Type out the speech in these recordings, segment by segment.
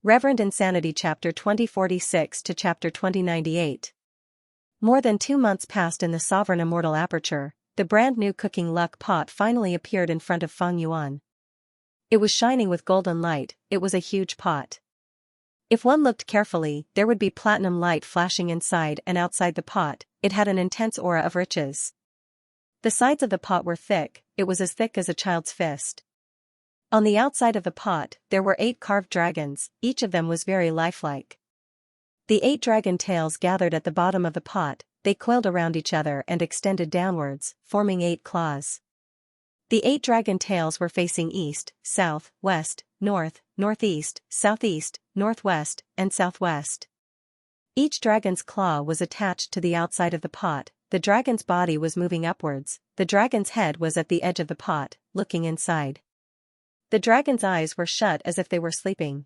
Reverend Insanity Chapter 2046 to Chapter 2098. More than 2 months passed in the Sovereign Immortal Aperture. The brand new cooking luck pot finally appeared in front of Feng Yuan. It was shining with golden light. It was a huge pot. If one looked carefully, there would be platinum light flashing inside and outside the pot. It had an intense aura of riches. The sides of the pot were thick. It was as thick as a child's fist. On the outside of the pot, there were 8 carved dragons. Each of them was very lifelike. The 8 dragon tails gathered at the bottom of the pot. They coiled around each other and extended downwards, forming 8 claws. The 8 dragon tails were facing east, south, west, north, northeast, southeast, northwest, and southwest. Each dragon's claw was attached to the outside of the pot. The dragon's body was moving upwards. The dragon's head was at the edge of the pot, looking inside. The dragon's eyes were shut as if they were sleeping.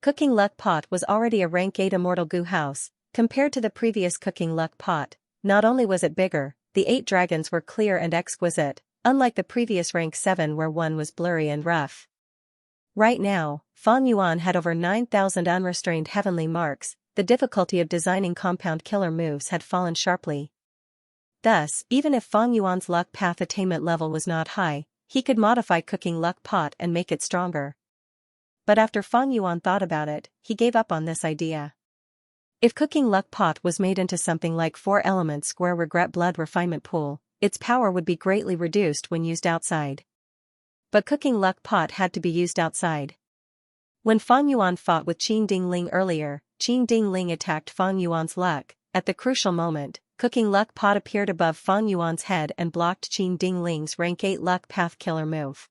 Cooking luck pot was already a rank 8 immortal goo house. Compared to the previous cooking luck pot, not only was it bigger, the 8 dragons were clear and exquisite, unlike the previous rank 7 where one was blurry and rough. Right now, Feng Yuan had over 9,000 unrestrained heavenly marks. The difficulty of designing compound killer moves had fallen sharply. Thus, even if Feng Yuan's luck path attainment level was not high, he could modify cooking luck pot and make it stronger. But after Feng Yuan thought about it, he gave up on this idea. If cooking luck pot was made into something like 4 elements square regret blood refinement pool, its power would be greatly reduced when used outside. But cooking luck pot had to be used outside. When Feng Yuan fought with Qin Dingling earlier, Qin Dingling attacked Feng Yuan's luck. At the crucial moment, cooking luck pot appeared above Feng Yuan's head and blocked Qin Dingling's rank 8 luck path killer move.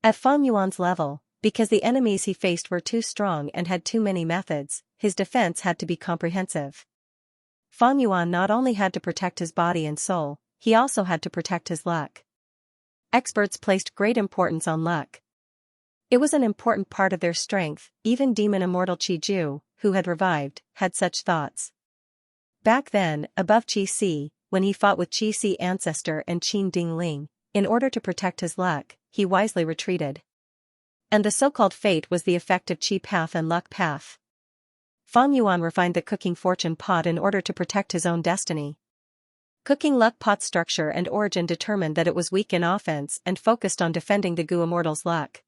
At Feng Yuan's level, because the enemies he faced were too strong and had too many methods, his defense had to be comprehensive. Feng Yuan not only had to protect his body and soul, he also had to protect his luck. Experts placed great importance on luck. It was an important part of their strength. Even demon immortal Qi Ju, who had revived, had such thoughts. Back then, above Qi Si, when he fought with Qi Si ancestor and Qin Dingling, in order to protect his luck, he wisely retreated. And the so-called fate was the effect of Qi path and luck path. Feng Yuan refined the cooking fortune pot in order to protect his own destiny. Cooking luck pot's structure and origin determined that it was weak in offense and focused on defending the Goo Immortal's luck.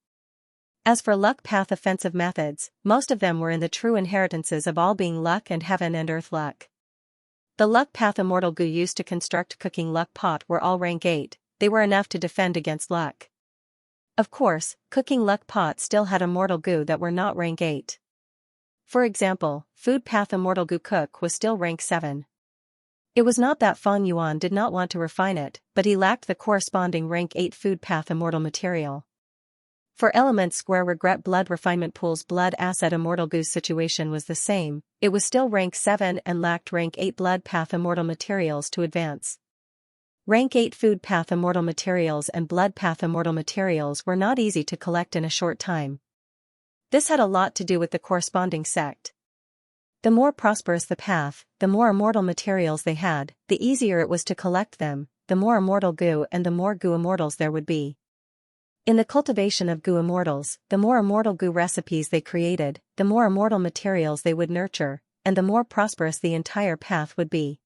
As for luck path offensive methods, most of them were in the true inheritances of all being luck and heaven and earth luck. The luck path immortal goo used to construct cooking luck pot were all rank 8, they were enough to defend against luck. Of course, cooking luck pot still had immortal goo that were not rank 8. For example, food path immortal goo cook was still rank 7. It was not that Feng Yuan did not want to refine it, but he lacked the corresponding rank 8 food path immortal material. For element square regret blood refinement pool's blood asset immortal goo's situation was the same. It was still rank 7 and lacked rank 8 blood path immortal materials to advance. Rank 8 food path immortal materials and blood path immortal materials were not easy to collect in a short time. This had a lot to do with the corresponding sect. The more prosperous the path, the more immortal materials they had, the easier it was to collect them, the more immortal goo and the more goo immortals there would be. In the cultivation of goo immortals, the more immortal goo recipes they created, the more immortal materials they would nurture, and the more prosperous the entire path would be.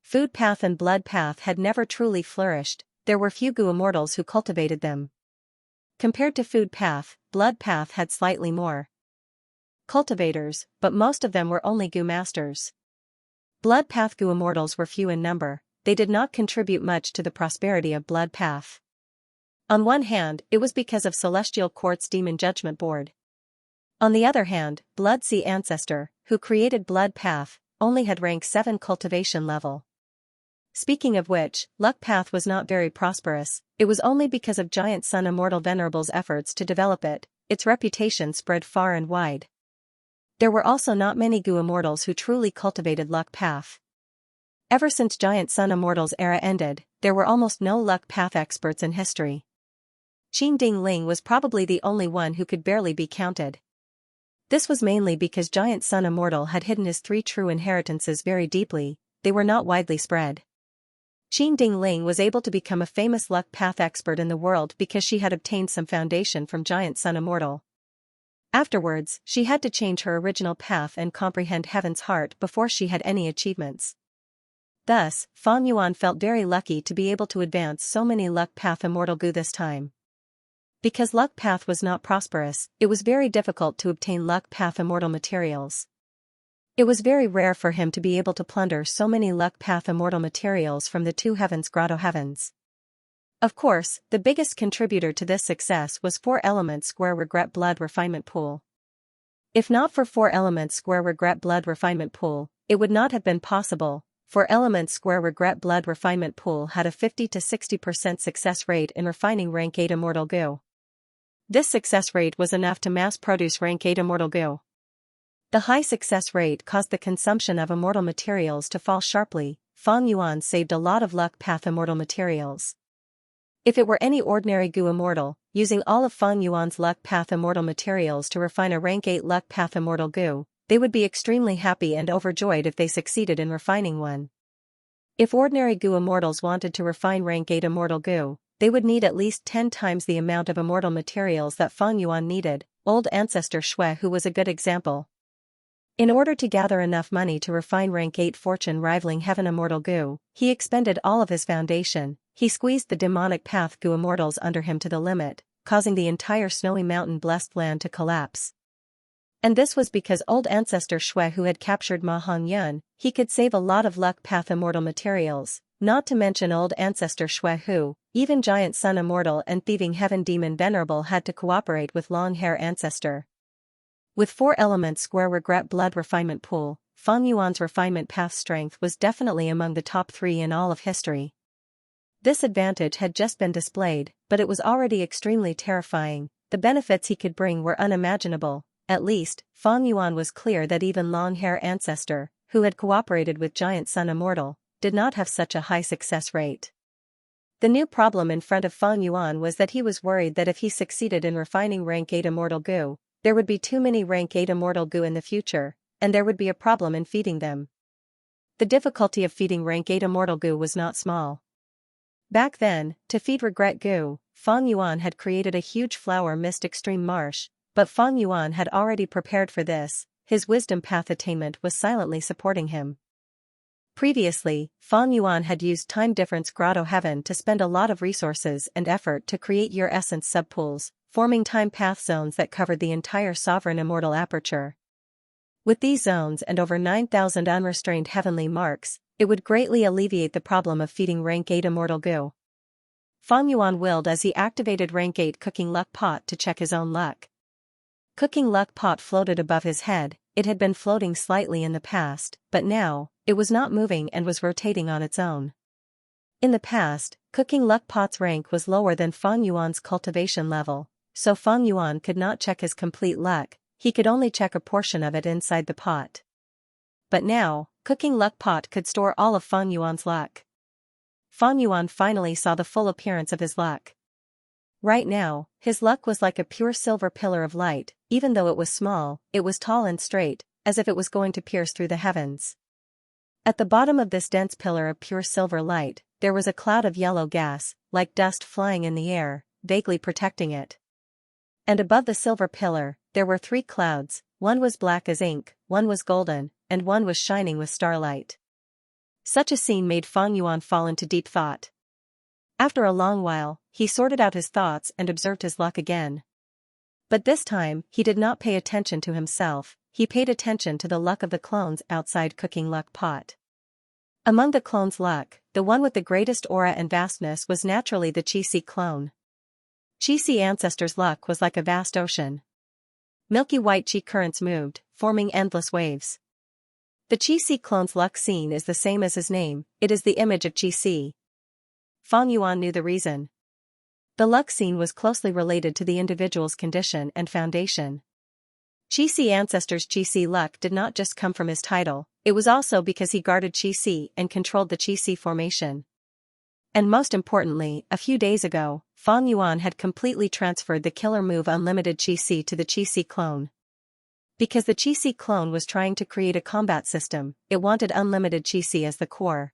Food path and blood path had never truly flourished. There were few goo immortals who cultivated them. Compared to food path, blood path had slightly more cultivators, but most of them were only goo masters. Blood path goo immortals were few in number. They did not contribute much to the prosperity of blood path. On one hand, it was because of Celestial Court's Demon Judgment Board. On the other hand, Blood Sea Ancestor, who created blood path, only had rank 7 cultivation level. Speaking of which, luck path was not very prosperous. It was only because of Giant Sun Immortal Venerable's efforts to develop it. Its reputation spread far and wide. There were also not many goo immortals who truly cultivated luck path. Ever since Giant Sun Immortal's era ended, there were almost no luck path experts in history. Qin Dingling was probably the only one who could barely be counted. This was mainly because Giant Sun Immortal had hidden his 3 true inheritances very deeply. They were not widely spread. Qin Dingling was able to become a famous luck path expert in the world because she had obtained some foundation from Giant Sun Immortal. Afterwards, she had to change her original path and comprehend Heaven's heart before she had any achievements. Thus, Fang Yuan felt very lucky to be able to advance so many luck path immortal gu this time. Because luck path was not prosperous, it was very difficult to obtain luck path immortal materials. It was very rare for him to be able to plunder so many luck path immortal materials from the two heavens grotto heavens. Of course, the biggest contributor to this success was 4 Elements Square Regret Blood Refinement Pool. If not for 4 Elements Square Regret Blood Refinement Pool, it would not have been possible. 4 Elements Square Regret Blood Refinement Pool had a 50 to 60% success rate in refining rank 8 immortal gu. This success rate was enough to mass produce rank 8 immortal gu. The high success rate caused the consumption of immortal materials to fall sharply. Fang Yuan saved a lot of luck path immortal materials. If it were any ordinary gu immortal, using all of Fang Yuan's luck path immortal materials to refine a rank 8 luck path immortal gu, they would be extremely happy and overjoyed if they succeeded in refining one. If ordinary gu immortals wanted to refine rank 8 immortal gu, they would need at least 10 times the amount of immortal materials that Fang Yuan needed. Old ancestor Shui Hu was a good example. In order to gather enough money to refine rank 8 fortune rivaling heaven immortal gu, he expended all of his foundation. He squeezed the demonic path gu immortals under him to the limit, causing the entire snowy mountain blessed land to collapse. And this was because old ancestor Shui Hu had captured Ma Hongyun. He could save a lot of luck path immortal materials, not to mention old ancestor Shui Hu. Even giant sun immortal and thieving heaven demon venerable had to cooperate with long hair ancestor. With 4 Elements Square Regret Blood Refinement Pool, Fang Yuan's refinement path strength was definitely among the top 3 in all of history. This advantage had just been displayed, but it was already extremely terrifying. The benefits he could bring were unimaginable. At least, Fang Yuan was clear that even long hair ancestor, who had cooperated with giant sun immortal, did not have such a high success rate. The new problem in front of Fang Yuan was that he was worried that if he succeeded in refining rank 8 immortal gu, there would be too many rank 8 immortal gu in the future, and there would be a problem in feeding them. The difficulty of feeding rank 8 immortal gu was not small. Back then, to feed regret gu, Fang Yuan had created a huge flower mist extreme marsh, but Fang Yuan had already prepared for this. His wisdom path attainment was silently supporting him. Previously, Fang Yuan had used time difference grotto heaven to spend a lot of resources and effort to create your essence subpools, forming time path zones that covered the entire sovereign immortal aperture. With these zones and over 9,000 unrestrained heavenly marks, it would greatly alleviate the problem of feeding rank 8 immortal gu. Fang Yuan willed as he activated rank 8 cooking luck pot to check his own luck. Cooking luck pot floated above his head. It had been floating slightly in the past, but now, it was not moving and was rotating on its own. In the past, cooking luck pot's rank was lower than Fang Yuan's cultivation level, so Fang Yuan could not check his complete luck. He could only check a portion of it inside the pot. But now, cooking luck pot could store all of Fang Yuan's luck. Fang Yuan finally saw the full appearance of his luck. Right now, his luck was like a pure silver pillar of light. Even though it was small, it was tall and straight, as if it was going to pierce through the heavens. At the bottom of this dense pillar of pure silver light, there was a cloud of yellow gas, like dust flying in the air, vaguely protecting it. And above the silver pillar, there were 3 clouds. One was black as ink, one was golden, and one was shining with starlight. Such a scene made Fang Yuan fall into deep thought. After a long while, he sorted out his thoughts and observed his luck again. But this time, he did not pay attention to himself, he paid attention to the luck of the clones outside cooking luck pot. Among the clones' luck, the one with the greatest aura and vastness was naturally the Qi clone. Qi ancestor's luck was like a vast ocean. Milky white Qi currents moved, forming endless waves. The Qi clone's luck scene is the same as his name, it is the image of Qi. Fang Yuan knew the reason. The luck scene was closely related to the individual's condition and foundation. Qi ancestor's Qi luck did not just come from his title, it was also because he guarded Qi and controlled the Qi formation. And most importantly, a few days ago, Fang Yuan had completely transferred the killer move Unlimited Qi to the Qi clone. Because the Qi clone was trying to create a combat system, it wanted unlimited Qi as the core.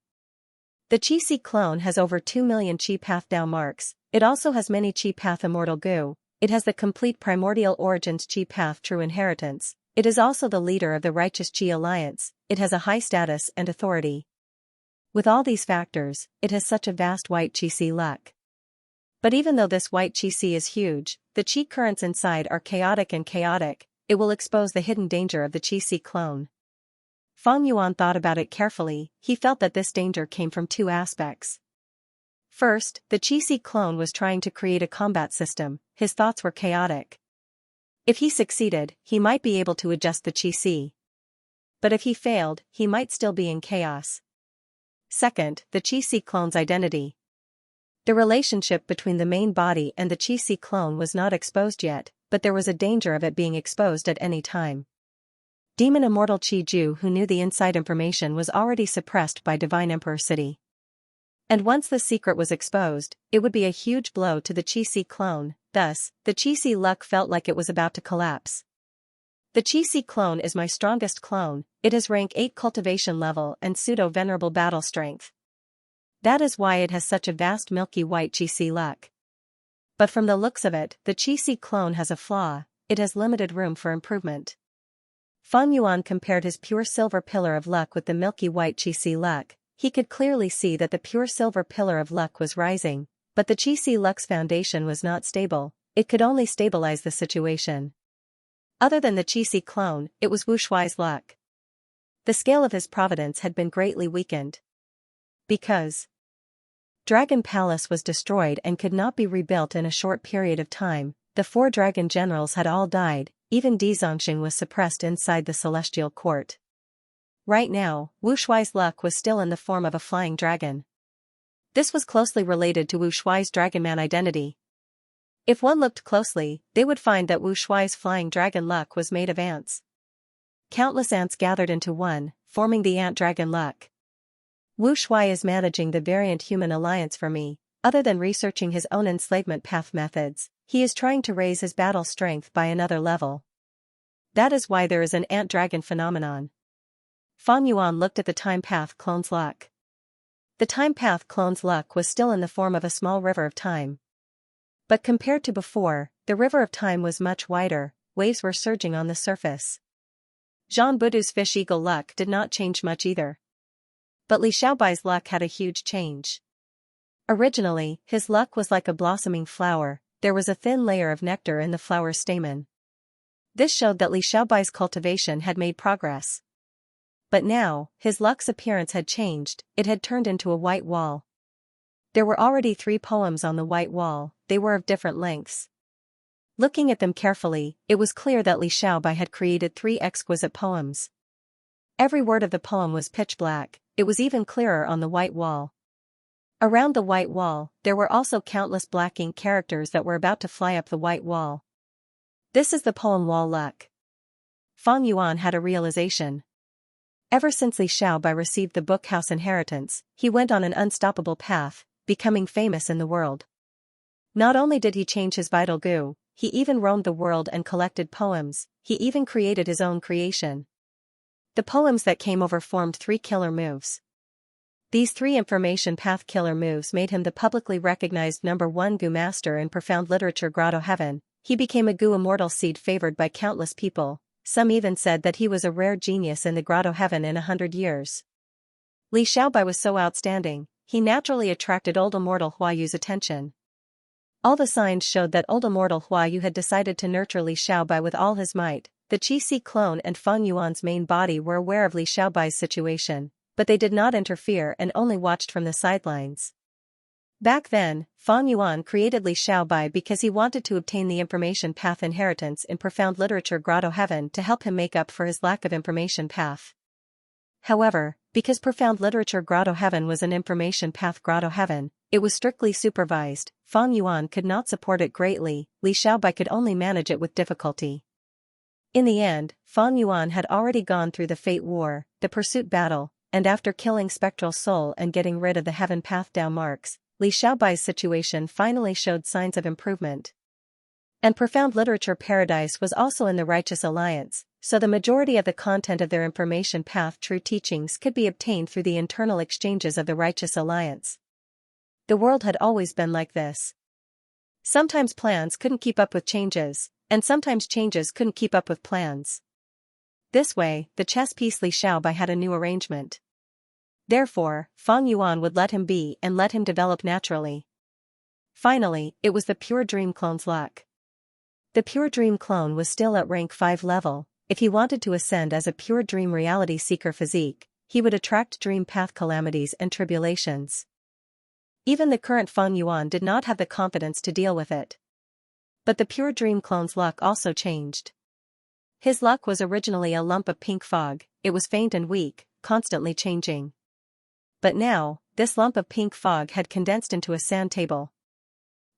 The Qi clone has over 2 million Qi Path Dao marks, it also has many Qi Path Immortal Gu, It has the complete primordial origins Qi path true inheritance. It is also the leader of the righteous Qi alliance. It has a high status and authority. With all these factors, it has such a vast white Qi luck. But even though this white Qi is huge, the Qi currents inside are chaotic. It will expose the hidden danger of the Qi clone. Fang Yuan thought about it carefully. He felt that this danger came from two aspects. First, the Qi clone was trying to create a combat system. His thoughts were chaotic. If he succeeded, he might be able to adjust the Qi. But if he failed, he might still be in chaos. Second, the Qi clone's identity. The relationship between the main body and the Qi clone was not exposed yet, but there was a danger of it being exposed at any time. Demon Immortal Qi Ju, who knew the inside information, was already suppressed by Divine Emperor City. And once the secret was exposed, it would be a huge blow to the Qi clone. Thus, the Qi luck felt like it was about to collapse. The Qi clone is my strongest clone. It has rank 8 cultivation level and pseudo-venerable battle strength. That is why it has such a vast milky white Qi luck. But from the looks of it, the Qi clone has a flaw. It has limited room for improvement. Fang Yuan compared his pure silver pillar of luck with the milky white Qi luck. He could clearly see that the pure silver pillar of luck was rising, but the Qi luck's foundation was not stable. It could only stabilize the situation. Other than the Qi clone, it was Wu Shuai's luck. The scale of his providence had been greatly weakened. Because Dragon Palace was destroyed and could not be rebuilt in a short period of time, the 4 dragon generals had all died, even Di Zongxing was suppressed inside the celestial court. Right now, Wu Shuai's luck was still in the form of a flying dragon. This was closely related to Wu Shuai's Dragonman identity. If one looked closely, they would find that Wu Shuai's flying dragon luck was made of ants. Countless ants gathered into one, forming the ant dragon luck. Wu Shuai is managing the variant human alliance for me. Other than researching his own enslavement path methods, he is trying to raise his battle strength by another level. That is why there is an ant dragon phenomenon. Fang Yuan looked at the Time Path clone's luck. The Time Path clone's luck was still in the form of a small river of time. But compared to before, the river of time was much wider, waves were surging on the surface. Zhang Budu's fish eagle luck did not change much either. But Li Xiaobai's luck had a huge change. Originally, his luck was like a blossoming flower. There was a thin layer of nectar in the flower's stamen. This showed that Li Xiaobai's cultivation had made progress. But now, his luck's appearance had changed. It had turned into a white wall. There were already 3 poems on the white wall. They were of different lengths. Looking at them carefully, it was clear that Li Xiaobai had created 3 exquisite poems. Every word of the poem was pitch black. It was even clearer on the white wall. Around the white wall, there were also countless black ink characters that were about to fly up the white wall. This is the poem Wall Luck. Fang Yuan had a realization. Ever since Li Xiaobai received the Bookhouse inheritance, he went on an unstoppable path, becoming famous in the world. Not only did he change his vital goo, he even roamed the world and collected poems. He even created his own creation. The poems that came over formed 3 killer moves. These 3 information path killer moves made him the publicly recognized #1 Goo Master in profound literature Grotto Heaven. He became a Goo Immortal seed favored by countless people. Some even said that he was a rare genius in the Grotto Heaven in 100 years. Li Xiaobai was so outstanding, he naturally attracted Old Immortal Huayu's attention. All the signs showed that Old Immortal Huayu had decided to nurture Li Xiaobai with all his might. The Qi clone and Fang Yuan's main body were aware of Li Xiaobai's situation, but they did not interfere and only watched from the sidelines. Back then, Fang Yuan created Li Xiaobai because he wanted to obtain the information path inheritance in profound literature Grotto Heaven to help him make up for his lack of information path. However, because profound literature Grotto Heaven was an information path Grotto Heaven, it was strictly supervised. Fang Yuan could not support it greatly. Li Xiaobai could only manage it with difficulty. In the end, Fang Yuan had already gone through the Fate War, the Pursuit Battle, and after killing Spectral Soul and getting rid of the Heaven Path Dao marks, Li Xiaobai's situation finally showed signs of improvement. And Profound Literature Paradise was also in the Righteous Alliance, so the majority of the content of their information path true teachings could be obtained through the internal exchanges of the Righteous Alliance. The world had always been like this. Sometimes plans couldn't keep up with changes, and sometimes changes couldn't keep up with plans. This way, the chess piece Li Xiaobai had a new arrangement. Therefore, Feng Yuan would let him be and let him develop naturally. Finally, it was the Pure Dream clone's luck. The Pure Dream clone was still at rank 5 level. If he wanted to ascend as a Pure Dream reality seeker physique, he would attract dream path calamities and tribulations. Even the current Feng Yuan did not have the confidence to deal with it. But the Pure Dream clone's luck also changed. His luck was originally a lump of pink fog. It was faint and weak, constantly changing. But now, this lump of pink fog had condensed into a sand table.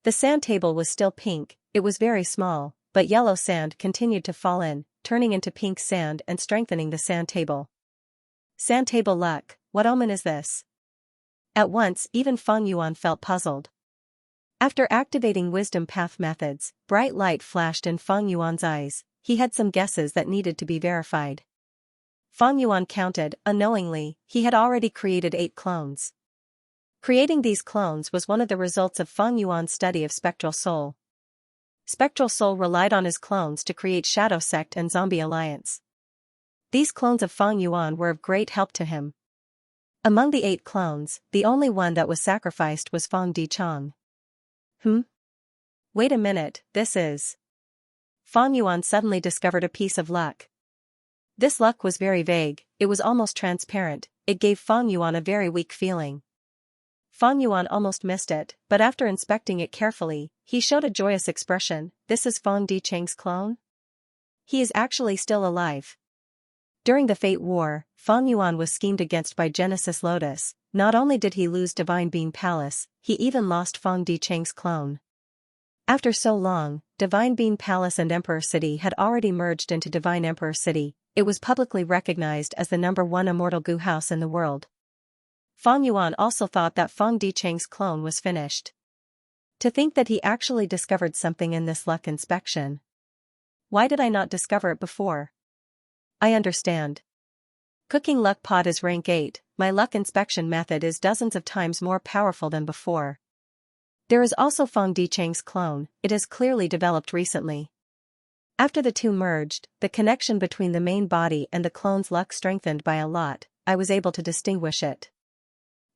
The sand table was still pink, it was very small, but yellow sand continued to fall in, turning into pink sand and strengthening the sand table. Sand table luck, what omen is this? At once, even Feng Yuan felt puzzled. After activating wisdom path methods, bright light flashed in Feng Yuan's eyes. He had some guesses that needed to be verified. Feng Yuan counted, unknowingly, he had already created 8 clones. Creating these clones was one of the results of Feng Yuan's study of Spectral Soul. Spectral Soul relied on his clones to create Shadow Sect and Zombie Alliance. These clones of Feng Yuan were of great help to him. Among the 8 clones, the only one that was sacrificed was Feng Dichang. Wait a minute, this is... Feng Yuan suddenly discovered a piece of luck. This luck was very vague, it was almost transparent, it gave Feng Yuan a very weak feeling. Feng Yuan almost missed it, but after inspecting it carefully, he showed a joyous expression. This is Feng Dichang's clone? He is actually still alive. During the Fate War, Feng Yuan was schemed against by Genesis Lotus. Not only did he lose Divine Being Palace, he even lost Feng Dichang's clone. After so long, Divine Being Palace and Emperor City had already merged into Divine Emperor City. It was publicly recognized as the #1 immortal goo house in the world. Feng Yuan also thought that Feng Dichang's clone was finished. To think that he actually discovered something in this luck inspection. Why did I not discover it before? I understand. Cooking luck pot is rank 8, my luck inspection method is dozens of times more powerful than before. There is also Feng Dichang's clone, it has clearly developed recently. After the two merged, the connection between the main body and the clone's luck strengthened by a lot. I was able to distinguish it.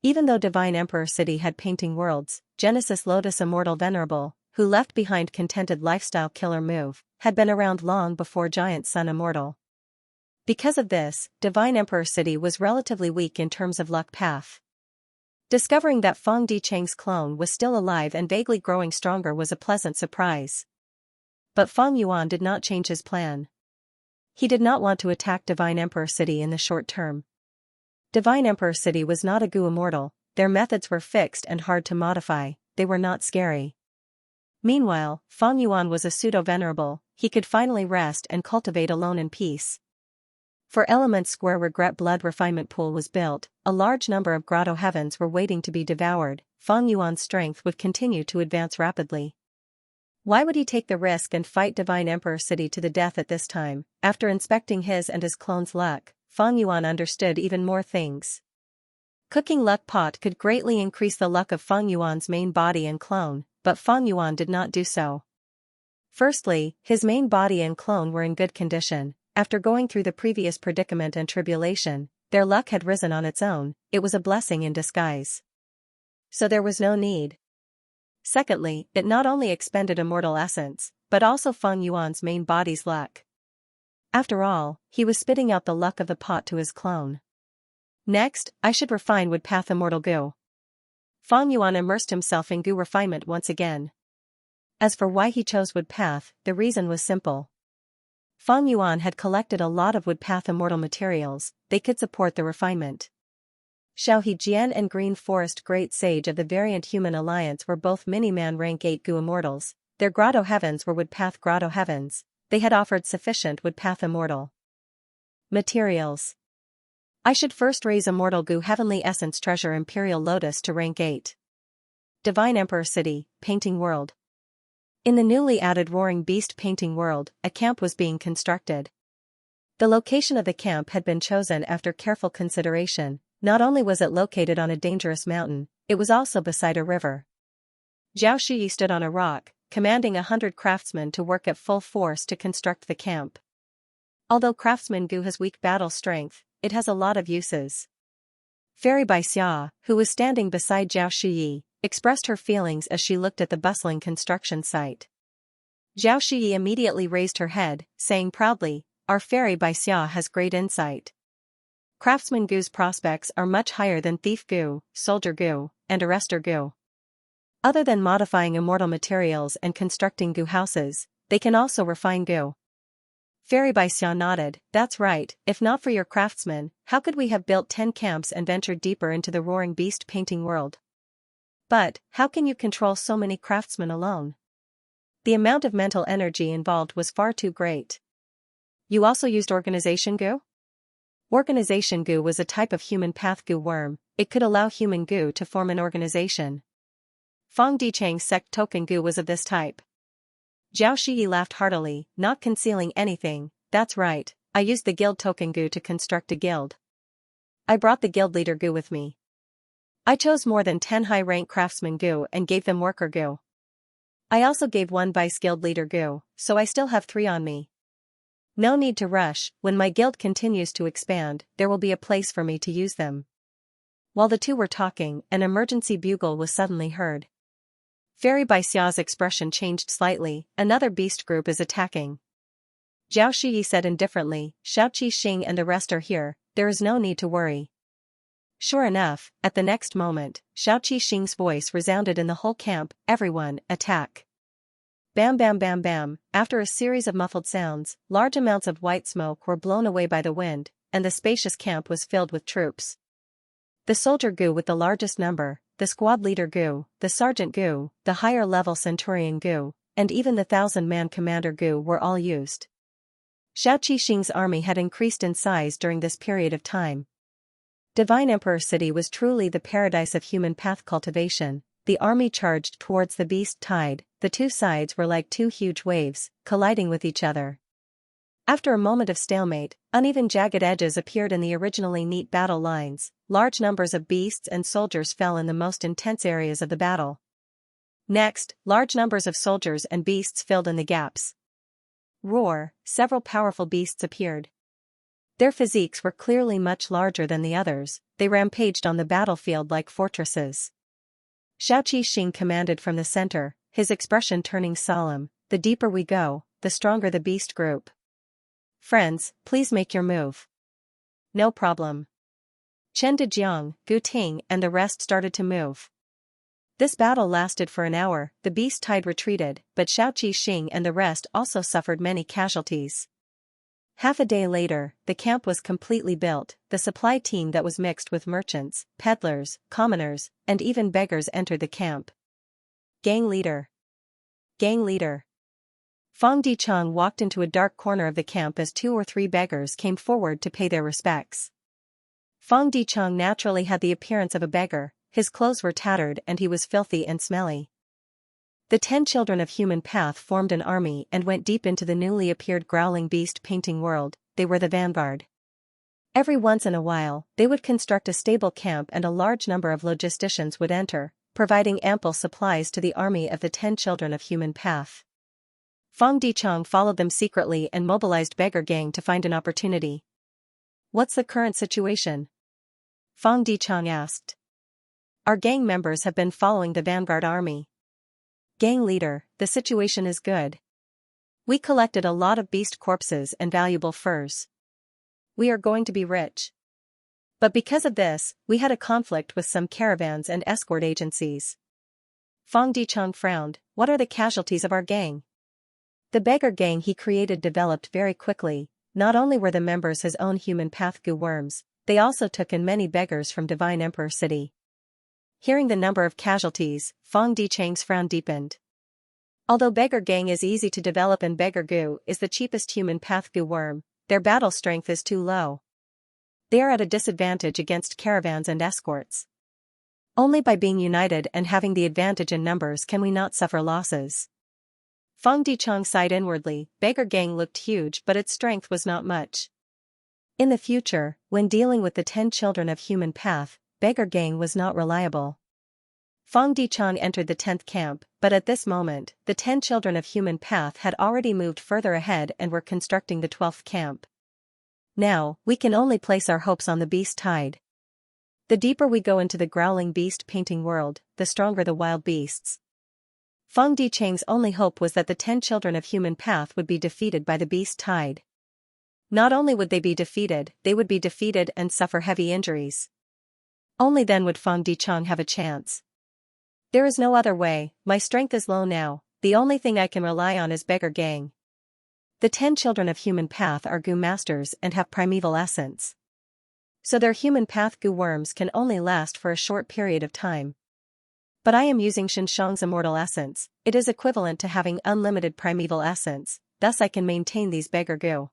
Even though Divine Emperor City had painting worlds, Genesis Lotus Immortal Venerable, who left behind Contented Lifestyle Killer Move, had been around long before Giant Sun Immortal. Because of this, Divine Emperor City was relatively weak in terms of luck path. Discovering that Feng Dichang's clone was still alive and vaguely growing stronger was a pleasant surprise. But Feng Yuan did not change his plan. He did not want to attack Divine Emperor City in the short term. Divine Emperor City was not a goo immortal, their methods were fixed and hard to modify, they were not scary. Meanwhile, Feng Yuan was a pseudo-venerable, he could finally rest and cultivate alone in peace. For Element Square Regret Blood Refinement Pool was built, a large number of grotto heavens were waiting to be devoured. Feng Yuan's strength would continue to advance rapidly. Why would he take the risk and fight Divine Emperor City to the death at this time? After inspecting his and his clone's luck, Feng Yuan understood even more things. Cooking luck pot could greatly increase the luck of Feng Yuan's main body and clone, but Feng Yuan did not do so. Firstly, his main body and clone were in good condition. After going through the previous predicament and tribulation, their luck had risen on its own, it was a blessing in disguise. So there was no need. Secondly, it not only expended immortal essence, but also Feng Yuan's main body's luck. After all, he was spitting out the luck of the pot to his clone. Next, I should refine wood path immortal goo. Feng Yuan immersed himself in goo refinement once again. As for why he chose wood path, the reason was simple. Feng Yuan had collected a lot of wood path immortal materials, they could support the refinement. Xiao Jian and Green Forest Great Sage of the Variant Human Alliance were both mini-man rank 8 goo immortals, their grotto heavens were wood path grotto heavens, they had offered sufficient wood path immortal materials. I should first raise immortal goo heavenly essence treasure Imperial Lotus to rank 8. Divine Emperor City, Painting World. In the newly added Roaring Beast Painting World, a camp was being constructed. The location of the camp had been chosen after careful consideration. Not only was it located on a dangerous mountain, it was also beside a river. Zhao Shuyi stood on a rock, commanding 100 craftsmen to work at full force to construct the camp. Although craftsman Gu has weak battle strength, it has a lot of uses. Fairy Xia, who was standing beside Zhao Shiyi, expressed her feelings as she looked at the bustling construction site. Zhao Shiyi immediately raised her head, saying proudly, "Our Fairy Xia has great insight. Craftsman Gu's prospects are much higher than Thief Gu, Soldier Gu, and Arrestor Gu. Other than modifying immortal materials and constructing Gu houses, they can also refine Gu." Fairy Xia nodded, "That's right, if not for your craftsmen, how could we have built 10 camps and ventured deeper into the roaring beast painting world? But, how can you control so many craftsmen alone? The amount of mental energy involved was far too great. You also used Organization Gu?" Organization Gu was a type of human path Gu worm. It could allow human Gu to form an organization. Fong Dichang's sect token Gu was of this type. Zhao Shiyi laughed heartily, not concealing anything. "That's right, I used the guild token Gu to construct a guild. I brought the guild leader Gu with me. I chose more than 10 high-rank craftsmen Gu and gave them worker Gu. I also gave one vice guild leader Gu, so I still have 3 on me. No need to rush, when my guild continues to expand, there will be a place for me to use them." While the two were talking, an emergency bugle was suddenly heard. Fairy Xia's expression changed slightly. "Another beast group is attacking." Zhao Shiyi said indifferently, "Xiaoqi Xing and the rest are here, there is no need to worry." Sure enough, at the next moment, Xiaoqi Xing's voice resounded in the whole camp, "Everyone, attack!" Bam bam bam bam, after a series of muffled sounds, large amounts of white smoke were blown away by the wind, and the spacious camp was filled with troops. The soldier Gu with the largest number, the squad leader Gu, the sergeant Gu, the higher-level centurion Gu, and even the 1,000-man commander Gu were all used. Xiaoqi Xing's army had increased in size during this period of time. Divine Emperor City was truly the paradise of human path cultivation. The army charged towards the beast tide. The two sides were like 2 huge waves, colliding with each other. After a moment of stalemate, uneven jagged edges appeared in the originally neat battle lines. Large numbers of beasts and soldiers fell in the most intense areas of the battle. Next, large numbers of soldiers and beasts filled in the gaps. Roar, several powerful beasts appeared. Their physiques were clearly much larger than the others. They rampaged on the battlefield like fortresses. Xiaoqi Xing commanded from the center, his expression turning solemn. "The deeper we go, the stronger the beast group. Friends, please make your move." "No problem." Chen Dejiang, Gu Ting and the rest started to move. This battle lasted for an hour. The beast tide retreated, but Xiaoqi Xing and the rest also suffered many casualties. Half a day later, the camp was completely built. The supply team that was mixed with merchants, peddlers, commoners, and even beggars entered the camp. Gang leader. Gang leader. Fong Dichang walked into a dark corner of the camp as 2 or 3 beggars came forward to pay their respects. Fong Dichang naturally had the appearance of a beggar. His clothes were tattered and he was filthy and smelly. The 10 children of human path formed an army and went deep into the newly appeared growling beast painting world. They were the vanguard. Every once in a while, they would construct a stable camp and a large number of logisticians would enter, providing ample supplies to the army of the 10 children of human path. Fong Dichang followed them secretly and mobilized beggar gang to find an opportunity. "What's the current situation?" Fong Dichang asked. "Our gang members have been following the vanguard army." Gang leader, "The situation is good. We collected a lot of beast corpses and valuable furs. We are going to be rich. But because of this, we had a conflict with some caravans and escort agencies." Fong Dichang frowned. "What are the casualties of our gang?" The beggar gang he created developed very quickly. Not only were the members his own human path Gu worms, they also took in many beggars from Divine Emperor City. Hearing the number of casualties, Fong Dichang's frown deepened. Although beggar gang is easy to develop and beggar Gu is the cheapest human path Gu worm, their battle strength is too low. They are at a disadvantage against caravans and escorts. Only by being united and having the advantage in numbers can we not suffer losses. Fong Dichang sighed inwardly. Beggar gang looked huge but its strength was not much. In the future, when dealing with the 10 children of human path, beggar gang was not reliable. Fang Dichang entered the 10th camp, but at this moment, the 10 children of human path had already moved further ahead and were constructing the 12th camp. Now, we can only place our hopes on the beast tide. The deeper we go into the growling beast painting world, the stronger the wild beasts. Fang Dichang's only hope was that the 10 children of human path would be defeated by the beast tide. Not only would they be defeated, they would be defeated and suffer heavy injuries. Only then would Fang Dichang have a chance. There is no other way, my strength is low now, the only thing I can rely on is beggar gang. The 10 children of human path are goo masters and have primeval essence. So their human path goo worms can only last for a short period of time. But I am using Xianxia's immortal essence, it is equivalent to having unlimited primeval essence, thus I can maintain these beggar goo.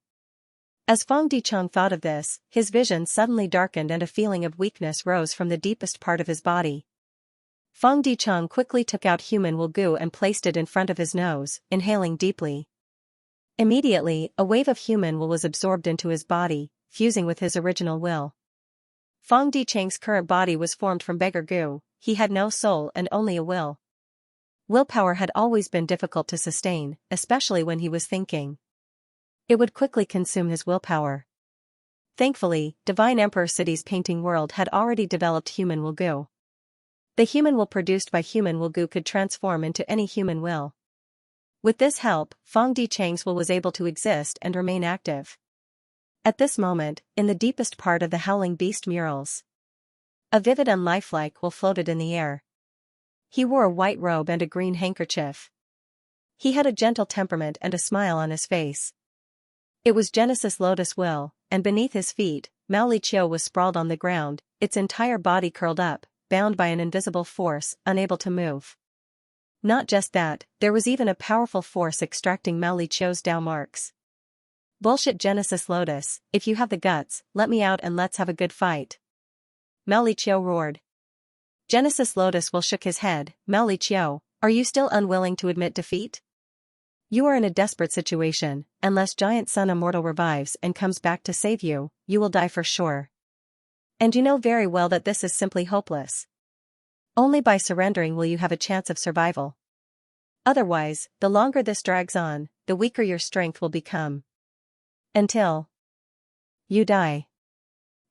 As Fang Dichang thought of this, his vision suddenly darkened and a feeling of weakness rose from the deepest part of his body. Fang Dichang quickly took out human wool goo and placed it in front of his nose, inhaling deeply. Immediately, a wave of human wool was absorbed into his body, fusing with his original will. Fang Dichang's current body was formed from beggar goo, he had no soul and only a will. Willpower had always been difficult to sustain, especially when he was thinking. It would quickly consume his willpower. Thankfully, Divine Emperor City's painting world had already developed human wool goo. The human will produced by human wool goo could transform into any human will. With this help, Fang Dichang's will was able to exist and remain active. At this moment, in the deepest part of the Howling Beast murals, a vivid and lifelike will floated in the air. He wore a white robe and a green handkerchief. He had a gentle temperament and a smile on his face. It was Genesis Lotus Will, and beneath his feet, Mao Li Chiu was sprawled on the ground, its entire body curled up, bound by an invisible force, unable to move. Not just that, there was even a powerful force extracting Mao Li Chiu's Dao marks. Bullshit Genesis Lotus, if you have the guts, let me out and let's have a good fight. Mao Li Chiu roared. Genesis Lotus Will shook his head. Mao Li Chiu, are you still unwilling to admit defeat? You are in a desperate situation, unless Giant Sun Immortal revives and comes back to save you, you will die for sure. And you know very well that this is simply hopeless. Only by surrendering will you have a chance of survival. Otherwise, the longer this drags on, the weaker your strength will become. Until you die.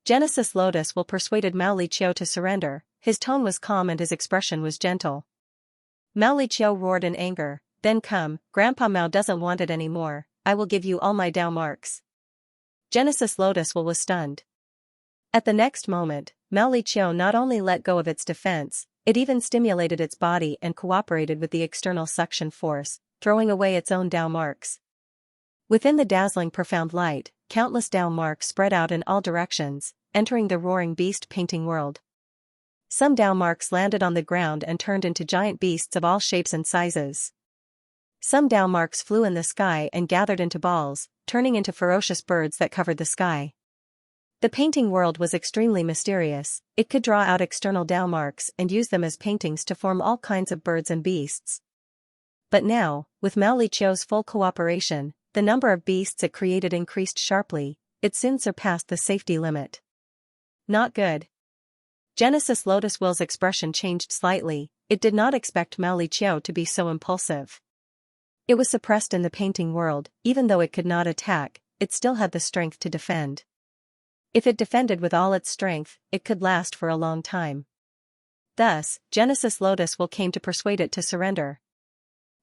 Genesis Lotus Will persuaded Mao Li Chiu to surrender, his tone was calm and his expression was gentle. Mao Li Chiu roared in anger, then come, Grandpa Mao doesn't want it anymore, I will give you all my Dao marks. Genesis Lotus Will was stunned. At the next moment, Mao Li Chiu not only let go of its defense, it even stimulated its body and cooperated with the external suction force, throwing away its own Dao marks. Within the dazzling profound light, countless Dao marks spread out in all directions, entering the roaring beast painting world. Some Dao marks landed on the ground and turned into giant beasts of all shapes and sizes. Some Dao marks flew in the sky and gathered into balls, turning into ferocious birds that covered the sky. The painting world was extremely mysterious, it could draw out external Dao marks and use them as paintings to form all kinds of birds and beasts. But now, with Mao Li Chiu's full cooperation, the number of beasts it created increased sharply, it soon surpassed the safety limit. Not good. Genesis Lotus Will's expression changed slightly, it did not expect Mao Li Chiu to be so impulsive. It was suppressed in the painting world, even though it could not attack, it still had the strength to defend. If it defended with all its strength, it could last for a long time. Thus, Genesis Lotus Will came to persuade it to surrender.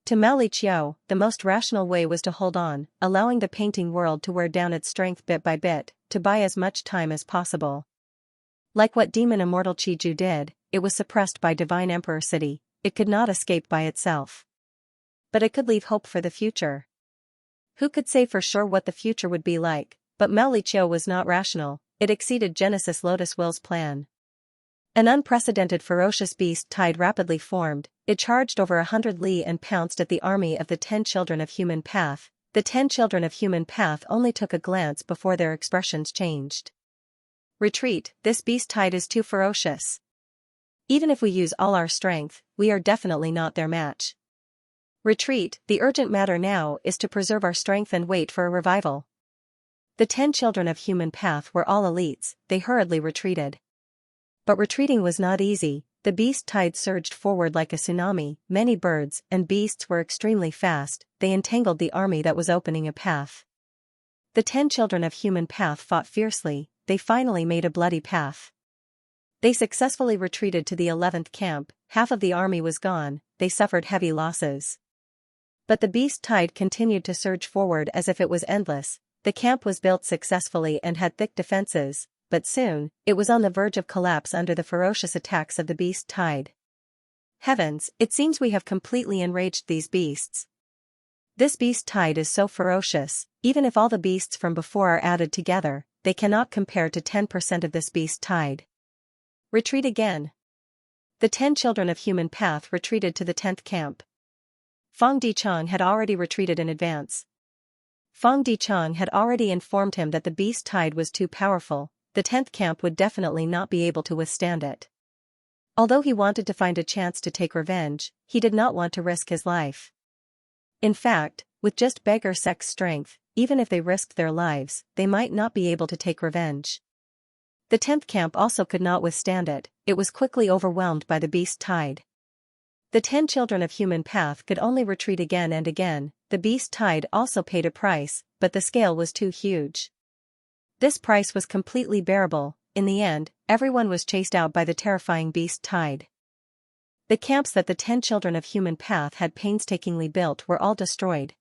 To Mao Li Chiu, the most rational way was to hold on, allowing the painting world to wear down its strength bit by bit, to buy as much time as possible. Like what Demon Immortal Qiju did, it was suppressed by Divine Emperor City, it could not escape by itself. But it could leave hope for the future. Who could say for sure what the future would be like, but Mao Li Chiu was not rational, it exceeded Genesis Lotus Will's plan. An unprecedented ferocious beast tide rapidly formed, it charged over 100 li and pounced at the army of the 10 children of human path. The 10 children of human path only took a glance before their expressions changed. Retreat, this beast tide is too ferocious. Even if we use all our strength, we are definitely not their match. Retreat, the urgent matter now is to preserve our strength and wait for a revival. The 10 children of human path were all elites, they hurriedly retreated. But retreating was not easy, the beast tide surged forward like a tsunami. Many birds and beasts were extremely fast, they entangled the army that was opening a path. The 10 children of human path fought fiercely, they finally made a bloody path. They successfully retreated to the 11th camp, half of the army was gone, they suffered heavy losses. But the beast tide continued to surge forward as if it was endless. The camp was built successfully and had thick defenses, but soon, it was on the verge of collapse under the ferocious attacks of the beast tide. Heavens, it seems we have completely enraged these beasts. This beast tide is so ferocious, even if all the beasts from before are added together, they cannot compare to 10% of this beast tide. Retreat again. The 10 children of human path retreated to the 10th camp. Fang Dichang had already retreated in advance. Fang Dichang had already informed him that the beast tide was too powerful, the 10th camp would definitely not be able to withstand it. Although he wanted to find a chance to take revenge, he did not want to risk his life. In fact, with just beggar sex strength, even if they risked their lives, they might not be able to take revenge. The 10th camp also could not withstand it, it was quickly overwhelmed by the beast tide. The 10 children of human path could only retreat again and again, the beast tide also paid a price, but the scale was too huge. This price was completely bearable, in the end, everyone was chased out by the terrifying beast tide. The camps that the 10 children of human path had painstakingly built were all destroyed.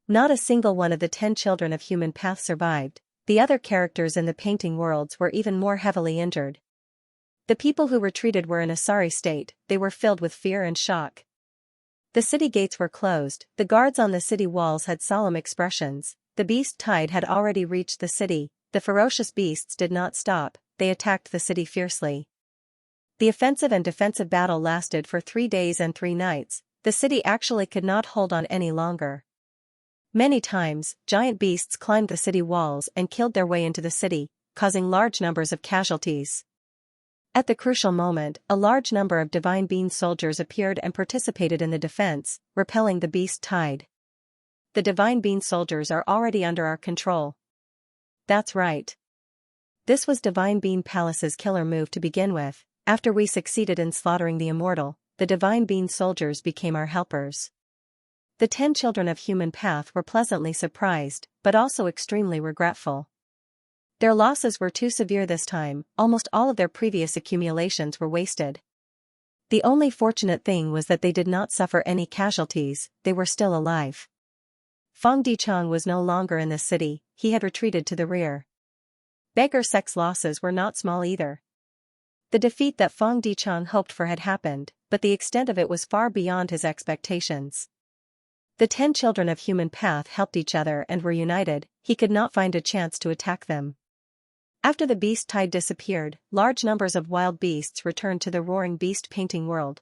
Not a single one of the 10 children of human path survived, the other characters in the painting worlds were even more heavily injured. The people who retreated were in a sorry state, they were filled with fear and shock. The city gates were closed, the guards on the city walls had solemn expressions, the beast tide had already reached the city, the ferocious beasts did not stop, they attacked the city fiercely. The offensive and defensive battle lasted for 3 days and 3 nights, the city actually could not hold on any longer. Many times, giant beasts climbed the city walls and killed their way into the city, causing large numbers of casualties. At the crucial moment, a large number of Divine Being soldiers appeared and participated in the defense, repelling the beast tide. The Divine Being soldiers are already under our control. That's right. This was Divine Being Palace's killer move to begin with. After we succeeded in slaughtering the immortal, the Divine Being soldiers became our helpers. The 10 children of human path were pleasantly surprised, but also extremely regretful. Their losses were too severe this time, almost all of their previous accumulations were wasted. The only fortunate thing was that they did not suffer any casualties, they were still alive. Fang Dichang was no longer in the city, he had retreated to the rear. Beggar sex losses were not small either. The defeat that Fang Dichang hoped for had happened, but the extent of it was far beyond his expectations. The 10 children of human path helped each other and were united, he could not find a chance to attack them. After the beast tide disappeared, large numbers of wild beasts returned to the roaring beast painting world.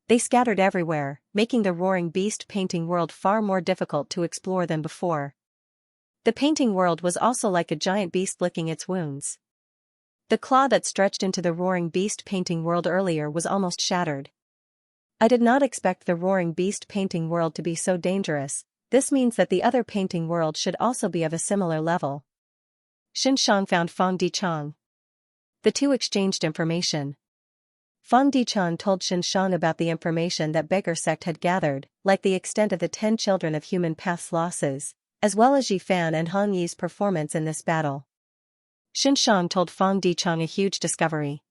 They scattered everywhere, making the roaring beast painting world far more difficult to explore than before. The painting world was also like a giant beast licking its wounds. The claw that stretched into the roaring beast painting world earlier was almost shattered. I did not expect the roaring beast painting world to be so dangerous, this means that the other painting world should also be of a similar level. Xianxia found Fang Dichang. The two exchanged information. Fang Dichang told Xianxia about the information that Beggar Sect had gathered, like the extent of the 10 children of human path's losses, as well as Yifan and Han Yi's performance in this battle. Xianxia told Fang Dichang a huge discovery.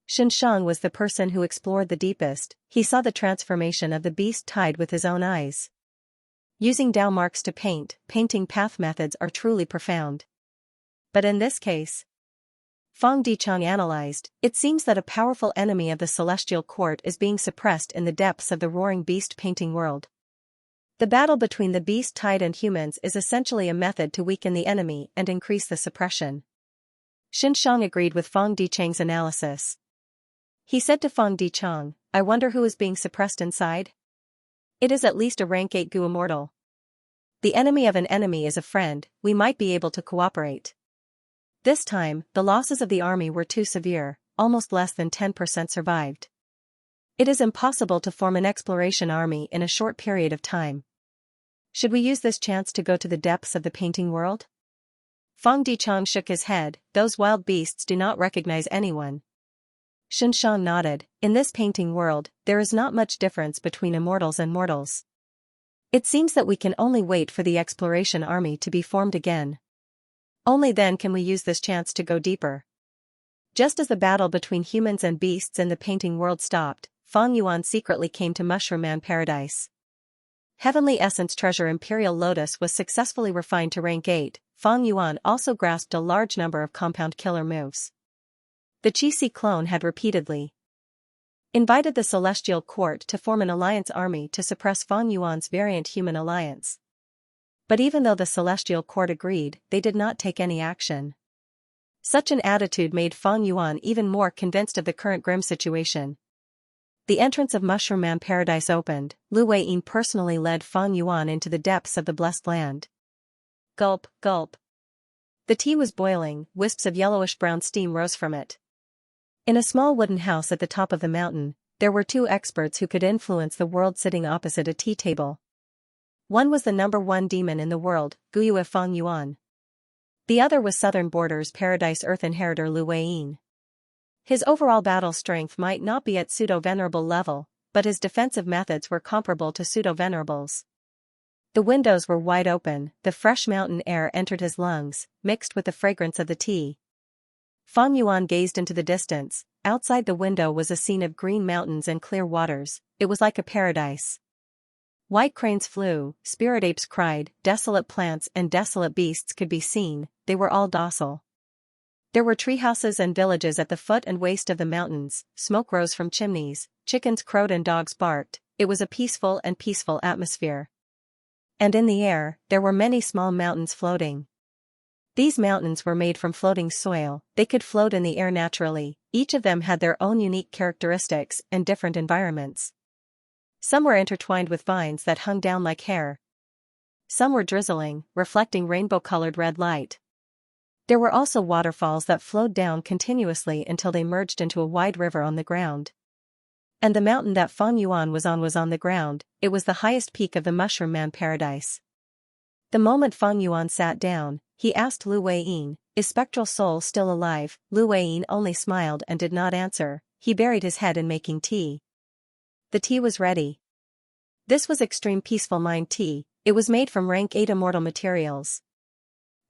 Xianxia was the person who explored the deepest, he saw the transformation of the beast tide with his own eyes. Using Dao marks to paint, painting path methods are truly profound. But in this case, Fang Dichang analyzed, it seems that a powerful enemy of the celestial court is being suppressed in the depths of the roaring beast painting world. The battle between the beast tide and humans is essentially a method to weaken the enemy and increase the suppression. Xianxia agreed with Fang Dichang's analysis. He said to Fang Dichang, I wonder who is being suppressed inside? It is at least a rank 8 Gu immortal. The enemy of an enemy is a friend, we might be able to cooperate. This time, the losses of the army were too severe, almost less than 10% survived. It is impossible to form an exploration army in a short period of time. Should we use this chance to go to the depths of the painting world? Fang Dichang shook his head, those wild beasts do not recognize anyone. Xianxia nodded. In this painting world, there is not much difference between immortals and mortals. It seems that we can only wait for the exploration army to be formed again. Only then can we use this chance to go deeper. Just as the battle between humans and beasts in the painting world stopped, Fang Yuan secretly came to Mushroom Man Paradise. Heavenly Essence Treasure Imperial Lotus was successfully refined to rank 8. Fang Yuan also grasped a large number of compound killer moves. The Qixi clone had repeatedly invited the Celestial Court to form an alliance army to suppress Fang Yuan's variant human alliance. But even though the Celestial Court agreed, they did not take any action. Such an attitude made Fang Yuan even more convinced of the current grim situation. The entrance of Mushroom Man Paradise opened. Lu Weiyin personally led Fang Yuan into the depths of the blessed land. Gulp, gulp. The tea was boiling, wisps of yellowish-brown steam rose from it. In a small wooden house at the top of the mountain, there were 2 experts who could influence the world sitting opposite a tea table. One was the #1 demon in the world, Guyue Fang Yuan. The other was Southern Borders Paradise Earth Inheritor Lu Weiyin. His overall battle strength might not be at pseudo-venerable level, but his defensive methods were comparable to pseudo-venerables. The windows were wide open, the fresh mountain air entered his lungs, mixed with the fragrance of the tea. Fang Yuan gazed into the distance. Outside the window was a scene of green mountains and clear waters. It was like a paradise. White cranes flew, spirit apes cried, desolate plants and desolate beasts could be seen, they were all docile. There were treehouses and villages at the foot and waist of the mountains, smoke rose from chimneys, chickens crowed and dogs barked. It was a peaceful atmosphere. And in the air, there were many small mountains floating. These mountains were made from floating soil, they could float in the air naturally, each of them had their own unique characteristics and different environments. Some were intertwined with vines that hung down like hair. Some were drizzling, reflecting rainbow-colored red light. There were also waterfalls that flowed down continuously until they merged into a wide river on the ground. And the mountain that Fang Yuan was on the ground. It was the highest peak of the Mushroom Man Paradise. The moment Fang Yuan sat down, he asked Lu Weiyin, "Is Spectral Soul still alive?" Lu Weiyin only smiled and did not answer. He buried his head in making tea. The tea was ready. This was extreme peaceful mind tea. It was made from rank 8 immortal materials.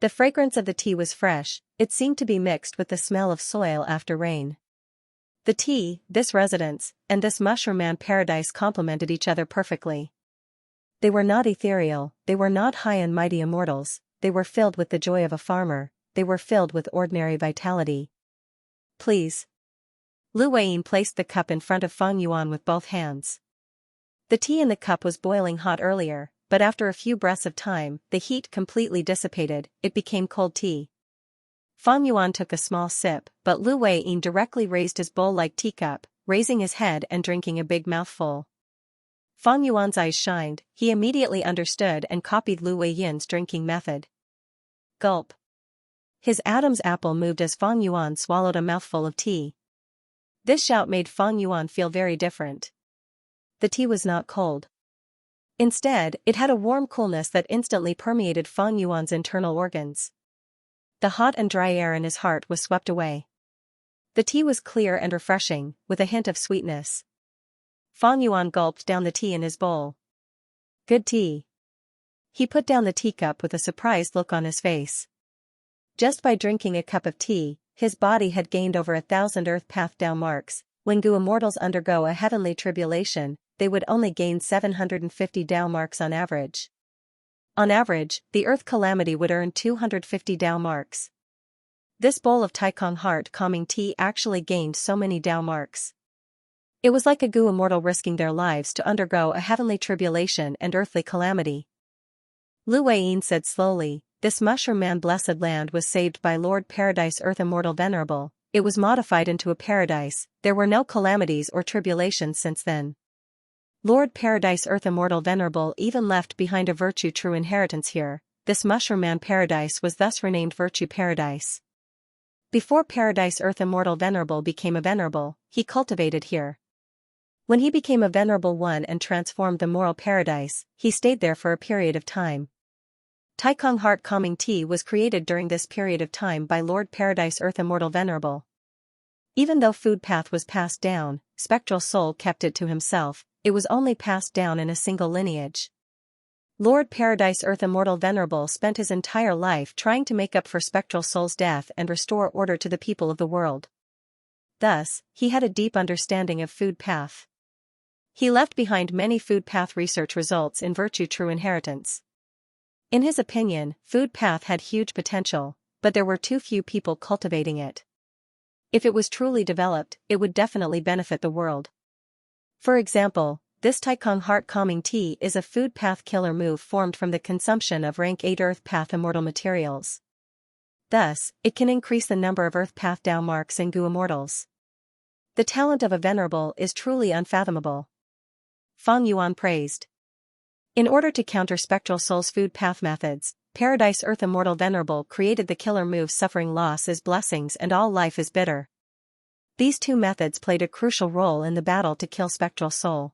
The fragrance of the tea was fresh, it seemed to be mixed with the smell of soil after rain. The tea, this residence, and this Mushroom Man Paradise complemented each other perfectly. They were not ethereal, they were not high and mighty immortals, they were filled with the joy of a farmer, they were filled with ordinary vitality. "Please." Lu Weiyin placed the cup in front of Fang Yuan with both hands. The tea in the cup was boiling hot earlier, but after a few breaths of time, the heat completely dissipated, it became cold tea. Fang Yuan took a small sip, but Lu Weiyin directly raised his bowl-like teacup, raising his head and drinking a big mouthful. Fang Yuan's eyes shined, he immediately understood and copied Lu Weiyin's drinking method. Gulp. His Adam's apple moved as Fang Yuan swallowed a mouthful of tea. This shout made Fang Yuan feel very different. The tea was not cold. Instead, it had a warm coolness that instantly permeated Fang Yuan's internal organs. The hot and dry air in his heart was swept away. The tea was clear and refreshing, with a hint of sweetness. Fang Yuan gulped down the tea in his bowl. Good tea. He put down the teacup with a surprised look on his face. Just by drinking a cup of tea, his body had gained over 1,000 earth path Dao marks. When Gu immortals undergo a heavenly tribulation, they would only gain 750 Dao marks on average. On average, the earth calamity would earn 250 Dao marks. This bowl of Taikong heart calming tea actually gained so many Dao marks. It was like a Gu immortal risking their lives to undergo a heavenly tribulation and earthly calamity. Lu Weiyin said slowly, "This Mushroom Man blessed land was saved by Lord Paradise Earth Immortal Venerable. It was modified into a paradise, there were no calamities or tribulations since then. Lord Paradise Earth Immortal Venerable even left behind a virtue true inheritance here. This Mushroom Man Paradise was thus renamed Virtue Paradise. Before Paradise Earth Immortal Venerable became a venerable, he cultivated here. When he became a venerable one and transformed the moral paradise, he stayed there for a period of time. Taikong Heart Calming Tea was created during this period of time by Lord Paradise Earth Immortal Venerable. Even though food path was passed down, spectral soul kept it to himself. It was only passed down in a single lineage. Lord Paradise Earth Immortal Venerable spent his entire life trying to make up for spectral soul's death and restore order to the people of the world. Thus, he had a deep understanding of food path. He left behind many food path research results in Virtue True Inheritance. In his opinion, food path had huge potential, but there were too few people cultivating it. If it was truly developed, it would definitely benefit the world. For example, this Taikong Heart Calming Tea is a food path killer move formed from the consumption of rank 8 Earth Path Immortal materials. Thus, it can increase the number of Earth Path Dao marks in Gu Immortals. The talent of a venerable is truly unfathomable. Feng Yuan praised. In order to counter spectral soul's food path methods, Paradise Earth Immortal Venerable created the killer move Suffering Loss is Blessings and All Life is Bitter. These two methods played a crucial role in the battle to kill spectral soul.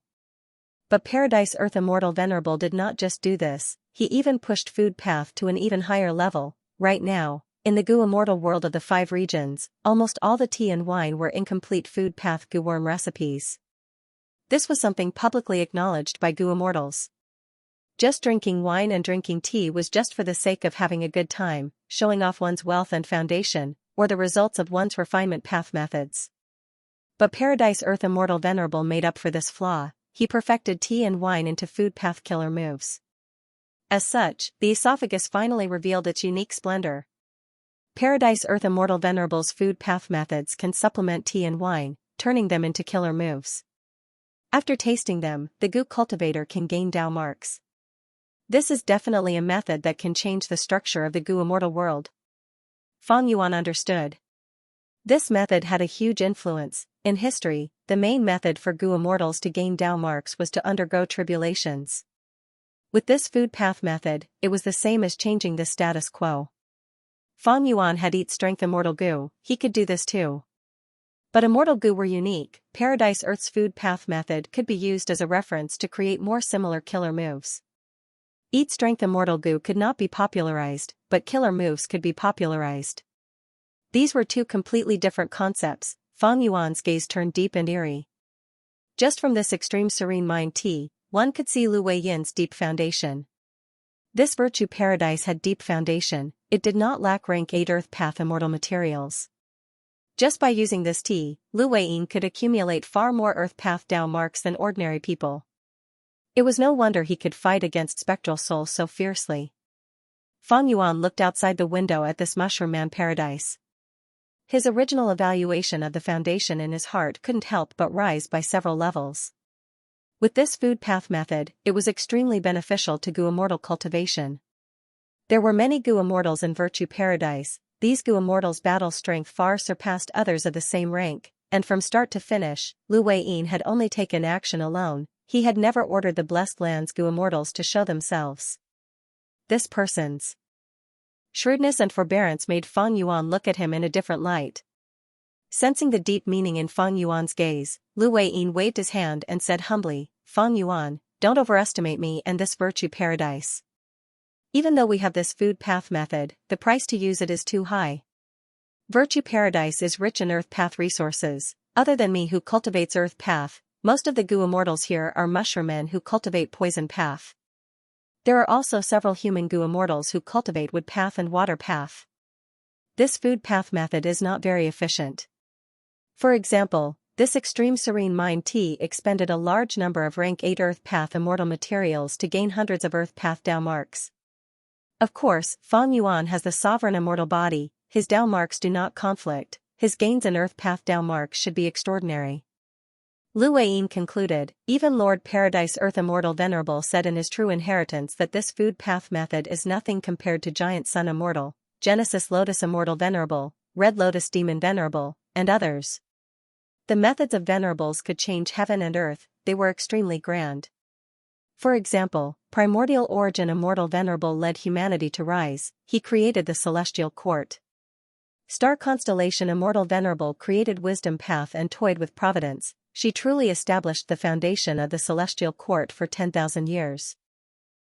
But Paradise Earth Immortal Venerable did not just do this, he even pushed food path to an even higher level. Right now, in the Gu Immortal world of the 5 regions, almost all the tea and wine were incomplete food path Gu worm recipes. This was something publicly acknowledged by Gu Immortals. Just drinking wine and drinking tea was just for the sake of having a good time, showing off one's wealth and foundation, or the results of one's refinement path methods. But Paradise Earth Immortal Venerable made up for this flaw. He perfected tea and wine into food path killer moves. As such, the esophagus finally revealed its unique splendor. Paradise Earth Immortal Venerable's food path methods can supplement tea and wine, turning them into killer moves. After tasting them, the Gu cultivator can gain Dao marks. This is definitely a method that can change the structure of the Gu Immortal world. Feng Yuan understood. This method had a huge influence. In history, the main method for Gu Immortals to gain Dao marks was to undergo tribulations. With this food path method, it was the same as changing the status quo. Feng Yuan had Eat Strength Immortal Gu, he could do this too. But Immortal Gu were unique. Paradise Earth's food path method could be used as a reference to create more similar killer moves. Eat Strength Immortal Gu could not be popularized, but killer moves could be popularized. These were two completely different concepts. Feng Yuan's gaze turned deep and eerie. Just from this extreme serene mind tea, one could see Lu Weiyin's deep foundation. This virtue paradise had deep foundation, it did not lack rank 8 Earth Path Immortal materials. Just by using this tea, Lu Weiyin could accumulate far more Earth Path Dao marks than ordinary people. It was no wonder he could fight against spectral soul so fiercely. Feng Yuan looked outside the window at this mushroom man paradise. His original evaluation of the foundation in his heart couldn't help but rise by several levels. With this food path method, it was extremely beneficial to Gu Immortal cultivation. There were many Gu Immortals in Virtue Paradise. These Gu Immortals' battle strength far surpassed others of the same rank, and from start to finish, Lu Weiyin had only taken action alone. He had never ordered the Blessed Land's Gu Immortals to show themselves. This person's shrewdness and forbearance made Feng Yuan look at him in a different light. Sensing the deep meaning in Feng Yuan's gaze, Lu Weiyin waved his hand and said humbly, "Feng Yuan, don't overestimate me and this Virtue Paradise. Even though we have this food path method, the price to use it is too high. Virtue Paradise is rich in Earth Path resources. Other than me who cultivates Earth Path, most of the Gu Immortals here are mushroom men who cultivate Poison Path. There are also several human Gu Immortals who cultivate Wood Path and Water Path. This food path method is not very efficient. For example, this extreme serene mind tea expended a large number of rank 8 Earth Path Immortal materials to gain hundreds of Earth Path Dao marks. Of course, Feng Yuan has the sovereign immortal body, his Dao marks do not conflict, his gains in Earth Path Dao marks should be extraordinary." Lu Weiyin concluded, even Lord Paradise Earth Immortal Venerable said in his True Inheritance that this food path method is nothing compared to Giant Sun Immortal, Genesis Lotus Immortal Venerable, Red Lotus Demon Venerable, and others. The methods of venerables could change heaven and earth, they were extremely grand. For example, Primordial Origin Immortal Venerable led humanity to rise, he created the Celestial Court. Star Constellation Immortal Venerable created Wisdom Path and toyed with Providence, she truly established the foundation of the Celestial Court for 10,000 years.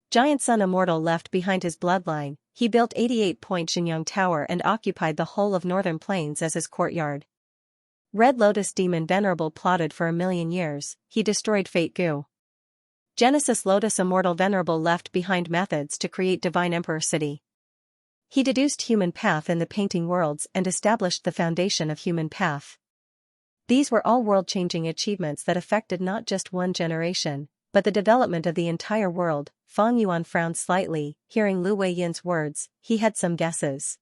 Giant Sun Immortal left behind his bloodline, he built 88-point Xianxia Tower and occupied the whole of Northern Plains as his courtyard. Red Lotus Demon Venerable plotted for 1,000,000 years, he destroyed Fate Gu. Genesis Lotus Immortal Venerable left behind methods to create Divine Emperor City. He deduced human path in the painting worlds and established the foundation of human path. These were all world-changing achievements that affected not just one generation, but the development of the entire world. Fang Yuan frowned slightly, hearing Lu Weiyin's words. He had some guesses.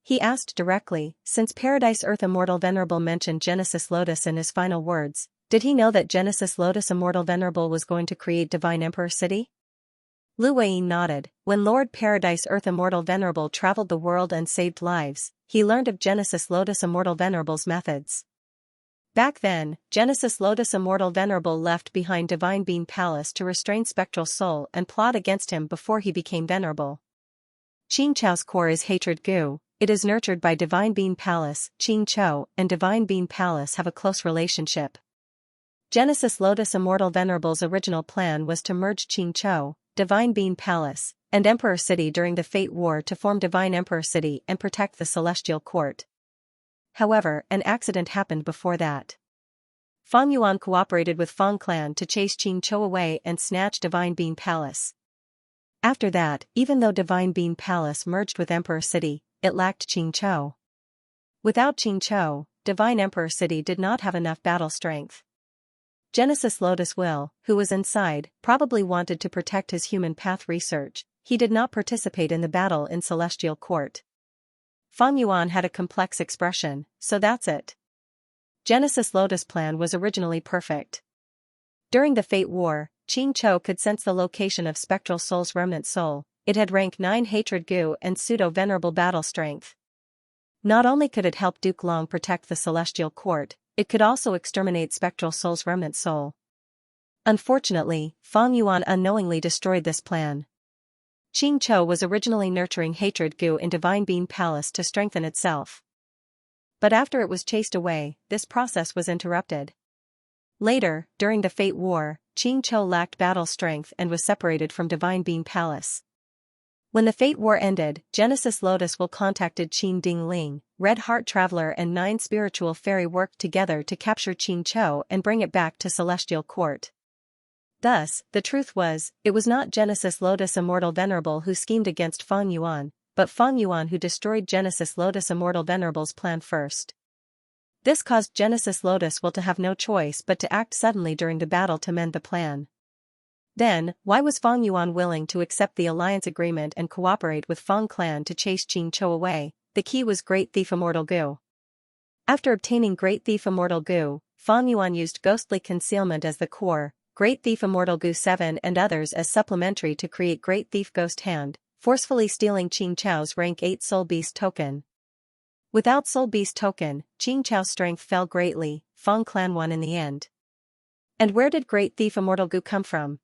He asked directly, since Paradise Earth Immortal Venerable mentioned Genesis Lotus in his final words, did he know that Genesis Lotus Immortal Venerable was going to create Divine Emperor City? Lu Weiyin nodded. When Lord Paradise Earth Immortal Venerable traveled the world and saved lives, he learned of Genesis Lotus Immortal Venerable's methods. Back then, Genesis Lotus Immortal Venerable left behind Divine Being Palace to restrain Spectral Soul and plot against him before he became venerable. Xianxia's core is hatred Gu. It is nurtured by Divine Being Palace. Xianxia and Divine Being Palace have a close relationship. Genesis Lotus Immortal Venerable's original plan was to merge Xianxia, Divine Being Palace, and Emperor City during the Fate War to form Divine Emperor City and protect the Celestial Court. However, an accident happened before that. Fang Yuan cooperated with Fang Clan to chase Xianxia away and snatch Divine Being Palace. After that, even though Divine Being Palace merged with Emperor City, it lacked Xianxia. Without Xianxia, Divine Emperor City did not have enough battle strength. Genesis Lotus Will, who was inside, probably wanted to protect his human path research. He did not participate in the battle in Celestial Court. Fang Yuan had a complex expression, so that's it. Genesis Lotus plan was originally perfect. During the Fate War, Xianxia could sense the location of Spectral Soul's remnant soul. It had rank 9 hatred Gu and pseudo-venerable battle strength. Not only could it help Duke Long protect the Celestial Court, it could also exterminate Spectral Soul's remnant soul. Unfortunately, Fang Yuan unknowingly destroyed this plan. Xianxia was originally nurturing hatred Gu in Divine Being Palace to strengthen itself. But after it was chased away, this process was interrupted. Later, during the Fate War, Xianxia lacked battle strength and was separated from Divine Being Palace. When the Fate War ended, Genesis Lotus Will contacted Qin Ding Ling, Red Heart Traveler and 9 spiritual fairy worked together to capture Xianxia and bring it back to Celestial Court. Thus, the truth was, it was not Genesis Lotus Immortal Venerable who schemed against Fang Yuan, but Fang Yuan who destroyed Genesis Lotus Immortal Venerable's plan first. This caused Genesis Lotus Will to have no choice but to act suddenly during the battle to mend the plan. Then, why was Fang Yuan willing to accept the alliance agreement and cooperate with Fang Clan to chase Xianxia away? The key was Great Thief Immortal Gu. After obtaining Great Thief Immortal Gu, Fang Yuan used Ghostly Concealment as the core, Great Thief Immortal Gu 7 and others as supplementary to create Great Thief Ghost Hand, forcefully stealing Xianxia's rank 8 Soul Beast token. Without Soul Beast token, Xianxia's strength fell greatly. Fang Clan won in the end. And where did Great Thief Immortal Gu come from?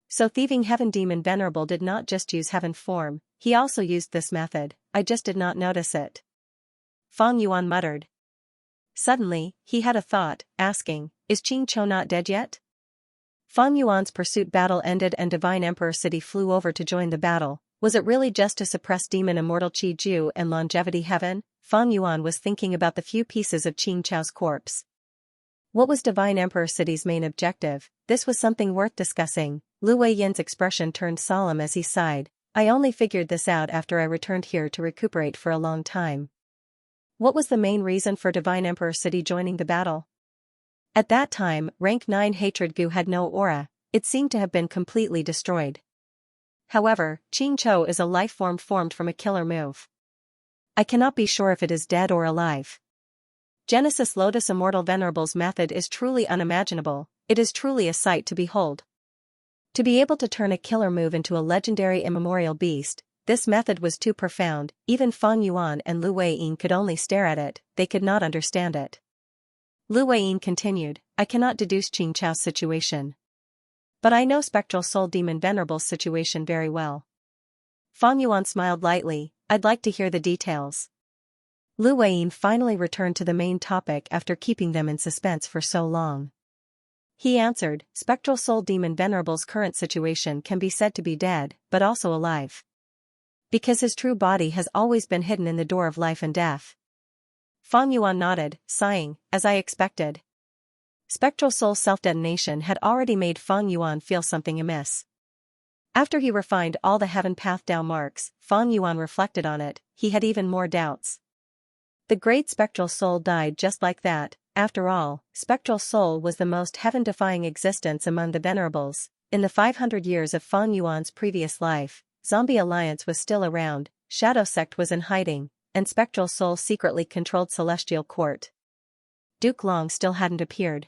So Thieving Heaven Demon Venerable did not just use heaven form, he also used this method. I just did not notice it. Fang Yuan muttered. Suddenly, he had a thought, asking, is Xianxia not dead yet? Fang Yuan's pursuit battle ended and Divine Emperor City flew over to join the battle. Was it really just to suppress Demon Immortal Qi Ju and Longevity Heaven? Fang Yuan was thinking about the few pieces of Xianxia's corpse. What was Divine Emperor City's main objective? This was something worth discussing. Lu Weiyin's expression turned solemn as he sighed. I only figured this out after I returned here to recuperate for a long time. What was the main reason for Divine Emperor City joining the battle? At that time, rank 9 hatred Gu had no aura, it seemed to have been completely destroyed. However, Xianxia is a life form formed from a killer move. I cannot be sure if it is dead or alive. Genesis Lotus Immortal Venerable's method is truly unimaginable, it is truly a sight to behold. To be able to turn a killer move into a legendary immemorial beast, this method was too profound. Even Fang Yuan and Lu Weiyin could only stare at it, they could not understand it. Lu Weiyin continued, I cannot deduce Xianxia's situation. But I know Spectral Soul Demon Venerable's situation very well. Fang Yuan smiled lightly, I'd like to hear the details. Lu Weiyin finally returned to the main topic after keeping them in suspense for so long. He answered, Spectral Soul Demon Venerable's current situation can be said to be dead, but also alive. Because his true body has always been hidden in the door of life and death. Fang Yuan nodded, sighing, as I expected. Spectral soul self-detonation had already made Fang Yuan feel something amiss. After he refined all the heaven path down marks, Fang Yuan reflected on it, he had even more doubts. The great spectral soul died just like that. After all, spectral soul was the most heaven-defying existence among the venerables. In the 500 years of Fang Yuan's previous life, Zombie Alliance was still around, Shadow Sect was in hiding, and spectral soul secretly controlled Celestial Court. Duke Long still hadn't appeared.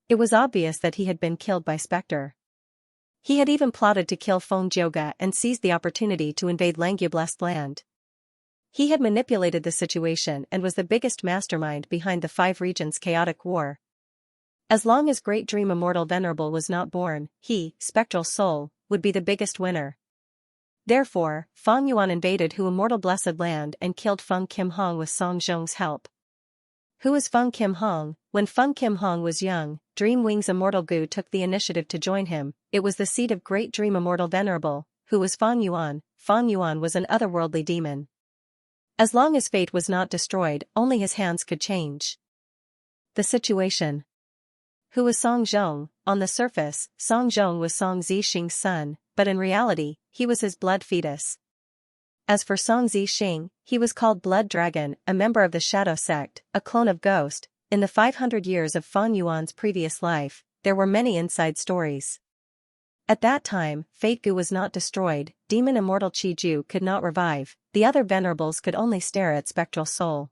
It was obvious that he had been killed by Spectre. He had even plotted to kill Feng Jioga and seized the opportunity to invade Langya-blessed land. He had manipulated the situation and was the biggest mastermind behind the Five Regions' chaotic war. As long as Great Dream Immortal Venerable was not born, he, Spectral Soul, would be the biggest winner. Therefore, Fang Yuan invaded Hu Immortal Blessed Land and killed Feng Kim Hong with Song Zhong's help. Who was Feng Kim Hong? When Feng Kim Hong was young, Dream Wing's Immortal Gu took the initiative to join him. It was the seed of Great Dream Immortal Venerable, who was Fang Yuan. Fang Yuan was an otherworldly demon. As long as fate was not destroyed, only his hands could change the situation. Who was Song Zhong? On the surface, Song Zhong was Song Zixing's son, but in reality, he was his blood fetus. As for Song Zixing, he was called Blood Dragon, a member of the Shadow Sect, a clone of Ghost. In the 500 years of Fang Yuan's previous life, there were many inside stories. At that time, Fate Gu was not destroyed, Demon Immortal Qi Ju could not revive, the other venerables could only stare at Spectral Soul.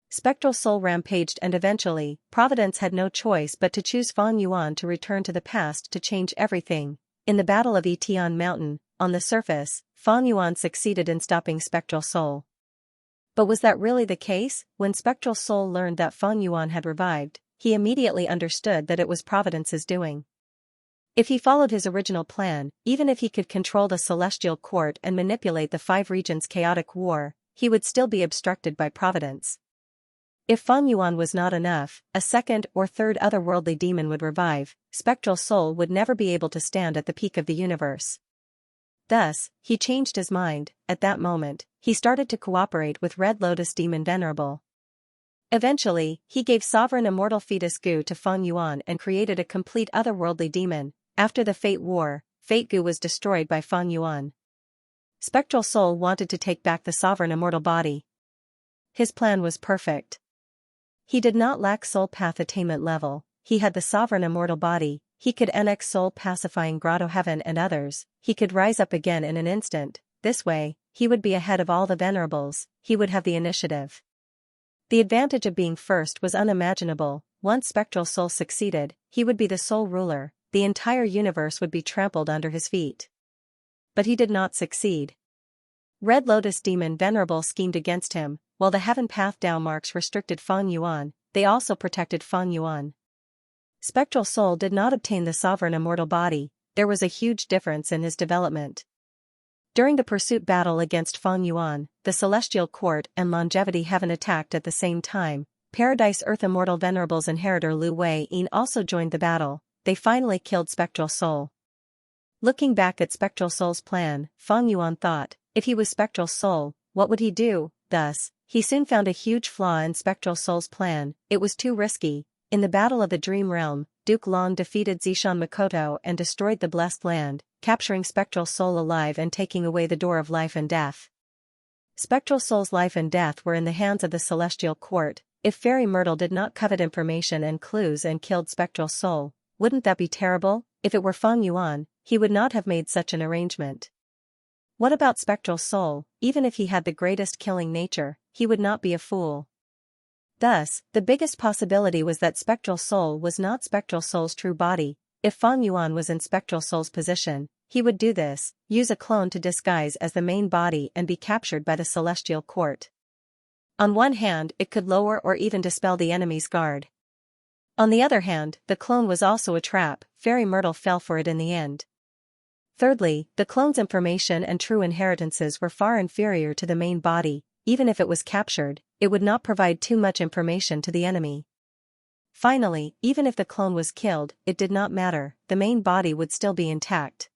Spectral Soul rampaged and eventually, Providence had no choice but to choose Fang Yuan to return to the past to change everything. In the Battle of Etian Mountain, on the surface, Fang Yuan succeeded in stopping Spectral Soul. But was that really the case? When Spectral Soul learned that Fang Yuan had revived, he immediately understood that it was Providence's doing. If he followed his original plan, even if he could control the Celestial Court and manipulate the Five Regions' chaotic war, he would still be obstructed by Providence. If Fang Yuan was not enough, a second or third otherworldly demon would revive, Spectral Soul would never be able to stand at the peak of the universe. Thus, he changed his mind. At that moment, he started to cooperate with Red Lotus Demon Venerable. Eventually, he gave Sovereign Immortal Fetus Gu to Fang Yuan and created a complete otherworldly demon. After the Fate War, Fate Gu was destroyed by Fang Yuan. Spectral Soul wanted to take back the Sovereign Immortal Body. His plan was perfect. He did not lack soul path attainment level, he had the Sovereign Immortal Body, he could NX soul pacifying Grotto Heaven and others, he could rise up again in an instant. This way, he would be ahead of all the venerables, he would have the initiative. The advantage of being first was unimaginable. Once Spectral Soul succeeded, he would be the sole ruler, the entire universe would be trampled under his feet. But he did not succeed. Red Lotus Demon Venerable schemed against him. While the Heaven Path Down marks restricted Fang Yuan, they also protected Fang Yuan. Spectral Soul did not obtain the Sovereign Immortal Body, there was a huge difference in his development. During the pursuit battle against Fang Yuan, the Celestial Court and Longevity Heaven attacked at the same time. Paradise Earth Immortal Venerable's inheritor Lu Wei-yin also joined the battle. They finally killed Spectral Soul. Looking back at Spectral Soul's plan, Fang Yuan thought, if he was Spectral Soul, what would he do? Thus, he soon found a huge flaw in Spectral Soul's plan, it was too risky. In the Battle of the Dream Realm, Duke Long defeated Zishan Makoto and destroyed the Blessed Land, capturing Spectral Soul alive and taking away the door of life and death. Spectral Soul's life and death were in the hands of the Celestial Court. If Fairy Myrtle did not covet information and clues and killed Spectral Soul, wouldn't that be terrible? If it were Fang Yuan, he would not have made such an arrangement. What about Spectral Soul? Even if he had the greatest killing nature, he would not be a fool. Thus, the biggest possibility was that Spectral Soul was not Spectral Soul's true body. If Fang Yuan was in Spectral Soul's position, he would do this, use a clone to disguise as the main body and be captured by the Celestial Court. On one hand, it could lower or even dispel the enemy's guard. On the other hand, the clone was also a trap, Fairy Myrtle fell for it in the end. Thirdly, the clone's information and true inheritances were far inferior to the main body. Even if it was captured, it would not provide too much information to the enemy. Finally, even if the clone was killed, it did not matter, the main body would still be intact.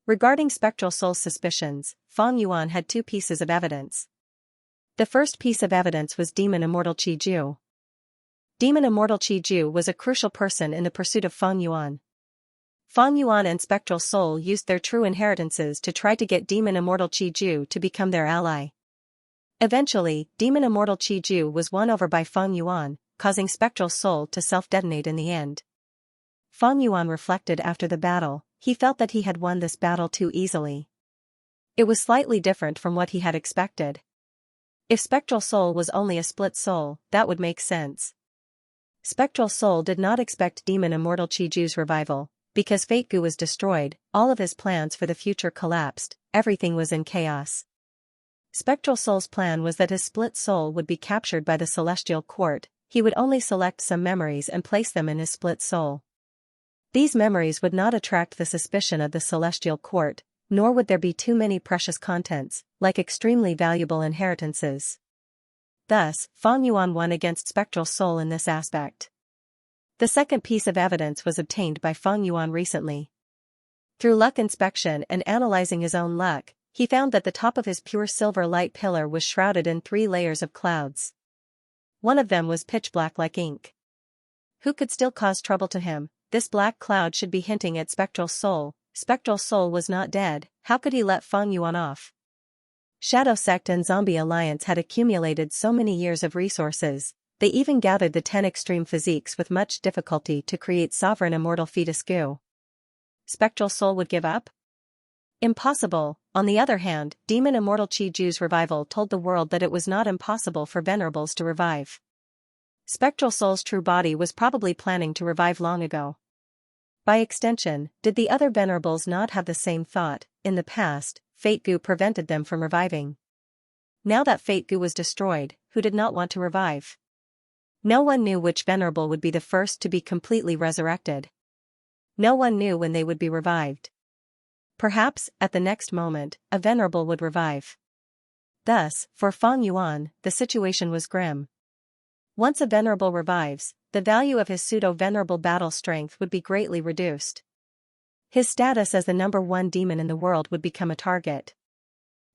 Regarding Spectral Soul's suspicions, Fang Yuan had two pieces of evidence. The first piece of evidence was Demon Immortal Qiju. Demon Immortal Qiju was a crucial person in the pursuit of Feng Yuan. Feng Yuan and Spectral Soul used their true inheritances to try to get Demon Immortal Qiju to become their ally. Eventually, Demon Immortal Qiju was won over by Feng Yuan, causing Spectral Soul to self-detonate in the end. Feng Yuan reflected after the battle. He felt that he had won this battle too easily. It was slightly different from what he had expected. If Spectral Soul was only a split soul, that would make sense. Spectral Soul did not expect Demon Immortal Qiju's revival. Because Fate Gu was destroyed, all of his plans for the future collapsed, everything was in chaos. Spectral Soul's plan was that his split soul would be captured by the Celestial Court. He would only select some memories and place them in his split soul. These memories would not attract the suspicion of the Celestial Court, nor would there be too many precious contents, like extremely valuable inheritances. Thus, Feng Yuan won against Spectral Soul in this aspect. The second piece of evidence was obtained by Feng Yuan recently. Through luck inspection and analyzing his own luck, he found that the top of his pure silver light pillar was shrouded in 3 layers of clouds. One of them was pitch black like ink. Who could still cause trouble to him? This black cloud should be hinting at Spectral Soul. Spectral Soul was not dead. How could he let Feng Yuan off? Shadow Sect and Zombie Alliance had accumulated so many years of resources. They even gathered the 10 extreme physiques with much difficulty to create Sovereign Immortal Fetus Gu. Spectral Soul would give up? Impossible. On the other hand, Demon Immortal Qiju's revival told the world that it was not impossible for Venerables to revive. Spectral Soul's true body was probably planning to revive long ago. By extension, did the other Venerables not have the same thought? In the past, Fate Gu prevented them from reviving. Now that Fate Gu was destroyed, who did not want to revive? No one knew which Venerable would be the first to be completely resurrected. No one knew when they would be revived. Perhaps, at the next moment, a Venerable would revive. Thus, for Feng Yuan, the situation was grim. Once a Venerable revives, the value of his pseudo-Venerable battle strength would be greatly reduced. His status as the #1 demon in the world would become a target.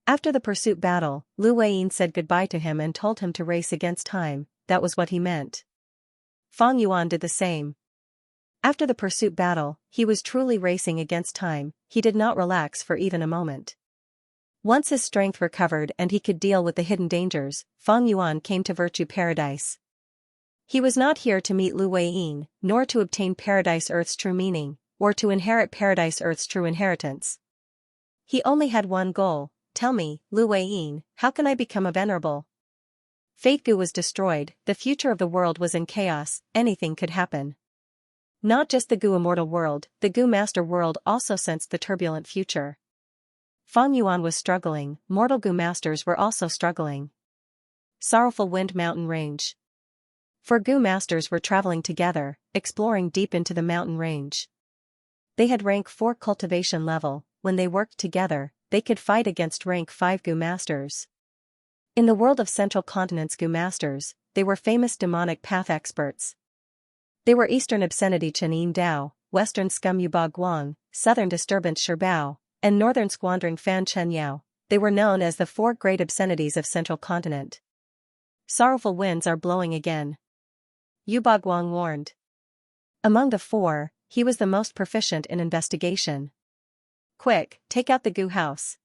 After the pursuit battle, Lu Weiyin said goodbye to him and told him to race against time. That was what he meant. Feng Yuan did the same. After the pursuit battle, he was truly racing against time. He did not relax for even a moment. Once his strength recovered and he could deal with the hidden dangers, Feng Yuan came to Virtue Paradise. He was not here to meet Lu Weiyin, nor to obtain Paradise Earth's true meaning, or to inherit Paradise Earth's true inheritance. He only had one goal. Tell me, Lu Weiyin, how can I become a Venerable? Fate Gu was destroyed, the future of the world was in chaos, anything could happen. Not just the Gu Immortal world, the Gu Master world also sensed the turbulent future. Feng Yuan was struggling, mortal Gu Masters were also struggling. Sorrowful Wind Mountain Range. 4 Gu Masters were traveling together, exploring deep into the mountain range. They had rank 4 cultivation level. When they worked together, they could fight against rank 5 Gu Masters. In the world of Central Continent's Gu Masters, they were famous demonic path experts. They were Eastern Obscenity Chen Dao, Western Scum Yuba Guang, Southern Disturbance Shirbao, and Northern Squandering Fan Chen Yao. They were known as the 4 great obscenities of Central Continent. Sorrowful winds are blowing again. Yuba Guang warned. Among the 4, he was the most proficient in investigation. Quick, take out the Gu house.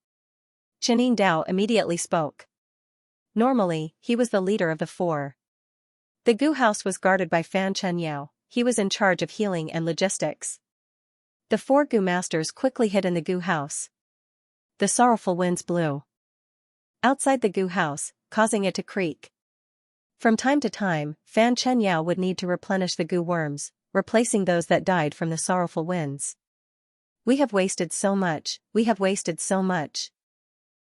Chen Dao immediately spoke. Normally, he was the leader of the 4. The Gu house was guarded by Fan Chen Yao. He was in charge of healing and logistics. The 4 Gu Masters quickly hid in the Gu house. The sorrowful winds blew outside the Gu house, causing it to creak. From time to time, Fan Chen Yao would need to replenish the Gu worms, replacing those that died from the sorrowful winds. We have wasted so much, we have wasted so much.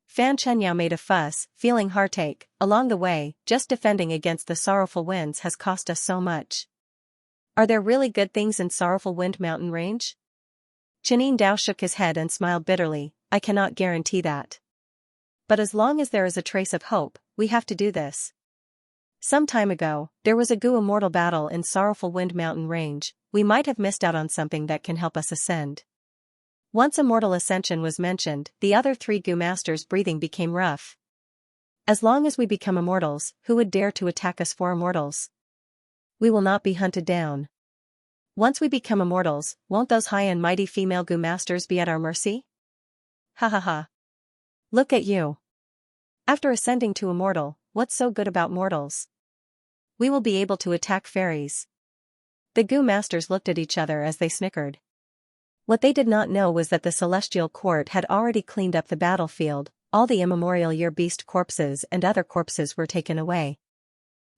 Fan Chen Yao made a fuss, feeling heartache. Along the way, just defending against the sorrowful winds has cost us so much. Are there really good things in Sorrowful Wind Mountain Range? Chen Dao shook his head and smiled bitterly. I cannot guarantee that. But as long as there is a trace of hope, we have to do this. Some time ago, there was a Gu Immortal battle in Sorrowful Wind Mountain Range. We might have missed out on something that can help us ascend. Once Immortal Ascension was mentioned, the other 3 Gu Masters' breathing became rough. As long as we become immortals, who would dare to attack us for immortals? We will not be hunted down. Once we become immortals, won't those high and mighty female Gu masters be at our mercy? Ha ha ha. Look at you. After ascending to immortal, what's so good about mortals? We will be able to attack fairies. The Gu masters looked at each other as they snickered. What they did not know was that the celestial court had already cleaned up the battlefield. All the immemorial year beast corpses and other corpses were taken away.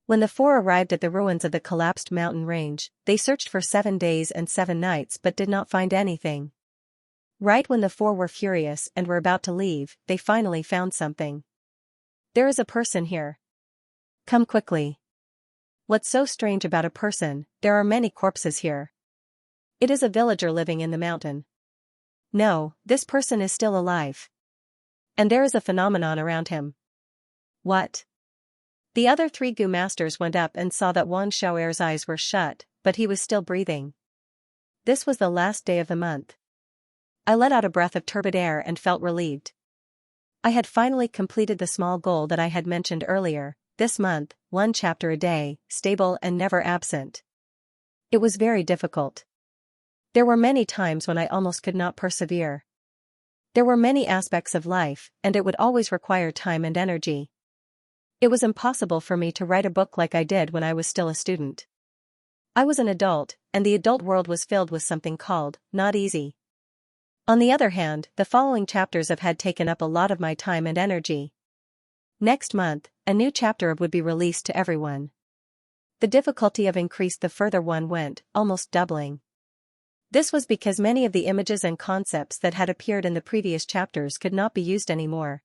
When the four arrived at the ruins of the collapsed mountain range, they searched for 7 days and 7 nights but did not find anything. Right when the four were furious and were about to leave, they finally found something. There is a person here. Come quickly. What's so strange about a person? There are many corpses here. It is a villager living in the mountain. No, this person is still alive. And there is a phenomenon around him. What? The other 3 Gu masters went up and saw that Wang Xiaoer's eyes were shut, but he was still breathing. This was the last day of the month. I let out a breath of turbid air and felt relieved. I had finally completed the small goal that I had mentioned earlier. This month, 1 chapter a day, stable and never absent. It was very difficult. There were many times when I almost could not persevere. There were many aspects of life, and it would always require time and energy. It was impossible for me to write a book like I did when I was still a student. I was an adult, and the adult world was filled with something called, not easy. On the other hand, the following chapters had taken up a lot of my time and energy. Next month, a new chapter would be released to everyone. The difficulty increased the further one went, almost doubling. This was because many of the images and concepts that had appeared in the previous chapters could not be used anymore.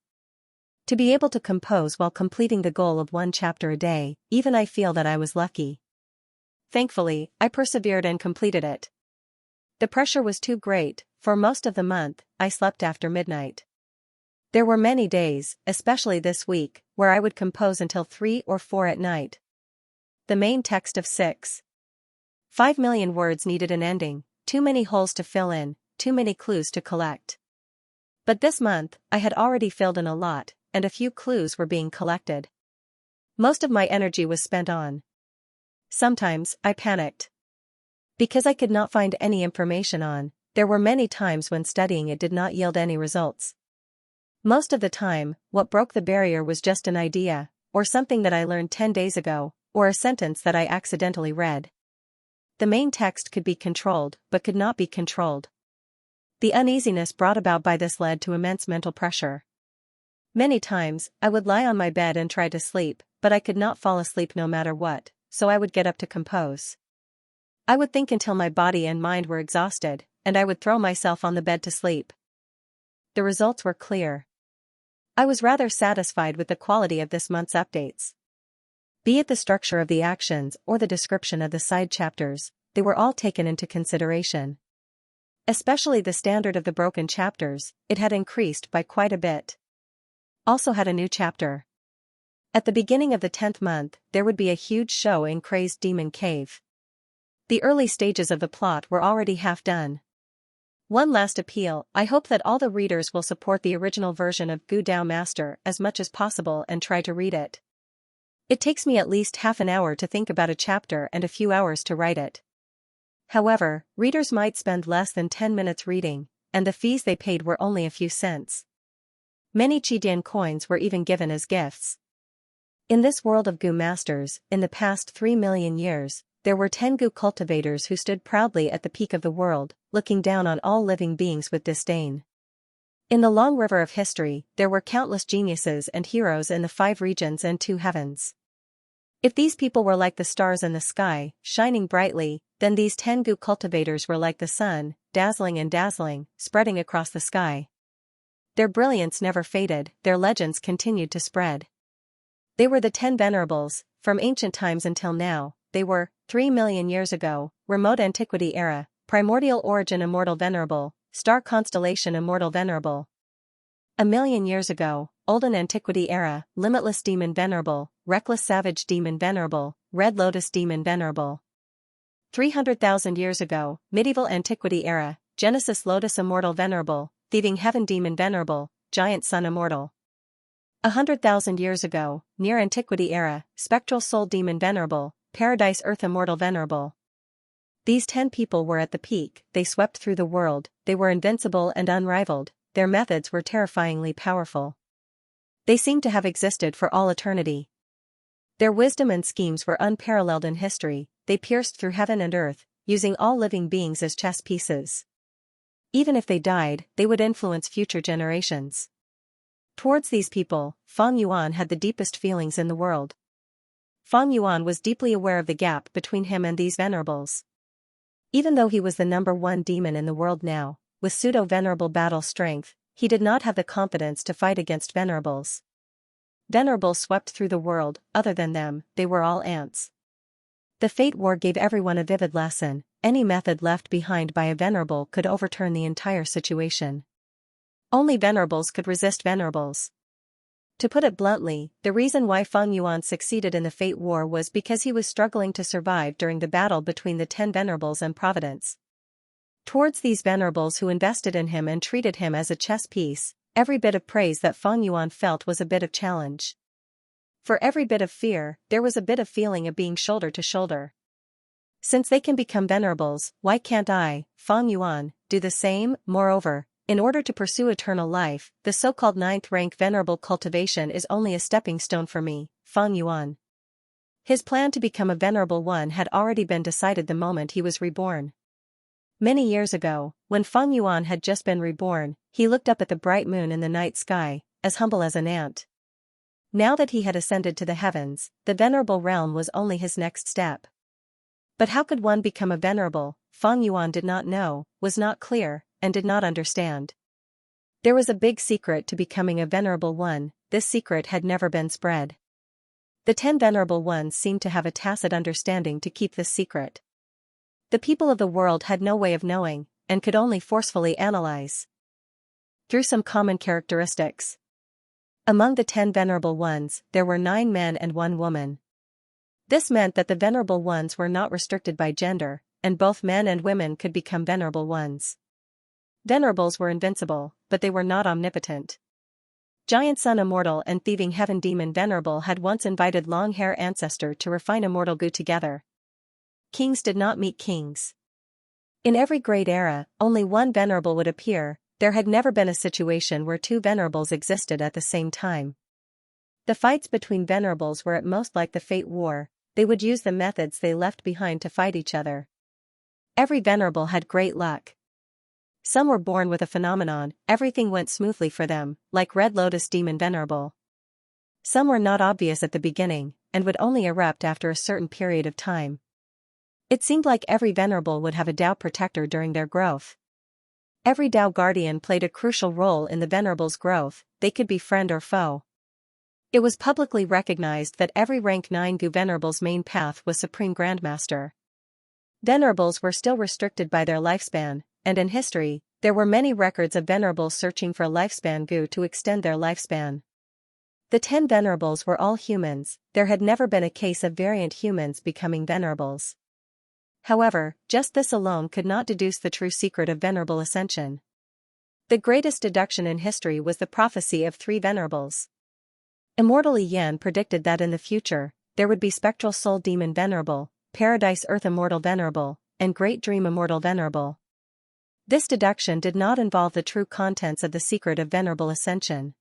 To be able to compose while completing the goal of 1 chapter a day, even I feel that I was lucky. Thankfully, I persevered and completed it. The pressure was too great. For most of the month, I slept after midnight. There were many days, especially this week, where I would compose until 3 or 4 at night. The main text of 5 million words needed an ending. Too many holes to fill in, too many clues to collect. But this month, I had already filled in a lot, and a few clues were being collected. Most of my energy was spent on. Sometimes, I panicked. Because I could not find any information on, there were many times when studying it did not yield any results. Most of the time, what broke the barrier was just an idea, or something that I learned 10 days ago, or a sentence that I accidentally read. The main text could be controlled, but could not be controlled. The uneasiness brought about by this led to immense mental pressure. Many times, I would lie on my bed and try to sleep, but I could not fall asleep no matter what, so I would get up to compose. I would think until my body and mind were exhausted, and I would throw myself on the bed to sleep. The results were clear. I was rather satisfied with the quality of this month's updates. Be it the structure of the actions or the description of the side chapters, they were all taken into consideration. Especially the standard of the broken chapters, it had increased by quite a bit. Also had a new chapter. At the beginning of the 10th month, there would be a huge show in Crazed Demon Cave. The early stages of the plot were already half done. One last appeal, I hope that all the readers will support the original version of Gu Dao Master as much as possible and try to read it. It takes me at least half an hour to think about a chapter and a few hours to write it. However, readers might spend less than 10 minutes reading, and the fees they paid were only a few cents. Many Qidian coins were even given as gifts. In this world of Gu masters, in the past 3 million years, there were 10 Gu cultivators who stood proudly at the peak of the world, looking down on all living beings with disdain. In the long river of history, there were countless geniuses and heroes in the 5 regions and 2 heavens. If these people were like the stars in the sky, shining brightly, then these 10 Gu cultivators were like the sun, dazzling and dazzling, spreading across the sky. Their brilliance never faded, their legends continued to spread. They were the 10 venerables, from ancient times until now. They were, 3 million years ago, remote antiquity era, primordial origin immortal venerable, star constellation immortal venerable. 1,000,000 years ago, olden antiquity era, limitless demon venerable, reckless savage demon venerable, red lotus demon venerable. 300,000 years ago, medieval antiquity era, Genesis lotus immortal venerable, thieving heaven demon venerable, giant sun immortal. 100,000 years ago, near Antiquity era, spectral soul demon venerable, paradise earth immortal venerable. These 10 people were at the peak, they swept through the world, they were invincible and unrivaled, their methods were terrifyingly powerful. They seemed to have existed for all eternity. Their wisdom and schemes were unparalleled in history, they pierced through heaven and earth, using all living beings as chess pieces. Even if they died, they would influence future generations. Towards these people, Feng Yuan had the deepest feelings in the world. Feng Yuan was deeply aware of the gap between him and these venerables. Even though he was the #1 demon in the world now, with pseudo-venerable battle strength, he did not have the confidence to fight against venerables. Venerables swept through the world, other than them, they were all ants. The Fate War gave everyone a vivid lesson, any method left behind by a venerable could overturn the entire situation. Only venerables could resist venerables. To put it bluntly, the reason why Feng Yuan succeeded in the Fate War was because he was struggling to survive during the battle between the 10 venerables and Providence. Towards these venerables who invested in him and treated him as a chess piece, every bit of praise that Feng Yuan felt was a bit of challenge. For every bit of fear, there was a bit of feeling of being shoulder to shoulder. Since they can become venerables, why can't I, Feng Yuan, do the same? Moreover, in order to pursue eternal life, the so-called 9th rank venerable cultivation is only a stepping stone for me, Feng Yuan. His plan to become a venerable one had already been decided the moment he was reborn. Many years ago, when Feng Yuan had just been reborn, he looked up at the bright moon in the night sky, as humble as an ant. Now that he had ascended to the heavens, the venerable realm was only his next step. But how could one become a venerable? Feng Yuan did not know, was not clear, and did not understand. There was a big secret to becoming a venerable one, this secret had never been spread. The 10 venerable ones seemed to have a tacit understanding to keep this secret. The people of the world had no way of knowing, and could only forcefully analyze through some common characteristics. Among the 10 venerable ones, there were 9 men and 1 woman. This meant that the venerable ones were not restricted by gender, and both men and women could become venerable ones. Venerables were invincible, but they were not omnipotent. Giant Sun Immortal and Thieving Heaven Demon Venerable had once invited Long-Hair Ancestor to refine immortal goo together. Kings did not meet kings. In every great era, only one venerable would appear, there had never been a situation where 2 venerables existed at the same time. The fights between venerables were at most like the Fate War, they would use the methods they left behind to fight each other. Every venerable had great luck. Some were born with a phenomenon, everything went smoothly for them, like Red Lotus Demon Venerable. Some were not obvious at the beginning, and would only erupt after a certain period of time. It seemed like every venerable would have a Tao protector during their growth. Every Tao guardian played a crucial role in the venerable's growth, they could be friend or foe. It was publicly recognized that every rank 9 Gu venerable's main path was Supreme Grandmaster. Venerables were still restricted by their lifespan, and in history, there were many records of venerables searching for a lifespan Gu to extend their lifespan. The 10 venerables were all humans, there had never been a case of variant humans becoming venerables. However, just this alone could not deduce the true secret of venerable ascension. The greatest deduction in history was the prophecy of 3 venerables. Immortal Yan predicted that in the future, there would be Spectral Soul Demon Venerable, Paradise Earth Immortal Venerable, and Great Dream Immortal Venerable. This deduction did not involve the true contents of the secret of venerable ascension.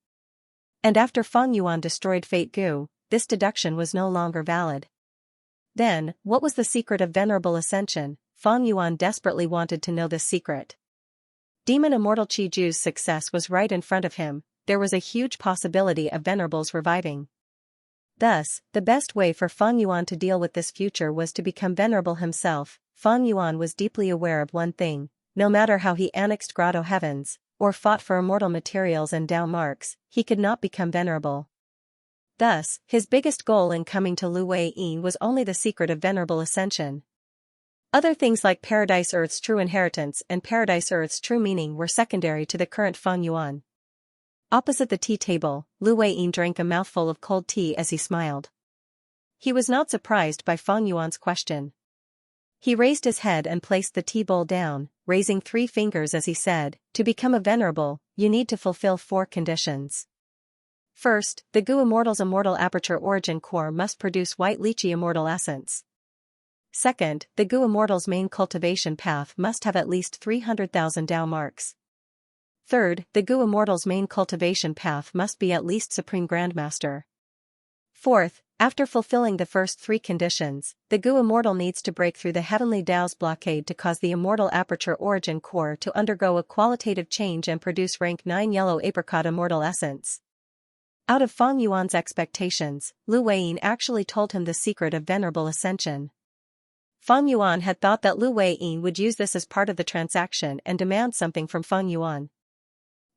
And after Feng Yuan destroyed Fate Gu, this deduction was no longer valid. Then, what was the secret of venerable ascension? Feng Yuan desperately wanted to know this secret. Demon Immortal Qi Ju's success was right in front of him, there was a huge possibility of venerables reviving. Thus, the best way for Feng Yuan to deal with this future was to become venerable himself. Feng Yuan was deeply aware of one thing. No matter how he annexed Grotto Heavens, or fought for immortal materials and Tao marks, he could not become venerable. Thus, his biggest goal in coming to Lu Wei was only the secret of venerable ascension. Other things like Paradise Earth's true inheritance and Paradise Earth's true meaning were secondary to the current Feng Yuan. Opposite the tea table, Lu Wei drank a mouthful of cold tea as he smiled. He was not surprised by Feng Yuan's question. He raised his head and placed the tea bowl down, raising 3 fingers as he said, "To become a venerable, you need to fulfill 4 conditions. First, the Gu Immortal's immortal aperture origin core must produce white lychee immortal essence. Second, the Gu Immortal's main cultivation path must have at least 300,000 Dao marks. Third, the Gu Immortal's main cultivation path must be at least Supreme Grandmaster. Fourth, after fulfilling the first three conditions, the Gu Immortal needs to break through the Heavenly Dao's blockade to cause the immortal aperture origin core to undergo a qualitative change and produce rank 9 yellow apricot immortal essence. Out of Fang Yuan's expectations, Lu Weiyin actually told him the secret of Venerable Ascension. Fang Yuan had thought that Lu Weiyin would use this as part of the transaction and demand something from Fang Yuan.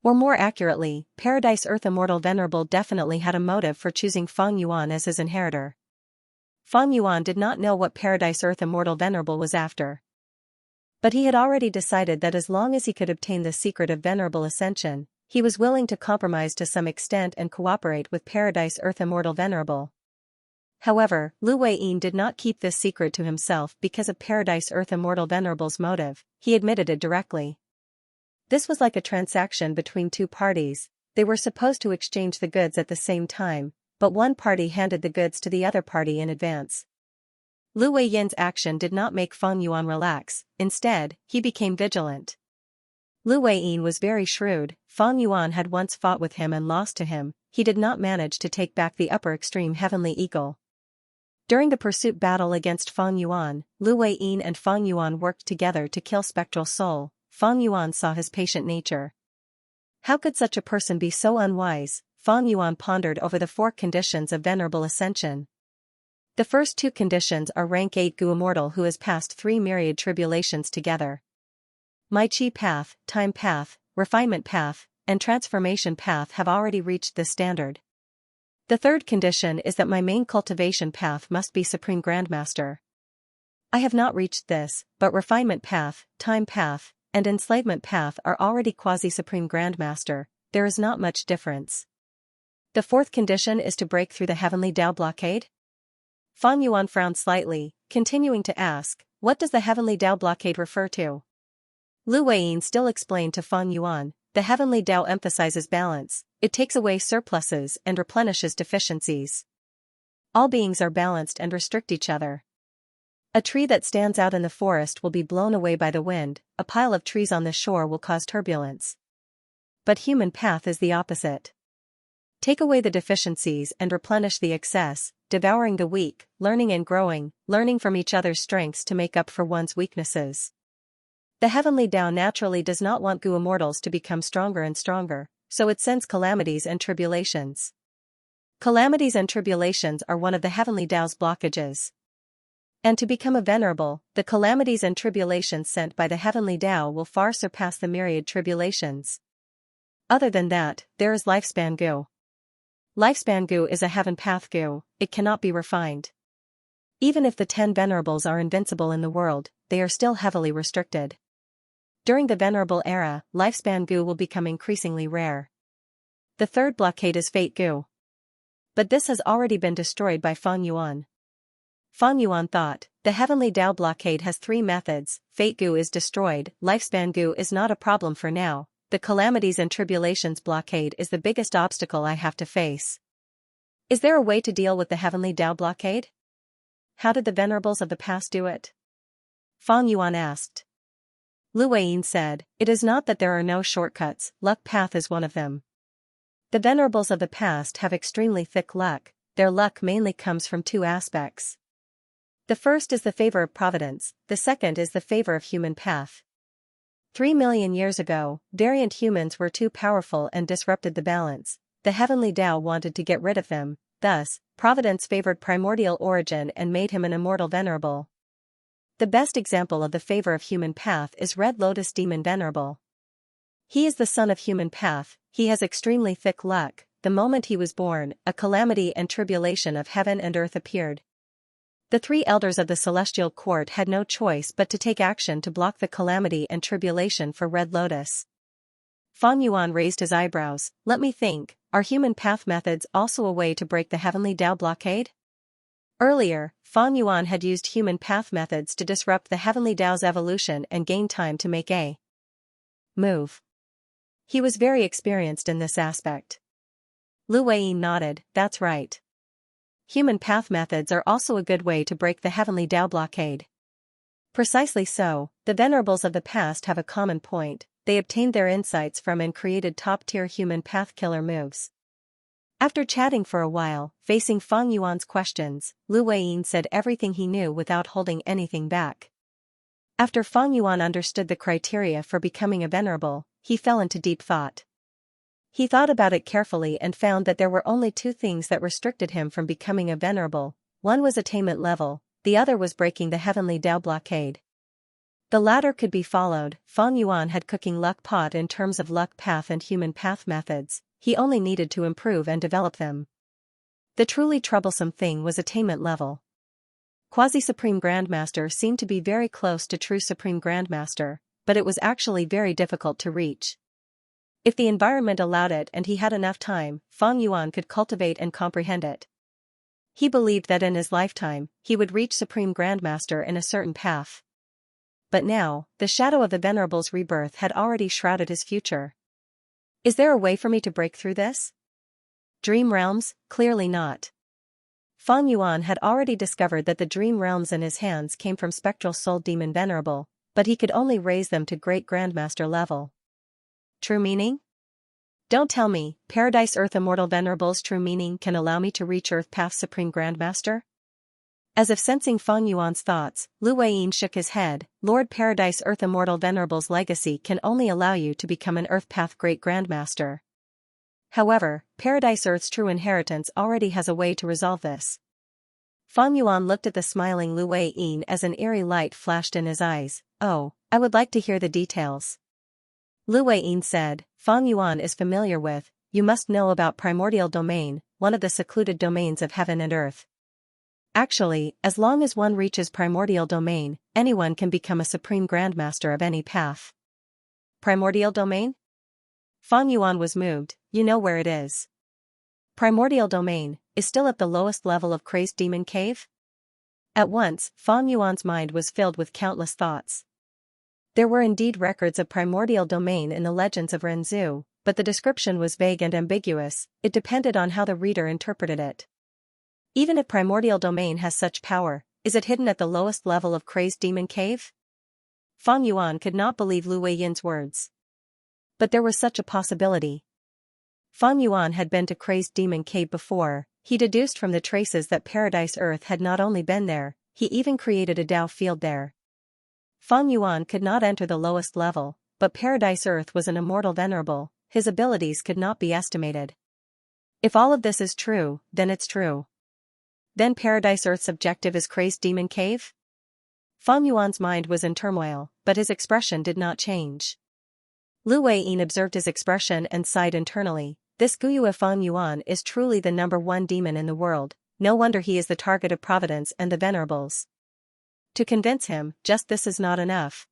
Or more accurately, Paradise Earth Immortal Venerable definitely had a motive for choosing Fang Yuan as his inheritor. Fang Yuan did not know what Paradise Earth Immortal Venerable was after. But he had already decided that as long as he could obtain the secret of Venerable Ascension, he was willing to compromise to some extent and cooperate with Paradise Earth Immortal Venerable. However, Lu Weiyin did not keep this secret to himself because of Paradise Earth Immortal Venerable's motive, he admitted it directly. This was like a transaction between two parties. They were supposed to exchange the goods at the same time, but one party handed the goods to the other party in advance. Lu Weiyin's action did not make Fang Yuan relax, instead, he became vigilant. Lu Weiyin was very shrewd. Fang Yuan had once fought with him and lost to him. He did not manage to take back the upper extreme Heavenly Eagle. During the pursuit battle against Fang Yuan, Lu Weiyin and Fang Yuan worked together to kill Spectral Soul. Fang Yuan saw his patient nature. How could such a person be so unwise? Fang Yuan pondered over the 4 conditions of Venerable Ascension. The first 2 conditions are rank 8 Gu Immortal who has passed 3 myriad tribulations together. My Qi path, time path, refinement path, and transformation path have already reached this standard. The third condition is that my main cultivation path must be Supreme Grandmaster. I have not reached this, but refinement path, time path, and enslavement path are already quasi-Supreme Grandmaster. There is not much difference. The fourth condition is to break through the Heavenly Dao blockade? Fang Yuan frowned slightly, continuing to ask, what does the Heavenly Dao blockade refer to? Lu Weiyin still explained to Fang Yuan, the Heavenly Dao emphasizes balance, it takes away surpluses and replenishes deficiencies. All beings are balanced and restrict each other. A tree that stands out in the forest will be blown away by the wind, a pile of trees on the shore will cause turbulence. But human path is the opposite. Take away the deficiencies and replenish the excess, devouring the weak, learning and growing, learning from each other's strengths to make up for one's weaknesses. The Heavenly Dao naturally does not want Gu Immortals to become stronger and stronger, so it sends calamities and tribulations. Calamities and tribulations are one of the Heavenly Dao's blockages. And to become a venerable, the calamities and tribulations sent by the Heavenly Dao will far surpass the myriad tribulations. Other than that, there is Lifespan Gu. Lifespan Gu is a heaven path Gu, it cannot be refined. Even if the 10 venerables are invincible in the world, they are still heavily restricted. During the Venerable Era, Lifespan Gu will become increasingly rare. The third blockade is Fate Gu. But this has already been destroyed by Fang Yuan. Fang Yuan thought, the Heavenly Dao blockade has 3 methods, Fate Gu is destroyed, Lifespan Gu is not a problem for now, the calamities and tribulations blockade is the biggest obstacle I have to face. Is there a way to deal with the Heavenly Dao blockade? How did the venerables of the past do it? Fang Yuan asked. Lu Weiyin said, it is not that there are no shortcuts, luck path is one of them. The venerables of the past have extremely thick luck, their luck mainly comes from 2 aspects. The first is the favor of providence, the second is the favor of human path. 3 million years ago, variant humans were too powerful and disrupted the balance. The Heavenly Dao wanted to get rid of them, thus, providence favored primordial origin and made him an immortal venerable. The best example of the favor of human path is Red Lotus Demon Venerable. He is the son of human path, he has extremely thick luck. The moment he was born, a calamity and tribulation of heaven and earth appeared. The 3 elders of the celestial court had no choice but to take action to block the calamity and tribulation for Red Lotus. Fang Yuan raised his eyebrows, let me think, are human path methods also a way to break the Heavenly Dao blockade? Earlier, Fang Yuan had used human path methods to disrupt the Heavenly Dao's evolution and gain time to make a move. He was very experienced in this aspect. Lu Weiyin nodded, that's right. Human path methods are also a good way to break the heavenly Tao blockade. Precisely so, the venerables of the past have a common point, they obtained their insights from and created top-tier human path killer moves. After chatting for a while, facing Fang Yuan's questions, Lu Weiyin said everything he knew without holding anything back. After Fang Yuan understood the criteria for becoming a venerable, he fell into deep thought. He thought about it carefully and found that there were only two things that restricted him from becoming a venerable. One was attainment level, the other was breaking the heavenly Tao blockade. The latter could be followed. Fang Yuan had cooking luck pot in terms of luck path and human path methods, he only needed to improve and develop them. The truly troublesome thing was attainment level. Quasi-Supreme Grandmaster seemed to be very close to true Supreme Grandmaster, but it was actually very difficult to reach. If the environment allowed it and he had enough time, Fang Yuan could cultivate and comprehend it. He believed that in his lifetime, he would reach Supreme Grandmaster in a certain path. But now, the shadow of the Venerable's rebirth had already shrouded his future. Is there a way for me to break through this? Dream realms? Clearly not. Fang Yuan had already discovered that the dream realms in his hands came from spectral soul demon venerable, but he could only raise them to great grandmaster level. True meaning? Don't tell me, Paradise Earth Immortal Venerable's true meaning can allow me to reach Earth Path Supreme Grandmaster? As if sensing Fang Yuan's thoughts, Lu Weiyin shook his head. Lord Paradise Earth Immortal Venerable's legacy can only allow you to become an Earth Path Great Grandmaster. However, Paradise Earth's true inheritance already has a way to resolve this. Fang Yuan looked at the smiling Lu Weiyin as an eerie light flashed in his eyes. Oh, I would like to hear the details. Lu Weiyin said, Fang Yuan is familiar with, you must know about Primordial Domain, one of the secluded domains of heaven and earth. Actually, as long as one reaches Primordial Domain, anyone can become a Supreme Grandmaster of any path. Primordial Domain? Fang Yuan was moved, you know where it is. Primordial Domain is still at the lowest level of Crazed Demon Cave? At once, Fang Yuan's mind was filled with countless thoughts. There were indeed records of Primordial Domain in the legends of Renzu, but the description was vague and ambiguous, it depended on how the reader interpreted it. Even if Primordial Domain has such power, is it hidden at the lowest level of Crazed Demon Cave? Fang Yuan could not believe Lu Weiyin's words. But there was such a possibility. Fang Yuan had been to Crazed Demon Cave before, he deduced from the traces that Paradise Earth had not only been there, he even created a Tao field there. Fang Yuan could not enter the lowest level, but Paradise Earth was an immortal venerable, his abilities could not be estimated. If all of this is true, then it's true. Then Paradise Earth's objective is Crazed Demon Cave? Fang Yuan's mind was in turmoil, but his expression did not change. Lu Weiyin observed his expression and sighed internally, this Guyue Fang Yuan is truly the #1 demon in the world, no wonder he is the target of Providence and the Venerables. To convince him, just this is not enough.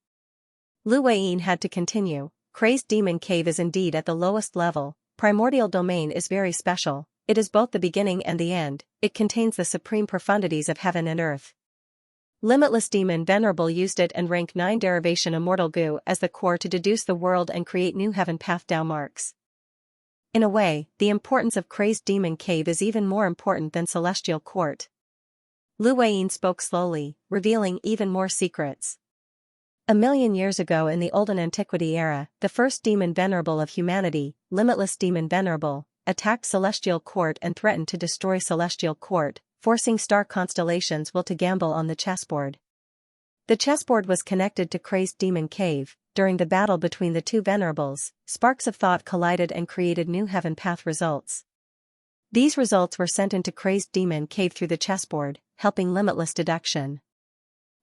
Lu Weiyin had to continue, Crazed Demon Cave is indeed at the lowest level, Primordial Domain is very special. It is both the beginning and the end, it contains the supreme profundities of heaven and earth. Limitless Demon Venerable used it and rank 9 derivation Immortal Gu as the core to deduce the world and create new heaven path Tao marks. In a way, the importance of Crazed Demon Cave is even more important than Celestial Court. Lu Weiyin spoke slowly, revealing even more secrets. 1,000,000 years ago in the Olden Antiquity era, the first Demon Venerable of humanity, Limitless Demon Venerable, attacked Celestial Court and threatened to destroy Celestial Court, forcing star constellations will to gamble on the chessboard. The chessboard was connected to Crazed Demon Cave. During the battle between the two venerables, sparks of thought collided and created new heaven path results. These results were sent into Crazed Demon Cave through the chessboard, helping limitless deduction.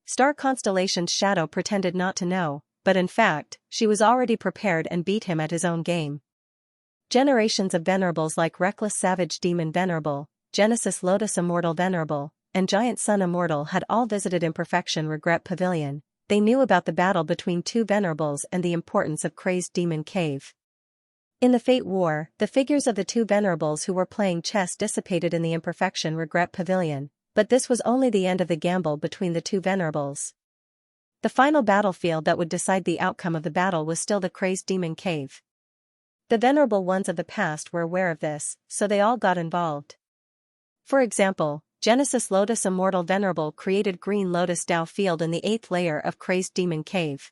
Star Constellation's shadow pretended not to know, but in fact, she was already prepared and beat him at his own game. Generations of venerables like Reckless Savage Demon Venerable, Genesis Lotus Immortal Venerable, and Giant Sun Immortal had all visited Imperfection Regret Pavilion. They knew about the battle between two venerables and the importance of Crazed Demon Cave. In the Fate War, the figures of the two venerables who were playing chess dissipated in the Imperfection Regret Pavilion, but this was only the end of the gamble between the two venerables. The final battlefield that would decide the outcome of the battle was still the Crazed Demon Cave. The venerable ones of the past were aware of this, so they all got involved. For example, Genesis Lotus Immortal Venerable created Green Lotus Dao Field in the 8th layer of Crazed Demon Cave.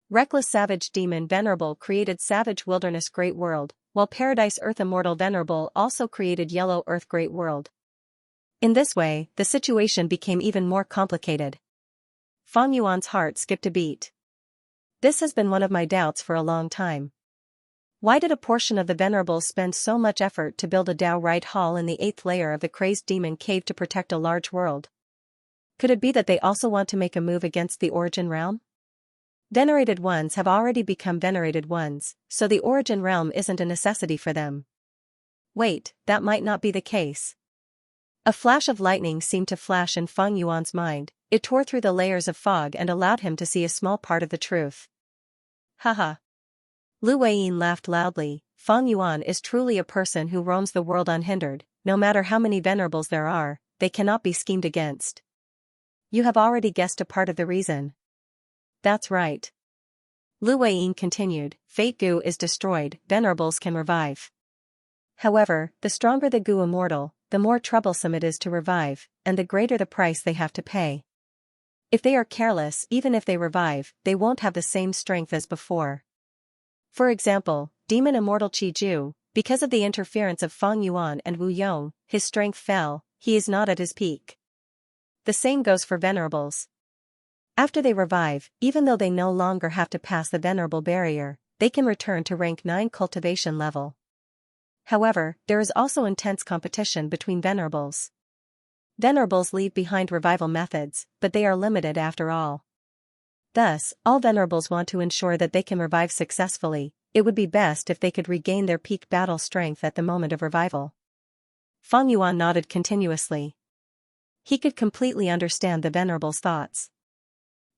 Reckless Savage Demon Venerable created Savage Wilderness Great World, while Paradise Earth Immortal Venerable also created Yellow Earth Great World. In this way, the situation became even more complicated. Fang Yuan's heart skipped a beat. This has been one of my doubts for a long time. Why did a portion of the Venerables spend so much effort to build a Dao Right Hall in the 8th layer of the Crazed Demon Cave to protect a large world? Could it be that they also want to make a move against the Origin Realm? Venerated ones have already become venerated ones, so the Origin Realm isn't a necessity for them. Wait, that might not be the case. A flash of lightning seemed to flash in Fang Yuan's mind. It tore through the layers of fog and allowed him to see a small part of the truth. Haha. Lu Weiyin laughed loudly. Fang Yuan is truly a person who roams the world unhindered. No matter how many venerables there are, they cannot be schemed against. You have already guessed a part of the reason. That's right. Lu Weiyin continued. Fate Gu is destroyed, venerables can revive. However, the stronger the Gu immortal, the more troublesome it is to revive, and the greater the price they have to pay. If they are careless, even if they revive, they won't have the same strength as before. For example, Demon Immortal Qi Ju, because of the interference of Fang Yuan and Wu Yong, his strength fell, he is not at his peak. The same goes for venerables. After they revive, even though they no longer have to pass the venerable barrier, they can return to rank 9 cultivation level. However, there is also intense competition between venerables. Venerables leave behind revival methods, but they are limited after all. Thus, all venerables want to ensure that they can revive successfully. It would be best if they could regain their peak battle strength at the moment of revival. Fang Yuan nodded continuously. He could completely understand the venerable's thoughts.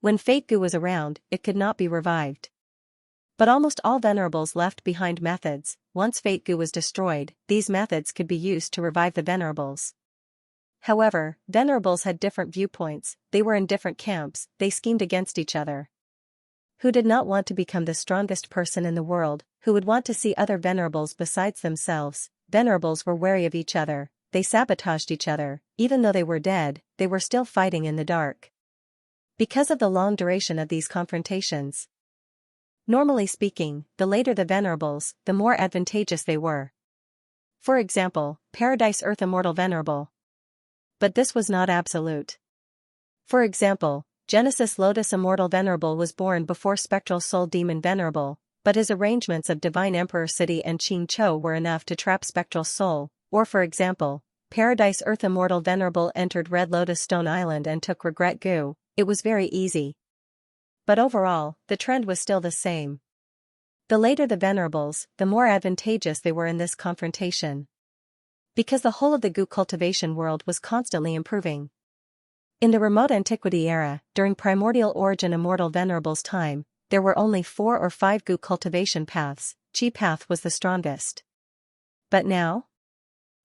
When Fate Gu was around, it could not be revived. But almost all venerables left behind methods. Once Fate Gu was destroyed, these methods could be used to revive the venerables. However, venerables had different viewpoints, they were in different camps, they schemed against each other. Who did not want to become the strongest person in the world, who would want to see other venerables besides themselves? Venerables were wary of each other, they sabotaged each other, even though they were dead, they were still fighting in the dark. Because of the long duration of these confrontations. Normally speaking, the later the venerables, the more advantageous they were. For example, Paradise Earth Immortal Venerable. But this was not absolute. For example, Genesis Lotus Immortal Venerable was born before Spectral Soul Demon Venerable, but his arrangements of Divine Emperor City and Qing Chou were enough to trap Spectral Soul, or for example, Paradise Earth Immortal Venerable entered Red Lotus Stone Island and took Regret Gu. It was very easy. But overall, the trend was still the same. The later the venerables, the more advantageous they were in this confrontation. Because the whole of the Gu cultivation world was constantly improving. In the remote antiquity era, during primordial origin immortal venerables time, there were only 4 or 5 Gu cultivation paths. Qi path was the strongest. But now?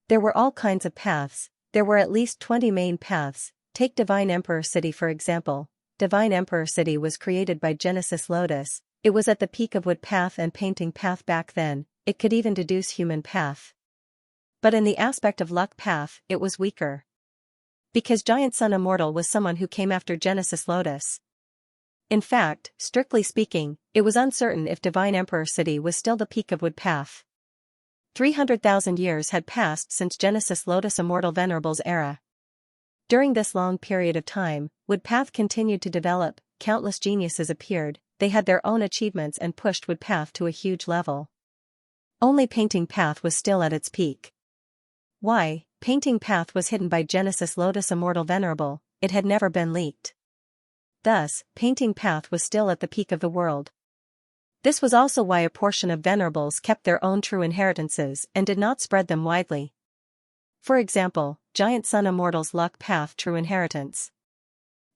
There were all kinds of paths, there were at least 20 main paths. Take Divine Emperor City for example. Divine Emperor City was created by Genesis Lotus, it was at the peak of Wood Path and Painting Path back then, it could even deduce Human Path. But in the aspect of Luck Path, it was weaker. Because Giant Sun Immortal was someone who came after Genesis Lotus. In fact, strictly speaking, it was uncertain if Divine Emperor City was still the peak of Wood Path. 300,000 years had passed since Genesis Lotus Immortal Venerable's era. During this long period of time, Wood Path continued to develop, countless geniuses appeared, they had their own achievements and pushed Wood Path to a huge level. Only Painting Path was still at its peak. Why? Painting Path was hidden by Genesis Lotus Immortal Venerable, it had never been leaked. Thus, Painting Path was still at the peak of the world. This was also why a portion of venerables kept their own true inheritances and did not spread them widely. For example, Giant Sun Immortal's Luck Path True Inheritance.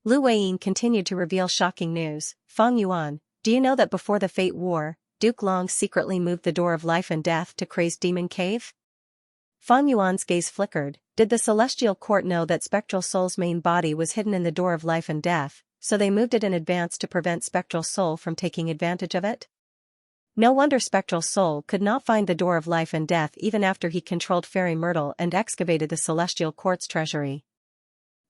Lu Weiyin continued to reveal shocking news. Fang Yuan, do you know that before the Fate War, Duke Long secretly moved the door of life and death to Crazed Demon Cave? Fang Yuan's gaze flickered. Did the Celestial Court know that Spectral Soul's main body was hidden in the door of life and death, so they moved it in advance to prevent Spectral Soul from taking advantage of it? No wonder Spectral Soul could not find the door of life and death even after he controlled Fairy Myrtle and excavated the Celestial Quartz treasury.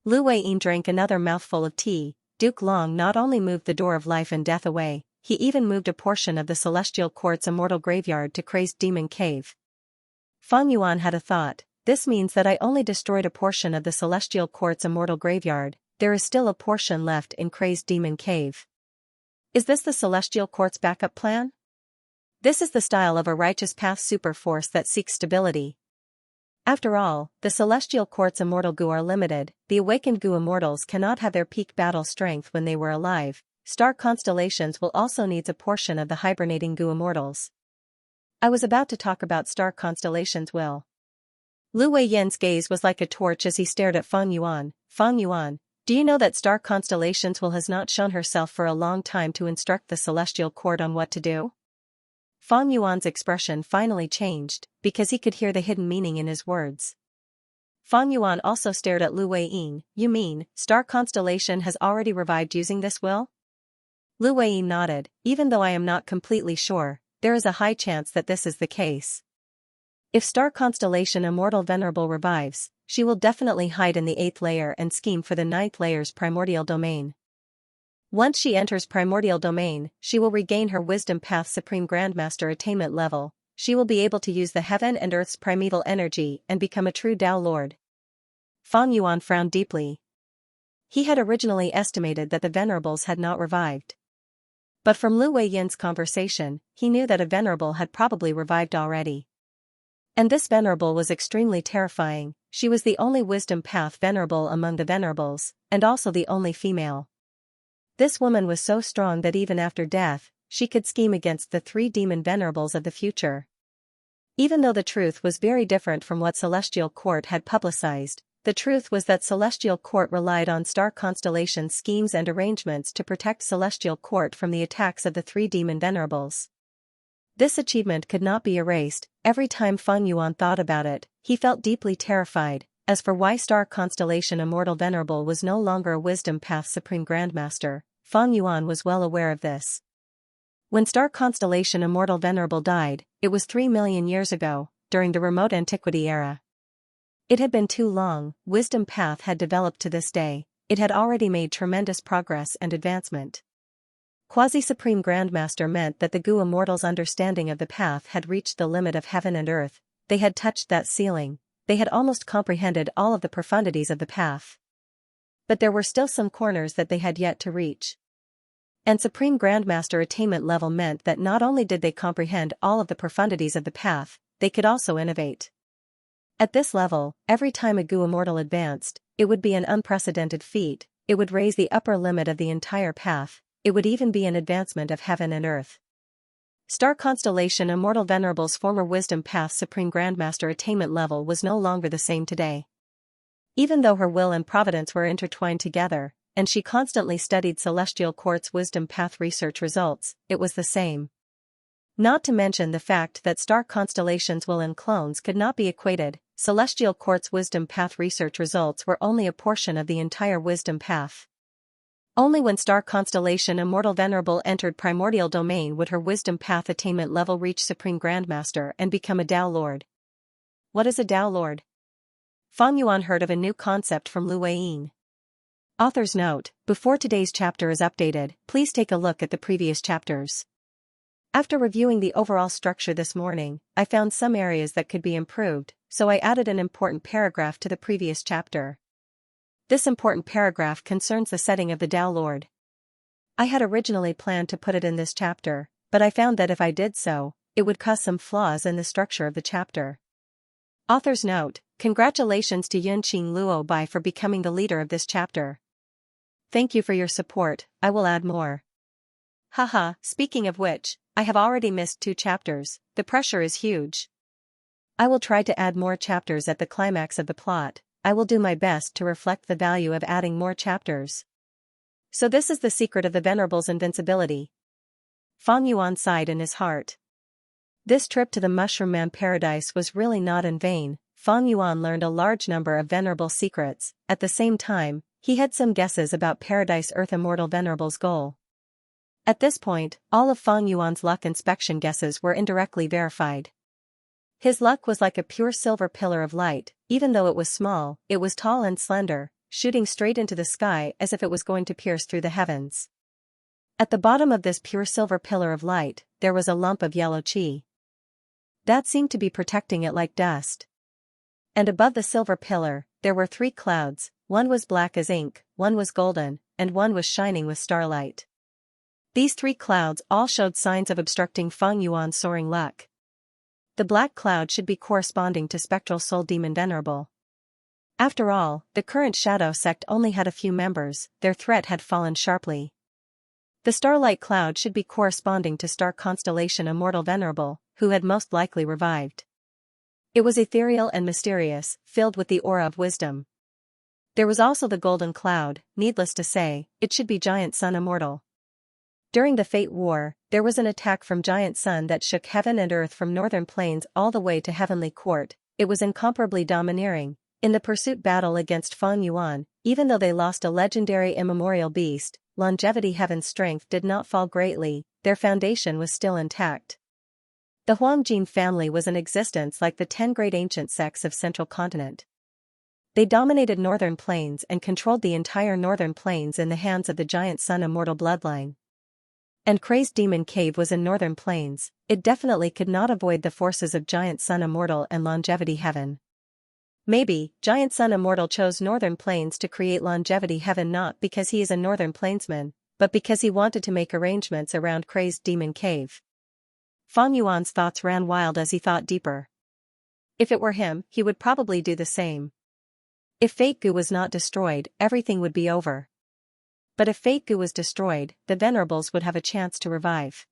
Lu Weiyin drank another mouthful of tea. Duke Long not only moved the door of life and death away, he even moved a portion of the Celestial Quartz Immortal Graveyard to Crazed Demon Cave. Feng Yuan had a thought. This means that I only destroyed a portion of the Celestial Quartz Immortal Graveyard. There is still a portion left in Crazed Demon Cave. Is this the Celestial Quartz backup plan? This is the style of a righteous path super force that seeks stability. After all, the Celestial Quartz Immortal Goo are limited. The awakened Goo Immortals cannot have their peak battle strength when they were alive. Star constellations will also need a portion of the hibernating Goo Immortals. I was about to talk about star constellations will. Lu Weiyin's gaze was like a torch as he stared at Feng Yuan. Feng Yuan, do you know that Star Constellations will has not shown herself for a long time to instruct the Celestial Court on what to do? Feng Yuan's expression finally changed, because he could hear the hidden meaning in his words. Feng Yuan also stared at Lu Weiyin. You mean, Star Constellation has already revived using this will? Lu Weiyin nodded. Even though I am not completely sure, there is a high chance that this is the case. If Star Constellation Immortal Venerable revives, she will definitely hide in the 8th layer and scheme for the 9th layer's primordial domain. Once she enters primordial domain, she will regain her Wisdom Path Supreme Grandmaster attainment level. She will be able to use the heaven and earth's primeval energy and become a true Tao Lord. Feng Yuan frowned deeply. He had originally estimated that the Venerables had not revived. But from Lu Weiyin's conversation, he knew that a Venerable had probably revived already. And this Venerable was extremely terrifying. She was the only Wisdom Path Venerable among the Venerables, and also the only female. This woman was so strong that even after death, she could scheme against the 3 demon Venerables of the future. Even though the truth was very different from what Celestial Court had publicized, the truth was that Celestial Court relied on Star Constellation schemes and arrangements to protect Celestial Court from the attacks of the 3 demon Venerables. This achievement could not be erased. Every time Feng Yuan thought about it, he felt deeply terrified. As for why Star Constellation Immortal Venerable was no longer a Wisdom Path Supreme Grandmaster, Feng Yuan was well aware of this. When Star Constellation Immortal Venerable died, it was 3 million years ago, during the remote antiquity era. It had been too long. Wisdom Path had developed to this day. It had already made tremendous progress and advancement. Quasi-Supreme Grandmaster meant that the Goo Immortals' understanding of the path had reached the limit of heaven and earth. They had touched that ceiling. They had almost comprehended all of the profundities of the path. But there were still some corners that they had yet to reach. And Supreme Grandmaster attainment level meant that not only did they comprehend all of the profundities of the path, they could also innovate. At this level, every time a Goo Immortal advanced, it would be an unprecedented feat. It would raise the upper limit of the entire path. It would even be an advancement of heaven and earth. Star Constellation Immortal Venerable's former Wisdom Path Supreme Grandmaster attainment level was no longer the same today. Even though her will and providence were intertwined together, and she constantly studied Celestial Court's Wisdom Path research results, it was the same. Not to mention the fact that Star Constellation's will and clones could not be equated. Celestial Court's Wisdom Path research results were only a portion of the entire Wisdom Path. Only when Star Constellation Immortal Venerable entered primordial domain would her Wisdom Path attainment level reach Supreme Grandmaster and become a Tao Lord. What is a Tao Lord? Feng Yuan heard of a new concept from Lu Weiyin. Author's note: before today's chapter is updated, please take a look at the previous chapters. After reviewing the overall structure this morning, I found some areas that could be improved, so I added an important paragraph to the previous chapter. This important paragraph concerns the setting of the Tao Lord. I had originally planned to put it in this chapter, but I found that if I did so, it would cause some flaws in the structure of the chapter. Author's note: congratulations to Yunqing Luo Bai for becoming the leader of this chapter. Thank you for your support. I will add more. Haha, speaking of which, I have already missed 2 chapters. The pressure is huge. I will try to add more chapters at the climax of the plot. I will do my best to reflect the value of adding more chapters. So this is the secret of the Venerable's invincibility. Feng Yuan sighed in his heart. This trip to the Mushroom Man Paradise was really not in vain. Feng Yuan learned a large number of Venerable secrets. At the same time, he had some guesses about Paradise Earth Immortal Venerable's goal. At this point, all of Fang Yuan's luck inspection guesses were indirectly verified. His luck was like a pure silver pillar of light. Even though it was small, it was tall and slender, shooting straight into the sky as if it was going to pierce through the heavens. At the bottom of this pure silver pillar of light, there was a lump of yellow qi. That seemed to be protecting it like dust. And above the silver pillar, there were 3 clouds, one was black as ink, one was golden, and one was shining with starlight. These 3 clouds all showed signs of obstructing Fang Yuan's soaring luck. The black cloud should be corresponding to spectral soul demon Venerable. After all, the current shadow sect only had a few members, their threat had fallen sharply. The starlight cloud should be corresponding to star constellation Immortal Venerable, who had most likely revived. It was ethereal and mysterious, filled with the aura of wisdom. There was also the golden cloud. Needless to say, it should be Giant Sun Immortal. During the Fate War, there was an attack from Giant Sun that shook heaven and earth from northern plains all the way to Heavenly Court. It was incomparably domineering. In the pursuit battle against Fang Yuan, even though they lost a legendary immemorial beast, Longevity Heaven's strength did not fall greatly, their foundation was still intact. The Huangjin family was in existence like the 10 great ancient sects of Central Continent. They dominated northern plains and controlled the entire northern plains in the hands of the Giant Sun Immortal bloodline. And Crazed Demon Cave was in northern plains. It definitely could not avoid the forces of Giant Sun Immortal and Longevity Heaven. Maybe, Giant Sun Immortal chose northern plains to create Longevity Heaven not because he is a northern plainsman, but because he wanted to make arrangements around Crazed Demon Cave. Fang Yuan's thoughts ran wild as he thought deeper. If it were him, he would probably do the same. If Fate Gu was not destroyed, everything would be over. But if Fate Gu was destroyed, the Venerables would have a chance to revive.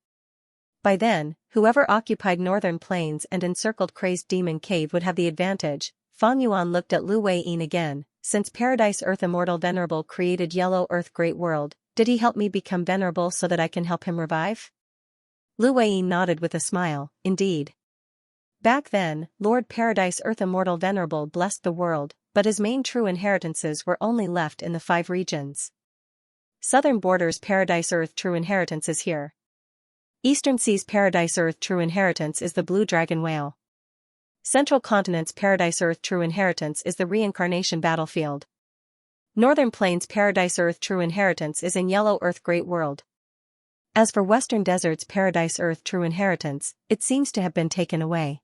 By then, whoever occupied northern plains and encircled Crazed Demon Cave would have the advantage. Fang Yuan looked at Lu Weiyin again. Since Paradise Earth Immortal Venerable created Yellow Earth Great World, did he help me become venerable so that I can help him revive? Lu Weiyin nodded with a smile. Indeed. Back then, Lord Paradise Earth Immortal Venerable blessed the world, but his main true inheritances were only left in the 5 regions. Southern Borders Paradise Earth True Inheritance is here. Eastern Seas Paradise Earth True Inheritance is the Blue Dragon Whale. Central Continent's Paradise Earth True Inheritance is the Reincarnation Battlefield. Northern Plains Paradise Earth True Inheritance is in Yellow Earth Great World. As for Western Deserts Paradise Earth True Inheritance, it seems to have been taken away.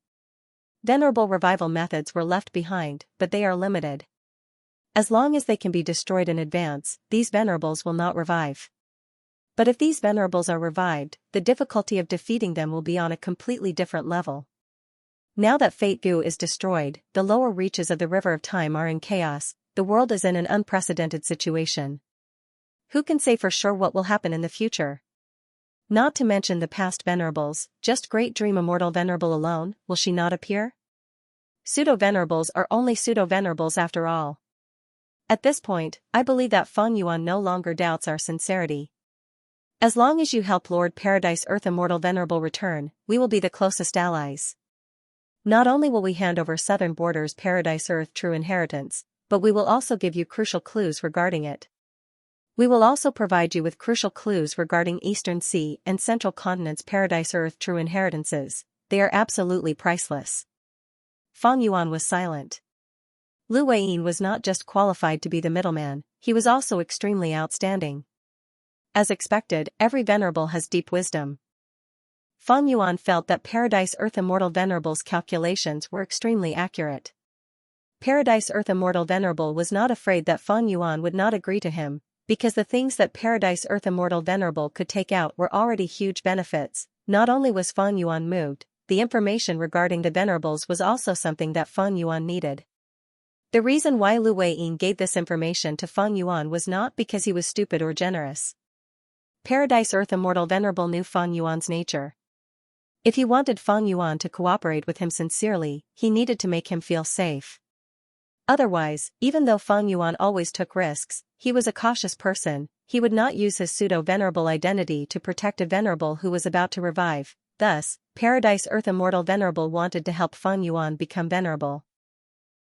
Venerable revival methods were left behind, but they are limited. As long as they can be destroyed in advance, these venerables will not revive. But if these venerables are revived, the difficulty of defeating them will be on a completely different level. Now that Fate Gu is destroyed, the lower reaches of the River of Time are in chaos, the world is in an unprecedented situation. Who can say for sure what will happen in the future? Not to mention the past venerables, just Great Dream Immortal Venerable alone, will she not appear? Pseudo-venerables are only pseudo-venerables after all. At this point, I believe that Fang Yuan no longer doubts our sincerity. As long as you help Lord Paradise Earth Immortal Venerable return, we will be the closest allies. Not only will we hand over Southern Borders Paradise Earth True Inheritance, but we will also give you crucial clues regarding it. We will also provide you with crucial clues regarding Eastern Sea and Central Continent's Paradise Earth True Inheritances. They are absolutely priceless. Fang Yuan was silent. Lu Weiyin was not just qualified to be the middleman, he was also extremely outstanding. As expected, every venerable has deep wisdom. Fang Yuan felt that Paradise Earth Immortal Venerable's calculations were extremely accurate. Paradise Earth Immortal Venerable was not afraid that Fang Yuan would not agree to him, because the things that Paradise Earth Immortal Venerable could take out were already huge benefits. Not only was Fang Yuan moved, the information regarding the venerables was also something that Fang Yuan needed. The reason why Lu Weiyin gave this information to Fang Yuan was not because he was stupid or generous. Paradise Earth Immortal Venerable knew Fang Yuan's nature. If he wanted Fang Yuan to cooperate with him sincerely, he needed to make him feel safe. Otherwise, even though Fang Yuan always took risks, he was a cautious person, he would not use his pseudo-venerable identity to protect a venerable who was about to revive. Thus, Paradise Earth Immortal Venerable wanted to help Fang Yuan become venerable.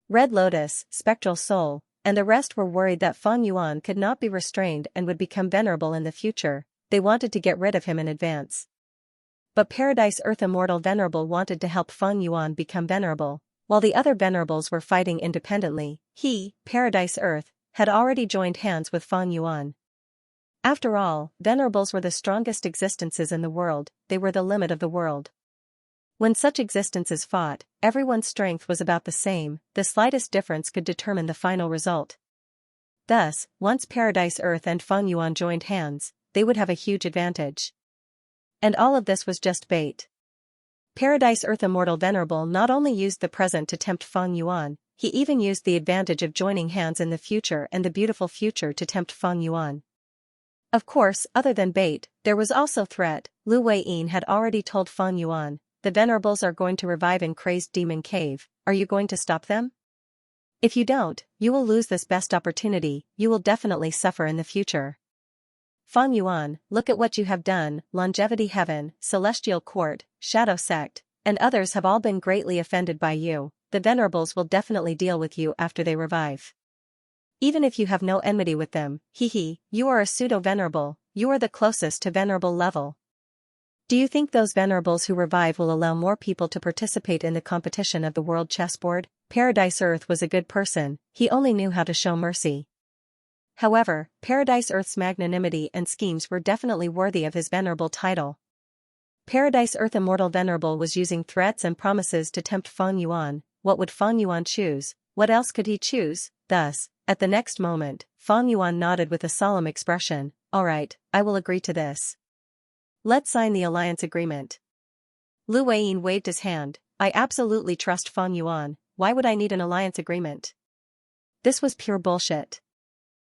Red Lotus, Spectral Soul, and the rest were worried that Fang Yuan could not be restrained and would become venerable in the future. they wanted to get rid of him in advance. But Paradise Earth Immortal Venerable wanted to help Feng Yuan become venerable, while the other venerables were fighting independently. He, Paradise Earth, had already joined hands with Feng Yuan. After all, venerables were the strongest existences in the world, they were the limit of the world. When such existences fought, everyone's strength was about the same, the slightest difference could determine the final result. Thus, once Paradise Earth and Feng Yuan joined hands, they would have a huge advantage. And all of this was just bait. Paradise Earth Immortal Venerable not only used the present to tempt Feng Yuan, he even used the advantage of joining hands in the future and the beautiful future to tempt Feng Yuan. Of course, other than bait, there was also threat. Lu Weiyin had already told Feng Yuan, the venerables are going to revive in Crazed Demon Cave, are you going to stop them? If you don't, you will lose this best opportunity, you will definitely suffer in the future. Feng Yuan, look at what you have done, Longevity Heaven, Celestial Court, Shadow Sect, and others have all been greatly offended by you, the venerables will definitely deal with you after they revive. Even if you have no enmity with them, you are a pseudo-venerable, you are the closest to venerable level. Do you think those venerables who revive will allow more people to participate in the competition of the world chessboard? Paradise Earth was a good person, he only knew how to show mercy. However, Paradise Earth's magnanimity and schemes were definitely worthy of his venerable title. Paradise Earth Immortal Venerable was using threats and promises to tempt Feng Yuan. What would Feng Yuan choose? What else could he choose? Thus, at the next moment, Feng Yuan nodded with a solemn expression. All right, I will agree to this. Let's sign the alliance agreement. Lu Weiyin waved his hand. I absolutely trust Feng Yuan, why would I need an alliance agreement? This was pure bullshit.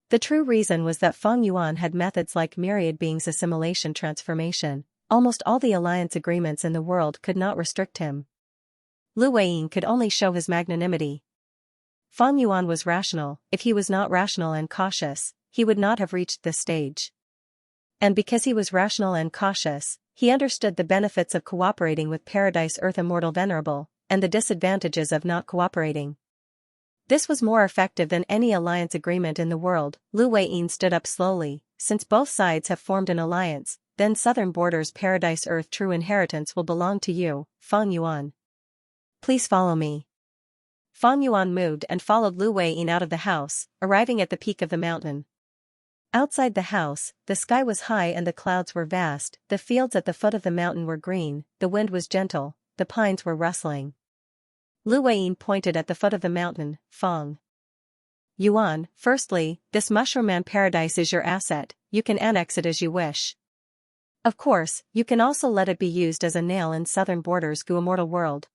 The true reason was that Feng Yuan had methods like myriad beings assimilation transformation. Almost all the alliance agreements in the world could not restrict him. Lu Weiyin could only show his magnanimity. Feng Yuan was rational, if he was not rational and cautious, he would not have reached this stage. And because he was rational and cautious, he understood the benefits of cooperating with Paradise Earth Immortal Venerable, and the disadvantages of not cooperating. This was more effective than any alliance agreement in the world. Lu Weiyin stood up slowly. Since both sides have formed an alliance, then Southern Borders Paradise Earth True Inheritance will belong to you, Feng Yuan. Please follow me. Feng Yuan moved and followed Lu Weiyin out of the house, arriving at the peak of the mountain. Outside the house, the sky was high and the clouds were vast, the fields at the foot of the mountain were green, the wind was gentle, the pines were rustling. Lu Weiyin pointed at the foot of the mountain. Feng Yuan, firstly, this Mushroom Man Paradise is your asset, you can annex it as you wish. Of course, you can also let it be used as a nail in Southern Borders Gu Immortal World.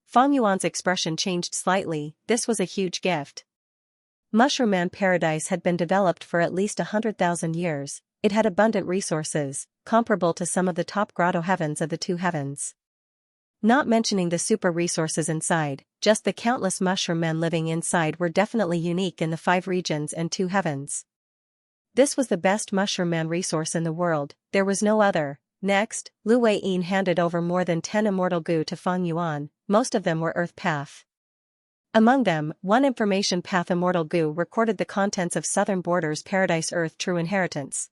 Feng Yuan's expression changed slightly, this was a huge gift. Mushroom Man Paradise had been developed for at least 100,000 years, it had abundant resources, comparable to some of the top grotto heavens of the two heavens. Not mentioning the super resources inside, just the countless mushroom men living inside were definitely unique in the 5 regions and 2 heavens. This was the best mushroom man resource in the world, there was no other. Next, Lu Weiyin handed over more than 10 immortal Gu to Feng Yuan, most of them were Earth Path. Among them, 1 Information Path Immortal Gu recorded the contents of Southern Borders Paradise Earth True Inheritance.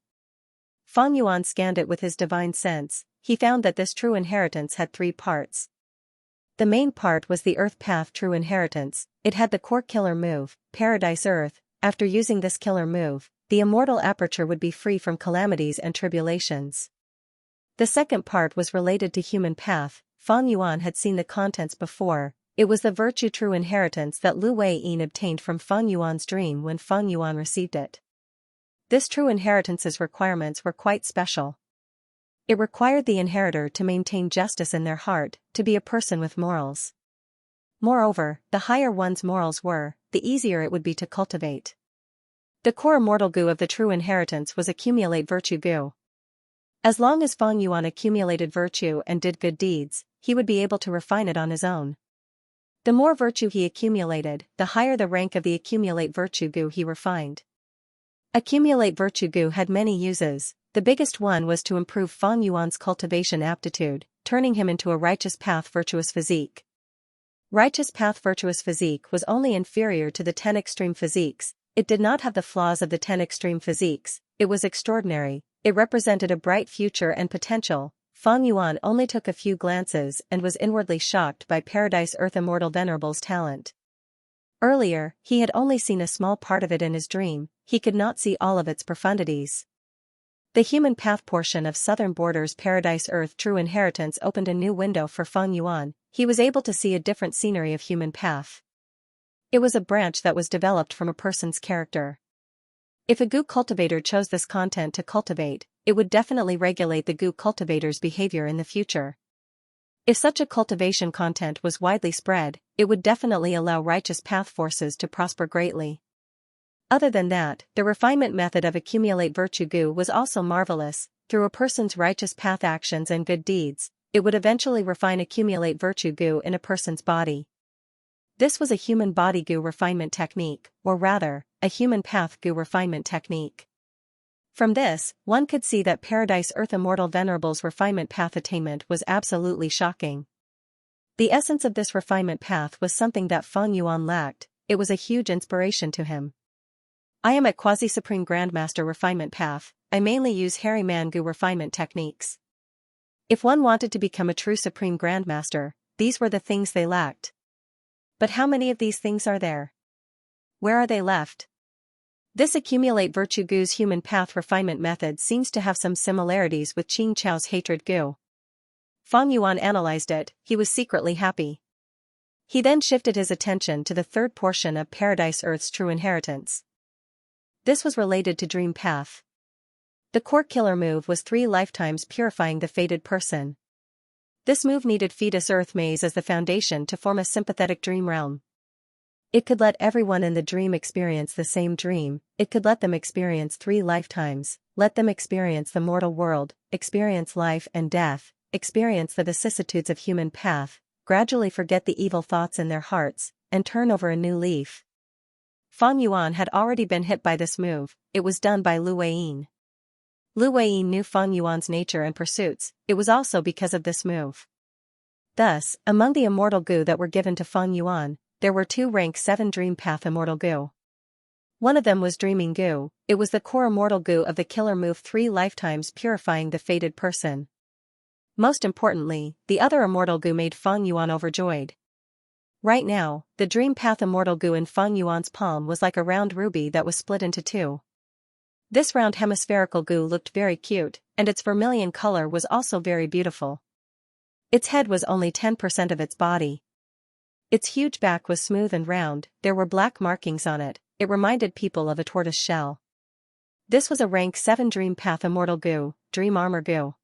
Feng Yuan scanned it with his divine sense, he found that this True Inheritance had 3 parts. The main part was the Earth Path True Inheritance, it had the core killer move, Paradise Earth. After using this killer move, the immortal aperture would be free from calamities and tribulations. The second part was related to Human Path, Feng Yuan had seen the contents before, it was the Virtue True Inheritance that Lu Weiyin obtained from Feng Yuan's dream when Feng Yuan received it. This True Inheritance's requirements were quite special. It required the inheritor to maintain justice in their heart, to be a person with morals. Moreover, the higher one's morals were, the easier it would be to cultivate. The core immortal Gu of the True Inheritance was Accumulate Virtue Gu. As long as Feng Yuan accumulated virtue and did good deeds, he would be able to refine it on his own. The more virtue he accumulated, the higher the rank of the Accumulate Virtue Gu he refined. Accumulate Virtue Gu had many uses, the biggest one was to improve Feng Yuan's cultivation aptitude, turning him into a Righteous Path Virtuous Physique. Righteous Path Virtuous Physique was only inferior to the 10 extreme physiques, it did not have the flaws of the 10 extreme physiques, it was extraordinary, It represented a bright future and potential. Fang Yuan only took a few glances and was inwardly shocked by Paradise Earth Immortal Venerable's talent. Earlier, he had only seen a small part of it in his dream, he could not see all of its profundities. The human path portion of Southern Borders Paradise Earth True Inheritance opened a new window for Fang Yuan. He was able to see a different scenery of human path. It was a branch that was developed from a person's character. If a goo cultivator chose this content to cultivate, it would definitely regulate the goo cultivator's behavior in the future. If such a cultivation content was widely spread, it would definitely allow righteous path forces to prosper greatly. Other than that, the refinement method of accumulate virtue goo was also marvelous. Through a person's righteous path actions and good deeds, it would eventually refine accumulate virtue goo in a person's body. This was a human body goo refinement technique, or rather, a human path goo refinement technique. From this, one could see that Paradise Earth Immortal Venerable's refinement path attainment was absolutely shocking. The essence of this refinement path was something that Fang Yuan lacked. It was a huge inspiration to him. I am at Quasi-Supreme Grandmaster Refinement Path. I mainly use Hairy Man Goo refinement techniques. If one wanted to become a true Supreme Grandmaster, these were the things they lacked. But how many of these things are there? Where are they left? This accumulate virtue goo's human path refinement method seems to have some similarities with Qing Chao's hatred goo. Fang Yuan analyzed it, he was secretly happy. He then shifted his attention to the third portion of Paradise Earth's True Inheritance. This was related to Dream Path. The core killer move was 3 lifetimes purifying the fated person. This move needed Fetus Earth Maze as the foundation to form a sympathetic dream realm. It could let everyone in the dream experience the same dream, it could let them experience 3 lifetimes, let them experience the mortal world, experience life and death, experience the vicissitudes of human path, gradually forget the evil thoughts in their hearts, and turn over a new leaf. Fang Yuan had already been hit by this move, it was done by Lu Weiyin. Lu Weiyin knew Fang Yuan's nature and pursuits, it was also because of this move. Thus, among the immortal goo that were given to Fang Yuan, there were 2 rank 7 Dream Path immortal goo. One of them was Dreaming Goo, it was the core immortal goo of the killer move 3 lifetimes purifying the fated person. Most importantly, the other immortal goo made Fang Yuan overjoyed. Right now, the Dream Path immortal goo in Fang Yuan's palm was like a round ruby that was split into 2. This round hemispherical goo looked very cute, and its vermilion color was also very beautiful. Its head was only 10% of its body. Its huge back was smooth and round, there were black markings on it, it reminded people of a tortoise shell. This was a rank 7 Dream Path immortal goo, Dream Armor goo.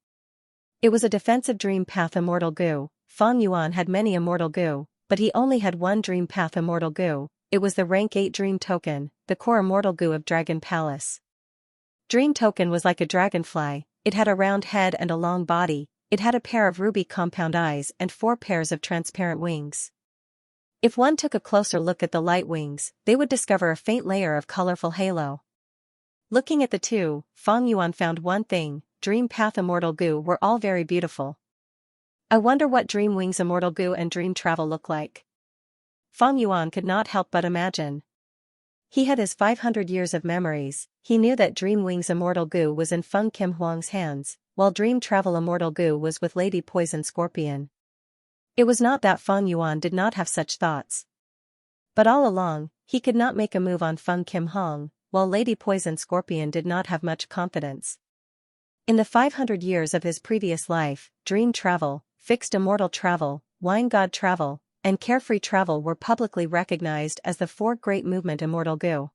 It was a defensive Dream Path immortal goo. Fang Yuan had many immortal goo, but he only had 1 Dream Path immortal goo, it was the rank 8 Dream Token, the core immortal goo of Dragon Palace. Dream Token was like a dragonfly, it had a round head and a long body, it had a pair of ruby compound eyes and 4 pairs of transparent wings. If one took a closer look at the light wings, they would discover a faint layer of colorful halo. Looking at the 2, Fang Yuan found one thing, Dream Path immortal goo were all very beautiful. I wonder what Dream Wings immortal goo and Dream Travel look like. Fang Yuan could not help but imagine. He had his 500 years of memories, he knew that Dream Wings immortal goo was in Feng Kim Huang's hands, while Dream Travel immortal goo was with Lady Poison Scorpion. It was not that Fang Yuan did not have such thoughts. But all along, he could not make a move on Feng Kim Huang, while Lady Poison Scorpion did not have much confidence. In the 500 years of his previous life, Dream Travel, Fixed Immortal Travel, Wine God Travel, and Carefree Travel were publicly recognized as the 4 great movement immortal goo.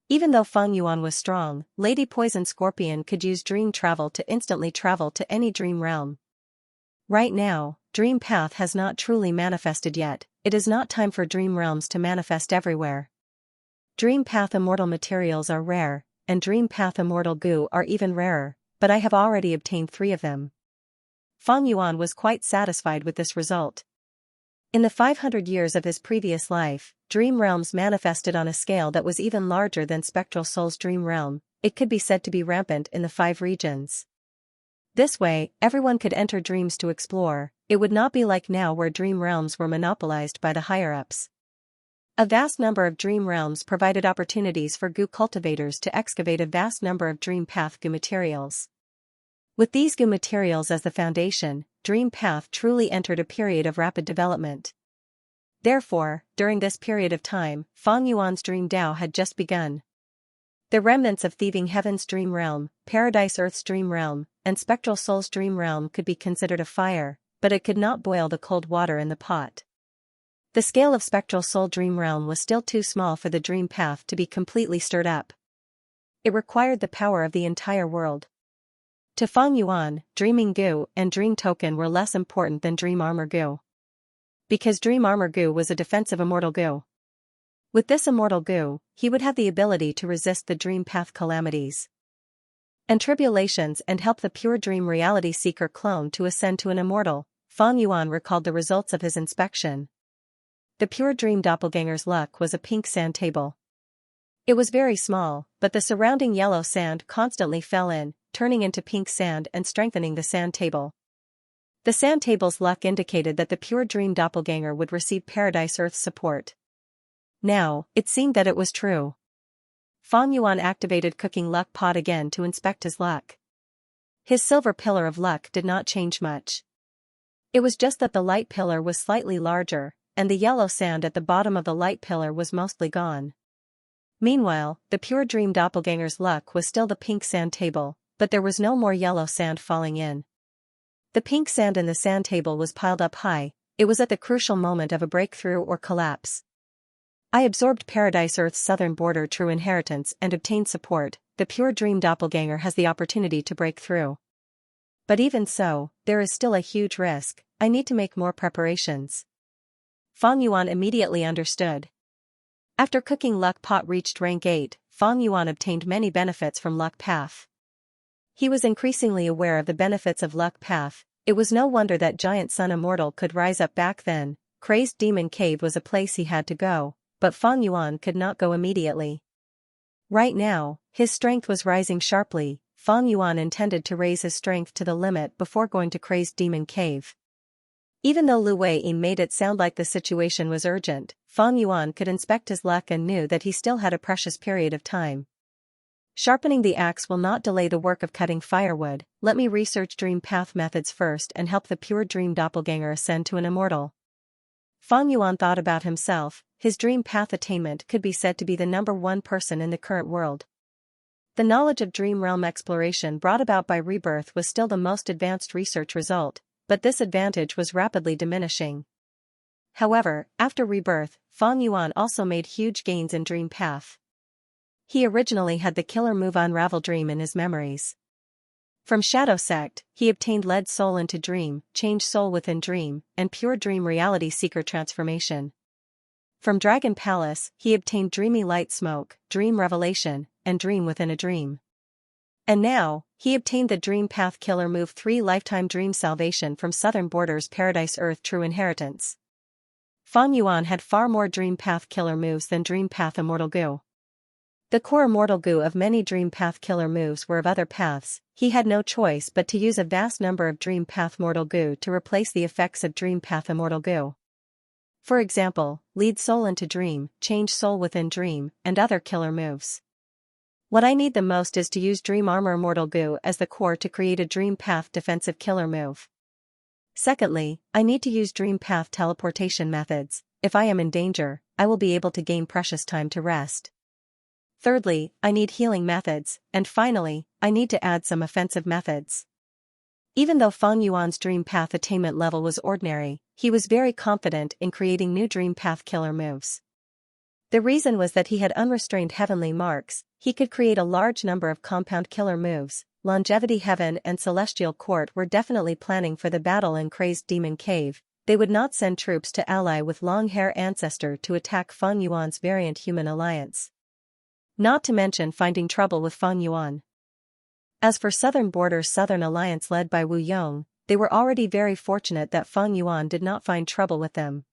Even though Fang Yuan was strong, Lady Poison Scorpion could use Dream Travel to instantly travel to any dream realm. Right now, Dream Path has not truly manifested yet, it is not time for dream realms to manifest everywhere. Dream Path immortal materials are rare, and Dream Path immortal goo are even rarer, but I have already obtained 3 of them. Fang Yuan was quite satisfied with this result. In the 500 years of his previous life, dream realms manifested on a scale that was even larger than Spectral Soul's dream realm, it could be said to be rampant in the 5 regions. This way, everyone could enter dreams to explore, it would not be like now where dream realms were monopolized by the higher-ups. A vast number of dream realms provided opportunities for goo cultivators to excavate a vast number of dream path goo materials. With these goo materials as the foundation, dream path truly entered a period of rapid development. Therefore, during this period of time, Fang Yuan's dream Dao had just begun. The remnants of Thieving Heaven's dream realm, Paradise Earth's dream realm, and Spectral Soul's dream realm could be considered a fire, but it could not boil the cold water in the pot. The scale of Spectral Soul dream realm was still too small for the dream path to be completely stirred up. It required the power of the entire world. To Fang Yuan, Dreaming Goo and Dream Token were less important than Dream Armor Goo. Because Dream Armor Goo was a defensive immortal goo. With this immortal goo, he would have the ability to resist the dream path calamities and tribulations and help the pure dream reality seeker clone to ascend to an immortal. Fang Yuan recalled the results of his inspection. The pure dream doppelganger's luck was a pink sand table. It was very small, but the surrounding yellow sand constantly fell in, turning into pink sand and strengthening the sand table. The sand table's luck indicated that the pure dream doppelganger would receive Paradise Earth's support. Now, it seemed that it was true. Fang Yuan activated Cooking Luck Pot again to inspect his luck. His silver pillar of luck did not change much. It was just that the light pillar was slightly larger, and the yellow sand at the bottom of the light pillar was mostly gone. Meanwhile, the pure dream doppelganger's luck was still the pink sand table, but there was no more yellow sand falling in. The pink sand in the sand table was piled up high. It was at the crucial moment of a breakthrough or collapse. I absorbed Paradise Earth's southern border true inheritance and obtained support. The pure dream doppelganger has the opportunity to break through. But even so, there is still a huge risk. I need to make more preparations. Fang Yuan immediately understood. After Cooking Luck Pot reached rank 8, Fang Yuan obtained many benefits from Luck Path. He was increasingly aware of the benefits of Luck Path. It was no wonder that Giant Sun Immortal could rise up back then. Crazed Demon Cave was a place he had to go, but Fang Yuan could not go immediately. Right now, his strength was rising sharply. Fang Yuan intended to raise his strength to the limit before going to Crazed Demon Cave. Even though Lu Wei made it sound like the situation was urgent, Fang Yuan could inspect his luck and knew that he still had a precious period of time. Sharpening the axe will not delay the work of cutting firewood. Let me research dream path methods first and help the pure dream doppelganger ascend to an immortal. Fang Yuan thought about himself. His dream path attainment could be said to be the #1 person in the current world. The knowledge of dream realm exploration brought about by rebirth was still the most advanced research result, but this advantage was rapidly diminishing. However, after rebirth, Fang Yuan also made huge gains in dream path. He originally had the killer move Unravel Dream in his memories. From Shadow Sect, he obtained Lead Soul into Dream, Change Soul within Dream, and Pure Dream Reality Seeker Transformation. From Dragon Palace, he obtained Dreamy Light Smoke, Dream Revelation, and Dream Within a Dream. And now, he obtained the Dream Path Killer Move 3 Lifetime Dream Salvation from Southern Borders Paradise Earth True Inheritance. Fang Yuan had far more Dream Path Killer moves than Dream Path Immortal Goo. The core immortal goo of many Dream Path killer moves were of other paths. He had no choice but to use a vast number of Dream Path mortal goo to replace the effects of Dream Path immortal goo. For example, Lead Soul into Dream, Change Soul within Dream, and other killer moves. What I need the most is to use Dream Armor Immortal Goo as the core to create a Dream Path defensive killer move. Secondly, I need to use Dream Path teleportation methods. If I am in danger, I will be able to gain precious time to rest. Thirdly, I need healing methods, and finally, I need to add some offensive methods. Even though Fang Yuan's Dream Path attainment level was ordinary, he was very confident in creating new Dream Path killer moves. The reason was that he had unrestrained heavenly marks. He could create a large number of compound killer moves. Longevity Heaven and Celestial Court were definitely planning for the battle in Crazed Demon Cave. They would not send troops to ally with Long Hair Ancestor to attack Fang Yuan's variant human alliance. Not to mention finding trouble with Fang Yuan. As for Southern Borders Southern Alliance led by Wu Yong, they were already very fortunate that Fang Yuan did not find trouble with them.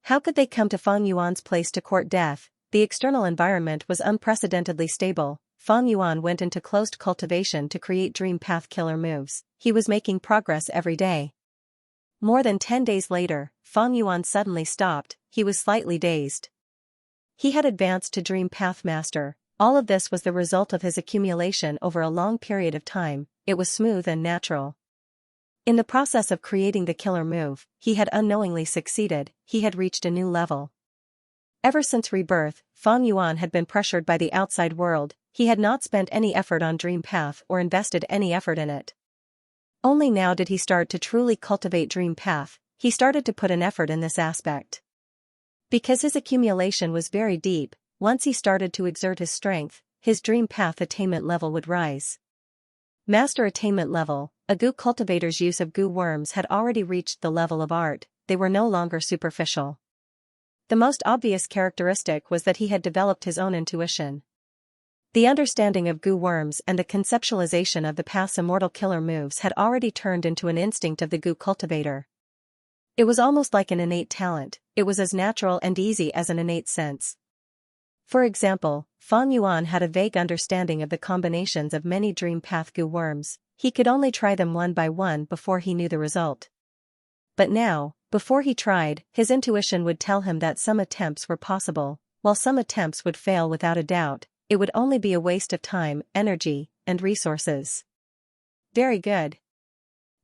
How could they come to Fang Yuan's place to court death? The external environment was unprecedentedly stable. Fang Yuan went into closed cultivation to create Dream Path killer moves. He was making progress every day. More than 10 days later, Fang Yuan suddenly stopped. He was slightly dazed. He had advanced to Dream Path Master. All of this was the result of his accumulation over a long period of time. It was smooth and natural. In the process of creating the killer move, he had unknowingly succeeded. He had reached a new level. Ever since rebirth, Feng Yuan had been pressured by the outside world. He had not spent any effort on Dream Path or invested any effort in it. Only now did he start to truly cultivate Dream Path. He started to put an effort in this aspect. Because his accumulation was very deep, once he started to exert his strength, his Dream Path attainment level would rise. Master attainment level. A goo cultivator's use of goo worms had already reached the level of art. They were no longer superficial. The most obvious characteristic was that he had developed his own intuition. The understanding of goo worms and the conceptualization of the path's immortal killer moves had already turned into an instinct of the goo cultivator. It was almost like an innate talent. It was as natural and easy as an innate sense. For example, Feng Yuan had a vague understanding of the combinations of many Dream Path goo worms. He could only try them one by one before he knew the result. But now, before he tried, his intuition would tell him that some attempts were possible, while some attempts would fail without a doubt. It would only be a waste of time, energy, and resources. Very good.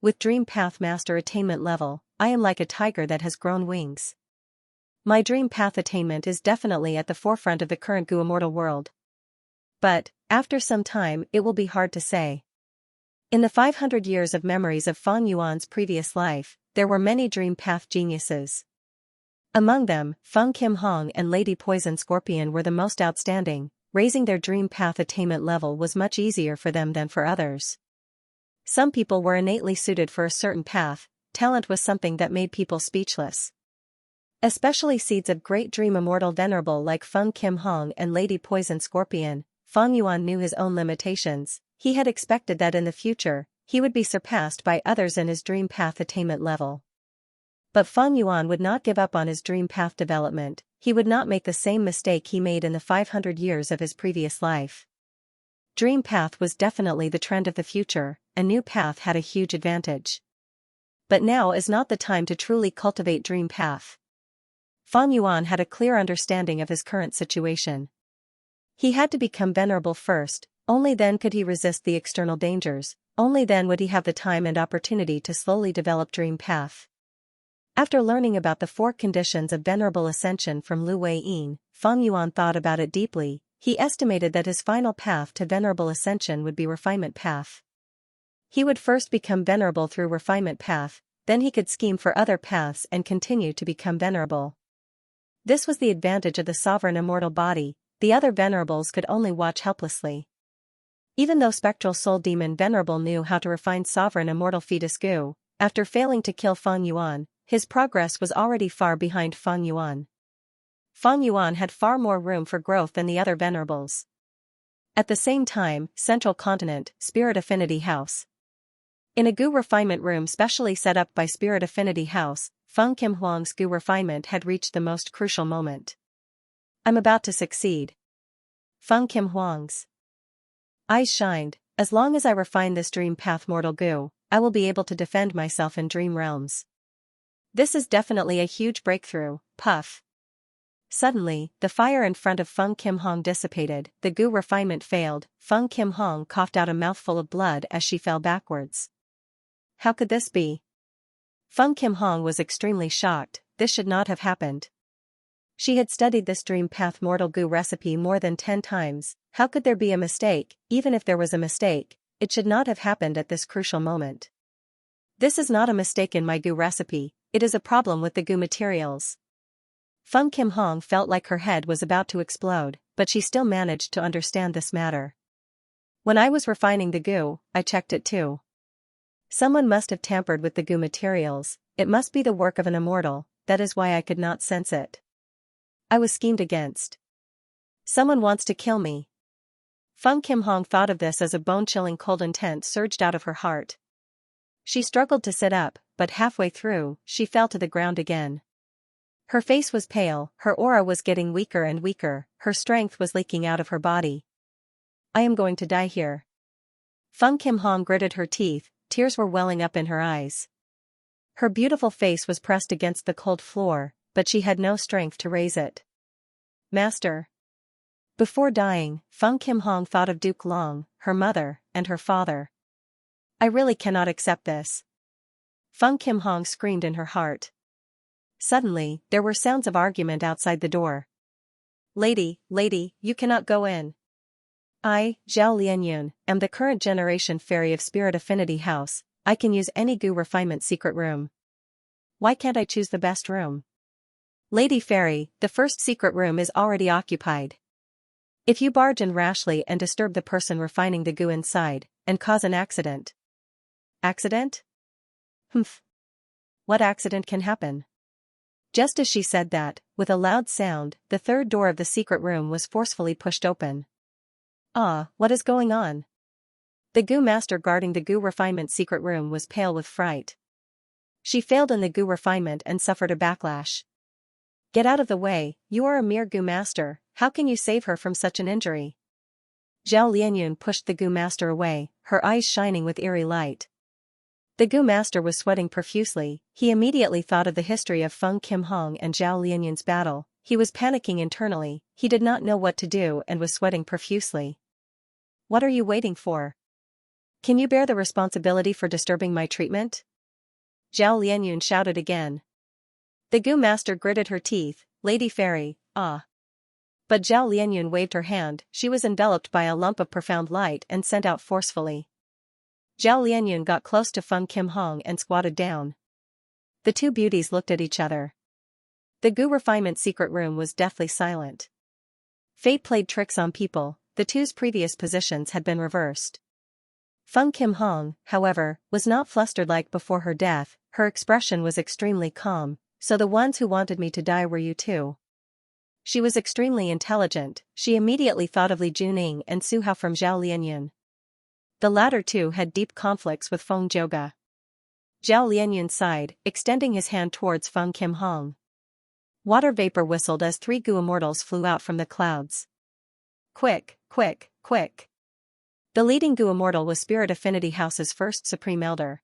With Dream Path Master attainment level, I am like a tiger that has grown wings. My Dream Path attainment is definitely at the forefront of the current goo immortal world. But, after some time, it will be hard to say. In the 500 years of memories of Feng Yuan's previous life, there were many Dream Path geniuses. Among them, Feng Kim Hong and Lady Poison Scorpion were the most outstanding. Raising their Dream Path attainment level was much easier for them than for others. Some people were innately suited for a certain path. Talent was something that made people speechless. Especially seeds of great dream immortal venerable like Feng Kim Hong and Lady Poison Scorpion. Feng Yuan knew his own limitations. He had expected that in the future, he would be surpassed by others in his Dream Path attainment level. But Feng Yuan would not give up on his Dream Path development. He would not make the same mistake he made in the 500 years of his previous life. Dream Path was definitely the trend of the future. A new path had a huge advantage. But now is not the time to truly cultivate Dream Path. Feng Yuan had a clear understanding of his current situation. He had to become venerable first. Only then could he resist the external dangers. Only then would he have the time and opportunity to slowly develop Dream Path. After learning about the 4 conditions of venerable ascension from Lu Wei-yin, Feng Yuan thought about it deeply. He estimated that his final path to venerable ascension would be refinement path. He would first become venerable through refinement path, then he could scheme for other paths and continue to become venerable. This was the advantage of the sovereign immortal body. The other venerables could only watch helplessly. Even though Spectral Soul Demon Venerable knew how to refine sovereign immortal fetus goo, after failing to kill Feng Yuan, his progress was already far behind Feng Yuan. Feng Yuan had far more room for growth than the other venerables. At the same time, Central Continent, Spirit Affinity House. In a goo refinement room specially set up by Spirit Affinity House, Feng Kim Huang's goo refinement had reached the most crucial moment. I'm about to succeed. Feng Kim Huang's eyes shined. As long as I refine this Dream Path mortal goo, I will be able to defend myself in dream realms. This is definitely a huge breakthrough. Puff. Suddenly, the fire in front of Feng Kim Hong dissipated. The goo refinement failed. Feng Kim Hong coughed out a mouthful of blood as she fell backwards. How could this be? Feng Kim Hong was extremely shocked. This should not have happened. She had studied this Dream Path mortal goo recipe more than 10 times. How could there be a mistake? Even if there was a mistake, it should not have happened at this crucial moment. This is not a mistake in my goo recipe, it is a problem with the goo materials. Feng Kim Hong felt like her head was about to explode, but she still managed to understand this matter. When I was refining the goo, I checked it too. Someone must have tampered with the goo materials. It must be the work of an immortal, that is why I could not sense it. I was schemed against. Someone wants to kill me. Feng Kim Hong thought of this as a bone-chilling cold intent surged out of her heart. She struggled to sit up, but halfway through, she fell to the ground again. Her face was pale, her aura was getting weaker and weaker, her strength was leaking out of her body. I am going to die here. Feng Kim Hong gritted her teeth, tears were welling up in her eyes. Her beautiful face was pressed against the cold floor, but she had no strength to raise it. Master. Before dying, Feng Kim Hong thought of Duke Long, her mother, and her father. I really cannot accept this. Feng Kim Hong screamed in her heart. Suddenly, there were sounds of argument outside the door. Lady, you cannot go in. I, Zhao Lianyun, am the current generation fairy of Spirit Affinity House. I can use any Gu Refinement secret room. Why can't I choose the best room? Lady Fairy, the first secret room is already occupied. If you barge in rashly and disturb the person refining the Gu inside, and cause an accident. Accident? Humph. What accident can happen? Just as she said that, with a loud sound, the third door of the secret room was forcefully pushed open. Ah, what is going on? The Gu master guarding the Gu Refinement secret room was pale with fright. She failed in the Gu Refinement and suffered a backlash. Get out of the way, you are a mere Gu master, how can you save her from such an injury? Zhao Lianyun pushed the Gu master away, her eyes shining with eerie light. The Gu master was sweating profusely. He immediately thought of the history of Feng Kim Hong and Zhao Lianyun's battle. He was panicking internally, he did not know what to do and was sweating profusely. What are you waiting for? Can you bear the responsibility for disturbing my treatment? Zhao Lianyun shouted again. The Gu master gritted her teeth. Lady Fairy, ah. But Zhao Lianyun waved her hand. She was enveloped by a lump of profound light and sent out forcefully. Zhao Lianyun got close to Feng Kim Hong and squatted down. The two beauties looked at each other. The Gu Refinement secret room was deathly silent. Fate played tricks on people, the two's previous positions had been reversed. Feng Kim Hong, however, was not flustered like before her death, her expression was extremely calm. So the ones who wanted me to die were you too. She was extremely intelligent, she immediately thought of Li Juning and Su Hao from Zhao Lianyun. The latter two had deep conflicts with Feng Zhouge. Zhao Lianyun sighed, extending his hand towards Feng Kim Hong. Water vapor whistled as 3 Gu immortals flew out from the clouds. Quick. The leading Gu immortal was Spirit Affinity House's first Supreme Elder.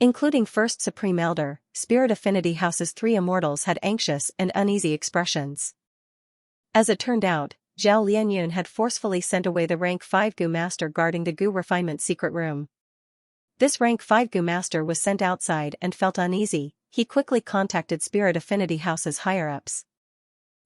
Including First Supreme Elder, Spirit Affinity House's 3 immortals had anxious and uneasy expressions. As it turned out, Zhao Lianyun had forcefully sent away the rank 5 Gu master guarding the Gu Refinement secret room. This rank 5 Gu master was sent outside and felt uneasy. He quickly contacted Spirit Affinity House's higher-ups.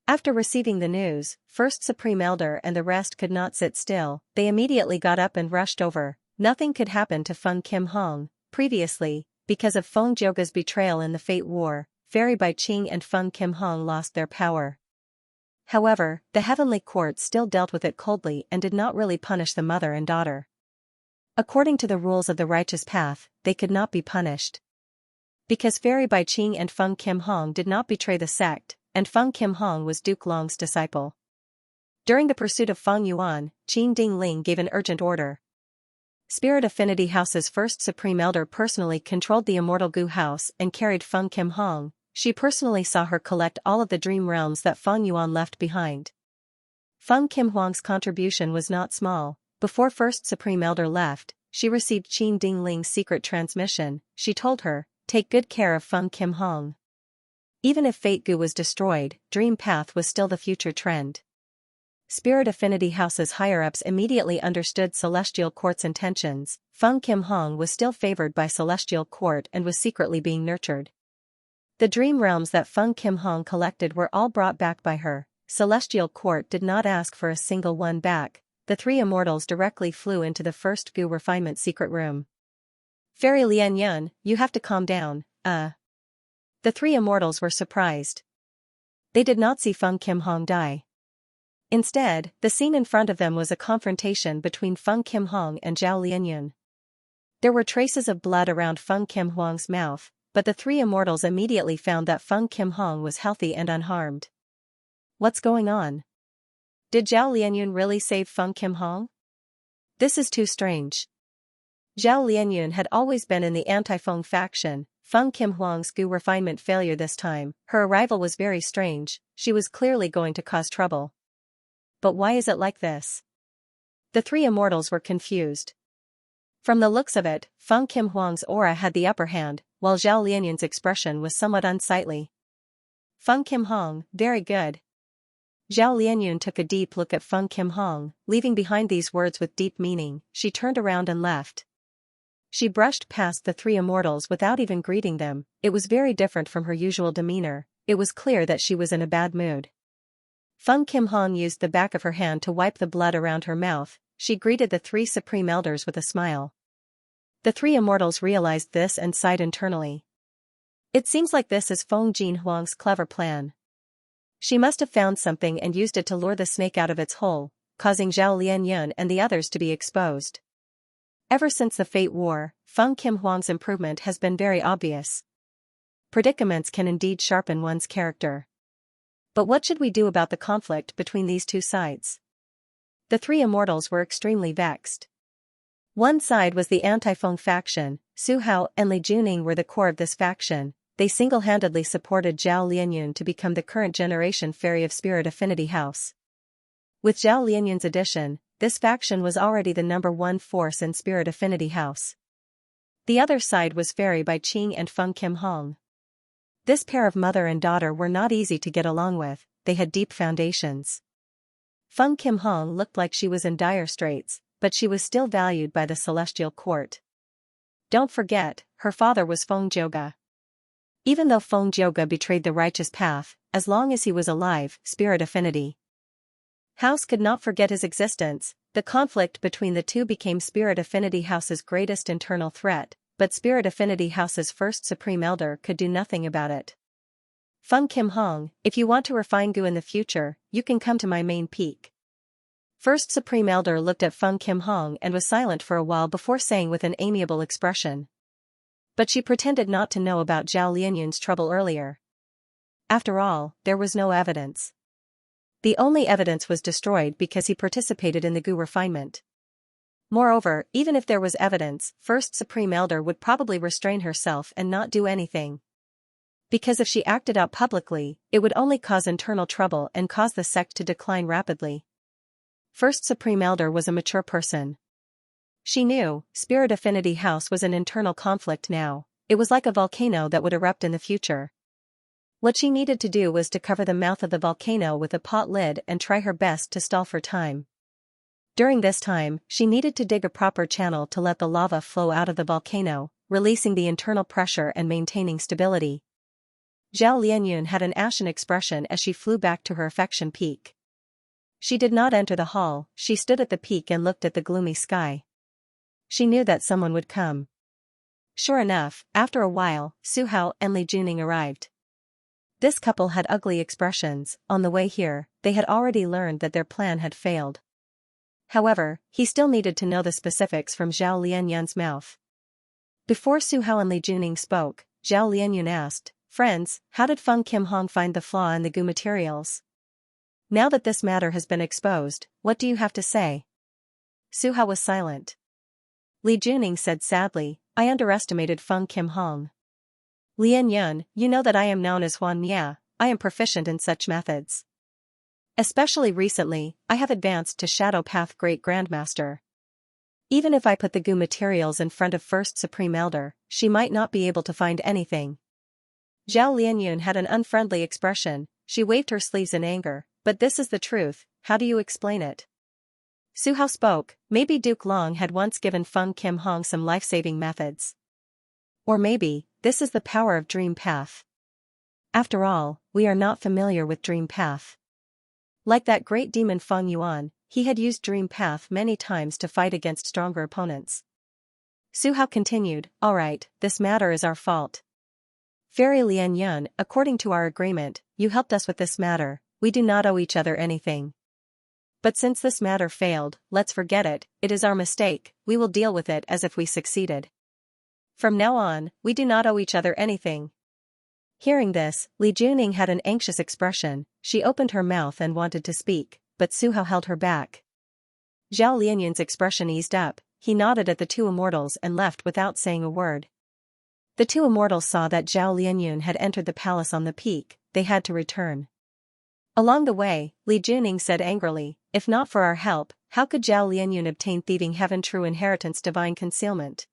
After receiving the news, First Supreme Elder and the rest could not sit still, they immediately got up and rushed over. Nothing could happen to Feng Kim Hong. Previously, because of Feng Zhouge's betrayal in the Fate War, Fairy Bai Qing and Feng Kim Hong lost their power. However, the Heavenly Court still dealt with it coldly and did not really punish the mother and daughter. According to the rules of the righteous path, they could not be punished. Because Fairy Bai Qing and Feng Kim Hong did not betray the sect, and Feng Kim Hong was Duke Long's disciple. During the pursuit of Feng Yuan, Qin Dingling gave an urgent order. Spirit Affinity House's first Supreme Elder personally controlled the Immortal Gu House and carried Feng Kim Hong. She personally saw her collect all of the dream realms that Feng Yuan left behind. Feng Kim Hong's contribution was not small. Before First Supreme Elder left, she received Qin Dingling's secret transmission. She told her, take good care of Feng Kim Hong. Even if Fate Gu was destroyed, Dream Path was still the future trend. Spirit Affinity House's higher-ups immediately understood Celestial Court's intentions. Feng Kim Hong was still favored by Celestial Court and was secretly being nurtured. The dream realms that Feng Kim Hong collected were all brought back by her. Celestial Court did not ask for a single one back. The 3 immortals directly flew into the first Gu Refinement secret room. Fairy Lianyun, you have to calm down, The 3 immortals were surprised. They did not see Feng Kim Hong die. Instead, the scene in front of them was a confrontation between Feng Kim Hong and Zhao Lianyun. There were traces of blood around Feng Kim Hong's mouth, but the 3 immortals immediately found that Feng Kim Hong was healthy and unharmed. What's going on? Did Zhao Lianyun really save Feng Kim Hong? This is too strange. Zhao Lianyun had always been in the anti-Feng faction. Feng Kim Hong's Gu Refinement failure this time, her arrival was very strange. She was clearly going to cause trouble. But why is it like this? The 3 immortals were confused. From the looks of it, Feng Kim Hong's aura had the upper hand, while Zhao Lianyun's expression was somewhat unsightly. Feng Kim Hong, very good. Zhao Lianyun took a deep look at Feng Qimhong, leaving behind these words with deep meaning. She turned around and left. She brushed past the three immortals without even greeting them. It was very different from her usual demeanor. It was clear that she was in a bad mood. Feng Qimhong used the back of her hand to wipe the blood around her mouth. She greeted the three supreme elders with a smile. The three immortals realized this and sighed internally. It seems like this is Feng Jinhuang's clever plan. She must have found something and used it to lure the snake out of its hole, causing Zhao Lianyun and the others to be exposed. Ever since the Fate War, Feng Qimhuang's improvement has been very obvious. Predicaments can indeed sharpen one's character. But what should we do about the conflict between these two sides? The three immortals were extremely vexed. One side was the anti-Feng faction. Su Hao and Li Juning were the core of this faction. They single-handedly supported Zhao Lianyun to become the current generation fairy of Spirit Affinity House. With Zhao Lianyun's addition, this faction was already the #1 force in Spirit Affinity House. The other side was Fairy by Qing and Feng Qimhong. This pair of mother and daughter were not easy to get along with. They had deep foundations. Feng Qimhong looked like she was in dire straits, but she was still valued by the celestial court. Don't forget, her father was Feng Jioge. Even though Feng Jioge betrayed the righteous path, as long as he was alive, Spirit Affinity House could not forget his existence. The conflict between the two became Spirit Affinity House's greatest internal threat, but Spirit Affinity House's first Supreme Elder could do nothing about it. Feng Qimhong, if you want to refine Gu in the future, you can come to my main peak. First Supreme Elder looked at Feng Qimhong and was silent for a while before saying with an amiable expression. But she pretended not to know about Zhao Lianyun's trouble earlier. After all, there was no evidence. The only evidence was destroyed because he participated in the Gu refinement. Moreover, even if there was evidence, First Supreme Elder would probably restrain herself and not do anything. Because if she acted out publicly, it would only cause internal trouble and cause the sect to decline rapidly. First Supreme Elder was a mature person. She knew, Spirit Affinity House was an internal conflict now. It was like a volcano that would erupt in the future. What she needed to do was to cover the mouth of the volcano with a pot lid and try her best to stall for time. During this time, she needed to dig a proper channel to let the lava flow out of the volcano, releasing the internal pressure and maintaining stability. Zhao Lianyun had an ashen expression as she flew back to her affection peak. She did not enter the hall. She stood at the peak and looked at the gloomy sky. She knew that someone would come. Sure enough, after a while, Su Hao and Li Juning arrived. This couple had ugly expressions. On the way here, they had already learned that their plan had failed. However, he still needed to know the specifics from Zhao Lianyun's mouth. Before Su Hao and Li Juning spoke, Zhao Lianyun asked, "Friends, how did Feng Qimhong find the flaw in the Gu materials? Now that this matter has been exposed, what do you have to say?" Su Hao was silent. Li Juning said sadly, "I underestimated Feng Qimhong. Lianyun, you know that I am known as Huan Mia. I am proficient in such methods. Especially recently, I have advanced to Shadow Path Great Grandmaster. Even if I put the Gu materials in front of First Supreme Elder, she might not be able to find anything." Zhao Lianyun had an unfriendly expression. She waved her sleeves in anger. "But this is the truth, how do you explain it?" Su Hao spoke. Maybe Duke Long had once given Feng Qimhong some life-saving methods. Or maybe, this is the power of Dream Path. After all, we are not familiar with Dream Path. Like that great demon Feng Yuan, he had used Dream Path many times to fight against stronger opponents. Su Hao continued, "All right, this matter is our fault. Fairy Lianyun, according to our agreement, you helped us with this matter. We do not owe each other anything. But since this matter failed, let's forget it. It is our mistake. We will deal with it as if we succeeded. From now on, we do not owe each other anything." Hearing this, Li Juning had an anxious expression. She opened her mouth and wanted to speak, but Su Hao held her back. Zhao Lianyun's expression eased up. He nodded at the two immortals and left without saying a word. The two immortals saw that Zhao Lianyun had entered the palace on the peak. They had to return. Along the way, Li Juning said angrily, "If not for our help, how could Zhao Lianyun obtain Thieving Heaven True Inheritance Divine Concealment?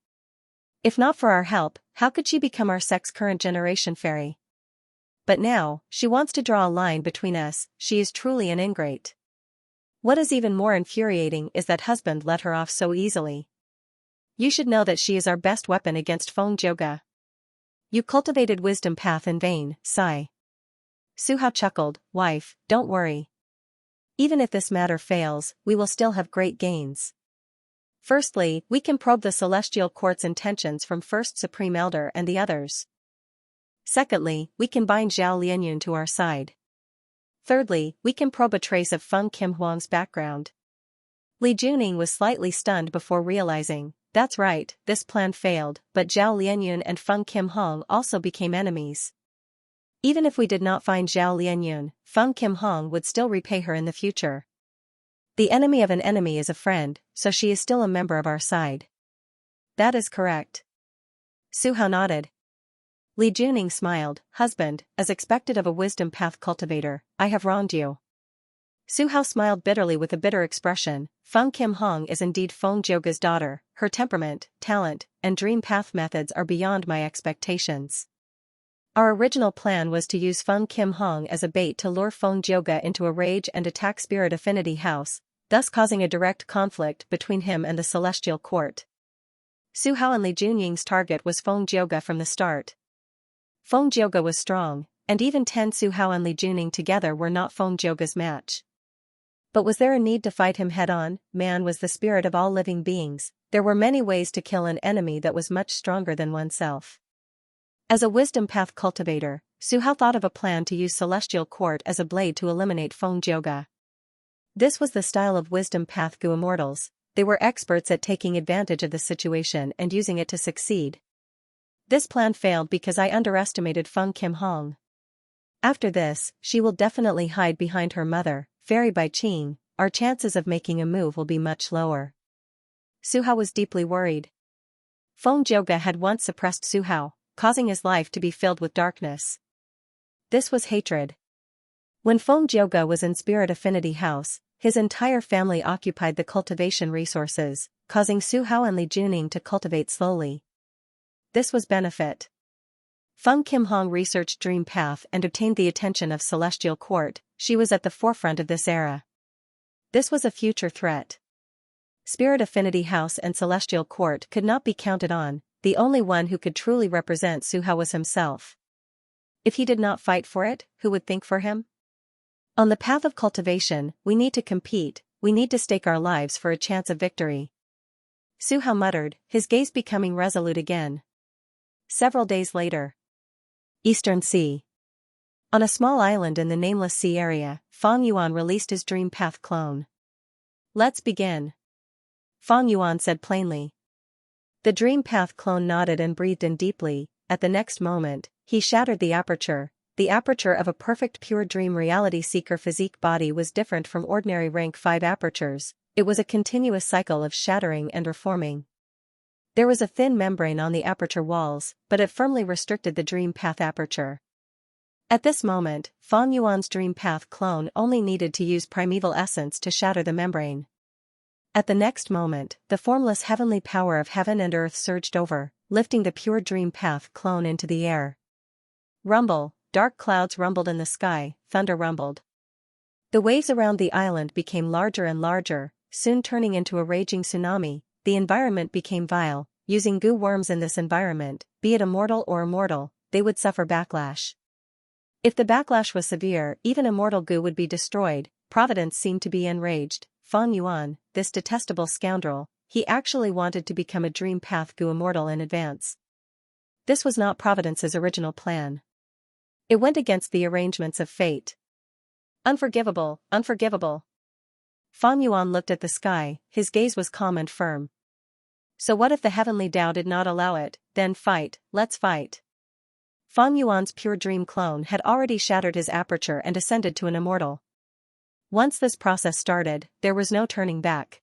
If not for our help, how could she become our sect's current generation fairy?" but now, she wants to draw a line between us. She is truly an ingrate. What is even more infuriating is that husband let her off so easily. You should know that she is our best weapon against Feng Jioge. You cultivated wisdom path in vain, sigh. Su Hao chuckled, wife, don't worry. Even if this matter fails, we will still have great gains. Firstly, we can probe the celestial court's intentions from First Supreme Elder and the others. Secondly, we can bind Zhao Lianyun to our side. Thirdly, we can probe a trace of Feng Kim Huang's background. Li Juning was slightly stunned before realizing, that's right, this plan failed, but Zhao Lianyun and Feng Kim Huang also became enemies. Even if we did not find Zhao Lianyun, Feng Kim Huang would still repay her in the future. The enemy of an enemy is a friend, so she is still a member of our side. That is correct. Su Hao nodded. Li Juning smiled, husband, as expected of a wisdom path cultivator, I have wronged you. Su Hao smiled bitterly with a bitter expression. Feng Kim Huang is indeed Feng Jioge's daughter, her temperament, talent, and dream path methods are beyond my expectations. Our original plan was to use Feng Kim Huang as a bait to lure Feng Jioge into a rage and attack Spirit Affinity House, thus causing a direct conflict between him and the Celestial Court. Su Hao and Li Junying's target was Feng Jioge from the start. Feng Jioge was strong, and even Su Hao and Li Juning together were not Feng Jioge's match. But was there a need to fight him head-on? Man was the spirit of all living beings, there were many ways to kill an enemy that was much stronger than oneself. As a wisdom path cultivator, Su Hao thought of a plan to use Celestial Court as a blade to eliminate Feng Jioge. This was the style of wisdom path Gu immortals, they were experts at taking advantage of the situation and using it to succeed. This plan failed because I underestimated Feng Kim Huang. After this, she will definitely hide behind her mother, Fairy Bai Qing, our chances of making a move will be much lower. Su Hao was deeply worried. Feng Jioge had once suppressed Su Hao, causing his life to be filled with darkness. This was hatred. When Feng Jioge was in Spirit Affinity House, his entire family occupied the cultivation resources, causing Su Hao and Li Juning to cultivate slowly. This was benefit. Feng Kim Huang researched Dream Path and obtained the attention of Celestial Court, she was at the forefront of this era. This was a future threat. Spirit Affinity House and Celestial Court could not be counted on, the only one who could truly represent Su Hao was himself. If he did not fight for it, who would think for him? On the path of cultivation, we need to compete, we need to stake our lives for a chance of victory. Su Hao muttered, his gaze becoming resolute again. Several days later. Eastern Sea. On a small island in the Nameless Sea area, Feng Yuan released his Dream Path clone. Let's begin. Feng Yuan said plainly. The Dream Path clone nodded and breathed in deeply. At the next moment, he shattered the aperture. The aperture of a perfect pure dream reality seeker physique body was different from ordinary rank 5 apertures, it was a continuous cycle of shattering and reforming. There was a thin membrane on the aperture walls, but it firmly restricted the Dream Path aperture. At this moment, Feng Yuan's Dream Path clone only needed to use primeval essence to shatter the membrane. At the next moment, the formless heavenly power of heaven and earth surged over, lifting the pure Dream Path clone into the air. Rumble, dark clouds rumbled in the sky, thunder rumbled. The waves around the island became larger and larger, soon turning into a raging tsunami. The environment became vile, using goo worms in this environment, be it immortal or immortal, they would suffer backlash. If the backlash was severe, even immortal goo would be destroyed. Providence seemed to be enraged. Feng Yuan, this detestable scoundrel, he actually wanted to become a Dream Path Gu immortal in advance. This was not Providence's original plan. It went against the arrangements of fate. Unforgivable, unforgivable. Feng Yuan looked at the sky, his gaze was calm and firm. So what if the heavenly Tao did not allow it? Then fight, let's fight. Feng Yuan's pure dream clone had already shattered his aperture and ascended to an immortal. Once this process started, there was no turning back.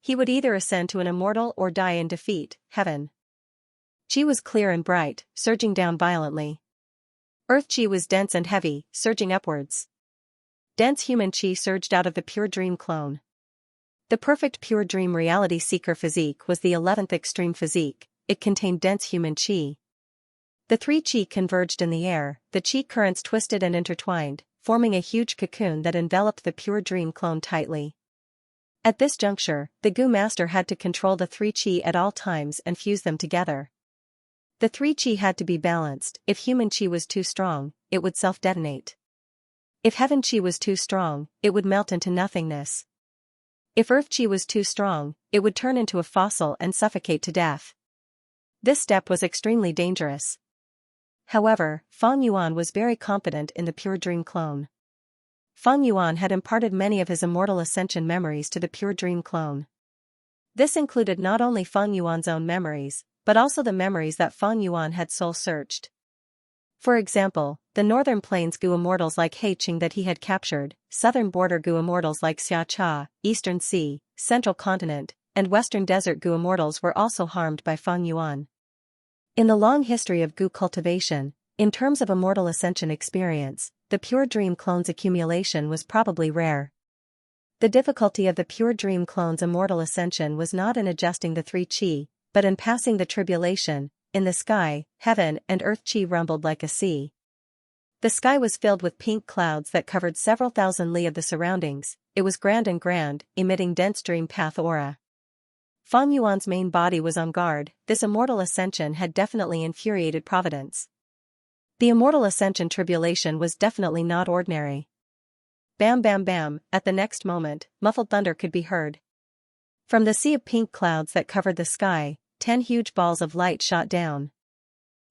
He would either ascend to an immortal or die in defeat, heaven. Qi was clear and bright, surging down violently. Earth Qi was dense and heavy, surging upwards. Dense human Qi surged out of the pure dream clone. The perfect pure dream reality seeker physique was the 11th extreme physique, it contained dense human Qi. The three qi converged in the air, the qi currents twisted and intertwined, forming a huge cocoon that enveloped the pure dream clone tightly. At this juncture, the Gu master had to control the three qi at all times and fuse them together. The three qi had to be balanced. If human qi was too strong, it would self-detonate. If heaven qi was too strong, it would melt into nothingness. If earth qi was too strong, it would turn into a fossil and suffocate to death. This step was extremely dangerous. However, Fang Yuan was very confident in the pure dream clone. Fang Yuan had imparted many of his immortal ascension memories to the pure dream clone. This included not only Fang Yuan's own memories, but also the memories that Fang Yuan had soul-searched. For example, the northern plains Gu immortals like Heiqing that he had captured, southern border Gu immortals like Xianxia, eastern sea, central continent, and western desert Gu immortals were also harmed by Fang Yuan. In the long history of Gu cultivation, in terms of immortal ascension experience, the pure dream clone's accumulation was probably rare. The difficulty of the pure dream clone's immortal ascension was not in adjusting the three qi, but in passing the tribulation. In the sky, heaven and earth qi rumbled like a sea. The sky was filled with pink clouds that covered several thousand li of the surroundings. It was grand, emitting dense dream path aura. Fang Yuan's main body was on guard. This immortal ascension had definitely infuriated Providence. The immortal ascension tribulation was definitely not ordinary. Bam bam bam, at the next moment, muffled thunder could be heard. From the sea of pink clouds that covered the sky, 10 huge balls of light shot down.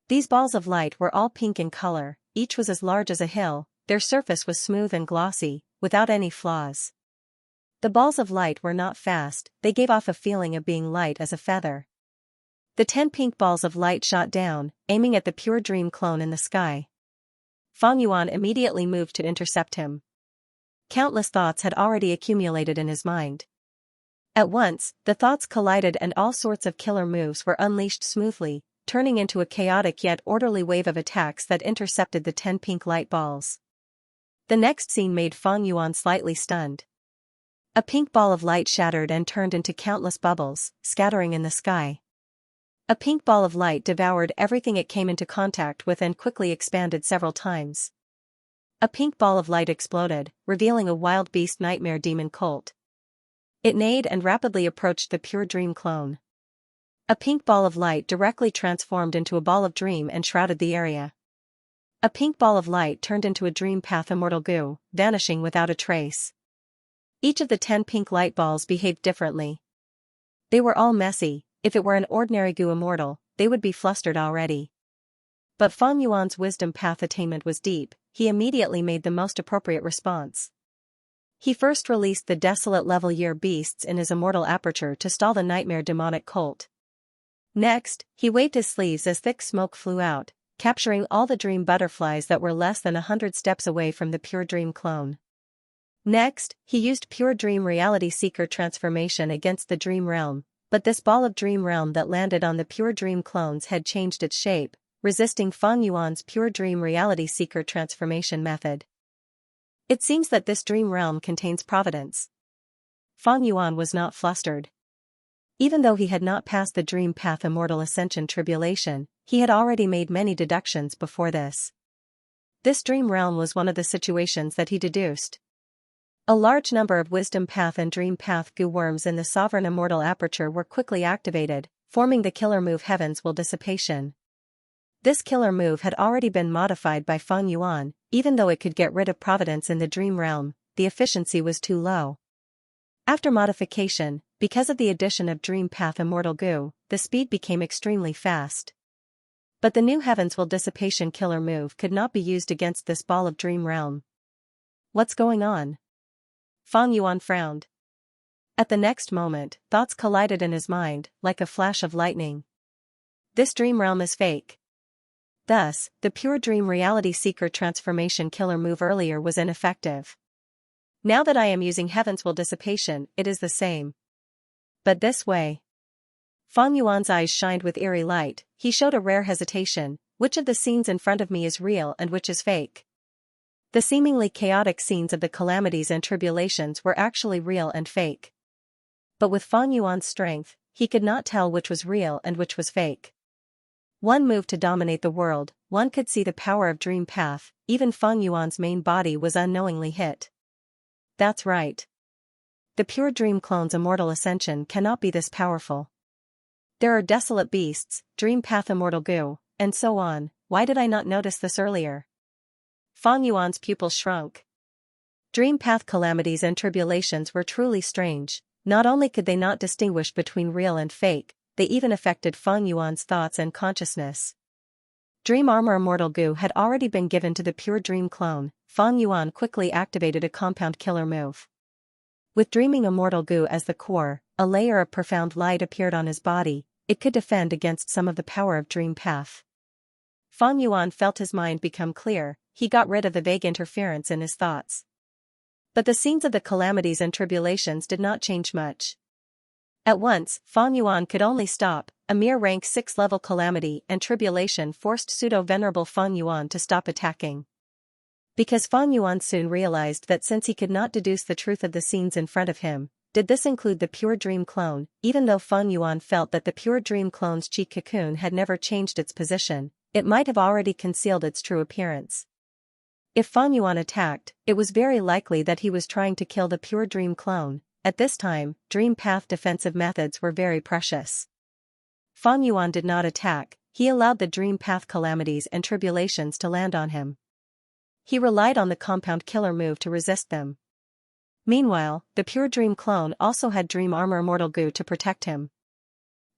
These balls of light were all pink in color, each was as large as a hill, their surface was smooth and glossy, without any flaws. The balls of light were not fast, they gave off a feeling of being light as a feather. The 10 pink balls of light shot down, aiming at the pure dream clone in the sky. Fang Yuan immediately moved to intercept him. Countless thoughts had already accumulated in his mind. At once, the thoughts collided and all sorts of killer moves were unleashed smoothly, turning into a chaotic yet orderly wave of attacks that intercepted the 10 pink light balls. The next scene made Fang Yuan slightly stunned. A pink ball of light shattered and turned into countless bubbles, scattering in the sky. A pink ball of light devoured everything it came into contact with and quickly expanded several times. A pink ball of light exploded, revealing a wild beast nightmare demon colt. It neighed and rapidly approached the pure dream clone. A pink ball of light directly transformed into a ball of dream and shrouded the area. A pink ball of light turned into a dream path immortal Gu, vanishing without a trace. Each of the 10 pink light balls behaved differently. They were all messy. If it were an ordinary Gu immortal, they would be flustered already. But Fang Yuan's wisdom path attainment was deep, he immediately made the most appropriate response. He first released the desolate level year beasts in his immortal aperture to stall the nightmare demonic colt. Next, he waved his sleeves as thick smoke flew out, capturing all the dream butterflies that were less than 100 steps away from the pure dream clone. Next, he used pure dream reality seeker transformation against the dream realm, but this ball of dream realm that landed on the pure dream clone's head changed its shape, resisting Fang Yuan's pure dream reality seeker transformation method. It seems that this dream realm contains providence. Fang Yuan was not flustered. Even though he had not passed the dream path immortal ascension tribulation, he had already made many deductions before this. This dream realm was one of the situations that he deduced. A large number of wisdom path and dream path Gu worms in the sovereign immortal aperture were quickly activated, forming the killer move Heaven's Will Dissipation. This killer move had already been modified by Fang Yuan. Even though it could get rid of providence in the dream realm, the efficiency was too low. After modification, because of the addition of dream path immortal Gu, the speed became extremely fast. But the new Heaven's Will Dissipation killer move could not be used against this ball of dream realm. What's going on? Fang Yuan frowned. At the next moment, thoughts collided in his mind, like a flash of lightning. This dream realm is fake. Thus, the pure dream reality seeker transformation killer move earlier was ineffective. Now that I am using Heaven's Will Dissipation, it is the same. But this way. Fang Yuan's eyes shined with eerie light, he showed a rare hesitation. Which of the scenes in front of me is real and which is fake? The seemingly chaotic scenes of the calamities and tribulations were actually real and fake. But with Fang Yuan's strength, he could not tell which was real and which was fake. One move to dominate the world, one could see the power of Dream Path, even Feng Yuan's main body was unknowingly hit. That's right. The pure dream clone's immortal ascension cannot be this powerful. There are desolate beasts, Dream Path immortal goo, and so on. Why did I not notice this earlier? Feng Yuan's pupils shrunk. Dream Path calamities and tribulations were truly strange. Not only could they not distinguish between real and fake, they even affected Feng Yuan's thoughts and consciousness. Dream Armor Immortal Goo had already been given to the pure dream clone. Feng Yuan quickly activated a compound killer move. With Dreaming Immortal Goo as the core, a layer of profound light appeared on his body. It could defend against some of the power of Dream Path. Feng Yuan felt his mind become clear. He got rid of the vague interference in his thoughts. But the scenes of the calamities and tribulations did not change much. At once, Feng Yuan could only stop. A mere rank 6 level calamity and tribulation forced pseudo-venerable Feng Yuan to stop attacking. Because Feng Yuan soon realized that since he could not deduce the truth of the scenes in front of him, did this include the pure dream clone? Even though Feng Yuan felt that the pure dream clone's chi cocoon had never changed its position, it might have already concealed its true appearance. If Feng Yuan attacked, it was very likely that he was trying to kill the pure dream clone. At this time, Dream Path defensive methods were very precious. Feng Yuan did not attack, he allowed the Dream Path calamities and tribulations to land on him. He relied on the compound killer move to resist them. Meanwhile, the pure dream clone also had Dream Armor Immortal Goo to protect him.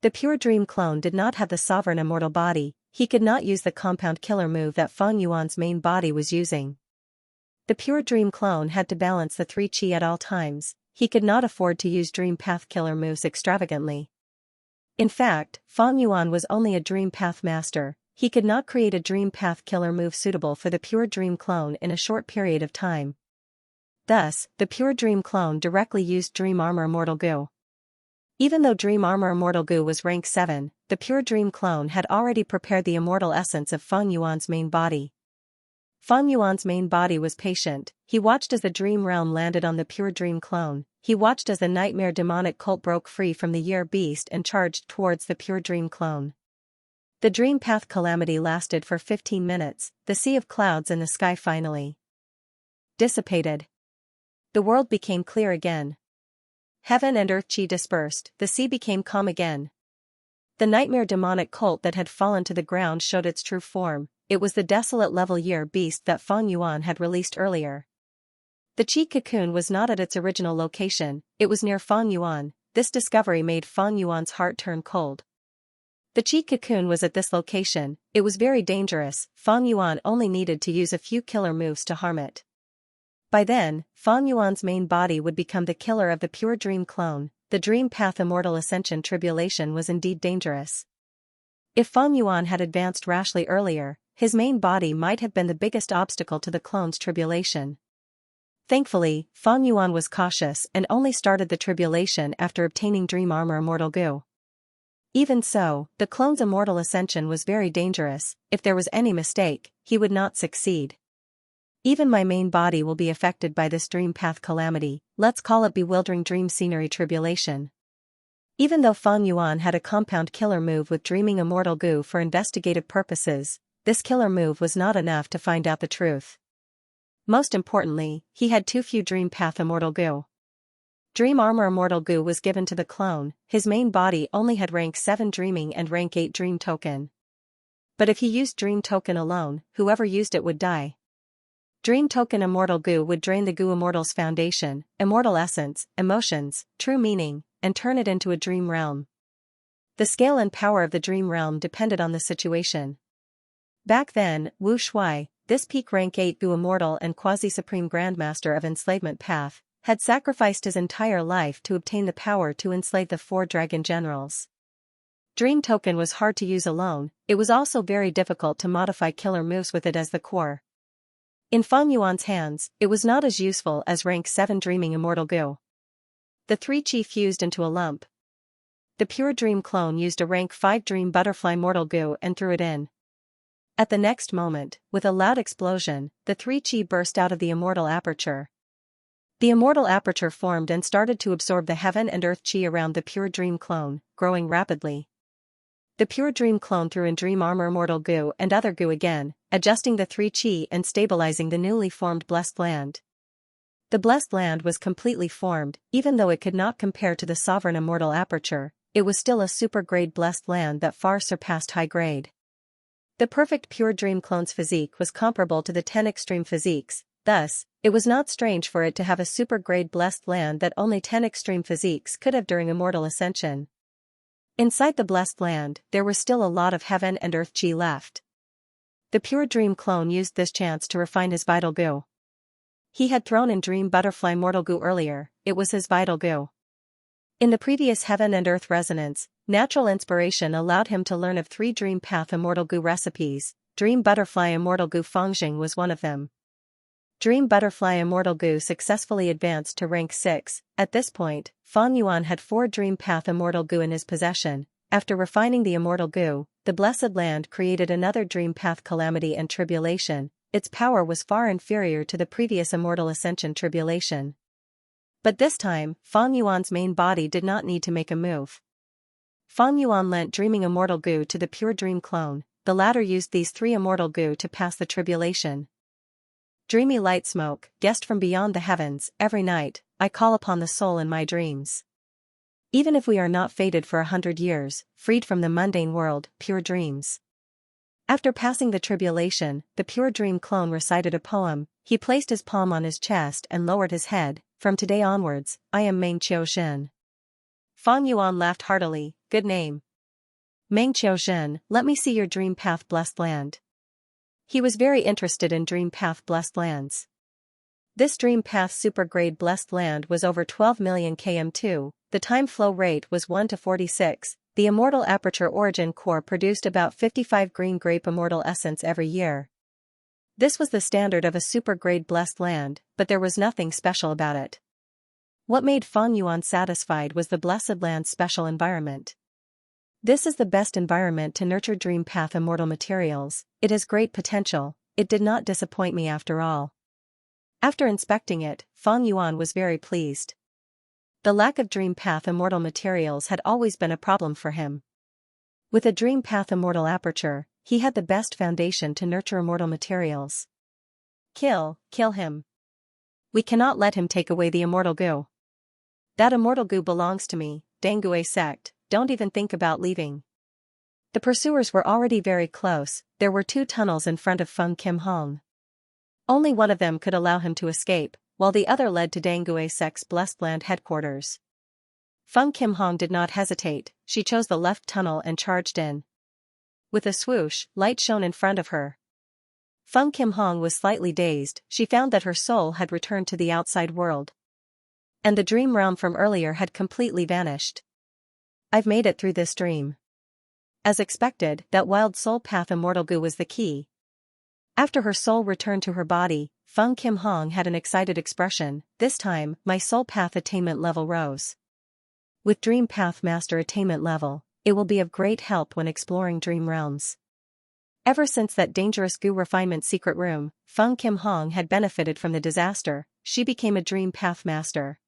The pure dream clone did not have the sovereign immortal body, he could not use the compound killer move that Feng Yuan's main body was using. The pure dream clone had to balance the 3 chi at all times, he could not afford to use Dream Path killer moves extravagantly. In fact, Feng Yuan was only a Dream Path master, he could not create a Dream Path killer move suitable for the pure dream clone in a short period of time. Thus, the pure dream clone directly used Dream Armor Immortal Goo. Even though Dream Armor Immortal Goo was rank 7, the pure dream clone had already prepared the immortal essence of Feng Yuan's main body. Feng Yuan's main body was patient, he watched as the dream realm landed on the pure dream clone, he watched as the nightmare demonic cult broke free from the year beast and charged towards the pure dream clone. The Dream Path calamity lasted for 15 minutes, the sea of clouds in the sky finally dissipated. The world became clear again. Heaven and earth chi dispersed, the sea became calm again. The nightmare demonic cult that had fallen to the ground showed its true form, it was the desolate level year beast that Feng Yuan had released earlier. The chi cocoon was not at its original location, it was near Feng Yuan. This discovery made Feng Yuan's heart turn cold. The chi cocoon was at this location, it was very dangerous, Feng Yuan only needed to use a few killer moves to harm it. By then, Feng Yuan's main body would become the killer of the pure dream clone. The Dream Path Immortal Ascension tribulation was indeed dangerous. If Feng Yuan had advanced rashly earlier, his main body might have been the biggest obstacle to the clone's tribulation. Thankfully, Feng Yuan was cautious and only started the tribulation after obtaining Dream Armor Immortal Goo. Even so, the clone's immortal ascension was very dangerous, if there was any mistake, he would not succeed. Even my main body will be affected by this Dream Path calamity, let's call it bewildering dream scenery tribulation. Even though Feng Yuan had a compound killer move with Dreaming Immortal Goo for investigative purposes, this killer move was not enough to find out the truth. Most importantly, he had too few Dream Path Immortal Goo. Dream Armor Immortal Goo was given to the clone, his main body only had rank 7 Dreaming and rank 8 Dream Token. But if he used Dream Token alone, whoever used it would die. Dream Token Immortal Goo would drain the Goo Immortal's foundation, immortal essence, emotions, true meaning, and turn it into a dream realm. The scale and power of the dream realm depended on the situation. Back then, Wu Shuai, this peak rank 8 Goo Immortal and quasi-supreme Grandmaster of Enslavement Path, had sacrificed his entire life to obtain the power to enslave the 4 dragon generals. Dream Token was hard to use alone, it was also very difficult to modify killer moves with it as the core. In Feng Yuan's hands, it was not as useful as rank 7 Dreaming Immortal Goo. The 3 chi fused into a lump. The pure dream clone used a rank 5 Dream Butterfly Mortal Goo and threw it in. At the next moment, with a loud explosion, the 3 chi burst out of the immortal aperture. The immortal aperture formed and started to absorb the heaven and earth chi around the pure dream clone, growing rapidly. The pure dream clone threw in dream armor immortal goo and other goo again, adjusting the 3 chi and stabilizing the newly formed blessed land. The blessed land was completely formed, even though it could not compare to the sovereign immortal aperture, it was still a super-grade blessed land that far surpassed high grade. The perfect pure dream clone's physique was comparable to the 10 extreme physiques, thus, it was not strange for it to have a super-grade blessed land that only 10 extreme physiques could have during immortal ascension. Inside the blessed land, there was still a lot of heaven and earth chi left. The pure dream clone used this chance to refine his vital goo. He had thrown in dream butterfly mortal goo earlier, it was his vital goo. In the previous heaven and earth resonance, natural inspiration allowed him to learn of 3 dream path immortal goo recipes. Dream butterfly immortal goo Fengjing was one of them. Dream butterfly immortal goo successfully advanced to rank 6. At this point, Feng Yuan had 4 dream path immortal goo in his possession. After refining the immortal goo, the blessed land created another dream path calamity and tribulation. Its power was far inferior to the previous immortal ascension tribulation. But this time, Feng Yuan's main body did not need to make a move. Feng Yuan lent dreaming immortal goo to the pure dream clone, the latter used these 3 immortal goo to pass the tribulation. Dreamy light smoke, guest from beyond the heavens, every night, I call upon the soul in my dreams. Even if we are not fated for 100 years, freed from the mundane world, pure dreams. After passing the tribulation, the pure dream clone recited a poem, he placed his palm on his chest and lowered his head, from today onwards, I am Meng Qiu. Feng Yuan laughed heartily, good name. Meng Qiu, let me see your dream path blessed land. He was very interested in dream path blessed lands. This dream path supergrade blessed land was over 12 million km2, the time flow rate was 1 to 46, the immortal aperture origin core produced about 55 green grape immortal essence every year. This was the standard of a supergrade blessed land, but there was nothing special about it. What made Feng Yuan satisfied was the blessed land's special environment. This is the best environment to nurture dream path immortal materials, it has great potential, it did not disappoint me after all. After inspecting it, Feng Yuan was very pleased. The lack of dream path immortal materials had always been a problem for him. With a dream path immortal aperture, he had the best foundation to nurture immortal materials. Kill him. We cannot let him take away the immortal goo. That immortal goo belongs to me, Dangue sect, don't even think about leaving. The pursuers were already very close, there were 2 tunnels in front of Feng Kim Hong. Only one of them could allow him to escape, while the other led to Dangue sect's blessed land headquarters. Feng Kim Hong did not hesitate, she chose the left tunnel and charged in. With a swoosh, light shone in front of her. Feng Kim Hong was slightly dazed, she found that her soul had returned to the outside world. And the dream realm from earlier had completely vanished. I've made it through this dream. As expected, that wild soul path immortal goo was the key. After her soul returned to her body, Feng Kim Hong had an excited expression, this time, my soul path attainment level rose. With dream path master attainment level, it will be of great help when exploring dream realms. Ever since that dangerous goo refinement secret room, Feng Kim Hong had benefited from the disaster, she became a dream path master.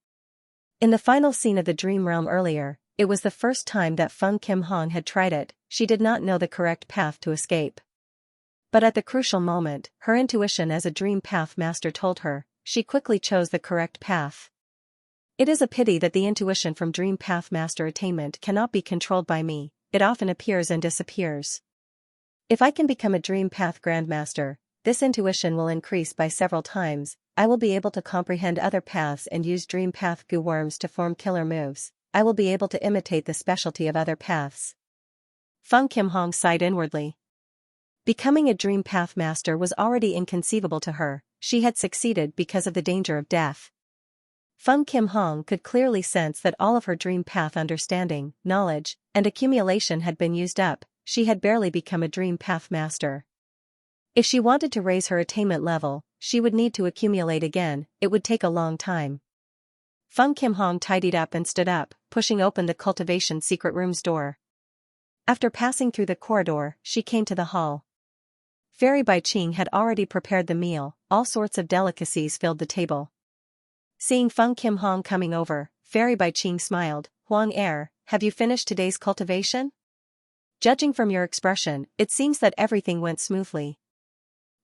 In the final scene of the dream realm earlier, it was the first time that Feng Kim Hong had tried it, she did not know the correct path to escape. But at the crucial moment, her intuition as a dream path master told her, she quickly chose the correct path. It is a pity that the intuition from dream path master attainment cannot be controlled by me, it often appears and disappears. If I can become a dream path grandmaster, this intuition will increase by several times, I will be able to comprehend other paths and use dream path goo worms to form killer moves, I will be able to imitate the specialty of other paths. Feng Kim Hong sighed inwardly. Becoming a dream path master was already inconceivable to her, she had succeeded because of the danger of death. Feng Kim Hong could clearly sense that all of her dream path understanding, knowledge, and accumulation had been used up, she had barely become a dream path master. If she wanted to raise her attainment level, she would need to accumulate again, it would take a long time. Feng Kim Hong tidied up and stood up, pushing open the cultivation secret room's door. After passing through the corridor, she came to the hall. Fairy Bai Qing had already prepared the meal, all sorts of delicacies filled the table. Seeing Feng Kim Hong coming over, Fairy Bai Qing smiled, Huang Er, have you finished today's cultivation? Judging from your expression, it seems that everything went smoothly.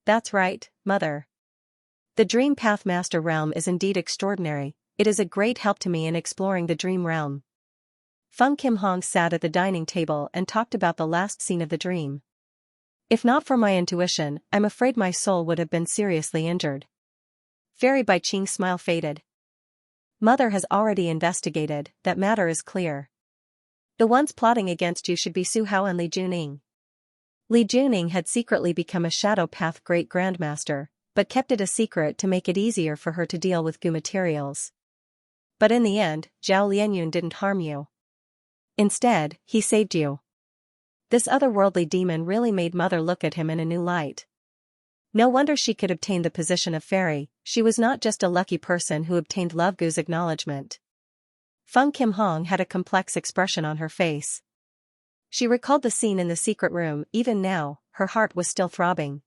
That's right, Mother. The Dream Path Master realm is indeed extraordinary. It is a great help to me in exploring the dream realm. Feng Kim Hong sat at the dining table and talked about the last scene of the dream. If not for my intuition, I'm afraid my soul would have been seriously injured. Fairy Bai Qing's smile faded. Mother has already investigated, that matter is clear. The ones plotting against you should be Su Hao and Li Juning. Li Juning had secretly become a Shadow Path Great Grandmaster, but kept it a secret to make it easier for her to deal with goo materials. But in the end, Zhao Lianyun didn't harm you. Instead, he saved you. This otherworldly demon really made Mother look at him in a new light. No wonder she could obtain the position of fairy. She was not just a lucky person who obtained Love Goo's acknowledgement. Feng Kim Hong had a complex expression on her face. She recalled the scene in the secret room. Even now, her heart was still throbbing.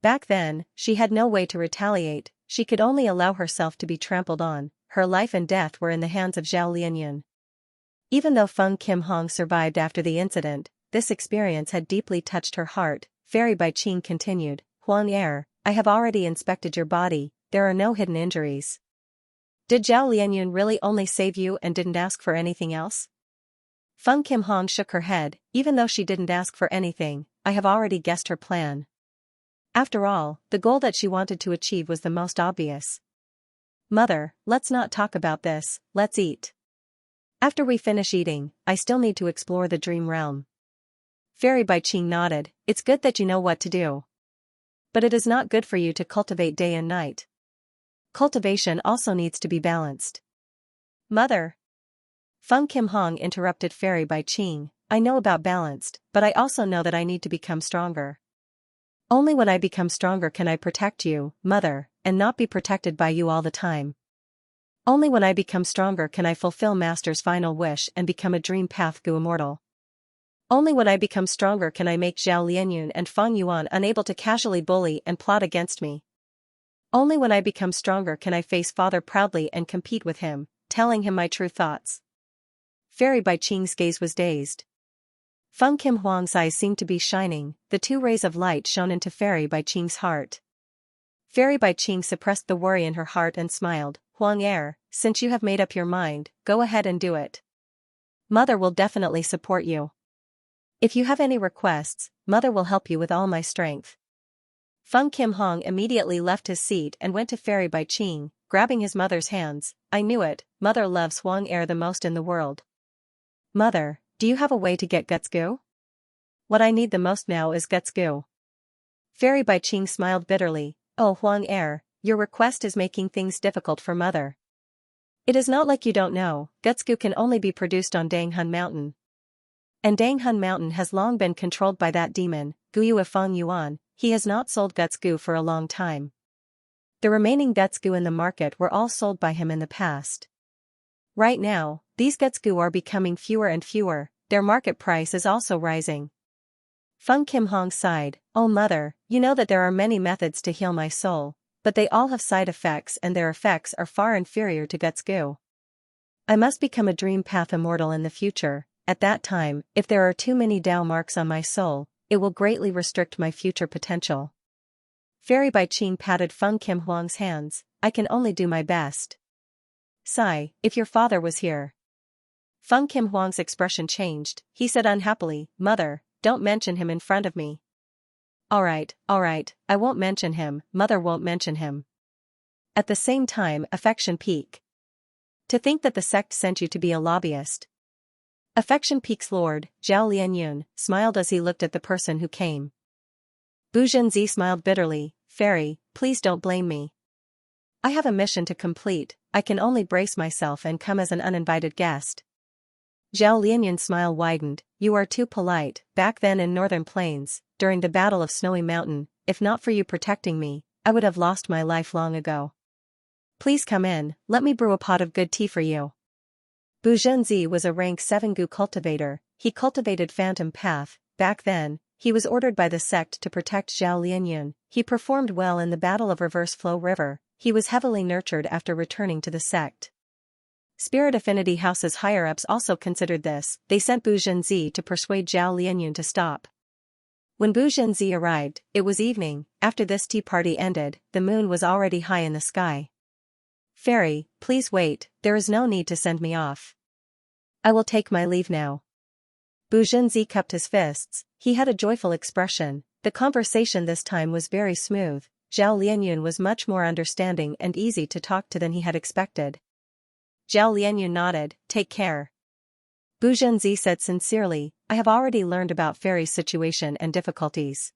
Back then, she had no way to retaliate. She could only allow herself to be trampled on. Her life and death were in the hands of Zhao Lianyun. Even though Feng Kim Hong survived after the incident, this experience had deeply touched her heart. Fairy Bai Qing continued, Huang Er, I have already inspected your body, there are no hidden injuries. Did Zhao Lianyun really only save you and didn't ask for anything else? Feng Kim Hong shook her head. Even though she didn't ask for anything, I have already guessed her plan. After all, the goal that she wanted to achieve was the most obvious. Mother, let's not talk about this, let's eat. After we finish eating, I still need to explore the dream realm. Fairy Bai Qing nodded. It's good that you know what to do. But it is not good for you to cultivate day and night. Cultivation also needs to be balanced. Mother. Feng Kim Hong interrupted Fairy Bai Qing. I know about balanced, but I also know that I need to become stronger. Only when I become stronger can I protect you, Mother, and not be protected by you all the time. Only when I become stronger can I fulfill Master's final wish and become a Dream Path Gu immortal. Only when I become stronger can I make Zhao Lianyun and Feng Yuan unable to casually bully and plot against me. Only when I become stronger can I face Father proudly and compete with him, telling him my true thoughts. Fairy Bai Qing's gaze was dazed. Feng Kim Huang's eyes seemed to be shining. The two rays of light shone into Fairy Bai Qing's heart. Fairy Bai Qing suppressed the worry in her heart and smiled. Huang Er, since you have made up your mind, go ahead and do it. Mother will definitely support you. If you have any requests, Mother will help you with all my strength. Feng Kim Hong immediately left his seat and went to Fairy Bai Qing, grabbing his mother's hands. I knew it, Mother loves Huang Er the most in the world. Mother, do you have a way to get Guts Gu? What I need the most now is Guts Gu. Fairy Bai Qing smiled bitterly. Oh Huang Er, your request is making things difficult for Mother. It is not like you don't know, Guts Gu can only be produced on Danghun Mountain. And Danghun Mountain has long been controlled by that demon, Guiyue Feng Yuan. He has not sold Guts Gu for a long time. The remaining Guts Gu in the market were all sold by him in the past. Right now, these Guts Gu are becoming fewer and fewer, their market price is also rising. Feng Kim Hong sighed, Oh Mother, you know that there are many methods to heal my soul, but they all have side effects and their effects are far inferior to Guts Gu. I must become a Dream Path immortal in the future. At that time, if there are too many Dao marks on my soul, it will greatly restrict my future potential. Fairy Bai Qing patted Feng Kim Huang's hands. I can only do my best. Sigh, if your father was here. Feng Kim Huang's expression changed. He said unhappily, Mother, don't mention him in front of me. Alright, I won't mention him, Mother won't mention him. At the same time, affection peak. To think that the sect sent you to be a lobbyist. Affection Peak's Lord, Zhao Lianyun, smiled as he looked at the person who came. Bu Zhenzi smiled bitterly, Fairy, please don't blame me. I have a mission to complete, I can only brace myself and come as an uninvited guest. Zhao Lianyun's smile widened, you are too polite. Back then in Northern Plains, during the Battle of Snowy Mountain, if not for you protecting me, I would have lost my life long ago. Please come in, let me brew a pot of good tea for you. Bu Zhenzi was a rank 7 Gu cultivator, he cultivated Phantom Path. Back then, he was ordered by the sect to protect Zhao Lianyun. He performed well in the Battle of Reverse Flow River, he was heavily nurtured after returning to the sect. Spirit Affinity House's higher-ups also considered this. They sent Bu Zhenzi to persuade Zhao Lianyun to stop. When Bu Zhenzi arrived, it was evening. After this tea party ended, the moon was already high in the sky. "Fairy, please wait, there is no need to send me off. I will take my leave now." Bu Zhenzi cupped his fists. He had a joyful expression. The conversation this time was very smooth. Zhao Lianyun was much more understanding and easy to talk to than he had expected. Zhao Lianyun nodded. "Take care." Bu Zhenzi said sincerely, "I have already learned about Fairy's situation and difficulties.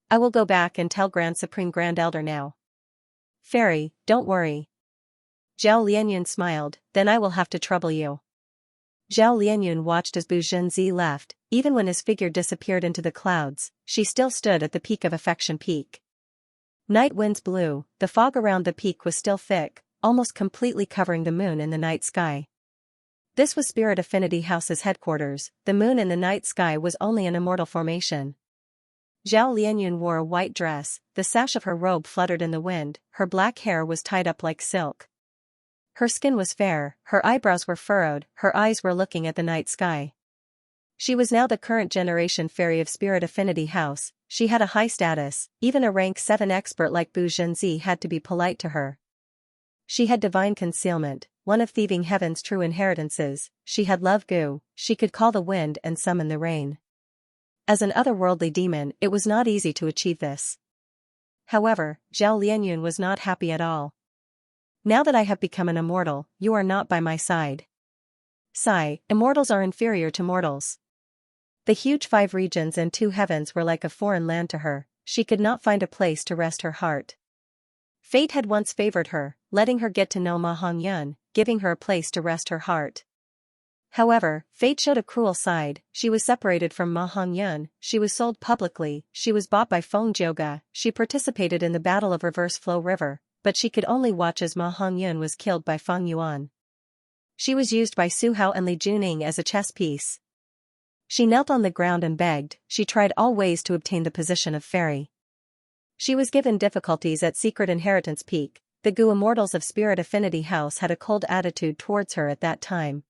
I will go back and tell Grand Supreme Grand Elder now." "Fairy, don't worry." Zhao Lianyun smiled, "Then I will have to trouble you." Zhao Lianyun watched as Bu Zhenzi left. Even when his figure disappeared into the clouds, she still stood at the peak of Affection Peak. Night winds blew, the fog around the peak was still thick, almost completely covering the moon in the night sky. This was Spirit Affinity House's headquarters. The moon in the night sky was only an immortal formation. Zhao Lianyun wore a white dress, the sash of her robe fluttered in the wind, her black hair was tied up like silk. Her skin was fair, her eyebrows were furrowed, her eyes were looking at the night sky. She was now the current generation fairy of Spirit Affinity House. She had a high status, even a rank 7 expert like Bu Zhenzi had to be polite to her. She had divine concealment, one of thieving heaven's true inheritances. She had love gu, she could call the wind and summon the rain. As an otherworldly demon, it was not easy to achieve this. However, Zhao Lianyun was not happy at all. "Now that I have become an immortal, you are not by my side. Sigh, immortals are inferior to mortals." The huge 5 regions and 2 heavens were like a foreign land to her. She could not find a place to rest her heart. Fate had once favored her, letting her get to know Ma Hongyun, giving her a place to rest her heart. However, fate showed a cruel side. She was separated from Ma Hongyun, she was sold publicly, she was bought by Feng Jioga, she participated in the Battle of Reverse Flow River, but she could only watch as Ma Hongyun was killed by Feng Yuan. She was used by Su Hao and Li Juning as a chess piece. She knelt on the ground and begged. She tried all ways to obtain the position of fairy. She was given difficulties at Secret Inheritance Peak. The Gu Immortals of Spirit Affinity House had a cold attitude towards her at that time.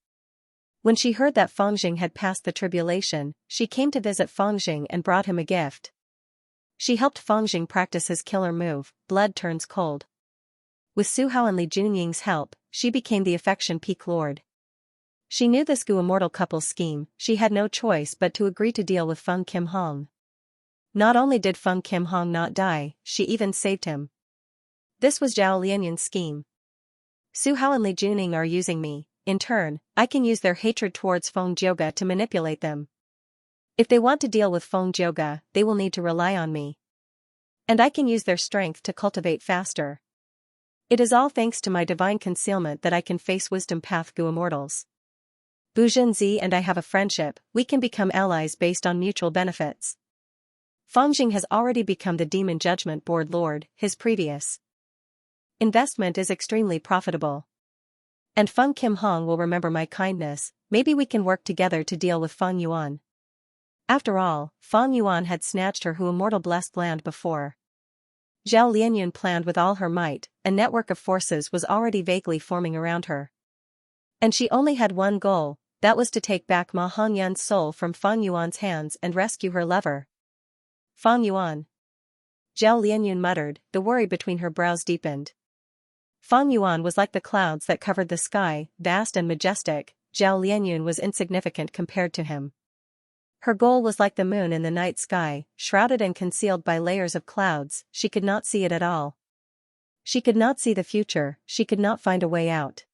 When she heard that Fangjing had passed the tribulation, she came to visit Fangjing and brought him a gift. She helped Fangjing practice his killer move, Blood Turns Cold. With Su Hao and Li Junying's help, she became the Affection Peak Lord. She knew this Gu Immortal couple's scheme. She had no choice but to agree to deal with Feng Kim Hong. Not only did Feng Kim Hong not die, she even saved him. This was Zhao Lianyun's scheme. Su Hao and Li Juning are using me. In turn, I can use their hatred towards Feng Jioga to manipulate them. If they want to deal with Feng Jioga, they will need to rely on me. And I can use their strength to cultivate faster. It is all thanks to my divine concealment that I can face Wisdom Path Gu Immortals. Bu Zhenzi and I have a friendship. We can become allies based on mutual benefits. Fangjing has already become the Demon Judgment Board Lord. His previous investment is extremely profitable. And Feng Kim Hong will remember my kindness. Maybe we can work together to deal with Feng Yuan. After all, Feng Yuan had snatched her Hu Immortal Blessed Land before. Zhao Lianyun planned with all her might. A network of forces was already vaguely forming around her. And she only had one goal, that was to take back Ma Hongyun's soul from Feng Yuan's hands and rescue her lover. Feng Yuan. Zhao Lianyun muttered, the worry between her brows deepened. Feng Yuan was like the clouds that covered the sky, vast and majestic. Zhao Lianyun was insignificant compared to him. Her goal was like the moon in the night sky, shrouded and concealed by layers of clouds. She could not see it at all. She could not see the future, she could not find a way out.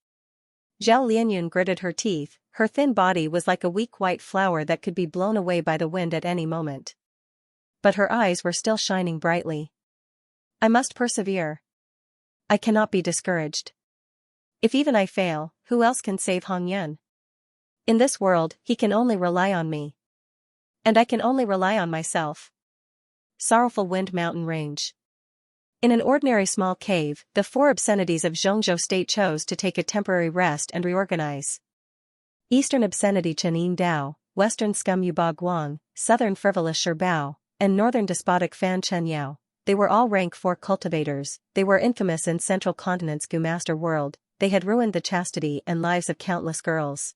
Zhao Lianyun gritted her teeth. Her thin body was like a weak white flower that could be blown away by the wind at any moment. But her eyes were still shining brightly. I must persevere. I cannot be discouraged. If even I fail, who else can save Hongyun? In this world, he can only rely on me. And I can only rely on myself. Sorrowful Wind Mountain Range. In an ordinary small cave, the 4 obscenities of Zhongzhou State chose to take a temporary rest and reorganize. Eastern obscenity Chenin Dao, Western scum Yuba Guang, Southern frivolous Sherbao, and Northern despotic Fan Chen Yao. They were all rank 4 cultivators. They were infamous in Central Continent's Gu Master world. they had ruined the chastity and lives of countless girls.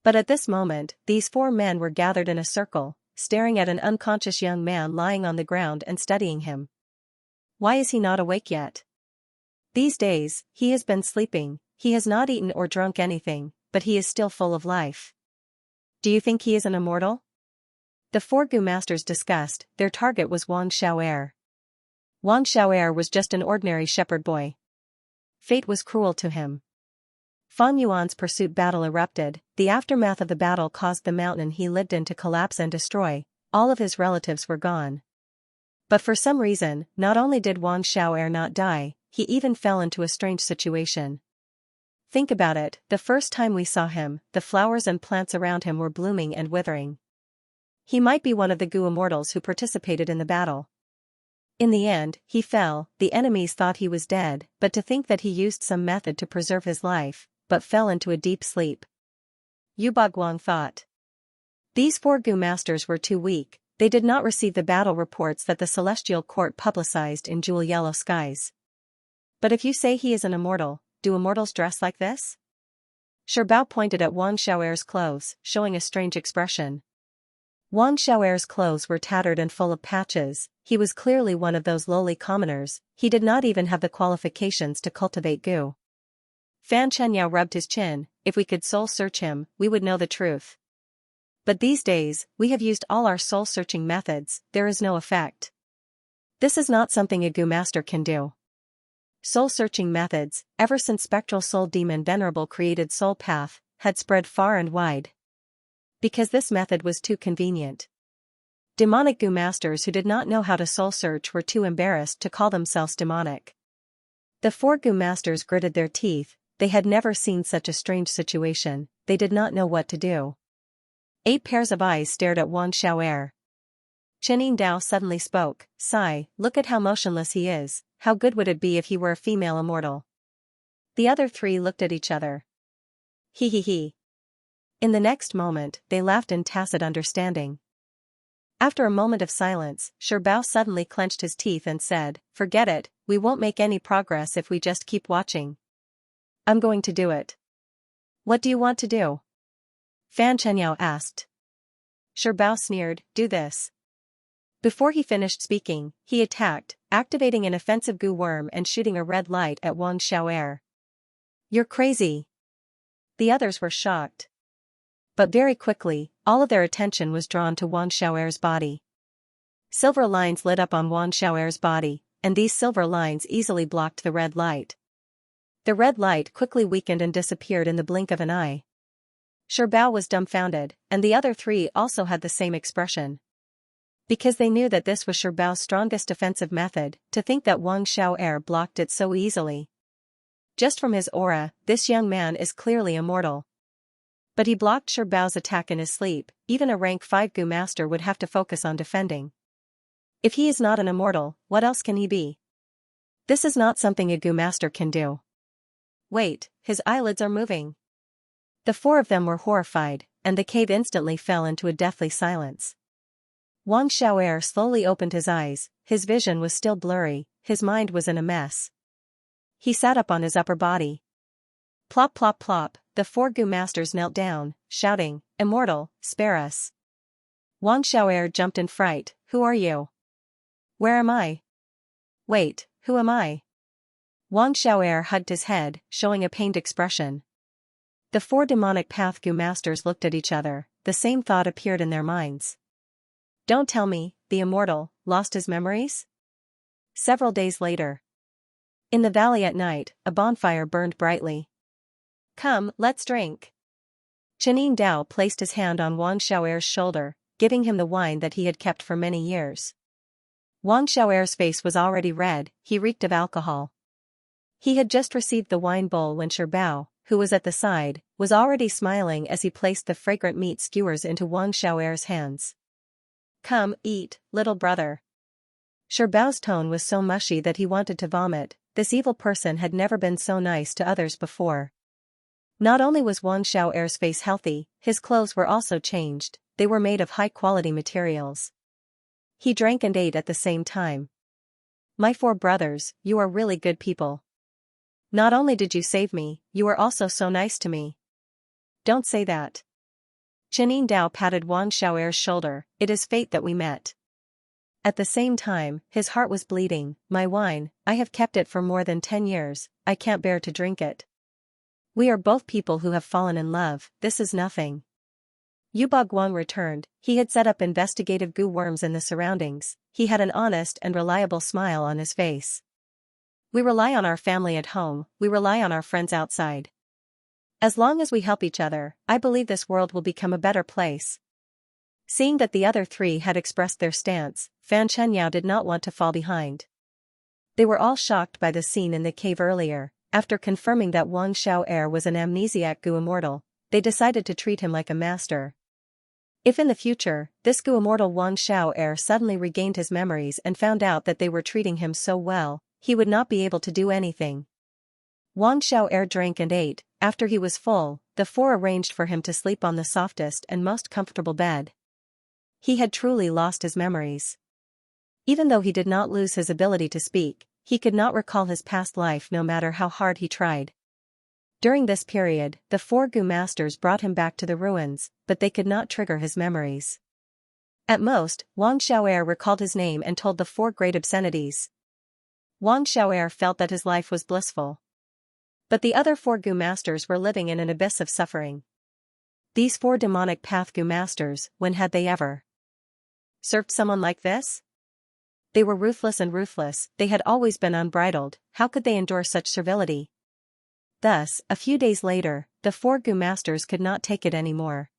But at this moment, these 4 men were gathered in a circle, staring at an unconscious young man lying on the ground and studying him. Why is he not awake yet? These days, he has been sleeping, he has not eaten or drunk anything, but he is still full of life. Do you think he is an immortal? The 4 Gu masters discussed. Their target was Wang Xiao'er. Wang Xiao'er was just an ordinary shepherd boy. Fate was cruel to him. Fang Yuan's pursuit battle erupted. The aftermath of the battle caused the mountain he lived in to collapse and destroy. All of his relatives were gone. But for some reason, not only did Wang Xiao'er not die, he even fell into a strange situation. Think about it, the first time we saw him, the flowers and plants around him were blooming and withering. He might be one of the Gu immortals who participated in the battle. In the end, he fell. The enemies thought he was dead, but to think that he used some method to preserve his life, but fell into a deep sleep. Yu Baguang thought. These 4 Gu masters were too weak, they did not receive the battle reports that the celestial court publicized in jewel yellow skies. But if you say he is an immortal, do immortals dress like this? Shirbao pointed at Wang Xiao'er's clothes, showing a strange expression. Wang Xiao'er's clothes were tattered and full of patches. He was clearly one of those lowly commoners. He did not even have the qualifications to cultivate Gu. Fan Chengyao rubbed his chin. If we could soul-search him, we would know the truth. But these days, we have used all our soul-searching methods, there is no effect. This is not something a Gu master can do. Soul-searching methods, ever since spectral soul demon Venerable created Soul Path, had spread far and wide. Because this method was too convenient. Demonic Gu masters who did not know how to soul-search were too embarrassed to call themselves demonic. The 4 Gu masters gritted their teeth. They had never seen such a strange situation, they did not know what to do. 8 pairs of eyes stared at Wang Xiao'er. Chen Dao suddenly spoke. Sigh, look at how motionless he is, how good would it be if he were a female immortal? The other 3 looked at each other. He he he. In the next moment, they laughed in tacit understanding. After a moment of silence, Shirbao suddenly clenched his teeth and said, forget it, we won't make any progress if we just keep watching. I'm going to do it. What do you want to do? Fan Chengyao asked. Shirbao sneered, do this. Before he finished speaking, he attacked, activating an offensive Gu worm and shooting a red light at Wang Xiao'er. You're crazy. The others were shocked. But very quickly, all of their attention was drawn to Wang Xiao'er's body. Silver lines lit up on Wang Xiao'er's body, and these silver lines easily blocked the red light. The red light quickly weakened and disappeared in the blink of an eye. Shirbao was dumbfounded, and the other 3 also had the same expression. Because they knew that this was Shirbao's strongest defensive method, to think that Wang Xiao'er blocked it so easily. Just from his aura, this young man is clearly immortal. But he blocked Shirbao's attack in his sleep. Even a rank 5 Gu master would have to focus on defending. If he is not an immortal, what else can he be? This is not something a Gu master can do. Wait, his eyelids are moving. The 4 of them were horrified, and the cave instantly fell into a deathly silence. Wang Xiao'er slowly opened his eyes. His vision was still blurry, his mind was in a mess. He sat up on his upper body. Plop plop plop, the 4 Gu masters knelt down, shouting, Immortal, spare us. Wang Xiao'er jumped in fright. Who are you? Where am I? Wait, who am I? Wang Xiao'er hugged his head, showing a pained expression. The 4 demonic path Gu masters looked at each other, the same thought appeared in their minds. Don't tell me, the immortal, lost his memories? Several days later. In the valley at night, a bonfire burned brightly. Come, let's drink. Chen Dao placed his hand on Wang Xiao'er's shoulder, giving him the wine that he had kept for many years. Wang Xiao'er's face was already red, he reeked of alcohol. He had just received the wine bowl when Shirbao, who was at the side, was already smiling as he placed the fragrant meat skewers into Wang Xiao'er's hands. Come, eat, little brother. Shirbao's tone was so mushy that he wanted to vomit. This evil person had never been so nice to others before. Not only was Wang Xiao'er's face healthy, his clothes were also changed, they were made of high-quality materials. He drank and ate at the same time. My 4 brothers, you are really good people. Not only did you save me, you were also so nice to me. Don't say that. Qianyin Dao patted Wang Xiao'er's shoulder. It is fate that we met. At the same time, his heart was bleeding. My wine, I have kept it for more than 10 years, I can't bear to drink it. We are both people who have fallen in love, this is nothing. Yuba Guang returned. He had set up investigative goo worms in the surroundings. He had an honest and reliable smile on his face. We rely on our family at home, we rely on our friends outside. As long as we help each other, I believe this world will become a better place. Seeing that the other three had expressed their stance, Fan Chengyao did not want to fall behind. They were all shocked by the scene in the cave earlier. After confirming that Wang Xiao'er was an amnesiac goo immortal, they decided to treat him like a master. If in the future, this goo immortal Wang Xiao'er suddenly regained his memories and found out that they were treating him so well, he would not be able to do anything. Wang Xiao'er drank and ate. After he was full, the four arranged for him to sleep on the softest and most comfortable bed. He had truly lost his memories. Even though he did not lose his ability to speak, he could not recall his past life no matter how hard he tried. During this period, the four goo masters brought him back to the ruins, but they could not trigger his memories. At most, Wang Xiao'er recalled his name and told the four great obscenities. Wang Xiao'er felt that his life was blissful. But the other four goo masters were living in an abyss of suffering. These four demonic path goo masters, when had they ever served someone like this? They were ruthless and ruthless, they had always been unbridled, how could they endure such servility? Thus, a few days later, the four goo masters could not take it anymore.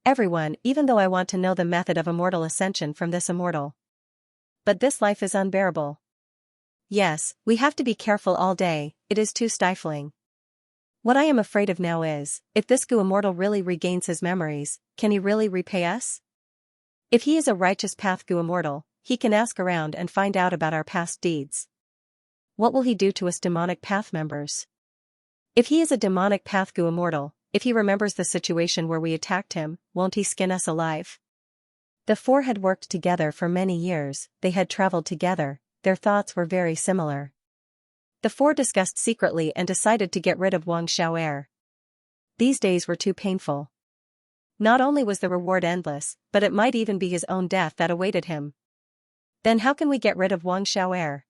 Everyone, even though I want to know the method of immortal ascension from this immortal. But this life is unbearable. Yes, we have to be careful all day, it is too stifling. What I am afraid of now is, if this goo immortal really regains his memories, can he really repay us? If he is a righteous path goo immortal, he can ask around and find out about our past deeds. What will he do to us demonic path members? If he is a demonic path goo immortal, if he remembers the situation where we attacked him, won't he skin us alive? The four had worked together for many years, they had traveled together, their thoughts were very similar. The four discussed secretly and decided to get rid of Wang Xiao'er. These days were too painful. Not only was the reward endless, but it might even be his own death that awaited him. Then how can we get rid of Wang Xiao'er?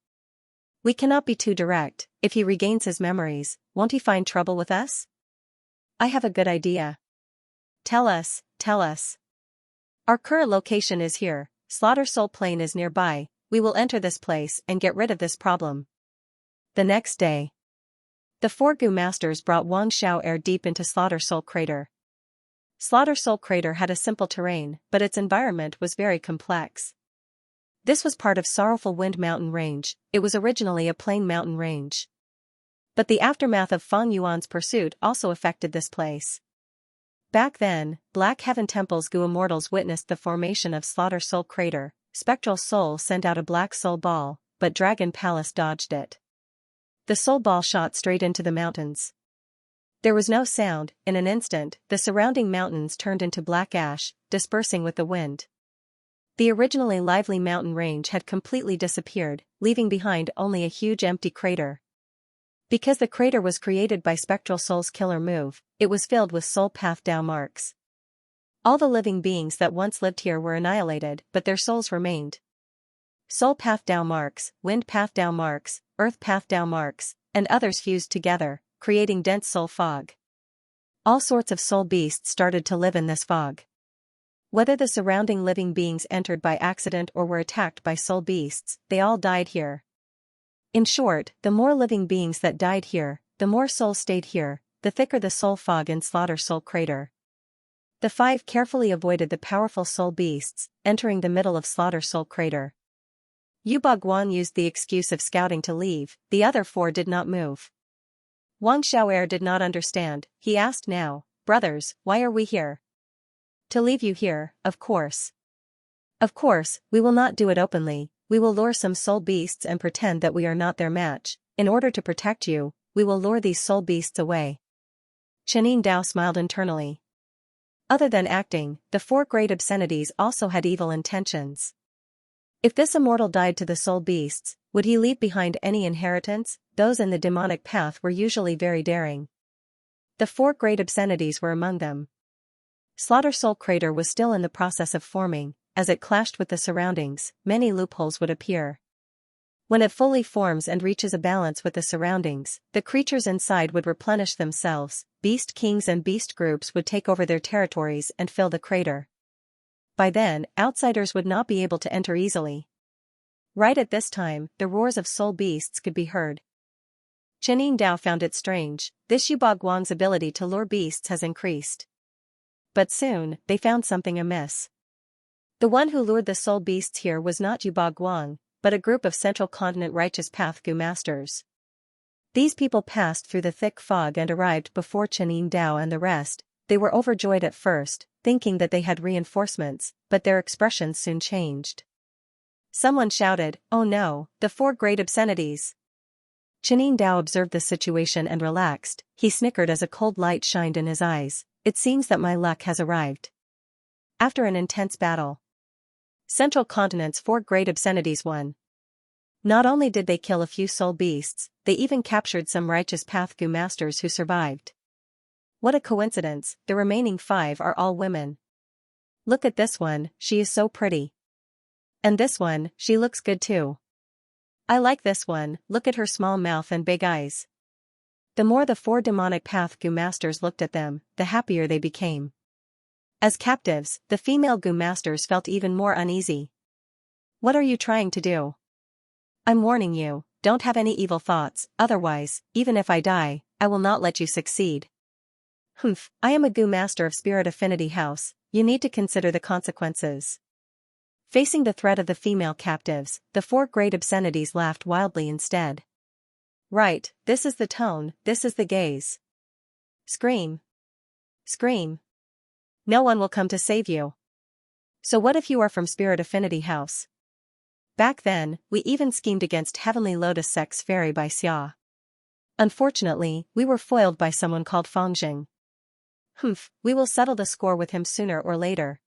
We cannot be too direct. If he regains his memories, won't he find trouble with us? I have a good idea. Tell us, tell us. Our current location is here, Slaughter Soul Plain is nearby, we will enter this place and get rid of this problem. The next day, the four goo masters brought Wang Xiao'er deep into Slaughter Soul Crater. Slaughter Soul Crater had a simple terrain, but its environment was very complex. This was part of Sorrowful Wind Mountain Range, it was originally a plain mountain range. But the aftermath of Fang Yuan's pursuit also affected this place. Back then, Black Heaven Temple's goo immortals witnessed the formation of Slaughter Soul Crater. Spectral Soul sent out a black soul ball, but Dragon Palace dodged it. The soul ball shot straight into the mountains. There was no sound, in an instant, the surrounding mountains turned into black ash, dispersing with the wind. The originally lively mountain range had completely disappeared, leaving behind only a huge empty crater. Because the crater was created by Spectral Soul's killer move, it was filled with soul path Dao marks. All the living beings that once lived here were annihilated, but their souls remained. Soul path Dao marks, wind path Dao marks, earth path Dao marks, and others fused together, creating dense soul fog. All sorts of soul beasts started to live in this fog. Whether the surrounding living beings entered by accident or were attacked by soul beasts, they all died here. In short, the more living beings that died here, the more souls stayed here, the thicker the soul fog in Slaughter Soul Crater. The five carefully avoided the powerful soul beasts, entering the middle of Slaughter Soul Crater. Yuba Guan used the excuse of scouting to leave, the other four did not move. Wang Xiao'er did not understand, he asked now, brothers, why are we here? To leave you here, of course. Of course, we will not do it openly, we will lure some soul beasts and pretend that we are not their match, in order to protect you, we will lure these soul beasts away. Qianyin Dao smiled internally. Other than acting, the four great obscenities also had evil intentions. If this immortal died to the soul beasts, would he leave behind any inheritance? Those in the demonic path were usually very daring. The 4 great obscenities were among them. Slaughter Soul Crater was still in the process of forming. As it clashed with the surroundings, many loopholes would appear. When it fully forms and reaches a balance with the surroundings, the creatures inside would replenish themselves, beast kings and beast groups would take over their territories and fill the crater. By then, outsiders would not be able to enter easily. Right at this time, the roars of soul beasts could be heard. Chen Dao found it strange. This Yubao Guang's ability to lure beasts has increased. But soon, they found something amiss. The one who lured the soul beasts here was not Yubao Guang, but a group of Central Continent Righteous Path Gu masters. These people passed through the thick fog and arrived before Chen Dao and the rest. They were overjoyed at first, thinking that they had reinforcements, but their expressions soon changed. Someone shouted, "Oh no, the 4 great obscenities!" Chen Dao observed the situation and relaxed. He snickered as a cold light shined in his eyes. It seems that my luck has arrived. After an intense battle, Central Continent's 4 great obscenities won. Not only did they kill a few soul beasts, they even captured some Righteous Path Gu masters who survived. What a coincidence, the remaining 5 are all women. Look at this one, she is so pretty. And this one, she looks good too. I like this one, look at her small mouth and big eyes. The more the 4 demonic path Gu masters looked at them, the happier they became. As captives, the female Gu masters felt even more uneasy. What are you trying to do? I'm warning you, don't have any evil thoughts, otherwise, even if I die, I will not let you succeed. Humph, I am a Gu master of Spirit Affinity House, you need to consider the consequences. Facing the threat of the female captives, the 4 great obscenities laughed wildly instead. Right, this is the tone, this is the gaze. Scream. Scream. No one will come to save you. So what if you are from Spirit Affinity House? Back then, we even schemed against Heavenly Lotus Sex Fairy by Xia. Unfortunately, we were foiled by someone called Fangjing. Humph, we will settle the score with him sooner or later.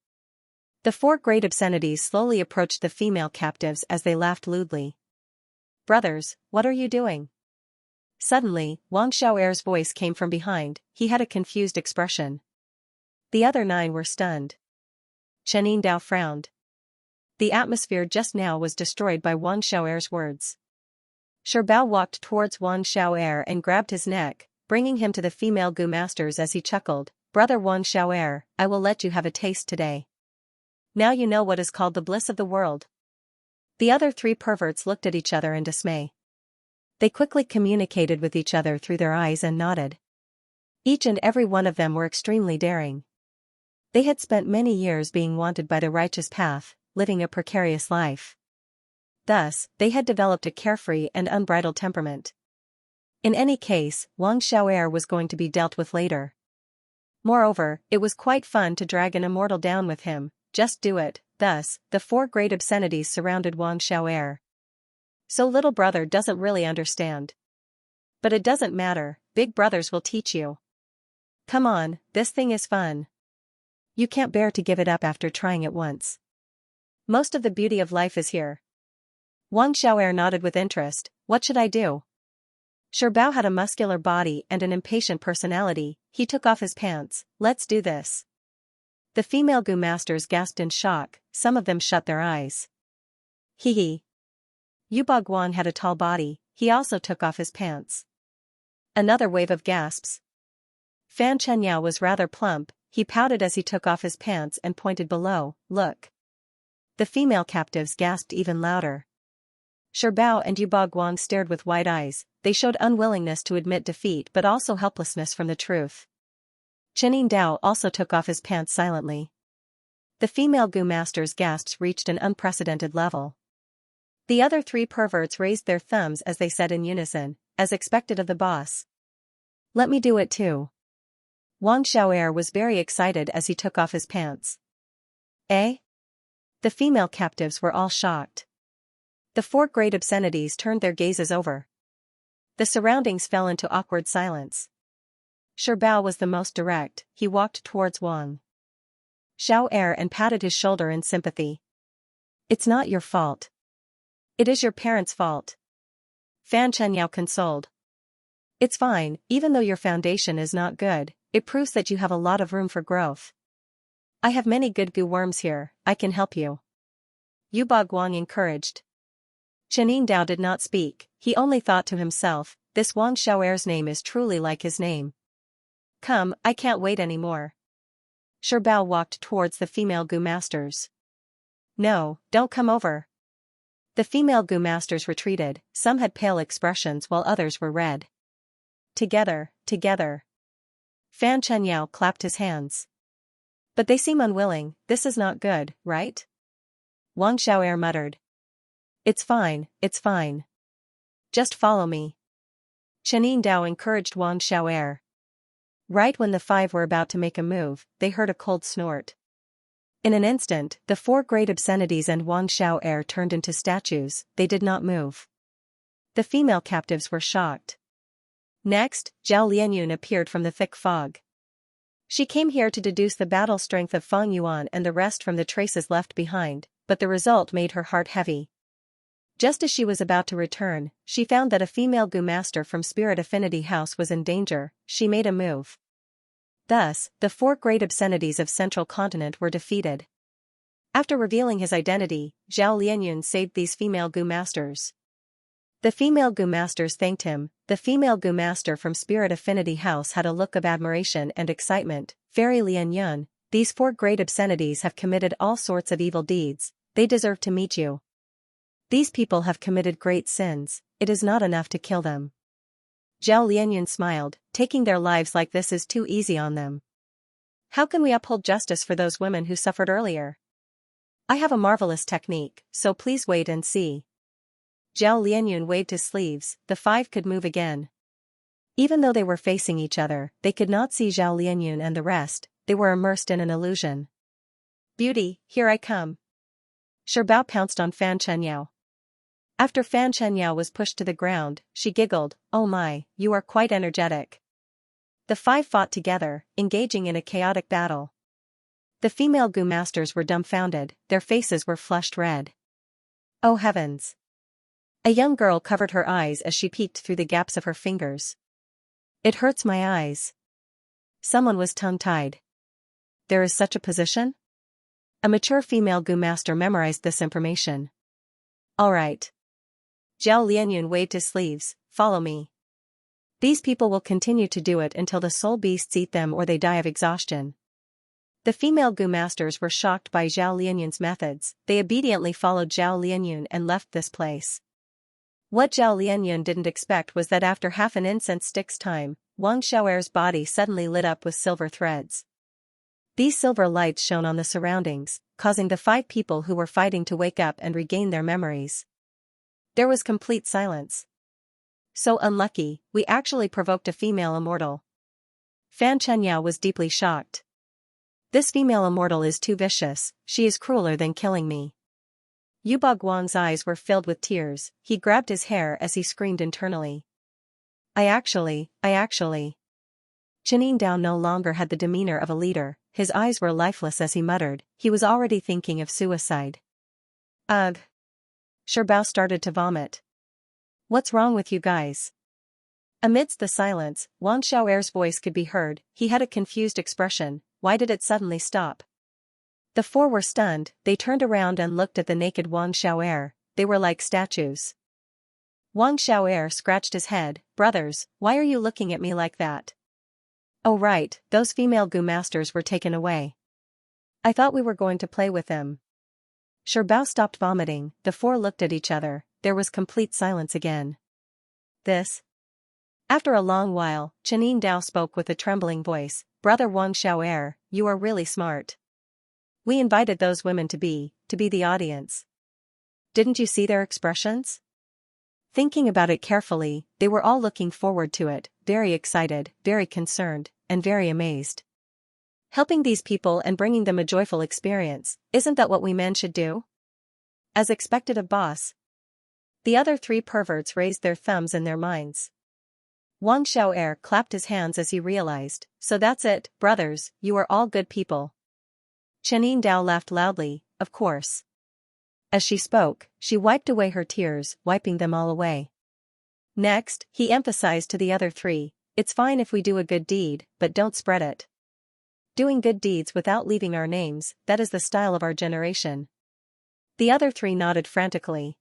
The 4 great obscenities slowly approached the female captives as they laughed lewdly. Brothers, what are you doing? Suddenly, Wang Xiaoer's voice came from behind. He had a confused expression. The other 9 were stunned. Chen Dao frowned. The atmosphere just now was destroyed by Wang Xiaoer's words. Sherbao walked towards Wang Xiaoer and grabbed his neck, bringing him to the female Gu masters as he chuckled. Brother Wang Xiaoer, I will let you have a taste today. Now you know what is called the bliss of the world. The other 3 perverts looked at each other in dismay. They quickly communicated with each other through their eyes and nodded. Each and every one of them were extremely daring. They had spent many years being wanted by the righteous path, living a precarious life. Thus, they had developed a carefree and unbridled temperament. In any case, Wang Xiaoer was going to be dealt with later. Moreover, it was quite fun to drag an immortal down with him. Just do it. Thus, the 4 great obscenities surrounded Wang Xiaoer. So little brother doesn't really understand. But it doesn't matter, big brothers will teach you. Come on, this thing is fun. You can't bear to give it up after trying it once. Most of the beauty of life is here. Wang Xiaoer nodded with interest. What should I do? Sherbao had a muscular body and an impatient personality. He took off his pants. Let's do this. The female Gu masters gasped in shock, some of them shut their eyes. Hee hee. Yubao Guang had a tall body, he also took off his pants. Another wave of gasps. Fan Chenyao was rather plump, he pouted as he took off his pants and pointed below. Look. The female captives gasped even louder. Sherbao and Yubao Guang stared with wide eyes, they showed unwillingness to admit defeat but also helplessness from the truth. Chen Dao also took off his pants silently. The female Gu masters' gasps reached an unprecedented level. The other 3 perverts raised their thumbs as they said in unison, as expected of the boss. Let me do it too. Wang Xiaoer was very excited as he took off his pants. Eh? The female captives were all shocked. The 4 great obscenities turned their gazes over. The surroundings fell into awkward silence. Sherbao was the most direct, he walked towards Wang Xiaoer and patted his shoulder in sympathy. It's not your fault. It is your parents' fault. Fan Xianxia consoled. It's fine, even though your foundation is not good, it proves that you have a lot of room for growth. I have many good goo worms here, I can help you. Yu Guang encouraged. Chen Dao did not speak, he only thought to himself, this Wang Xiaoer's name is truly like his name. Come, I can't wait anymore. Bao walked towards the female goo masters. No, don't come over. The female goo masters retreated, some had pale expressions while others were red. Together, together. Fan Qianyao clapped his hands. But they seem unwilling, this is not good, right? Wang Xiaoer muttered. It's fine, it's fine. Just follow me. Chen Dao encouraged Wang Xiaoer. Right when the five were about to make a move, they heard a cold snort. In an instant, the four great obscenities and Wang Xiaoer turned into statues, they did not move. The female captives were shocked. Next, Zhao Lianyun appeared from the thick fog. She came here to deduce the battle strength of Feng Yuan and the rest from the traces left behind, but the result made her heart heavy. Just as she was about to return, she found that a female goo master from Spirit Affinity House was in danger, she made a move. Thus, the four great obscenities of Central Continent were defeated. After revealing his identity, Zhao Lianyun saved these female goo masters. The female goo masters thanked him. The female goo master from Spirit Affinity House had a look of admiration and excitement. Fairy Lianyun, these four great obscenities have committed all sorts of evil deeds, they deserve to meet you. These people have committed great sins, it is not enough to kill them. Zhao Lianyun smiled, taking their lives like this is too easy on them. How can we uphold justice for those women who suffered earlier? I have a marvelous technique, so please wait and see. Zhao Lianyun waved his sleeves, the five could move again. Even though they were facing each other, they could not see Zhao Lianyun and the rest, they were immersed in an illusion. Beauty, here I come. Bao pounced on Fan Qianyao. After Fan Qianyao was pushed to the ground, she giggled, oh my, you are quite energetic. The five fought together, engaging in a chaotic battle. The female goo masters were dumbfounded, their faces were flushed red. Oh heavens! A young girl covered her eyes as she peeked through the gaps of her fingers. It hurts my eyes. Someone was tongue-tied. There is such a position? A mature female goo master memorized this information. All right. Zhao Lianyun waved his sleeves, follow me. These people will continue to do it until the soul beasts eat them or they die of exhaustion. The female goo masters were shocked by Zhao Lianyun's methods, they obediently followed Zhao Lianyun and left this place. What Zhao Lianyun didn't expect was that after half an incense stick's time, Wang Xiaoer's body suddenly lit up with silver threads. These silver lights shone on the surroundings, causing the five people who were fighting to wake up and regain their memories. There was complete silence. So unlucky, we actually provoked a female immortal. Fan Qianyao was deeply shocked. This female immortal is too vicious, she is crueler than killing me. Yu Guang's eyes were filled with tears, he grabbed his hair as he screamed internally. I actually. Chen Dao no longer had the demeanor of a leader, his eyes were lifeless as he muttered, he was already thinking of suicide. Ugh. Bao started to vomit. What's wrong with you guys? Amidst the silence, Wang Xiaoer's voice could be heard, he had a confused expression, why did it suddenly stop? The four were stunned, they turned around and looked at the naked Wang Xiaoer, they were like statues. Wang Xiaoer scratched his head, brothers, why are you looking at me like that? Oh right, those female goo masters were taken away. I thought we were going to play with them. Bao stopped vomiting, the four looked at each other, there was complete silence again. This? After a long while, Chen Dao spoke with a trembling voice, Brother Wang Xiaoer, you are really smart. We invited those women to be the audience. Didn't you see their expressions? Thinking about it carefully, they were all looking forward to it, very excited, very concerned, and very amazed. Helping these people and bringing them a joyful experience, isn't that what we men should do? As expected of boss. The other three perverts raised their thumbs in their minds. Wang Xiaoer clapped his hands as he realized, so that's it, brothers, you are all good people. Chen Dao laughed loudly, of course. As she spoke, she wiped away her tears, wiping them all away. Next, he emphasized to the other three, "It's fine if we do a good deed, but don't spread it. Doing good deeds without leaving our names, that is the style of our generation." The other three nodded frantically.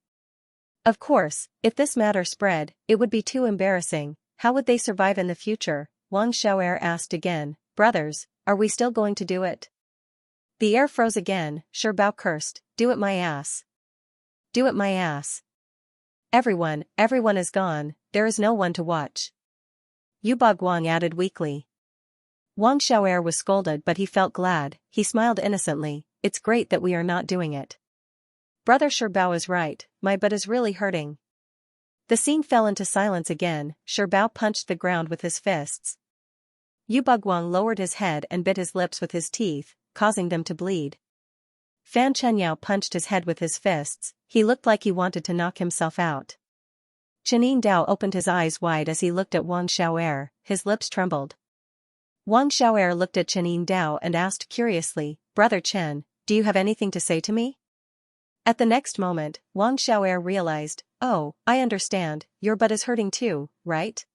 Of course, if this matter spread, it would be too embarrassing. How would they survive in the future? Wang Xiao'er asked again, "Brothers, are we still going to do it?" The air froze again. Bao cursed, "Do it my ass. Do it my ass. Everyone is gone, there is no one to watch." Yu Guang added weakly. Wang Xiao'er was scolded, but he felt glad. He smiled innocently, "It's great that we are not doing it. Brother Bao is right, my butt is really hurting." The scene fell into silence again. Bao punched the ground with his fists. Yu Guang lowered his head and bit his lips with his teeth, causing them to bleed. Fan Chenyao punched his head with his fists. He looked like he wanted to knock himself out. Chen Dao opened his eyes wide as he looked at Wang Xiao'er, his lips trembled. Wang Xiao'er looked at Chen Dao and asked curiously, "Brother Chen, do you have anything to say to me?" At the next moment, Wang Xiao'er realized, "Oh, I understand, your butt is hurting too, right?"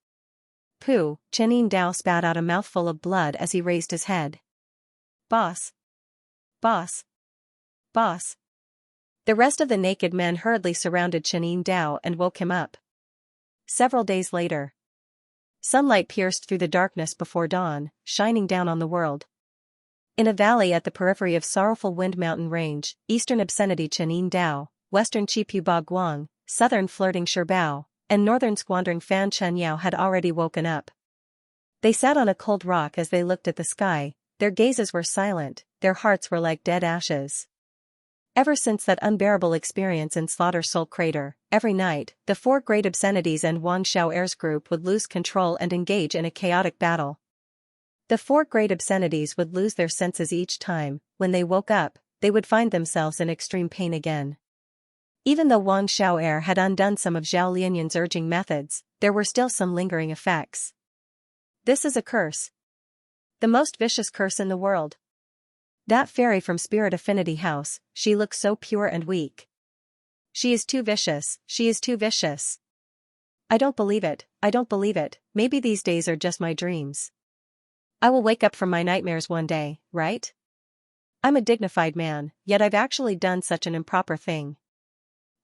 Pooh, Chen Dao spat out a mouthful of blood as he raised his head. "Boss! Boss! Boss!" The rest of the naked men hurriedly surrounded Chen Dao and woke him up. Several days later. Sunlight pierced through the darkness before dawn, shining down on the world. In a valley at the periphery of sorrowful Wind Mountain Range, eastern obscenity Chen Dao, western Chipu Ba Guang, southern flirting Bao, and northern squandering Fan Chenyao had already woken up. They sat on a cold rock as they looked at the sky, their gazes were silent, their hearts were like dead ashes. Ever since that unbearable experience in Slaughter Soul Crater, every night, the four great obscenities and Wang Xiao'er's group would lose control and engage in a chaotic battle. The four great obscenities would lose their senses each time. When they woke up, they would find themselves in extreme pain again. Even though Wang Xiao'er had undone some of Zhao Lianyan's urging methods, there were still some lingering effects. "This is a curse. The most vicious curse in the world. That fairy from Spirit Affinity House, she looks so pure and weak. She is too vicious, she is too vicious. I don't believe it, I don't believe it, maybe these days are just my dreams. I will wake up from my nightmares one day, right? I'm a dignified man, yet I've actually done such an improper thing.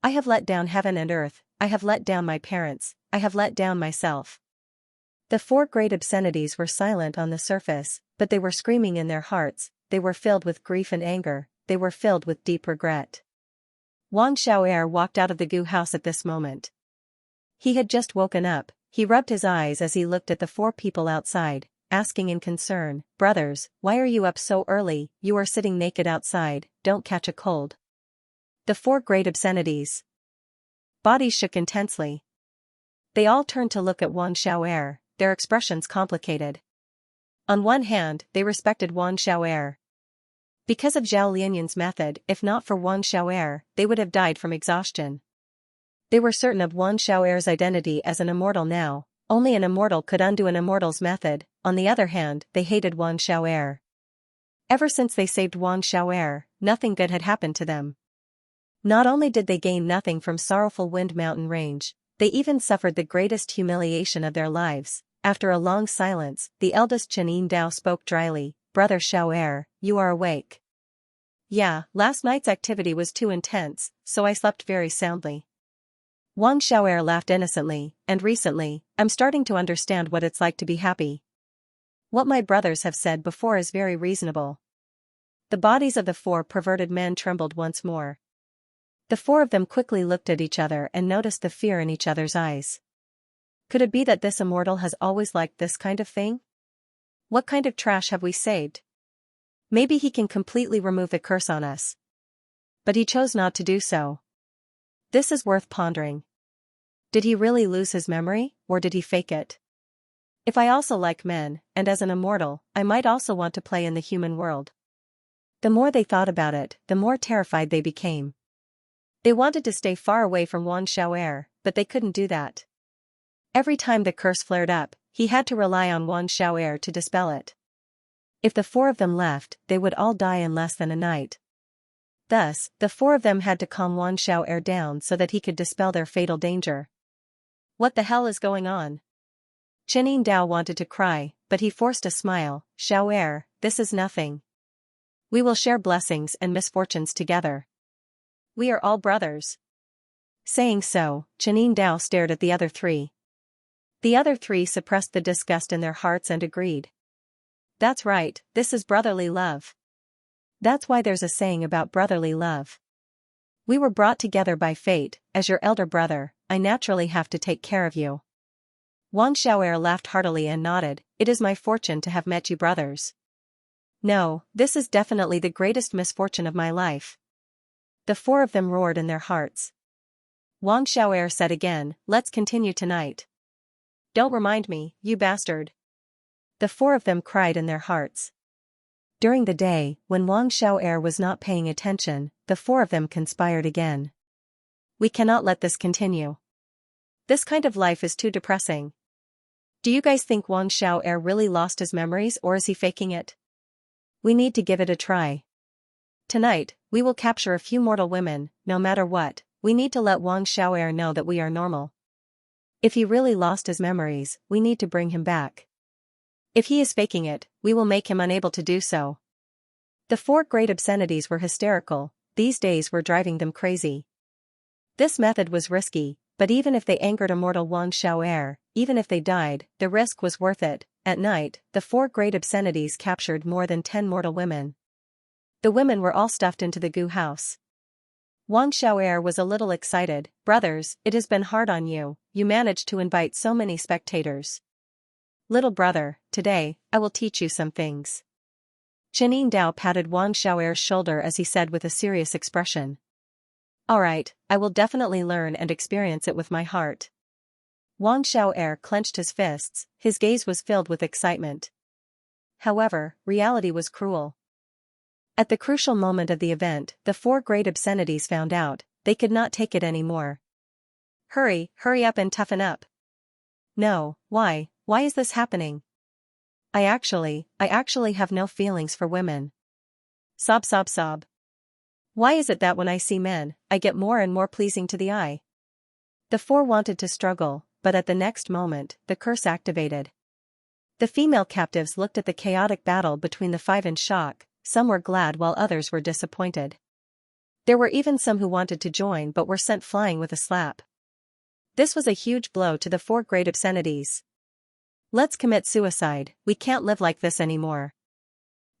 I have let down heaven and earth, I have let down my parents, I have let down myself." The four great obscenities were silent on the surface, but they were screaming in their hearts, they were filled with grief and anger, they were filled with deep regret. Wang Xiao'er walked out of the Gu house at this moment. He had just woken up, he rubbed his eyes as he looked at the four people outside, asking in concern, "Brothers, why are you up so early? You are sitting naked outside, don't catch a cold." The four great obscenities. Bodies shook intensely. They all turned to look at Wang Xiao'er, their expressions complicated. On one hand, they respected Wang Xiao'er. Because of Zhao Lianyan's method, if not for Wang Xiao'er, they would have died from exhaustion. They were certain of Wang Xiao'er's identity as an immortal now, only an immortal could undo an immortal's method. On the other hand, they hated Wang Xiao'er. Ever since they saved Wang Xiao'er, nothing good had happened to them. Not only did they gain nothing from sorrowful Wind Mountain Range, they even suffered the greatest humiliation of their lives. After a long silence, the eldest Chen Dao spoke dryly, "Brother Xiao'er, you are awake." "Yeah, last night's activity was too intense, so I slept very soundly." Wang Xiao'er laughed innocently, "And recently, I'm starting to understand what it's like to be happy. What my brothers have said before is very reasonable." The bodies of the four perverted men trembled once more. The four of them quickly looked at each other and noticed the fear in each other's eyes. Could it be that this immortal has always liked this kind of thing? What kind of trash have we saved? Maybe he can completely remove the curse on us. But he chose not to do so. This is worth pondering. Did he really lose his memory, or did he fake it? If I also like men, and as an immortal, I might also want to play in the human world. The more they thought about it, the more terrified they became. They wanted to stay far away from Wang Xiao'er, but they couldn't do that. Every time the curse flared up, he had to rely on Wang Xiao'er to dispel it. If the four of them left, they would all die in less than a night. Thus, the four of them had to calm Wang Xiao'er down so that he could dispel their fatal danger. What the hell is going on? Chen Dao wanted to cry, but he forced a smile. Xiao'er, this is nothing. We will share blessings and misfortunes together. We are all brothers. Saying so, Chen Dao stared at the other three. The other three suppressed the disgust in their hearts and agreed. That's right, this is brotherly love. That's why there's a saying about brotherly love. We were brought together by fate. As your elder brother, I naturally have to take care of you. Wang Xiao'er laughed heartily and nodded. It is my fortune to have met you brothers. No, this is definitely the greatest misfortune of my life. The four of them roared in their hearts. Wang Xiao'er said again, let's continue tonight. Don't remind me, you bastard. The four of them cried in their hearts. During the day, when Wang Xiao'er was not paying attention, the four of them conspired again. We cannot let this continue. This kind of life is too depressing. Do you guys think Wang Xiao'er really lost his memories or is he faking it? We need to give it a try. Tonight, we will capture a few mortal women. No matter what, we need to let Wang Xiao'er know that we are normal. If he really lost his memories, we need to bring him back. If he is faking it, we will make him unable to do so. The four great obscenities were hysterical. These days were driving them crazy. This method was risky, but even if they angered immortal Wang Xiao'er, even if they died, the risk was worth it. At night, the four great obscenities captured more than 10 mortal women. The women were all stuffed into the goo house. Wang Xiao'er was a little excited. Brothers, it has been hard on you. You managed to invite so many spectators. Little brother, today, I will teach you some things. Chen Dao patted Wang Xiao'er's shoulder as he said with a serious expression. Alright, I will definitely learn and experience it with my heart. Wang Xiao'er clenched his fists, his gaze was filled with excitement. However, reality was cruel. At the crucial moment of the event, the four great obscenities found out, they could not take it anymore. Hurry up and toughen up. No, why is this happening? I actually have no feelings for women. Sob. Why is it that when I see men, I get more and more pleasing to the eye? The four wanted to struggle, but at the next moment, the curse activated. The female captives looked at the chaotic battle between the five in shock, some were glad while others were disappointed. There were even some who wanted to join but were sent flying with a slap. This was a huge blow to the four great obscenities. Let's commit suicide, we can't live like this anymore.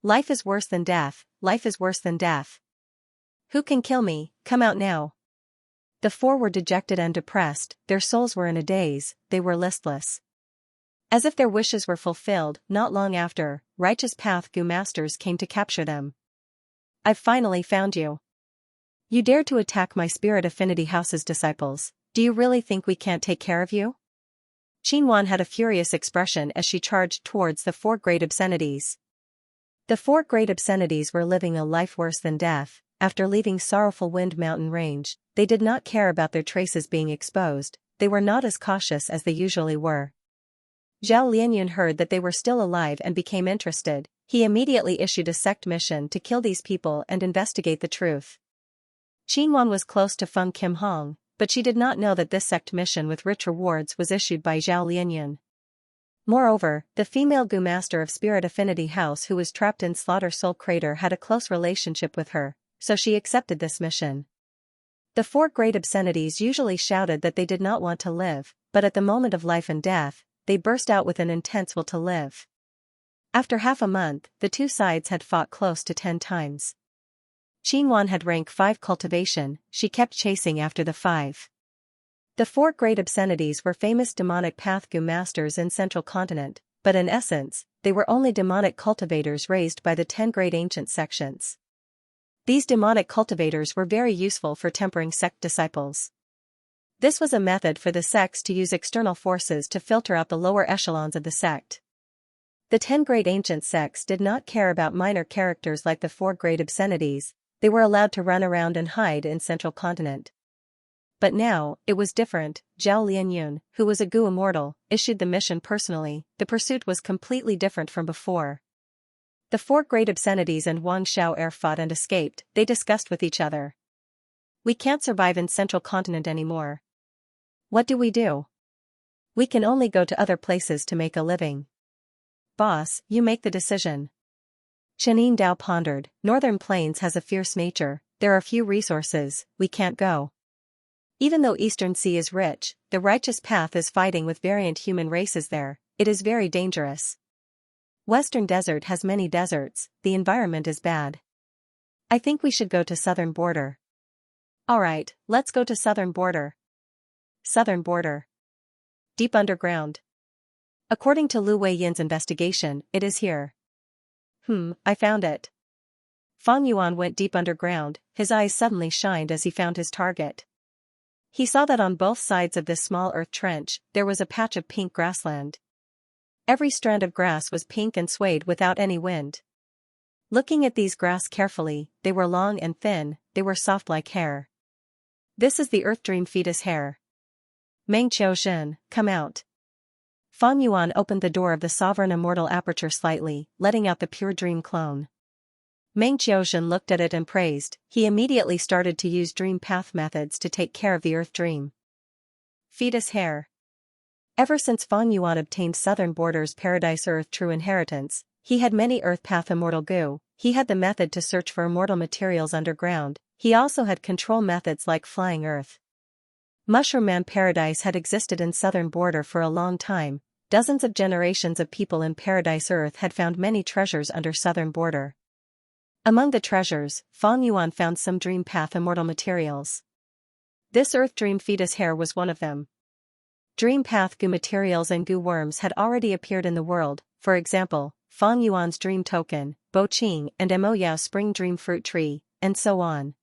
Life is worse than death, life is worse than death. Who can kill me, come out now. The four were dejected and depressed, their souls were in a daze, they were listless. As if their wishes were fulfilled, not long after, righteous path Gu masters came to capture them. I've finally found you. You dared to attack my Spirit Affinity House's disciples, do you really think we can't take care of you? Qinwan had a furious expression as she charged towards the four great obscenities. The four great obscenities were living a life worse than death. After leaving sorrowful Wind Mountain Range, they did not care about their traces being exposed, they were not as cautious as they usually were. Zhao Lianyun heard that they were still alive and became interested. He immediately issued a sect mission to kill these people and investigate the truth. Qinwan was close to Feng Kim Hong, but she did not know that this sect mission with rich rewards was issued by Zhao Lianyun. Moreover, the female Gu master of Spirit Affinity House who was trapped in Slaughter Soul Crater had a close relationship with her, so she accepted this mission. The four great obscenities usually shouted that they did not want to live, but at the moment of life and death, they burst out with an intense will to live. After half a month, the two sides had fought close to 10 times. Qinwan had rank 5 cultivation, she kept chasing after the 5. The four great obscenities were famous demonic path Gu masters in Central Continent, but in essence, they were only demonic cultivators raised by the 10 great ancient sections. These demonic cultivators were very useful for tempering sect disciples. This was a method for the sects to use external forces to filter out the lower echelons of the sect. The 10 great ancient sects did not care about minor characters like the four great obscenities, they were allowed to run around and hide in Central Continent. But now, it was different. Zhao Lianyun, who was a Gu immortal, issued the mission personally. The pursuit was completely different from before. The four great obscenities and Wang Xiao Air fought and escaped, they discussed with each other. We can't survive in Central Continent anymore. What do? We can only go to other places to make a living. Boss, you make the decision. Chenin Dao pondered. Northern Plains has a fierce nature, there are few resources, we can't go. Even though Eastern Sea is rich, the righteous path is fighting with variant human races there, it is very dangerous. Western Desert has many deserts, the environment is bad. I think we should go to southern border. Alright, let's go to southern border. Southern border. Deep underground. According to Lu Weiyin's investigation, it is here. I found it. Fang Yuan went deep underground, his eyes suddenly shined as he found his target. He saw that on both sides of this small earth trench, there was a patch of pink grassland. Every strand of grass was pink and swayed without any wind. Looking at these grass carefully, they were long and thin, they were soft like hair. This is the Earth Dream fetus hair. Meng Qiuzhen, come out. Fang Yuan opened the door of the sovereign immortal aperture slightly, letting out the pure dream clone. Meng Qiuzhen looked at it and praised. He immediately started to use dream path methods to take care of the Earth Dream fetus hair. Ever since Fang Yuan obtained Southern Border's Paradise Earth True Inheritance, he had many Earth Path immortal goo, he had the method to search for immortal materials underground, he also had control methods like Flying Earth. Mushroom Man Paradise had existed in Southern Border for a long time, dozens of generations of people in Paradise Earth had found many treasures under Southern Border. Among the treasures, Fang Yuan found some Dream Path immortal materials. This Earth Dream fetus hair was one of them. Dream Path goo materials and goo worms had already appeared in the world, for example, Fang Yuan's Dream Token, Bo Qing and Mo Yao Spring Dream Fruit Tree, and so on.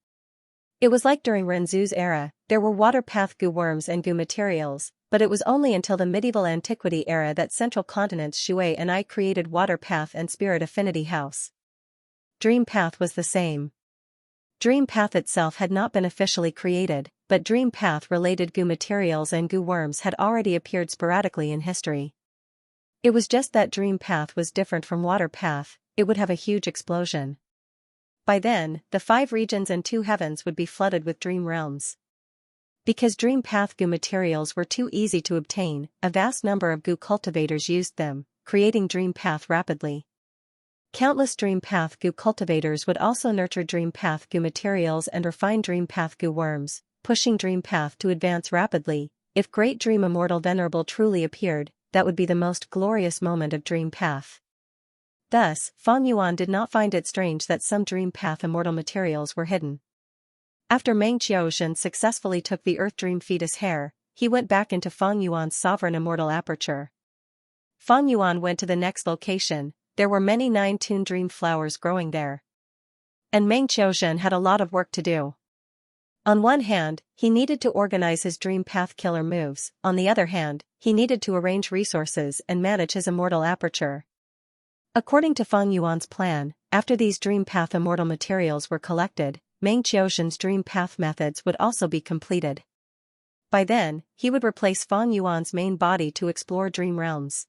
It was like during Renzu's era, there were water path goo worms and goo materials, but it was only until the medieval antiquity era that Central Continent's Shui and I created Water Path and Spirit Affinity House. Dream Path was the same. Dream Path itself had not been officially created, but Dream Path-related goo materials and goo worms had already appeared sporadically in history. It was just that Dream Path was different from Water Path, it would have a huge explosion. By then, the 5 regions and 2 heavens would be flooded with dream realms. Because Dream Path goo materials were too easy to obtain, a vast number of goo cultivators used them, creating Dream Path rapidly. Countless Dream Path goo cultivators would also nurture Dream Path goo materials and refine Dream Path goo worms, pushing Dream Path to advance rapidly. If Great Dream Immortal Venerable truly appeared, that would be the most glorious moment of Dream Path. Thus, Fang Yuan did not find it strange that some Dream Path immortal materials were hidden. After Meng Qiuzhen successfully took the Earth Dream fetus hair, he went back into Fang Yuan's sovereign immortal aperture. Fang Yuan went to the next location, there were many 9-tune dream flowers growing there. And Meng Qiuzhen had a lot of work to do. On one hand, he needed to organize his Dream Path killer moves, on the other hand, he needed to arrange resources and manage his immortal aperture. According to Fang Yuan's plan, after these Dream Path immortal materials were collected, Meng Qiuzhen's Dream Path methods would also be completed. By then, he would replace Fang Yuan's main body to explore dream realms.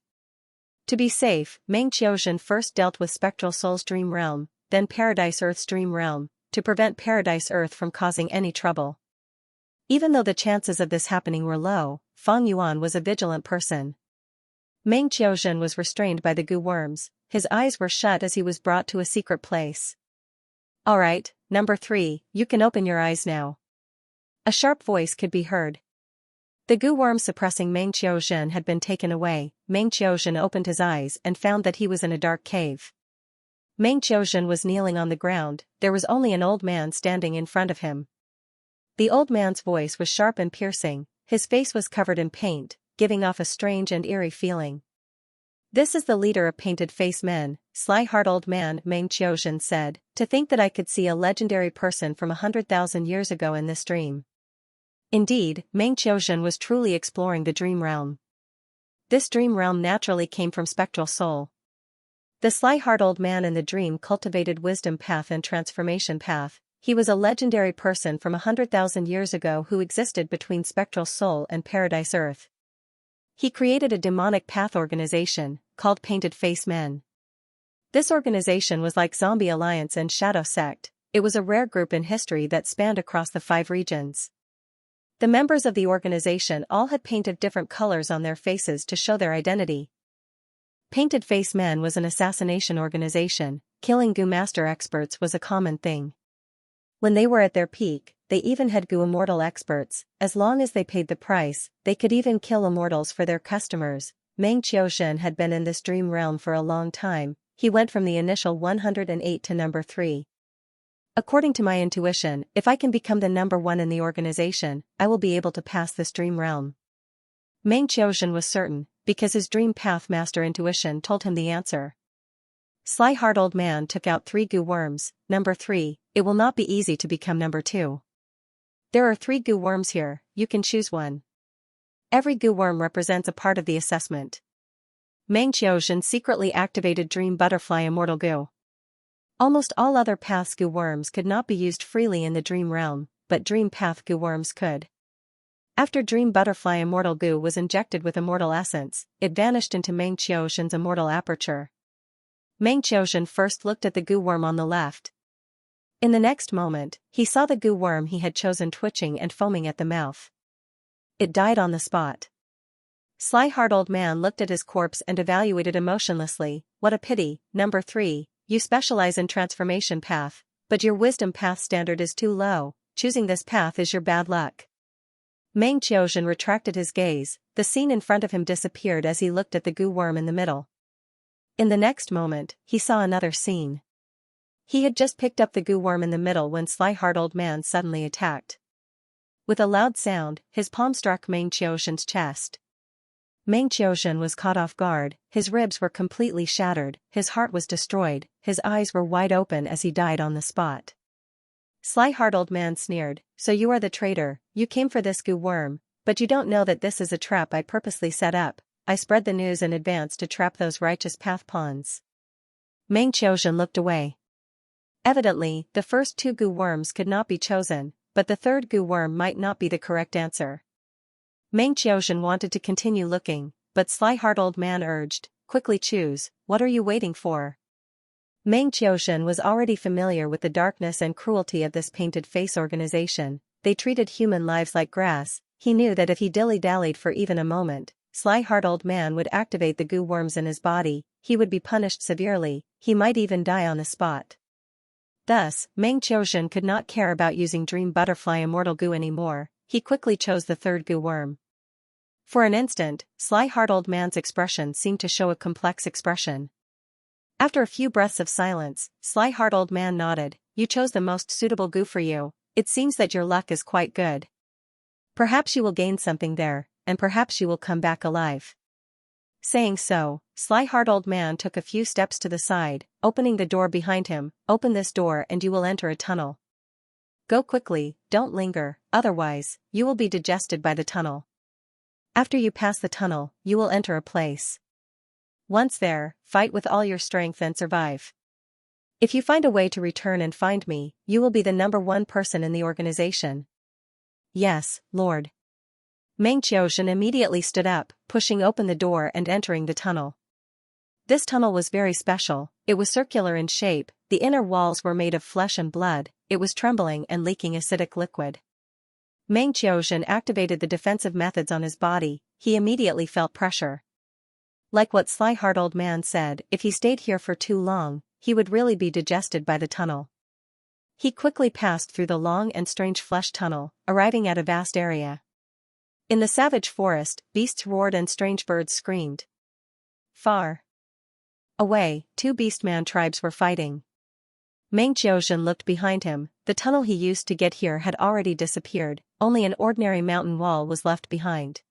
To be safe, Meng Qiuzhen first dealt with Spectral Soul's dream realm, then Paradise Earth's dream realm, to prevent Paradise Earth from causing any trouble. Even though the chances of this happening were low, Fang Yuan was a vigilant person. Meng Qiuzhen was restrained by the goo worms, his eyes were shut as he was brought to a secret place. Alright, number 3, you can open your eyes now. A sharp voice could be heard. The goo worm suppressing Meng Qiuzhen had been taken away. Meng Qiuzhen opened his eyes and found that he was in a dark cave. Meng Qiuzhen was kneeling on the ground, there was only an old man standing in front of him. The old man's voice was sharp and piercing, his face was covered in paint, giving off a strange and eerie feeling. This is the leader of Painted Face Men, sly-heart old man, Meng Qiuzhen said, to think that I could see a legendary person from 100,000 years ago in this dream. Indeed, Meng Qiuzhen was truly exploring the dream realm. This dream realm naturally came from Spectral Soul. The sly-heart old man in the dream cultivated Wisdom Path and Transformation Path. He was a legendary person from 100,000 years ago who existed between Spectral Soul and Paradise Earth. He created a demonic path organization, called Painted Face Men. This organization was like Zombie Alliance and Shadow Sect. It was a rare group in history that spanned across the 5 regions. The members of the organization all had painted different colors on their faces to show their identity. Painted Face Men was an assassination organization. Killing Gu Master experts was a common thing. When they were at their peak, they even had Gu Immortal experts. As long as they paid the price, they could even kill immortals for their customers. Meng Qiuxian had been in this dream realm for a long time. He went from the initial 108 to number 3. According to my intuition, if I can become the number 1 in the organization, I will be able to pass this dream realm. Meng Qiuxian was certain, because his dream path master intuition told him the answer. Sly-Heart Old Man took out 3 goo worms. Number 3, it will not be easy to become number 2. There are 3 goo worms here, you can choose one. Every goo worm represents a part of the assessment. Meng Qiuxian secretly activated Dream Butterfly Immortal Goo. Almost all other paths goo worms could not be used freely in the dream realm, but Dream Path goo worms could. After Dream Butterfly Immortal Goo was injected with Immortal Essence, it vanished into Meng Qiuxian's Immortal Aperture. Meng Qiuxian first looked at the goo worm on the left. In the next moment, he saw the goo worm he had chosen twitching and foaming at the mouth. It died on the spot. Sly-Heart Old Man looked at his corpse and evaluated emotionlessly. What a pity. Number 3, you specialize in transformation path, but your wisdom path standard is too low. Choosing this path is your bad luck. Meng Qiuxian retracted his gaze. The scene in front of him disappeared as he looked at the goo worm in the middle. In the next moment, he saw another scene. He had just picked up the goo worm in the middle when Sly-Heart Old Man suddenly attacked. With a loud sound, his palm struck Meng Qiuxian's chest. Meng Qiuxian was caught off guard, his ribs were completely shattered, his heart was destroyed, his eyes were wide open as he died on the spot. Sly-Heart Old Man sneered, so you are the traitor, you came for this goo worm, but you don't know that this is a trap I purposely set up. I spread the news in advance to trap those righteous path pawns. Meng Qiuxian looked away. Evidently, the first 2 goo worms could not be chosen, but the third goo worm might not be the correct answer. Meng Qiuxian wanted to continue looking, but Sly-Heart Old Man urged, quickly choose, what are you waiting for? Meng Qiuxian was already familiar with the darkness and cruelty of this painted face organization. They treated human lives like grass. He knew that if he dilly-dallied for even a moment, Sly-Heart Old Man would activate the goo worms in his body, he would be punished severely, he might even die on the spot. Thus, Meng Qiuxian could not care about using Dream Butterfly Immortal Goo anymore. He quickly chose the third goo worm. For an instant, Sly-Heart Old Man's expression seemed to show a complex expression. After a few breaths of silence, Sly-Heart Old Man nodded, you chose the most suitable goo for you, it seems that your luck is quite good. Perhaps you will gain something there, and perhaps you will come back alive. Saying so, Sly-Heart Old Man took a few steps to the side, opening the door behind him. Open this door and you will enter a tunnel. Go quickly, don't linger, otherwise, you will be digested by the tunnel. After you pass the tunnel, you will enter a place. Once there, fight with all your strength and survive. If you find a way to return and find me, you will be the number 1 person in the organization. Yes, Lord. Meng Qiuxian immediately stood up, pushing open the door and entering the tunnel. This tunnel was very special, it was circular in shape, the inner walls were made of flesh and blood, it was trembling and leaking acidic liquid. Meng Qiuxian activated the defensive methods on his body, he immediately felt pressure. Like what Sly-Heart Old Man said, if he stayed here for too long, he would really be digested by the tunnel. He quickly passed through the long and strange flesh tunnel, arriving at a vast area. In the savage forest, beasts roared and strange birds screamed. Far away, 2 beastman tribes were fighting. Meng Qiuxian looked behind him, the tunnel he used to get here had already disappeared, only an ordinary mountain wall was left behind.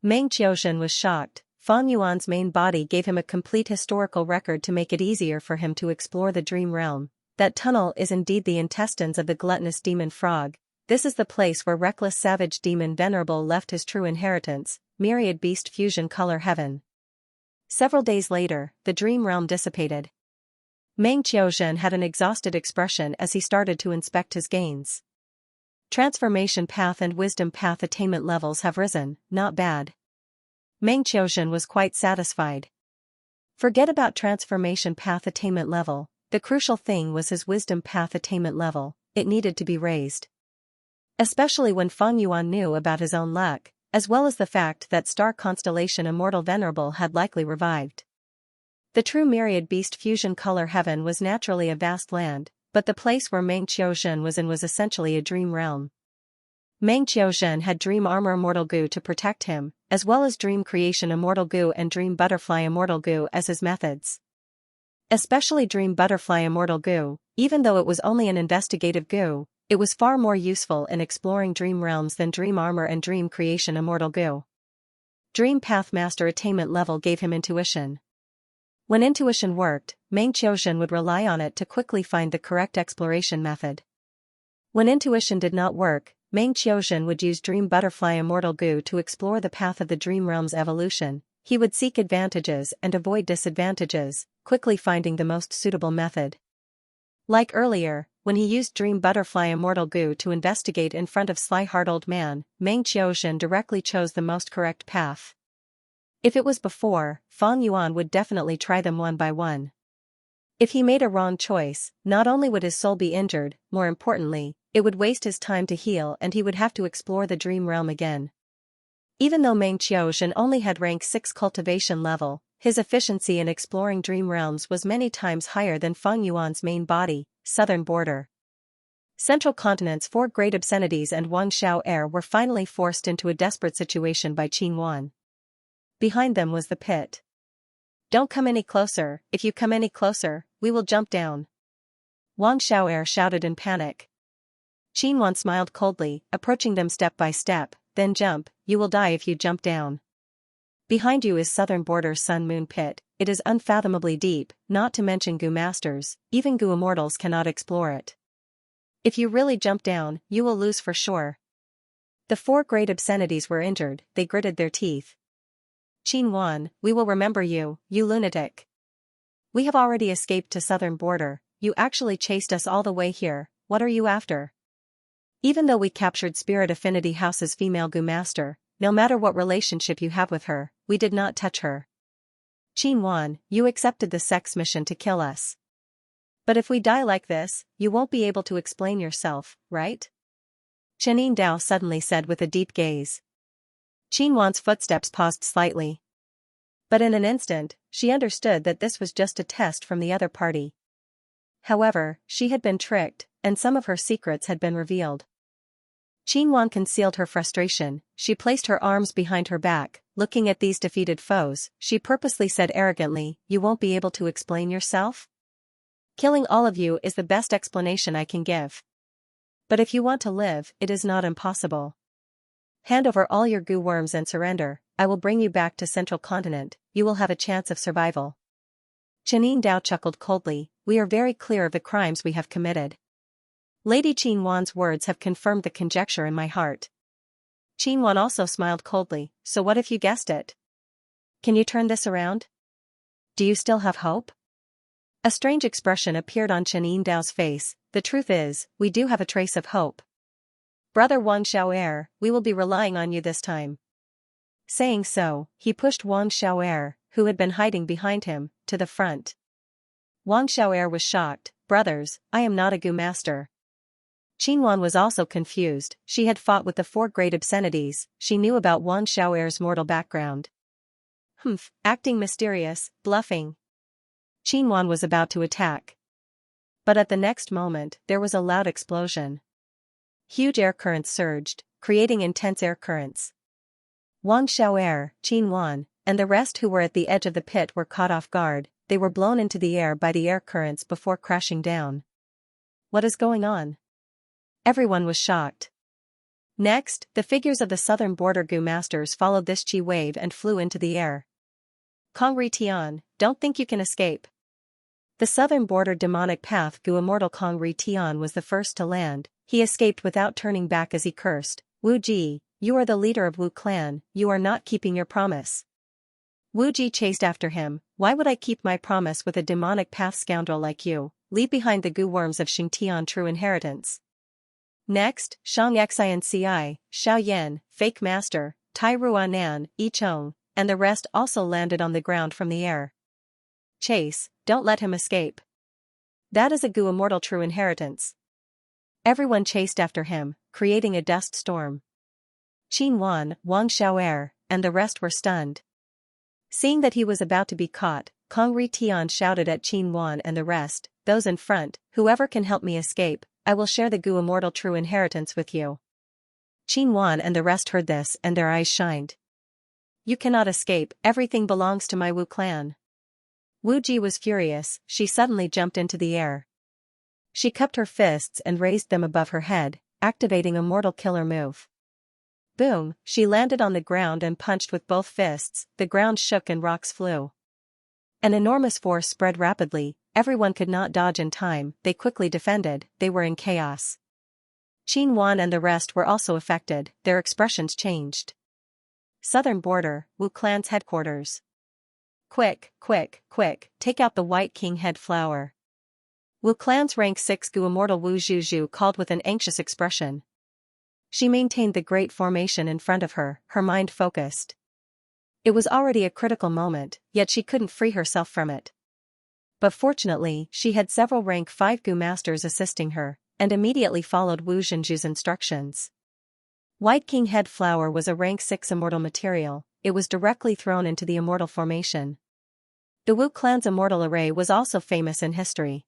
Meng Qiuxian was shocked, Fang Yuan's main body gave him a complete historical record to make it easier for him to explore the dream realm. That tunnel is indeed the intestines of the gluttonous demon frog. This is the place where reckless savage demon Venerable left his true inheritance, myriad beast fusion color heaven. Several days later, the dream realm dissipated. Meng Qiuxian had an exhausted expression as he started to inspect his gains. Transformation path and wisdom path attainment levels have risen, not bad. Meng Qiuxian was quite satisfied. Forget about transformation path attainment level, the crucial thing was his wisdom path attainment level, it needed to be raised. Especially when Feng Yuan knew about his own luck, as well as the fact that star constellation Immortal Venerable had likely revived. The true myriad beast fusion color heaven was naturally a vast land, but the place where Meng Qiuzhen was in was essentially a dream realm. Meng Qiuzhen had Dream Armor Immortal Goo to protect him, as well as Dream Creation Immortal Goo and Dream Butterfly Immortal Goo as his methods. Especially Dream Butterfly Immortal Goo, even though it was only an investigative goo, it was far more useful in exploring dream realms than Dream Armor and Dream Creation Immortal Goo. Dream Path Master attainment level gave him intuition. When intuition worked, Meng Qiuzhen would rely on it to quickly find the correct exploration method. When intuition did not work, Meng Qiuzhen would use Dream Butterfly Immortal Goo to explore the path of the dream realm's evolution. He would seek advantages and avoid disadvantages, quickly finding the most suitable method. Like earlier, when he used Dream Butterfly Immortal Goo to investigate in front of Sly-Heart Old Man, Meng Qiuzhen directly chose the most correct path. If it was before, Feng Yuan would definitely try them one by one. If he made a wrong choice, not only would his soul be injured, more importantly, it would waste his time to heal and he would have to explore the dream realm again. Even though Meng Qiuzhen only had rank 6 cultivation level, his efficiency in exploring dream realms was many times higher than Feng Yuan's main body, southern border. Central Continent's 4 great obscenities and Wang Xiao heir were finally forced into a desperate situation by Qin Wan. Behind them was the pit. "Don't come any closer, if you come any closer, we will jump down," Wang Xiao heir shouted in panic. Qin Wan smiled coldly, approaching them step by step. "Then jump, you will die if you jump down. Behind you is southern border's Sun Moon pit, it is unfathomably deep, not to mention Goo Masters, even Goo Immortals cannot explore it. If you really jump down, you will lose for sure." The 4 great obscenities were injured, they gritted their teeth. "Qin Wan, we will remember you, you lunatic. We have already escaped to southern border, you actually chased us all the way here, what are you after? Even though we captured Spirit Affinity House's female Goo Master, no matter what relationship you have with her, we did not touch her. Qin Wan, you accepted the sex mission to kill us. But if we die like this, you won't be able to explain yourself, right?" Chen Dao suddenly said with a deep gaze. Qin Wan's footsteps paused slightly. But in an instant, she understood that this was just a test from the other party. However, she had been tricked, and some of her secrets had been revealed. Qin Wan concealed her frustration, she placed her arms behind her back, looking at these defeated foes, she purposely said arrogantly, "You won't be able to explain yourself? Killing all of you is the best explanation I can give. But if you want to live, it is not impossible. Hand over all your goo worms and surrender, I will bring you back to Central Continent, you will have a chance of survival." Chen Dao chuckled coldly, "We are very clear of the crimes we have committed. Lady Qin Wan's words have confirmed the conjecture in my heart." Qin Wan also smiled coldly, "So what if you guessed it? Can you turn this around? Do you still have hope?" A strange expression appeared on Chen Dao's face, "The truth is, we do have a trace of hope. Brother Wang Xiao heir, we will be relying on you this time." Saying so, he pushed Wang Xiao heir, who had been hiding behind him, to the front. Wang Xiao heir was shocked, "Brothers, I am not a Goo Master." Qin Wan was also confused, she had fought with the 4 great obscenities, she knew about Wang Xiao heir's mortal background. Acting mysterious, bluffing. Qin Wan was about to attack. But at the next moment, there was a loud explosion. Huge air currents surged, creating intense air currents. Wang Xiao heir, Qin Wan, and the rest who were at the edge of the pit were caught off guard, they were blown into the air by the air currents before crashing down. What is going on? Everyone was shocked. Next, the figures of the southern border Goo Masters followed this chi wave and flew into the air. Kongri Tian, don't think you can escape. The southern border demonic path Goo Immortal Kongri Tian was the first to land, he escaped without turning back as he cursed, "Wu Ji, you are the leader of Wu clan, you are not keeping your promise." Wu Ji chased after him, "Why would I keep my promise with a demonic path scoundrel like you? Leave behind the Goo worms of Xingtian true inheritance." Next, Xianxia, Xiao Yan, Fake Master, Tai Ruanan, Yi Chong, and the rest also landed on the ground from the air. Chase, don't let him escape. That is a Gu immortal true inheritance. Everyone chased after him, creating a dust storm. Qin Wan, Wang Xiaoer, and the rest were stunned. Seeing that he was about to be caught, Kong Ri Tian shouted at Qin Wan and the rest, those in front, whoever can help me escape, I will share the Gu immortal true inheritance with you. Qin Wan and the rest heard this and their eyes shined. You cannot escape, everything belongs to my Wu clan. Wu Ji was furious, she suddenly jumped into the air. She cupped her fists and raised them above her head, activating a mortal killer move. Boom, she landed on the ground and punched with both fists, the ground shook and rocks flew. An enormous force spread rapidly, everyone could not dodge in time, they quickly defended, they were in chaos. Qin Wan and the rest were also affected, their expressions changed. Southern border, Wu clan's headquarters. Quick, quick, quick, take out the White King head flower. Wu clan's rank 6 Gu immortal Wu Zhuzhu called with an anxious expression. She maintained the great formation in front of her, her mind focused. It was already a critical moment, yet she couldn't free herself from it. But fortunately, she had several rank 5 Gu masters assisting her, and immediately followed Wu Zhenzhu's instructions. White King head flower was a rank 6 immortal material, it was directly thrown into the immortal formation. The Wu clan's immortal array was also famous in history.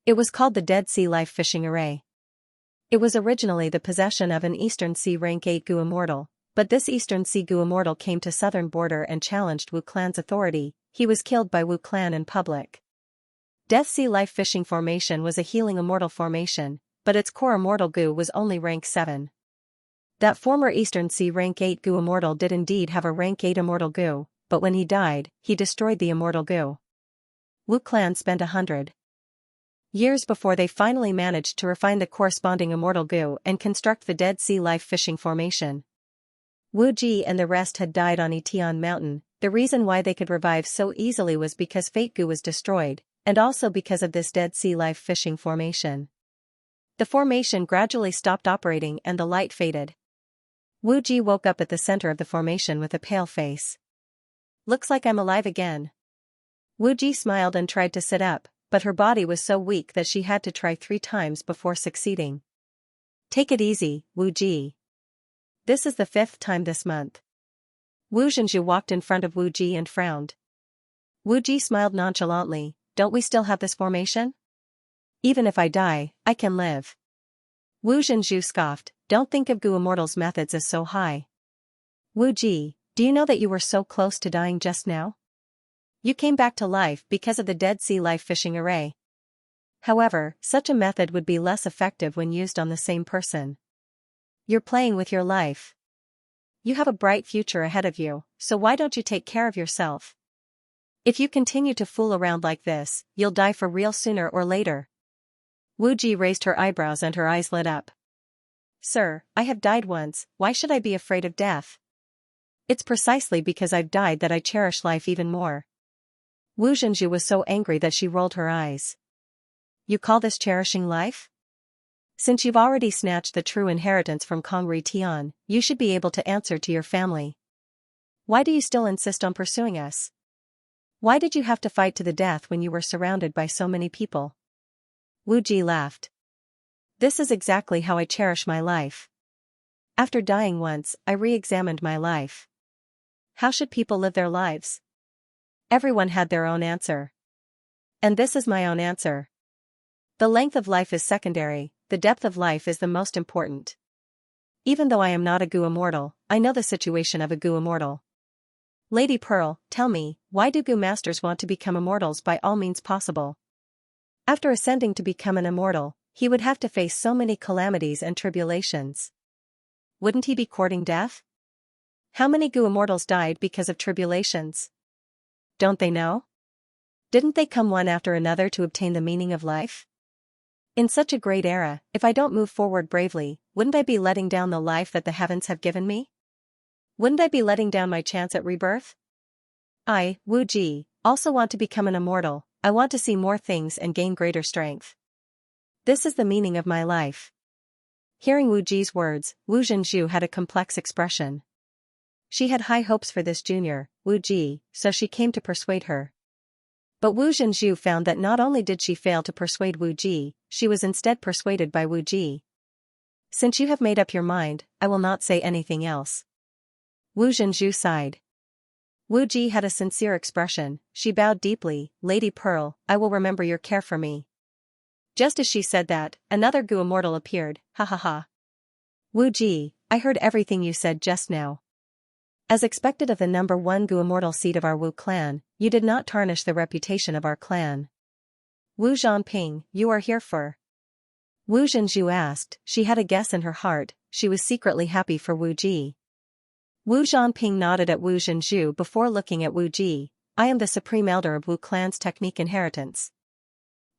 It was called the Dead Sea Life Fishing Array. It was originally the possession of an Eastern Sea rank 8 Gu immortal, but this Eastern Sea Gu immortal came to southern border and challenged Wu clan's authority, he was killed by Wu clan in public. Death Sea Life Fishing Formation was a healing immortal formation, but its core immortal Gu was only rank 7. That former Eastern Sea rank 8 Gu immortal did indeed have a rank 8 immortal Gu, but when he died, he destroyed the immortal Gu. Wu clan spent 100 years before they finally managed to refine the corresponding immortal Gu and construct the Dead Sea Life Fishing Formation. Wu Ji and the rest had died on Etian Mountain, the reason why they could revive so easily was because Fate Gu was destroyed, and also because of this Dead Sea Life Fishing Formation. The formation gradually stopped operating and the light faded. Wu Ji woke up at the center of the formation with a pale face. Looks like I'm alive again. Wu Ji smiled and tried to sit up, but her body was so weak that she had to try 3 times before succeeding. Take it easy, Wu Ji. This is the 5th time this month. Wu Zhenzhu walked in front of Wu Ji and frowned. Wu Ji smiled nonchalantly, don't we still have this formation? Even if I die, I can live. Wu Zhenzhu scoffed, don't think of Gu immortal's methods as so high. Wu Ji, do you know that you were so close to dying just now? You came back to life because of the Dead Sea Life Fishing Array. However, such a method would be less effective when used on the same person. You're playing with your life. You have a bright future ahead of you, so why don't you take care of yourself? If you continue to fool around like this, you'll die for real sooner or later. Wu Ji raised her eyebrows and her eyes lit up. Sir, I have died once, why should I be afraid of death? It's precisely because I've died that I cherish life even more. Wu Zhenzhu was so angry that she rolled her eyes. You call this cherishing life? Since you've already snatched the true inheritance from Kong Ri Tian, you should be able to answer to your family. Why do you still insist on pursuing us? Why did you have to fight to the death when you were surrounded by so many people? Wu Ji laughed. This is exactly how I cherish my life. After dying once, I re-examined my life. How should people live their lives? Everyone had their own answer. And this is my own answer. The length of life is secondary, the depth of life is the most important. Even though I am not a Gu immortal, I know the situation of a Gu immortal. Lady Pearl, tell me, why do Gu masters want to become immortals by all means possible? After ascending to become an immortal, he would have to face so many calamities and tribulations. Wouldn't he be courting death? How many Gu immortals died because of tribulations? Don't they know? Didn't they come one after another to obtain the meaning of life? In such a great era, if I don't move forward bravely, wouldn't I be letting down the life that the heavens have given me? Wouldn't I be letting down my chance at rebirth? I, Wu Ji, also want to become an immortal, I want to see more things and gain greater strength. This is the meaning of my life. Hearing Wu Ji's words, Wu Zhenzhu had a complex expression. She had high hopes for this junior, Wu Ji, so she came to persuade her. But Wu Zhenju found that not only did she fail to persuade Wu Ji, she was instead persuaded by Wu Ji. Since you have made up your mind, I will not say anything else. Wu Zhenju sighed. Wu Ji had a sincere expression. She bowed deeply. Lady Pearl, I will remember your care for me. Just as she said that, another Gu immortal appeared. Ha ha ha. Wu Ji, I heard everything you said just now. As expected of the number 1 Gu immortal seed of our Wu clan, you did not tarnish the reputation of our clan. Wu Zhanping, you are here for? Wu Zhenju asked. She had a guess in her heart. She was secretly happy for Wu Ji. Wu Zhanping nodded at Wu Zhenju before looking at Wu Ji. I am the supreme elder of Wu clan's technique inheritance.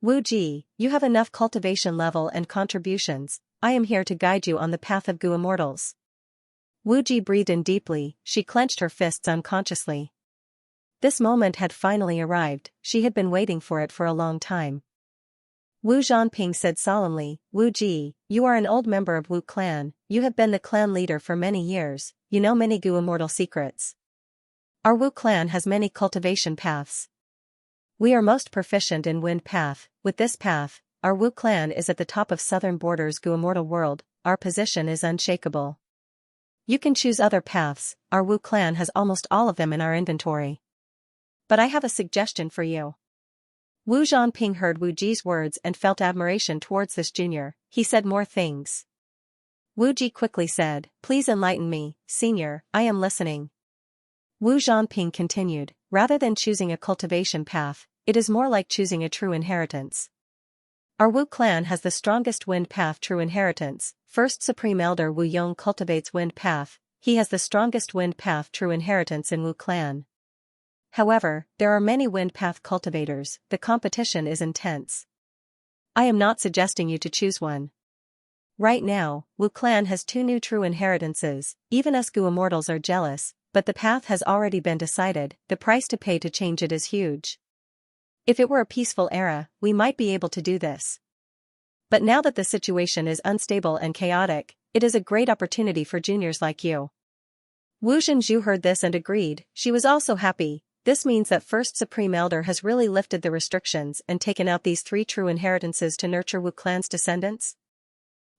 Wu Ji, you have enough cultivation level and contributions. I am here to guide you on the path of Gu immortals. Wu Ji breathed in deeply. She clenched her fists unconsciously. This moment had finally arrived. She had been waiting for it for a long time. Wu Zhanping said solemnly, Wu Ji, you are an old member of Wu clan, you have been the clan leader for many years, you know many Gu immortal secrets. Our Wu clan has many cultivation paths. We are most proficient in Wind Path. With this path, our Wu clan is at the top of southern borders Gu immortal world, our position is unshakable. You can choose other paths, our Wu clan has almost all of them in our inventory. But I have a suggestion for you. Wu Zhanping heard Wu Ji's words and felt admiration towards this junior. He said more things. Wu Ji quickly said, please enlighten me, senior, I am listening. Wu Zhanping continued, rather than choosing a cultivation path, it is more like choosing a true inheritance. Our Wu clan has the strongest Wind Path true inheritance. First Supreme Elder Wu Yong cultivates Wind Path, he has the strongest Wind Path true inheritance in Wu clan. However, there are many Wind Path cultivators, the competition is intense. I am not suggesting you to choose one. Right now, Wu clan has 2 new true inheritances, even us Gu immortals are jealous, but the path has already been decided, the price to pay to change it is huge. If it were a peaceful era, we might be able to do this. But now that the situation is unstable and chaotic, it is a great opportunity for juniors like you. Wu Zhenju heard this and agreed. She was also happy. This means that First Supreme Elder has really lifted the restrictions and taken out these 3 true inheritances to nurture Wu clan's descendants?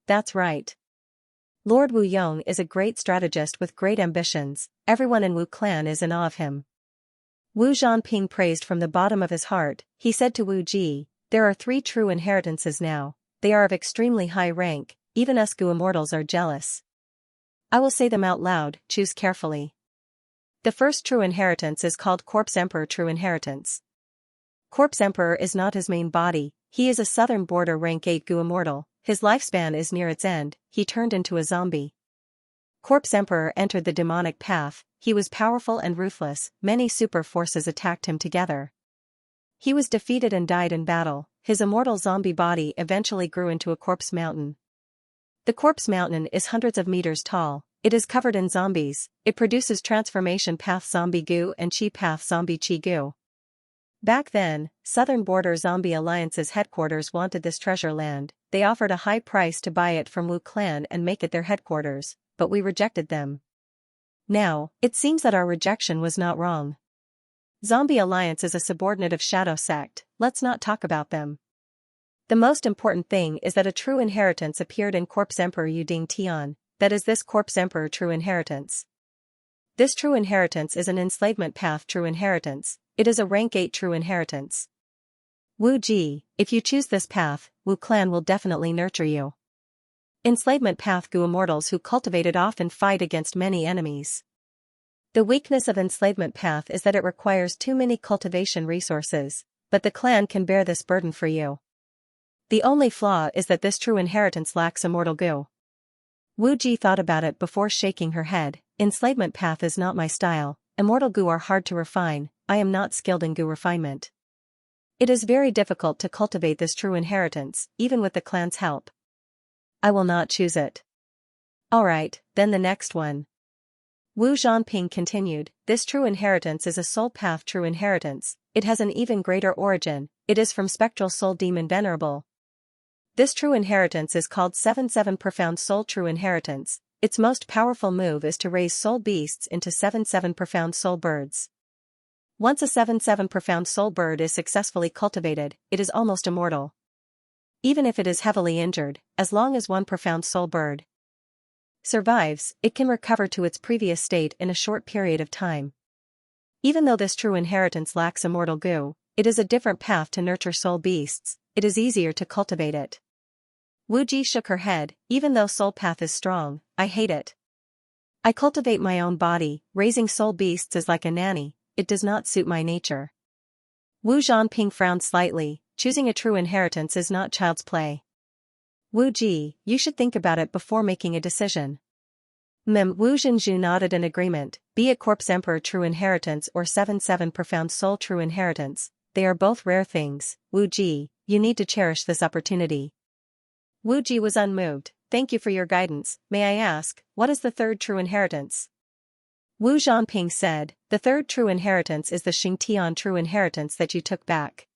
That's right. Lord Wu Yong is a great strategist with great ambitions, everyone in Wu clan is in awe of him. Wu Zhanping praised from the bottom of his heart. He said to Wu Ji, there are 3 true inheritances now, they are of extremely high rank, even us Gu immortals are jealous. I will say them out loud, choose carefully. The first true inheritance is called Corpse Emperor True Inheritance. Corpse Emperor is not his main body, he is a southern border rank 8 Gu immortal, his lifespan is near its end, he turned into a zombie. Corpse Emperor entered the demonic path, he was powerful and ruthless, many super forces attacked him together. He was defeated and died in battle, his immortal zombie body eventually grew into a corpse mountain. The corpse mountain is hundreds of meters tall, it is covered in zombies, it produces transformation path zombie goo and chi path zombie chi goo. Back then, Southern Border Zombie Alliance's headquarters wanted this treasure land, they offered a high price to buy it from Wu clan and make it their headquarters, but we rejected them. Now, it seems that our rejection was not wrong. Zombie Alliance is a subordinate of Shadow Sect, let's not talk about them. The most important thing is that a true inheritance appeared in Corpse Emperor Yuding Tian, that is this Corpse Emperor true inheritance. This true inheritance is an enslavement path true inheritance, it is a rank 8 true inheritance. Wu Ji, if you choose this path, Wu clan will definitely nurture you. Enslavement path Gu immortals who cultivate it often fight against many enemies. The weakness of enslavement path is that it requires too many cultivation resources, but the clan can bear this burden for you. The only flaw is that this true inheritance lacks immortal Gu. Wu Ji thought about it before shaking her head. Enslavement path is not my style, immortal Gu are hard to refine, I am not skilled in Gu refinement. It is very difficult to cultivate this true inheritance, even with the clan's help. I will not choose it. Alright, then the next one. Wu Zhanping continued, this true inheritance is a soul path true inheritance, it has an even greater origin, it is from spectral soul demon venerable. This true inheritance is called 7-7 profound soul true inheritance, its most powerful move is to raise soul beasts into 7-7 profound soul birds. Once a 7-7 profound soul bird is successfully cultivated, it is almost immortal. Even if it is heavily injured, as long as one profound soul bird survives, it can recover to its previous state in a short period of time. Even though this true inheritance lacks immortal goo, it is a different path to nurture soul beasts, it is easier to cultivate it. Wu Ji shook her head. Even though soul path is strong, I hate it. I cultivate my own body, raising soul beasts is like a nanny, it does not suit my nature. Wu Zhanping frowned slightly. Choosing a true inheritance is not child's play. Wu Ji, you should think about it before making a decision. Wu Zhenju nodded in agreement. Be it corpse emperor true inheritance or 7-7 profound soul true inheritance, they are both rare things. Wu Ji, you need to cherish this opportunity. Wu Ji was unmoved. Thank you for your guidance. May I ask, what is the third true inheritance? Wu Zhanping said, the third true inheritance is the Xingtian true inheritance that you took back.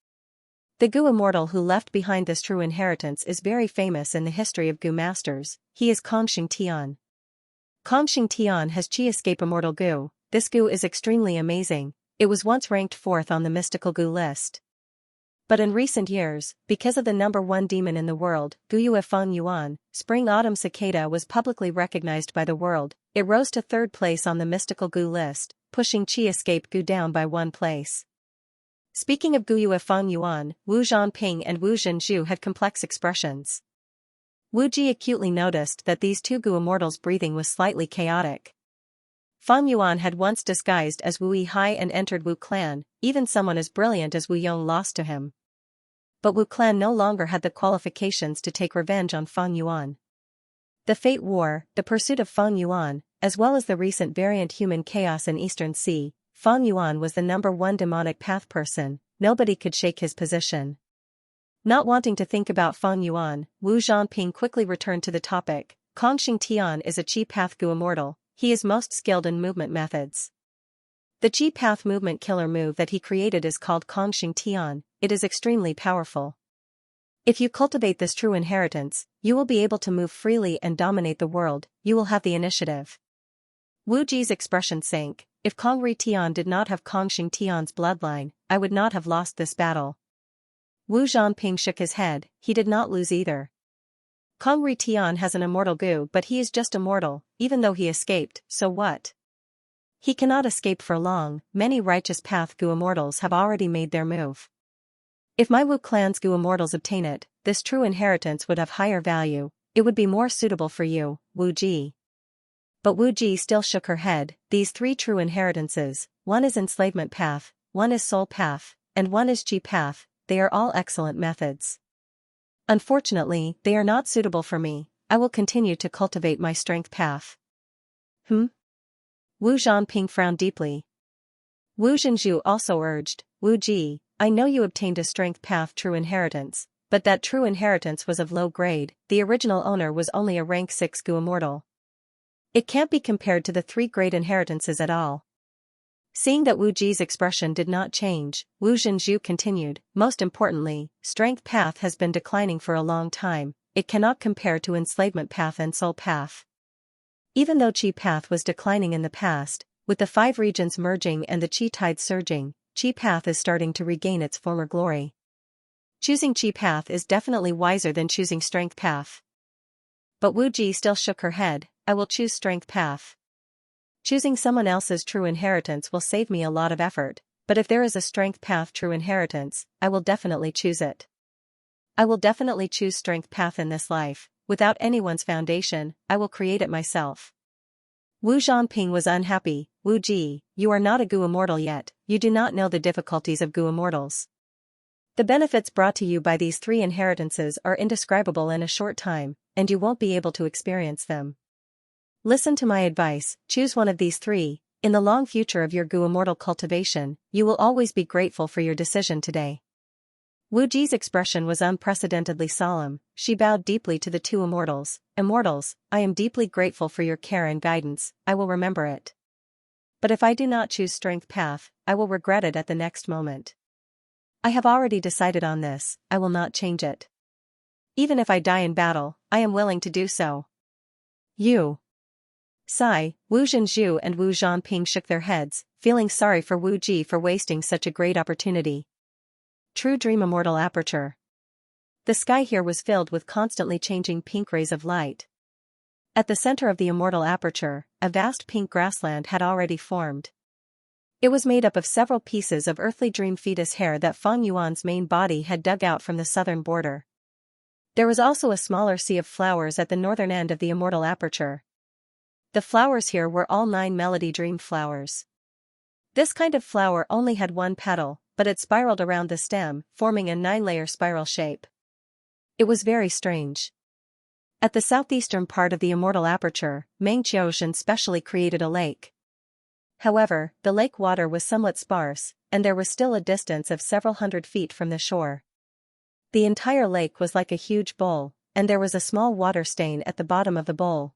The Gu immortal who left behind this true inheritance is very famous in the history of Gu masters. He is Kong Xingtian. Kong Xingtian has Chi escape immortal Gu. This Gu is extremely amazing. It was once ranked 4th on the mystical Gu list. But in recent years, because of the number 1 demon in the world, Gu Yue Feng Yuan, Spring-Autumn Cicada was publicly recognized by the world. It rose to 3rd place on the mystical Gu list, pushing Chi escape Gu down by 1 place. Speaking of Gu Yue Feng Yuan, Wu Zhanping and Wu Zhenju had complex expressions. Wu Ji acutely noticed that these two Gu immortals' breathing was slightly chaotic. Feng Yuan had once disguised as Wu Yihai and entered Wu clan, even someone as brilliant as Wu Yong lost to him. But Wu clan no longer had the qualifications to take revenge on Feng Yuan. The Fate War, the pursuit of Feng Yuan, as well as the recent variant human chaos in Eastern Sea, Feng Yuan was the number 1 demonic path person, nobody could shake his position. Not wanting to think about Feng Yuan, Wu Zhanping quickly returned to the topic. Kong Xingtian is a Chi path Gu immortal, he is most skilled in movement methods. The Chi path movement killer move that he created is called Kong Xingtian, it is extremely powerful. If you cultivate this true inheritance, you will be able to move freely and dominate the world, you will have the initiative. Wu Ji's expression sank. If Kong Ritian did not have Kong Xingtian's bloodline, I would not have lost this battle. Wu Zhanping shook his head, he did not lose either. Kong Ritian has an immortal Gu but he is just immortal, even though he escaped, so what? He cannot escape for long, many righteous path Gu immortals have already made their move. If my Wu clan's Gu immortals obtain it, this true inheritance would have higher value, it would be more suitable for you, Wu Ji. But Wu Ji still shook her head. These 3 true inheritances, one is enslavement path, one is soul path, and one is Chi path, they are all excellent methods. Unfortunately, they are not suitable for me, I will continue to cultivate my strength path. Wu Zhanping frowned deeply. Wu Zhenju also urged, Wu Ji, I know you obtained a strength path true inheritance, but that true inheritance was of low grade, the original owner was only a rank 6 Gu immortal. It can't be compared to the 3 great inheritances at all. Seeing that Wu Ji's expression did not change, Wu Zhenju continued, most importantly, strength path has been declining for a long time, it cannot compare to enslavement path and soul path. Even though Chi path was declining in the past, with the 5 regions merging and the Chi tide surging, Chi path is starting to regain its former glory. Choosing Chi path is definitely wiser than choosing strength path. But Wu Ji still shook her head, I will choose strength path. Choosing someone else's true inheritance will save me a lot of effort, but if there is a strength path true inheritance, I will definitely choose it. I will definitely choose strength path in this life, without anyone's foundation, I will create it myself. Wu Zhanping was unhappy, Wu Ji, you are not a Gu immortal yet, you do not know the difficulties of Gu immortals. The benefits brought to you by these 3 inheritances are indescribable in a short time, and you won't be able to experience them. Listen to my advice, choose one of these 3, in the long future of your Gu immortal cultivation, you will always be grateful for your decision today. Wu Ji's expression was unprecedentedly solemn, she bowed deeply to the 2 immortals. Immortals, I am deeply grateful for your care and guidance, I will remember it. But if I do not choose strength path, I will regret it at the next moment. I have already decided on this, I will not change it. Even if I die in battle, I am willing to do so. You. Sigh, Wu Zhenju and Wu Zhanping shook their heads, feeling sorry for Wu Ji for wasting such a great opportunity. True Dream Immortal Aperture. The sky here was filled with constantly changing pink rays of light. At the center of the immortal aperture, a vast pink grassland had already formed. It was made up of several pieces of earthly dream fetus hair that Feng Yuan's main body had dug out from the southern border. There was also a smaller sea of flowers at the northern end of the immortal aperture. The flowers here were all 9 melody dream flowers. This kind of flower only had one petal, but it spiraled around the stem, forming a 9-layer spiral shape. It was very strange. At the southeastern part of the immortal aperture, Xianxia specially created a lake. However, the lake water was somewhat sparse, and there was still a distance of several hundred feet from the shore. The entire lake was like a huge bowl, and there was a small water stain at the bottom of the bowl.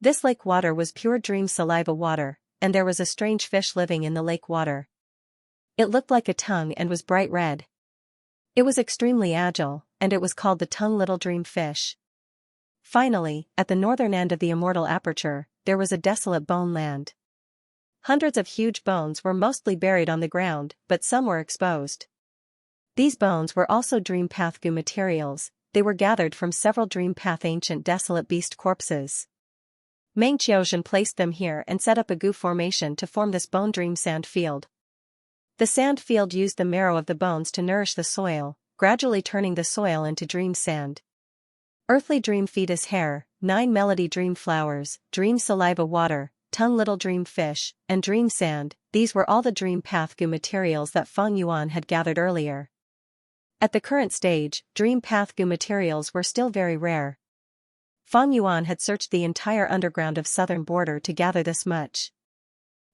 This lake water was pure dream saliva water, and there was a strange fish living in the lake water. It looked like a tongue and was bright red. It was extremely agile, and it was called the tongue little dream fish. Finally, at the northern end of the immortal aperture, there was a desolate bone land. Hundreds of huge bones were mostly buried on the ground, but some were exposed. These bones were also dream path goo materials. They were gathered from several dream path ancient desolate beast corpses. Xianxia placed them here and set up a goo formation to form this bone dream sand field. The sand field used the marrow of the bones to nourish the soil, gradually turning the soil into dream sand. Earthly dream fetus hair, 9 melody dream flowers, dream saliva water, tongue little dream fish, and dream sand, these were all the dream path goo materials that Feng Yuan had gathered earlier. At the current stage, dream path goo materials were still very rare. Feng Yuan had searched the entire underground of southern border to gather this much.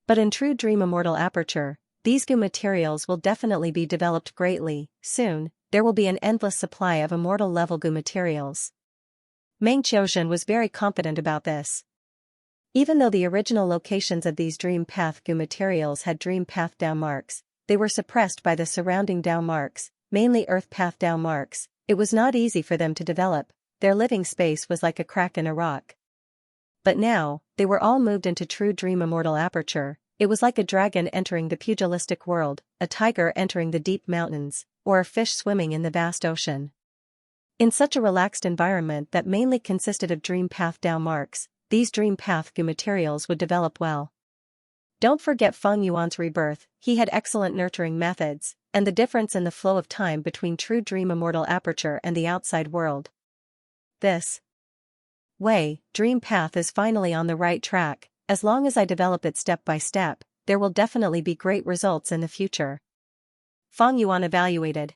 But in true dream immortal aperture, these goo materials will definitely be developed greatly. Soon, there will be an endless supply of immortal level goo materials. Xianxia was very confident about this. Even though the original locations of these dream path goo materials had dream path Dao marks, they were suppressed by the surrounding Dao marks, mainly earth path Dao marks. It was not easy for them to develop. Their living space was like a crack in a rock. But now, they were all moved into true dream immortal aperture. It was like a dragon entering the pugilistic world, a tiger entering the deep mountains, or a fish swimming in the vast ocean. In such a relaxed environment that mainly consisted of dream path Dao marks, these dream path goo materials would develop well. Don't forget Feng Yuan's rebirth. He had excellent nurturing methods, and the difference in the flow of time between true dream immortal aperture and the outside world. This way, dream path is finally on the right track. As long as I develop it step by step, there will definitely be great results in the future. Feng Yuan evaluated.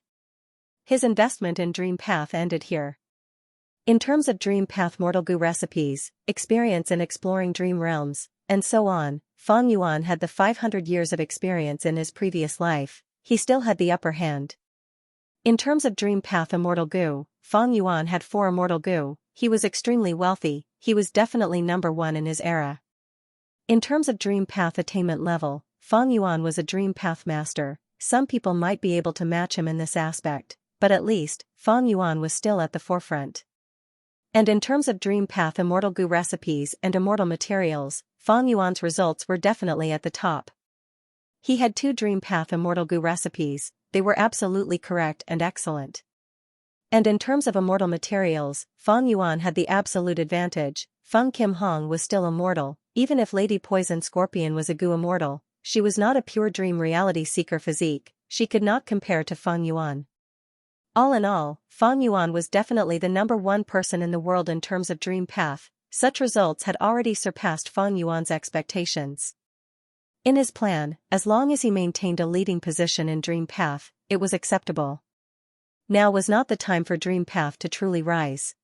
His investment in Dream Path ended here. In terms of Dream Path Mortal Goo recipes, experience in exploring dream realms, and so on, Feng Yuan had the 500 years of experience in his previous life. He still had the upper hand. In terms of Dream Path Immortal Goo, Feng Yuan had 4 Immortal Goo. He was extremely wealthy. He was definitely number 1 in his era. In terms of Dream Path attainment level, Feng Yuan was a Dream Path master. Some people might be able to match him in this aspect, but at least, Feng Yuan was still at the forefront. And in terms of Dream Path Immortal Goo recipes and immortal materials, Feng Yuan's results were definitely at the top. He had 2 Dream Path Immortal Goo recipes. They were absolutely correct and excellent. And in terms of immortal materials, Feng Yuan had the absolute advantage. Feng Kim Hong was still immortal. Even if Lady Poison Scorpion was a Goo immortal, she was not a pure dream reality seeker physique. She could not compare to Feng Yuan. All in all, Feng Yuan was definitely the number 1 person in the world in terms of Dream Path. Such results had already surpassed Feng Yuan's expectations. In his plan, as long as he maintained a leading position in Dream Path, it was acceptable. Now was not the time for Dream Path to truly rise.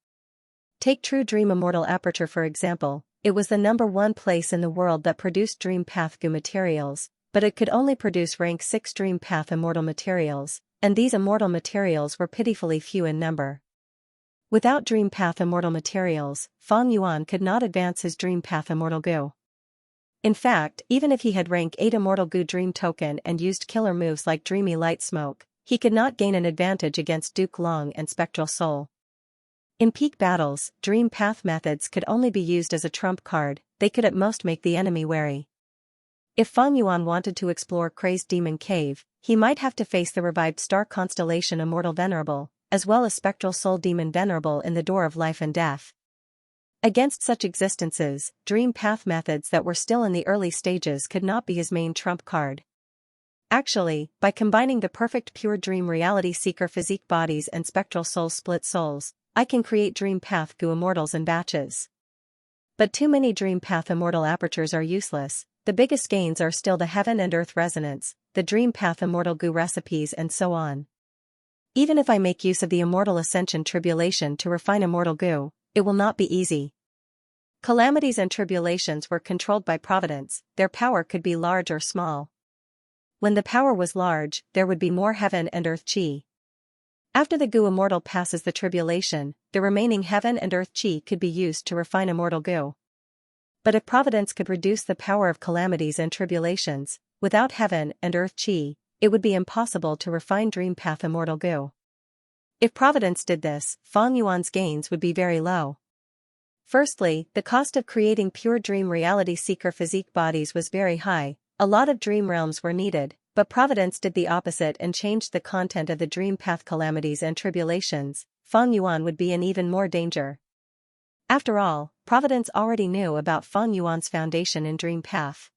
Take True Dream Immortal Aperture for example. It was the number 1 place in the world that produced Dream Path Goo materials, but it could only produce rank 6 Dream Path Immortal materials, and these immortal materials were pitifully few in number. Without Dream Path Immortal materials, Feng Yuan could not advance his Dream Path Immortal Goo. In fact, even if he had rank 8 Immortal Goo Dream Token and used killer moves like Dreamy Light Smoke, he could not gain an advantage against Duke Long and Spectral Soul. In peak battles, Dream Path methods could only be used as a trump card. They could at most make the enemy wary. If Fang Yuan wanted to explore Crazed Demon Cave, he might have to face the revived star constellation Immortal Venerable, as well as Spectral Soul Demon Venerable in the Door of Life and Death. Against such existences, dream path methods that were still in the early stages could not be his main trump card. Actually, by combining the perfect pure dream reality seeker physique bodies and spectral soul split souls, I can create dream path goo immortals in batches. But too many dream path immortal apertures are useless. The biggest gains are still the heaven and earth resonance, the dream path immortal goo recipes and so on. Even if I make use of the immortal ascension tribulation to refine immortal goo, it will not be easy. Calamities and tribulations were controlled by providence, their power could be large or small. When the power was large, there would be more heaven and earth chi. After the goo immortal passes the tribulation, the remaining heaven and earth chi could be used to refine immortal goo. But if providence could reduce the power of calamities and tribulations, without heaven and earth chi, it would be impossible to refine dream path immortal goo. If providence did this, Fang Yuan's gains would be very low. Firstly, the cost of creating pure dream reality seeker physique bodies was very high. A lot of dream realms were needed, but providence did the opposite and changed the content of the dream path calamities and tribulations. Fang Yuan would be in even more danger. After all, providence already knew about Fang Yuan's foundation in dream path.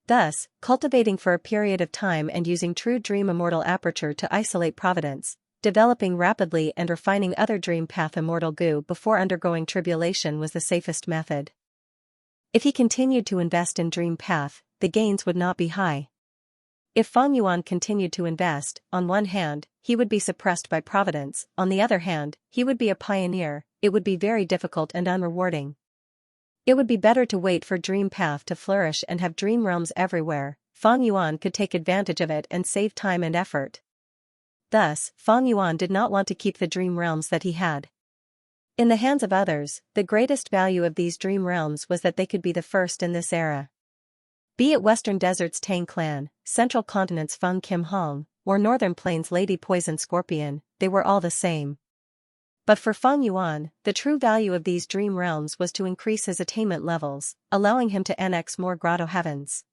Thus, cultivating for a period of time and using true dream immortal aperture to isolate providence, developing rapidly and refining other dream path immortal goo before undergoing tribulation was the safest method. If he continued to invest in dream path, the gains would not be high. If Fang Yuan continued to invest, on one hand, he would be suppressed by providence, on the other hand, he would be a pioneer. It would be very difficult and unrewarding. It would be better to wait for dream path to flourish and have dream realms everywhere. Fang Yuan could take advantage of it and save time and effort. Thus, Fang Yuan did not want to keep the dream realms that he had. In the hands of others, the greatest value of these dream realms was that they could be the first in this era. Be it Western Desert's Tang Clan, Central Continent's Feng Kim Hong, or Northern Plains' Lady Poison Scorpion, they were all the same. But for Fang Yuan, the true value of these dream realms was to increase his attainment levels, allowing him to annex more grotto heavens.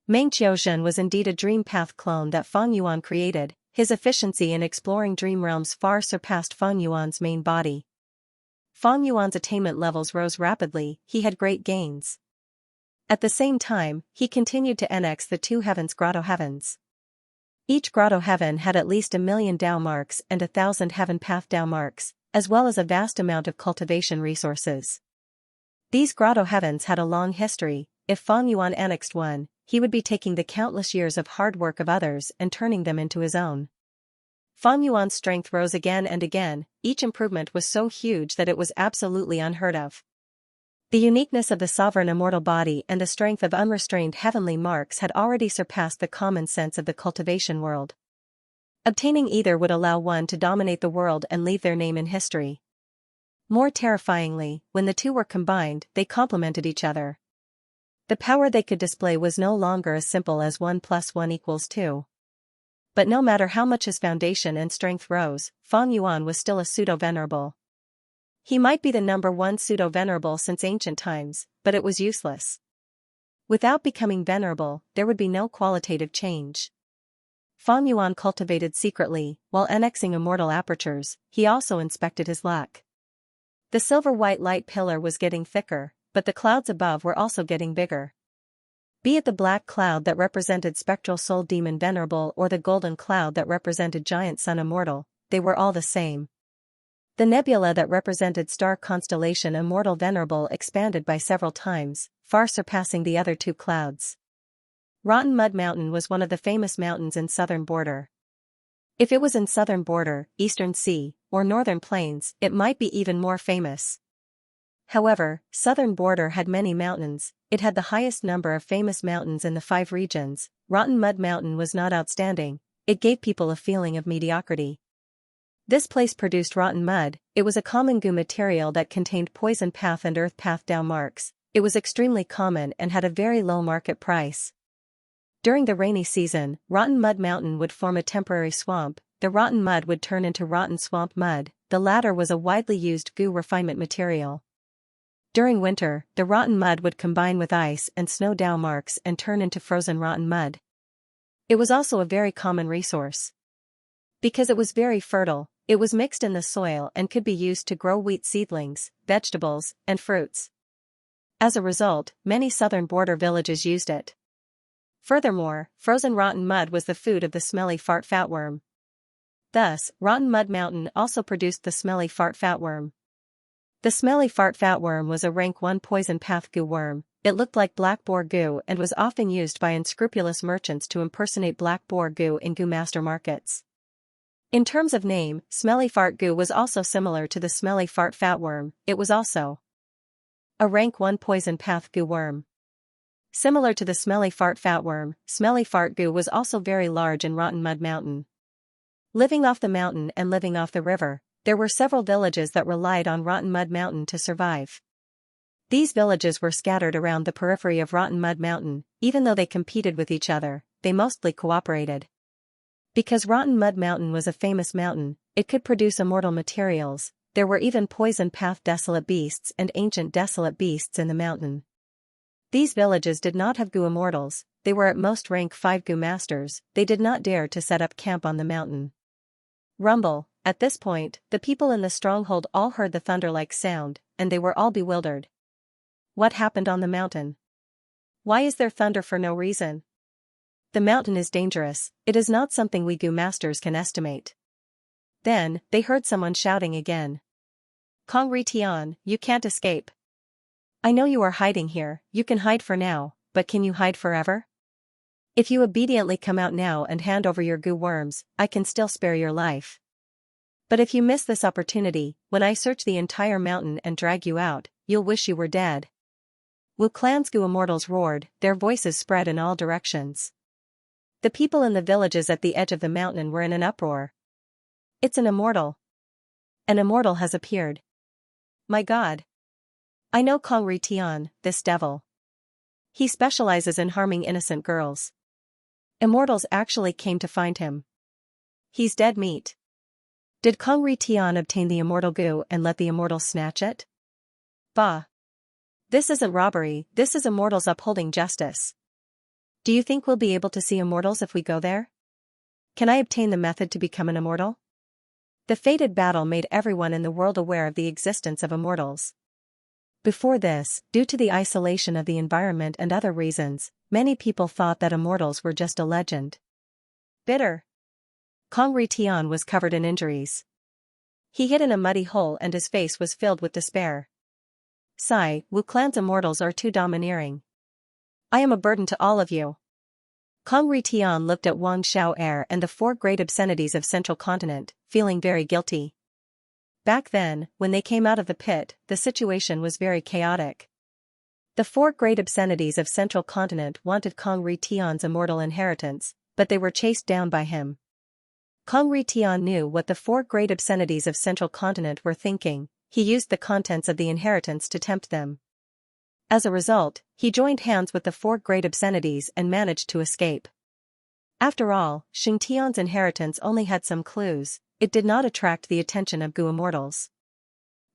Meng Qiuzhen was indeed a dream path clone that Fang Yuan created. His efficiency in exploring dream realms far surpassed Fang Yuan's main body. Fang Yuan's attainment levels rose rapidly, he had great gains. At the same time, he continued to annex the two heavens grotto heavens. Each grotto heaven had at least 1,000,000 Dao marks and 1,000 heaven path Dao marks, as well as a vast amount of cultivation resources. These grotto heavens had a long history. If Fang Yuan annexed one, he would be taking the countless years of hard work of others and turning them into his own. Fang Yuan's strength rose again and again. Each improvement was so huge that it was absolutely unheard of. The uniqueness of the sovereign immortal body and the strength of unrestrained heavenly marks had already surpassed the common sense of the cultivation world. Obtaining either would allow one to dominate the world and leave their name in history. More terrifyingly, when the two were combined, they complemented each other. The power they could display was no longer as simple as 1 + 1 = 2. But no matter how much his foundation and strength rose, Fang Yuan was still a pseudo-venerable. He might be the #1 pseudo-venerable since ancient times, but it was useless. Without becoming venerable, there would be no qualitative change. Fang Yuan cultivated secretly, while annexing immortal apertures, he also inspected his luck. The silver-white light pillar was getting thicker, but the clouds above were also getting bigger. Be it the black cloud that represented Spectral Soul Demon Venerable or the golden cloud that represented Giant Sun Immortal, they were all the same. The nebula that represented Star Constellation Immortal Venerable expanded by several times, far surpassing the other two clouds. Rotten Mud Mountain was one of the famous mountains in Southern Border. If it was in Southern Border, Eastern Sea, or Northern Plains, it might be even more famous. However, Southern Border had many mountains. It had the highest number of famous mountains in the 5 regions. Rotten Mud Mountain was not outstanding, it gave people a feeling of mediocrity. This place produced rotten mud. It was a common goo material that contained poison path and earth path Dao marks. It was extremely common and had a very low market price. During the rainy season, Rotten Mud Mountain would form a temporary swamp. The rotten mud would turn into rotten swamp mud. The latter was a widely used goo refinement material. During winter, the rotten mud would combine with ice and snow dow marks and turn into frozen rotten mud. It was also a very common resource. Because it was very fertile, it was mixed in the soil and could be used to grow wheat seedlings, vegetables, and fruits. As a result, many southern border villages used it. Furthermore, frozen rotten mud was the food of the smelly fart fatworm. Thus, Rotten Mud Mountain also produced the smelly fart fatworm. The smelly fart fatworm was a rank 1 poison path goo worm. It looked like black boar goo and was often used by unscrupulous merchants to impersonate black boar goo in goo master markets. In terms of name, smelly fart goo was also similar to the smelly fart fatworm. It was also a rank 1 poison path goo worm. Similar to the smelly fart fatworm, smelly fart goo was also very large in Rotten Mud Mountain. Living off the mountain and living off the river, there were several villages that relied on Rotten Mud Mountain to survive. These villages were scattered around the periphery of Rotten Mud Mountain. Even though they competed with each other, they mostly cooperated. Because Rotten Mud Mountain was a famous mountain, it could produce immortal materials. There were even poison path desolate beasts and ancient desolate beasts in the mountain. These villages did not have goo immortals, they were at most rank 5 goo masters. They did not dare to set up camp on the mountain. Rumble. At this point, the people in the stronghold all heard the thunder-like sound, and they were all bewildered. What happened on the mountain? Why is there thunder for no reason? The mountain is dangerous, it is not something we goo masters can estimate. Then, they heard someone shouting again. Kong Ri Tian, you can't escape. I know you are hiding here, you can hide for now, but can you hide forever? If you obediently come out now and hand over your goo worms, I can still spare your life. But if you miss this opportunity, when I search the entire mountain and drag you out, you'll wish you were dead. Wu Clan's goo immortals roared, their voices spread in all directions. The people in the villages at the edge of the mountain were in an uproar. It's an immortal. An immortal has appeared. My God. I know Kong Ri Tian, this devil. He specializes in harming innocent girls. Immortals actually came to find him. He's dead meat. Did Kong Ri Tian obtain the immortal goo and let the immortals snatch it? Bah. This isn't robbery, this is immortals upholding justice. Do you think we'll be able to see immortals if we go there? Can I obtain the method to become an immortal? The fated battle made everyone in the world aware of the existence of immortals. Before this, due to the isolation of the environment and other reasons, many people thought that immortals were just a legend. Bitter. Kong Ri Tian was covered in injuries. He hid in a muddy hole and his face was filled with despair. Sigh, Wu Clan's immortals are too domineering. I am a burden to all of you. Kong Ri Tian looked at Wang Xiao Er and the 4 great obscenities of Central Continent, feeling very guilty. Back then, when they came out of the pit, the situation was very chaotic. The 4 great obscenities of Central Continent wanted Kong Ri Tian's immortal inheritance, but they were chased down by him. Kong Ri Tian knew what the 4 great obscenities of Central Continent were thinking. He used the contents of the inheritance to tempt them. As a result, he joined hands with the 4 great obscenities and managed to escape. After all, Xianxia's inheritance only had some clues. It did not attract the attention of goo immortals.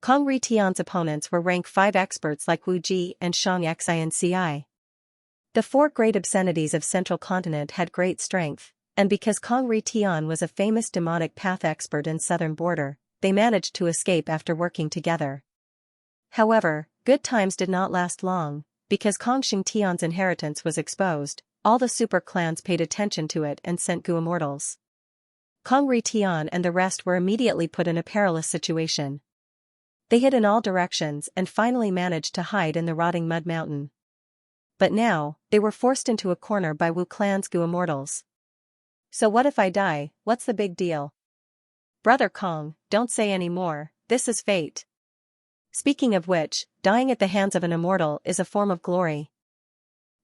Kong Ri Tian's opponents were rank 5 experts like Wu Ji and Xianxia. The 4 great obscenities of Central Continent had great strength, and because Kong Ri Tian was a famous demonic path expert in southern border, they managed to escape after working together. However, good times did not last long. Because Kong Xianxia's inheritance was exposed, all the super clans paid attention to it and sent goo immortals. Kong Ri Tian and the rest were immediately put in a perilous situation. They hid in all directions and finally managed to hide in the rotting mud mountain. But now, they were forced into a corner by Wu Clan's goo immortals. So what if I die, what's the big deal? Brother Kong, don't say any more, this is fate. Speaking of which, dying at the hands of an immortal is a form of glory.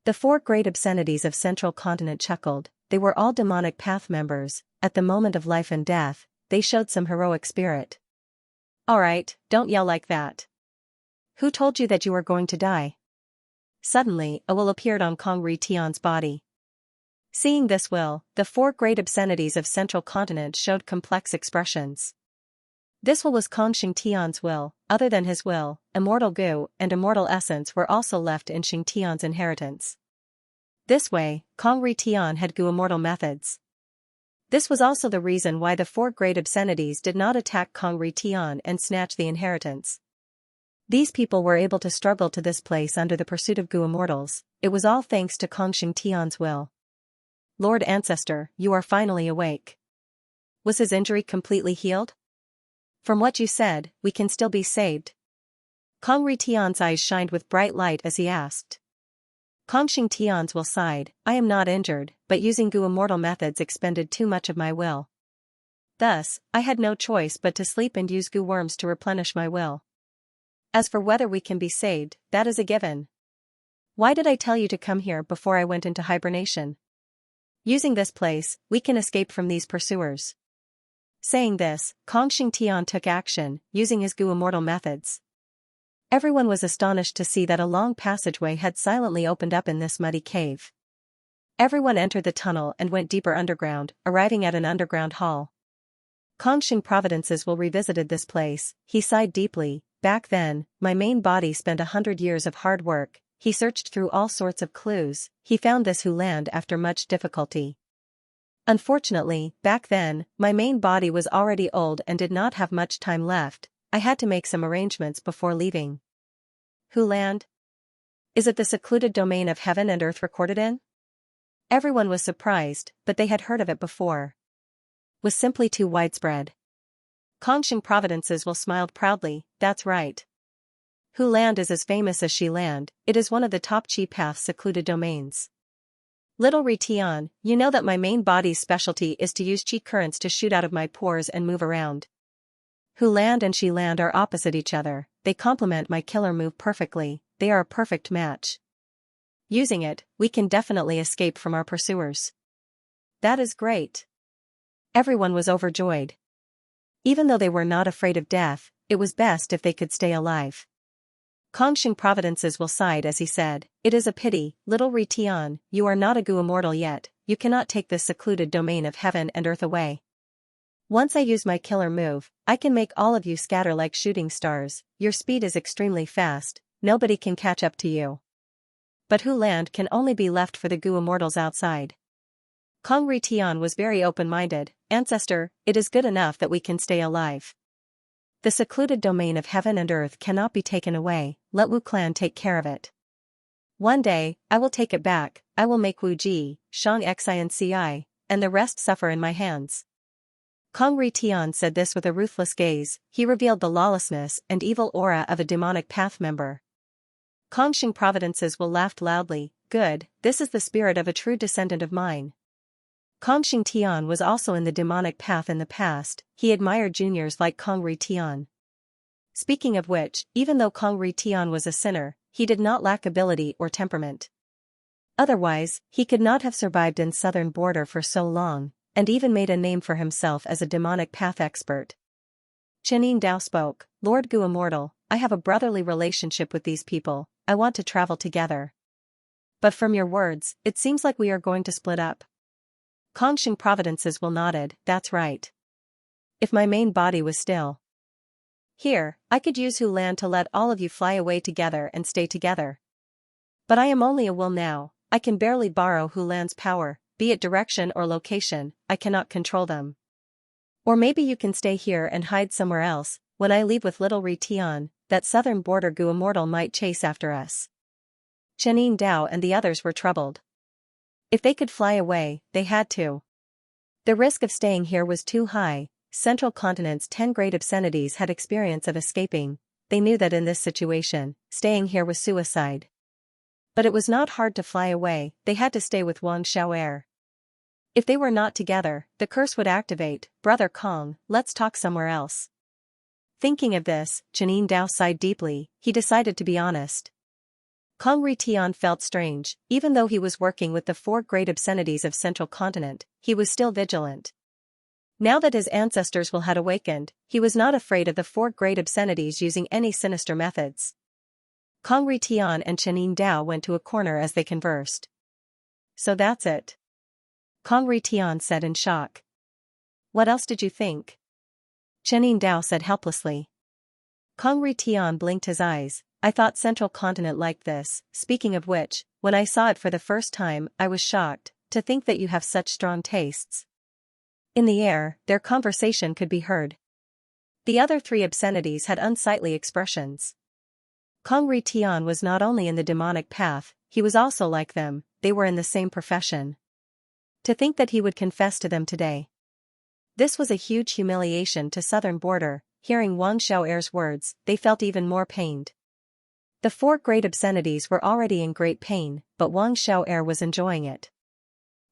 The 4 great obscenities of Central Continent chuckled. They were all demonic path members. At the moment of life and death, they showed some heroic spirit. Alright, don't yell like that. Who told you that you were going to die? Suddenly, a will appeared on Kong Ri Tian's body. Seeing this will, the 4 great obscenities of Central Continent showed complex expressions. This will was Kong Xianxia's will. Other than his will, immortal goo and immortal essence were also left in Xianxia's inheritance. This way, Kong Ritian had goo immortal methods. This was also the reason why the four great obscenities did not attack Kong Ritian and snatch the inheritance. These people were able to struggle to this place under the pursuit of goo immortals. It was all thanks to Kong Xianxia's will. Lord Ancestor, you are finally awake. Was his injury completely healed? From what you said, we can still be saved. Kong Ritian's eyes shined with bright light as he asked. Kong Xianxia's will sighed, I am not injured, but using goo immortal methods expended too much of my will. Thus, I had no choice but to sleep and use goo worms to replenish my will. As for whether we can be saved, that is a given. Why did I tell you to come here before I went into hibernation? Using this place, we can escape from these pursuers. Saying this, Kong Xianxian took action, using his goo immortal methods. Everyone was astonished to see that a long passageway had silently opened up in this muddy cave. Everyone entered the tunnel and went deeper underground, arriving at an underground hall. Kong Xing Providences will revisited this place. He sighed deeply. Back then, my main body spent 100 years of hard work. He searched through all sorts of clues. He found this land after much difficulty. Unfortunately, back then, my main body was already old and did not have much time left. I had to make some arrangements before leaving. Land? Is it the secluded domain of heaven and earth recorded in? Everyone was surprised, but they had heard of it before. Was simply too widespread. Kong Xing Providences will smiled proudly, that's right. Land is as famous as Shi Land, it is one of the top Chi Path's secluded domains. Little Ritian, you know that my main body's specialty is to use Chi currents to shoot out of my pores and move around. Land and Shi Land are opposite each other, they complement my killer move perfectly, they are a perfect match. Using it, we can definitely escape from our pursuers. That is great. Everyone was overjoyed. Even though they were not afraid of death, it was best if they could stay alive. Kong Xing Providences will sighed as he said, it is a pity, little Ritian, you are not a goo immortal yet, you cannot take this secluded domain of heaven and earth away. Once I use my killer move, I can make all of you scatter like shooting stars, your speed is extremely fast, nobody can catch up to you. But Land can only be left for the goo immortals outside. Kong Ritian was very open-minded, Ancestor, it is good enough that we can stay alive. The secluded domain of heaven and earth cannot be taken away, let Wu clan take care of it. One day, I will take it back, I will make Wu Ji, Xianxia, and the rest suffer in my hands. Kong Ritian said this with a ruthless gaze, he revealed the lawlessness and evil aura of a demonic path member. Kong Xing Providences will laugh loudly, good, this is the spirit of a true descendant of mine. Kong Xianxian was also in the demonic path in the past, he admired juniors like Kong Ritian. Speaking of which, even though Kong Ritian was a sinner, he did not lack ability or temperament. Otherwise, he could not have survived in southern border for so long, and even made a name for himself as a demonic path expert. Chenin Dao spoke, Lord Gu Immortal, I have a brotherly relationship with these people, I want to travel together. But from your words, it seems like we are going to split up. Kong Xing Providences will nodded, that's right. If my main body was still here, I could use Land to let all of you fly away together and stay together. But I am only a will now, I can barely borrow Land's power, be it direction or location, I cannot control them. Or maybe you can stay here and hide somewhere else, when I leave with little Ritian, that southern border Gu Immortal might chase after us. Chenin Dao and the others were troubled. If they could fly away, they had to. The risk of staying here was too high, Central Continent's 10 great obscenities had experience of escaping, they knew that in this situation, staying here was suicide. But it was not hard to fly away, they had to stay with Wang Xiao'er. If they were not together, the curse would activate, Brother Kong, let's talk somewhere else. Thinking of this, Chenin Dao sighed deeply, he decided to be honest. Kong Ritian felt strange, even though he was working with the 4 great obscenities of Central Continent, he was still vigilant. Now that his ancestors had awakened, he was not afraid of the 4 great obscenities using any sinister methods. Kong Ritian and Chenin Dao went to a corner as they conversed. So that's it. Kong Ritian said in shock. What else did you think? Chenin Dao said helplessly. Kong Tian blinked his eyes. I thought Central Continent liked this. Speaking of which, when I saw it for the first time, I was shocked to think that you have such strong tastes. In the air, their conversation could be heard. The other three obscenities had unsightly expressions. Kong Tian was not only in the demonic path, he was also like them, they were in the same profession. To think that he would confess to them today. This was a huge humiliation to Southern Border. Hearing Wang Xiao'er's words, they felt even more pained. The four great obscenities were already in great pain, but Wang Xiao'er was enjoying it.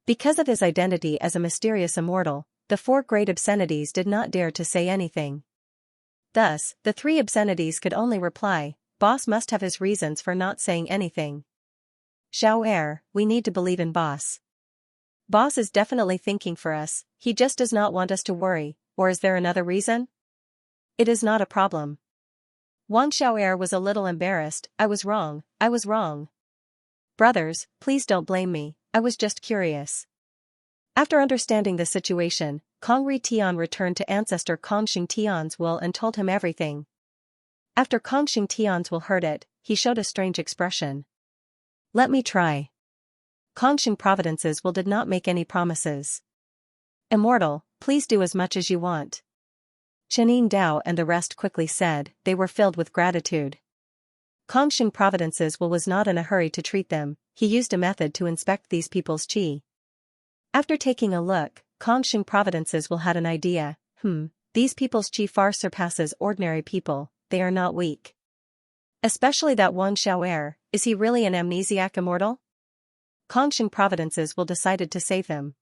Because of his identity as a mysterious immortal, the four great obscenities did not dare to say anything. Thus, the three obscenities could only reply, Boss must have his reasons for not saying anything. Xiao'er, we need to believe in Boss. Boss is definitely thinking for us, he just does not want us to worry, or is there another reason? It is not a problem. Wang Xiao'er was a little embarrassed. I was wrong. Brothers, please don't blame me, I was just curious. After understanding the situation, Kong Tian returned to ancestor Kong Tian's will and told him everything. After Kong Tian's will heard it, he showed a strange expression. Let me try. Kong Providence's will did not make any promises. Immortal, please do as much as you want. Chenin Dao and the rest quickly said, they were filled with gratitude. Kong Providence's will was not in a hurry to treat them, he used a method to inspect these people's qi. After taking a look, Kong Providence's will had an idea, these people's qi far surpasses ordinary people, they are not weak. Especially that Wang Xiao'er, is he really an amnesiac immortal? Kong Providence's will decided to save him.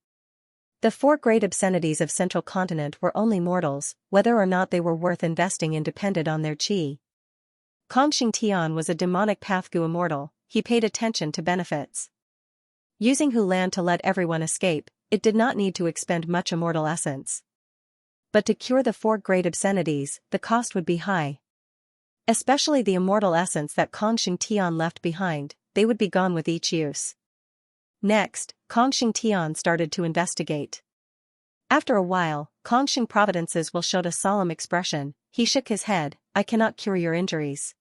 The four great obscenities of Central Continent were only mortals, whether or not they were worth investing in depended on their qi. Kong Tian was a demonic pathgu immortal, he paid attention to benefits. Using Hulan to let everyone escape, it did not need to expend much immortal essence. But to cure the four great obscenities, the cost would be high. Especially the immortal essence that Kong Tian left behind, they would be gone with each use. Next, Kong Tian started to investigate. After a while, Kong Providence's will showed a solemn expression, he shook his head, I cannot cure your injuries.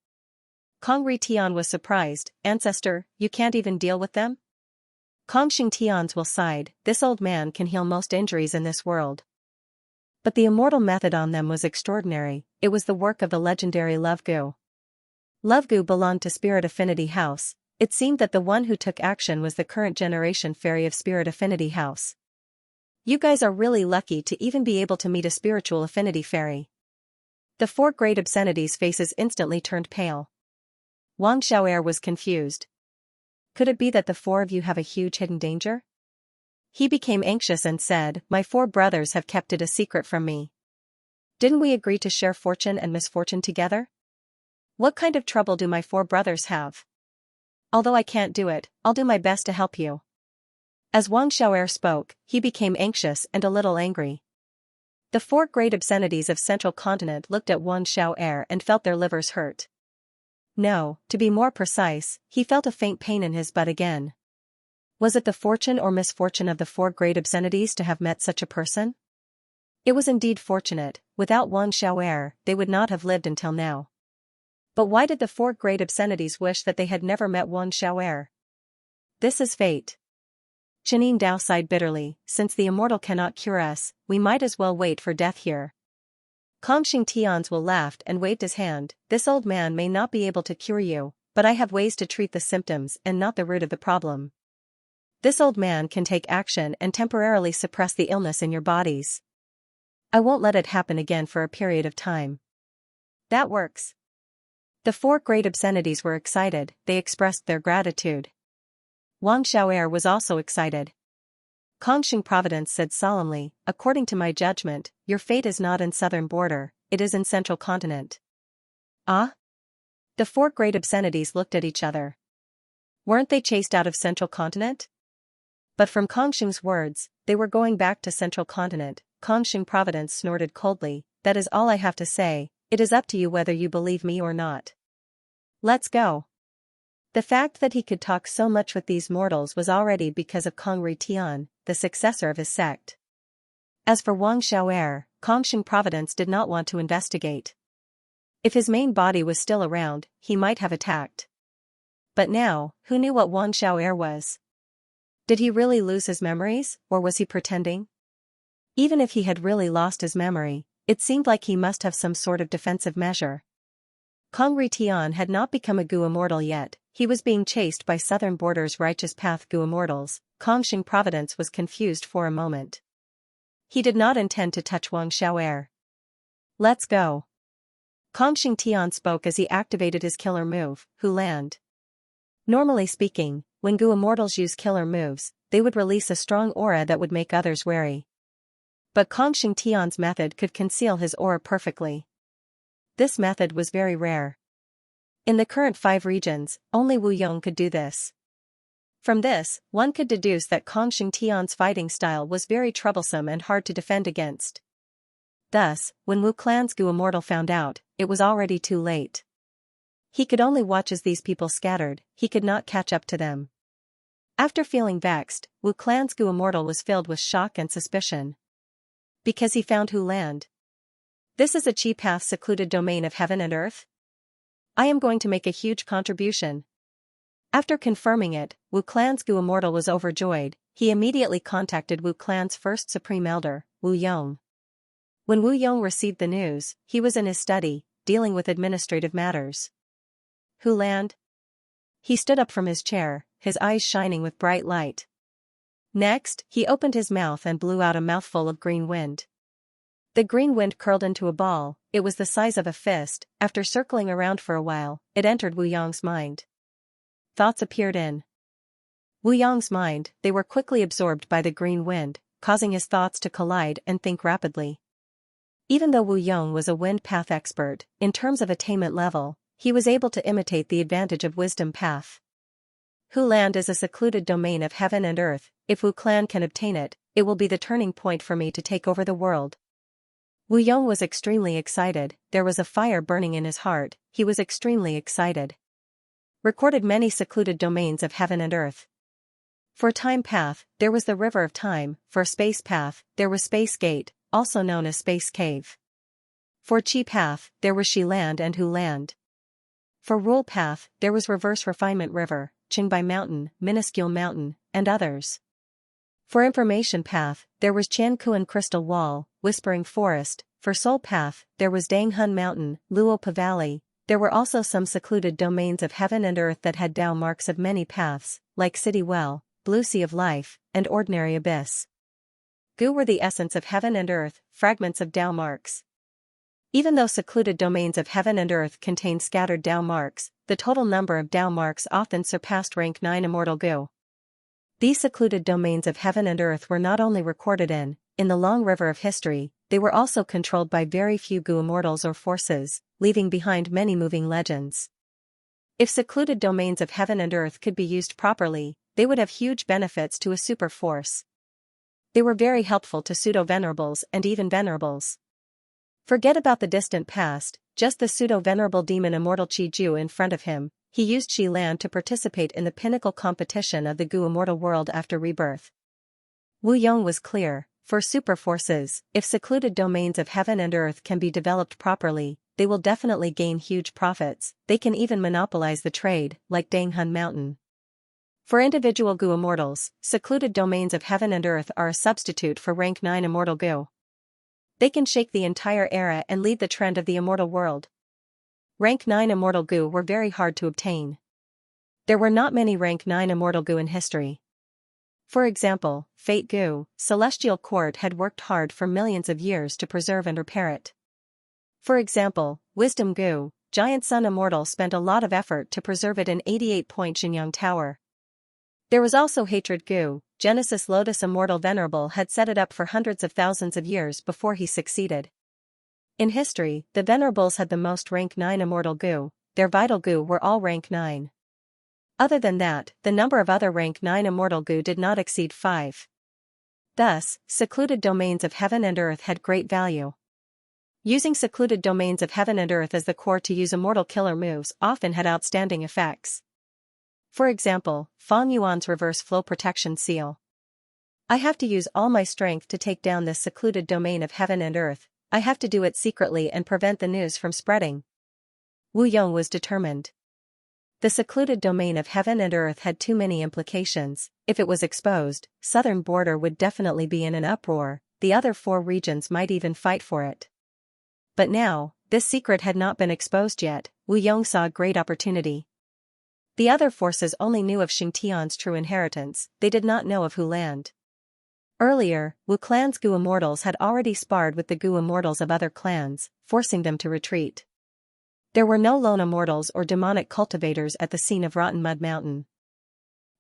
Kong Tian was surprised, Ancestor, you can't even deal with them? Kong Tian's will sighed, this old man can heal most injuries in this world. But the immortal method on them was extraordinary, it was the work of the legendary Love Gu. Love Gu belonged to Spirit Affinity House. It seemed that the one who took action was the current generation fairy of Spirit Affinity House. You guys are really lucky to even be able to meet a spiritual affinity fairy. The four great obscenities' faces instantly turned pale. Wang Xiao'er was confused. Could it be that the four of you have a huge hidden danger? He became anxious and said, my four brothers have kept it a secret from me. Didn't we agree to share fortune and misfortune together? What kind of trouble do my four brothers have? Although I can't do it, I'll do my best to help you. As Wang Xiao'er spoke, he became anxious and a little angry. The four great obscenities of Central Continent looked at Wang Xiao'er and felt their livers hurt. No, to be more precise, he felt a faint pain in his butt again. Was it the fortune or misfortune of the four great obscenities to have met such a person? It was indeed fortunate, without Wang Xiao'er, they would not have lived until now. But why did the four great obscenities wish that they had never met Wang Xiao'er? This is fate. Chenin Dao sighed bitterly, since the immortal cannot cure us, we might as well wait for death here. Kong Tian's will laughed and waved his hand, this old man may not be able to cure you, but I have ways to treat the symptoms and not the root of the problem. This old man can take action and temporarily suppress the illness in your bodies. I won't let it happen again for a period of time. That works. The four great obscenities were excited, they expressed their gratitude. Wang Xiao'er was also excited. Kong Providence said solemnly, according to my judgment, your fate is not in Southern Border, it is in Central Continent. Ah? The four great obscenities looked at each other. Weren't they chased out of Central Continent? But from Kong words, they were going back to Central Continent. Kong Providence snorted coldly, that is all I have to say. It is up to you whether you believe me or not. Let's go. The fact that he could talk so much with these mortals was already because of Kong Tian, the successor of his sect. As for Wang Xiao'er, Kongsheng Providence did not want to investigate. If his main body was still around, he might have attacked. But now, who knew what Wang Xiao'er was? Did he really lose his memories, or was he pretending? Even if he had really lost his memory, it seemed like he must have some sort of defensive measure. Kong Ritian had not become a Gu immortal yet, he was being chased by Southern Border's Righteous Path Gu immortals. Kongsheng Providence was confused for a moment. He did not intend to touch Wang Xiao'er. Let's go. Kongsheng Tian spoke as he activated his killer move, Hu Land. Normally speaking, when Gu immortals use killer moves, they would release a strong aura that would make others wary. But Kongsheng Tian's method could conceal his aura perfectly. This method was very rare. In the current 5 regions, only Wu Yong could do this. From this, one could deduce that Kongsheng Tian's fighting style was very troublesome and hard to defend against. Thus, when Wu Clan's Gu immortal found out, it was already too late. He could only watch as these people scattered, he could not catch up to them. After feeling vexed, Wu Clan's Gu immortal was filled with shock and suspicion. Because he found Hu Land. This is a Chi Path secluded domain of heaven and earth? I am going to make a huge contribution. After confirming it, Wu Clan's Gu immortal was overjoyed. He immediately contacted Wu Clan's first supreme elder, Wu Yong. When Wu Yong received the news, he was in his study, dealing with administrative matters. Hu Land? He stood up from his chair, his eyes shining with bright light. Next, he opened his mouth and blew out a mouthful of green wind. The green wind curled into a ball, it was the size of a fist. After circling around for a while, it entered Wu Yong's mind. Thoughts appeared in Wu Yong's mind, they were quickly absorbed by the green wind, causing his thoughts to collide and think rapidly. Even though Wu Yong was a wind path expert, in terms of attainment level, he was able to imitate the advantage of wisdom path. Hu Land is a secluded domain of heaven and earth. If Wu Clan can obtain it, it will be the turning point for me to take over the world. Wu Yong was extremely excited, there was a fire burning in his heart, he was extremely excited. Recorded many secluded domains of heaven and earth. For Time Path, there was the River of Time. For Space Path, there was Space Gate, also known as Space Cave. For Chi Path, there was Shi Land and Hu Land. For Rule Path, there was Reverse Refinement River, Qingbai Mountain, Minuscule Mountain, and others. For Information Path, there was Qiankuan Crystal Wall, Whispering Forest. For Soul Path, there was Danghun Mountain, Luopa Valley. There were also some secluded domains of heaven and earth that had Dao marks of many paths, like City Well, Blue Sea of Life, and Ordinary Abyss. Gu were the essence of heaven and earth, fragments of Dao marks. Even though secluded domains of heaven and earth contain scattered Dao marks, the total number of Dao marks often surpassed rank 9 immortal Gu. These secluded domains of heaven and earth were not only recorded in the long river of history, they were also controlled by very few Gu immortals or forces, leaving behind many moving legends. If secluded domains of heaven and earth could be used properly, they would have huge benefits to a super force. They were very helpful to pseudo-venerables and even venerables. Forget about the distant past, just the pseudo-venerable demon Immortal Chi Ju in front of him. He used Shi Land to participate in the pinnacle competition of the Gu immortal world after rebirth. Wu Yong was clear. For super forces, if secluded domains of heaven and earth can be developed properly, they will definitely gain huge profits. They can even monopolize the trade, like Danghun Mountain. For individual Gu immortals, secluded domains of heaven and earth are a substitute for rank 9 immortal Gu. They can shake the entire era and lead the trend of the immortal world. Rank 9 immortal Gu were very hard to obtain. There were not many rank 9 immortal Gu in history. For example, Fate Gu, Celestial Court had worked hard for millions of years to preserve and repair it. For example, Wisdom Gu, Giant Sun Immortal spent a lot of effort to preserve it in 88-point Xinyang Tower. There was also Hatred Gu, Genesis Lotus Immortal Venerable had set it up for hundreds of thousands of years before he succeeded. In history, the Venerables had the most rank 9 immortal Gu, their vital Gu were all rank 9. Other than that, the number of other rank 9 immortal Gu did not exceed 5. Thus, secluded domains of heaven and earth had great value. Using secluded domains of heaven and earth as the core to use immortal killer moves often had outstanding effects. For example, Fang Yuan's Reverse Flow Protection Seal. I have to use all my strength to take down this secluded domain of heaven and earth. I have to do it secretly and prevent the news from spreading. Wu Yong was determined. The secluded domain of heaven and earth had too many implications. If it was exposed, southern border would definitely be in an uproar, the other 4 regions might even fight for it. But now, this secret had not been exposed yet. Wu Yong saw a great opportunity. The other forces only knew of Xianxia's true inheritance, they did not know of Hu land. Earlier, Wu clan's Gu immortals had already sparred with the Gu immortals of other clans, forcing them to retreat. There were no lone immortals or demonic cultivators at the scene of Rotten Mud Mountain.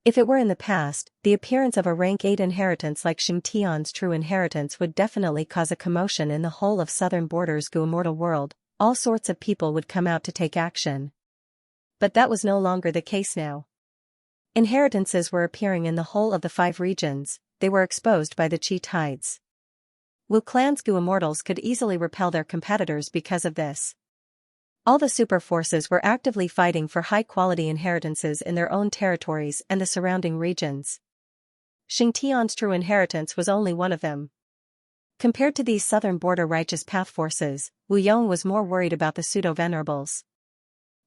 If it were in the past, the appearance of a rank 8 inheritance like Xianxia's true inheritance would definitely cause a commotion in the whole of southern border's Gu immortal world. All sorts of people would come out to take action. But that was no longer the case now. Inheritances were appearing in the whole of the 5 regions, they were exposed by the Qi tides. Wu clan's Gu immortals could easily repel their competitors because of this. All the super forces were actively fighting for high-quality inheritances in their own territories and the surrounding regions. Xianxia's true inheritance was only one of them. Compared to these southern border righteous path forces, Wu Yong was more worried about the pseudo-venerables.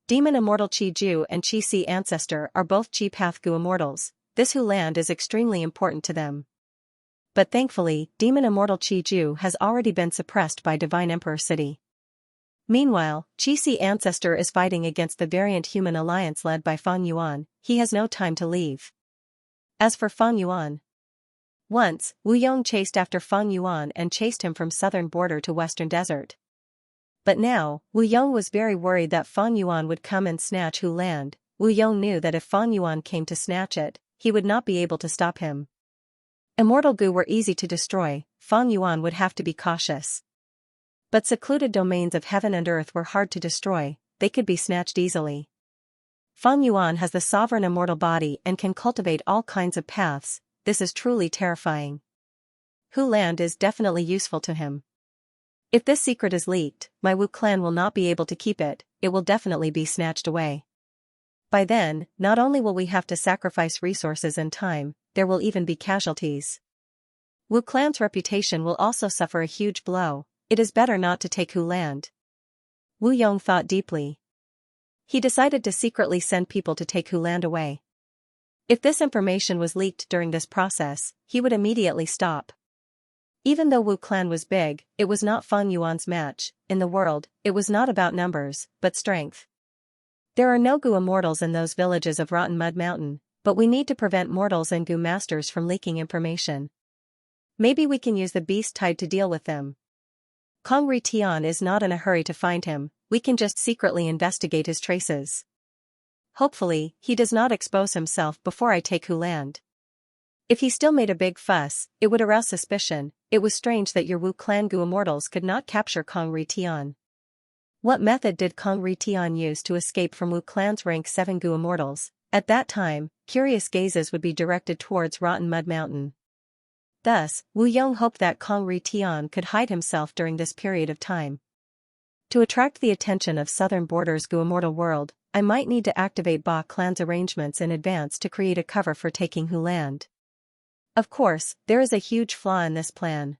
Demon Immortal Qi Ju and Qi Si Ancestor are both Qi Path Gu immortals. This Hu land is extremely important to them. But thankfully, Demon Immortal Qi Ju has already been suppressed by Divine Emperor City. Meanwhile, Qi Si Ancestor is fighting against the variant human alliance led by Fang Yuan. He has no time to leave. As for Fang Yuan, once, Wu Yong chased after Fang Yuan and chased him from southern border to western desert. But now, Wu Yong was very worried that Fang Yuan would come and snatch Hu land. Wu Yong knew that if Fang Yuan came to snatch it, he would not be able to stop him. Immortal Gu were easy to destroy, Fang Yuan would have to be cautious. But secluded domains of heaven and earth were hard to destroy, they could be snatched easily. Fang Yuan has the sovereign immortal body and can cultivate all kinds of paths. This is truly terrifying. Hu land is definitely useful to him. If this secret is leaked, my Wu clan will not be able to keep it, it will definitely be snatched away. By then, not only will we have to sacrifice resources and time, there will even be casualties. Wu clan's reputation will also suffer a huge blow, it is better not to take Hu land. Wu Yong thought deeply. He decided to secretly send people to take Hu land away. If this information was leaked during this process, he would immediately stop. Even though Wu clan was big, it was not Fang Yuan's match. In the world, it was not about numbers, but strength. There are no Gu immortals in those villages of Rotten Mud Mountain, but we need to prevent mortals and Gu masters from leaking information. Maybe we can use the beast tide to deal with them. Kong Ri Tian is not in a hurry to find him, we can just secretly investigate his traces. Hopefully, he does not expose himself before I take Hu land. If he still made a big fuss, it would arouse suspicion. It was strange that your Wu clan Gu immortals could not capture Kong Ri Tian. What method did Kong Ri Tian use to escape from Wu clan's rank 7 Gu immortals? At that time, curious gazes would be directed towards Rotten Mud Mountain. Thus, Wu Yong hoped that Kong Ri Tian could hide himself during this period of time. To attract the attention of southern border's Gu immortal world, I might need to activate Ba clan's arrangements in advance to create a cover for taking Hu land. Of course, there is a huge flaw in this plan.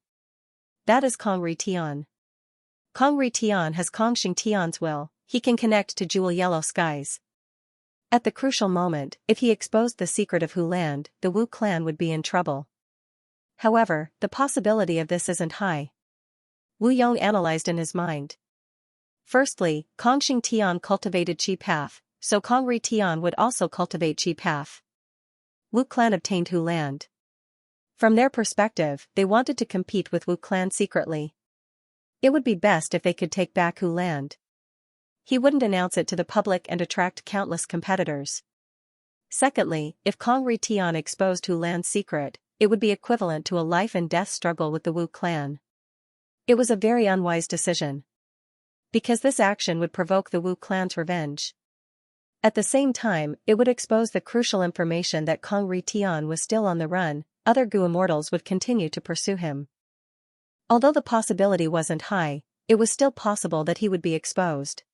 That is Kong Ri Tian. Kong Ri Tian has Kong Xianxia's will, he can connect to jewel yellow skies. At the crucial moment, if he exposed the secret of Hu land, the Wu clan would be in trouble. However, the possibility of this isn't high. Wu Yong analyzed in his mind. Firstly, Kong Xianxia cultivated Qi Path, so Kong Ri Tian would also cultivate Qi Path. Wu clan obtained Hu land. From their perspective, they wanted to compete with Wu clan secretly. It would be best if they could take back Hu land. He wouldn't announce it to the public and attract countless competitors. Secondly, if Kong Ri Tian exposed Hu land's secret, it would be equivalent to a life and death struggle with the Wu clan. It was a very unwise decision. Because this action would provoke the Wu clan's revenge. At the same time, it would expose the crucial information that Kong Ri Tian was still on the run, other Gu immortals would continue to pursue him. Although the possibility wasn't high, it was still possible that he would be exposed.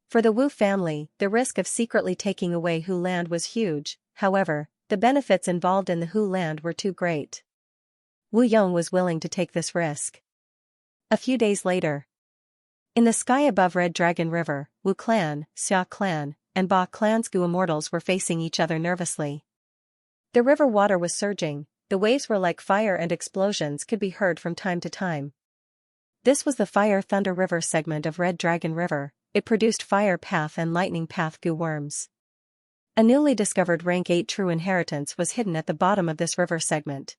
For the Wu family, the risk of secretly taking away Hu land was huge, however, the benefits involved in the Hu land were too great. Wu Yong was willing to take this risk. A few days later. In the sky above Red Dragon River, Wu clan, Xia clan, and Ba clan's Gu immortals were facing each other nervously. The river water was surging, the waves were like fire and explosions could be heard from time to time. This was the Fire Thunder River segment of Red Dragon River. It produced Fire Path and Lightning Path Gu worms. A newly discovered rank 8 true inheritance was hidden at the bottom of this river segment.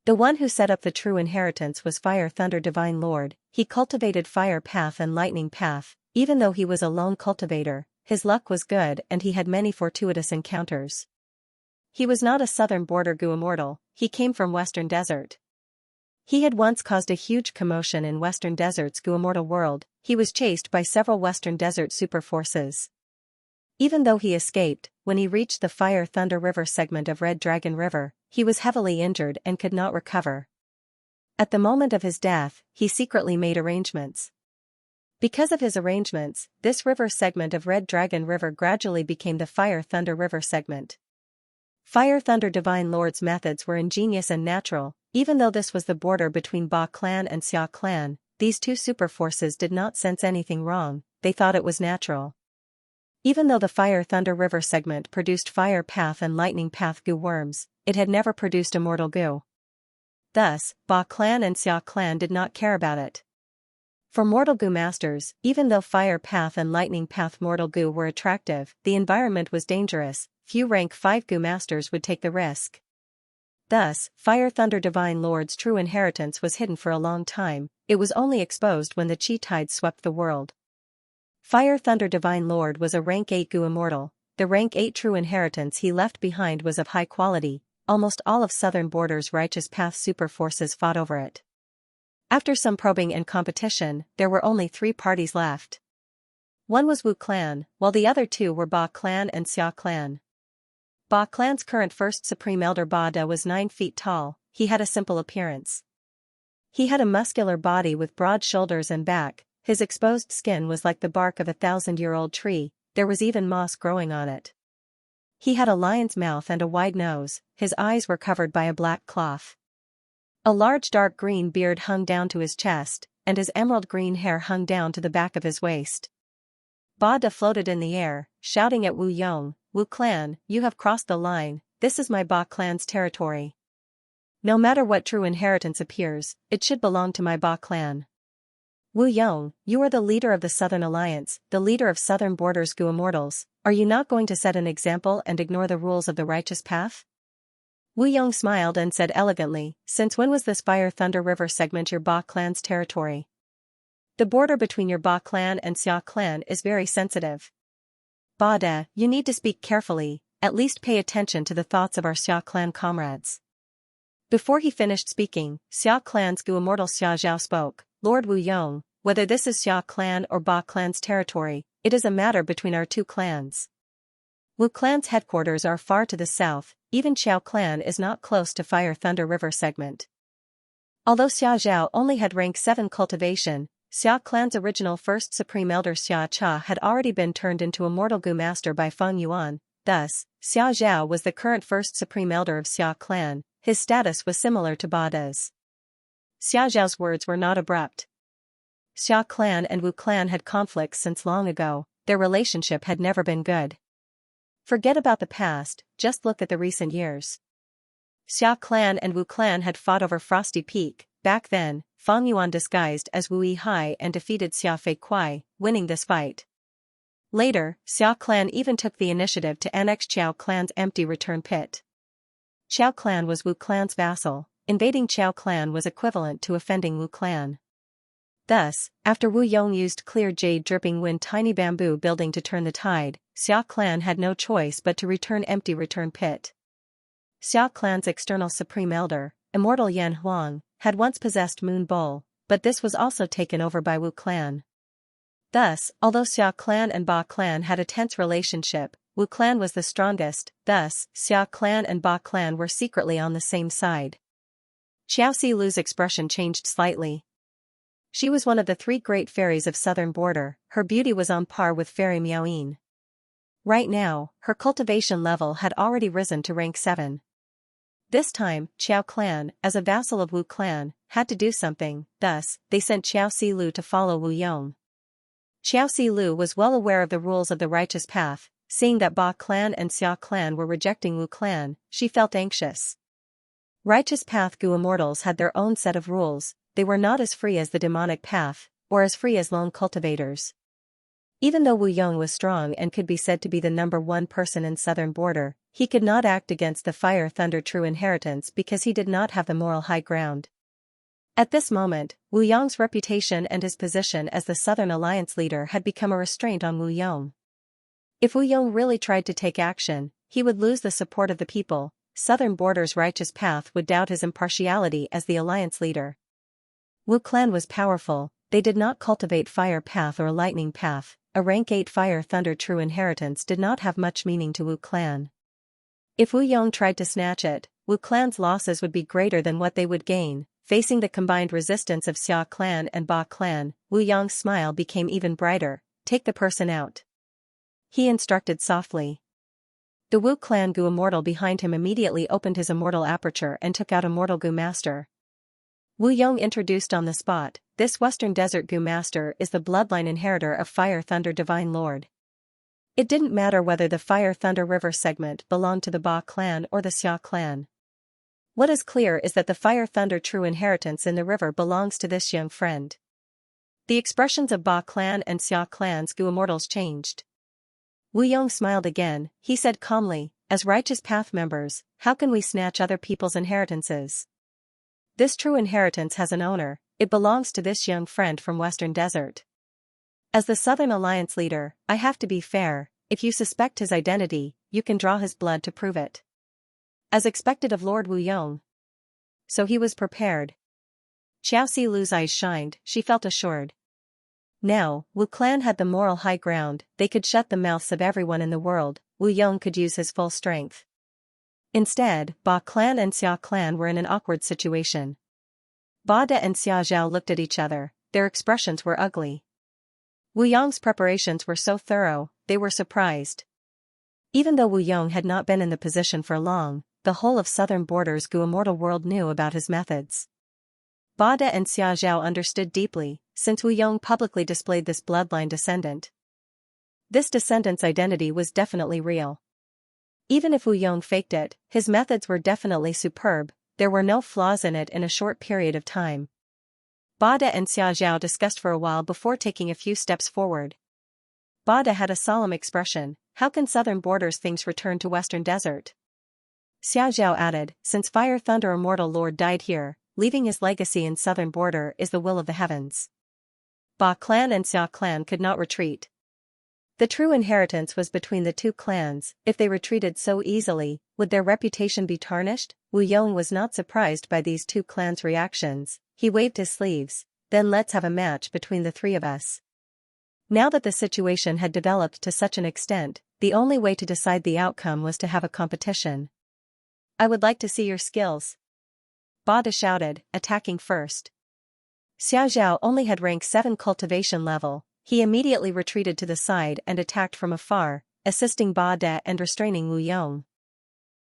The one who set up the true inheritance was Fire Thunder Divine Lord. He cultivated Fire Path and Lightning Path. Even though he was a lone cultivator, his luck was good and he had many fortuitous encounters. He was not a southern border Gu immortal, he came from Western Desert. He had once caused a huge commotion in Western Desert's Gu immortal world. He was chased by several Western Desert super forces. Even though he escaped, when he reached the Fire Thunder River segment of Red Dragon River, he was heavily injured and could not recover. At the moment of his death, he secretly made arrangements. Because of his arrangements, this river segment of Red Dragon River gradually became the Fire Thunder River segment. Fire Thunder Divine Lord's methods were ingenious and natural. Even though this was the border between Ba clan and Xia clan, these two super forces did not sense anything wrong, they thought it was natural. Even though the Fire Thunder River segment produced Fire Path and Lightning Path Gu worms, it had never produced Immortal Gu. Thus, Ba clan and Xia clan did not care about it. For Mortal Gu masters, even though Fire Path and Lightning Path Mortal Gu were attractive, the environment was dangerous. Few rank 5 Gu masters would take the risk. Thus, Fire Thunder Divine Lord's true inheritance was hidden for a long time. It was only exposed when the Chi Tide swept the world. Fire Thunder Divine Lord was a rank 8 Gu immortal. The rank 8 true inheritance he left behind was of high quality. Almost all of Southern Border's Righteous Path super forces fought over it. After some probing and competition, there were only 3 parties left. One was Wu clan, while the other 2 were Ba clan and Xia clan. Ba clan's current first Supreme Elder Ba De was 9 feet tall. He had a simple appearance. He had a muscular body with broad shoulders and back. His exposed skin was like the bark of a 1,000-year-old tree, there was even moss growing on it. He had a lion's mouth and a wide nose, his eyes were covered by a black cloth. A large dark green beard hung down to his chest, and his emerald green hair hung down to the back of his waist. Ba De floated in the air, shouting at Wu Yong, "Wu clan, you have crossed the line, this is my Ba clan's territory. No matter what true inheritance appears, it should belong to my Ba clan. Wu Yong, you are the leader of the Southern Alliance, the leader of Southern Border's Gu immortals, are you not going to set an example and ignore the rules of the Righteous Path?" Wu Yong smiled and said elegantly, "Since when was this Fire Thunder River segment your Ba clan's territory? The border between your Ba clan and Xia clan is very sensitive. Ba De, you need to speak carefully, at least pay attention to the thoughts of our Xia clan comrades." Before he finished speaking, Xia clan's Gu immortal Xia Zhao spoke, "Lord Wu Yong, whether this is Xia clan or Ba clan's territory, it is a matter between our 2 clans. Wu clan's headquarters are far to the south, even Xiao clan is not close to Fire Thunder River segment. Although Xia Zhao only had rank 7 cultivation, Xia clan's original first Supreme Elder Xianxia had already been turned into a Mortal Gu master by Feng Yuan, thus, Xia Zhao was the current first Supreme Elder of Xia clan. His status was similar to Ba De's. Xia Zhao's words were not abrupt. Xia clan and Wu clan had conflicts since long ago, their relationship had never been good. Forget about the past, just look at the recent years. Xia clan and Wu clan had fought over Frosty Peak. Back then, Feng Yuan disguised as Wu Yihai and defeated Xia Fei Kuai, winning this fight. Later, Xia clan even took the initiative to annex Qiao clan's empty return pit. Qiao clan was Wu clan's vassal, invading Qiao clan was equivalent to offending Wu clan. Thus, after Wu Yong used clear jade dripping wind tiny bamboo building to turn the tide, Xia clan had no choice but to return empty return pit. Xia clan's external supreme elder, Immortal Yan Huang, had once possessed Moon Bowl, but this was also taken over by Wu clan. Thus, although Xia clan and Ba clan had a tense relationship, Wu clan was the strongest, thus, Xia clan and Ba clan were secretly on the same side. Xiao Silu's expression changed slightly. She was one of the 3 great fairies of Southern Border, her beauty was on par with Fairy Miaoyin. Right now, her cultivation level had already risen to rank 7. This time, Qiao clan, as a vassal of Wu clan, had to do something, thus, they sent Xiao Silu to follow Wu Yong. Xiao Silu was well aware of the rules of the righteous path, seeing that Ba clan and Xia clan were rejecting Wu clan, she felt anxious. Righteous path Gu immortals had their own set of rules, they were not as free as the demonic path, or as free as lone cultivators. Even though Wu Yong was strong and could be said to be the #1 person in southern border, he could not act against the Fire Thunder true inheritance because he did not have the moral high ground. At this moment, Wu Yong's reputation and his position as the Southern Alliance leader had become a restraint on Wu Yong. If Wu Yong really tried to take action, he would lose the support of the people. Southern Border's righteous path would doubt his impartiality as the alliance leader. Wu clan was powerful, they did not cultivate fire path or lightning path, a rank 8 Fire Thunder true inheritance did not have much meaning to Wu clan. If Wu Yong tried to snatch it, Wu clan's losses would be greater than what they would gain. Facing the combined resistance of Xia clan and Ba clan, Wu Yong's smile became even brighter. Take the person out, he instructed softly. The Wu clan Gu immortal behind him immediately opened his immortal aperture and took out Immortal Gu Master. Wu Yong introduced on the spot, this Western Desert Gu Master is the bloodline inheritor of Fire Thunder Divine Lord. It didn't matter whether the Fire Thunder River segment belonged to the Ba clan or the Xia clan. What is clear is that the Fire Thunder true inheritance in the river belongs to this young friend. The expressions of Ba clan and Xia clan's Gu immortals changed. Wu Yong smiled again, he said calmly, as righteous path members, how can we snatch other people's inheritances? This true inheritance has an owner, it belongs to this young friend from Western Desert. As the Southern Alliance leader, I have to be fair, if you suspect his identity, you can draw his blood to prove it. As expected of Lord Wu Yong. So he was prepared. Xiao Silu's eyes shined, she felt assured. Now, Wu clan had the moral high ground, they could shut the mouths of everyone in the world, Wu Yong could use his full strength. Instead, Ba clan and Xia clan were in an awkward situation. Ba De and Xia Zhao looked at each other, their expressions were ugly. Wu Yong's preparations were so thorough, they were surprised. Even though Wu Yong had not been in the position for long, the whole of Southern Border's Gu immortal world knew about his methods. Ba De and Xia Zhao understood deeply, since Wu Yong publicly displayed this bloodline descendant. This descendant's identity was definitely real. Even if Wu Yong faked it, his methods were definitely superb, there were no flaws in it in a short period of time. Ba De and Xia Zhao discussed for a while before taking a few steps forward. Ba De had a solemn expression, how can Southern Border's things return to Western Desert? Xia Zhao added, since Fire Thunder Immortal Lord died here, leaving his legacy in Southern Border is the will of the heavens. Ba clan and Xia clan could not retreat. The true inheritance was between the two clans, if they retreated so easily, would their reputation be tarnished? Wu Yong was not surprised by these two clans' reactions, he waved his sleeves, then let's have a match between the three of us. Now that the situation had developed to such an extent, the only way to decide the outcome was to have a competition. I would like to see your skills. Ba De shouted, attacking first. Xiao Zhao only had rank 7 cultivation level, he immediately retreated to the side and attacked from afar, assisting Ba De and restraining Wu Yong.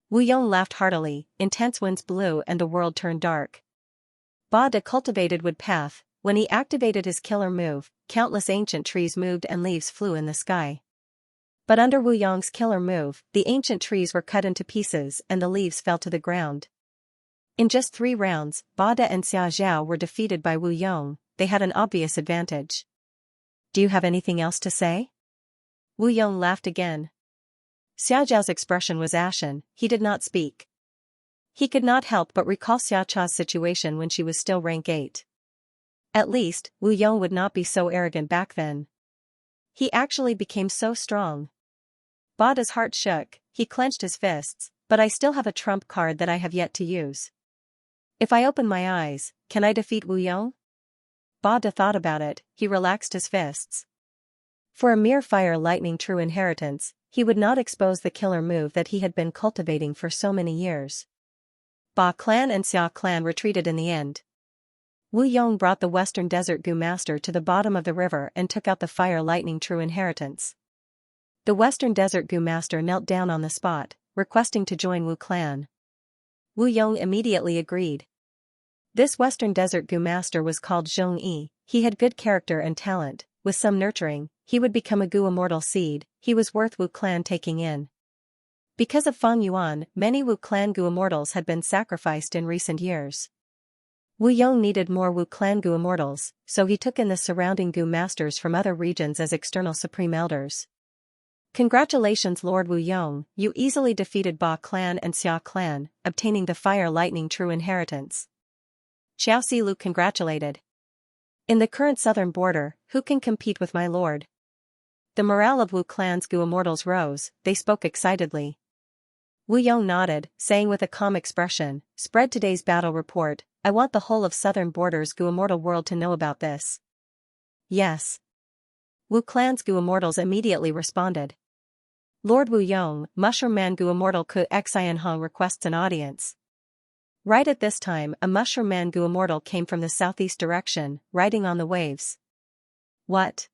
Wu Yong laughed heartily, intense winds blew and the world turned dark. Ba De cultivated wood path, when he activated his killer move, countless ancient trees moved and leaves flew in the sky. But under Wu Yong's killer move, the ancient trees were cut into pieces and the leaves fell to the ground. In just 3 rounds, Ba De and Xia Zhao were defeated by Wu Yong, they had an obvious advantage. Do you have anything else to say? Wu Yong laughed again. Xia Zhao's expression was ashen, he did not speak. He could not help but recall Xia Cha's situation when she was still rank 8. At least, Wu Yong would not be so arrogant back then. He actually became so strong. Ba De's heart shook, he clenched his fists, but I still have a trump card that I have yet to use. If I open my eyes, can I defeat Wu Yong? Ba De thought about it, he relaxed his fists. For a mere fire lightning true inheritance, he would not expose the killer move that he had been cultivating for so many years. Ba clan and Xia clan retreated in the end. Wu Yong brought the Western Desert Gu Master to the bottom of the river and took out the fire lightning true inheritance. The Western Desert Gu Master knelt down on the spot, requesting to join Wu clan. Wu Yong immediately agreed. This Western Desert Gu master was called Zhong Yi. He had good character and talent. With some nurturing, he would become a Gu immortal seed. He was worth Wu clan taking in. Because of Fang Yuan, many Wu clan Gu immortals had been sacrificed in recent years. Wu Yong needed more Wu clan Gu immortals, so he took in the surrounding Gu masters from other regions as external supreme elders. Congratulations Lord Wu Yong, you easily defeated Ba clan and Xia clan, obtaining the Fire Lightning true inheritance. Xiao Silu congratulated. In the current southern border, who can compete with my lord? The morale of Wu clan's Gu immortals rose, they spoke excitedly. Wu Yong nodded, saying with a calm expression, spread today's battle report, I want the whole of southern border's Gu immortal world to know about this. Yes. Wu clan's Gu immortals immediately responded. Lord Wu Yong, Mushroom Man Gu immortal Ku Xianxia requests an audience. Right at this time, a Mushroom Man Gu immortal came from the southeast direction, riding on the waves. What?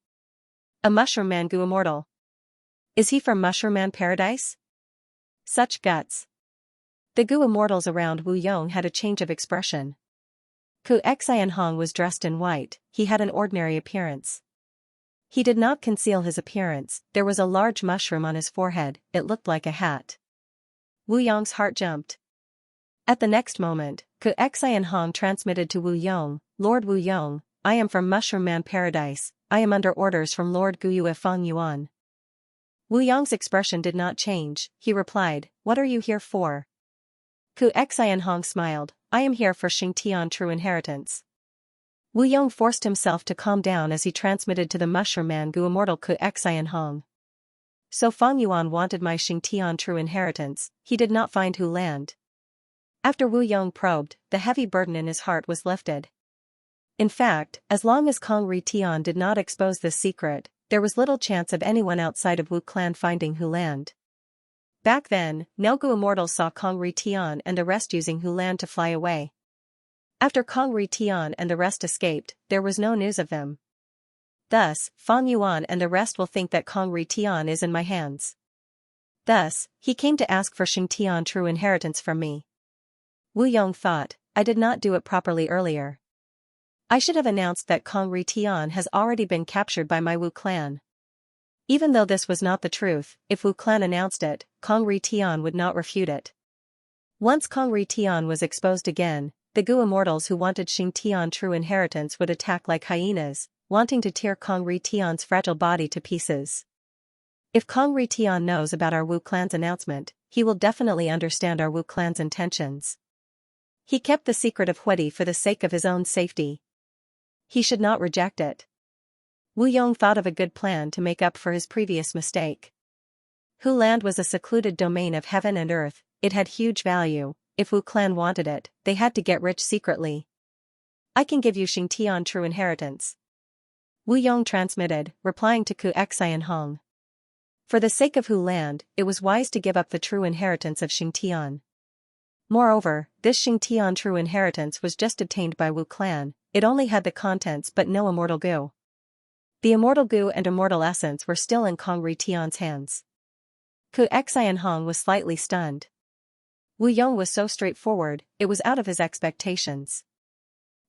A Mushroom Man Gu immortal? Is he from Mushroom Man Paradise? Such guts. The Gu immortals around Wu Yong had a change of expression. Ku Xianxia was dressed in white, he had an ordinary appearance. He did not conceal his appearance, there was a large mushroom on his forehead, it looked like a hat. Wu Yong's heart jumped. At the next moment, Ku Xianxia transmitted to Wu Yong, Lord Wu Yong, I am from Mushroom Man Paradise, I am under orders from Lord Gu Yue Fang Yuan. Wu Yong's expression did not change, he replied, what are you here for? Ku Xianxia smiled, I am here for Xianxia true inheritance. Wu Yong forced himself to calm down as he transmitted to the Mushroom Man Gu immortal Ku Xianxia. So Fang Yuan wanted my Xianxia true inheritance, he did not find who land. After Wu Yong probed, the heavy burden in his heart was lifted. In fact, as long as Kong Ri Tian did not expose this secret, there was little chance of anyone outside of Wu clan finding Hu Land. Back then, no Gu immortals saw Kong Ri Tian and the rest using Hu Land to fly away. After Kong Ri Tian and the rest escaped, there was no news of them. Thus, Fang Yuan and the rest will think that Kong Ri Tian is in my hands. Thus, he came to ask for Xianxia true inheritance from me. Wu Yong thought, I did not do it properly earlier. I should have announced that Kong Ri Tian has already been captured by my Wu clan. Even though this was not the truth, if Wu clan announced it, Kong Ri Tian would not refute it. Once Kong Ri Tian was exposed again, the Gu immortals who wanted Xianxia true inheritance would attack like hyenas, wanting to tear Kong Ri Tian's fragile body to pieces. If Kong Ri Tian knows about our Wu clan's announcement, he will definitely understand our Wu clan's intentions. He kept the secret of Huedi for the sake of his own safety. He should not reject it. Wu Yong thought of a good plan to make up for his previous mistake. Hu Land was a secluded domain of heaven and earth, it had huge value, if Wu clan wanted it, they had to get rich secretly. I can give you Xianxia true inheritance. Wu Yong transmitted, replying to Ku Xianxia. For the sake of Hu Land, it was wise to give up the true inheritance of Xianxia. Moreover, this Xianxia true inheritance was just obtained by Wu clan, it only had the contents but no immortal Gu. The immortal Gu and immortal essence were still in Kong Ri Tian's hands. Ku Xianxia was slightly stunned. Wu Yong was so straightforward, it was out of his expectations.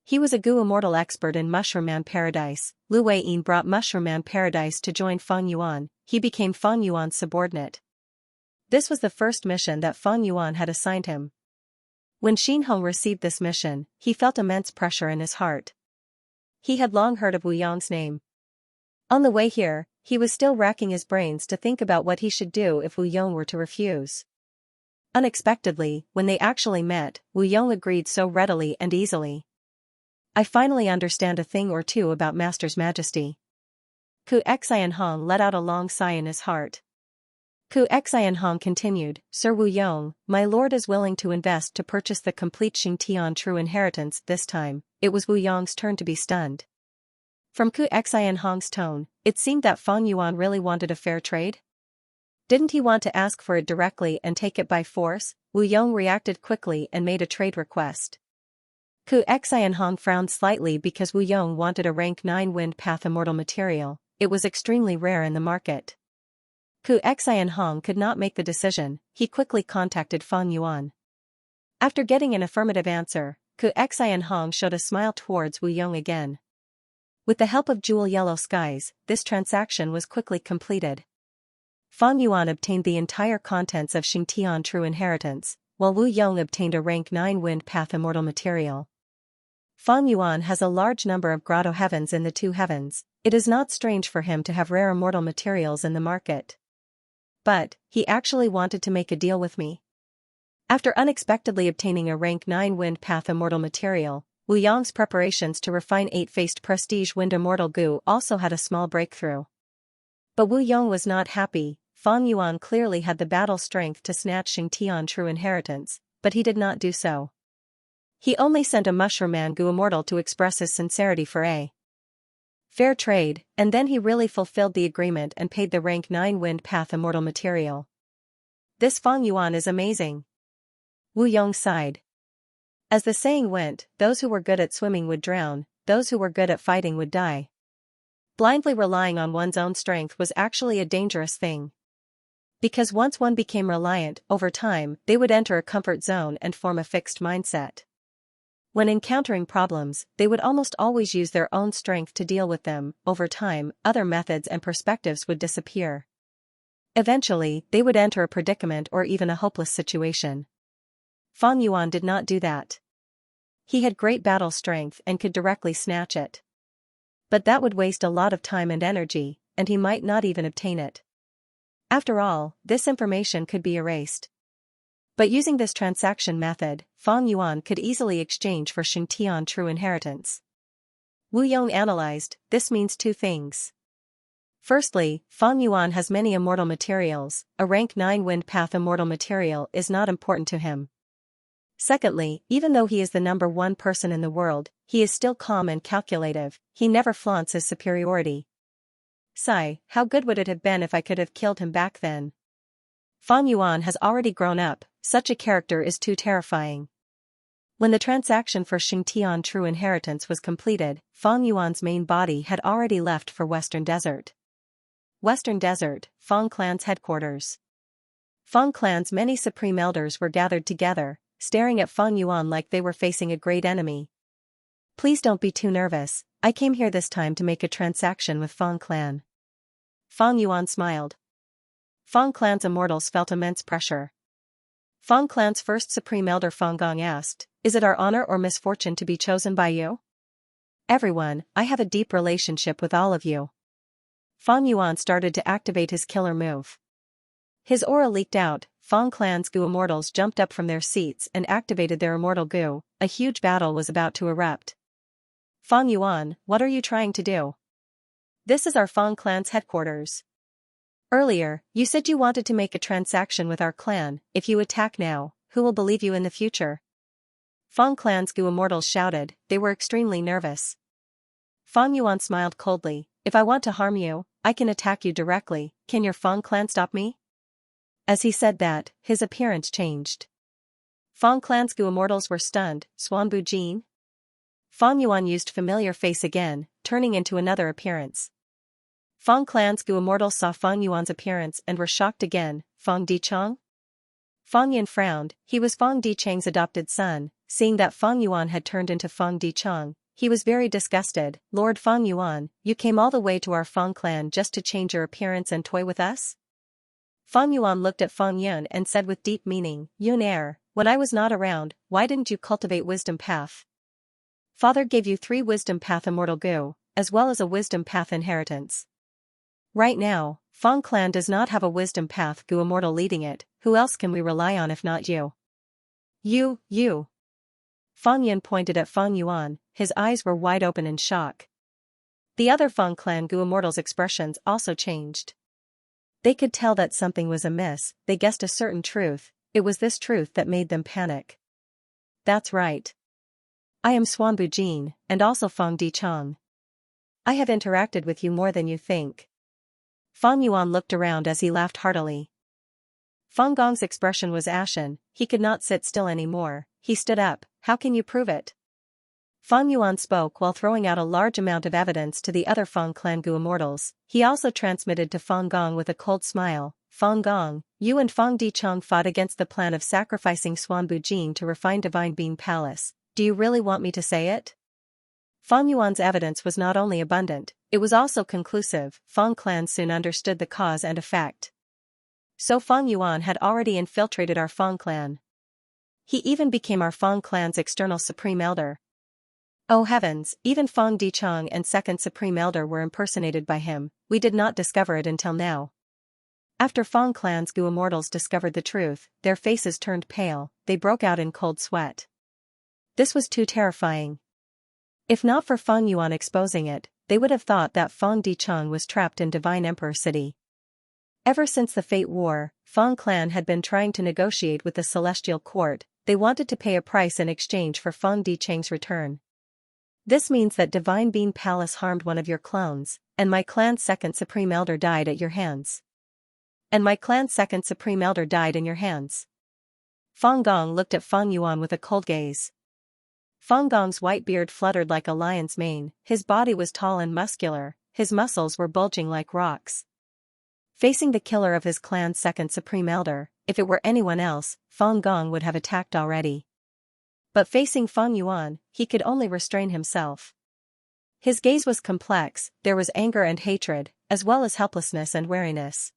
He was a Gu immortal expert in Mushroom Man Paradise. Lu Weiyin brought Mushroom Man Paradise to join Fang Yuan, he became Fang Yuan's subordinate. This was the first mission that Fang Yuan had assigned him. When Xin Hong received this mission, he felt immense pressure in his heart. He had long heard of Wu Yong's name. On the way here, he was still racking his brains to think about what he should do if Wu Yong were to refuse. Unexpectedly, when they actually met, Wu Yong agreed so readily and easily. I finally understand a thing or two about Master's Majesty. Ku Xianxia let out a long sigh in his heart. Ku Xianxia continued, Sir Wu Yong, my lord is willing to invest to purchase the complete Xianxia true inheritance this time. It was Wu Yong's turn to be stunned. From Ku Xianxia's tone, it seemed that Fang Yuan really wanted a fair trade. Didn't he want to ask for it directly and take it by force? Wu Yong reacted quickly and made a trade request. Ku Xianxia frowned slightly because Wu Yong wanted a rank 9 wind path immortal material, it was extremely rare in the market. Ku Xianxia could not make the decision, he quickly contacted Fang Yuan. After getting an affirmative answer, Xianxia and Hong showed a smile towards Wu Yong again. With the help of jewel yellow skies, this transaction was quickly completed. Fang Yuan obtained the entire contents of Xianxia True Inheritance, while Wu Yong obtained a rank 9 Wind Path Immortal material. Fang Yuan has a large number of grotto heavens in the two heavens. It is not strange for him to have rare immortal materials in the market. But, he actually wanted to make a deal with me. After unexpectedly obtaining a rank 9 Wind Path Immortal material, Wu Yong's preparations to refine 8-faced Prestige Wind Immortal Goo also had a small breakthrough. But Wu Yong was not happy. Fang Yuan clearly had the battle strength to snatch Xianxia True Inheritance, but he did not do so. He only sent a Mushroom Man Goo Immortal to express his sincerity for a fair trade, and then he really fulfilled the agreement and paid the rank 9 Wind Path Immortal material. This Fang Yuan is amazing. Wu Yong sighed. As the saying went, those who were good at swimming would drown, those who were good at fighting would die. Blindly relying on one's own strength was actually a dangerous thing. Because once one became reliant, over time, they would enter a comfort zone and form a fixed mindset. When encountering problems, they would almost always use their own strength to deal with them. Over time, other methods and perspectives would disappear. Eventually, they would enter a predicament or even a hopeless situation. Fang Yuan did not do that. He had great battle strength and could directly snatch it. But that would waste a lot of time and energy, and he might not even obtain it. After all, this information could be erased. But using this transaction method, Fang Yuan could easily exchange for Xianxia True Inheritance. Wu Yong analyzed, this means two things. Firstly, Fang Yuan has many immortal materials, a rank 9 Wind Path Immortal material is not important to him. Secondly, even though he is the number one person in the world, he is still calm and calculative, he never flaunts his superiority. Sigh, how good would it have been if I could have killed him back then? Fang Yuan has already grown up, such a character is too terrifying. When the transaction for Xianxia True Inheritance was completed, Fang Yuan's main body had already left for Western Desert. Western Desert, Fang Clan's headquarters. Fang Clan's many supreme elders were gathered together, staring at Fang Yuan like they were facing a great enemy. Please don't be too nervous, I came here this time to make a transaction with Fang Clan. Fang Yuan smiled. Fang Clan's immortals felt immense pressure. Fang Clan's first supreme elder Fang Gong asked, is it our honor or misfortune to be chosen by you? Everyone, I have a deep relationship with all of you. Fang Yuan started to activate his killer move. His aura leaked out, Fang Clan's Goo immortals jumped up from their seats and activated their immortal Goo. A huge battle was about to erupt. Fang Yuan, what are you trying to do? This is our Fang Clan's headquarters. Earlier, you said you wanted to make a transaction with our clan. If you attack now, who will believe you in the future? Fang Clan's Goo immortals shouted, they were extremely nervous. Fang Yuan smiled coldly, if I want to harm you, I can attack you directly, can your Fang Clan stop me? As he said that, his appearance changed. Fang Clan's Goo immortals were stunned, Xuanbu Jin? Fang Yuan used familiar face again, turning into another appearance. Fang Clan's Goo immortals saw Fang Yuan's appearance and were shocked again, Fang Dichang? Fang Yin frowned, he was Fang Dichang's adopted son, seeing that Fang Yuan had turned into Fang Dichang, he was very disgusted, Lord Fang Yuan, you came all the way to our Fang clan just to change your appearance and toy with us? Fang Yuan looked at Fang Yun and said with deep meaning, Yun heir, when I was not around, why didn't you cultivate wisdom path? Father gave you 3 wisdom path immortal Goo, as well as a wisdom path inheritance. Right now, Fang Clan does not have a wisdom path Goo immortal leading it, who else can we rely on if not you? You. Fang Yin pointed at Fang Yuan, his eyes were wide open in shock. The other Fang Clan Goo immortals' expressions also changed. They could tell that something was amiss, they guessed a certain truth, it was this truth that made them panic. That's right. I am Xuanbu Jin, and also Fang Dichang. I have interacted with you more than you think. Fang Yuan looked around as he laughed heartily. Fang Gong's expression was ashen, he could not sit still anymore, he stood up, how can you prove it? Fang Yuan spoke while throwing out a large amount of evidence to the other Fang Clan Goo immortals, he also transmitted to Fang Gong with a cold smile, Fang Gong, you and Fang Dichong fought against the plan of sacrificing Xuanbu Jing to refine Divine Bean Palace. Do you really want me to say it? Fang Yuan's evidence was not only abundant, it was also conclusive. Fang clan soon understood the cause and effect. So Fang Yuan had already infiltrated our Fang clan. He even became our Fang clan's external supreme elder. Oh heavens, even Fang Dichong and second supreme elder were impersonated by him. We did not discover it until now. After Fang clan's Gu immortals discovered the truth, their faces turned pale, they broke out in cold sweat. This was too terrifying. If not for Fang Yuan exposing it, they would have thought that Fang Dichong was trapped in Divine Emperor City. Ever since the Fate War, Fang clan had been trying to negotiate with the Celestial Court. They wanted to pay a price in exchange for Fang Dicheng's return. This means that Divine Bean Palace harmed one of your clones, and my clan's second supreme elder died at your hands. And my clan's second supreme elder died in your hands. Fang Gong looked at Fang Yuan with a cold gaze. Fang Gong's white beard fluttered like a lion's mane, his body was tall and muscular, his muscles were bulging like rocks. Facing the killer of his clan's second supreme elder, if it were anyone else, Fang Gong would have attacked already. But facing Fang Yuan, he could only restrain himself. His gaze was complex, there was anger and hatred, as well as helplessness and wariness.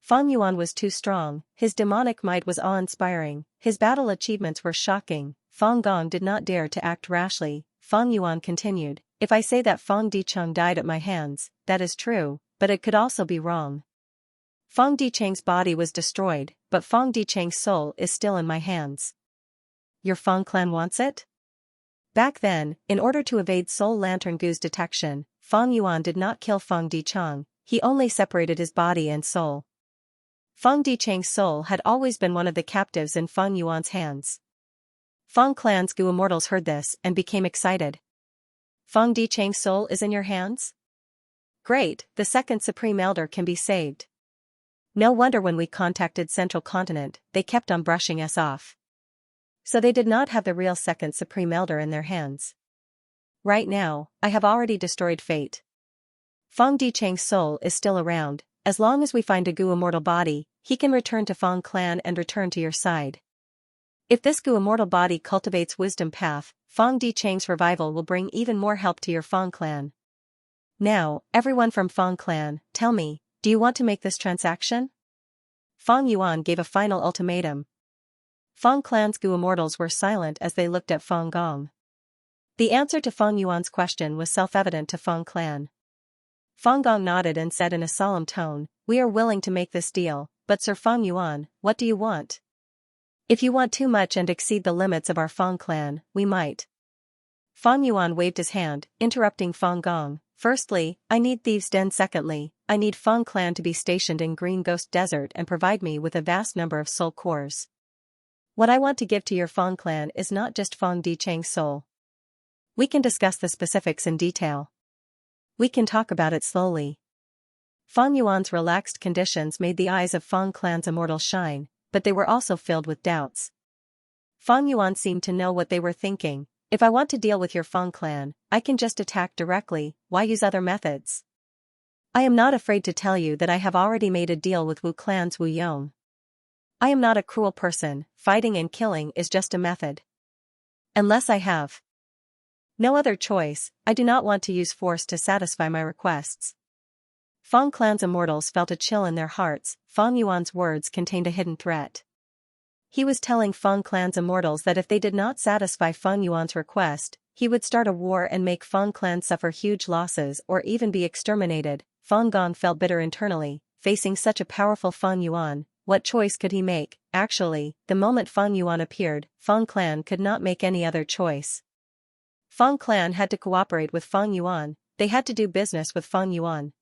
Fang Yuan was too strong, his demonic might was awe-inspiring, his battle achievements were shocking. Fang Gong did not dare to act rashly. Fang Yuan continued, if I say that Fang Dicheng died at my hands, that is true, but it could also be wrong. Fang Dicheng's body was destroyed, but Fang Dicheng's soul is still in my hands. Your Fang clan wants it? Back then, in order to evade Soul Lantern Gu's detection, Fang Yuan did not kill Fang Dicheng, he only separated his body and soul. Fang Dicheng's soul had always been one of the captives in Fang Yuan's hands. Fang clan's Gu immortals heard this and became excited. Fang Dicheng's soul is in your hands? Great, the second supreme elder can be saved. No wonder when we contacted Central Continent, they kept on brushing us off. So they did not have the real second supreme elder in their hands. Right now, I have already destroyed fate. Fang Dicheng's soul is still around. As long as we find a Gu immortal body, he can return to Fang clan and return to your side. If this Gu immortal body cultivates wisdom path, Fang Dicheng's revival will bring even more help to your Fang clan. Now, everyone from Fang clan, tell me, do you want to make this transaction? Fang Yuan gave a final ultimatum. Fang clan's Gu immortals were silent as they looked at Fang Gong. The answer to Fang Yuan's question was self-evident to Fang clan. Fang Gong nodded and said in a solemn tone, we are willing to make this deal, but Sir Fang Yuan, what do you want? If you want too much and exceed the limits of our Fang clan, we might. Fang Yuan waved his hand, interrupting Fang Gong. Firstly, I need Thieves' Den. Secondly, I need Fang clan to be stationed in Green Ghost Desert and provide me with a vast number of soul cores. What I want to give to your Fang clan is not just Fang Dicheng's soul. We can discuss the specifics in detail. We can talk about it slowly. Fang Yuan's relaxed conditions made the eyes of Fang clan's immortals shine, but they were also filled with doubts. Fang Yuan seemed to know what they were thinking. If I want to deal with your Fang clan, I can just attack directly, why use other methods? I am not afraid to tell you that I have already made a deal with Wu clan's Wu Yong. I am not a cruel person, fighting and killing is just a method. Unless I have no other choice, I do not want to use force to satisfy my requests. Fang clan's immortals felt a chill in their hearts. Fang Yuan's words contained a hidden threat. He was telling Fang clan's immortals that if they did not satisfy Fang Yuan's request, he would start a war and make Fang clan suffer huge losses or even be exterminated. Fang Gong felt bitter internally, facing such a powerful Fang Yuan. What choice could he make? Actually, the moment Fang Yuan appeared, Fang clan could not make any other choice. Fang clan had to cooperate with Fang Yuan, they had to do business with Fang Yuan.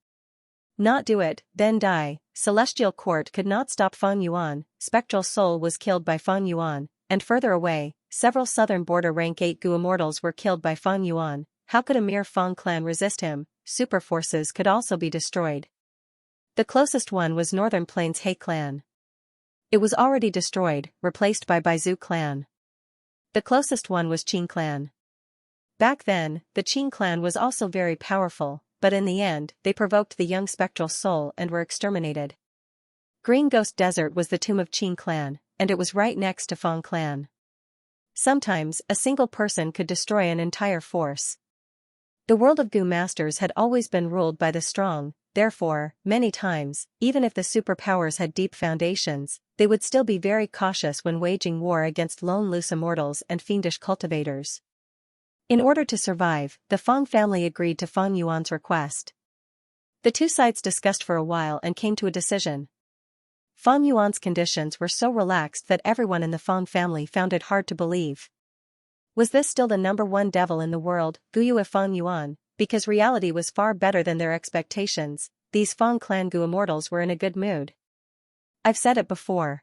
Not do it, then die. Celestial Court could not stop Fang Yuan, Spectral Soul was killed by Fang Yuan, and further away, several southern border rank 8 Gu immortals were killed by Fang Yuan. How could a mere Fang clan resist him? Super forces could also be destroyed. The closest one was Northern Plains He clan. It was already destroyed, replaced by Baizu clan. The closest one was Qing clan. Back then, the Qing clan was also very powerful, but in the end, they provoked the young spectral soul and were exterminated. Green Ghost Desert was the tomb of Qin clan, and it was right next to Fang clan. Sometimes, a single person could destroy an entire force. The world of Gu masters had always been ruled by the strong, therefore, many times, even if the superpowers had deep foundations, they would still be very cautious when waging war against lone loose immortals and fiendish cultivators. In order to survive, the Fang family agreed to Fang Yuan's request. The two sides discussed for a while and came to a decision. Fang Yuan's conditions were so relaxed that everyone in the Fang family found it hard to believe. Was this still the number one devil in the world, Guyue Fang Yuan? Because reality was far better than their expectations, these Fang clan Gu immortals were in a good mood. I've said it before.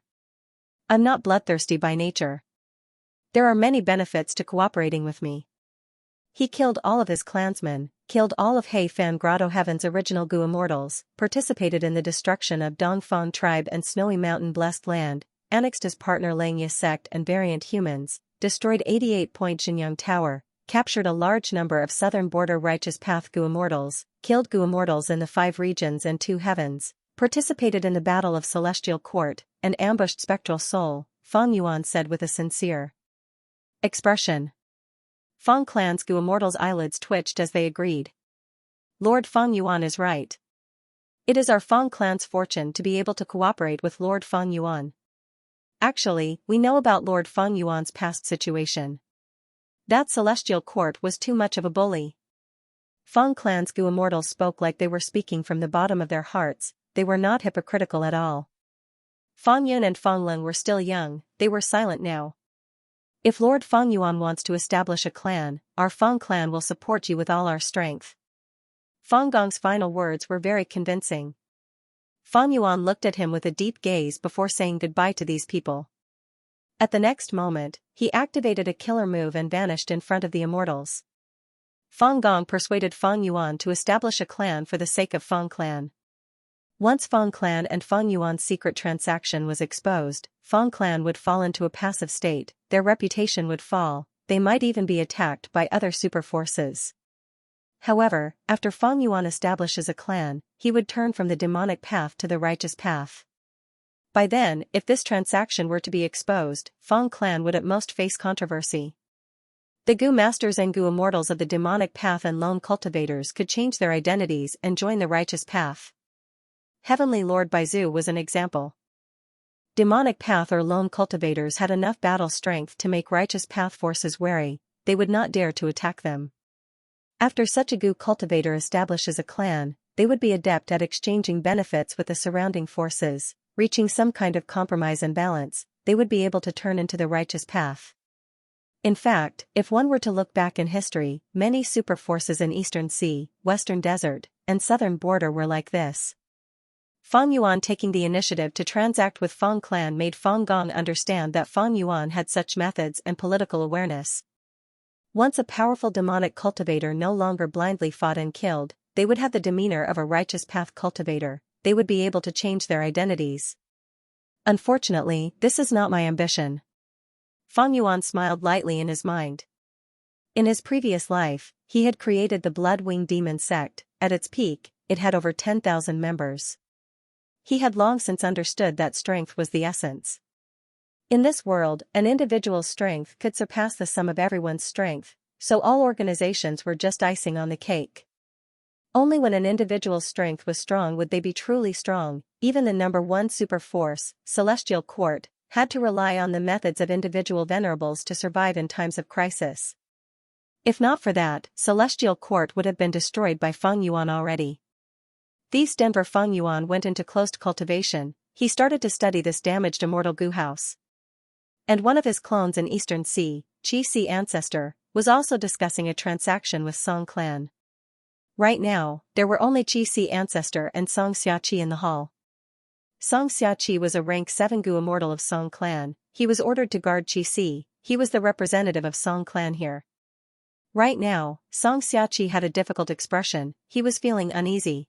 I'm not bloodthirsty by nature. There are many benefits to cooperating with me. He killed all of his clansmen, killed all of He Fan Grotto Heaven's original Gu immortals, participated in the destruction of Dongfang tribe and Snowy Mountain Blessed Land, annexed his partner Xianxia sect and variant humans, destroyed 88-point Xinyang Tower, captured a large number of southern border Righteous Path Gu immortals, killed Gu immortals in the 5 regions and 2 heavens, participated in the Battle of Celestial Court, and ambushed Spectral Soul, Fang Yuan said with a sincere expression. Fang clan's Gu immortals' eyelids twitched as they agreed. Lord Fang Yuan is right. It is our Fang clan's fortune to be able to cooperate with Lord Fang Yuan. Actually, we know about Lord Fang Yuan's past situation. That celestial court was too much of a bully. Fang clan's Gu immortals spoke like they were speaking from the bottom of their hearts, they were not hypocritical at all. Fang Yun and Fang Leng were still young, they were silent now. If Lord Fang Yuan wants to establish a clan, our Fang clan will support you with all our strength. Fang Gong's final words were very convincing. Fang Yuan looked at him with a deep gaze before saying goodbye to these people. At the next moment, he activated a killer move and vanished in front of the immortals. Fang Gong persuaded Fang Yuan to establish a clan for the sake of Fang clan. Once Fang clan and Fang Yuan's secret transaction was exposed, Fang clan would fall into a passive state, their reputation would fall, they might even be attacked by other super forces. However, after Fang Yuan establishes a clan, he would turn from the demonic path to the righteous path. By then, if this transaction were to be exposed, Fang clan would at most face controversy. The Gu masters and Gu immortals of the demonic path and lone cultivators could change their identities and join the righteous path. Heavenly Lord Baizu was an example. Demonic path or lone cultivators had enough battle strength to make righteous path forces wary, they would not dare to attack them. After such a Gu cultivator establishes a clan, they would be adept at exchanging benefits with the surrounding forces, reaching some kind of compromise and balance, they would be able to turn into the righteous path. In fact, if one were to look back in history, many super forces in Eastern Sea, Western Desert, and Southern Border were like this. Fang Yuan taking the initiative to transact with Fang clan made Fang Gong understand that Fang Yuan had such methods and political awareness. Once a powerful demonic cultivator no longer blindly fought and killed, they would have the demeanor of a righteous path cultivator, they would be able to change their identities. Unfortunately, this is not my ambition. Fang Yuan smiled lightly in his mind. In his previous life, he had created the Blood Wing Demon sect, at its peak, it had over 10,000 members. He had long since understood that strength was the essence. In this world, an individual's strength could surpass the sum of everyone's strength, so all organizations were just icing on the cake. Only when an individual's strength was strong would they be truly strong, even the number one super force, Celestial Court, had to rely on the methods of individual venerables to survive in times of crisis. If not for that, Celestial Court would have been destroyed by Fang Yuan already. These Denver Fang Yuan went into closed cultivation, he started to study this damaged immortal Gu house. And one of his clones in Eastern Sea, Qi Si Ancestor, was also discussing a transaction with Song clan. Right now, there were only Qi Si Ancestor and Xianxia in the hall. Xianxia was a rank 7 Gu immortal of Song clan, he was ordered to guard Qi Si, he was the representative of Song clan here. Right now, Xianxia had a difficult expression, he was feeling uneasy.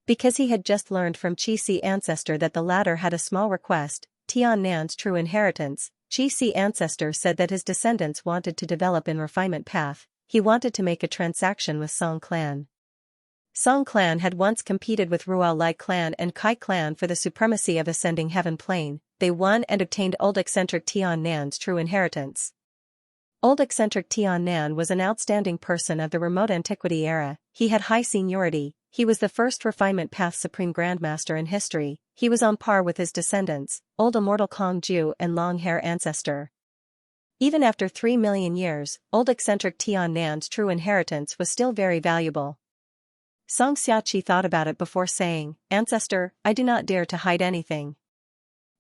Because he had just learned from Qi Si Ancestor that the latter had a small request, Tian Nan's true inheritance, Qi Si Ancestor said that his descendants wanted to develop in refinement path, he wanted to make a transaction with Song clan. Song clan had once competed with Ruo Lai clan and Kai clan for the supremacy of ascending heaven plane. They won and obtained old eccentric Tian Nan's true inheritance. Old eccentric Tian Nan was an outstanding person of the remote antiquity era. He had high seniority, he was the first refinement path supreme grandmaster in history, he was on par with his descendants, old immortal Kong Ju and long hair ancestor. Even after 3 million years, old eccentric Tian Nan's true inheritance was still very valuable. Xianxia thought about it before saying, "Ancestor, I do not dare to hide anything.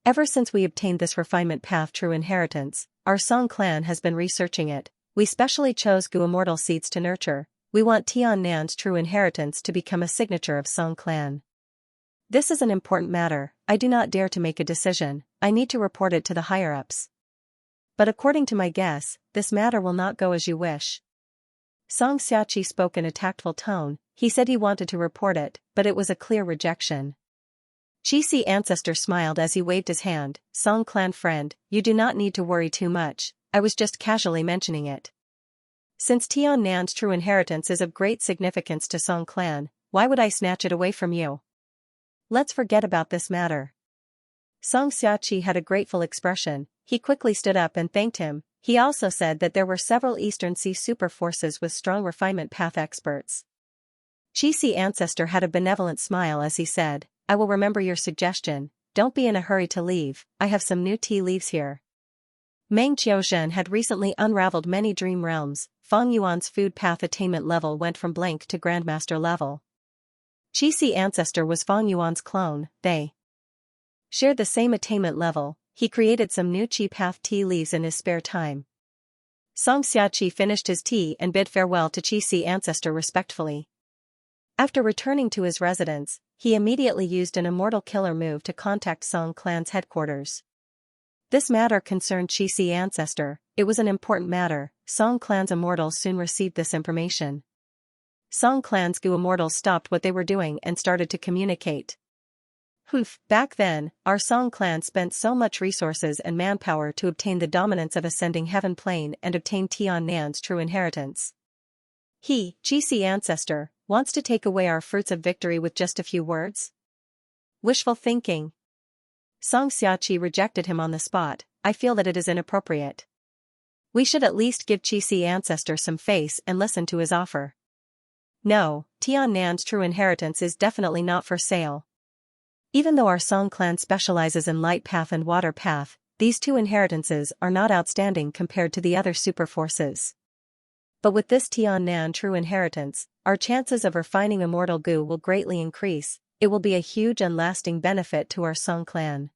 Ever since we obtained this refinement path true inheritance, our Song clan has been researching it. We specially chose Gu immortal seeds to nurture. We want Tian Nan's true inheritance to become a signature of Song clan. This is an important matter, I do not dare to make a decision, I need to report it to the higher-ups. But according to my guess, this matter will not go as you wish." Song Xiaoqi spoke in a tactful tone. He said he wanted to report it, but it was a clear rejection. Qixi ancestor smiled as he waved his hand. "Song clan friend, you do not need to worry too much, I was just casually mentioning it. Since Tian Nan's true inheritance is of great significance to Song clan, why would I snatch it away from you? Let's forget about this matter." Song Xiaoqi had a grateful expression. He quickly stood up and thanked him. He also said that there were several Eastern Sea super forces with strong refinement path experts. Qixi ancestor had a benevolent smile as he said, "I will remember your suggestion, don't be in a hurry to leave, I have some new tea leaves here." Meng Qiuzhen had recently unraveled many dream realms. Fang Yuan's food path attainment level went from blank to grandmaster level. Qixi ancestor was Fang Yuan's clone, they shared the same attainment level. He created some new Qi path tea leaves in his spare time. Song Xiaoqi finished his tea and bid farewell to Qixi ancestor respectfully. After returning to his residence, he immediately used an immortal killer move to contact Song clan's headquarters. This matter concerned Qixi ancestor, it was an important matter. Song clan's immortals soon received this information. Song clan's Gu immortals stopped what they were doing and started to communicate. Back then, our Song clan spent so much resources and manpower to obtain the dominance of ascending heaven plane and obtain Tian Nan's true inheritance. He, Qixi ancestor, wants to take away our fruits of victory with just a few words? Wishful thinking. Song Xiaoqi rejected him on the spot. "I feel that it is inappropriate. We should at least give Qixi ancestor some face and listen to his offer. No, Tian Nan's true inheritance is definitely not for sale. Even though our Song clan specializes in light path and water path, these two inheritances are not outstanding compared to the other super forces. But with this Tian Nan true inheritance, our chances of refining immortal Gu will greatly increase, it will be a huge and lasting benefit to our Song clan."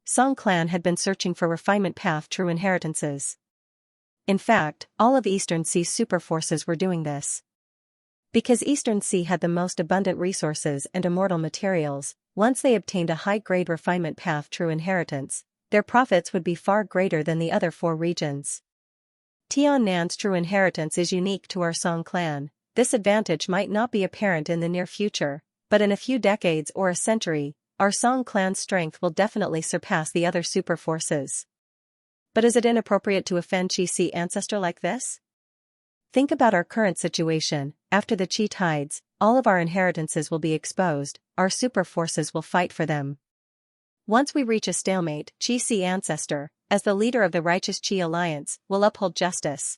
Song clan had been searching for refinement path true inheritances. In fact, all of Eastern Sea super forces were doing this. Because Eastern Sea had the most abundant resources and immortal materials, once they obtained a high-grade refinement path true inheritance, their profits would be far greater than the other 4 regions. Tian Nan's true inheritance is unique to our Song clan. This advantage might not be apparent in the near future, but in a few decades or a century, our Song clan's strength will definitely surpass the other super forces. But is it inappropriate to offend Qixi ancestor like this? Think about our current situation. After the Qi tides, all of our inheritances will be exposed, our super forces will fight for them. Once we reach a stalemate, Qixi ancestor, as the leader of the righteous Qi alliance, will uphold justice.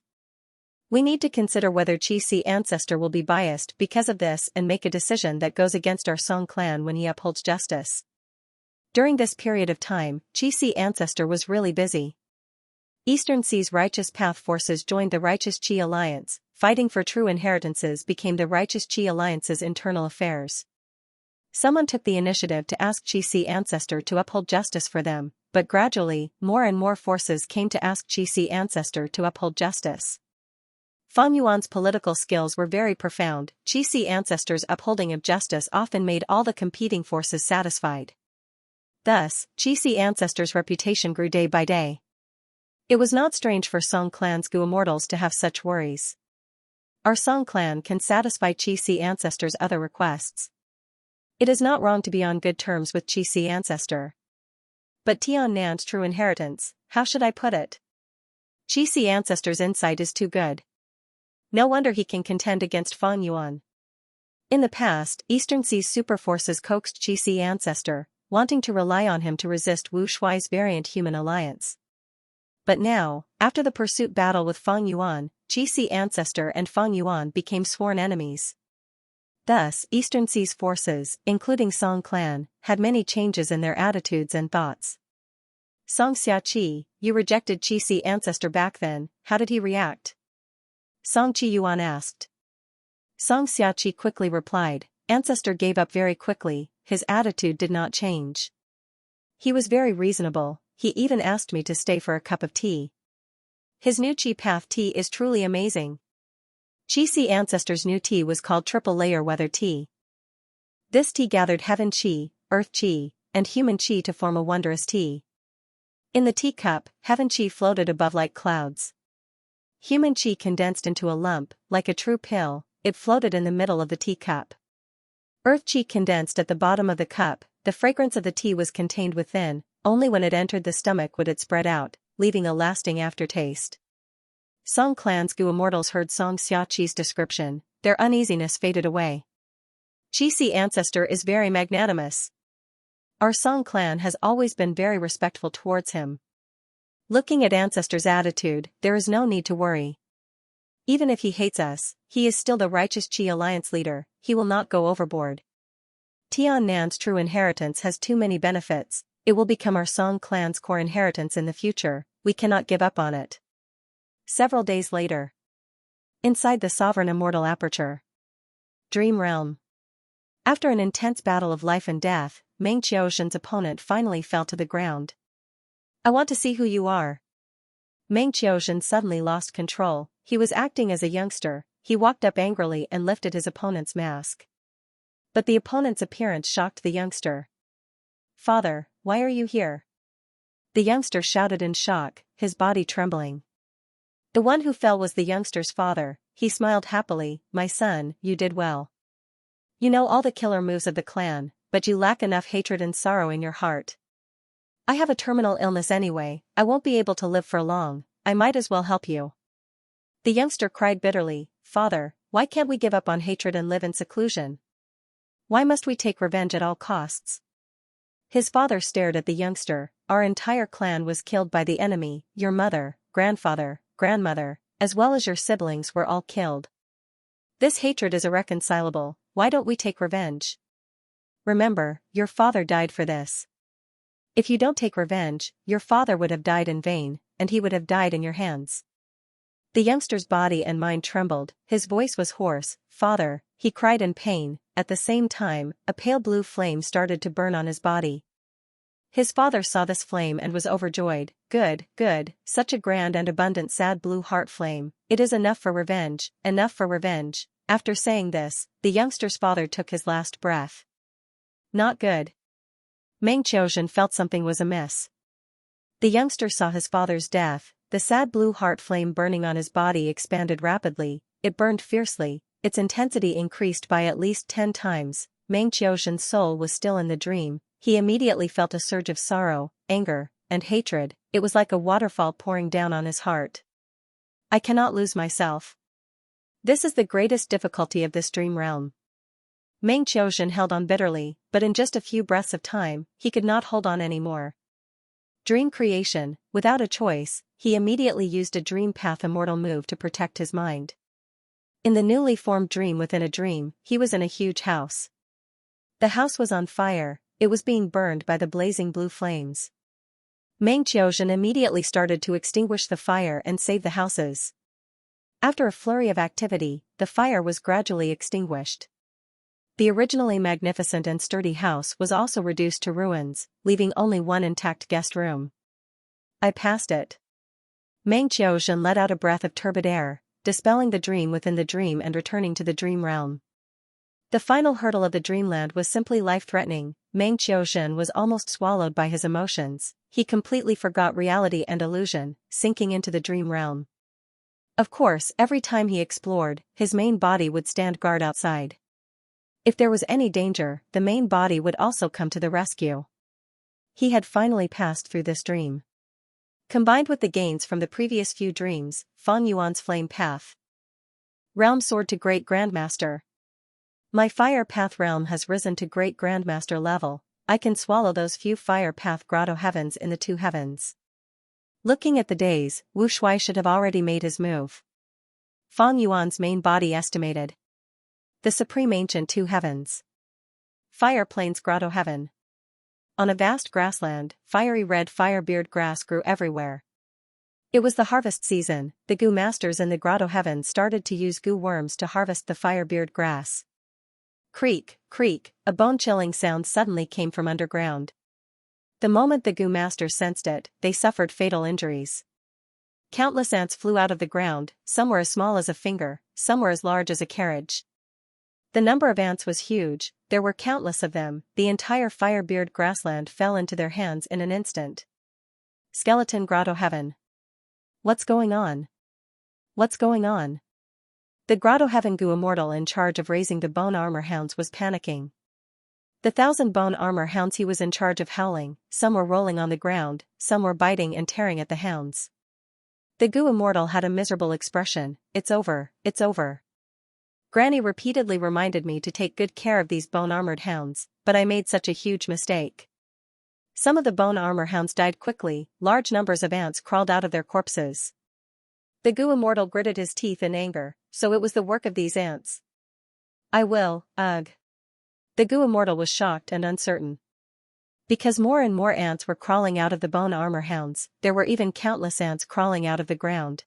We need to consider whether Qixi ancestor will be biased because of this and make a decision that goes against our Song clan when he upholds justice. During this period of time, Qixi ancestor was really busy. Eastern Sea's righteous path forces joined the righteous Qi alliance. Fighting for true inheritances became the righteous Qi alliance's internal affairs. Someone took the initiative to ask Qixi ancestor to uphold justice for them, but gradually, more and more forces came to ask Qixi ancestor to uphold justice. Fang Yuan's political skills were very profound. Qixi ancestor's upholding of justice often made all the competing forces satisfied. Thus, Qixi ancestor's reputation grew day by day. It was not strange for Song clan's Gu immortals to have such worries. Our Song clan can satisfy Qixi ancestor's other requests. It is not wrong to be on good terms with Qixi ancestor. But Tian Nan's true inheritance, how should I put it? Qixi ancestor's insight is too good. No wonder he can contend against Fang Yuan. In the past, Eastern Sea's superforces coaxed Qixi ancestor, wanting to rely on him to resist Wu Shuai's variant human alliance. But now, after the pursuit battle with Fang Yuan, Qixi ancestor and Fang Yuan became sworn enemies. Thus, Eastern Sea's forces, including Song clan, had many changes in their attitudes and thoughts. Xianxia, you rejected Qixi ancestor back then, how did he react? Song Qiyuan asked. Xianxia quickly replied, ancestor gave up very quickly, his attitude did not change. He was very reasonable, he even asked me to stay for a cup of tea. His new Qi path tea is truly amazing. Qixi ancestor's new tea was called triple layer weather tea. This tea gathered heaven Qi, earth Qi, and human Qi to form a wondrous tea. In the teacup, heaven Qi floated above like clouds. Human Qi condensed into a lump, like a true pill, it floated in the middle of the teacup. Earth Qi condensed at the bottom of the cup, the fragrance of the tea was contained within, only when it entered the stomach would it spread out, leaving a lasting aftertaste. Song clan's Gu immortals heard Song Xiaqi's description, their uneasiness faded away. Qixi ancestor is very magnanimous. Our Song clan has always been very respectful towards him. Looking at ancestor's attitude, there is no need to worry. Even if he hates us, he is still the righteous Qi alliance leader, he will not go overboard. Tian Nan's true inheritance has too many benefits, it will become our Song clan's core inheritance in the future, we cannot give up on it. Several days later. Inside the sovereign immortal aperture. Dream realm. After an intense battle of life and death, Meng Qiuzhen's opponent finally fell to the ground. I want to see who you are. Meng Qiuzhen suddenly lost control, he was acting as a youngster, he walked up angrily and lifted his opponent's mask. But the opponent's appearance shocked the youngster. Father, why are you here? The youngster shouted in shock, his body trembling. The one who fell was the youngster's father, he smiled happily, my son, you did well. You know all the killer moves of the clan, but you lack enough hatred and sorrow in your heart. I have a terminal illness anyway, I won't be able to live for long, I might as well help you. The youngster cried bitterly, Father, why can't we give up on hatred and live in seclusion? Why must we take revenge at all costs? His father stared at the youngster, our entire clan was killed by the enemy, your mother, grandfather, grandmother, as well as your siblings were all killed. This hatred is irreconcilable, why don't we take revenge? Remember, your father died for this. If you don't take revenge, your father would have died in vain, and he would have died in your hands. The youngster's body and mind trembled, his voice was hoarse, Father, he cried in pain, at the same time, a pale blue flame started to burn on his body. His father saw this flame and was overjoyed, good, good, such a grand and abundant sad blue heart flame, it is enough for revenge, enough for revenge. After saying this, the youngster's father took his last breath. Not good. Meng Qiuzhen felt something was amiss. The youngster saw his father's death, the sad blue heart flame burning on his body expanded rapidly, it burned fiercely, its intensity increased by at least 10 times, Meng Qiuzhen's soul was still in the dream, he immediately felt a surge of sorrow, anger, and hatred, it was like a waterfall pouring down on his heart. I cannot lose myself. This is the greatest difficulty of this dream realm. Meng Qiuzhen held on bitterly, but in just a few breaths of time, he could not hold on anymore. Dream creation, without a choice, he immediately used a dream path immortal move to protect his mind. In the newly formed dream within a dream, he was in a huge house. The house was on fire, it was being burned by the blazing blue flames. Meng Qiuzhen immediately started to extinguish the fire and save the houses. After a flurry of activity, the fire was gradually extinguished. The originally magnificent and sturdy house was also reduced to ruins, leaving only one intact guest room. I passed it. Meng Qiuzhen let out a breath of turbid air, dispelling the dream within the dream and returning to the dream realm. The final hurdle of the dreamland was simply life-threatening, Meng Qiuzhen was almost swallowed by his emotions, he completely forgot reality and illusion, sinking into the dream realm. Of course, every time he explored, his main body would stand guard outside. If there was any danger, the main body would also come to the rescue. He had finally passed through this dream. Combined with the gains from the previous few dreams, Fang Yuan's flame path realm soared to great grandmaster. My fire path realm has risen to great grandmaster level. I can swallow those few fire path grotto heavens in the two heavens. Looking at the days, Wu Shui should have already made his move. Fang Yuan's main body estimated. The supreme ancient two heavens. Fire plains grotto heaven. On a vast grassland, fiery red firebeard grass grew everywhere. It was the harvest season. The Gu masters in the grotto heaven started to use Gu worms to harvest the firebeard grass. Creak, creak, a bone-chilling sound suddenly came from underground. The moment the Gu masters sensed it, they suffered fatal injuries. Countless ants flew out of the ground, some were as small as a finger, some were as large as a carriage. The number of ants was huge, there were countless of them, the entire firebeard grassland fell into their hands in an instant. Skeleton grotto heaven. What's going on? What's going on? The grotto heaven Gu immortal in charge of raising the bone armor hounds was panicking. The 1,000 bone armor hounds he was in charge of howling, some were rolling on the ground, some were biting and tearing at the hounds. The Gu immortal had a miserable expression. It's over, it's over. Granny repeatedly reminded me to take good care of these bone-armored hounds, but I made such a huge mistake. Some of the bone armor hounds died quickly, large numbers of ants crawled out of their corpses. The Gu immortal gritted his teeth in anger, so it was the work of these ants. I will, ugh. The Gu immortal was shocked and uncertain. Because more and more ants were crawling out of the bone armor hounds, there were even countless ants crawling out of the ground.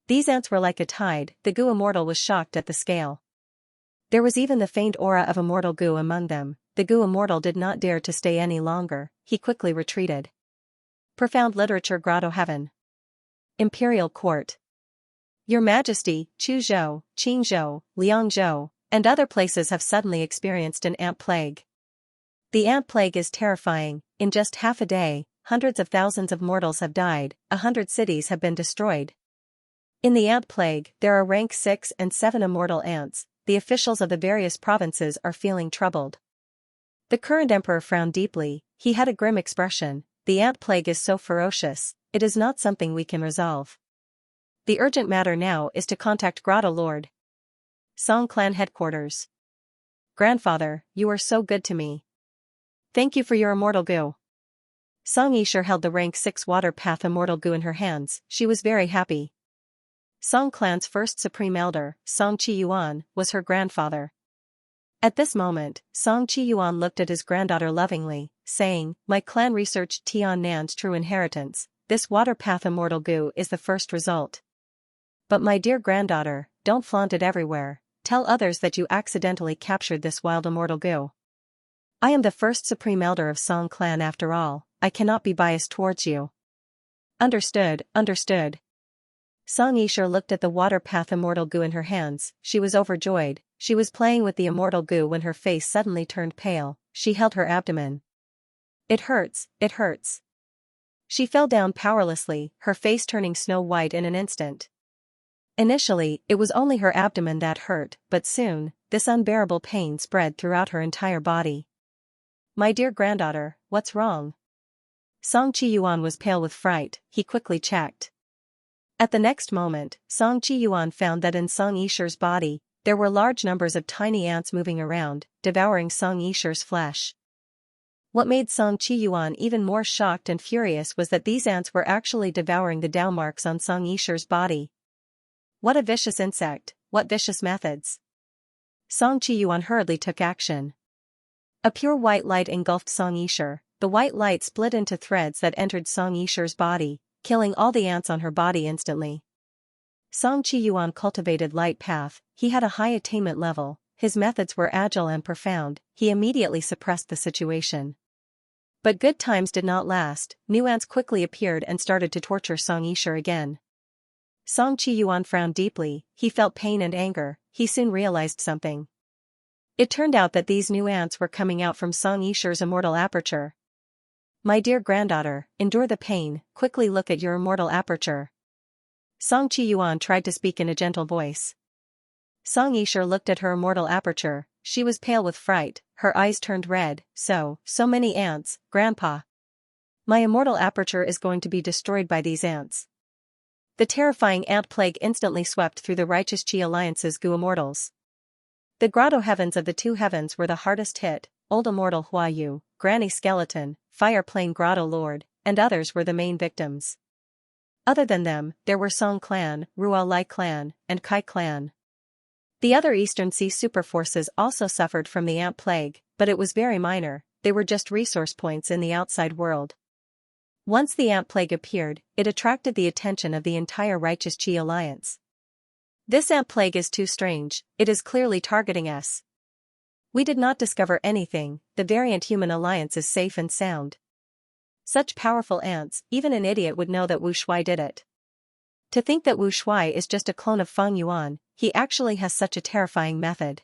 These ants were like a tide. The Gu immortal was shocked at the scale. There was even the faint aura of immortal Gu among them. The Gu immortal did not dare to stay any longer, he quickly retreated. Profound literature grotto heaven. Imperial court. Your Majesty, Chuzhou, Qingzhou, Liangzhou, and other places have suddenly experienced an ant plague. The ant plague is terrifying. In just half a day, hundreds of thousands of mortals have died, 100 cities have been destroyed. In the ant plague, there are rank 6 and 7 immortal ants. The officials of the various provinces are feeling troubled. The current emperor frowned deeply, he had a grim expression. The ant plague is so ferocious, it is not something we can resolve. The urgent matter now is to contact Grotto Lord. Song Clan Headquarters. Grandfather, you are so good to me. Thank you for your immortal Gu. Song Yisher held the rank 6 water path immortal Gu in her hands, she was very happy. Song Clan's first supreme elder, Song Qiyuan, was her grandfather. At this moment, Song Qiyuan looked at his granddaughter lovingly, saying, My clan researched Tian Nan's true inheritance. This water path immortal Gu is the first result. But my dear granddaughter, don't flaunt it everywhere. Tell others that you accidentally captured this wild immortal Gu. I am the first supreme elder of Song Clan after all, I cannot be biased towards you. Understood, understood. Song Yisher looked at the water path immortal Gu in her hands, she was overjoyed. She was playing with the immortal Gu when her face suddenly turned pale, she held her abdomen. It hurts, it hurts. She fell down powerlessly, her face turning snow white in an instant. Initially, it was only her abdomen that hurt, but soon, this unbearable pain spread throughout her entire body. My dear granddaughter, what's wrong? Song Qiyuan was pale with fright, he quickly checked. At the next moment, Song Qiyuan found that in Song Yisher's body, there were large numbers of tiny ants moving around, devouring Song Yisher's flesh. What made Song Qiyuan even more shocked and furious was that these ants were actually devouring the Dao marks on Song Yisher's body. What a vicious insect, what vicious methods. Song Qiyuan hurriedly took action. A pure white light engulfed Song Yisher, the white light split into threads that entered Song Yisher's body, killing all the ants on her body instantly. Song Qiyuan cultivated light path, he had a high attainment level, his methods were agile and profound, he immediately suppressed the situation. But good times did not last, new ants quickly appeared and started to torture Song Yisher again. Song Qiyuan frowned deeply, he felt pain and anger, he soon realized something. It turned out that these new ants were coming out from Song Yisher's immortal aperture. My dear granddaughter, endure the pain, quickly look at your immortal aperture. Song Qiyuan tried to speak in a gentle voice. Song Yisher looked at her immortal aperture, she was pale with fright, her eyes turned red, so many ants, Grandpa. My immortal aperture is going to be destroyed by these ants. The terrifying ant plague instantly swept through the righteous Qi Alliance's Gu immortals. The grotto heavens of the two heavens were the hardest hit. Old Immortal Huayu, Granny Skeleton, Fire Plane Grotto Lord, and others were the main victims. Other than them, there were Song Clan, Ruo Lai Clan, and Kai Clan. The other Eastern Sea superforces also suffered from the ant plague, but it was very minor. They were just resource points in the outside world. Once the ant plague appeared, it attracted the attention of the entire Righteous Qi Alliance. This ant plague is too strange, it is clearly targeting us. We did not discover anything, the variant human alliance is safe and sound. Such powerful ants, even an idiot would know that Wu Shuai did it. To think that Wu Shuai is just a clone of Feng Yuan, he actually has such a terrifying method.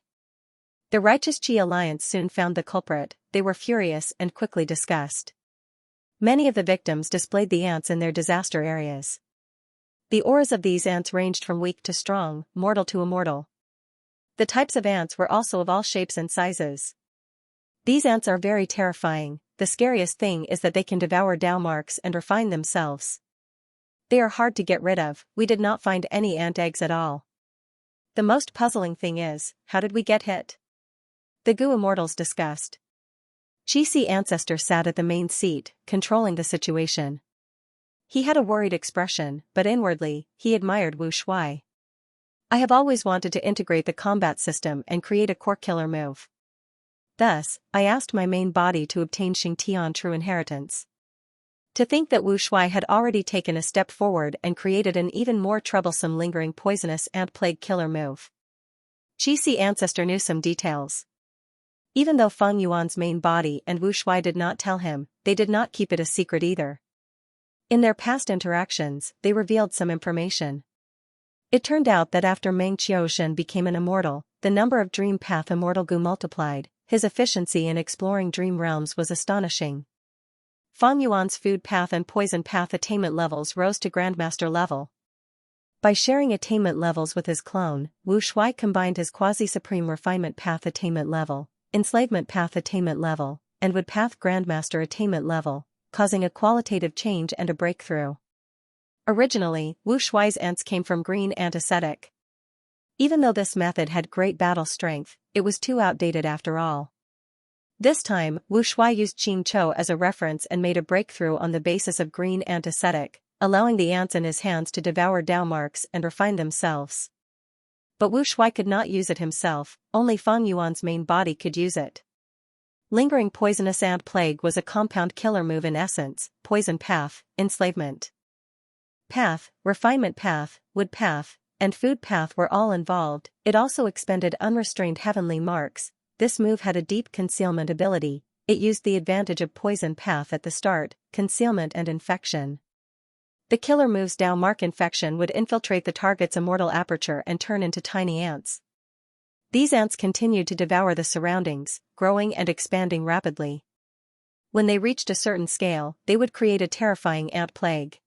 The Righteous Qi Alliance soon found the culprit, they were furious and quickly discussed. Many of the victims displayed the ants in their disaster areas. The auras of these ants ranged from weak to strong, mortal to immortal. The types of ants were also of all shapes and sizes. These ants are very terrifying, the scariest thing is that they can devour Dao marks and refine themselves. They are hard to get rid of, we did not find any ant eggs at all. The most puzzling thing is, how did we get hit? The Gu Immortals discussed. Qi ancestor sat at the main seat, controlling the situation. He had a worried expression, but inwardly, he admired Wu Shuai. I have always wanted to integrate the combat system and create a core killer move. Thus, I asked my main body to obtain Xianxia true inheritance. To think that Wu Shuai had already taken a step forward and created an even more troublesome lingering poisonous ant plague killer move. Qi ancestor knew some details. Even though Feng Yuan's main body and Wu Shuai did not tell him, they did not keep it a secret either. In their past interactions, they revealed some information. It turned out that after Meng Qiushen became an immortal, the number of Dream Path Immortal Gu multiplied, his efficiency in exploring dream realms was astonishing. Feng Yuan's Food Path and Poison Path attainment levels rose to Grandmaster level. By sharing attainment levels with his clone, Wu Shuai combined his Quasi-Supreme Refinement Path attainment level, Enslavement Path attainment level, and Wood Path Grandmaster attainment level, causing a qualitative change and a breakthrough. Originally, Wu Shuai's ants came from green ant ascetic. Even though this method had great battle strength, it was too outdated after all. This time, Wu Shuai used Qin Chou as a reference and made a breakthrough on the basis of green ant ascetic, allowing the ants in his hands to devour Dao marks and refine themselves. But Wu Shuai could not use it himself, only Feng Yuan's main body could use it. Lingering poisonous ant plague was a compound killer move in essence, poison path, enslavement path, refinement path, wood path, and food path were all involved. It also expended unrestrained heavenly marks. This move had a deep concealment ability, it used the advantage of poison path at the start, concealment and infection. The killer move's Dao mark infection would infiltrate the target's immortal aperture and turn into tiny ants. These ants continued to devour the surroundings, growing and expanding rapidly. When they reached a certain scale, they would create a terrifying ant plague.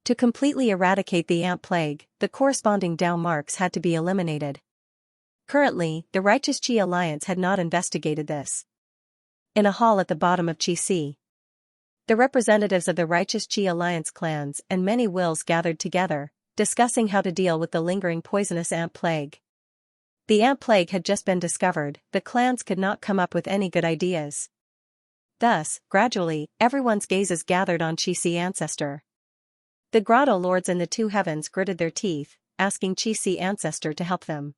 To completely eradicate the ant plague, the corresponding Dao marks had to be eliminated. Currently, the Righteous Qi Alliance had not investigated this. In a hall at the bottom of Qi, the representatives of the Righteous Qi Alliance clans and many wills gathered together, discussing how to deal with the lingering poisonous ant plague. The ant plague had just been discovered, the clans could not come up with any good ideas. Thus, gradually, everyone's gazes gathered on Qi ancestor. The grotto lords in the two heavens gritted their teeth, asking Qi ancestor to help them.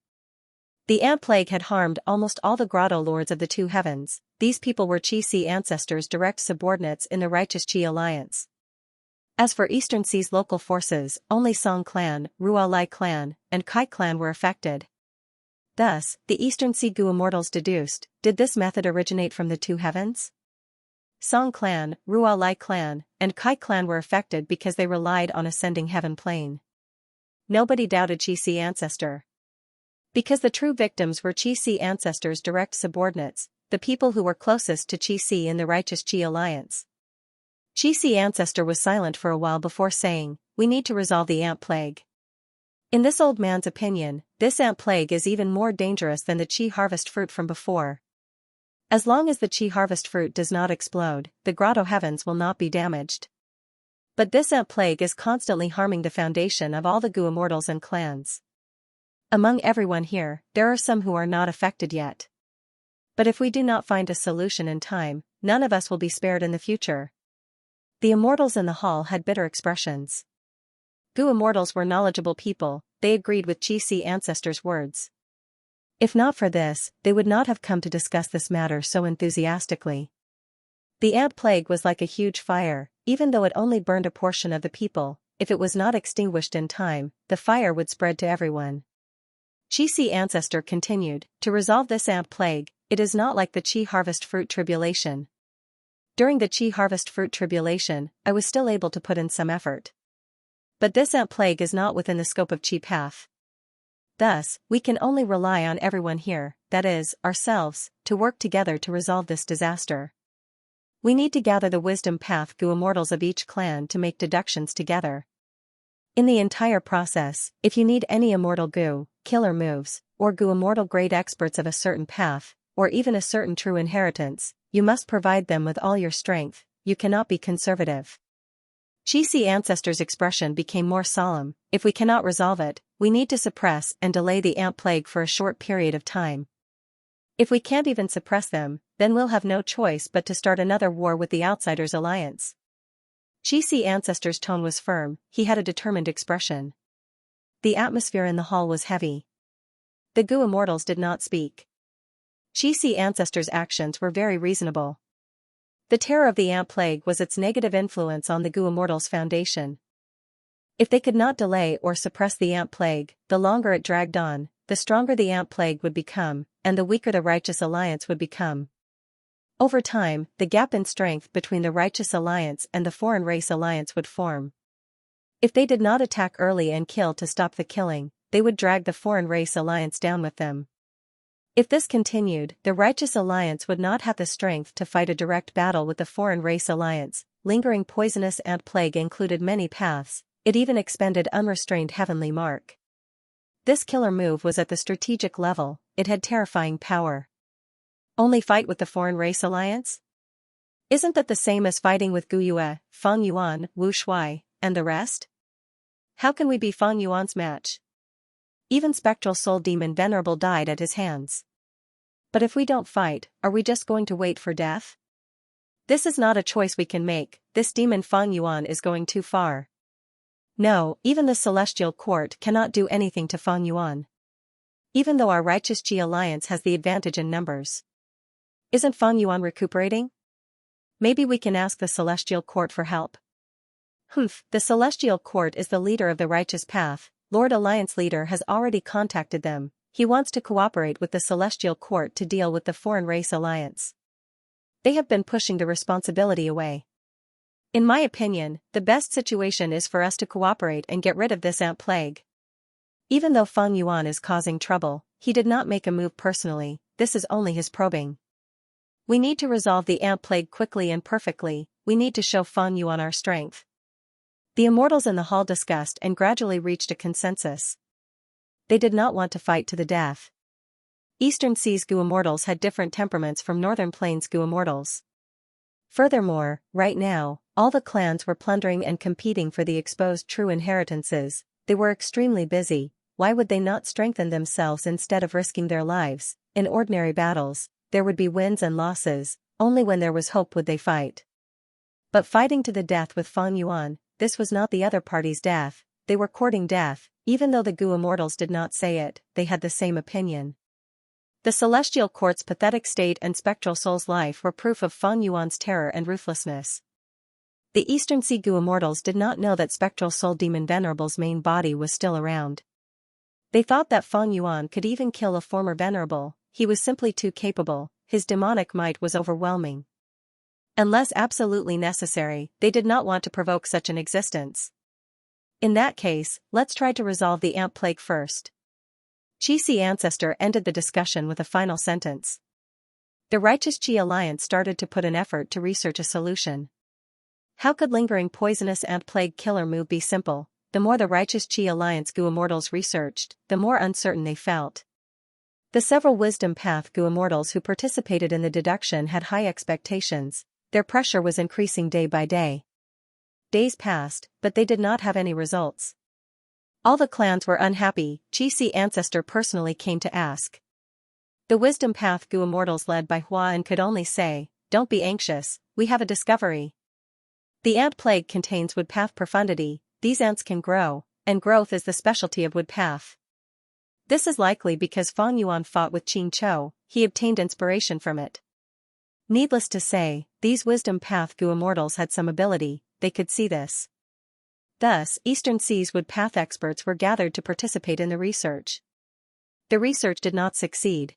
The ant plague had harmed almost all the grotto lords of the two heavens. These people were Qi ancestors' direct subordinates in the Righteous Qi Alliance. As for Eastern Sea's local forces, only Song Clan, Ruo Lai Clan, and Kai Clan were affected. Thus, the Eastern Sea Gu Immortals deduced, did this method originate from the two heavens? Song Clan, Ruo Lai Clan, and Kai Clan were affected because they relied on ascending heaven plane. Nobody doubted Qi ancestor. Because the true victims were Qi ancestors' direct subordinates, the people who were closest to Qi in the Righteous Qi Alliance. Qi ancestor was silent for a while before saying, we need to resolve the ant plague. In this old man's opinion, this ant plague is even more dangerous than the Qi harvest fruit from before. As long as the Qi harvest fruit does not explode, the grotto heavens will not be damaged. But this ant plague is constantly harming the foundation of all the Gu Immortals and clans. Among everyone here, there are some who are not affected yet. But if we do not find a solution in time, none of us will be spared in the future. The immortals in the hall had bitter expressions. Gu immortals were knowledgeable people, they agreed with Qi ancestors' words. If not for this, they would not have come to discuss this matter so enthusiastically. The ant plague was like a huge fire, even though it only burned a portion of the people. If it was not extinguished in time, the fire would spread to everyone. Qi ancestor continued, to resolve this ant plague, it is not like the Qi harvest fruit tribulation. During the Qi harvest fruit tribulation, I was still able to put in some effort. But this ant plague is not within the scope of Qi path. Thus, we can only rely on everyone here, that is, ourselves, to work together to resolve this disaster. We need to gather the wisdom path Gu immortals of each clan to make deductions together. In the entire process, if you need any immortal Gu, killer moves, or Gu immortal great experts of a certain path, or even a certain true inheritance, you must provide them with all your strength, you cannot be conservative. Qi ancestors' expression became more solemn, if we cannot resolve it, we need to suppress and delay the ant plague for a short period of time. If we can't even suppress them, then we'll have no choice but to start another war with the Outsiders Alliance. Qi ancestor's tone was firm, he had a determined expression. The atmosphere in the hall was heavy. The Gu immortals did not speak. Qi ancestors' actions were very reasonable. The terror of the ant plague was its negative influence on the Gu immortals' foundation. If they could not delay or suppress the ant plague, the longer it dragged on, the stronger the ant plague would become, and the weaker the Righteous Alliance would become. Over time, the gap in strength between the Righteous Alliance and the Foreign Race Alliance would form. If they did not attack early and kill to stop the killing, they would drag the Foreign Race Alliance down with them. If this continued, the Righteous Alliance would not have the strength to fight a direct battle with the Foreign Race Alliance. Lingering poisonous ant plague included many paths, it even expended unrestrained heavenly mark. This killer move was at the strategic level, it had terrifying power. Only fight with the Foreign Race Alliance? Isn't that the same as fighting with Gu Yue, Feng Yuan, Wu Shuai, and the rest? How can we be Feng Yuan's match? Even Spectral Soul Demon Venerable died at his hands. But if we don't fight, are we just going to wait for death? This is not a choice we can make, this demon Feng Yuan is going too far. No, even the Celestial Court cannot do anything to Feng Yuan. Even though our Righteous Qi Alliance has the advantage in numbers. Isn't Feng Yuan recuperating? Maybe we can ask the Celestial Court for help. The Celestial Court is the leader of the Righteous Path, Lord Alliance leader has already contacted them, he wants to cooperate with the Celestial Court to deal with the Foreign Race Alliance. They have been pushing the responsibility away. In my opinion, the best situation is for us to cooperate and get rid of this ant plague. Even though Feng Yuan is causing trouble, he did not make a move personally, this is only his probing. We need to resolve the ant plague quickly and perfectly, we need to show Feng Yuan our strength. The immortals in the hall discussed and gradually reached a consensus. They did not want to fight to the death. Eastern Seas Gu immortals had different temperaments from Northern Plains Gu immortals. Furthermore, right now, all the clans were plundering and competing for the exposed true inheritances, they were extremely busy, why would they not strengthen themselves instead of risking their lives? In ordinary battles, there would be wins and losses, only when there was hope would they fight. But fighting to the death with Feng Yuan, this was not the other party's death, they were courting death, even though the Gu immortals did not say it, they had the same opinion. The Celestial Court's pathetic state and Spectral Soul's life were proof of Feng Yuan's terror and ruthlessness. The Eastern Sea Gu immortals did not know that Spectral Soul Demon Venerable's main body was still around. They thought that Feng Yuan could even kill a former Venerable, he was simply too capable, his demonic might was overwhelming. Unless absolutely necessary, they did not want to provoke such an existence. In that case, let's try to resolve the ant plague first. Qi ancestor ended the discussion with a final sentence. The Righteous Qi Alliance started to put an effort to research a solution. How could lingering poisonous ant plague killer move be simple? The more the Righteous Qi Alliance Gu immortals researched, the more uncertain they felt. The several wisdom path Gu immortals who participated in the deduction had high expectations, their pressure was increasing day by day. Days passed, but they did not have any results. All the clans were unhappy. Xianxia ancestor personally came to ask. The wisdom path Gu immortals led by Hua and could only say, "Don't be anxious, we have a discovery. The ant plague contains wood path profundity, these ants can grow, and growth is the specialty of wood path." This is likely because Fang Yuan fought with Qin Chou, he obtained inspiration from it. Needless to say, these wisdom path Gu immortals had some ability, they could see this. Thus, Eastern Sea's wood path experts were gathered to participate in the research. The research did not succeed.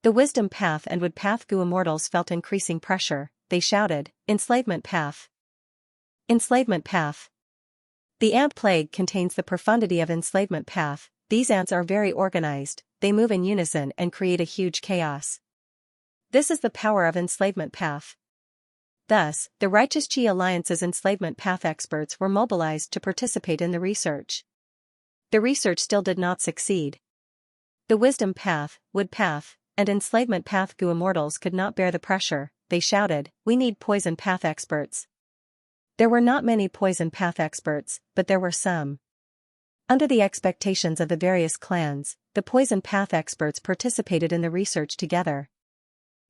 The wisdom path and wood path Gu immortals felt increasing pressure, they shouted, "Enslavement path! Enslavement path!" The ant plague contains the profundity of enslavement path, these ants are very organized, they move in unison and create a huge chaos. This is the power of enslavement path. Thus, the Righteous Qi Alliance's enslavement path experts were mobilized to participate in the research. The research still did not succeed. The wisdom path, wood path, and enslavement path Gu immortals could not bear the pressure, they shouted, "We need poison path experts." There were not many poison path experts, but there were some. Under the expectations of the various clans, the poison path experts participated in the research together.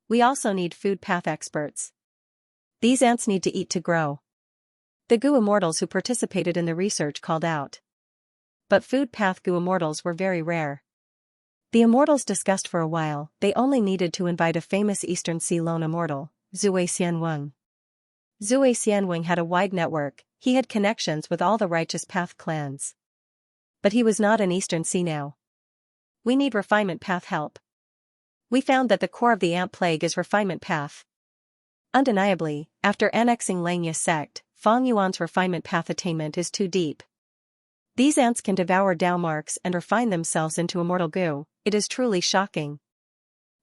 "We also need food path experts. These ants need to eat to grow." The Gu immortals who participated in the research called out. But food path Gu immortals were very rare. The immortals discussed for a while, they only needed to invite a famous Eastern Sea lone immortal, Zhui Xianweng. Zhui Xianweng had a wide network, he had connections with all the Righteous Path clans. But he was not in Eastern Sea now. "We need refinement path help. We found that the core of the ant plague is refinement path." Undeniably, after annexing Langya sect, Fang Yuan's refinement path attainment is too deep. These ants can devour Dao marks and refine themselves into immortal Gu, it is truly shocking.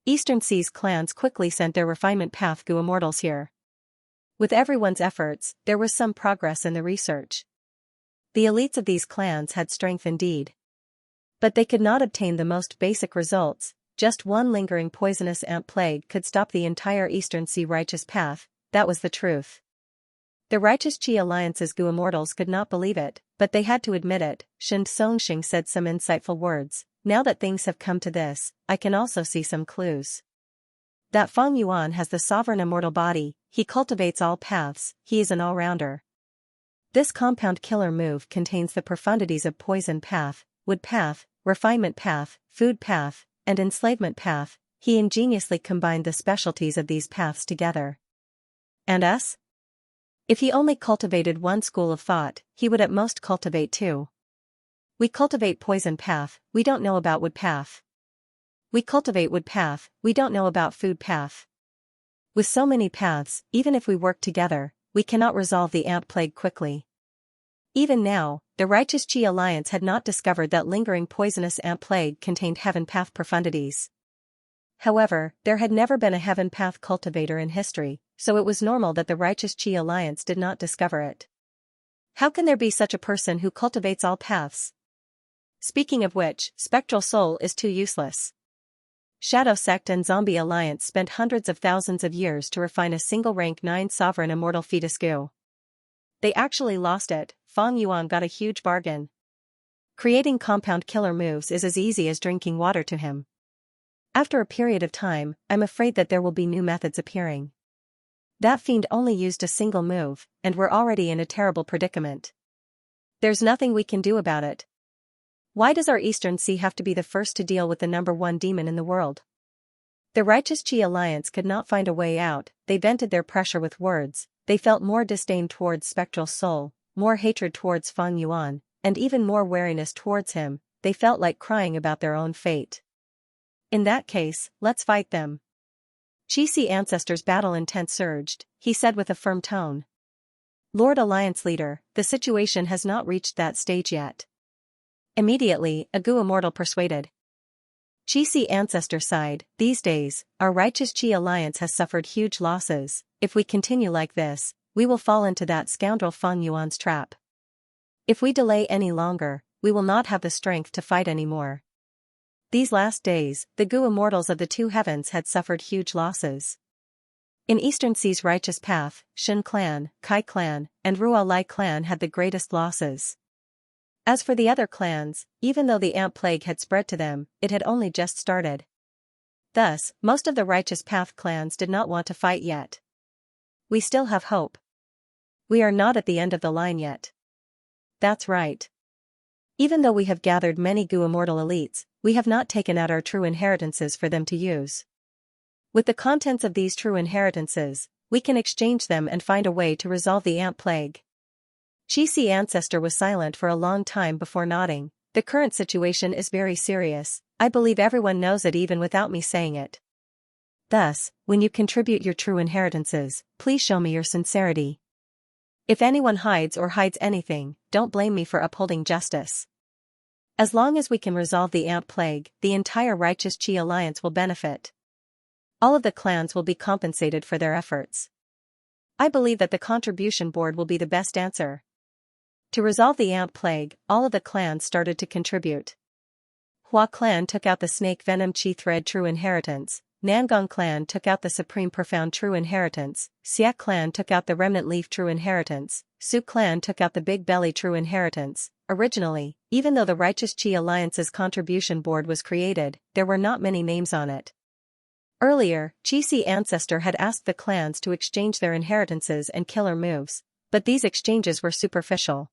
Eastern Sea's clans quickly sent their refinement path Gu immortals here. With everyone's efforts, there was some progress in the research. The elites of these clans had strength indeed. But they could not obtain the most basic results, just one lingering poisonous ant plague could stop the entire Eastern Sea righteous path, that was the truth. The Righteous Qi Alliance's Gu immortals could not believe it, but they had to admit it. Shen Songxing said some insightful words, "Now that things have come to this, I can also see some clues. That Fang Yuan has the sovereign immortal body, he cultivates all paths, he is an all-rounder. This compound killer move contains the profundities of poison path, wood path, refinement path, food path, and enslavement path, he ingeniously combined the specialties of these paths together. And us? If he only cultivated one school of thought, he would at most cultivate two. We cultivate poison path, we don't know about wood path. We cultivate wood path, we don't know about food path. With so many paths, even if we work together, we cannot resolve the ant plague quickly." Even now, the Righteous Qi Alliance had not discovered that lingering poisonous ant plague contained heaven path profundities. However, there had never been a heaven path cultivator in history, so it was normal that the Righteous Qi Alliance did not discover it. How can there be such a person who cultivates all paths? Speaking of which, Spectral Soul is too useless. Shadow Sect and Zombie Alliance spent hundreds of thousands of years to refine a single rank 9 sovereign immortal fetus Gu. They actually lost it. Fang Yuan got a huge bargain. Creating compound killer moves is as easy as drinking water to him. After a period of time, I'm afraid that there will be new methods appearing. That fiend only used a single move, and we're already in a terrible predicament. There's nothing we can do about it. Why does our Eastern Sea have to be the first to deal with the #1 demon in the world? The Righteous Qi Alliance could not find a way out, they vented their pressure with words, they felt more disdain towards Spectral Soul, more hatred towards Fang Yuan, and even more wariness towards him, they felt like crying about their own fate. In that case, let's fight them. Xianxia ancestors' battle intent surged, he said with a firm tone. Lord Alliance Leader, the situation has not reached that stage yet. Immediately, a Gu immortal persuaded. Xianxia ancestor sighed, these days, our Righteous Qi Alliance has suffered huge losses, if we continue like this, we will fall into that scoundrel Fang Yuan's trap. If we delay any longer, we will not have the strength to fight anymore. These last days, the Gu immortals of the two heavens had suffered huge losses. In Eastern Sea's righteous path, Shen clan, Kai clan, and Ruo Lai clan had the greatest losses. As for the other clans, even though the ant plague had spread to them, it had only just started. Thus, most of the Righteous Path clans did not want to fight yet. We still have hope. We are not at the end of the line yet. That's right. Even though we have gathered many Gu Immortal elites, we have not taken out our true inheritances for them to use. With the contents of these true inheritances, we can exchange them and find a way to resolve the ant plague. Xianxia ancestor was silent for a long time before nodding. The current situation is very serious. I believe everyone knows it even without me saying it. Thus, when you contribute your true inheritances, please show me your sincerity. If anyone hides anything, don't blame me for upholding justice. As long as we can resolve the ant plague, the entire Righteous Chi Alliance will benefit. All of the clans will be compensated for their efforts. I believe that the contribution board will be the best answer. To resolve the ant plague, all of the clans started to contribute. Hua clan took out the Snake Venom Chi Thread True Inheritance, Nangong clan took out the Supreme Profound True Inheritance, Xia clan took out the Remnant Leaf True Inheritance, Su clan took out the Big Belly True Inheritance. Originally, even though the Righteous Chi Alliance's contribution board was created, there were not many names on it. Earlier, Xianxia ancestor had asked the clans to exchange their inheritances and killer moves, but these exchanges were superficial.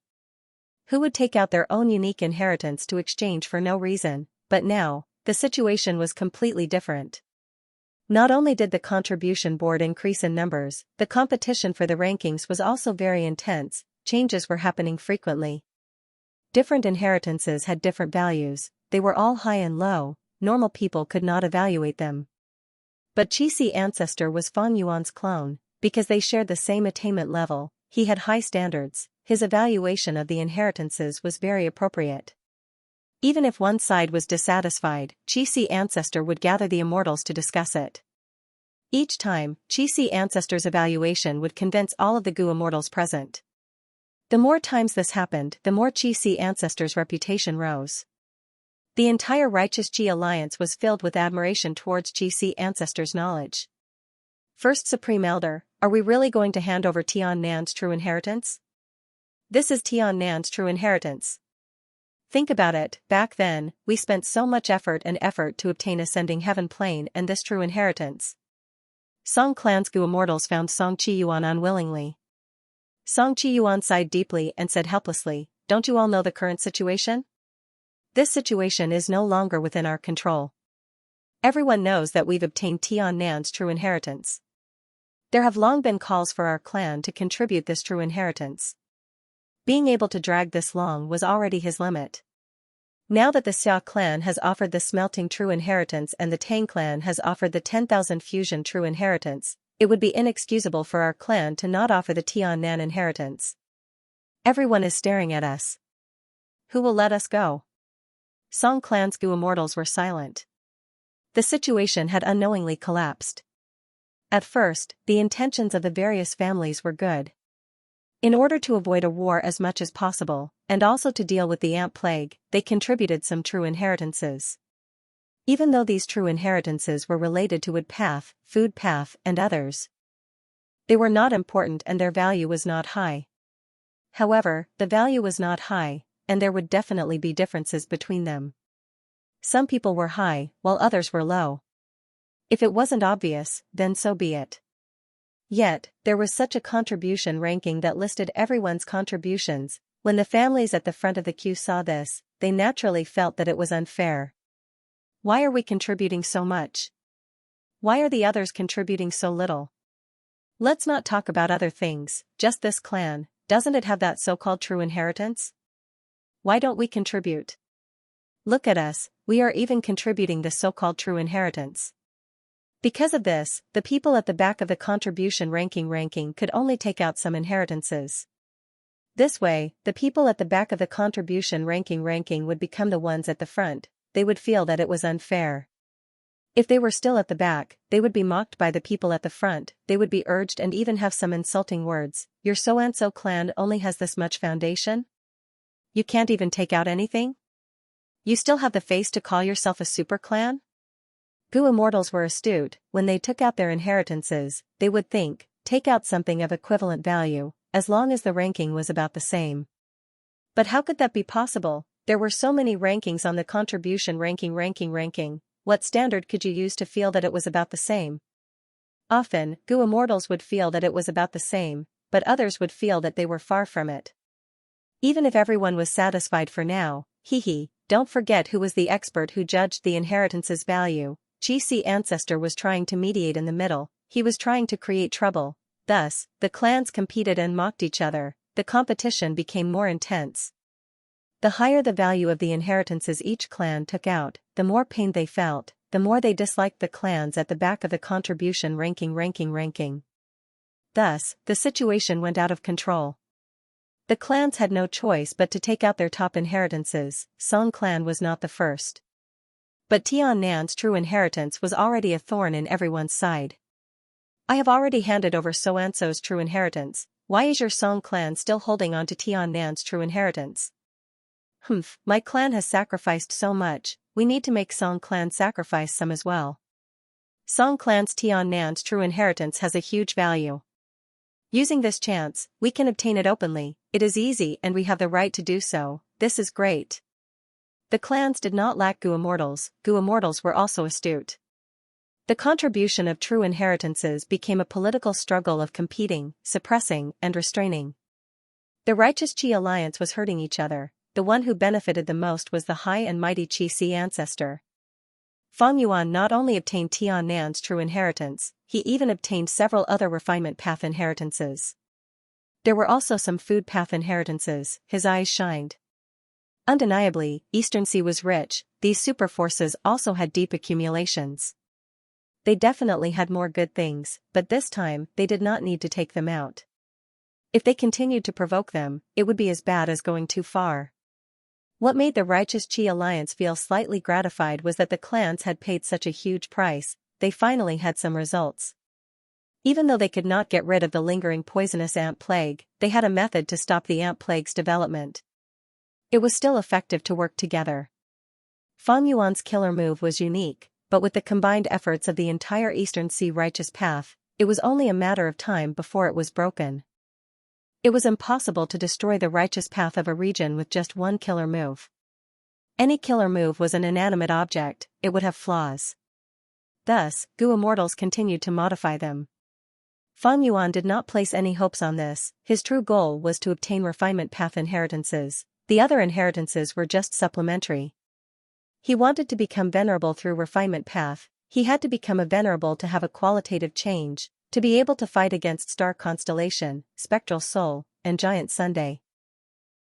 Who would take out their own unique inheritance to exchange for no reason? But now, the situation was completely different. Not only did the contribution board increase in numbers, the competition for the rankings was also very intense. Changes were happening frequently. Different inheritances had different values, they were all high and low, normal people could not evaluate them. But Xianxia ancestor was Fang Yuan's clone, because they shared the same attainment level, he had high standards, his evaluation of the inheritances was very appropriate. Even if one side was dissatisfied, Xianxia ancestor would gather the immortals to discuss it. Each time, Xianxia ancestor's evaluation would convince all of the Gu immortals present. The more times this happened, the more Xianxia ancestor's reputation rose. The entire Righteous Chi Alliance was filled with admiration towards Xianxia ancestor's knowledge. First Supreme Elder, are we really going to hand over Tian Nan's true inheritance? This is Tian Nan's true inheritance. Think about it, back then, we spent so much effort to obtain Ascending Heaven Plane and this true inheritance. Song clan's Gu immortals found Song Qiyuan unwillingly. Song Qiyuan sighed deeply and said helplessly, don't you all know the current situation? This situation is no longer within our control. Everyone knows that we've obtained Tian Nan's true inheritance. There have long been calls for our clan to contribute this true inheritance. Being able to drag this long was already his limit. Now that the Xia clan has offered the Smelting True Inheritance and the Tang clan has offered the 10,000 Fusion True Inheritance, it would be inexcusable for our clan to not offer the Tian Nan inheritance. Everyone is staring at us. Who will let us go? Song clan's Gu immortals were silent. The situation had unknowingly collapsed. At first, the intentions of the various families were good. In order to avoid a war as much as possible, and also to deal with the ant plague, they contributed some true inheritances. Even though these true inheritances were related to wood path, food path, and others, they were not important and their value was not high. However, the value was not high, and there would definitely be differences between them. Some people were high, while others were low. If it wasn't obvious, then so be it. Yet, there was such a contribution ranking that listed everyone's contributions. When the families at the front of the queue saw this, they naturally felt that it was unfair. Why are we contributing so much? Why are the others contributing so little? Let's not talk about other things, just this clan, doesn't it have that so-called true inheritance? Why don't we contribute? Look at us, we are even contributing the so-called true inheritance. Because of this, the people at the back of the contribution ranking could only take out some inheritances. This way, the people at the back of the contribution ranking would become the ones at the front, they would feel that it was unfair. If they were still at the back, they would be mocked by the people at the front, they would be urged and even have some insulting words, your so-and-so clan only has this much foundation? You can't even take out anything? You still have the face to call yourself a super clan? Gu immortals were astute, when they took out their inheritances, they would think, take out something of equivalent value, as long as the ranking was about the same. But how could that be possible? There were so many rankings on the contribution ranking. What standard could you use to feel that it was about the same? Often, Gu immortals would feel that it was about the same, but others would feel that they were far from it. Even if everyone was satisfied for now, don't forget who was the expert who judged the inheritance's value. Xianxia ancestor was trying to mediate in the middle, he was trying to create trouble. Thus, the clans competed and mocked each other, the competition became more intense. The higher the value of the inheritances each clan took out, the more pain they felt, the more they disliked the clans at the back of the contribution ranking. Thus, the situation went out of control. The clans had no choice but to take out their top inheritances. Song clan was not the first. But Tiannan's true inheritance was already a thorn in everyone's side. I have already handed over Xianxia's true inheritance, why is your Song clan still holding on to Tiannan's true inheritance? My clan has sacrificed so much, we need to make Song clan sacrifice some as well. Song clan's Tiannan's true inheritance has a huge value. Using this chance, we can obtain it openly, it is easy and we have the right to do so, this is great. The clans did not lack Gu immortals were also astute. The contribution of true inheritances became a political struggle of competing, suppressing, and restraining. The righteous Qi alliance was hurting each other, the one who benefited the most was the high and mighty Xianxia ancestor. Feng Yuan not only obtained Tiannan's true inheritance, he even obtained several other refinement path inheritances. There were also some food path inheritances, his eyes shined. Undeniably, Eastern Sea was rich, these super forces also had deep accumulations. They definitely had more good things, but this time, they did not need to take them out. If they continued to provoke them, it would be as bad as going too far. What made the righteous Qi alliance feel slightly gratified was that the clans had paid such a huge price, they finally had some results. Even though they could not get rid of the lingering poisonous ant plague, they had a method to stop the ant plague's development. It was still effective to work together. Feng Yuan's killer move was unique, but with the combined efforts of the entire Eastern Sea righteous path, it was only a matter of time before it was broken. It was impossible to destroy the righteous path of a region with just one killer move. Any killer move was an inanimate object, it would have flaws. Thus, Gu immortals continued to modify them. Feng Yuan did not place any hopes on this, his true goal was to obtain refinement path inheritances, the other inheritances were just supplementary. He wanted to become venerable through refinement path, he had to become a venerable to have a qualitative change, to be able to fight against Star Constellation, Spectral Soul, and Giant Sunday.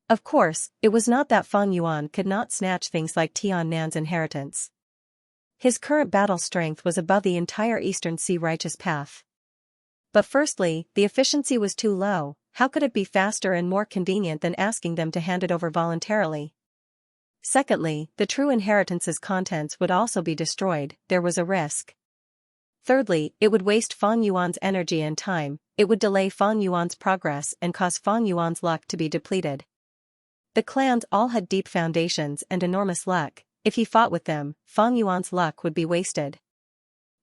Of course, it was not that Feng Yuan could not snatch things like Tiannan's inheritance. His current battle strength was above the entire Eastern Sea righteous path. But firstly, the efficiency was too low, how could it be faster and more convenient than asking them to hand it over voluntarily? Secondly, the true inheritance's contents would also be destroyed, there was a risk. Thirdly, it would waste Feng Yuan's energy and time, it would delay Feng Yuan's progress and cause Feng Yuan's luck to be depleted. The clans all had deep foundations and enormous luck, if he fought with them, Feng Yuan's luck would be wasted.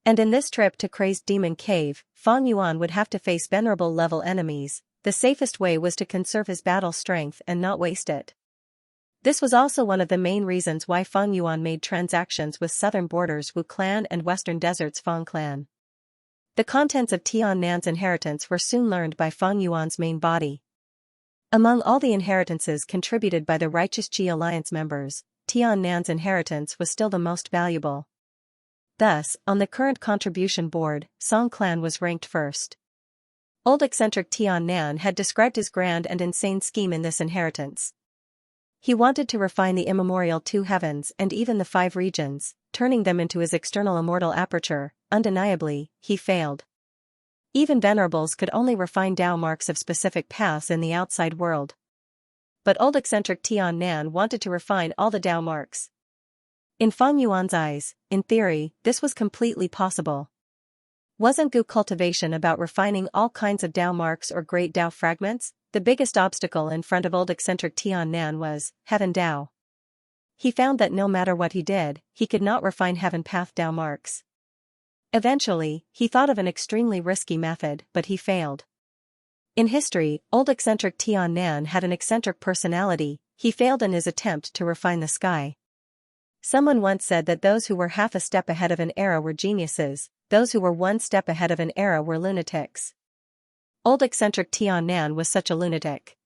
And in this trip to Crazed Demon Cave, Feng Yuan would have to face venerable level enemies, the safest way was to conserve his battle strength and not waste it. This was also one of the main reasons why Feng Yuan made transactions with Southern Borders Wu clan and Western Deserts Feng clan. The contents of Tiannan's inheritance were soon learned by Feng Yuan's main body. Among all the inheritances contributed by the Righteous Qi Alliance members, Tiannan's inheritance was still the most valuable. Thus, on the current contribution board, Song clan was ranked first. Old eccentric Tiannan had described his grand and insane scheme in this inheritance. He wanted to refine the immemorial 2 heavens and even the 5 regions, turning them into his external immortal aperture. Undeniably, he failed. Even venerables could only refine Tao marks of specific paths in the outside world. But old eccentric Tiannan wanted to refine all the Tao marks. In Feng Yuan's eyes, in theory, this was completely possible. Wasn't Gu cultivation about refining all kinds of Tao marks or great Tao fragments? The biggest obstacle in front of old eccentric Tiannan was Heaven Tao. He found that no matter what he did, he could not refine Heaven Path Tao marks. Eventually, he thought of an extremely risky method, but he failed. In history, old eccentric Tiannan had an eccentric personality, he failed in his attempt to refine the sky. Someone once said that those who were half a step ahead of an era were geniuses, those who were one step ahead of an era were lunatics. Old eccentric Tian was such a lunatic.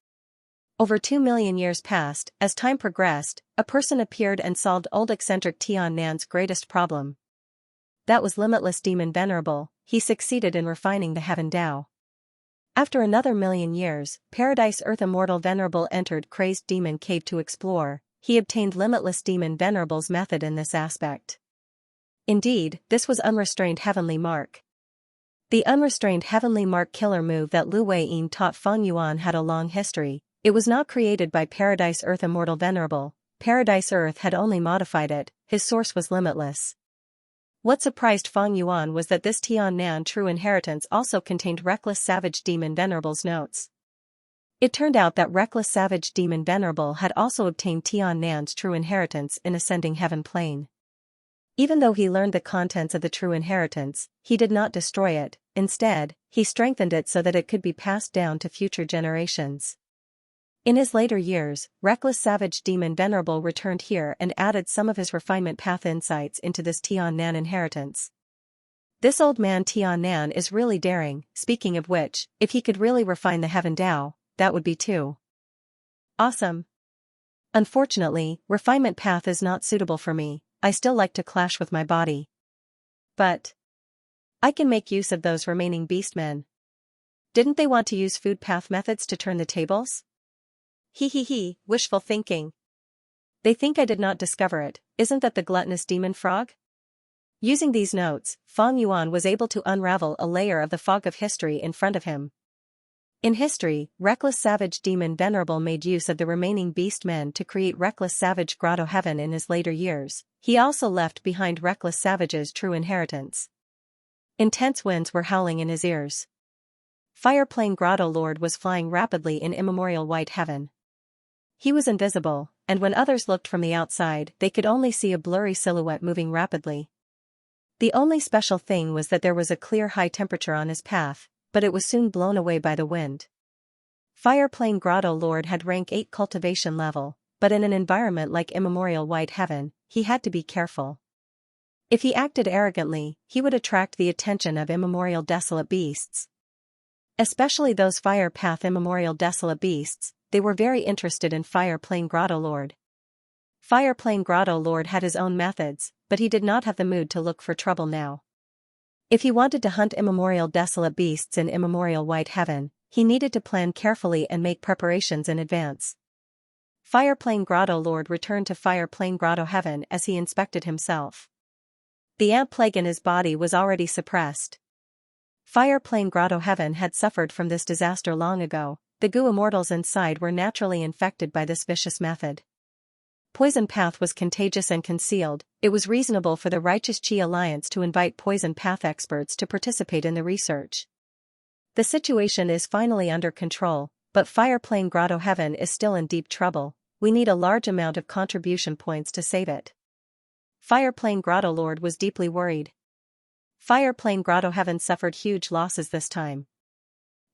Over 2 million years passed. As time progressed, a person appeared and solved old eccentric Tian's greatest problem. That was limitless demon venerable. He succeeded in refining the heaven Tao. After another million years, Paradise Earth Immortal Venerable entered Crazed Demon Cave to explore. He obtained limitless demon venerable's method in this aspect. Indeed, this was Unrestrained Heavenly Mark. The Unrestrained Heavenly Mark killer move that Lu Weiyin taught Feng Yuan had a long history. It was not created by Paradise Earth Immortal Venerable. Paradise Earth had only modified it. His source was limitless. What surprised Feng Yuan was that this Tian true inheritance also contained Reckless Savage Demon Venerable's notes. It turned out that Reckless Savage Demon Venerable had also obtained Tian's true inheritance in Ascending Heaven Plane. Even though he learned the contents of the true inheritance, he did not destroy it. Instead, he strengthened it so that it could be passed down to future generations. In his later years, Reckless Savage Demon Venerable returned here and added some of his refinement path insights into this Tian inheritance. This old man Tian is really daring. Speaking of which, if he could really refine the Heaven Tao, that would be too awesome. Unfortunately, refinement path is not suitable for me. I still like to clash with my body. But I can make use of those remaining beastmen. Didn't they want to use food path methods to turn the tables? Wishful thinking. They think I did not discover it. Isn't that the gluttonous demon frog? Using these notes, Feng Yuan was able to unravel a layer of the fog of history in front of him. In history, Reckless Savage Demon Venerable made use of the remaining beast men to create Reckless Savage Grotto Heaven in his later years. He also left behind Reckless Savage's true inheritance. Intense winds were howling in his ears. Fireplane Grotto Lord was flying rapidly in immemorial white heaven. He was invisible, and when others looked from the outside, they could only see a blurry silhouette moving rapidly. The only special thing was that there was a clear high temperature on his path, but it was soon blown away by the wind. Fireplane Grotto Lord had rank 8 cultivation level, but in an environment like immemorial white heaven, he had to be careful. If he acted arrogantly, he would attract the attention of immemorial desolate beasts. Especially those fire path immemorial desolate beasts. They were very interested in Fireplane Grotto Lord. Fireplane Grotto Lord had his own methods, but he did not have the mood to look for trouble now. If he wanted to hunt immemorial desolate beasts in immemorial white heaven, he needed to plan carefully and make preparations in advance. Fireplane Grotto Lord returned to Fireplane Grotto Heaven as he inspected himself. The ant plague in his body was already suppressed. Fireplane Grotto Heaven had suffered from this disaster long ago. The goo immortals inside were naturally infected by this vicious method. Poison path was contagious and concealed. It was reasonable for the Righteous Chi Alliance to invite poison path experts to participate in the research. The situation is finally under control, but Fireplane Grotto Heaven is still in deep trouble. We need a large amount of contribution points to save it. Fireplane Grotto Lord was deeply worried. Fireplane Grotto Heaven suffered huge losses this time.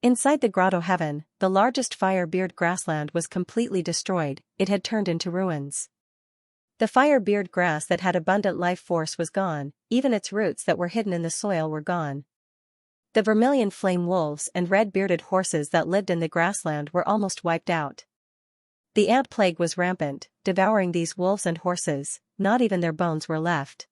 Inside the Grotto Heaven, the largest Firebeard grassland was completely destroyed. It had turned into ruins. The Firebeard grass that had abundant life force was gone, even its roots that were hidden in the soil were gone. The vermilion flame wolves and red-bearded horses that lived in the grassland were almost wiped out. The ant plague was rampant, devouring these wolves and horses. Not even their bones were left.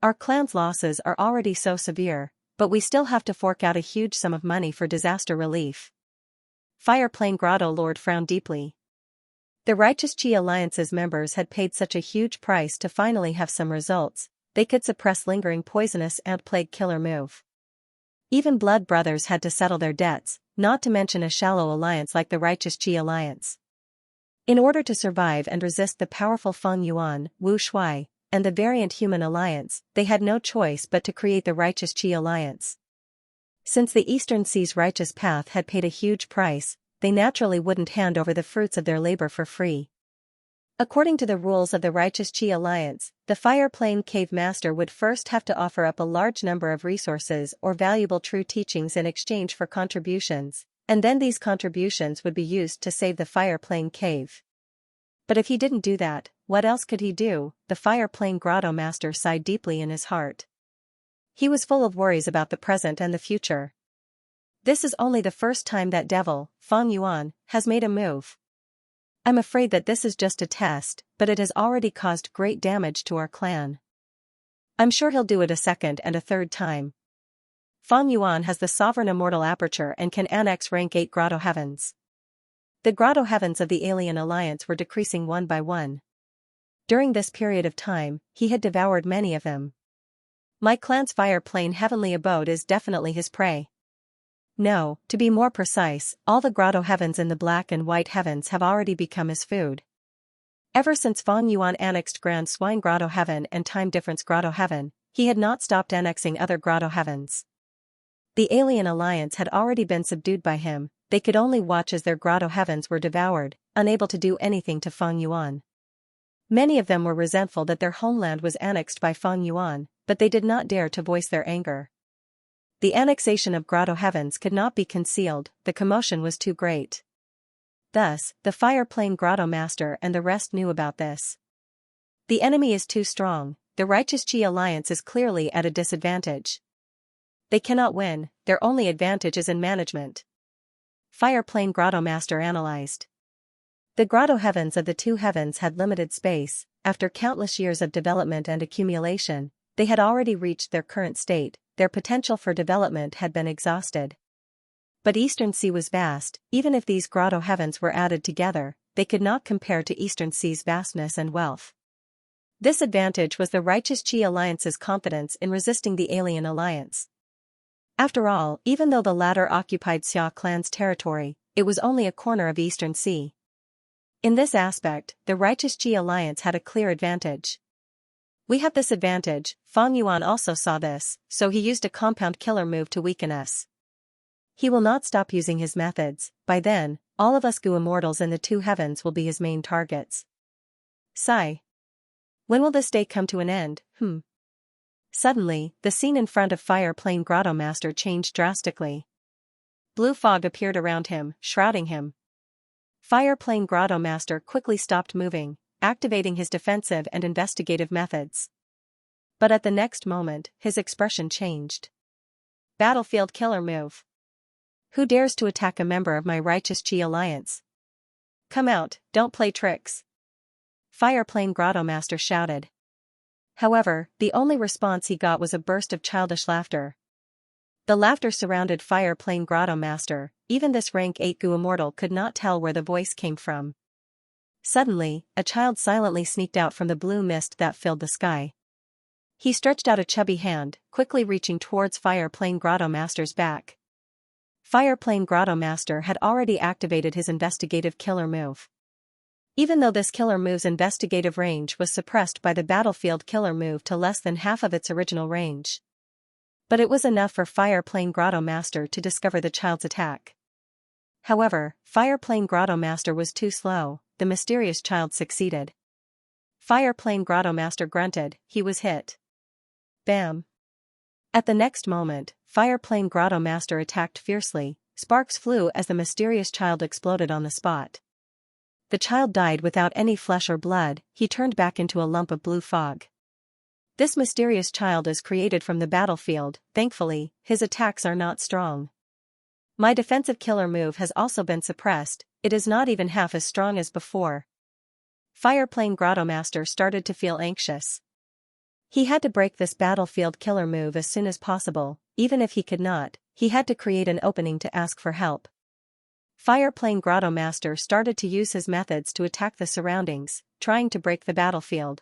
Our clan's losses are already so severe, but we still have to fork out a huge sum of money for disaster relief. Fireplane Grotto Lord frowned deeply. The Righteous Chi Alliance's members had paid such a huge price to finally have some results. They could suppress lingering poisonous ant plague killer move. Even blood brothers had to settle their debts, not to mention a shallow alliance like the Righteous Chi Alliance. In order to survive and resist the powerful Feng Yuan, Wu Shui, and the Variant Human Alliance, they had no choice but to create the Righteous Chi Alliance. Since the Eastern Sea's Righteous Path had paid a huge price, they naturally wouldn't hand over the fruits of their labor for free. According to the rules of the Righteous Chi Alliance, the Fireplane Cave Master would first have to offer up a large number of resources or valuable true teachings in exchange for contributions, and then these contributions would be used to save the Fireplane Cave. But if he didn't do that, what else could he do? The Fire Plane Grotto Master sighed deeply in his heart. He was full of worries about the present and the future. This is only the first time that devil, Feng Yuan, has made a move. I'm afraid that this is just a test, but it has already caused great damage to our clan. I'm sure he'll do it a second and a third time. Feng Yuan has the Sovereign Immortal Aperture and can annex rank 8 Grotto Heavens. The Grotto Heavens of the Alien Alliance were decreasing one by one. During this period of time, he had devoured many of them. My clan's Fire Plane Heavenly Abode is definitely his prey. No, to be more precise, all the Grotto Heavens in the Black and White Heavens have already become his food. Ever since Feng Yuan annexed Grand Swine Grotto Heaven and Time Difference Grotto Heaven, he had not stopped annexing other Grotto Heavens. The Alien Alliance had already been subdued by him, they could only watch as their Grotto Heavens were devoured, unable to do anything to Feng Yuan. Many of them were resentful that their homeland was annexed by Feng Yuan, but they did not dare to voice their anger. The annexation of Grotto Heavens could not be concealed, the commotion was too great. Thus, the Fire Plane Grotto Master and the rest knew about this. The enemy is too strong, the Righteous Chi Alliance is clearly at a disadvantage. They cannot win, their only advantage is in management. Fire Plane Grotto Master analyzed. The Grotto Heavens of the two heavens had limited space, after countless years of development and accumulation, they had already reached their current state, their potential for development had been exhausted. But Eastern Sea was vast, even if these Grotto Heavens were added together, they could not compare to Eastern Sea's vastness and wealth. This advantage was the Righteous Chi Alliance's confidence in resisting the Alien Alliance. After all, even though the latter occupied Xia clan's territory, it was only a corner of Eastern Sea. In this aspect, the Righteous Chi Alliance had a clear advantage. We have this advantage, Feng Yuan also saw this, so he used a compound killer move to weaken us. He will not stop using his methods, by then, all of us Gu Immortals in the two heavens will be his main targets. Sigh. When will this day come to an end, Suddenly, the scene in front of Fire Plane Grotto Master changed drastically. Blue fog appeared around him, shrouding him. Fire Plane Grotto Master quickly stopped moving, activating his defensive and investigative methods. But at the next moment, his expression changed. Battlefield killer move. Who dares to attack a member of my Righteous Chi Alliance? Come out, don't play tricks. Fire Plane Grotto Master shouted. However, the only response he got was a burst of childish laughter. The laughter surrounded Fire Plane Grotto Master, even this rank 8 Gu Immortal could not tell where the voice came from. Suddenly, a child silently sneaked out from the blue mist that filled the sky. He stretched out a chubby hand, quickly reaching towards Fire Plane Grotto Master's back. Fire Plane Grotto Master had already activated his investigative killer move. Even though this killer move's investigative range was suppressed by the battlefield killer move to less than half of its original range. But it was enough for Fire Plane Grotto Master to discover the child's attack. However, Fire Plane Grotto Master was too slow, the mysterious child succeeded. Fire Plane Grotto Master grunted, he was hit. Bam! At the next moment, Fire Plane Grotto Master attacked fiercely, sparks flew as the mysterious child exploded on the spot. The child died without any flesh or blood, he turned back into a lump of blue fog. This mysterious child is created from the battlefield, thankfully, his attacks are not strong. My defensive killer move has also been suppressed, it is not even half as strong as before. Fire Plane Grotto Master started to feel anxious. He had to break this battlefield killer move as soon as possible, even if he could not, he had to create an opening to ask for help. Fire Plane Grotto Master started to use his methods to attack the surroundings, trying to break the battlefield.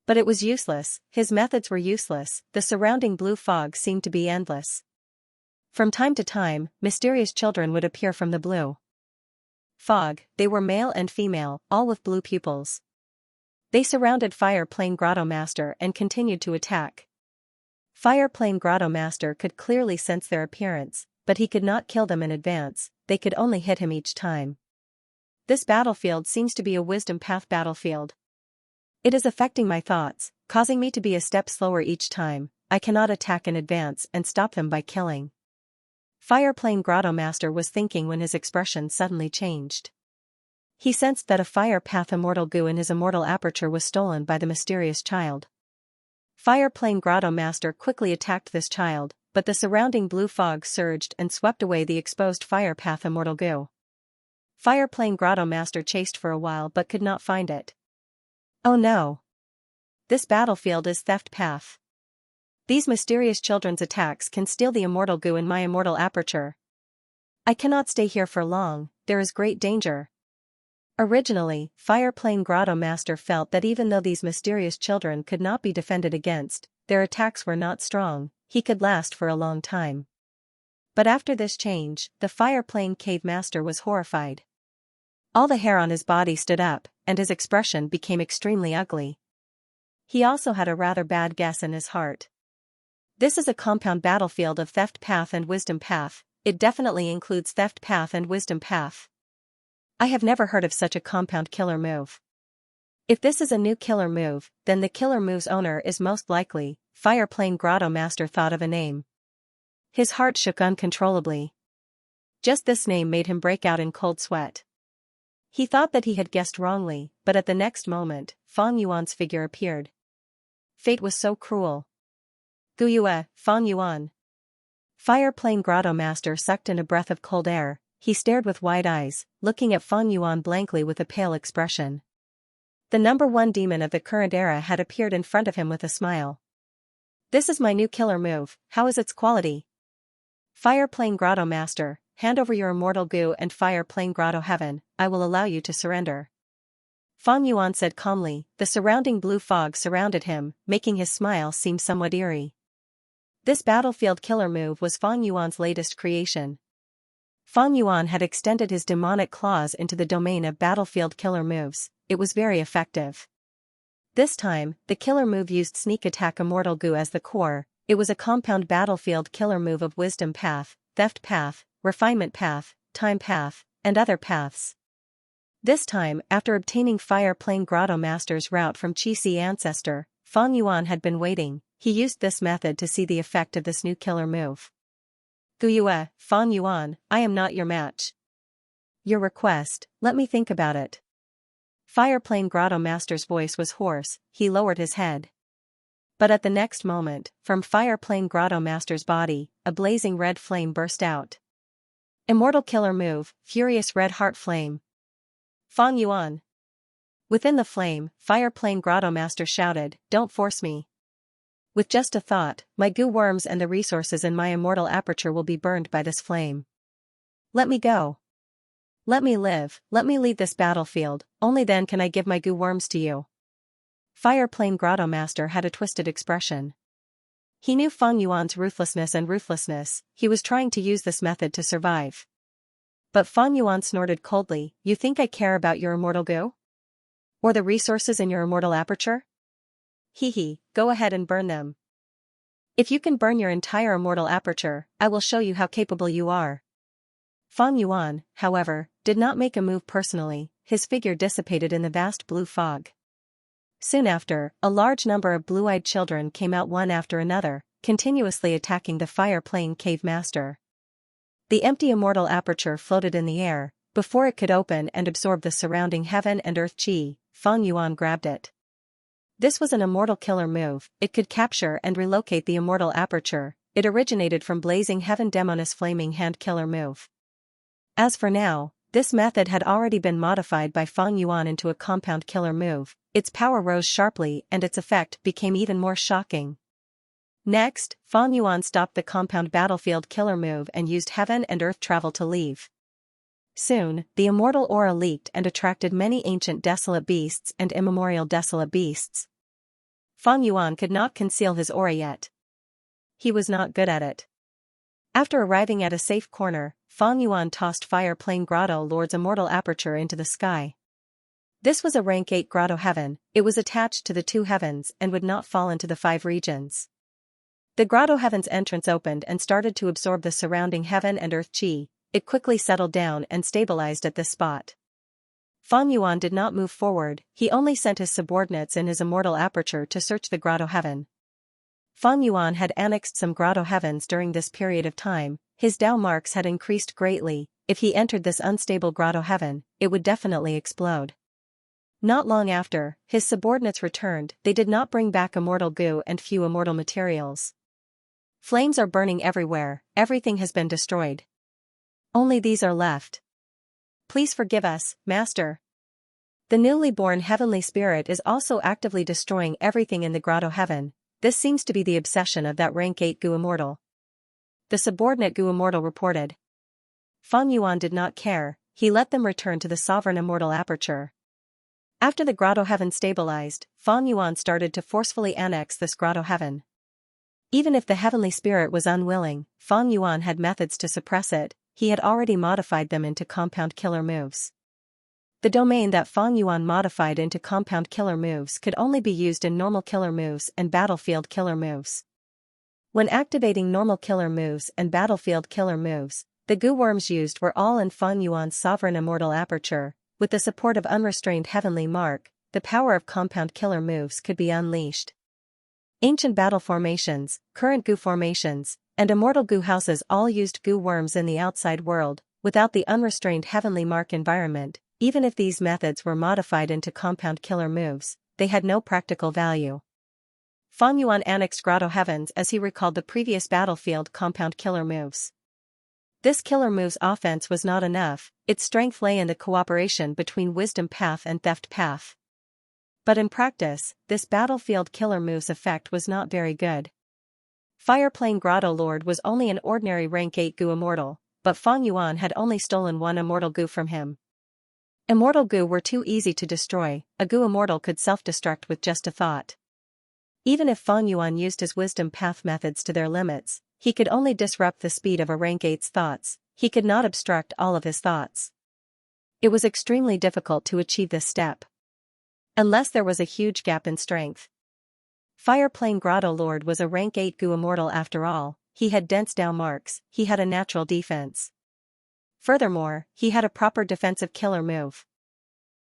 But it was useless, his methods were useless, the surrounding blue fog seemed to be endless. From time to time, mysterious children would appear from the blue fog, they were male and female, all with blue pupils. They surrounded Fire Plane Grotto Master and continued to attack. Fire Plane Grotto Master could clearly sense their appearance, but he could not kill them in advance, they could only hit him each time. This battlefield seems to be a wisdom path battlefield. It is affecting my thoughts, causing me to be a step slower each time, I cannot attack in advance and stop them by killing. Fire Plane Grotto Master was thinking when his expression suddenly changed. He sensed that a fire path immortal goo in his immortal aperture was stolen by the mysterious child. Fire Plane Grotto Master quickly attacked this child, but the surrounding blue fog surged and swept away the exposed fire path immortal goo. Fire Plane Grotto Master chased for a while but could not find it. Oh no! This battlefield is theft path. These mysterious children's attacks can steal the immortal goo in my immortal aperture. I cannot stay here for long, there is great danger. Originally, Fire Plane Grotto Master felt that even though these mysterious children could not be defended against, their attacks were not strong, he could last for a long time. But after this change, the Fire Plane Cave Master was horrified. All the hair on his body stood up, and his expression became extremely ugly. He also had a rather bad guess in his heart. This is a compound battlefield of Theft Path and Wisdom Path, it definitely includes Theft Path and Wisdom Path. I have never heard of such a compound killer move. If this is a new killer move, then the killer move's owner is most likely, Fire Plane Grotto Master thought of a name. His heart shook uncontrollably. Just this name made him break out in cold sweat. He thought that he had guessed wrongly, but at the next moment, Fang Yuan's figure appeared. Fate was so cruel. Guyue, Fang Yuan. Fire Plane Grotto Master sucked in a breath of cold air. He stared with wide eyes, looking at Fang Yuan blankly with a pale expression. The number one demon of the current era had appeared in front of him with a smile. This is my new killer move, how is its quality? Fire Plane Grotto Master, hand over your immortal goo and Fire Plane Grotto Heaven, I will allow you to surrender. Fang Yuan said calmly, the surrounding blue fog surrounded him, making his smile seem somewhat eerie. This battlefield killer move was Fang Yuan's latest creation. Fang Yuan had extended his demonic claws into the domain of battlefield killer moves, it was very effective. This time, the killer move used Sneak Attack Immortal Goo as the core, it was a compound battlefield killer move of Wisdom Path, Theft Path, Refinement Path, Time Path, and other paths. This time, after obtaining Fire Plane Grotto Master's route from Qi Ancestor, Fang Yuan had been waiting, he used this method to see the effect of this new killer move. Guyue, Fang Yuan, I am not your match. Your request, let me think about it. Fire Plane Grotto Master's voice was hoarse, he lowered his head. But at the next moment, from Fire Plane Grotto Master's body, a blazing red flame burst out. Immortal killer move, Furious Red Heart Flame. Fang Yuan. Within the flame, Fire Plane Grotto Master shouted, don't force me. With just a thought, my goo worms and the resources in my immortal aperture will be burned by this flame. Let me go. Let me live, let me leave this battlefield, only then can I give my goo worms to you. Fire Plane Grotto Master had a twisted expression. He knew Fang Yuan's ruthlessness, he was trying to use this method to survive. But Fang Yuan snorted coldly, you think I care about your immortal goo? Or the resources in your immortal aperture? Hehe, go ahead and burn them. If you can burn your entire immortal aperture, I will show you how capable you are. Fang Yuan, however, did not make a move personally, his figure dissipated in the vast blue fog. Soon after, a large number of blue-eyed children came out one after another, continuously attacking the Fire Plane Cave Master. The empty immortal aperture floated in the air, before it could open and absorb the surrounding heaven and earth chi, Fang Yuan grabbed it. This was an immortal killer move, it could capture and relocate the immortal aperture, it originated from Blazing Heaven Demoness Flaming Hand killer move. As for now, this method had already been modified by Fang Yuan into a compound killer move, its power rose sharply and its effect became even more shocking. Next, Fang Yuan stopped the compound battlefield killer move and used heaven and earth travel to leave. Soon, the immortal aura leaked and attracted many ancient desolate beasts and immemorial desolate beasts. Fang Yuan could not conceal his aura yet. He was not good at it. After arriving at a safe corner, Fang Yuan tossed Fire Plane Grotto Lord's immortal aperture into the sky. This was a rank 8 grotto heaven, it was attached to the 2 heavens and would not fall into the 5 regions. The grotto heaven's entrance opened and started to absorb the surrounding heaven and earth chi. It quickly settled down and stabilized at this spot. Fang Yuan did not move forward, he only sent his subordinates in his immortal aperture to search the grotto heaven. Fang Yuan had annexed some grotto heavens during this period of time, his Dao marks had increased greatly, if he entered this unstable grotto heaven, it would definitely explode. Not long after, his subordinates returned. They did not bring back immortal goo and few immortal materials. Flames are burning everywhere, everything has been destroyed. Only these are left. Please forgive us, Master. The newly born heavenly spirit is also actively destroying everything in the grotto heaven. This seems to be the obsession of that rank 8 goo immortal. The subordinate goo immortal reported. Feng Yuan did not care, he let them return to the sovereign immortal aperture. After the grotto heaven stabilized, Feng Yuan started to forcefully annex this grotto heaven. Even if the heavenly spirit was unwilling, Feng Yuan had methods to suppress it. He had already modified them into compound killer moves. The domain that Feng Yuan modified into compound killer moves could only be used in normal killer moves and battlefield killer moves. When activating normal killer moves and battlefield killer moves, the goo worms used were all in Feng Yuan's sovereign immortal aperture. With the support of unrestrained heavenly mark, the power of compound killer moves could be unleashed. Ancient battle formations, current goo formations, and immortal goo houses all used goo worms in the outside world. Without the unrestrained heavenly mark environment, even if these methods were modified into compound killer moves, they had no practical value. Feng Yuan annexed grotto heavens as he recalled the previous battlefield compound killer moves. This killer move's offense was not enough, its strength lay in the cooperation between wisdom path and theft path. But in practice, this battlefield killer move's effect was not very good. Fireplane Grotto Lord was only an ordinary rank 8 goo immortal, but Feng Yuan had only stolen one immortal goo from him. Immortal goo were too easy to destroy, a goo immortal could self-destruct with just a thought. Even if Feng Yuan used his wisdom path methods to their limits, he could only disrupt the speed of a rank 8's thoughts, he could not obstruct all of his thoughts. It was extremely difficult to achieve this step. Unless there was a huge gap in strength. Fireplane Grotto Lord was a rank 8 goo immortal after all, he had dense down marks, he had a natural defense. Furthermore, he had a proper defensive killer move.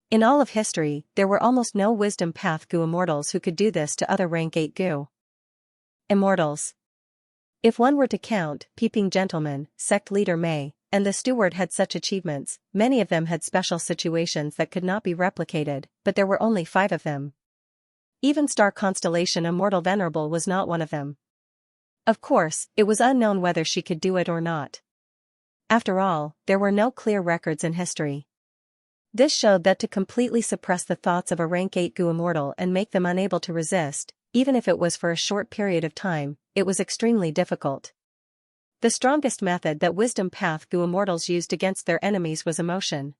In all of history, there were almost no wisdom path goo immortals who could do this to other rank 8 goo immortals. If one were to count, Peeping Gentleman, Sect Leader Mei, and the Steward had such achievements, many of them had special situations that could not be replicated, but there were only 5 of them. Even Star Constellation Immortal Venerable was not one of them. Of course, it was unknown whether she could do it or not. After all, there were no clear records in history. This showed that to completely suppress the thoughts of a rank 8 goo immortal and make them unable to resist, even if it was for a short period of time, it was extremely difficult. The strongest method that wisdom path goo immortals used against their enemies was emotion.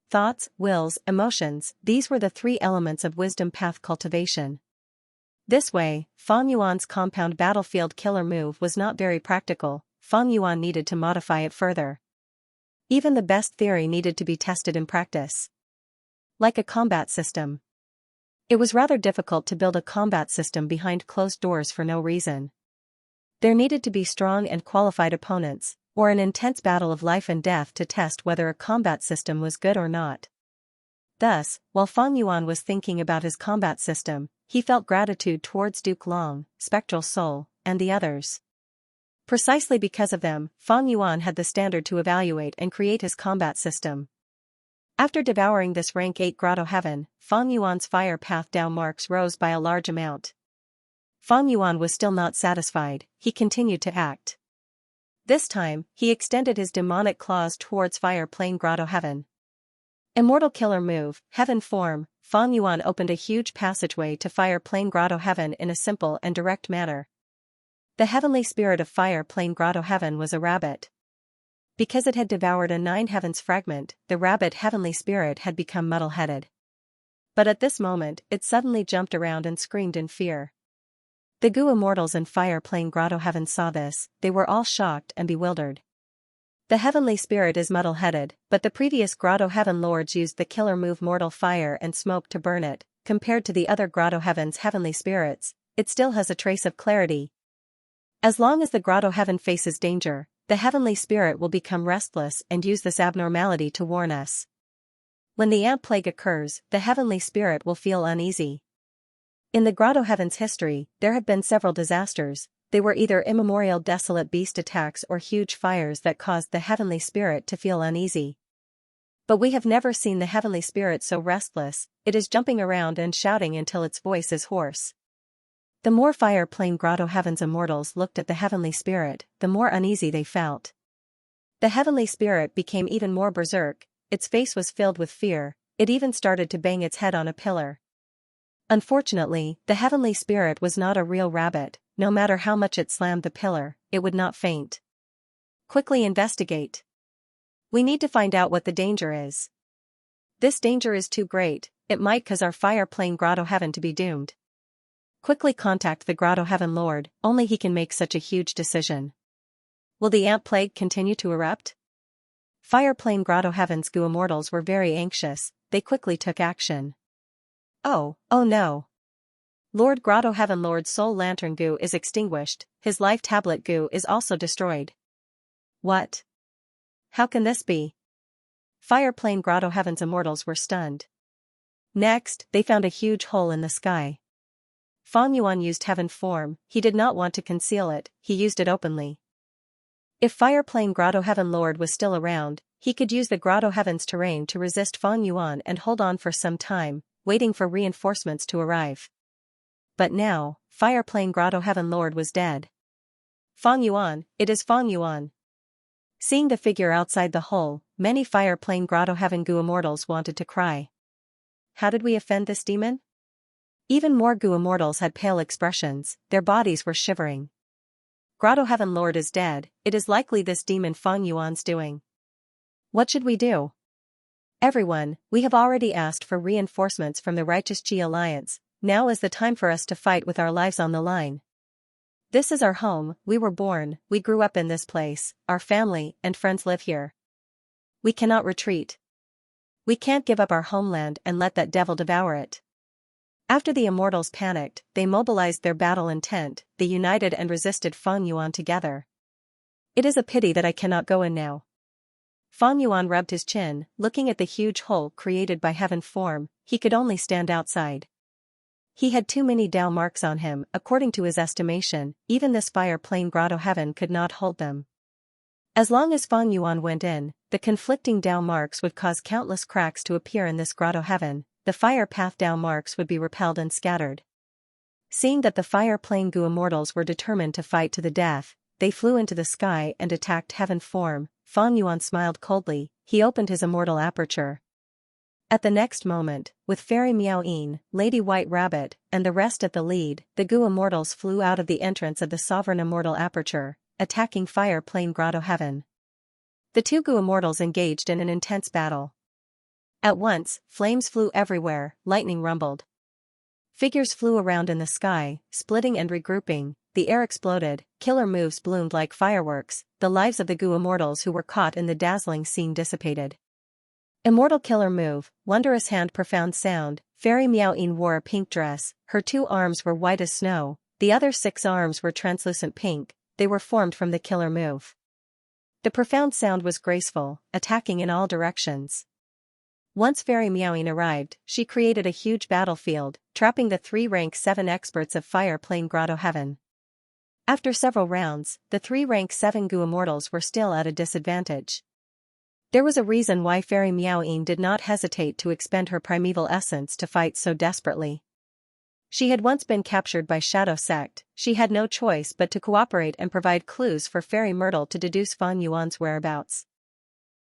Thoughts, wills, emotions, these were the 3 elements of wisdom path cultivation. This way, Feng Yuan's compound battlefield killer move was not very practical. Feng Yuan needed to modify it further. Even the best theory needed to be tested in practice. Like a combat system. It was rather difficult to build a combat system behind closed doors for no reason. There needed to be strong and qualified opponents, or an intense battle of life and death to test whether a combat system was good or not. Thus, while Feng Yuan was thinking about his combat system, he felt gratitude towards Duke Long, Spectral Soul, and the others. Precisely because of them, Feng Yuan had the standard to evaluate and create his combat system. After devouring this rank 8 grotto heaven, Feng Yuan's fire path down marks rose by a large amount. Feng Yuan was still not satisfied, he continued to act. This time, he extended his demonic claws towards Fire Plane Grotto Heaven. Immortal Killer Move, Heaven Form, Feng Yuan opened a huge passageway to Fire Plane Grotto Heaven in a simple and direct manner. The heavenly spirit of Fire Plane Grotto Heaven was a rabbit. Because it had devoured a 9 heavens fragment, the rabbit heavenly spirit had become muddle-headed. But at this moment, it suddenly jumped around and screamed in fear. The goo immortals in Fire Plane Grotto Heaven saw this, they were all shocked and bewildered. The heavenly spirit is muddle-headed, but the previous Grotto Heaven lords used the killer move Mortal Fire and Smoke to burn it. Compared to the other Grotto Heaven's heavenly spirits, it still has a trace of clarity. As long as the Grotto Heaven faces danger, the heavenly spirit will become restless and use this abnormality to warn us. When the ant plague occurs, the heavenly spirit will feel uneasy. In the Grotto Heaven's history, there have been several disasters, they were either immemorial desolate beast attacks or huge fires that caused the heavenly spirit to feel uneasy. But we have never seen the heavenly spirit so restless, it is jumping around and shouting until its voice is hoarse. The more Fire Plain Grotto Heaven's immortals looked at the heavenly spirit, the more uneasy they felt. The heavenly spirit became even more berserk, its face was filled with fear, it even started to bang its head on a pillar. Unfortunately, the heavenly spirit was not a real rabbit, no matter how much it slammed the pillar, it would not faint. Quickly investigate. We need to find out what the danger is. This danger is too great, it might cause our Fire Plain Grotto Heaven to be doomed. Quickly contact the Grotto Heaven Lord, only he can make such a huge decision. Will the ant plague continue to erupt? Fire Plain Grotto Heaven's goo immortals were very anxious, they quickly took action. Oh no. Lord Grotto Heaven Lord's soul lantern goo is extinguished, his life tablet goo is also destroyed. What? How can this be? Fire Plain Grotto Heaven's immortals were stunned. Next, they found a huge hole in the sky. Fang Yuan used heaven form, he did not want to conceal it, he used it openly. If Fire Plain Grotto Heaven Lord was still around, he could use the Grotto Heaven's terrain to resist Fang Yuan and hold on for some time, waiting for reinforcements to arrive. But now, Fire Plain Grotto Heaven Lord was dead. Fang Yuan, it is Fang Yuan. Seeing the figure outside the hole, many Fire Plain Grotto Heaven goo immortals wanted to cry. How did we offend this demon? Even more goo immortals had pale expressions, their bodies were shivering. Grotto Heaven Lord is dead, it is likely this demon Fang Yuan's doing. What should we do? Everyone, we have already asked for reinforcements from the Righteous Qi Alliance, now is the time for us to fight with our lives on the line. This is our home, we were born, we grew up in this place, our family and friends live here. We cannot retreat. We can't give up our homeland and let that devil devour it. After the immortals panicked, they mobilized their battle intent, they united and resisted Fang Yuan together. It is a pity that I cannot go in now. Fang Yuan rubbed his chin, looking at the huge hole created by heaven form, he could only stand outside. He had too many Dao marks on him, according to his estimation, even this Fire Plain Grotto Heaven could not hold them. As long as Fang Yuan went in, the conflicting Dao marks would cause countless cracks to appear in this Grotto Heaven, the Fire Path Dao marks would be repelled and scattered. Seeing that the Fire Plain goo immortals were determined to fight to the death, they flew into the sky and attacked heaven form. Fang Yuan smiled coldly, he opened his immortal aperture. At the next moment, with Fairy Miao Yin, Lady White Rabbit, and the rest at the lead, the goo immortals flew out of the entrance of the sovereign immortal aperture, attacking Fire Plain Grotto Heaven. The two goo immortals engaged in an intense battle. At once, flames flew everywhere, lightning rumbled. Figures flew around in the sky, splitting and regrouping, the air exploded, killer moves bloomed like fireworks, the lives of the goo immortals who were caught in the dazzling scene dissipated. Immortal killer move, wondrous hand profound sound, Fairy Miao Yin wore a pink dress, her 2 arms were white as snow, the other 6 arms were translucent pink, they were formed from the killer move. The profound sound was graceful, attacking in all directions. Once Fairy Miao Yin arrived, she created a huge battlefield, trapping the 3 rank 7 experts of Fire Plain Grotto Heaven. After several rounds, the 3 rank 7 goo immortals were still at a disadvantage. There was a reason why Fairy Miao Yin did not hesitate to expend her primeval essence to fight so desperately. She had once been captured by Shadow Sect, she had no choice but to cooperate and provide clues for Fairy Myrtle to deduce Fang Yuan's whereabouts.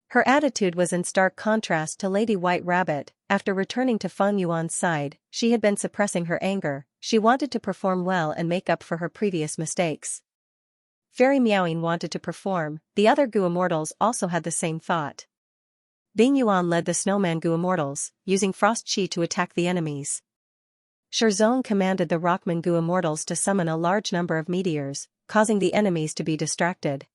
Her attitude was in stark contrast to Lady White Rabbit. After returning to Fang Yuan's side, she had been suppressing her anger, she wanted to perform well and make up for her previous mistakes. Fairy Miao Yin wanted to perform, the other goo immortals also had the same thought. Bing Yuan led the Snowman goo immortals, using frost chi to attack the enemies. Shirzong commanded the Rockman goo immortals to summon a large number of meteors, causing the enemies to be distracted.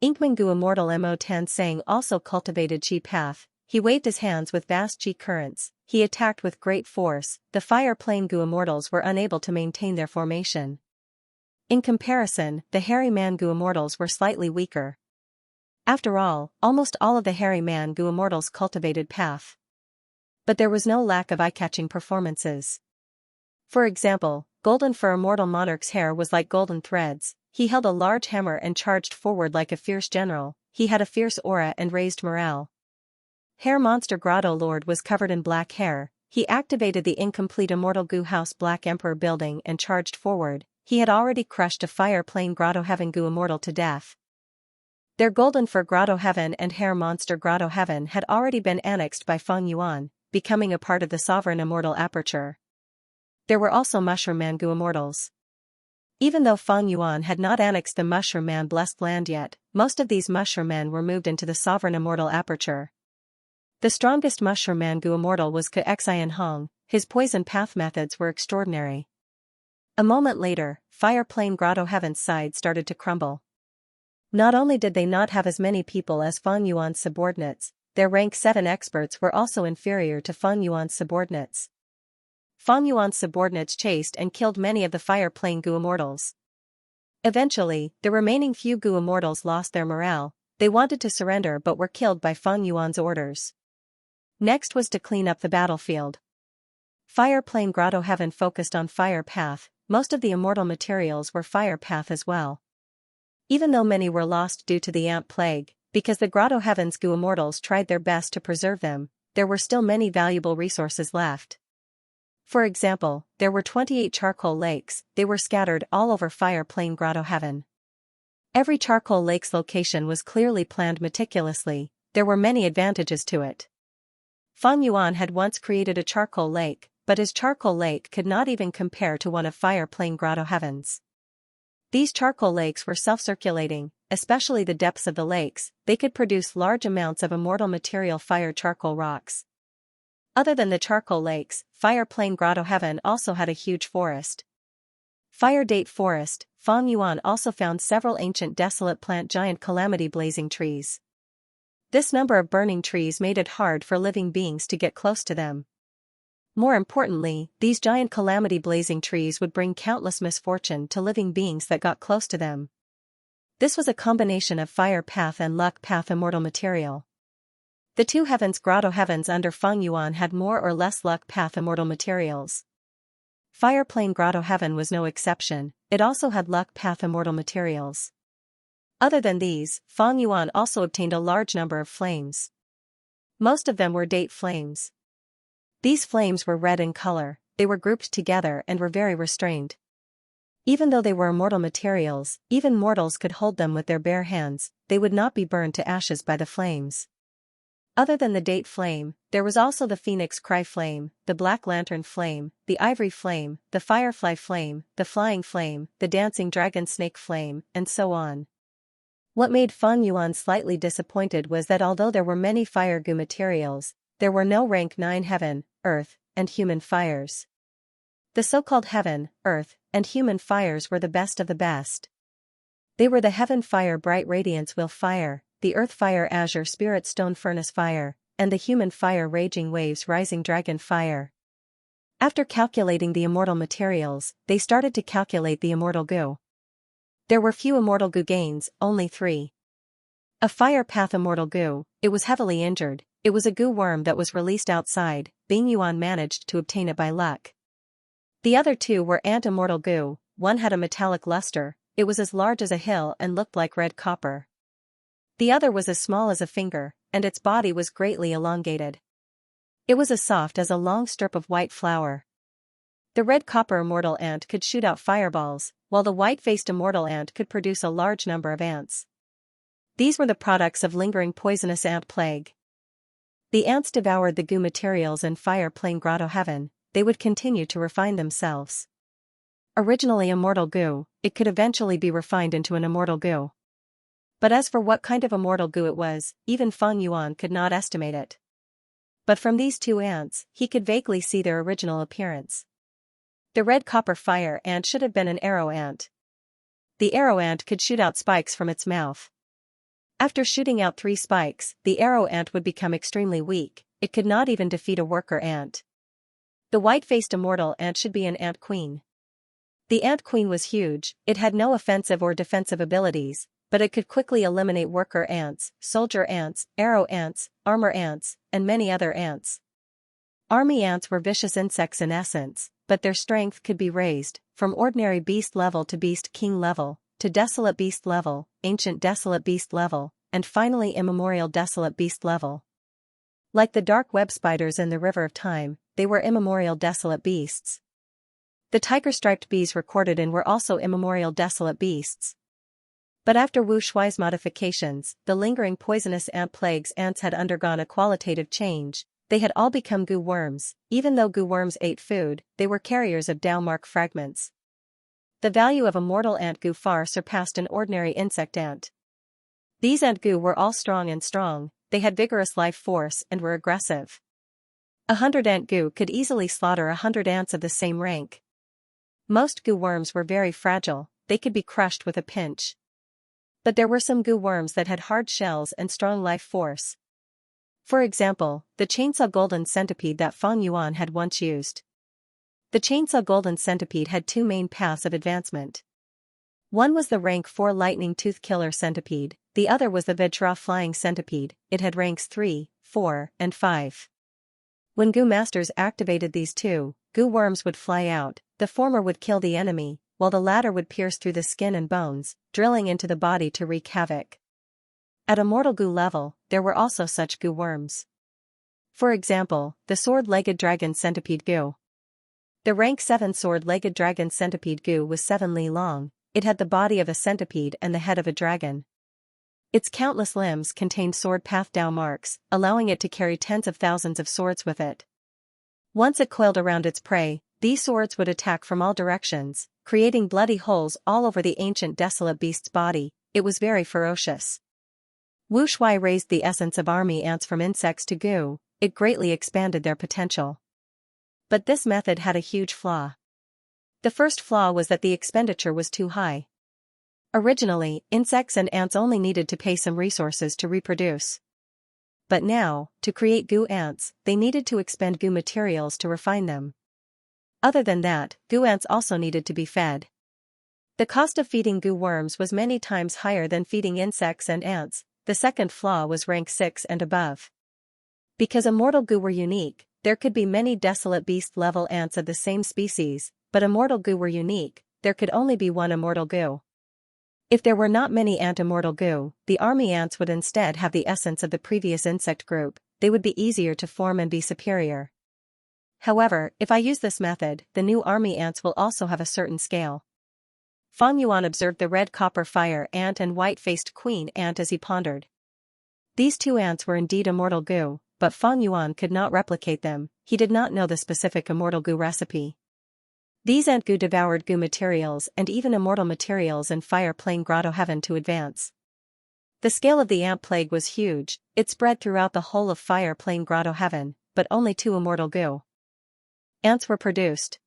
Inkman goo immortal Mo Tan Sang also cultivated Qi Path, he waved his hands with vast Qi currents, he attacked with great force, the Fire Plain goo immortals were unable to maintain their formation. In comparison, the Hairy Man goo immortals were slightly weaker. After all, almost all of the Hairy Man goo immortals cultivated Path. But there was no lack of eye-catching performances. For example, golden for immortal monarch's hair was like golden threads. He held a large hammer and charged forward like a fierce general. He had a fierce aura and raised morale. Hair monster Grotto Lord was covered in black hair. He activated the incomplete immortal goo house Black Emperor building and charged forward. He had already crushed a fire plane Grotto Heaven goo immortal to death. Their golden fur Grotto Heaven and hair monster Grotto Heaven had already been annexed by Feng Yuan, becoming a part of the sovereign immortal aperture. There were also Mushroom Man goo immortals. Even though Feng Yuan had not annexed the Mushroom Man blessed land yet, most of these Mushroom Men were moved into the sovereign immortal aperture. The strongest Mushroom Man goo immortal was Xian Hong. His poison path methods were extraordinary. A moment later, Fire Plane Grotto Heaven's side started to crumble. Not only did they not have as many people as Feng Yuan's subordinates, their rank 7 experts were also inferior to Feng Yuan's subordinates. Feng Yuan's subordinates chased and killed many of the Fire Plane goo immortals. Eventually, the remaining few goo immortals lost their morale. They wanted to surrender but were killed by Feng Yuan's orders. Next was to clean up the battlefield. Fire Plane Grotto Heaven focused on fire path. Most of the immortal materials were fire path as well. Even though many were lost due to the ant plague, because the Grotto Heaven's goo immortals tried their best to preserve them, there were still many valuable resources left. For example, there were 28 charcoal lakes. They were scattered all over Fire Plane Grotto Heaven. Every charcoal lake's location was clearly planned meticulously. There were many advantages to it. Feng Yuan had once created a charcoal lake, but his charcoal lake could not even compare to one of Fire Plane Grotto Heaven's. These charcoal lakes were self-circulating, especially the depths of the lakes. They could produce large amounts of immortal material fire charcoal rocks. Other than the charcoal lakes, Fire Plane Grotto Heaven also had a huge forest. Fire Date Forest. Feng Yuan also found several ancient desolate plant giant calamity blazing trees. This number of burning trees made it hard for living beings to get close to them. More importantly, these giant calamity blazing trees would bring countless misfortune to living beings that got close to them. This was a combination of fire path and luck path immortal material. The two heavens Grotto Heavens under Feng Yuan had more or less luck path immortal materials. Fire Plane Grotto Heaven was no exception, it also had luck path immortal materials. Other than these, Feng Yuan also obtained a large number of flames. Most of them were date flames. These flames were red in color, they were grouped together and were very restrained. Even though they were immortal materials, even mortals could hold them with their bare hands, they would not be burned to ashes by the flames. Other than the date flame, there was also the Phoenix Cry Flame, the Black Lantern Flame, the Ivory Flame, the Firefly Flame, the Flying Flame, the Dancing Dragon Snake Flame, and so on. What made Feng Yuan slightly disappointed was that although there were many fire goo materials, there were no rank 9 heaven, earth, and human fires. The so-called heaven, earth, and human fires were the best of the best. They were the heaven fire Bright Radiance Wheel Fire, the earth fire Azure Spirit Stone Furnace Fire, and the human fire Raging Waves Rising Dragon Fire. After calculating the immortal materials, they started to calculate the immortal goo. There were few immortal goo gains, only 3. A fire path immortal goo, it was heavily injured, it was a goo worm that was released outside, Bing Yuan managed to obtain it by luck. The other 2 were ant immortal goo, one had a metallic luster, it was as large as a hill and looked like red copper. The other was as small as a finger, and its body was greatly elongated. It was as soft as a long strip of white flour. The red copper immortal ant could shoot out fireballs, while the white-faced immortal ant could produce a large number of ants. These were the products of lingering poisonous ant plague. The ants devoured the goo materials in Fire Plane Grotto Heaven, they would continue to refine themselves. Originally immortal goo, it could eventually be refined into an immortal goo. But as for what kind of immortal goo it was, even Feng Yuan could not estimate it. But from these 2 ants, he could vaguely see their original appearance. The red copper fire ant should have been an arrow ant. The arrow ant could shoot out spikes from its mouth. After shooting out 3 spikes, the arrow ant would become extremely weak, it could not even defeat a worker ant. The white-faced immortal ant should be an ant queen. The ant queen was huge, it had no offensive or defensive abilities, but it could quickly eliminate worker ants, soldier ants, arrow ants, armor ants, and many other ants. Army ants were vicious insects in essence, but their strength could be raised, from ordinary beast level to beast king level, to desolate beast level, ancient desolate beast level, and finally immemorial desolate beast level. Like the dark web spiders in the river of time, they were immemorial desolate beasts. The tiger-striped bees recorded in were also immemorial desolate beasts. But after Wu Shuai's modifications, the lingering poisonous ant plagues ants had undergone a qualitative change. They had all become goo worms. Even though goo worms ate food, they were carriers of Dao mark fragments. The value of a mortal ant goo far surpassed an ordinary insect ant. These ant goo were all strong, they had vigorous life force and were aggressive. 100 ant goo could easily slaughter 100 ants of the same rank. Most goo worms were very fragile, they could be crushed with a pinch. But there were some goo worms that had hard shells and strong life force. For example, the chainsaw golden centipede that Fang Yuan had once used. The chainsaw golden centipede had two main paths of advancement. One was the rank 4 lightning tooth killer centipede, the other was the Vajra flying centipede. It had ranks 3, 4, and 5. When goo masters activated these two, goo worms would fly out, the former would kill the enemy, while the latter would pierce through the skin and bones, drilling into the body to wreak havoc. At a mortal goo level, there were also such goo worms. For example, the sword-legged dragon centipede goo. The rank 7 sword-legged dragon centipede goo was 7 li long, it had the body of a centipede and the head of a dragon. Its countless limbs contained sword path Dao marks, allowing it to carry tens of thousands of swords with it. Once it coiled around its prey, these swords would attack from all directions, creating bloody holes all over the ancient desolate beast's body. It was very ferocious. Wu Shuai raised the essence of army ants from insects to goo. It greatly expanded their potential. But this method had a huge flaw. The first flaw was that the expenditure was too high. Originally, insects and ants only needed to pay some resources to reproduce. But now, to create goo ants, they needed to expend goo materials to refine them. Other than that, goo ants also needed to be fed. The cost of feeding goo worms was many times higher than feeding insects and ants. The second flaw was rank 6 and above. Because immortal goo were unique, there could be many desolate beast-level ants of the same species, but immortal goo were unique, there could only be one immortal goo. If there were not many ant-immortal goo, the army ants would instead have the essence of the previous insect group, they would be easier to form and be superior. However, if I use this method, the new army ants will also have a certain scale. Fang Yuan observed the red copper fire ant and white-faced queen ant as he pondered. These two ants were indeed immortal goo, but Fang Yuan could not replicate them, he did not know the specific immortal goo recipe. These ant goo devoured goo materials and even immortal materials in fire plane grotto heaven to advance. The scale of the ant plague was huge, it spread throughout the whole of fire plane grotto heaven, but only 2 immortal goo ants were produced.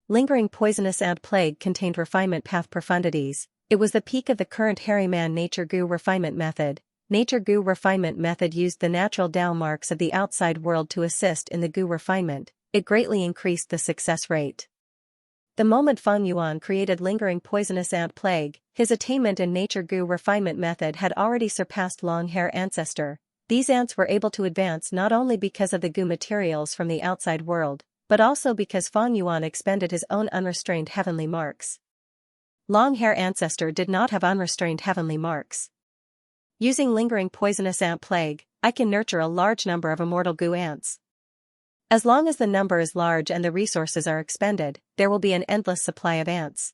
Lingering poisonous ant plague contained refinement path profundities. It was the peak of the current hairy man nature goo refinement method. Nature goo refinement method used the natural Dao marks of the outside world to assist in the goo refinement. It greatly increased the success rate. The moment Fang Yuan created lingering poisonous ant plague, his attainment in nature goo refinement method had already surpassed long hair ancestor. These ants were able to advance not only because of the goo materials from the outside world, but also because Fang Yuan expended his own unrestrained heavenly marks. Long hair ancestor did not have unrestrained heavenly marks. Using lingering poisonous ant plague, I can nurture a large number of immortal goo ants. As long as the number is large and the resources are expended, there will be an endless supply of ants.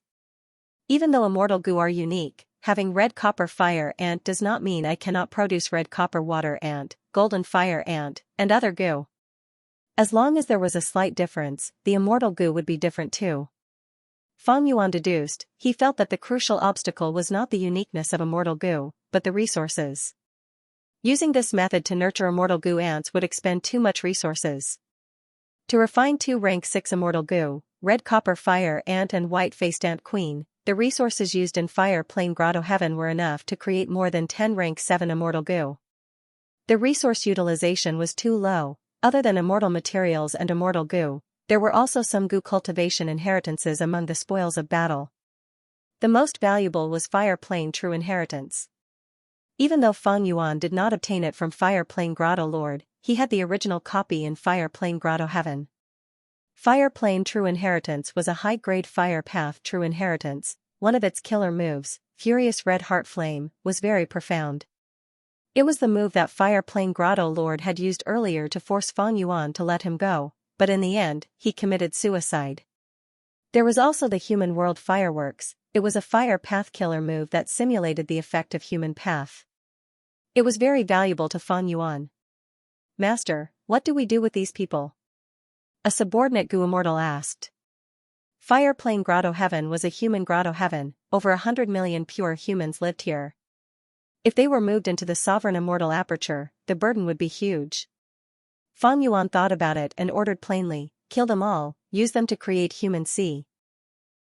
Even though immortal goo are unique, having red copper fire ant does not mean I cannot produce red copper water ant, golden fire ant, and other goo. As long as there was a slight difference, the immortal goo would be different too. Fang Yuan deduced, he felt that the crucial obstacle was not the uniqueness of immortal goo, but the resources. Using this method to nurture immortal goo ants would expend too much resources. To refine 2 rank 6 immortal goo, red copper fire ant and white-faced ant queen, the resources used in fire plane grotto heaven were enough to create more than 10 rank 7 immortal goo. The resource utilization was too low. Other than immortal materials and immortal goo, there were also some goo cultivation inheritances among the spoils of battle. The most valuable was fire plane true inheritance. Even though Fang Yuan did not obtain it from fire plane grotto lord, he had the original copy in fire plane grotto heaven. Fire Plane True Inheritance was a high-grade fire path true inheritance. One of its killer moves, Furious Red Heart Flame, was very profound. It was the move that Fire Plane Grotto Lord had used earlier to force Fang Yuan to let him go, but in the end, he committed suicide. There was also the Human World Fireworks. It was a fire path killer move that simulated the effect of human path. It was very valuable to Fang Yuan. Master, what do we do with these people? A subordinate Gu Immortal asked. Fire Plane Grotto Heaven was a human grotto heaven. Over 100 million pure humans lived here. If they were moved into the sovereign immortal aperture, the burden would be huge. Fang Yuan thought about it and ordered plainly, kill them all, use them to create human sea.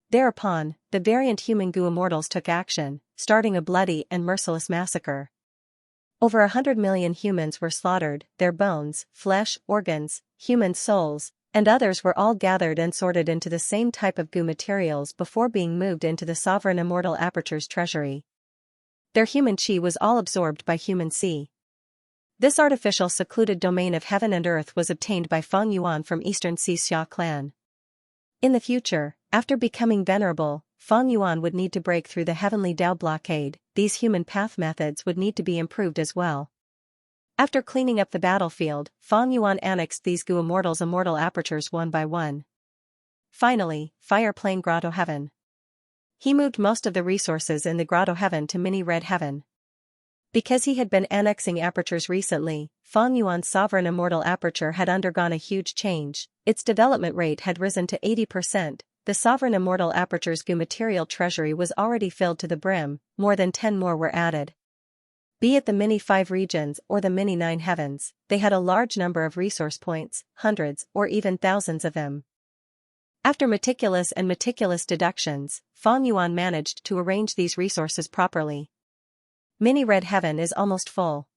Thereupon, the variant human Gu Immortals took action, starting a bloody and merciless massacre. Over 100 million humans were slaughtered, their bones, flesh, organs, human souls, and others were all gathered and sorted into the same type of Gu materials before being moved into the sovereign immortal aperture's treasury. Their human chi was all absorbed by human sea. This artificial secluded domain of heaven and earth was obtained by Fang Yuan from Eastern Xianxia clan. In the future, after becoming venerable, Fang Yuan would need to break through the heavenly Dao blockade. These human path methods would need to be improved as well. After cleaning up the battlefield, Fang Yuan annexed these Gu Immortals' immortal apertures one by one. Finally, Fire Plane Grotto Heaven. He moved most of the resources in the Grotto Heaven to Mini Red Heaven. Because he had been annexing apertures recently, Fang Yuan's sovereign immortal aperture had undergone a huge change. Its development rate had risen to 80%. The sovereign immortal aperture's Gu material treasury was already filled to the brim. More than 10 more were added. Be it the Mini 5 regions or the Mini 9 heavens, they had a large number of resource points, hundreds or even thousands of them. After meticulous deductions, Fang Yuan managed to arrange these resources properly. Mini Red Heaven is almost full.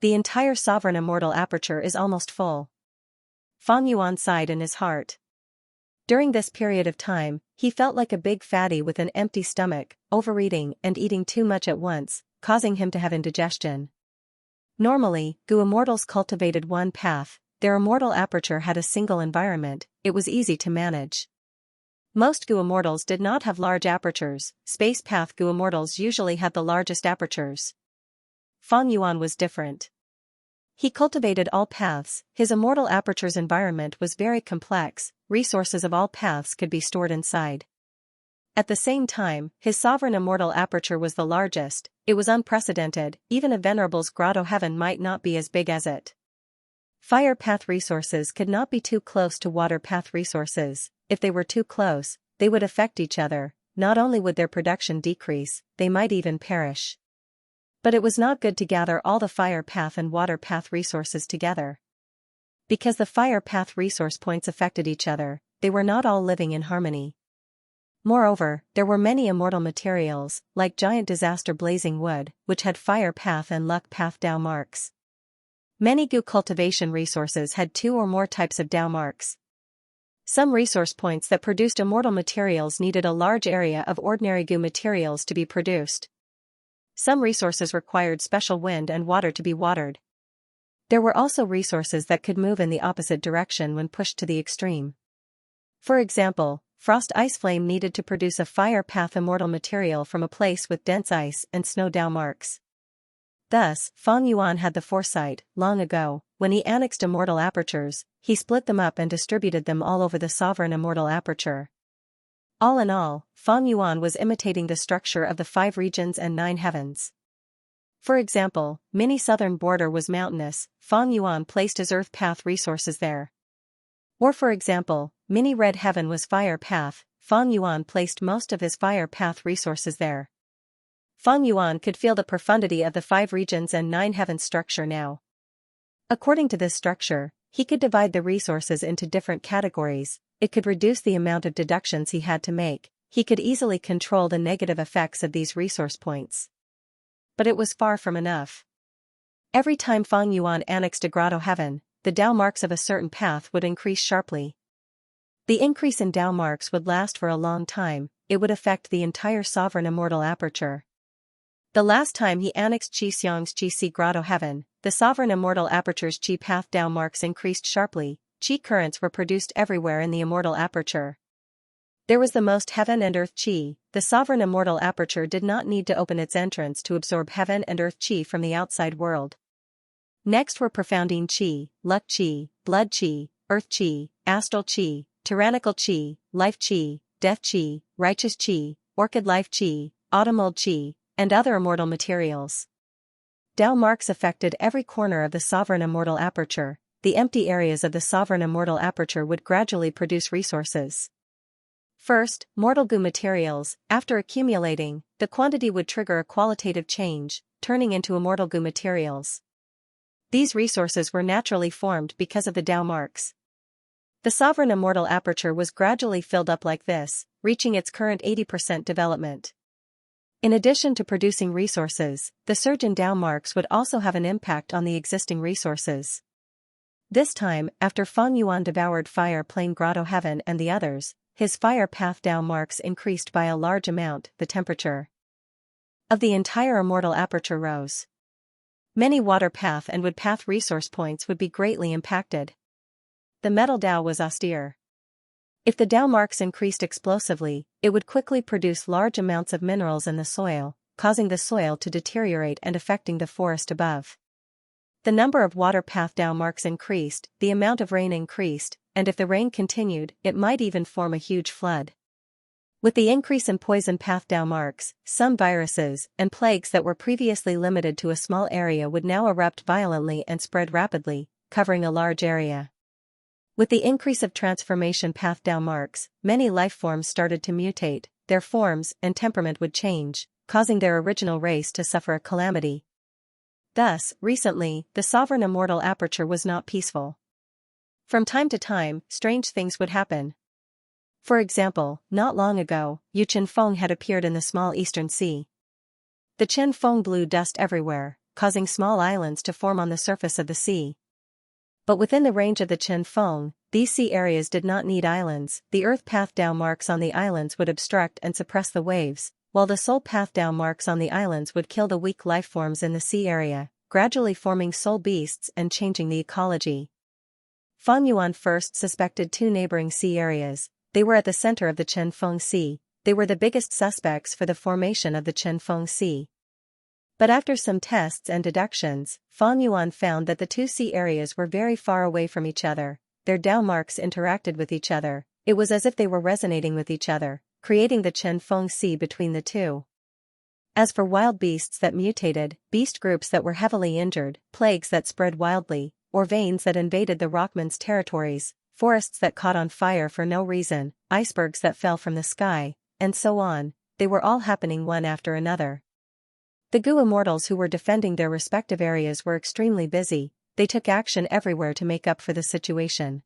The entire sovereign immortal aperture is almost full. Fang Yuan sighed in his heart. During this period of time, he felt like a big fatty with an empty stomach, overeating and eating too much at once, causing him to have indigestion. Normally, Gu Immortals cultivated one path. Their immortal aperture had a single environment. It was easy to manage. Most Gu Immortals did not have large apertures. Space path Gu Immortals usually had the largest apertures. Fang Yuan was different. He cultivated all paths. His immortal aperture's environment was very complex. Resources of all paths could be stored inside. At the same time, his sovereign immortal aperture was the largest. It was unprecedented. Even a venerable's grotto heaven might not be as big as it. Fire path resources could not be too close to water path resources. If they were too close, they would affect each other. Not only would their production decrease, they might even perish. But it was not good to gather all the fire path and water path resources together. Because the fire path resource points affected each other, they were not all living in harmony. Moreover, there were many immortal materials, like giant disaster blazing wood, which had fire path and luck path Dao marks. Many Gu cultivation resources had 2 or more types of Dao marks. Some resource points that produced immortal materials needed a large area of ordinary Gu materials to be produced. Some resources required special wind and water to be watered. There were also resources that could move in the opposite direction when pushed to the extreme. For example, Frost Ice Flame needed to produce a fire path immortal material from a place with dense ice and snow Dao marks. Thus, Fang Yuan had the foresight, long ago, when he annexed immortal apertures, he split them up and distributed them all over the sovereign immortal aperture. All in all, Fang Yuan was imitating the structure of the 5 regions and 9 heavens. For example, Mini southern border was mountainous. Fang Yuan placed his earth path resources there. Or for example, Mini red heaven was fire path. Fang Yuan placed most of his fire path resources there. Fang Yuan could feel the profundity of the 5 regions and 9 heavens structure now. According to this structure, he could divide the resources into different categories. It could reduce the amount of deductions he had to make. He could easily control the negative effects of these resource points. But it was far from enough. Every time Fang Yuan annexed a grotto heaven, the Dao marks of a certain path would increase sharply. The increase in Dao marks would last for a long time. It would affect the entire sovereign immortal aperture. The last time he annexed Xianxia grotto heaven, the sovereign immortal aperture's Qi path Dao marks increased sharply. Qi currents were produced everywhere in the immortal aperture. There was the most heaven and earth Qi. The sovereign immortal aperture did not need to open its entrance to absorb heaven and earth Qi from the outside world. Next were profounding Qi, luck Qi, blood Qi, earth Qi, astral Qi, tyrannical Qi, life Qi, death Qi, righteous Qi, orchid life Qi, autumn mold Qi, and other immortal materials. Dao marks affected every corner of the sovereign immortal aperture. The empty areas of the sovereign immortal aperture would gradually produce resources. First, mortal goo materials. After accumulating, the quantity would trigger a qualitative change, turning into immortal goo materials. These resources were naturally formed because of the Dao marks. The sovereign immortal aperture was gradually filled up like this, reaching its current 80% development. In addition to producing resources, the surge in Dao marks would also have an impact on the existing resources. This time, after Feng Yuan devoured Fire Plane Grotto Heaven and the others, his fire path Dao marks increased by a large amount. The temperature of the entire immortal aperture rose. Many water path and wood path resource points would be greatly impacted. The metal Dao was austere. If the Dao marks increased explosively, it would quickly produce large amounts of minerals in the soil, causing the soil to deteriorate and affecting the forest above. The number of water path Dao marks increased, the amount of rain increased, and if the rain continued, it might even form a huge flood. With the increase in poison path Dao marks, some viruses and plagues that were previously limited to a small area would now erupt violently and spread rapidly, covering a large area. With the increase of transformation path Dao marks, many life forms started to mutate, their forms and temperament would change, causing their original race to suffer a calamity. Thus, recently, the sovereign immortal aperture was not peaceful. From time to time, strange things would happen. For example, not long ago, Yu Chen Feng had appeared in the small eastern sea. The Chen Feng blew dust everywhere, causing small islands to form on the surface of the sea. But within the range of the Chen Feng, these sea areas did not need islands. The earth path Dao marks on the islands would obstruct and suppress the waves, while the soul path Dao marks on the islands would kill the weak life forms in the sea area, gradually forming soul beasts and changing the ecology. Feng Yuan first suspected two neighboring sea areas. They were at the center of the Chen Feng Sea. They were the biggest suspects for the formation of the Chen Feng Sea. But after some tests and deductions, Feng Yuan found that the two sea areas were very far away from each other. Their Dao marks interacted with each other. It was as if they were resonating with each other, creating the Chen Feng Sea between the two. As for wild beasts that mutated, beast groups that were heavily injured, plagues that spread wildly, or veins that invaded the Rockman's territories, forests that caught on fire for no reason, icebergs that fell from the sky, and so on, they were all happening one after another. The Gu immortals who were defending their respective areas were extremely busy. They took action everywhere to make up for the situation.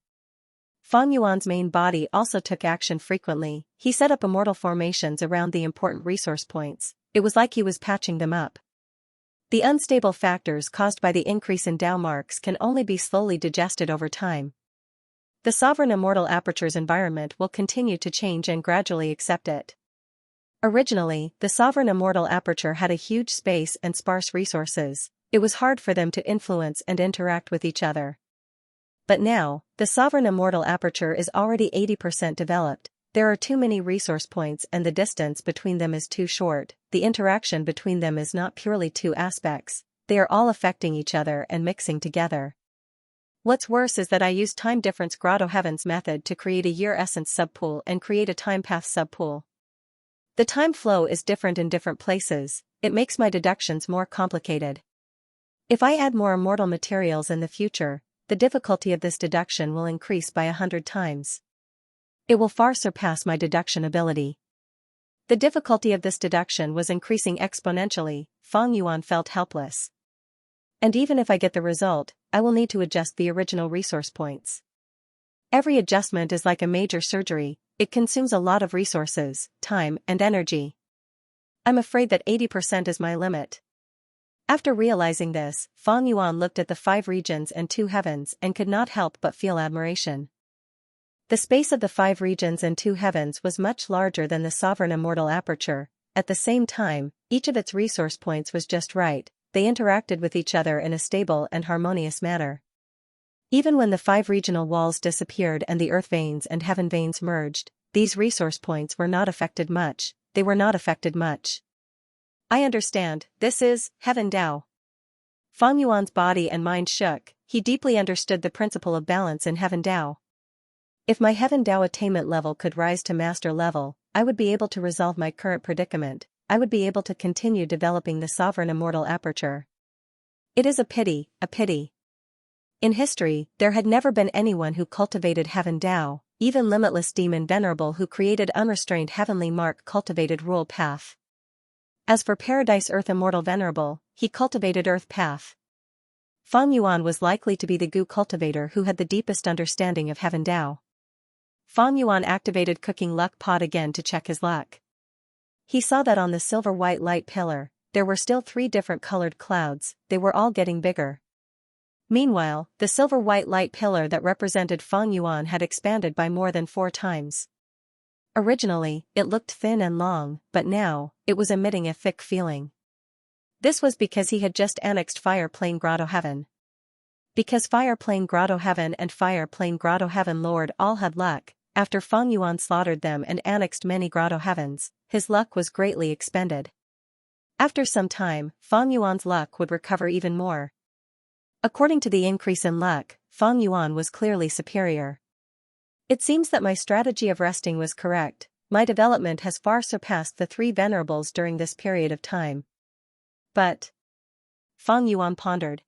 Feng Yuan's main body also took action frequently. He set up immortal formations around the important resource points. It was like he was patching them up. The unstable factors caused by the increase in Dao marks can only be slowly digested over time. The sovereign immortal aperture's environment will continue to change and gradually accept it. Originally, the sovereign immortal aperture had a huge space and sparse resources. It was hard for them to influence and interact with each other. But now, the sovereign immortal aperture is already 80% developed. There are too many resource points and the distance between them is too short. The interaction between them is not purely two aspects. They are all affecting each other and mixing together. What's worse is that I used time difference Grotto Heavens method to create a year essence subpool and create a time path subpool. The time flow is different in different places. It makes my deductions more complicated. If I add more immortal materials in the future, the difficulty of this deduction will increase by 100 times. It will far surpass my deduction ability. The difficulty of this deduction was increasing exponentially. Feng Yuan felt helpless. And even if I get the result, I will need to adjust the original resource points. Every adjustment is like a major surgery. It consumes a lot of resources, time, and energy. I'm afraid that 80% is my limit. After realizing this, Feng Yuan looked at the 5 regions and 2 heavens and could not help but feel admiration. The space of the 5 regions and 2 heavens was much larger than the sovereign immortal aperture. At the same time, each of its resource points was just right. They interacted with each other in a stable and harmonious manner. Even when the 5 regional walls disappeared and the earth veins and heaven veins merged, these resource points were not affected much. They were not affected much. I understand, this is Heaven Dao. Fang Yuan's body and mind shook. He deeply understood the principle of balance in Heaven Dao. If my Heaven Dao attainment level could rise to master level, I would be able to resolve my current predicament. I would be able to continue developing the sovereign immortal aperture. It is a pity, a pity. In history, there had never been anyone who cultivated Heaven Dao, even limitless demon venerable who created unrestrained heavenly mark cultivated rule path. As for Paradise Earth Immortal Venerable, he cultivated Earth Path. Fang Yuan was likely to be the Gu cultivator who had the deepest understanding of Heaven Dao. Fang Yuan activated Cooking Luck Pot again to check his luck. He saw that on the silver-white light pillar, there were still 3 different colored clouds. They were all getting bigger. Meanwhile, the silver-white light pillar that represented Fang Yuan had expanded by more than 4 times. Originally, it looked thin and long, but now, it was emitting a thick feeling. This was because he had just annexed Fire Plane Grotto Heaven. Because Fire Plane Grotto Heaven and Fire Plane Grotto Heaven Lord all had luck, after Fang Yuan slaughtered them and annexed many Grotto Heavens, his luck was greatly expended. After some time, Fang Yuan's luck would recover even more. According to the increase in luck, Fang Yuan was clearly superior. It seems that my strategy of resting was correct. My development has far surpassed the 3 venerables during this period of time. But Fang Yuan pondered.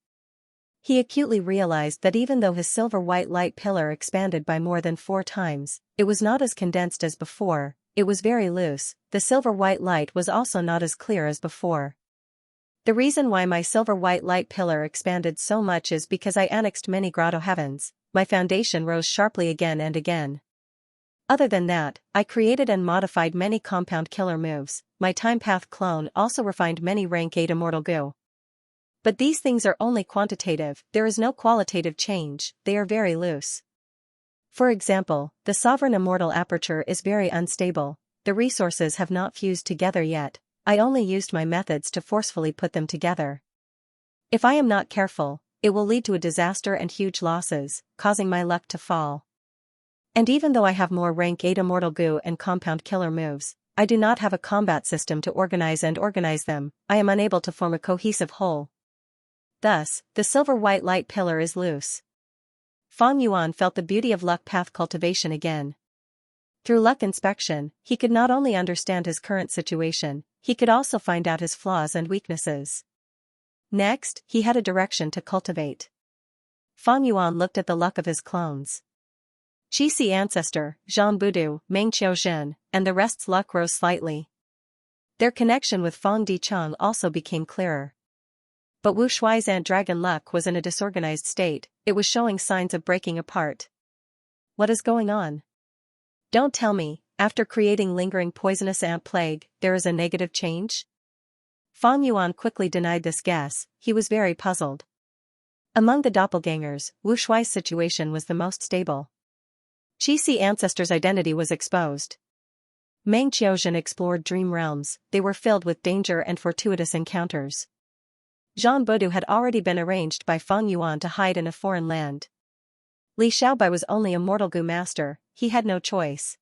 He acutely realized that even though his silver-white light pillar expanded by more than 4 times, it was not as condensed as before. It was very loose. The silver-white light was also not as clear as before. The reason why my silver-white light pillar expanded so much is because I annexed many Grotto Heavens. My foundation rose sharply again and again. Other than that, I created and modified many compound killer moves. My Time Path clone also refined many rank 8 immortal Gu. But these things are only quantitative, there is no qualitative change, they are very loose. For example, the sovereign immortal aperture is very unstable, the resources have not fused together yet. I only used my methods to forcefully put them together. If I am not careful, it will lead to a disaster and huge losses, causing my luck to fall. And even though I have more rank 8 immortal Gu and compound killer moves, I do not have a combat system to organize them. I am unable to form a cohesive whole. Thus, the silver-white light pillar is loose. Fang Yuan felt the beauty of luck path cultivation again. Through luck inspection, he could not only understand his current situation, he could also find out his flaws and weaknesses. Next, he had a direction to cultivate. Fang Yuan looked at the luck of his clones. Qixi Ancestor, Zhang Budu, Meng Qiuzhen, and the rest's luck rose slightly. Their connection with Fang Dicheng also became clearer. But Wu Shuai's Ant Dragon luck was in a disorganized state, it was showing signs of breaking apart. What is going on? Don't tell me, after creating lingering poisonous ant plague, there is a negative change? Fang Yuan quickly denied this guess, he was very puzzled. Among the doppelgangers, Wu Shuai's situation was the most stable. Qixi Ancestor's identity was exposed. Meng Qiuzhen explored dream realms, they were filled with danger and fortuitous encounters. Zhang Budu had already been arranged by Fang Yuan to hide in a foreign land. Li Xiaobai was only a mortal Gu master, he had no choice.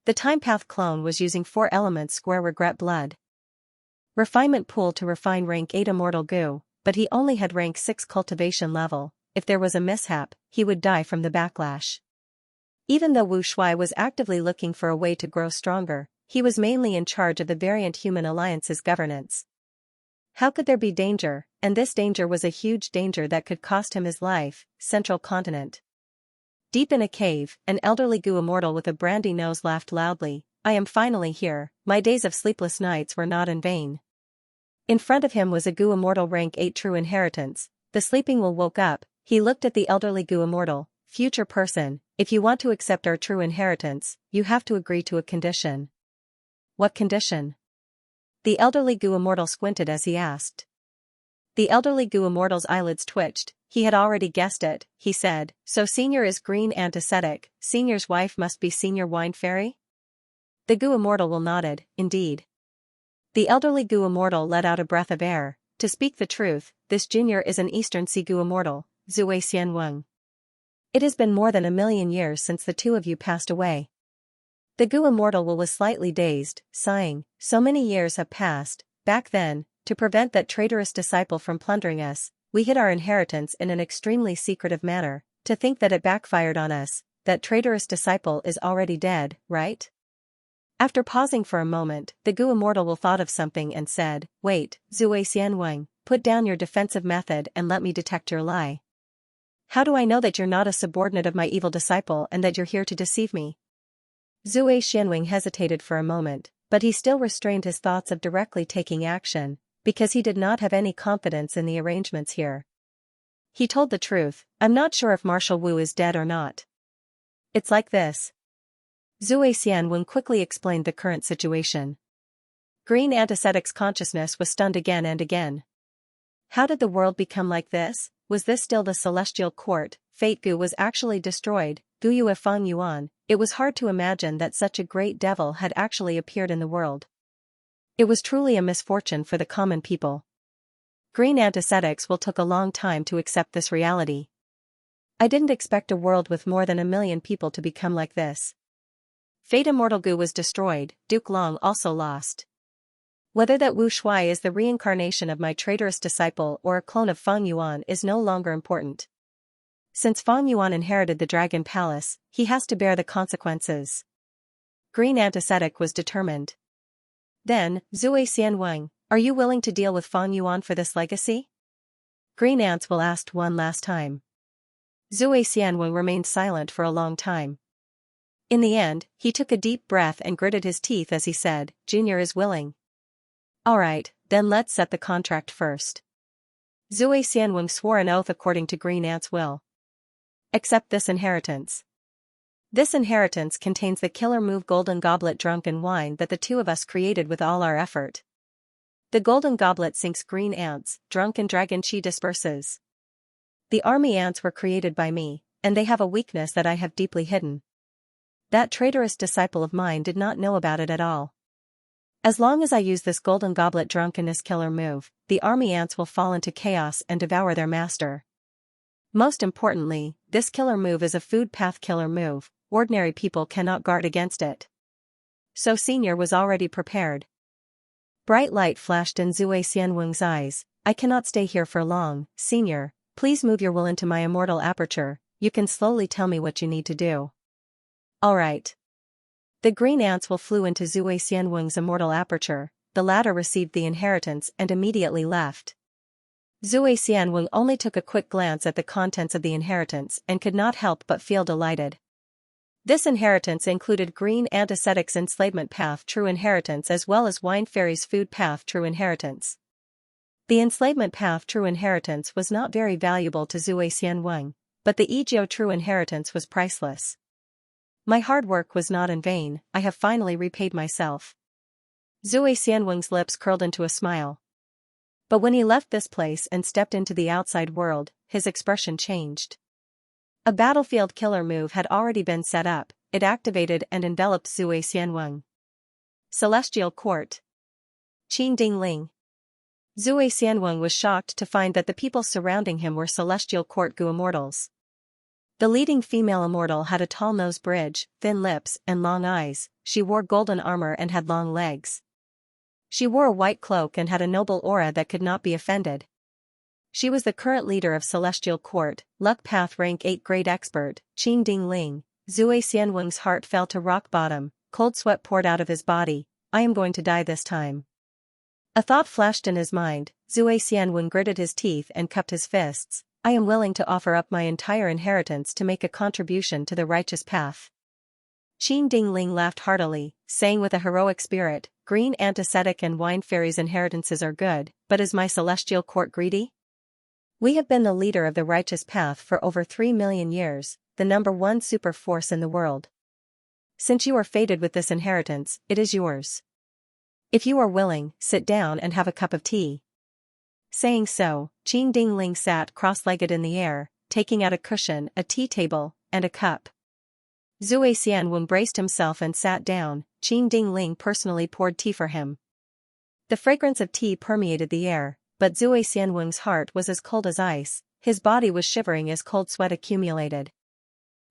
The Time Path clone was using 4 elements square regret blood. Refinement pool to refine rank 8 immortal Gu, but he only had rank 6 cultivation level. If there was a mishap, he would die from the backlash. Even though Wu Shuai was actively looking for a way to grow stronger, he was mainly in charge of the Variant Human Alliance's governance. How could there be danger, and this danger was a huge danger that could cost him his life, Central Continent. Deep in a cave, an elderly Gu immortal with a brandy nose laughed loudly, I am finally here, my days of sleepless nights were not in vain. In front of him was a Gu immortal rank 8 true inheritance, the sleeping will woke up, he looked at the elderly Gu immortal, future person, if you want to accept our true inheritance, you have to agree to a condition. What condition? The elderly Gu immortal squinted as he asked. The elderly Gu immortal's eyelids twitched, he had already guessed it, he said, so senior is green antiseptic, senior's wife must be senior wine fairy? The Gu immortal nodded, indeed. The elderly Gu immortal let out a breath of air, to speak the truth, this junior is an Eastern Sea Gu immortal, Zui Xianweng. It has been more than 1,000,000 years since the two of you passed away. The Gu immortal was slightly dazed, sighing, so many years have passed. Back then, to prevent that traitorous disciple from plundering us, we hid our inheritance in an extremely secretive manner. To think that it backfired on us, that traitorous disciple is already dead, right? After pausing for a moment, the Gu immortal thought of something and said, "Wait, Zui Xianweng, put down your defensive method and let me detect your lie. How do I know that you're not a subordinate of my evil disciple and that you're here to deceive me?" Zui Xianweng hesitated for a moment, but he still restrained his thoughts of directly taking action, because he did not have any confidence in the arrangements here. He told the truth, "I'm not sure if Marshal Wu is dead or not. It's like this." Zui Xianwen quickly explained the current situation. Green Antiseptic's consciousness was stunned again and again. How did the world become like this? Was this still the celestial court? Fate Gu was actually destroyed. Gu Yue Feng Yuan. It was hard to imagine that such a great devil had actually appeared in the world. It was truly a misfortune for the common people. Green Antiseptics will take a long time to accept this reality. I didn't expect a world with more than 1,000,000 people to become like this. Fate Immortal Gu was destroyed, Duke Long also lost. Whether that Wu Shui is the reincarnation of my traitorous disciple or a clone of Feng Yuan is no longer important. Since Feng Yuan inherited the Dragon Palace, he has to bear the consequences. Green Antiseptic was determined. Then, Zui Xianweng, are you willing to deal with Feng Yuan for this legacy? Green Ants will ask one last time. Zui Xianweng remained silent for a long time. In the end, he took a deep breath and gritted his teeth as he said, "Junior is willing." "Alright, then let's set the contract first." Zui Xianweng swore an oath according to Green Ant's will. "Accept this inheritance. This inheritance contains the killer move Golden Goblet Drunken Wine that the two of us created with all our effort. The Golden Goblet sinks Green Ants, Drunken Dragon Chi disperses. The army ants were created by me, and they have a weakness that I have deeply hidden. That traitorous disciple of mine did not know about it at all. As long as I use this Golden Goblet Drunkenness killer move, the army ants will fall into chaos and devour their master. Most importantly, this killer move is a food path killer move. Ordinary people cannot guard against it." So Senior was already prepared. Bright light flashed in Zui Xianweng's eyes. "I cannot stay here for long, Senior. Please move your will into my immortal aperture. You can slowly tell me what you need to do." "Alright." The green ants flew into Zui Xianweng's immortal aperture. The latter received the inheritance and immediately left. Zui Xianweng only took a quick glance at the contents of the inheritance and could not help but feel delighted. This inheritance included Green Antiseptic's Enslavement Path True Inheritance as well as Wine Fairy's Food Path True Inheritance. The Enslavement Path True Inheritance was not very valuable to Zui Xianweng, but the Egyo True Inheritance was priceless. My hard work was not in vain. I have finally repaid myself. Zui Xianweng's lips curled into a smile. But when he left this place and stepped into the outside world, his expression changed. A battlefield killer move had already been set up. It activated and enveloped Zui Xianweng. Celestial Court. Qin Ding Ling. Zui Xianweng was shocked to find that the people surrounding him were Celestial Court Gu immortals. The leading female immortal had a tall nose bridge, thin lips, and long eyes. She wore golden armor and had long legs. She wore a white cloak and had a noble aura that could not be offended. She was the current leader of Celestial Court, Luck Path Rank 8 Grade Expert, Qin Ding Ling. Zui Xianweng's heart fell to rock bottom, cold sweat poured out of his body. "I am going to die this time." A thought flashed in his mind. Zui Xianweng gritted his teeth and cupped his fists. "I am willing to offer up my entire inheritance to make a contribution to the righteous path." Qin Ding Ling laughed heartily, saying with a heroic spirit, "Green Antiseptic and Wine Fairy's inheritances are good, but is my Celestial Court greedy? We have been the leader of the righteous path for over 3,000,000 years, the #1 super force in the world. Since you are fated with this inheritance, it is yours. If you are willing, sit down and have a cup of tea." Saying so, Qin Ding Ling sat cross-legged in the air, taking out a cushion, a tea table, and a cup. Zui Xianweng braced himself and sat down. Qin Ding Ling personally poured tea for him. The fragrance of tea permeated the air, but Zui Xianweng's heart was as cold as ice. His body was shivering as cold sweat accumulated.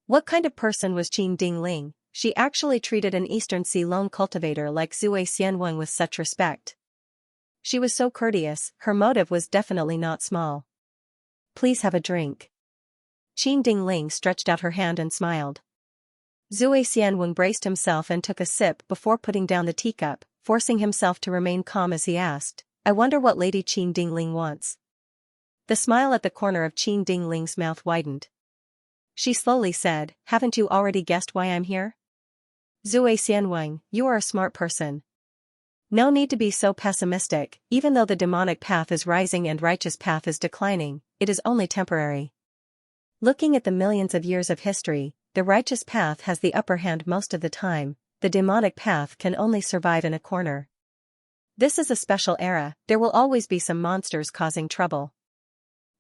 What kind of person was Qin Dingling? She actually treated an Eastern Sea lone cultivator like Zui Xianwen with such respect. She was so courteous, her motive was definitely not small. Please have a drink. Qin Dingling stretched out her hand and smiled. Zui Xianwen braced himself and took a sip before putting down the teacup, forcing himself to remain calm as he asked, I wonder what Lady Qin Dingling wants. The smile at the corner of Qin Dingling's mouth widened. She slowly said, haven't you already guessed why I'm here? Zui Xianwen, you are a smart person. No need to be so pessimistic, even though the demonic path is rising and righteous path is declining, it is only temporary. Looking at the millions of years of history, the righteous path has the upper hand most of the time, the demonic path can only survive in a corner. This is a special era, there will always be some monsters causing trouble.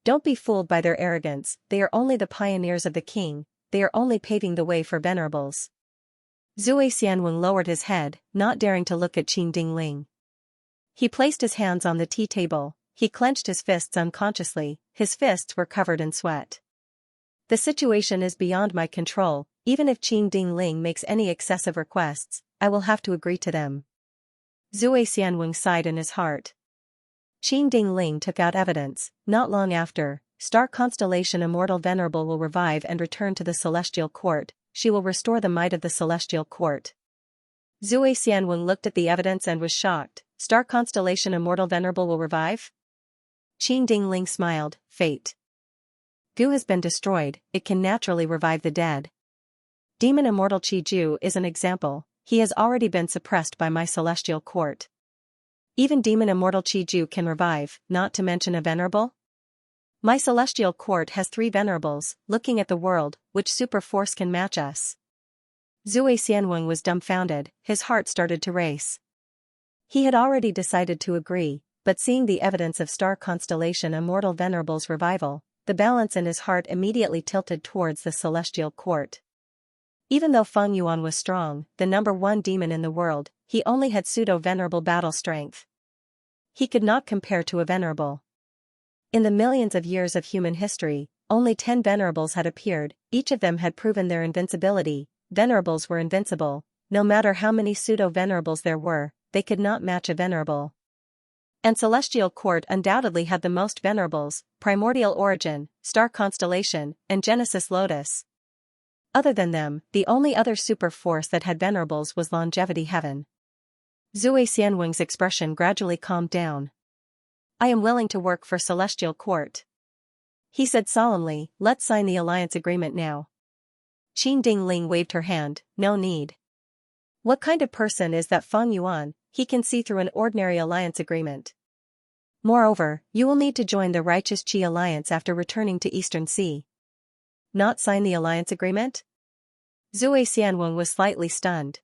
Don't be fooled by their arrogance, they are only the pioneers of the king, they are only paving the way for venerables. Zui Xianwen lowered his head, not daring to look at Qin Dingling. He placed his hands on the tea table, he clenched his fists unconsciously, his fists were covered in sweat. The situation is beyond my control, even if Qin Dingling makes any excessive requests, I will have to agree to them. Zui Xianwen sighed in his heart. Qin Dingling took out evidence, not long after, star constellation Immortal Venerable will revive and return to the celestial court, she will restore the might of the celestial court. Zui Xianwen looked at the evidence and was shocked, star constellation Immortal Venerable will revive? Qin Dingling smiled, fate. Gu has been destroyed, it can naturally revive the dead. Demon Immortal Qiju is an example, he has already been suppressed by my celestial court. Even Demon Immortal Qiju can revive, not to mention a venerable? My celestial court has 3 venerables, looking at the world, which super force can match us? Zui Xianwen was dumbfounded, his heart started to race. He had already decided to agree, but seeing the evidence of star constellation Immortal Venerable's revival, the balance in his heart immediately tilted towards the celestial court. Even though Feng Yuan was strong, the number 1 demon in the world, he only had pseudo-venerable battle strength. He could not compare to a venerable. In the millions of years of human history, only 10 venerables had appeared, each of them had proven their invincibility, venerables were invincible, no matter how many pseudo-venerables there were, they could not match a venerable. And Celestial Court undoubtedly had the most venerables, Primordial Origin, Star Constellation, and Genesis Lotus. Other than them, the only other super force that had venerables was Longevity Heaven. Zui Xianwen's expression gradually calmed down. I am willing to work for Celestial Court. He said solemnly, let's sign the alliance agreement now. Qin Dingling waved her hand, no need. What kind of person is that Feng Yuan, he can see through an ordinary alliance agreement. Moreover, you will need to join the Righteous Qi Alliance after returning to Eastern Sea. Not sign the alliance agreement? Zui Xianwen was slightly stunned.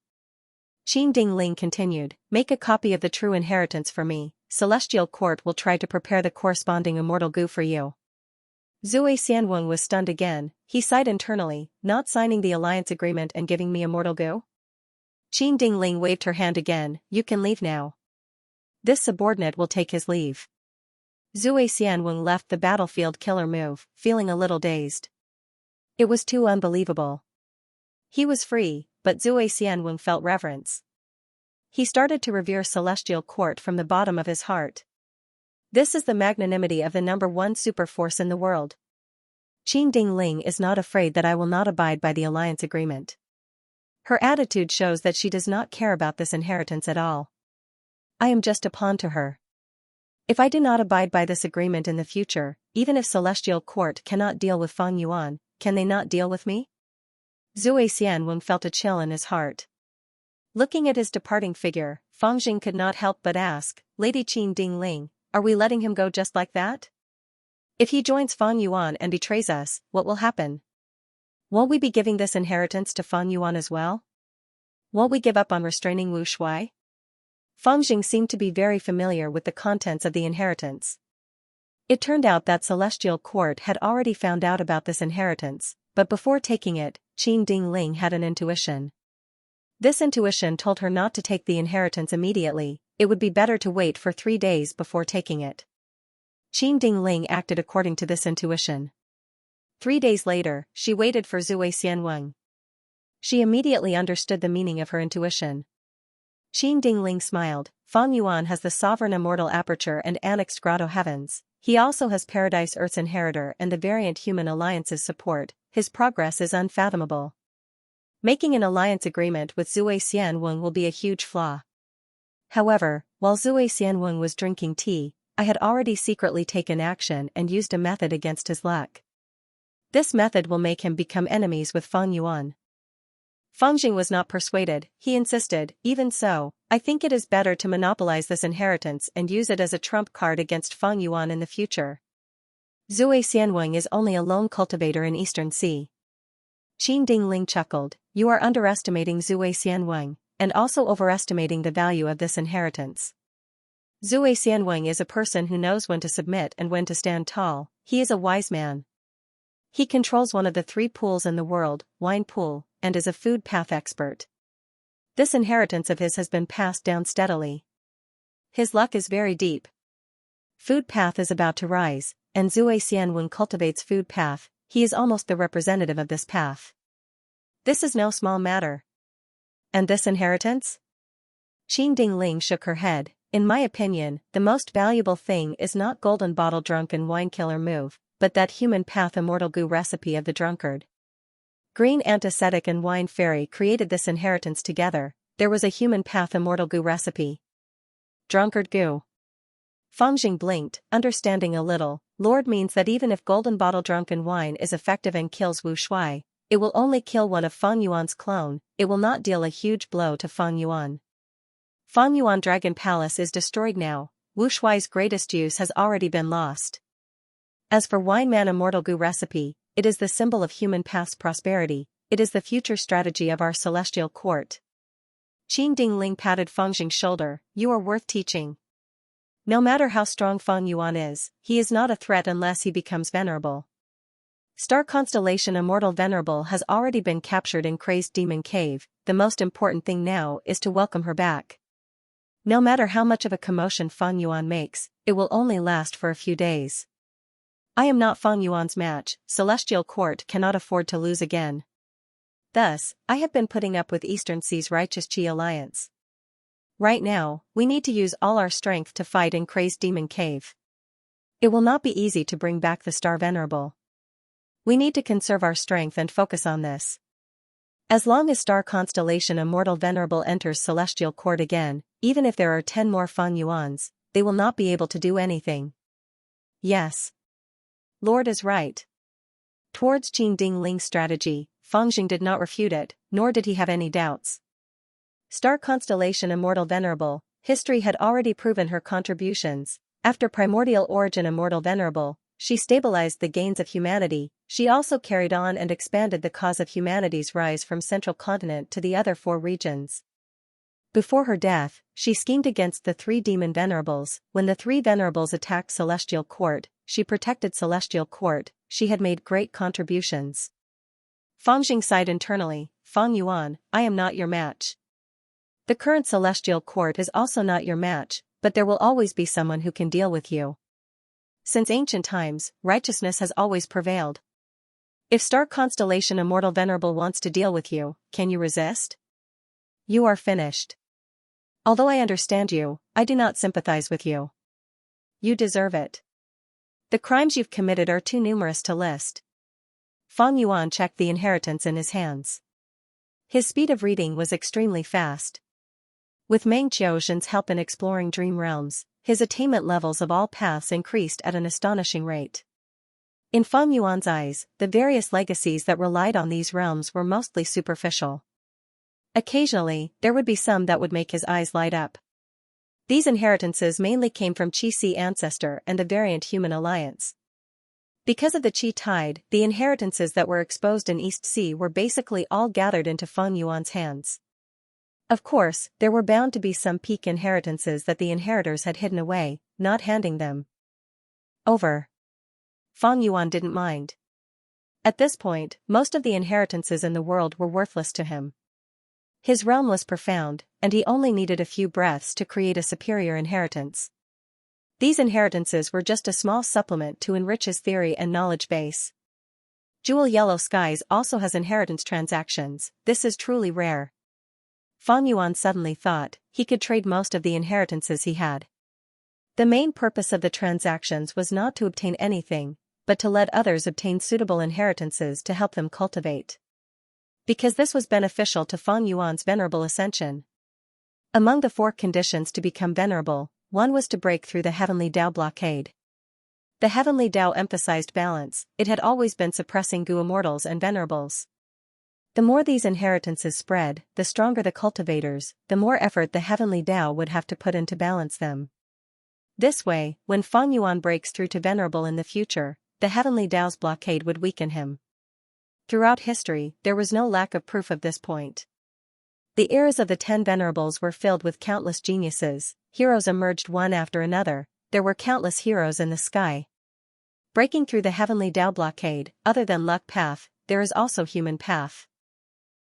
Qin Dingling continued, make a copy of the true inheritance for me, Celestial Court will try to prepare the corresponding immortal goo for you. Zui Xianwen was stunned again, he sighed internally, not signing the alliance agreement and giving me immortal goo? Qin Dingling waved her hand again, you can leave now. This subordinate will take his leave. Zui Xianwen left the battlefield killer move, feeling a little dazed. It was too unbelievable. He was free, but Zui Xianwen felt reverence. He started to revere Celestial Court from the bottom of his heart. This is the magnanimity of the number 1 super force in the world. Qin Dingling is not afraid that I will not abide by the alliance agreement. Her attitude shows that she does not care about this inheritance at all. I am just a pawn to her. If I do not abide by this agreement in the future, even if Celestial Court cannot deal with Feng Yuan, can they not deal with me? Zui Xianwen felt a chill in his heart. Looking at his departing figure, Feng Jing could not help but ask, Lady Qin Dingling, are we letting him go just like that? If he joins Feng Yuan and betrays us, what will happen? Won't we be giving this inheritance to Feng Yuan as well? Won't we give up on restraining Wu Shuai? Feng Jing seemed to be very familiar with the contents of the inheritance. It turned out that Celestial Court had already found out about this inheritance, but before taking it, Qin Dingling had an intuition. This intuition told her not to take the inheritance immediately, it would be better to wait for 3 days before taking it. Qin Dingling acted according to this intuition. 3 days later, she waited for Zui Xianwen. She immediately understood the meaning of her intuition. Qin Dingling smiled. Feng Yuan has the sovereign immortal aperture and annexed grotto heavens. He also has Paradise Earth's inheritor and the variant human alliance's support. His progress is unfathomable. Making an alliance agreement with Zui Xianwen will be a huge flaw. However, while Zui Xianwen was drinking tea, I had already secretly taken action and used a method against his luck. This method will make him become enemies with Feng Yuan. Feng Jing was not persuaded. He insisted, even so, I think it is better to monopolize this inheritance and use it as a trump card against Feng Yuan in the future. Zui Xianwen is only a lone cultivator in Eastern Sea. Qin Dingling chuckled, you are underestimating Zui Xianwen, and also overestimating the value of this inheritance. Zui Xianwen is a person who knows when to submit and when to stand tall. He is a wise man. He controls one of the 3 pools in the world, Wine Pool, and is a food path expert. This inheritance of his has been passed down steadily. His luck is very deep. Food path is about to rise, and Zui Xianwen cultivates food path. He is almost the representative of this path. This is no small matter. And this inheritance? Qin Dingling shook her head. In my opinion, the most valuable thing is not golden bottle drunken wine killer move, but that human path immortal goo recipe of the drunkard. Green Antiseptic and Wine Fairy created this inheritance together. There was a human path immortal goo recipe. Drunkard goo. Feng Jing blinked, understanding a little. Lord means that even if golden bottle drunken wine is effective and kills Wu Shuai, it will only kill one of Feng Yuan's clone. It will not deal a huge blow to Feng Yuan. Feng Yuan Dragon Palace is destroyed now. Wu Shuai's greatest use has already been lost. As for Wine Man Immortal Goo recipe, it is the symbol of human path's prosperity. It is the future strategy of our celestial court. Qin Dingling patted Feng Jing's shoulder. You are worth teaching. No matter how strong Feng Yuan is, he is not a threat unless he becomes venerable. Star Constellation Immortal Venerable has already been captured in Crazed Demon Cave. The most important thing now is to welcome her back. No matter how much of a commotion Feng Yuan makes, it will only last for a few days. I am not Feng Yuan's match. Celestial Court cannot afford to lose again. Thus, I have been putting up with Eastern Sea's Righteous Qi Alliance. Right now, we need to use all our strength to fight in Crazed Demon Cave. It will not be easy to bring back the Star Venerable. We need to conserve our strength and focus on this. As long as Star Constellation Immortal Venerable enters Celestial Court again, even if there are 10 more Feng Yuans, they will not be able to do anything. Yes. Lord is right. Towards Qin Dingling's strategy, Feng Jing did not refute it, nor did he have any doubts. Star Constellation Immortal Venerable, history had already proven her contributions. After Primordial Origin Immortal Venerable, she stabilized the gains of humanity. She also carried on and expanded the cause of humanity's rise from Central Continent to the other 4 regions. Before her death, she schemed against the 3 demon venerables. When the 3 venerables attacked Celestial Court, she protected Celestial Court. She had made great contributions. Feng Jing sighed internally. Feng Yuan, I am not your match. The current Celestial Court is also not your match, but there will always be someone who can deal with you. Since ancient times, righteousness has always prevailed. If Star Constellation Immortal Venerable wants to deal with you, can you resist? You are finished. Although I understand you, I do not sympathize with you. You deserve it. The crimes you've committed are too numerous to list. Feng Yuan checked the inheritance in his hands. His speed of reading was extremely fast. With Meng Qiuzhen's help in exploring dream realms, his attainment levels of all paths increased at an astonishing rate. In Feng Yuan's eyes, the various legacies that relied on these realms were mostly superficial. Occasionally, there would be some that would make his eyes light up. These inheritances mainly came from Qi Si Ancestor and the variant human alliance. Because of the Qi tide, the inheritances that were exposed in East Sea were basically all gathered into Feng Yuan's hands. Of course, there were bound to be some peak inheritances that the inheritors had hidden away, not handing them over. Feng Yuan didn't mind. At this point, most of the inheritances in the world were worthless to him. His realm was profound, and he only needed a few breaths to create a superior inheritance. These inheritances were just a small supplement to enrich his theory and knowledge base. Jewel Yellow Skies also has inheritance transactions. This is truly rare. Fang Yuan suddenly thought he could trade most of the inheritances he had. The main purpose of the transactions was not to obtain anything, but to let others obtain suitable inheritances to help them cultivate. Because this was beneficial to Fang Yuan's venerable ascension. Among the 4 conditions to become venerable, one was to break through the heavenly Tao blockade. The heavenly Tao emphasized balance, it had always been suppressing Gu immortals and venerables. The more these inheritances spread, the stronger the cultivators, the more effort the heavenly Tao would have to put in to balance them. This way, when Fang Yuan breaks through to venerable in the future, the heavenly Tao's blockade would weaken him. Throughout history, there was no lack of proof of this point. The eras of the 10 venerables were filled with countless geniuses, heroes emerged one after another, there were countless heroes in the sky. Breaking through the heavenly Tao blockade, other than luck path, there is also human path.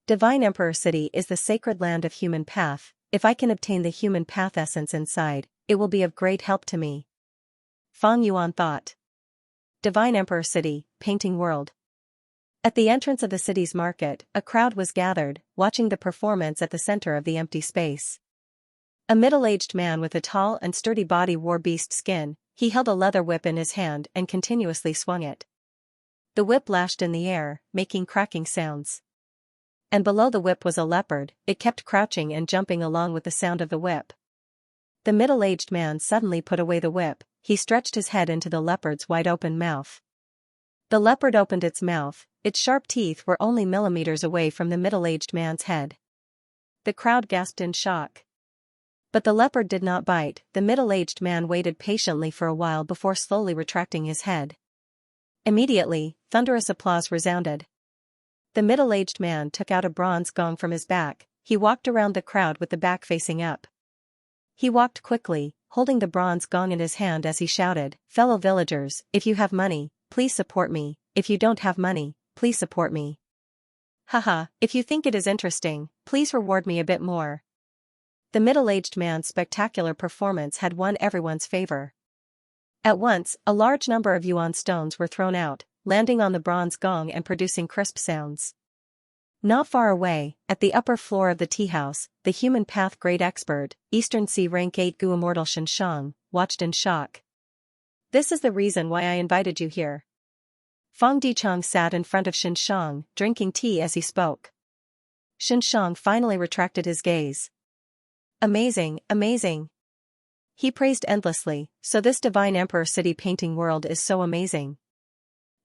Divine Emperor City is the sacred land of human path. If I can obtain the human path essence inside, it will be of great help to me. Fang Yuan thought. Divine Emperor City, Painting World. At the entrance of the city's market, a crowd was gathered, watching the performance at the center of the empty space. A middle-aged man with a tall and sturdy body wore beast skin. He held a leather whip in his hand and continuously swung it. The whip lashed in the air, making cracking sounds. And below the whip was a leopard, it kept crouching and jumping along with the sound of the whip. The middle-aged man suddenly put away the whip, he stretched his head into the leopard's wide-open mouth. The leopard opened its mouth, its sharp teeth were only millimeters away from the middle-aged man's head. The crowd gasped in shock. But the leopard did not bite, the middle-aged man waited patiently for a while before slowly retracting his head. Immediately, thunderous applause resounded. The middle-aged man took out a bronze gong from his back, he walked around the crowd with the back facing up. He walked quickly, holding the bronze gong in his hand as he shouted, "Fellow villagers, if you have money, please support me, if you don't have money, please support me. Haha, if you think it is interesting, please reward me a bit more." The middle-aged man's spectacular performance had won everyone's favor. At once, a large number of yuan stones were thrown out, landing on the bronze gong and producing crisp sounds. Not far away, at the upper floor of the tea house, the human path grade expert, Eastern Sea rank 8 Gu immortal Xianxia, watched in shock. "This is the reason why I invited you here." Fang Dichang sat in front of Xianxia, drinking tea as he spoke. Xianxia finally retracted his gaze. "Amazing, amazing." He praised endlessly, "So this Divine Emperor City painting world is so amazing."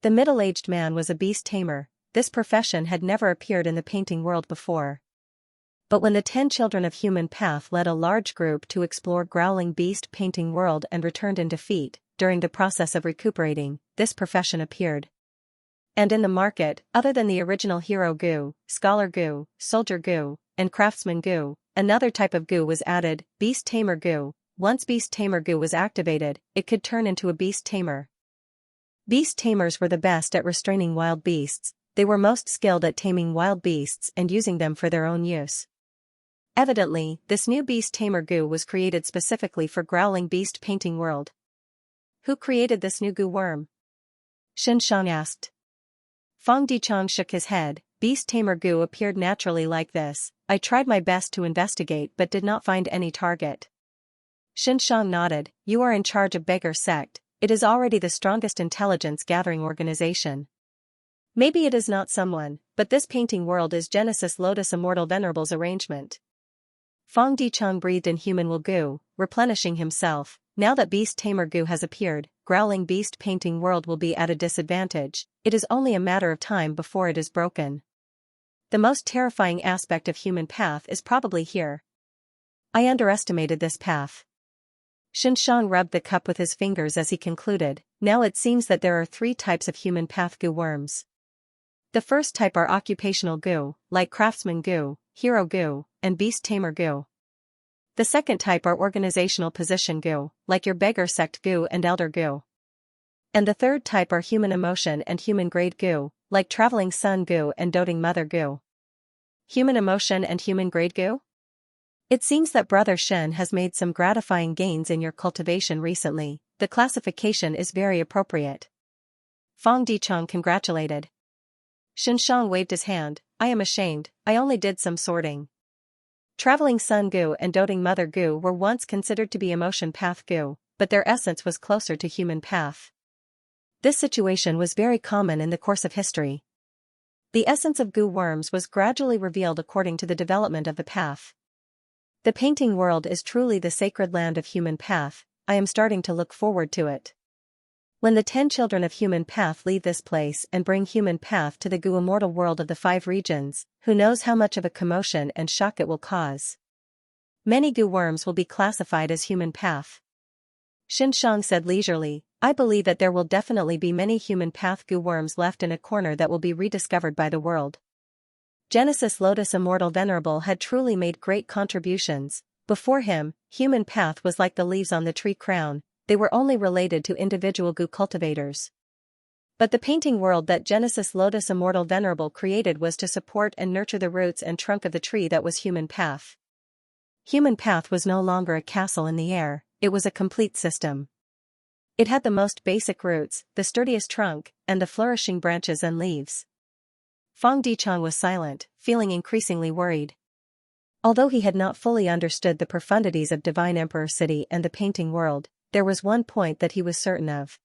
The middle-aged man was a beast tamer. This profession had never appeared in the painting world before. But when the 10 children of human path led a large group to explore growling beast painting world and returned in defeat, during the process of recuperating, this profession appeared. And in the market, other than the original hero Gu, scholar Gu, soldier Gu, and craftsman Gu, another type of Gu was added, beast tamer Gu. Once beast tamer Gu was activated, it could turn into a beast tamer. Beast tamers were the best at restraining wild beasts, they were most skilled at taming wild beasts and using them for their own use. Evidently, this new beast tamer Gu was created specifically for growling beast painting world. Who created this new Gu worm? Xianxia asked. Fang Dichang shook his head, beast tamer Gu appeared naturally like this, I tried my best to investigate but did not find any target. Xianxia nodded, you are in charge of Beggar Sect, it is already the strongest intelligence-gathering organization. Maybe it is not someone, but this painting world is Genesis Lotus Immortal Venerables arrangement. Fang Dichang breathed in human will Gu, replenishing himself, now that beast tamer Gu has appeared, growling beast painting world will be at a disadvantage, it is only a matter of time before it is broken. The most terrifying aspect of human path is probably here. I underestimated this path. Xianxia rubbed the cup with his fingers as he concluded, now it seems that there are 3 types of human path Gu worms. The first type are occupational Gu, like craftsman Gu, hero Gu, and beast tamer Gu. The second type are organizational position Gu, like your beggar sect Gu and elder Gu. And the third type are human emotion and human grade Gu, like traveling sun Gu and doting mother Gu. Human emotion and human grade Gu? It seems that Brother Shen has made some gratifying gains in your cultivation recently, the classification is very appropriate. Fang Dichang congratulated. Xianxia waved his hand. I am ashamed, I only did some sorting. Traveling Sun Gu and Doting Mother Gu were once considered to be emotion path Gu, but their essence was closer to human path. This situation was very common in the course of history. The essence of Gu worms was gradually revealed according to the development of the path. The painting world is truly the sacred land of human path. I am starting to look forward to it. When the 10 children of human path leave this place and bring human path to the Gu immortal world of the 5 regions, who knows how much of a commotion and shock it will cause. Many Gu worms will be classified as human path. Xianxia said leisurely, I believe that there will definitely be many human path Gu worms left in a corner that will be rediscovered by the world. Genesis Lotus Immortal Venerable had truly made great contributions. Before him, human path was like the leaves on the tree crown, they were only related to individual Gu cultivators. But the painting world that Genesis Lotus Immortal Venerable created was to support and nurture the roots and trunk of the tree that was human path. Human path was no longer a castle in the air, it was a complete system. It had the most basic roots, the sturdiest trunk, and the flourishing branches and leaves. Fang Dichang was silent, feeling increasingly worried. Although he had not fully understood the profundities of Divine Emperor City and the painting world, there was one point that he was certain of.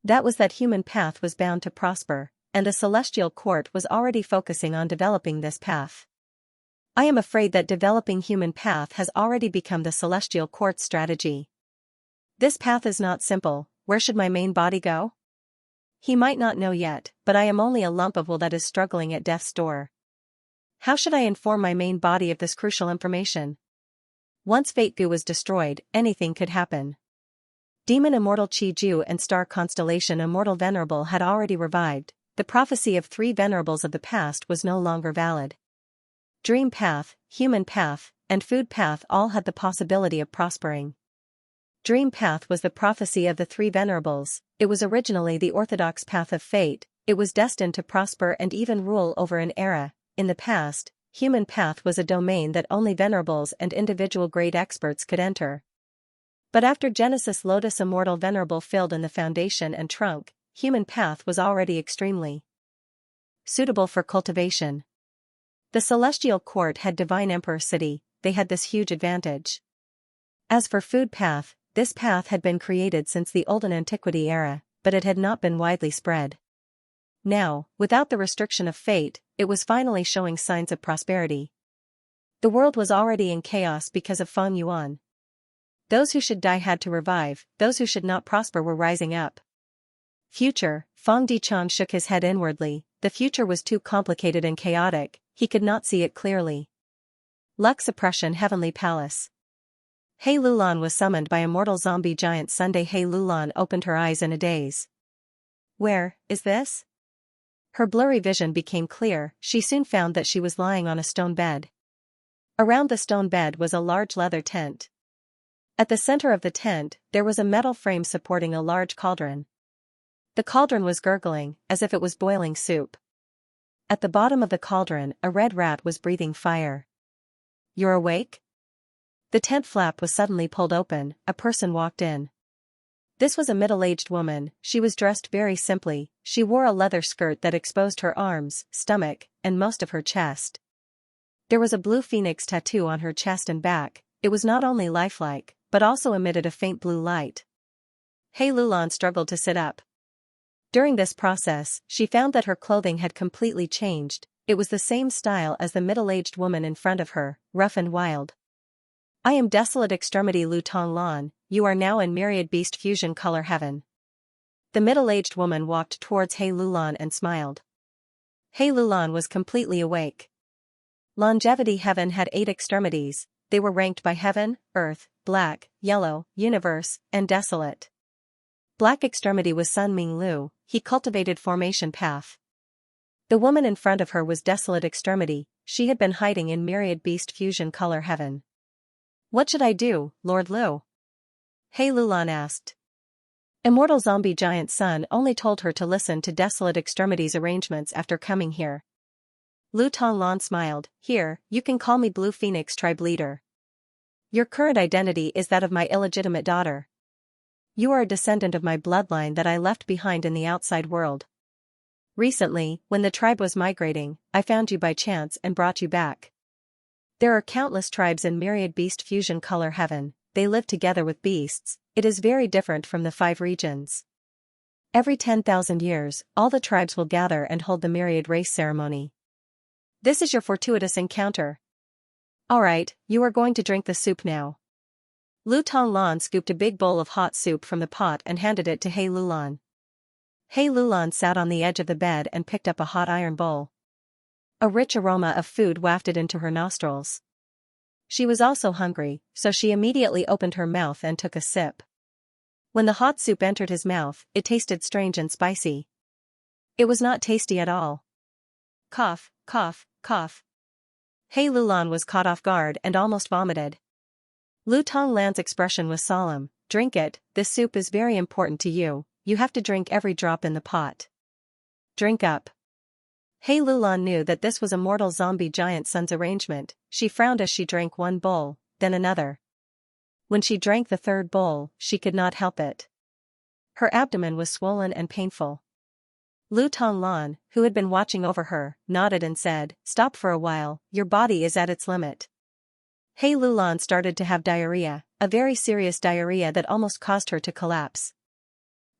That was that human path was bound to prosper, and the celestial court was already focusing on developing this path. I am afraid that developing human path has already become the celestial court's strategy. This path is not simple. Where should my main body go? He might not know yet, but I am only a lump of wool that is struggling at death's door. How should I inform my main body of this crucial information? Once Fate Gu was destroyed, anything could happen. Demon Immortal Chi Ju and Star Constellation Immortal Venerable had already revived. The prophecy of 3 venerables of the past was no longer valid. Dream path, human path, and food path all had the possibility of prospering. Dream path was the prophecy of the 3 venerables. It was originally the orthodox path of fate. It was destined to prosper and even rule over an era. In the past, human path was a domain that only venerables and individual great experts could enter. But after Genesis Lotus Immortal Venerable filled in the foundation and trunk, human path was already extremely suitable for cultivation. The celestial court had Divine Emperor City, they had this huge advantage. As for food path, this path had been created since the olden antiquity era, but it had not been widely spread. Now, without the restriction of fate, it was finally showing signs of prosperity. The world was already in chaos because of Feng Yuan. Those who should die had to revive, those who should not prosper were rising up. Future, Fang Dichang shook his head inwardly, the future was too complicated and chaotic, he could not see it clearly. Luck Suppression Heavenly Palace. Hei Lulan was summoned by immortal zombie giant Sunday. Hei Lulan opened her eyes in a daze. Where is this? Her blurry vision became clear, she soon found that she was lying on a stone bed. Around the stone bed was a large leather tent. At the center of the tent, there was a metal frame supporting a large cauldron. The cauldron was gurgling, as if it was boiling soup. At the bottom of the cauldron, a red rat was breathing fire. You're awake? The tent flap was suddenly pulled open, a person walked in. This was a middle-aged woman, she was dressed very simply, she wore a leather skirt that exposed her arms, stomach, and most of her chest. There was a blue phoenix tattoo on her chest and back, it was not only lifelike, but also emitted a faint blue light. Hei Lulan struggled to sit up. During this process, she found that her clothing had completely changed, it was the same style as the middle-aged woman in front of her, rough and wild. I am Desolate Extremity Lu Tong Lan, you are now in Myriad Beast Fusion Color Heaven. The middle-aged woman walked towards Hei Lulan and smiled. Hei Lulan was completely awake. Longevity Heaven had 8 extremities, they were ranked by Heaven, Earth, Black, Yellow, Universe, and Desolate. Black extremity was Sun Ming Lu, he cultivated Formation Path. The woman in front of her was Desolate Extremity, she had been hiding in Myriad Beast Fusion Color Heaven. What should I do, Lord Lu? Hei Lulan asked. Immortal Zombie Giant Sun only told her to listen to Desolate Extremity's arrangements after coming here. Lu Tonglan smiled, here, you can call me Blue Phoenix Tribe Leader. Your current identity is that of my illegitimate daughter. You are a descendant of my bloodline that I left behind in the outside world. Recently, when the tribe was migrating, I found you by chance and brought you back. There are countless tribes in myriad beast fusion color heaven, they live together with beasts, it is very different from the 5 regions. Every 10,000 years, all the tribes will gather and hold the myriad race ceremony. This is your fortuitous encounter. Alright, you are going to drink the soup now. Lu Tonglan scooped a big bowl of hot soup from the pot and handed it to He Lulan. He Lulan sat on the edge of the bed and picked up a hot iron bowl. A rich aroma of food wafted into her nostrils. She was also hungry, so she immediately opened her mouth and took a sip. When the hot soup entered his mouth, it tasted strange and spicy. It was not tasty at all. Cough, cough, cough. He Lulan was caught off guard and almost vomited. Lu Tonglan's expression was solemn. Drink it, this soup is very important to you, you have to drink every drop in the pot. Drink up. He Lulan knew that this was a mortal zombie giant son's arrangement, she frowned as she drank one bowl, then another. When she drank the third bowl, she could not help it. Her abdomen was swollen and painful. Lu Tonglan, who had been watching over her, nodded and said, "Stop for a while, your body is at its limit." He Lulan started to have diarrhea, a very serious diarrhea that almost caused her to collapse.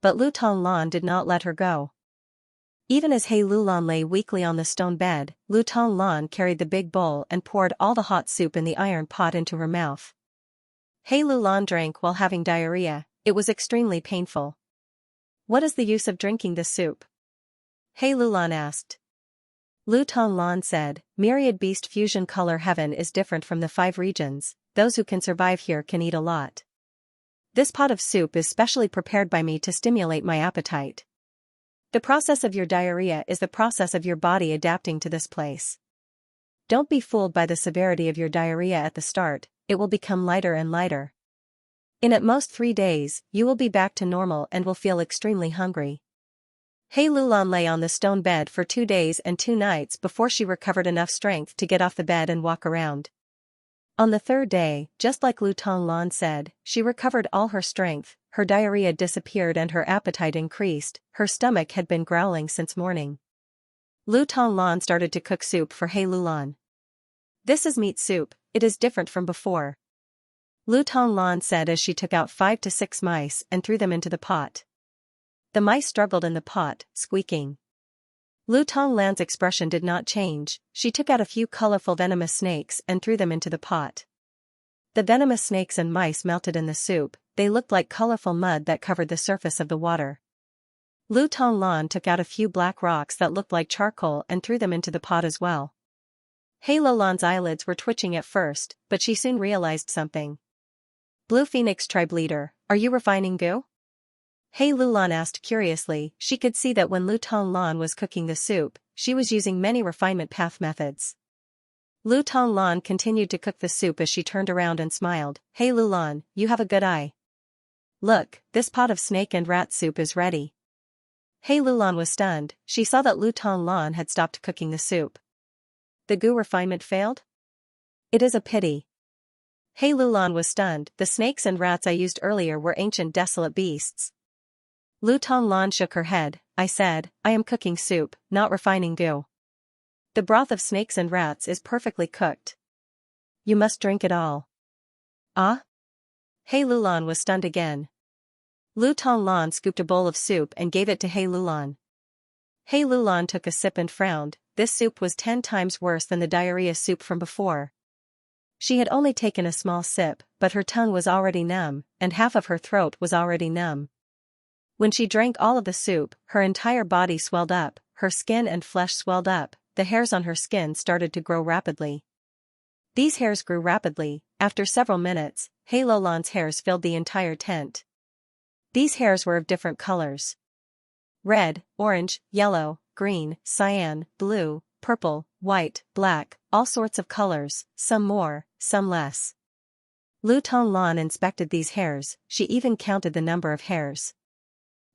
But Lu Tonglan did not let her go. Even as He Lulan lay weakly on the stone bed, Lu Tonglan carried the big bowl and poured all the hot soup in the iron pot into her mouth. He Lulan drank while having diarrhea, it was extremely painful. "What is the use of drinking this soup?" He Lulan asked. Lu Tonglan said, "Myriad beast fusion color heaven is different from the 5 regions, those who can survive here can eat a lot. This pot of soup is specially prepared by me to stimulate my appetite. The process of your diarrhea is the process of your body adapting to this place. Don't be fooled by the severity of your diarrhea at the start, it will become lighter and lighter. In at most 3 days, you will be back to normal and will feel extremely hungry." He Lulan lay on the stone bed for 2 days and 2 nights before she recovered enough strength to get off the bed and walk around. On the 3rd day, just like Lu Tonglan said, she recovered all her strength, her diarrhea disappeared and her appetite increased, her stomach had been growling since morning. Lu Tonglan started to cook soup for He Lulan. "This is meat soup, it is different from before," Lu Tonglan said as she took out 5 to 6 mice and threw them into the pot. The mice struggled in the pot, squeaking. Lu Tonglan's expression did not change, she took out a few colorful venomous snakes and threw them into the pot. The venomous snakes and mice melted in the soup, they looked like colorful mud that covered the surface of the water. Lu Tonglan took out a few black rocks that looked like charcoal and threw them into the pot as well. He Lulan's eyelids were twitching at first, but she soon realized something. "Blue Phoenix tribe leader, are you refining goo?" He Lulan asked curiously, she could see that when Lu Tonglan was cooking the soup, she was using many refinement path methods. Lu Tonglan continued to cook the soup as she turned around and smiled. "He Lulan, you have a good eye. Look, this pot of snake and rat soup is ready." He Lulan was stunned, she saw that Lu Tonglan had stopped cooking the soup. The goo refinement failed? It is a pity. He Lulan was stunned, the snakes and rats I used earlier were ancient desolate beasts. Lu Tonglan shook her head, "I said, I am cooking soup, not refining goo. The broth of snakes and rats is perfectly cooked. You must drink it all." "Ah?" He Lulan was stunned again. Lu Tonglan scooped a bowl of soup and gave it to He Lulan. He Lulan took a sip and frowned, this soup was 10 times worse than the diarrhea soup from before. She had only taken a small sip, but her tongue was already numb, and half of her throat was already numb. When she drank all of the soup, her entire body swelled up, her skin and flesh swelled up, the hairs on her skin started to grow rapidly. These hairs grew rapidly, after several minutes, He Lulan's hairs filled the entire tent. These hairs were of different colors. Red, orange, yellow, green, cyan, blue, purple, white, black, all sorts of colors, some more, some less. Lu Tonglan inspected these hairs, she even counted the number of hairs.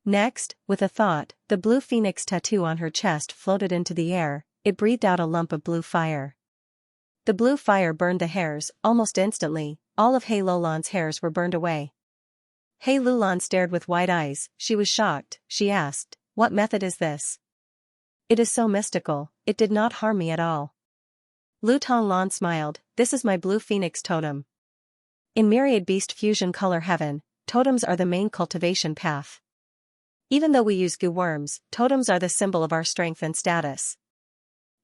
Next, with a thought, the blue phoenix tattoo on her chest floated into the air, it breathed out a lump of blue fire. The blue fire burned the hairs, almost instantly, all of He Lulan's hairs were burned away. He Lulan stared with wide eyes, she was shocked, she asked, "What method is this?" It is so mystical, it did not harm me at all. Lu Tonglan smiled, this is my blue phoenix totem. In myriad beast fusion color heaven, totems are the main cultivation path. Even though we use goo worms, totems are the symbol of our strength and status.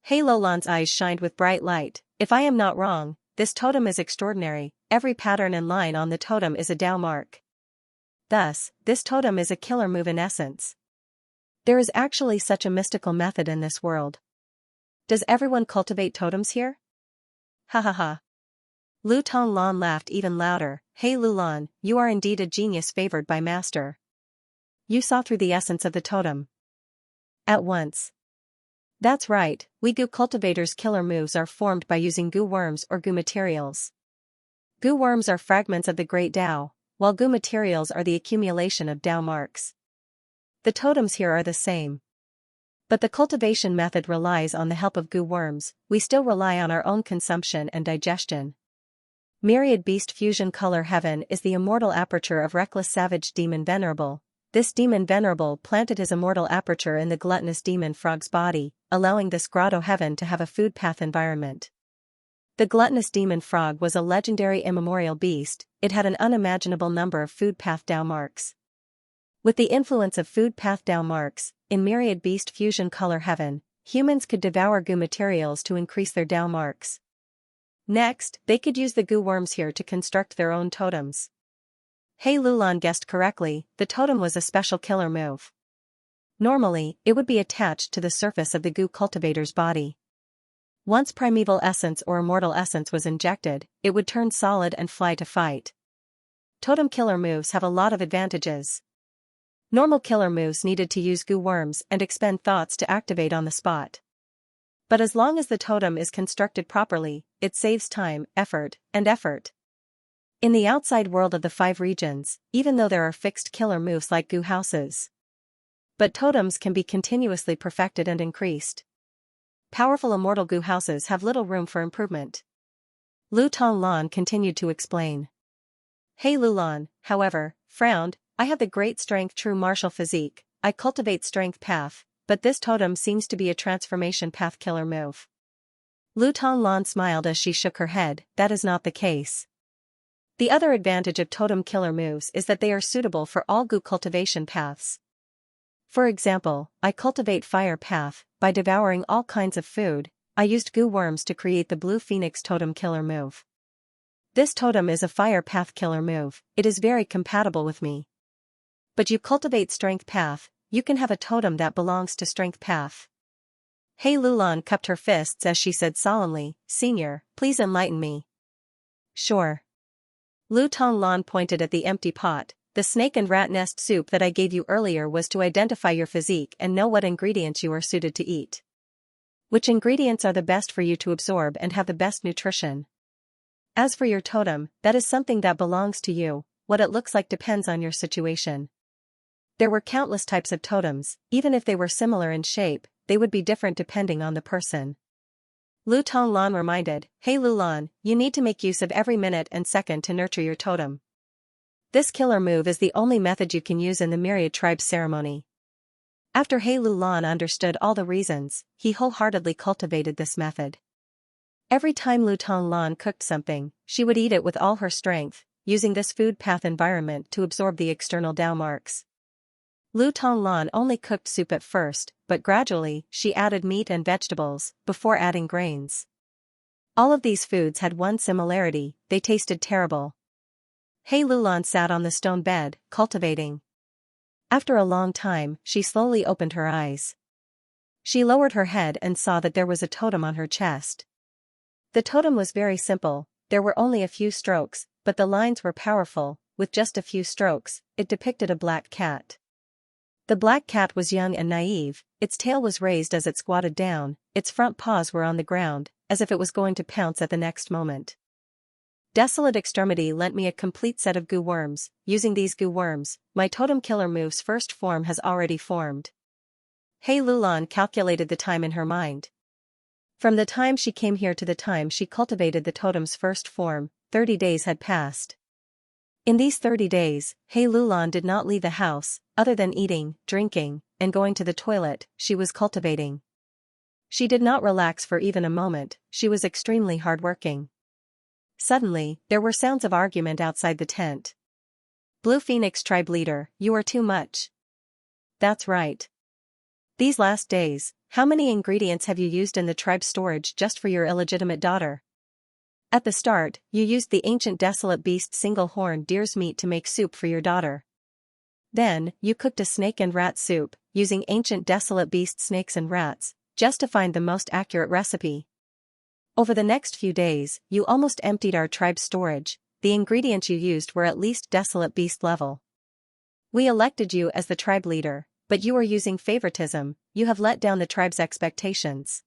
Hei Lulan's eyes shined with bright light. If I am not wrong, this totem is extraordinary, every pattern and line on the totem is a Dao mark. Thus, this totem is a killer move in essence. There is actually such a mystical method in this world. Does everyone cultivate totems here? Ha ha ha. Lu Tonglan laughed even louder. Hey Lulan, you are indeed a genius favored by master. You saw through the essence of the totem. At once. That's right, we goo cultivators' killer moves are formed by using goo worms or goo materials. Goo worms are fragments of the great Dao, while goo materials are the accumulation of Dao marks. The totems here are the same. But the cultivation method relies on the help of goo worms, we still rely on our own consumption and digestion. Myriad beast fusion color heaven is the immortal aperture of reckless savage demon venerable. This demon venerable planted his immortal aperture in the gluttonous demon frog's body, allowing this grotto heaven to have a food path environment. The gluttonous demon frog was a legendary immemorial beast, it had an unimaginable number of food path Dao marks. With the influence of food path Dao marks, in myriad beast fusion color heaven, humans could devour goo materials to increase their Dao marks. Next, they could use the goo worms here to construct their own totems. Hei Lulan guessed correctly, the totem was a special killer move. Normally, it would be attached to the surface of the goo cultivator's body. Once primeval essence or immortal essence was injected, it would turn solid and fly to fight. Totem killer moves have a lot of advantages. Normal killer moves needed to use goo worms and expend thoughts to activate on the spot. But as long as the totem is constructed properly, it saves time, effort. In the outside world of the 5 regions, even though there are fixed killer moves like goo houses, but totems can be continuously perfected and increased. Powerful immortal goo houses have little room for improvement. Lu Tonglan continued to explain. Hei Lulan, however, frowned, I have the great strength true martial physique, I cultivate strength path, but this totem seems to be a transformation path killer move. Lu Tonglan smiled as she shook her head, that is not the case. The other advantage of totem killer moves is that they are suitable for all goo cultivation paths. For example, I cultivate fire path, by devouring all kinds of food, I used goo worms to create the blue phoenix totem killer move. This totem is a fire path killer move, it is very compatible with me. But you cultivate strength path, you can have a totem that belongs to strength path. Hei Lulan cupped her fists as she said solemnly, Senior, please enlighten me. Sure. Lu Tonglan pointed at the empty pot, the snake and rat nest soup that I gave you earlier was to identify your physique and know what ingredients you are suited to eat. Which ingredients are the best for you to absorb and have the best nutrition. As for your totem, that is something that belongs to you, what it looks like depends on your situation. There were countless types of totems, even if they were similar in shape, they would be different depending on the person. Lu Tonglan reminded, Hey Lulan, you need to make use of every minute and second to nurture your totem. This killer move is the only method you can use in the Myriad Tribe's ceremony. After Hei Lulan understood all the reasons, he wholeheartedly cultivated this method. Every time Lu Tonglan cooked something, she would eat it with all her strength, using this food path environment to absorb the external Dao marks. Lu Tonglan only cooked soup at first, but gradually, she added meat and vegetables, before adding grains. All of these foods had one similarity, they tasted terrible. Hei Lulan sat on the stone bed, cultivating. After a long time, she slowly opened her eyes. She lowered her head and saw that there was a totem on her chest. The totem was very simple, there were only a few strokes, but the lines were powerful, with just a few strokes, it depicted a black cat. The black cat was young and naive, its tail was raised as it squatted down, its front paws were on the ground, as if it was going to pounce at the next moment. Desolate Extremity lent me a complete set of goo worms, using these goo worms, my totem killer move's first form has already formed. Hei Lulan calculated the time in her mind. From the time she came here to the time she cultivated the totem's first form, 30 days had passed. In these 30 days, Hei Lulan did not leave the house, other than eating, drinking, and going to the toilet, she was cultivating. She did not relax for even a moment, she was extremely hardworking. Suddenly, there were sounds of argument outside the tent. Blue Phoenix tribe leader, you are too much. That's right. These last days, how many ingredients have you used in the tribe storage just for your illegitimate daughter? At the start, you used the ancient desolate beast single-horned deer's meat to make soup for your daughter. Then, you cooked a snake and rat soup, using ancient desolate beast snakes and rats, just to find the most accurate recipe. Over the next few days, you almost emptied our tribe's storage. The ingredients you used were at least desolate beast level. We elected you as the tribe leader, but you are using favoritism, you have let down the tribe's expectations.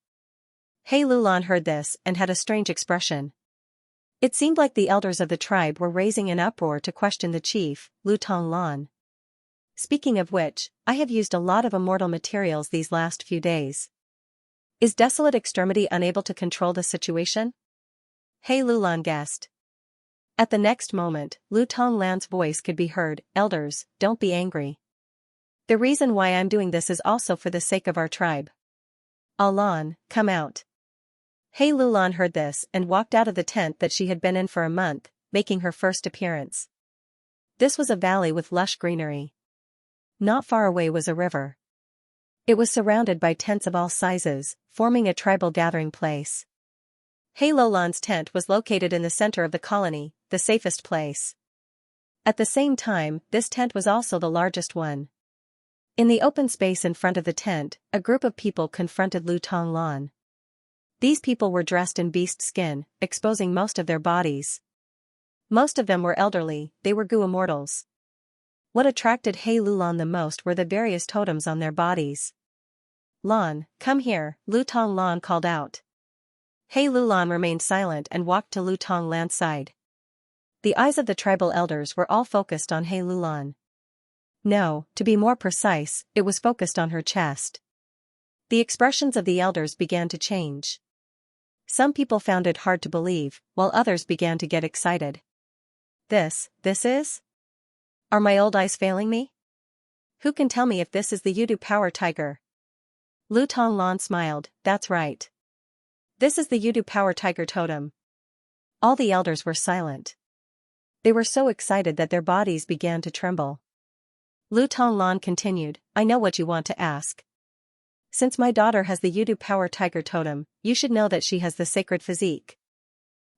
Hei Lulan heard this and had a strange expression. It seemed like the elders of the tribe were raising an uproar to question the chief, Lu Tonglan. Speaking of which, I have used a lot of immortal materials these last few days. Is Desolate Extremity unable to control the situation? Hei Lulan guessed. At the next moment, Lu Tonglan's voice could be heard, Elders, don't be angry. The reason why I'm doing this is also for the sake of our tribe. Alan, come out. Hei Lulan heard this and walked out of the tent that she had been in for a month, making her first appearance. This was a valley with lush greenery. Not far away was a river. It was surrounded by tents of all sizes, forming a tribal gathering place. Hei Lulan's tent was located in the center of the colony, the safest place. At the same time, this tent was also the largest one. In the open space in front of the tent, a group of people confronted Lu Tonglan. These people were dressed in beast skin, exposing most of their bodies. Most of them were elderly, they were Gu immortals. What attracted Hei Lulan the most were the various totems on their bodies. Lan, come here, Lu Tonglan called out. Hei Lulan remained silent and walked to Lu Tonglan's side. The eyes of the tribal elders were all focused on Hei Lulan. No, to be more precise, it was focused on her chest. The expressions of the elders began to change. Some people found it hard to believe, while others began to get excited. This is? Are my old eyes failing me? Who can tell me if this is the Yudu Power Tiger? Lu Tonglan smiled, that's right. This is the Yudu Power Tiger totem. All the elders were silent. They were so excited that their bodies began to tremble. Lu Tonglan continued, I know what you want to ask. Since my daughter has the Yudu Power Tiger totem, you should know that she has the sacred physique.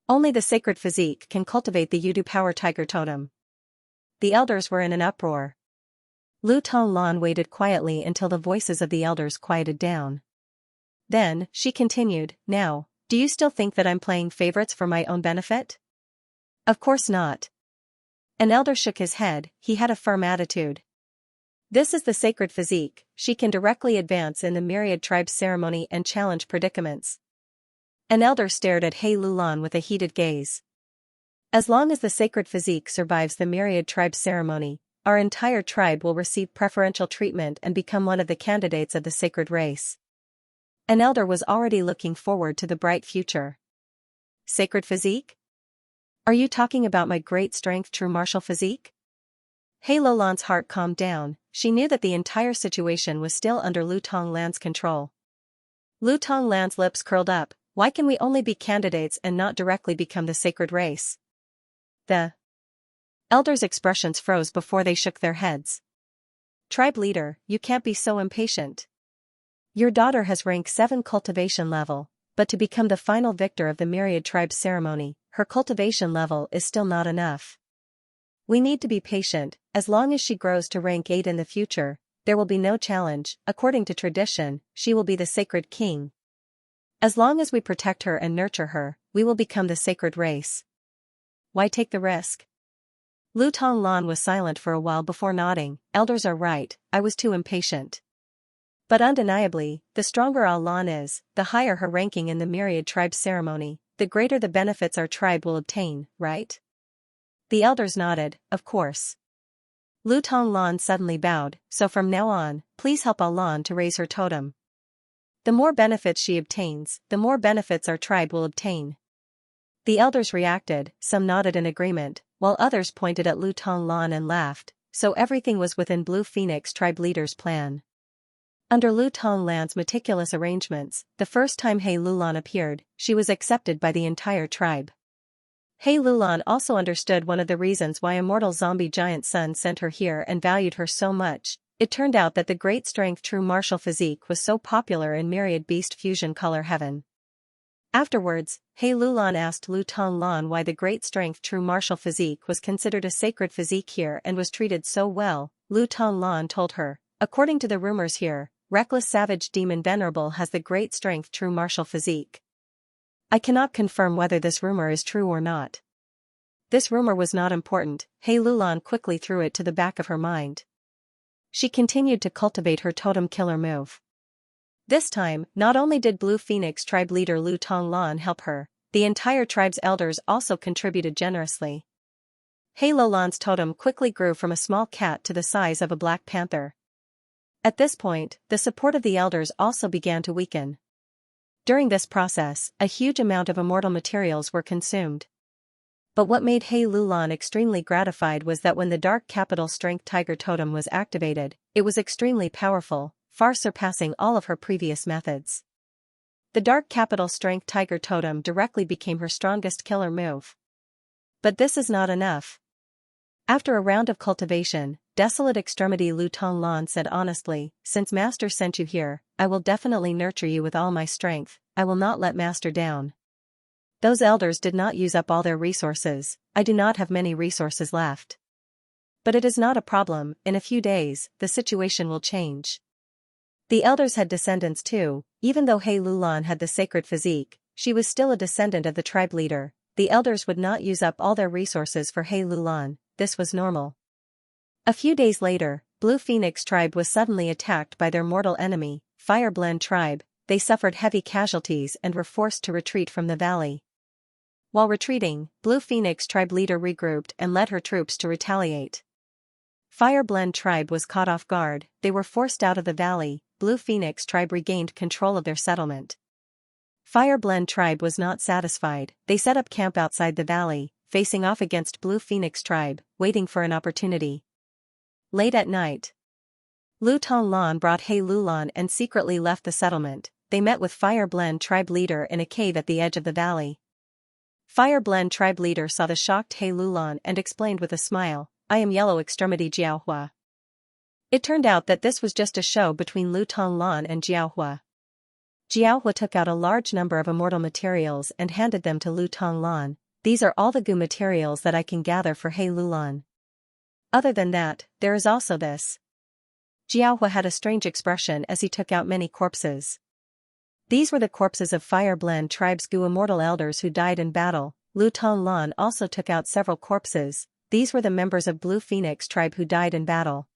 Only the sacred physique can cultivate the Yudu Power Tiger totem. The elders were in an uproar. Lu Tonglan waited quietly until the voices of the elders quieted down. Then, she continued, now, do you still think that I'm playing favorites for my own benefit? Of course not. An elder shook his head, he had a firm attitude. This is the sacred physique, she can directly advance in the myriad tribe ceremony and challenge predicaments. An elder stared at Hei Lulan with a heated gaze. As long as the sacred physique survives the myriad tribe ceremony, our entire tribe will receive preferential treatment and become one of the candidates of the sacred race. An elder was already looking forward to the bright future. Sacred physique? Are you talking about my great strength true martial physique? Hei Lulan's heart calmed down, she knew that the entire situation was still under Lu Tonglan's control. Lu Tonglan's lips curled up, why can we only be candidates and not directly become the sacred race? The elders' expressions froze before they shook their heads. Tribe leader, you can't be so impatient. Your daughter has rank 7 cultivation level, but to become the final victor of the myriad tribe ceremony, her cultivation level is still not enough. We need to be patient, as long as she grows to rank 8 in the future, there will be no challenge, according to tradition, she will be the sacred king. As long as we protect her and nurture her, we will become the sacred race. Why take the risk? Lu Tonglan was silent for a while before nodding, elders are right, I was too impatient. But undeniably, the stronger Lan is, the higher her ranking in the myriad tribe ceremony, the greater the benefits our tribe will obtain, right? The elders nodded, of course. Lu Tonglan suddenly bowed, so from now on, please help Lan to raise her totem. The more benefits she obtains, the more benefits our tribe will obtain. The elders reacted, some nodded in agreement, while others pointed at Lu Tonglan and laughed, so everything was within Blue Phoenix tribe leader's plan. Under Lu Tonglan's meticulous arrangements, the first time He Lulan appeared, she was accepted by the entire tribe. He Lulan also understood one of the reasons why immortal zombie giant Sun sent her here and valued her so much. It turned out that the great strength true martial physique was so popular in myriad beast fusion color heaven. Afterwards, He Lulan asked Lu Tonglan why the great strength true martial physique was considered a sacred physique here and was treated so well. Lu Tonglan told her, according to the rumors here, reckless savage demon venerable has the great strength true martial physique. I cannot confirm whether this rumor is true or not. This rumor was not important. He Lulan quickly threw it to the back of her mind. She continued to cultivate her totem killer move. This time, not only did Blue Phoenix tribe leader Lu Tonglan help her, the entire tribe's elders also contributed generously. He Lulan's totem quickly grew from a small cat to the size of a black panther. At this point, the support of the elders also began to weaken. During this process, a huge amount of immortal materials were consumed. But what made He Lulan extremely gratified was that when the Dark Capital Strength Tiger Totem was activated, it was extremely powerful, far surpassing all of her previous methods. The Dark Capital Strength Tiger Totem directly became her strongest killer move. But this is not enough. After a round of cultivation, Desolate Extremity Lu Tonglan said honestly, since Master sent you here, I will definitely nurture you with all my strength, I will not let Master down. Those elders did not use up all their resources, I do not have many resources left. But it is not a problem, in a few days, the situation will change. The elders had descendants too, even though He Lulan had the sacred physique, she was still a descendant of the tribe leader. The elders would not use up all their resources for He Lulan, this was normal. A few days later, Blue Phoenix tribe was suddenly attacked by their mortal enemy, Fireblend tribe. They suffered heavy casualties and were forced to retreat from the valley. While retreating, Blue Phoenix tribe leader regrouped and led her troops to retaliate. Fireblend tribe was caught off guard, they were forced out of the valley. Blue Phoenix tribe regained control of their settlement. Fireblend tribe was not satisfied, they set up camp outside the valley, facing off against Blue Phoenix tribe, waiting for an opportunity. Late at night, Lu Tonglan brought He Lulan and secretly left the settlement. They met with Fireblend tribe leader in a cave at the edge of the valley. Fireblend tribe leader saw the shocked He Lulan and explained with a smile, I am Yellow Extremity Jiaohua. It turned out that this was just a show between Lu Tonglan and Jiaohua. Jiaohua took out a large number of immortal materials and handed them to Lu Tonglan. These are all the goo materials that I can gather for He Lulan. Other than that, there is also this. Jiaohua had a strange expression as he took out many corpses. These were the corpses of Fireblend tribe's goo immortal elders who died in battle. Lu Tonglan also took out several corpses. These were the members of Blue Phoenix tribe who died in battle.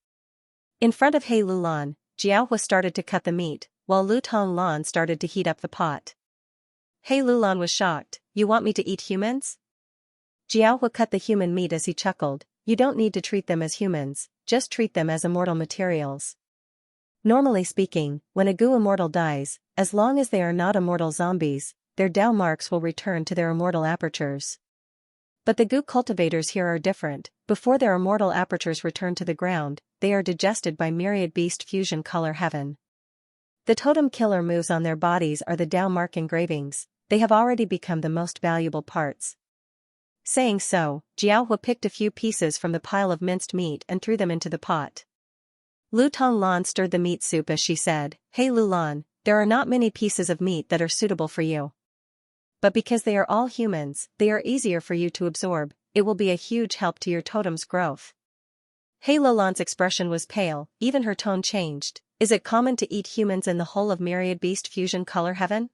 In front of He Lulan, Jiaohua started to cut the meat, while Lu Tonglan started to heat up the pot. He Lulan was shocked, you want me to eat humans? Jiaohua cut the human meat as he chuckled, you don't need to treat them as humans, just treat them as immortal materials. Normally speaking, when a goo immortal dies, as long as they are not immortal zombies, their Dao marks will return to their immortal apertures. But the goo cultivators here are different, before their immortal apertures return to the ground, they are digested by myriad beast fusion color heaven. The totem killer moves on their bodies are the Dao mark engravings, they have already become the most valuable parts. Saying so, Jiaohua picked a few pieces from the pile of minced meat and threw them into the pot. Lu Tonglan stirred the meat soup as she said, He Lulan, there are not many pieces of meat that are suitable for you. But because they are all humans, they are easier for you to absorb, it will be a huge help to your totem's growth. He Lulan's expression was pale, even her tone changed, is it common to eat humans in the whole of myriad beast fusion color heaven?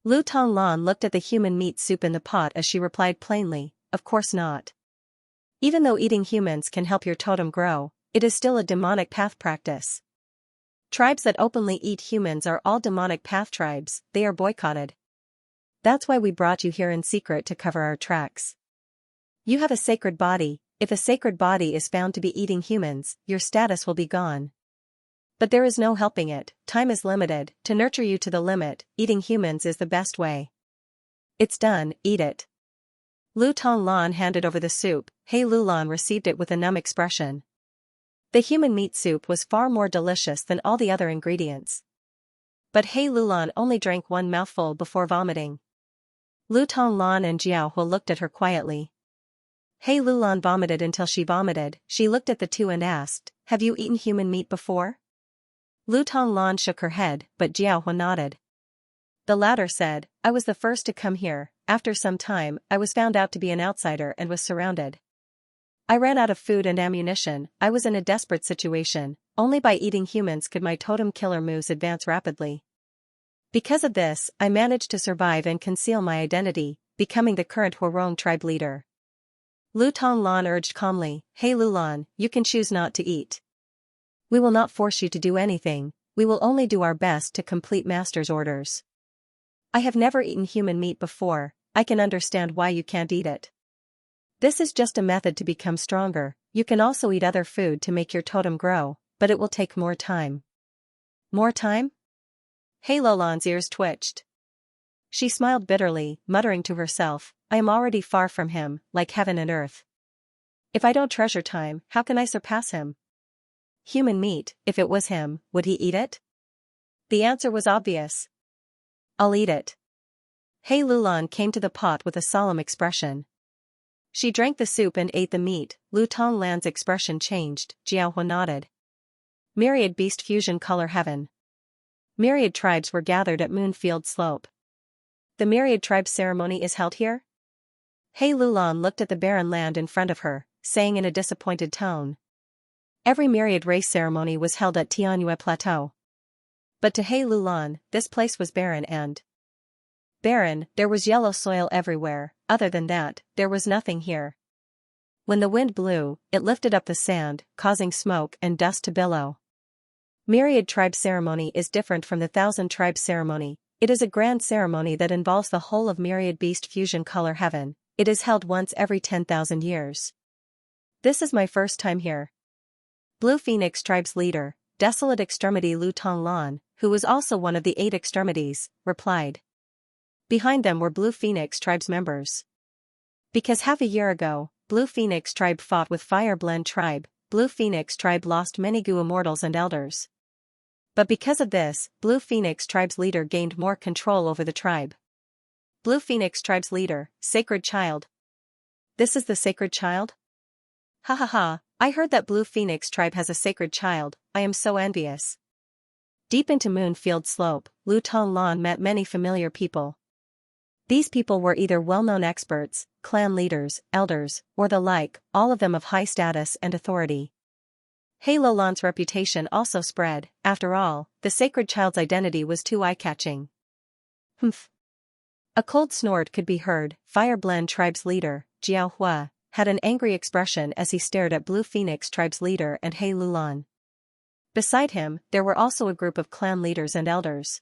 Lu Tonglan looked at the human meat soup in the pot as she replied plainly, of course not. Even though eating humans can help your totem grow, it is still a demonic path practice. Tribes that openly eat humans are all demonic path tribes, they are boycotted. That's why we brought you here in secret to cover our tracks. You have a sacred body, if a sacred body is found to be eating humans, your status will be gone. But there is no helping it, time is limited, to nurture you to the limit, eating humans is the best way. It's done, eat it. Lu Tonglan handed over the soup, He Lulan received it with a numb expression. The human meat soup was far more delicious than all the other ingredients. But He Lulan only drank one mouthful before vomiting. Lu Tonglan and Jiao Hua looked at her quietly. He Lulan vomited until she vomited. She looked at the two and asked, "Have you eaten human meat before?" Lu Tonglan shook her head, but Jiao Hua nodded. The latter said, "I was the first to come here. After some time, I was found out to be an outsider and was surrounded. I ran out of food and ammunition. I was in a desperate situation. Only by eating humans could my totem killer moves advance rapidly. Because of this, I managed to survive and conceal my identity, becoming the current Huarong tribe leader." Lu Tonglan urged calmly, "Hey Lulan, you can choose not to eat. We will not force you to do anything, we will only do our best to complete Master's orders. I have never eaten human meat before, I can understand why you can't eat it. This is just a method to become stronger. You can also eat other food to make your totem grow, but it will take more time." "More time?" He Lulan's ears twitched. She smiled bitterly, muttering to herself, "I am already far from him, like heaven and earth. If I don't treasure time, how can I surpass him? Human meat, if it was him, would he eat it?" The answer was obvious. "I'll eat it." He Lulan came to the pot with a solemn expression. She drank the soup and ate the meat. Lu Tonglan's expression changed. Jiao Hua nodded. Myriad Beast Fusion Color Heaven. Myriad tribes were gathered at Moonfield Slope. "The Myriad Tribe ceremony is held here?" He Lulan looked at the barren land in front of her, saying in a disappointed tone. Every Myriad race ceremony was held at Tianyue Plateau. But to He Lulan, this place was barren and barren. There was yellow soil everywhere. Other than that, there was nothing here. When the wind blew, it lifted up the sand, causing smoke and dust to billow. Myriad Tribe ceremony is different from the Thousand Tribe ceremony. It is a grand ceremony that involves the whole of Myriad Beast Fusion Color Heaven. It is held once every 10,000 years. This is my first time here. Blue Phoenix Tribe's leader, Desolate Extremity Lu Tonglan, who was also one of the 8 extremities, replied. Behind them were Blue Phoenix Tribe's members. Because half a year ago, Blue Phoenix Tribe fought with Fire Blend Tribe, Blue Phoenix Tribe lost many Gu immortals and elders. But because of this, Blue Phoenix Tribe's leader gained more control over the tribe. Blue Phoenix Tribe's leader, Sacred Child. This is the Sacred Child? Ha ha ha, I heard that Blue Phoenix Tribe has a Sacred Child, I am so envious. Deep into Moonfield Slope, Lu Tonglan met many familiar people. These people were either well-known experts, clan leaders, elders, or the like, all of them of high status and authority. He Lulan's reputation also spread. After all, the Sacred Child's identity was too eye-catching. Humph. A cold snort could be heard. Fire Blend Tribe's leader, Jiao Hua, had an angry expression as he stared at Blue Phoenix Tribe's leader and He Lulan. Beside him, there were also a group of clan leaders and elders.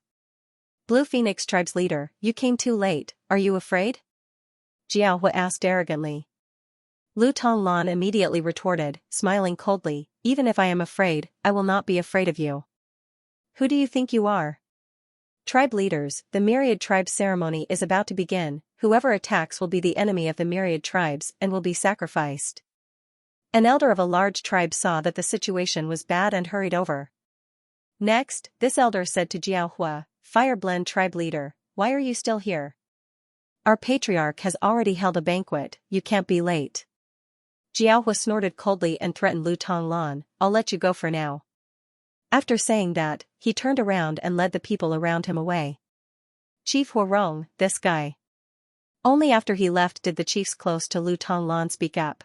Blue Phoenix Tribe's leader, you came too late, are you afraid? Jiao Hua asked arrogantly. Lu Tonglan immediately retorted, smiling coldly, even if I am afraid, I will not be afraid of you. Who do you think you are? Tribe leaders, the Myriad Tribe ceremony is about to begin. Whoever attacks will be the enemy of the Myriad Tribes and will be sacrificed. An elder of a large tribe saw that the situation was bad and hurried over. Next, this elder said to Jiao Hua, Fire Blend Tribe leader, why are you still here? Our patriarch has already held a banquet, you can't be late. Jiao Hua snorted coldly and threatened Lu Tonglan, I'll let you go for now. After saying that, he turned around and led the people around him away. Chief Huarong, this guy. Only after he left did the chiefs close to Lu Tonglan speak up.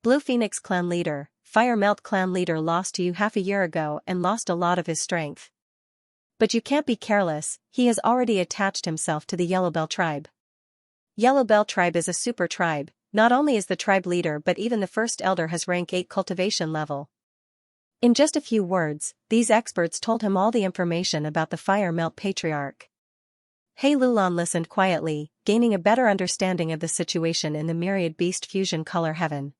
Blue Phoenix clan leader, Fire Melt clan leader lost to you half a year ago and lost a lot of his strength. But you can't be careless, he has already attached himself to the Yellowbell tribe. Yellowbell tribe is a super tribe, not only is the tribe leader but even the first elder has rank 8 cultivation level. In just a few words, these experts told him all the information about the Fire Melt patriarch. He Lulan listened quietly, gaining a better understanding of the situation in the Myriad Beast Fusion Color Heaven.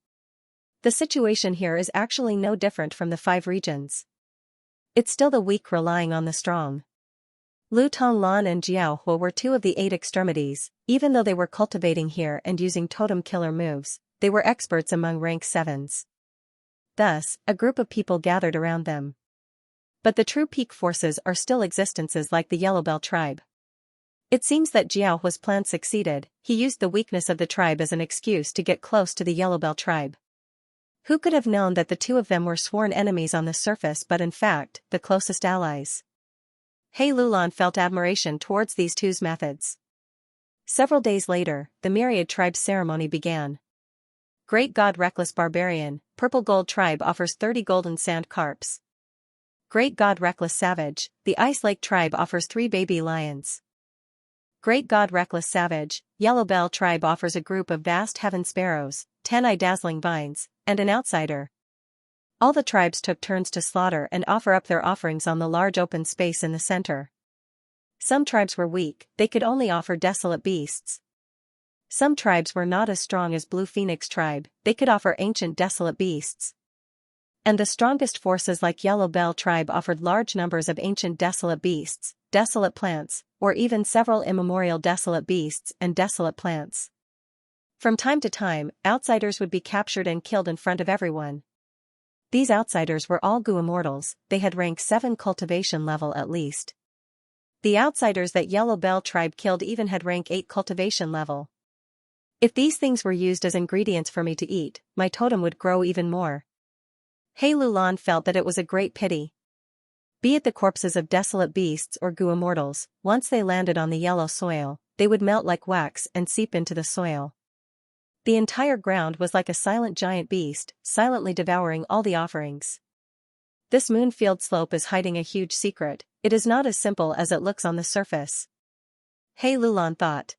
The situation here is actually no different from the 5 regions. It's still the weak relying on the strong. Lu Tonglan and Jiao Hua were 2 of the 8 extremities. Even though they were cultivating here and using totem killer moves, they were experts among rank 7s. Thus, a group of people gathered around them. But the true peak forces are still existences like the Yellowbell tribe. It seems that Jiaohua's plan succeeded. He used the weakness of the tribe as an excuse to get close to the Yellowbell tribe. Who could have known that the two of them were sworn enemies on the surface but in fact, the closest allies? He Lulan felt admiration towards these two's methods. Several days later, the myriad tribe ceremony began. Great God Reckless Barbarian, Purple Gold tribe offers 30 golden sand carps. Great God Reckless Savage, the Ice Lake tribe offers 3 baby lions. Great God Reckless Savage, Yellowbell tribe offers a group of vast heaven sparrows, 10 eye-dazzling vines, and an outsider. All the tribes took turns to slaughter and offer up their offerings on the large open space in the center. Some tribes were weak, they could only offer desolate beasts. Some tribes were not as strong as Blue Phoenix tribe, they could offer ancient desolate beasts. And the strongest forces like Yellowbell tribe offered large numbers of ancient desolate beasts, desolate plants, or even several immemorial desolate beasts and desolate plants. From time to time, outsiders would be captured and killed in front of everyone. These outsiders were all Gu immortals, they had rank 7 cultivation level at least. The outsiders that Yellowbell tribe killed even had rank 8 cultivation level. If these things were used as ingredients for me to eat, my totem would grow even more. He Lulan felt that it was a great pity. Be it the corpses of desolate beasts or Gu immortals, once they landed on the yellow soil, they would melt like wax and seep into the soil. The entire ground was like a silent giant beast, silently devouring all the offerings. This moonfield slope is hiding a huge secret, it is not as simple as it looks on the surface. He Lulan thought.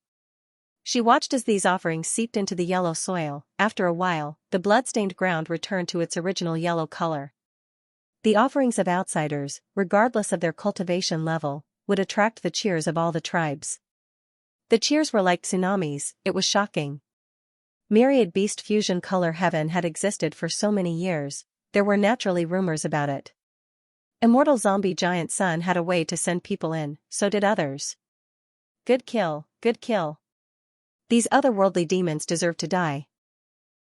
She watched as these offerings seeped into the yellow soil. After a while, the blood-stained ground returned to its original yellow color. The offerings of outsiders, regardless of their cultivation level, would attract the cheers of all the tribes. The cheers were like tsunamis, it was shocking. Myriad beast fusion color heaven had existed for so many years, there were naturally rumors about it. Immortal zombie giant sun had a way to send people in, so did others. Good kill, good kill. These otherworldly demons deserve to die.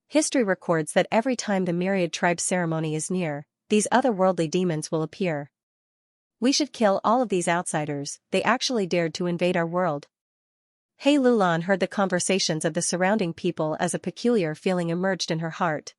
History records that every time the myriad tribe ceremony is near, these otherworldly demons will appear. We should kill all of these outsiders, they actually dared to invade our world. He Lulan heard the conversations of the surrounding people as a peculiar feeling emerged in her heart.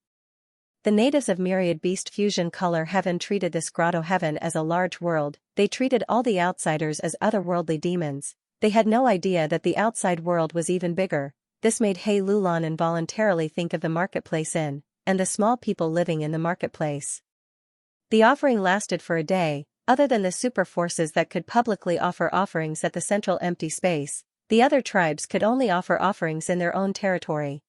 The natives of myriad beast fusion color heaven treated this grotto heaven as a large world, they treated all the outsiders as otherworldly demons. They had no idea that the outside world was even bigger. This made He Lulan involuntarily think of the marketplace inn, and the small people living in the marketplace. The offering lasted for a day, other than the super forces that could publicly offer offerings at the central empty space, the other tribes could only offer offerings in their own territory.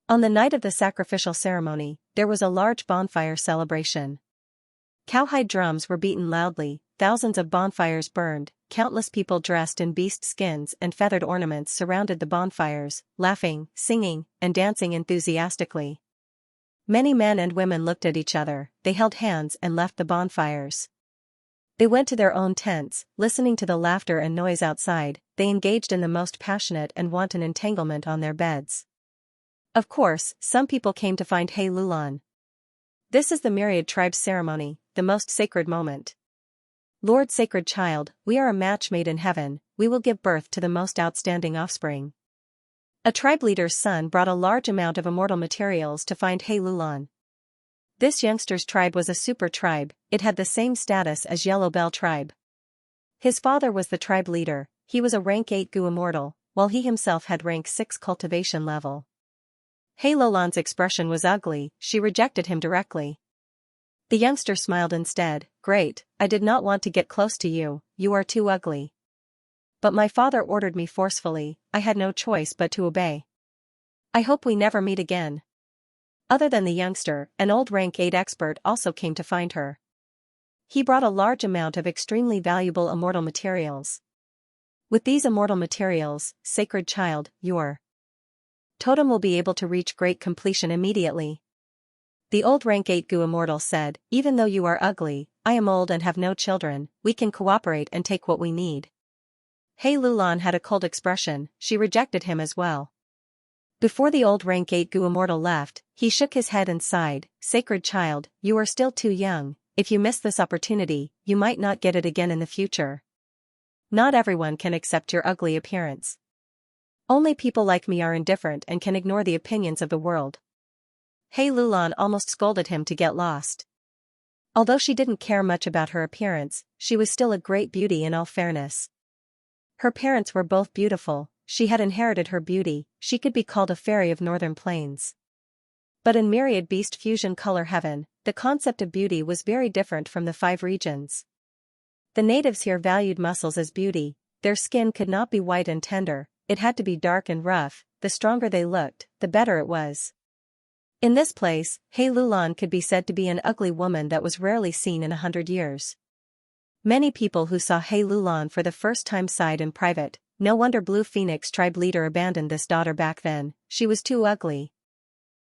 On the night of the sacrificial ceremony, there was a large bonfire celebration. Cowhide drums were beaten loudly, thousands of bonfires burned, countless people dressed in beast skins and feathered ornaments surrounded the bonfires, laughing, singing, and dancing enthusiastically. Many men and women looked at each other, they held hands and left the bonfires. They went to their own tents, listening to the laughter and noise outside, they engaged in the most passionate and wanton entanglement on their beds. Of course, some people came to find He Lulan. This is the myriad tribe's ceremony, the most sacred moment. Lord Sacred Child, we are a match made in heaven, we will give birth to the most outstanding offspring. A tribe leader's son brought a large amount of immortal materials to find He Lulan. This youngster's tribe was a super tribe, it had the same status as Yellowbell tribe. His father was the tribe leader, he was a rank 8 Gu immortal, while he himself had rank 6 cultivation level. He Lulan's expression was ugly, she rejected him directly. The youngster smiled instead, great, I did not want to get close to you, you are too ugly. But my father ordered me forcefully, I had no choice but to obey. I hope we never meet again. Other than the youngster, an old rank 8 expert also came to find her. He brought a large amount of extremely valuable immortal materials. With these immortal materials, Sacred Child, your totem will be able to reach great completion immediately. The old rank 8 Gu immortal said, even though you are ugly, I am old and have no children, we can cooperate and take what we need. He Lulan had a cold expression, she rejected him as well. Before the old rank 8 Gu immortal left, he shook his head and sighed, "Sacred child, you are still too young. If you miss this opportunity, you might not get it again in the future. Not everyone can accept your ugly appearance. Only people like me are indifferent and can ignore the opinions of the world." Hei Lulan almost scolded him to get lost. Although she didn't care much about her appearance, she was still a great beauty in all fairness. Her parents were both beautiful, she had inherited her beauty, she could be called a fairy of northern plains. But in myriad beast fusion color heaven, the concept of beauty was very different from the 5 regions. The natives here valued muscles as beauty, their skin could not be white and tender, it had to be dark and rough, the stronger they looked, the better it was. In this place, Hei Lulan could be said to be an ugly woman that was rarely seen in 100 years. Many people who saw Hei Lulan for the first time sighed in private, no wonder Blue Phoenix tribe leader abandoned this daughter back then, she was too ugly.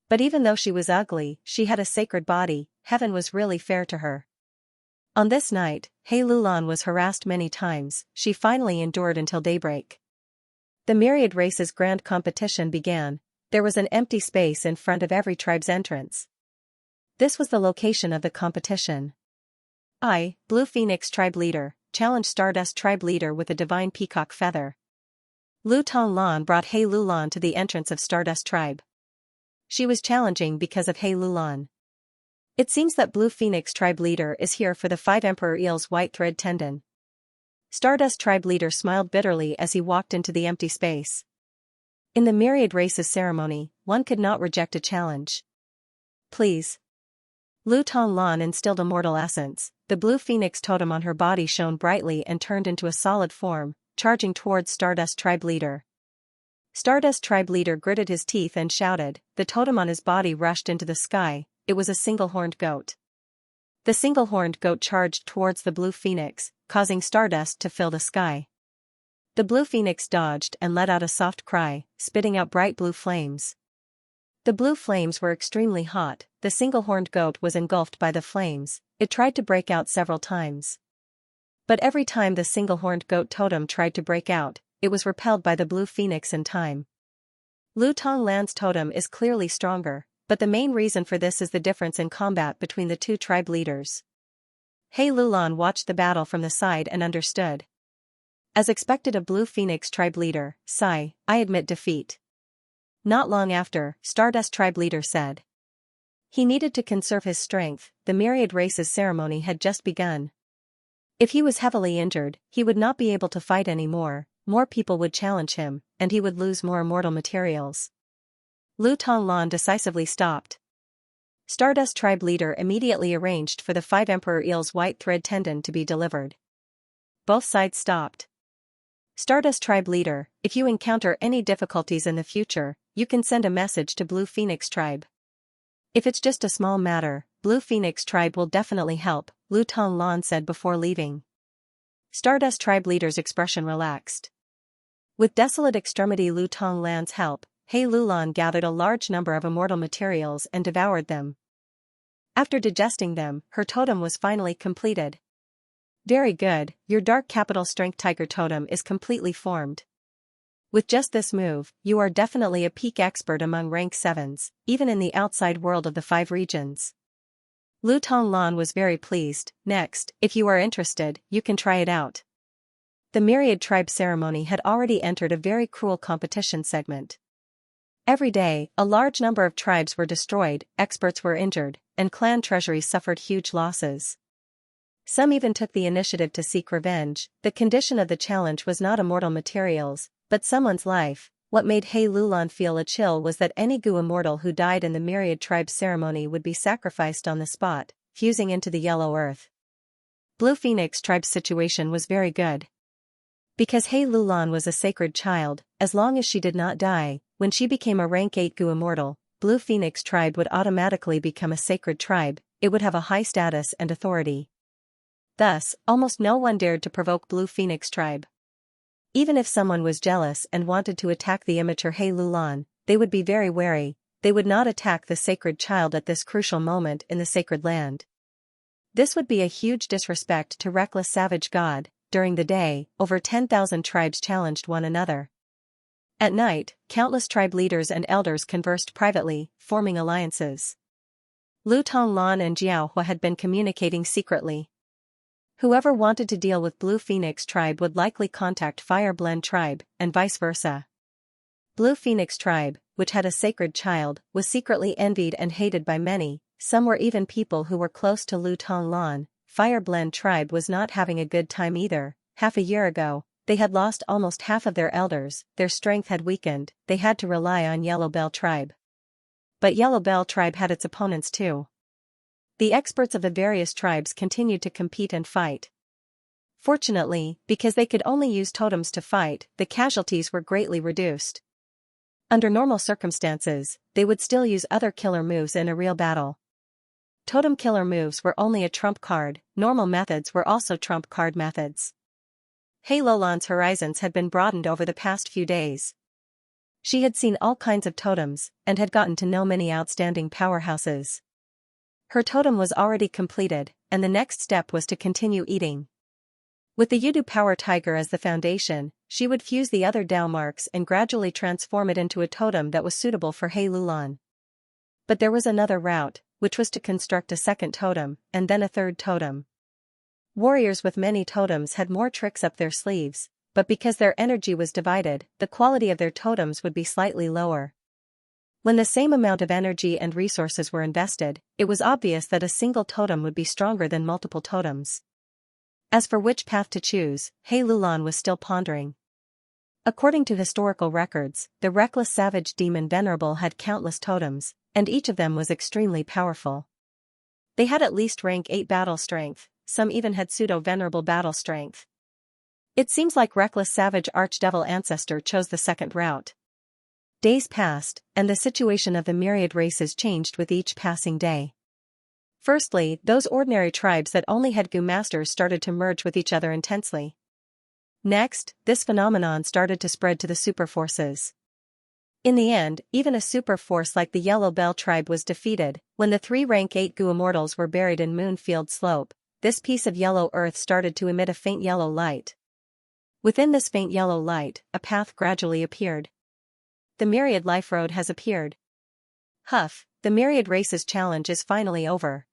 But even though she was ugly, she had a sacred body, heaven was really fair to her. On this night, Hei Lulan was harassed many times, she finally endured until daybreak. The myriad races grand competition began, there was an empty space in front of every tribe's entrance. This was the location of the competition. I, Blue Phoenix tribe leader, challenged Stardust tribe leader with a divine peacock feather. Lu Tonglan brought Hei Lulan to the entrance of Stardust tribe. She was challenging because of Hei Lulan. It seems that Blue Phoenix tribe leader is here for the 5 Emperor Eel's white thread tendon. Stardust tribe leader smiled bitterly as he walked into the empty space. In the myriad races ceremony, one could not reject a challenge. Please. Lu Tonglan instilled immortal essence, the blue phoenix totem on her body shone brightly and turned into a solid form, charging towards Stardust tribe leader. Stardust tribe leader gritted his teeth and shouted, the totem on his body rushed into the sky, it was a single-horned goat. The single-horned goat charged towards the blue phoenix, causing stardust to fill the sky. The blue phoenix dodged and let out a soft cry, spitting out bright blue flames. The blue flames were extremely hot, the single-horned goat was engulfed by the flames, it tried to break out several times. But every time the single-horned goat totem tried to break out, it was repelled by the blue phoenix in time. Lu Tonglan's totem is clearly stronger, but the main reason for this is the difference in combat between the 2 tribe leaders. Hei Lulan watched the battle from the side and understood. As expected of Blue Phoenix tribe leader, sigh, I admit defeat. Not long after, Stardust tribe leader said. He needed to conserve his strength, the myriad races ceremony had just begun. If he was heavily injured, he would not be able to fight anymore, more people would challenge him, and he would lose more immortal materials. Lu Tonglan decisively stopped. Stardust tribe leader immediately arranged for the 5 Emperor Eel's white thread tendon to be delivered. Both sides stopped. Stardust tribe leader, if you encounter any difficulties in the future, you can send a message to Blue Phoenix tribe. If it's just a small matter, Blue Phoenix tribe will definitely help, Lu Tonglan said before leaving. Stardust tribe leader's expression relaxed. With desolate extremity Lu Tonglan's help, Hei Lulan gathered a large number of immortal materials and devoured them. After digesting them, her totem was finally completed. Very good, your dark capital strength tiger totem is completely formed. With just this move, you are definitely a peak expert among rank 7s, even in the outside world of the 5 regions. Lu Tonglan was very pleased. Next, if you are interested, you can try it out. The myriad tribe ceremony had already entered a very cruel competition segment. Every day, a large number of tribes were destroyed, experts were injured, and clan treasuries suffered huge losses. Some even took the initiative to seek revenge. The condition of the challenge was not immortal materials, but someone's life. What made Hei Lulan feel a chill was that any Gu immortal who died in the myriad tribe ceremony would be sacrificed on the spot, fusing into the yellow earth. Blue Phoenix tribe's situation was very good. Because Hei Lulan was a sacred child, as long as she did not die, when she became a rank 8 Gu immortal, Blue Phoenix tribe would automatically become a sacred tribe, it would have a high status and authority. Thus, almost no one dared to provoke Blue Phoenix tribe. Even if someone was jealous and wanted to attack the immature Hei Lulan, they would be very wary, they would not attack the sacred child at this crucial moment in the sacred land. This would be a huge disrespect to reckless savage god. During the day, over 10,000 tribes challenged one another. At night, countless tribe leaders and elders conversed privately, forming alliances. Lu Tonglan and Jiaohua had been communicating secretly. Whoever wanted to deal with Blue Phoenix tribe would likely contact Fire Blend tribe, and vice versa. Blue Phoenix tribe, which had a sacred child, was secretly envied and hated by many. Some were even people who were close to Lu Tonglan. Fire Blend tribe was not having a good time either. Half a year ago, they had lost almost half of their elders, their strength had weakened, they had to rely on Yellow Bell tribe. But Yellow Bell tribe had its opponents too. The experts of the various tribes continued to compete and fight. Fortunately, because they could only use totems to fight, the casualties were greatly reduced. Under normal circumstances, they would still use other killer moves in a real battle. Totem killer moves were only a trump card, normal methods were also trump card methods. Hei Lulan's horizons had been broadened over the past few days. She had seen all kinds of totems, and had gotten to know many outstanding powerhouses. Her totem was already completed, and the next step was to continue eating. With the Yudu Power Tiger as the foundation, she would fuse the other Dao marks and gradually transform it into a totem that was suitable for Hei Lulan. But there was another route, which was to construct a second totem, and then a third totem. Warriors with many totems had more tricks up their sleeves, but because their energy was divided, the quality of their totems would be slightly lower. When the same amount of energy and resources were invested, it was obvious that a single totem would be stronger than multiple totems. As for which path to choose, Hei Lulan was still pondering. According to historical records, the reckless savage demon Venerable had countless totems, and each of them was extremely powerful. They had at least rank 8 battle strength, some even had pseudo-venerable battle strength. It seems like reckless savage archdevil ancestor chose the second route. Days passed, and the situation of the myriad races changed with each passing day. Firstly, those ordinary tribes that only had Gu masters started to merge with each other intensely. Next, this phenomenon started to spread to the super forces. In the end, even a super force like the Yellow Bell tribe was defeated. When the 3 rank 8 Gu immortals were buried in Moonfield Slope, this piece of yellow earth started to emit a faint yellow light. Within this faint yellow light, a path gradually appeared. The Myriad Life Road has appeared. Huff, the Myriad Races challenge is finally over.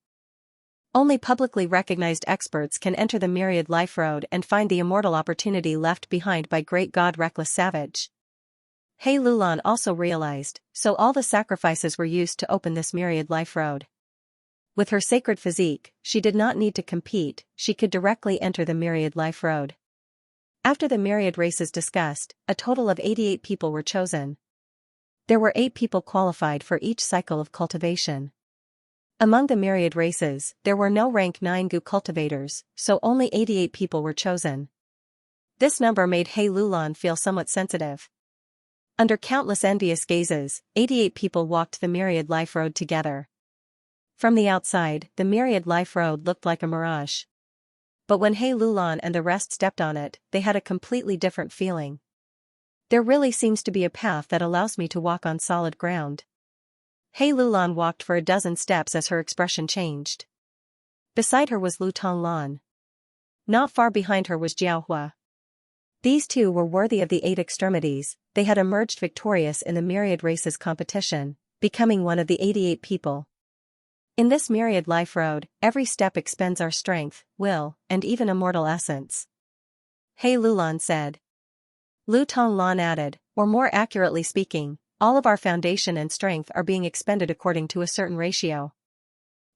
Only publicly recognized experts can enter the Myriad Life Road and find the immortal opportunity left behind by Great God Reckless Savage. Hei Lulan also realized, so all the sacrifices were used to open this Myriad Life Road. With her sacred physique, she did not need to compete, she could directly enter the Myriad Life Road. After the Myriad Races discussed, a total of 88 people were chosen. There were 8 people qualified for each cycle of cultivation. Among the Myriad Races, there were no rank 9 Gu cultivators, so only 88 people were chosen. This number made Hei Lulan feel somewhat sensitive. Under countless envious gazes, 88 people walked the Myriad Life Road together. From the outside, the Myriad Life Road looked like a mirage. But when Hei Lulan and the rest stepped on it, they had a completely different feeling. There really seems to be a path that allows me to walk on solid ground. Hei Lulan walked for a dozen steps as her expression changed. Beside her was Lu Tonglan. Not far behind her was Jiaohua. These two were worthy of the 8 extremities. They had emerged victorious in the Myriad Races competition, becoming one of the 88 people. In this Myriad Life Road, every step expends our strength, will, and even immortal essence. Hei Lulan said. Lu Tonglan added, or more accurately speaking, all of our foundation and strength are being expended according to a certain ratio.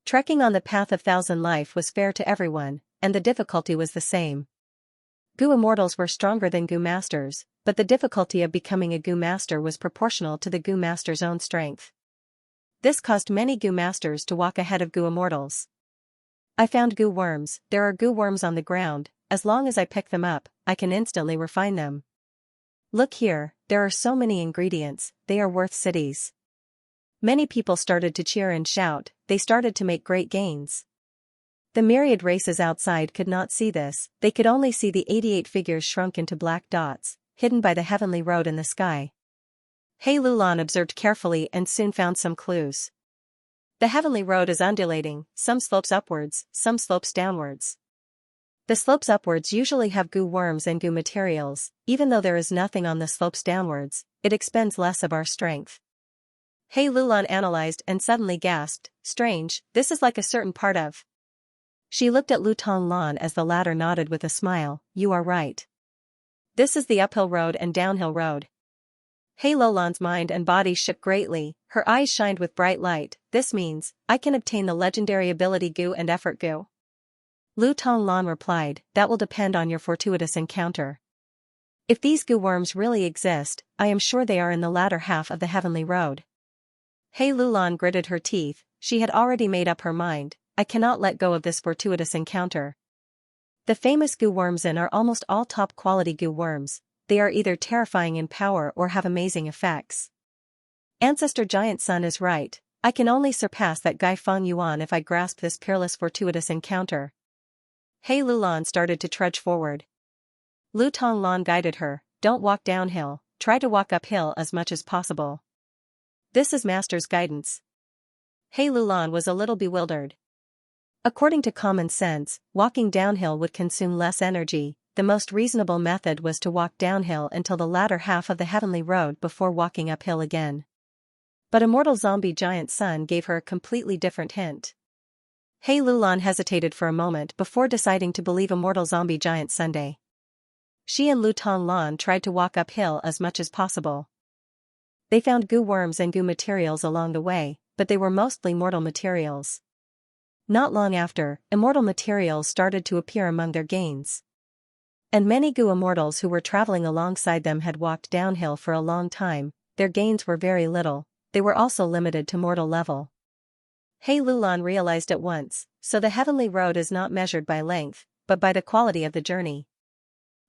Trekking on the path of thousand life was fair to everyone, and the difficulty was the same. Gu immortals were stronger than Gu masters, but the difficulty of becoming a Gu master was proportional to the Gu master's own strength. This caused many Gu masters to walk ahead of Gu immortals. I found Gu worms. There are Gu worms on the ground. As long as I pick them up, I can instantly refine them. Look here, there are so many ingredients, they are worth cities. Many people started to cheer and shout, they started to make great gains. The Myriad Races outside could not see this, they could only see the 88 figures shrunk into black dots, hidden by the heavenly road in the sky. Hei Lulan observed carefully and soon found some clues. The heavenly road is undulating, some slopes upwards, some slopes downwards. The slopes upwards usually have goo worms and goo materials. Even though there is nothing on the slopes downwards, it expends less of our strength. He Lulan analyzed and suddenly gasped, strange, this is like a certain part of. She looked at Lu Tonglan as the latter nodded with a smile, you are right. This is the uphill road and downhill road. He Lulan's mind and body shook greatly, her eyes shined with bright light, this means, I can obtain the legendary ability goo and effort goo. Lu Tonglan replied, that will depend on your fortuitous encounter. If these goo worms really exist, I am sure they are in the latter half of the heavenly road. He Lulan gritted her teeth, she had already made up her mind, I cannot let go of this fortuitous encounter. The famous goo worms are almost all top-quality goo worms, they are either terrifying in power or have amazing effects. Ancestor Giant Sun is right, I can only surpass that guy Feng Yuan if I grasp this peerless fortuitous encounter. He Lulan started to trudge forward. Lu Tonglan guided her, don't walk downhill, try to walk uphill as much as possible. This is Master's guidance. He Lulan was a little bewildered. According to common sense, walking downhill would consume less energy, the most reasonable method was to walk downhill until the latter half of the heavenly road before walking uphill again. But Immortal Zombie Giant Sun gave her a completely different hint. He Lulan hesitated for a moment before deciding to believe Immortal Zombie Giant Sunday. She and Lu Tonglan tried to walk uphill as much as possible. They found goo worms and goo materials along the way, but they were mostly mortal materials. Not long after, immortal materials started to appear among their gains. And many goo immortals who were traveling alongside them had walked downhill for a long time, their gains were very little, they were also limited to mortal level. He Lulan realized at once, so the heavenly road is not measured by length, but by the quality of the journey.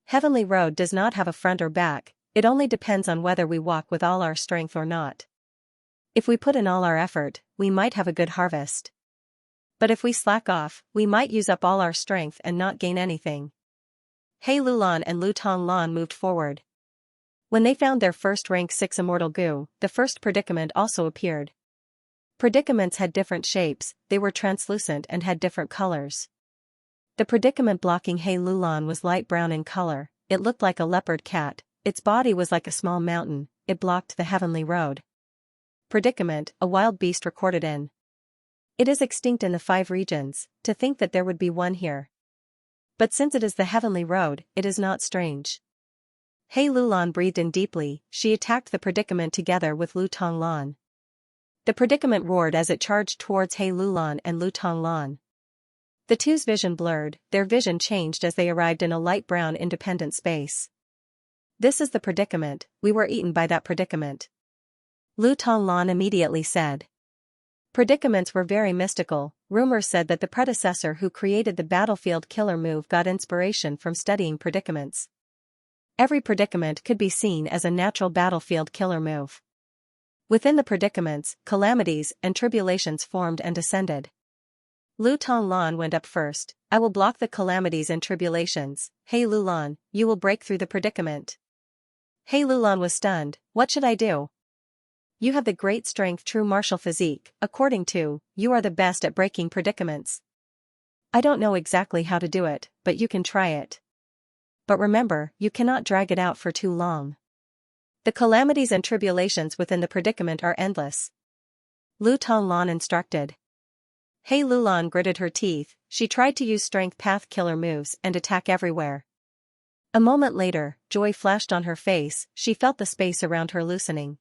Heavenly road does not have a front or back, it only depends on whether we walk with all our strength or not. If we put in all our effort, we might have a good harvest. But if we slack off, we might use up all our strength and not gain anything. He Lulan and Lu Tonglan moved forward. When they found their first rank 6 immortal goo, the first predicament also appeared. Predicaments had different shapes, they were translucent and had different colors. The predicament blocking He Lulan was light brown in color, it looked like a leopard cat, its body was like a small mountain, it blocked the heavenly road. Predicament, a wild beast recorded in. It is extinct in the 5 regions, to think that there would be one here. But since it is the heavenly road, it is not strange. He Lulan breathed in deeply, she attacked the predicament together with Lu Tonglan. The predicament roared as it charged towards He Lulan and Lu Tonglan. The two's vision blurred, their vision changed as they arrived in a light brown independent space. This is the predicament, we were eaten by that predicament. Lu Tonglan immediately said. Predicaments were very mystical, rumors said that the predecessor who created the battlefield killer move got inspiration from studying predicaments. Every predicament could be seen as a natural battlefield killer move. Within the predicaments, calamities and tribulations formed and descended. Lu Tonglan went up first, I will block the calamities and tribulations, He Lulan, you will break through the predicament. He Lulan was stunned, what should I do? You have the great strength true martial physique, according to, you are the best at breaking predicaments. I don't know exactly how to do it, but you can try it. But remember, you cannot drag it out for too long. The calamities and tribulations within the predicament are endless. Lu Tonglan instructed. He Lulan gritted her teeth, she tried to use strength path killer moves and attack everywhere. A moment later, joy flashed on her face, she felt the space around her loosening.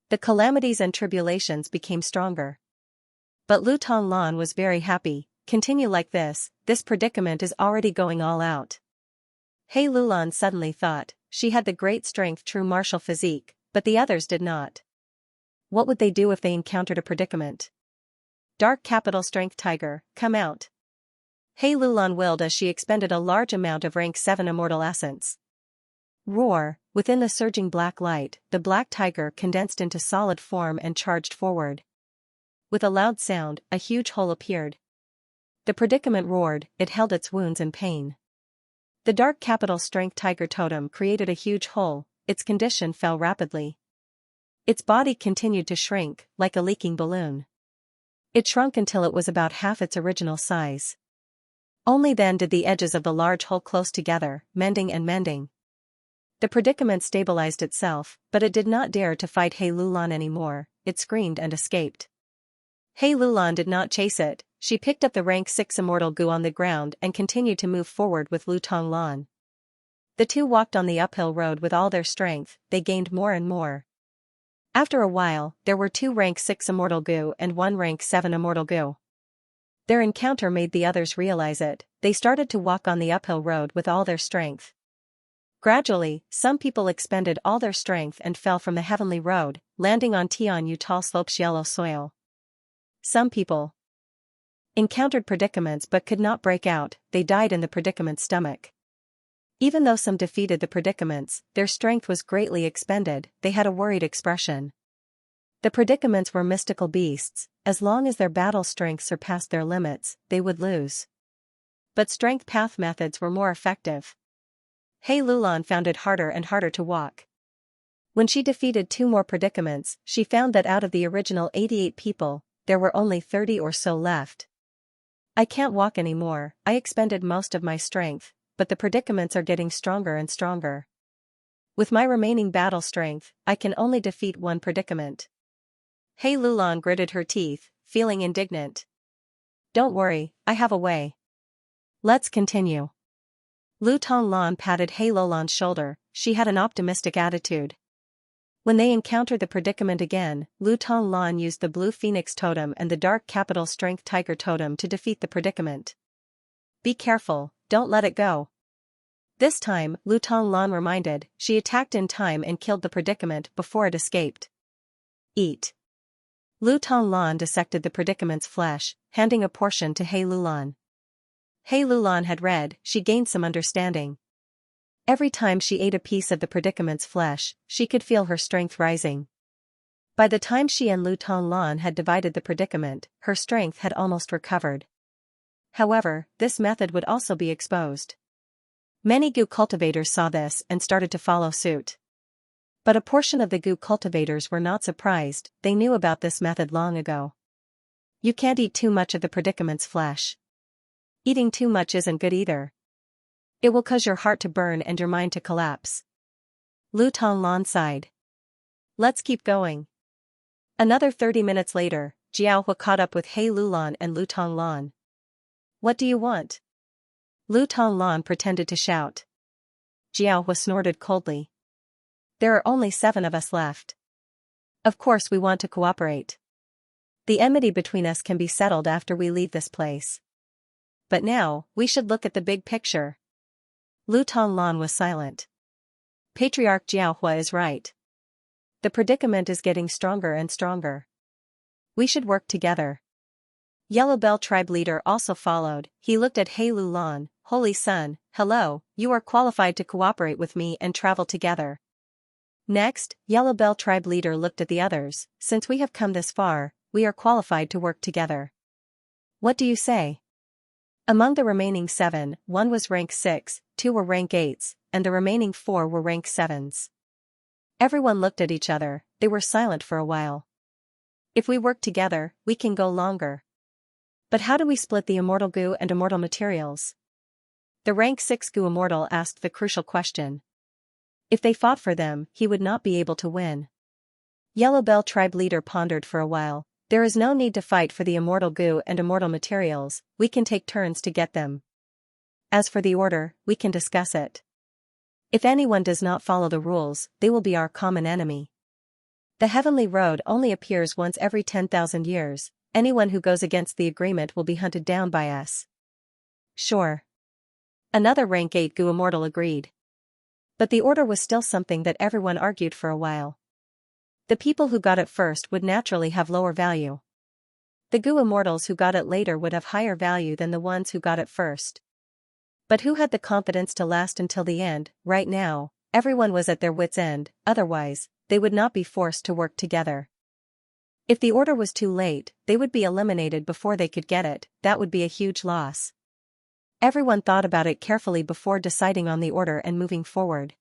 The calamities and tribulations became stronger. But Lu Tonglan was very happy, continue like this predicament is already going all out. He Lulan suddenly thought, she had the great strength true martial physique, but the others did not. What would they do if they encountered a predicament? Dark capital strength tiger, come out. He Lulan willed as she expended a large amount of rank 7 immortal essence. Roar, within the surging black light, the black tiger condensed into solid form and charged forward. With a loud sound, a huge hole appeared. The predicament roared, it held its wounds and pain. The dark capital strength tiger totem created a huge hole, its condition fell rapidly. Its body continued to shrink, like a leaking balloon. It shrunk until it was about half its original size. Only then did the edges of the large hole close together, mending and mending. The predicament stabilized itself, but it did not dare to fight He Lulan anymore. It screamed and escaped. He Lulan did not chase it. She picked up the rank 6 immortal goo on the ground and continued to move forward with Lu Tonglan. The two walked on the uphill road with all their strength. They gained more and more. After a while, there were 2 rank 6 immortal goo and 1 rank 7 immortal goo. Their encounter made the others realize it. They started to walk on the uphill road with all their strength. Gradually, some people expended all their strength and fell from the heavenly road, landing on Tian Yu tall slopes yellow soil. Some people encountered predicaments but could not break out. They died in the predicament's stomach. Even though some defeated the predicaments, their strength was greatly expended. They had a worried expression. The predicaments were mystical beasts. As long as their battle strength surpassed their limits, they would lose. But strength path methods were more effective. He Lulan found it harder and harder to walk. When she defeated 2 more predicaments, she found that out of the original 88 people, there were only 30 or so left. I can't walk anymore. I expended most of my strength, but the predicaments are getting stronger and stronger. With my remaining battle strength, I can only defeat 1 predicament. He Lulan gritted her teeth, feeling indignant. Don't worry, I have a way. Let's continue. Lu Tonglan patted He Lulan's shoulder. She had an optimistic attitude. When they encountered the predicament again, Lu Tonglan used the blue phoenix totem and the dark capital strength tiger totem to defeat the predicament. Be careful, don't let it go. This time, Lu Tonglan reminded, she attacked in time and killed the predicament before it escaped. Eat. Lu Tonglan dissected the predicament's flesh, handing a portion to He Lulan. He Lulan had read. She gained some understanding. Every time she ate a piece of the predicament's flesh, she could feel her strength rising. By the time she and Lu Tonglan had divided the predicament, her strength had almost recovered. However, this method would also be exposed. Many goo cultivators saw this and started to follow suit. But a portion of the goo cultivators were not surprised. They knew about this method long ago. You can't eat too much of the predicament's flesh. Eating too much isn't good either. It will cause your heart to burn and your mind to collapse. Lu Tonglan sighed. Let's keep going. Another 30 minutes later, Jiaohua caught up with He Lulan and Lu Tonglan. What do you want? Lu Tonglan pretended to shout. Jiaohua snorted coldly. There are only 7 of us left. Of course we want to cooperate. The enmity between us can be settled after we leave this place. But now, we should look at the big picture. Lu Tonglan was silent. Patriarch Jiaohua is right. The predicament is getting stronger and stronger. We should work together. Yellow Bell tribe leader also followed. He looked at He Lulan. Holy Son, hello, you are qualified to cooperate with me and travel together. Next, Yellow Bell tribe leader looked at the others. Since we have come this far, we are qualified to work together. What do you say? Among the remaining 7, 1 was rank 6, 2 were rank 8s, and the remaining 4 were rank 7s. Everyone looked at each other. They were silent for a while. If we work together, we can go longer. But how do we split the immortal goo and immortal materials? The rank 6 goo immortal asked the crucial question. If they fought for them, he would not be able to win. Yellow Bell tribe leader pondered for a while. There is no need to fight for the immortal goo and immortal materials, we can take turns to get them. As for the order, we can discuss it. If anyone does not follow the rules, they will be our common enemy. The heavenly road only appears once every 10,000 years, anyone who goes against the agreement will be hunted down by us. Sure. Another rank 8 goo immortal agreed. But the order was still something that everyone argued for a while. The people who got it first would naturally have lower value. The goo immortals who got it later would have higher value than the ones who got it first. But who had the confidence to last until the end? Right now, everyone was at their wits' end, otherwise, they would not be forced to work together. If the order was too late, they would be eliminated before they could get it. That would be a huge loss. Everyone thought about it carefully before deciding on the order and moving forward.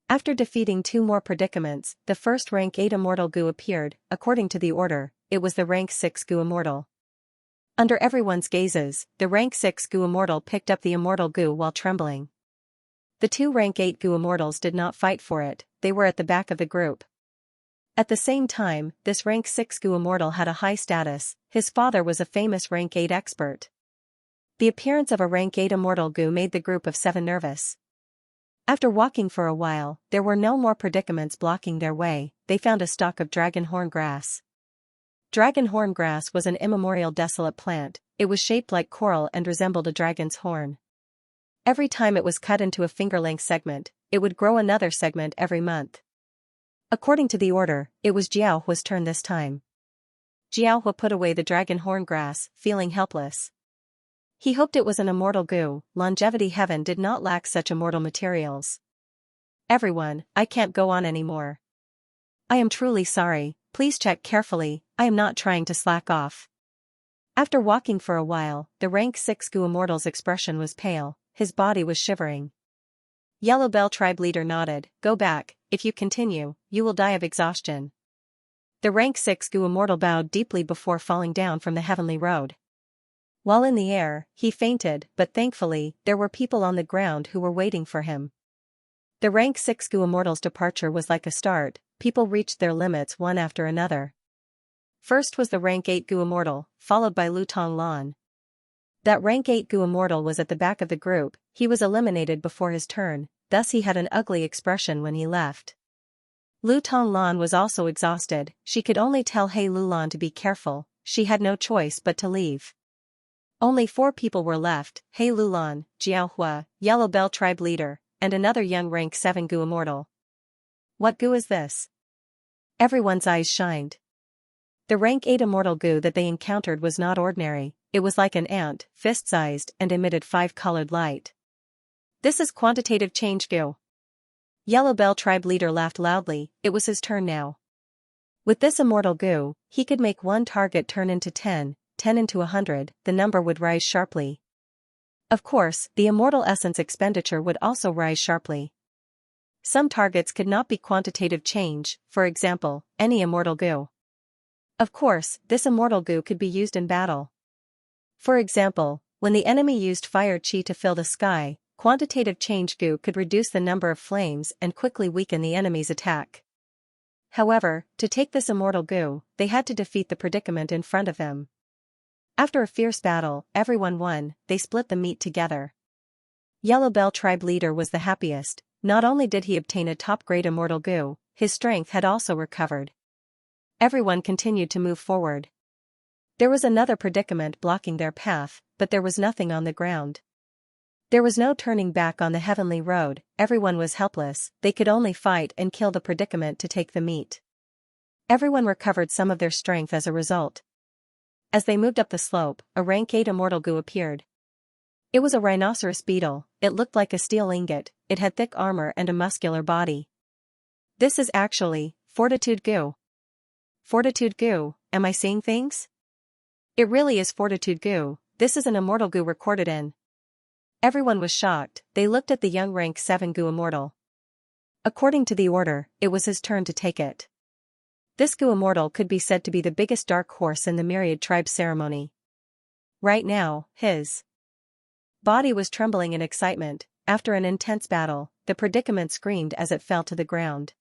After defeating 2 more predicaments, the first rank 8 immortal goo appeared. According to the order, it was the rank 6 goo immortal. Under everyone's gazes, the rank 6 Gu immortal picked up the immortal Gu while trembling. The two rank 8 Gu immortals did not fight for it, they were at the back of the group. At the same time, this rank 6 Gu immortal had a high status, his father was a famous rank 8 expert. The appearance of a rank 8 immortal Gu made the group of 7 nervous. After walking for a while, there were no more predicaments blocking their way, they found a stalk of dragon horn grass. Dragon horn grass was an immemorial desolate plant, it was shaped like coral and resembled a dragon's horn. Every time it was cut into a finger-length segment, it would grow another segment every month. According to the order, it was Jiaohua's turn this time. Jiaohua put away the dragon horn grass, feeling helpless. He hoped it was an immortal Gu, longevity heaven did not lack such immortal materials. Everyone, I can't go on anymore. I am truly sorry, please check carefully, I am not trying to slack off. After walking for a while, the rank 6 Gu immortal's expression was pale, his body was shivering. Yellow Bell tribe leader nodded, go back, if you continue, you will die of exhaustion. The rank 6 Gu immortal bowed deeply before falling down from the heavenly road. While in the air, he fainted, but thankfully, there were people on the ground who were waiting for him. The rank 6 Gu immortal's departure was like a start, people reached their limits one after another. First was the rank 8 Gu immortal, followed by Lu Tonglan. That rank 8 Gu immortal was at the back of the group, he was eliminated before his turn, thus he had an ugly expression when he left. Lu Tonglan was also exhausted, she could only tell He Lulan to be careful, she had no choice but to leave. Only 4 people were left, He Lulan, Jiaohua, Yellow Bell tribe leader, and another young rank 7 Gu immortal. What Gu is this? Everyone's eyes shined. The rank 8 immortal Gu that they encountered was not ordinary, it was like an ant, fist-sized and emitted 5-colored light. This is quantitative change Gu. Yellow Bell tribe leader laughed loudly, it was his turn now. With this immortal Gu, he could make one target turn into 10, 10 into 100, the number would rise sharply. Of course, the immortal essence expenditure would also rise sharply. Some targets could not be quantitative change, for example, any immortal Gu. Of course, this immortal Gu could be used in battle. For example, when the enemy used fire chi to fill the sky, quantitative change Gu could reduce the number of flames and quickly weaken the enemy's attack. However, to take this immortal Gu, they had to defeat the predicament in front of them. After a fierce battle, everyone won, they split the meat together. Yellow Bell tribe leader was the happiest, not only did he obtain a top-grade immortal Gu, his strength had also recovered. Everyone continued to move forward. There was another predicament blocking their path, but there was nothing on the ground. There was no turning back on the heavenly road, everyone was helpless, they could only fight and kill the predicament to take the meat. Everyone recovered some of their strength as a result. As they moved up the slope, a rank 8 immortal Gu appeared. It was a rhinoceros beetle, it looked like a steel ingot, it had thick armor and a muscular body. This is actually, Fortitude Gu. Fortitude Gu, am I seeing things? It really is Fortitude Gu, this is an immortal Gu recorded in. Everyone was shocked, they looked at the young rank 7 Gu immortal. According to the order, it was his turn to take it. This Gu immortal could be said to be the biggest dark horse in the myriad tribe ceremony. Right now, his body was trembling in excitement, after an intense battle, the predicament screamed as it fell to the ground.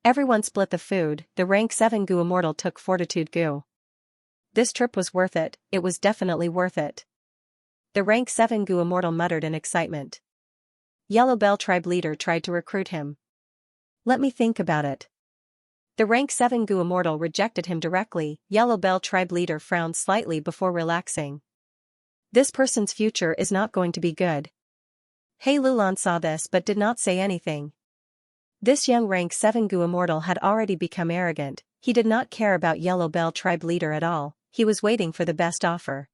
Everyone split the food, the rank 7 Gu immortal took Fortitude Gu. This trip was worth it was definitely worth it. The rank 7 Gu immortal muttered in excitement. Yellow Bell tribe leader tried to recruit him. Let me think about it. The rank 7 Gu immortal rejected him directly, Yellow Bell tribe leader frowned slightly before relaxing. This person's future is not going to be good. He Lulan saw this but did not say anything. This young rank 7 Gu immortal had already become arrogant, he did not care about Yellow Bell tribe leader at all, he was waiting for the best offer.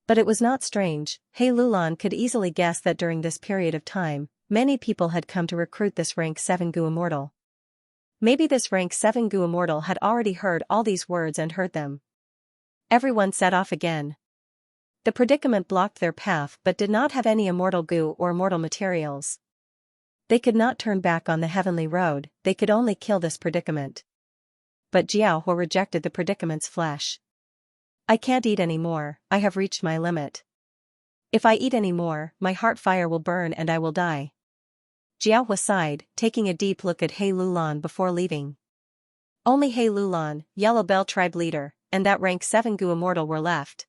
But it was not strange, He Lulan could easily guess that during this period of time, many people had come to recruit this rank 7 Gu immortal. Maybe this rank 7 Gu immortal had already heard all these words and heard them. Everyone set off again. The predicament blocked their path but did not have any immortal Gu or immortal materials. They could not turn back on the heavenly road, they could only kill this predicament. But Jiaohua rejected the predicament's flesh. I can't eat anymore, I have reached my limit. If I eat any more, my heart fire will burn and I will die. Xiaohua sighed, taking a deep look at He Lulan before leaving. Only He Lulan, Yellow Bell tribe leader, and that rank 7 Gu immortal were left.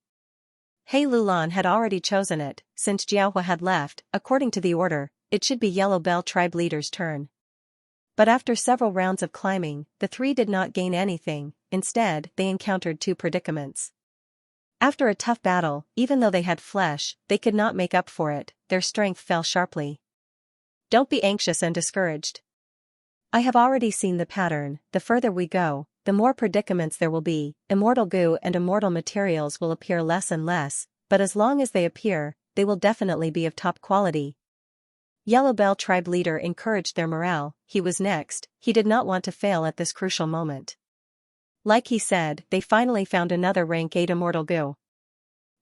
He Lulan had already chosen it, since Xiaohua had left. According to the order, it should be Yellow Bell tribe leader's turn. But after several rounds of climbing, the three did not gain anything. Instead, they encountered two predicaments. After a tough battle, even though they had flesh, they could not make up for it, their strength fell sharply. Don't be anxious and discouraged. I have already seen the pattern. The further we go, the more predicaments there will be. Immortal goo and immortal materials will appear less and less, but as long as they appear, they will definitely be of top quality. Yellow Bell tribe leader encouraged their morale. He was next. He did not want to fail at this crucial moment. Like he said, they finally found another rank 8 immortal goo.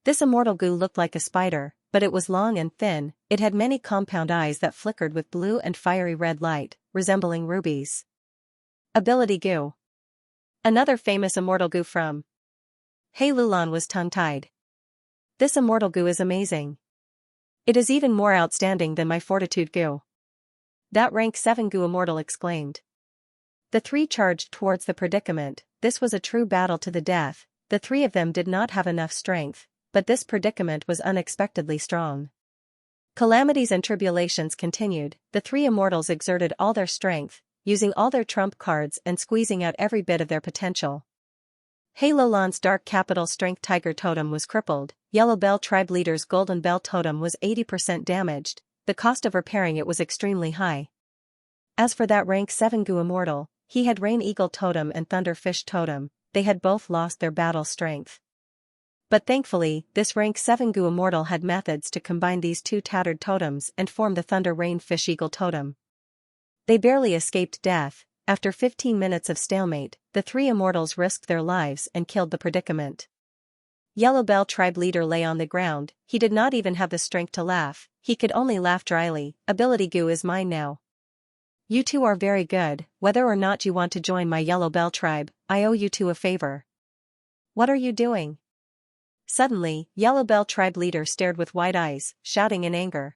This immortal goo looked like a spider, but it was long and thin. It had many compound eyes that flickered with blue and fiery red light, resembling rubies. Ability goo. Another famous immortal goo from He Lulan was tongue-tied. This immortal goo is amazing. It is even more outstanding than my fortitude goo. That rank 7 goo immortal exclaimed. The three charged towards the predicament. This was a true battle to the death. The three of them did not have enough strength, but this predicament was unexpectedly strong. Calamities and tribulations continued. The three immortals exerted all their strength, using all their trump cards and squeezing out every bit of their potential. He Lulan's dark capital strength tiger totem was crippled. Yellow Bell tribe leader's golden bell totem was 80% damaged. The cost of repairing it was extremely high. As for that rank 7 goo immortal, he had rain eagle totem and thunder fish totem. They had both lost their battle strength. But thankfully, this rank 7 goo immortal had methods to combine these two tattered totems and form the thunder rain fish eagle totem. They barely escaped death. After 15 minutes of stalemate, the three immortals risked their lives and killed the predicament. Yellow Bell tribe leader lay on the ground. He did not even have the strength to laugh. He could only laugh dryly. Ability goo is mine now. You two are very good. Whether or not you want to join my Yellow Bell tribe, I owe you two a favor. What are you doing? Suddenly, Yellow Bell tribe leader stared with wide eyes, shouting in anger.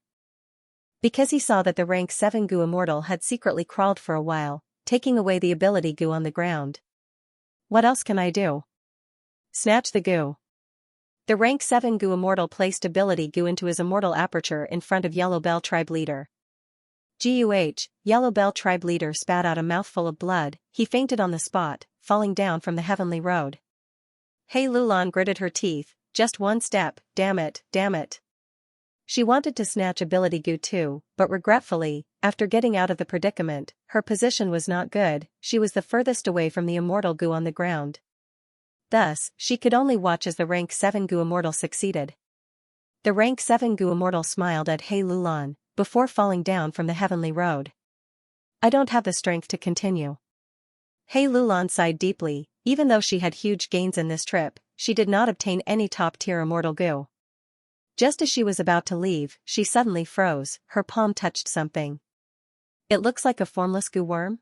Because he saw that the rank 7 goo immortal had secretly crawled for a while, taking away the ability goo on the ground. What else can I do? Snatch the goo. The rank 7 goo immortal placed ability goo into his immortal aperture in front of Yellow Bell tribe leader. Guh, Yellow Bell tribe leader spat out a mouthful of blood. He fainted on the spot, falling down from the heavenly road. He Lulan gritted her teeth. Just one step, damn it, damn it. She wanted to snatch ability goo too, but regretfully, after getting out of the predicament, her position was not good. She was the furthest away from the immortal goo on the ground. Thus, she could only watch as the rank 7 goo immortal succeeded. The rank 7 goo immortal smiled at He Lulan, before falling down from the heavenly road. I don't have the strength to continue. He Lulan sighed deeply. Even though she had huge gains in this trip, she did not obtain any top-tier immortal goo. Just as she was about to leave, she suddenly froze. Her palm touched something. It looks like a formless goo worm?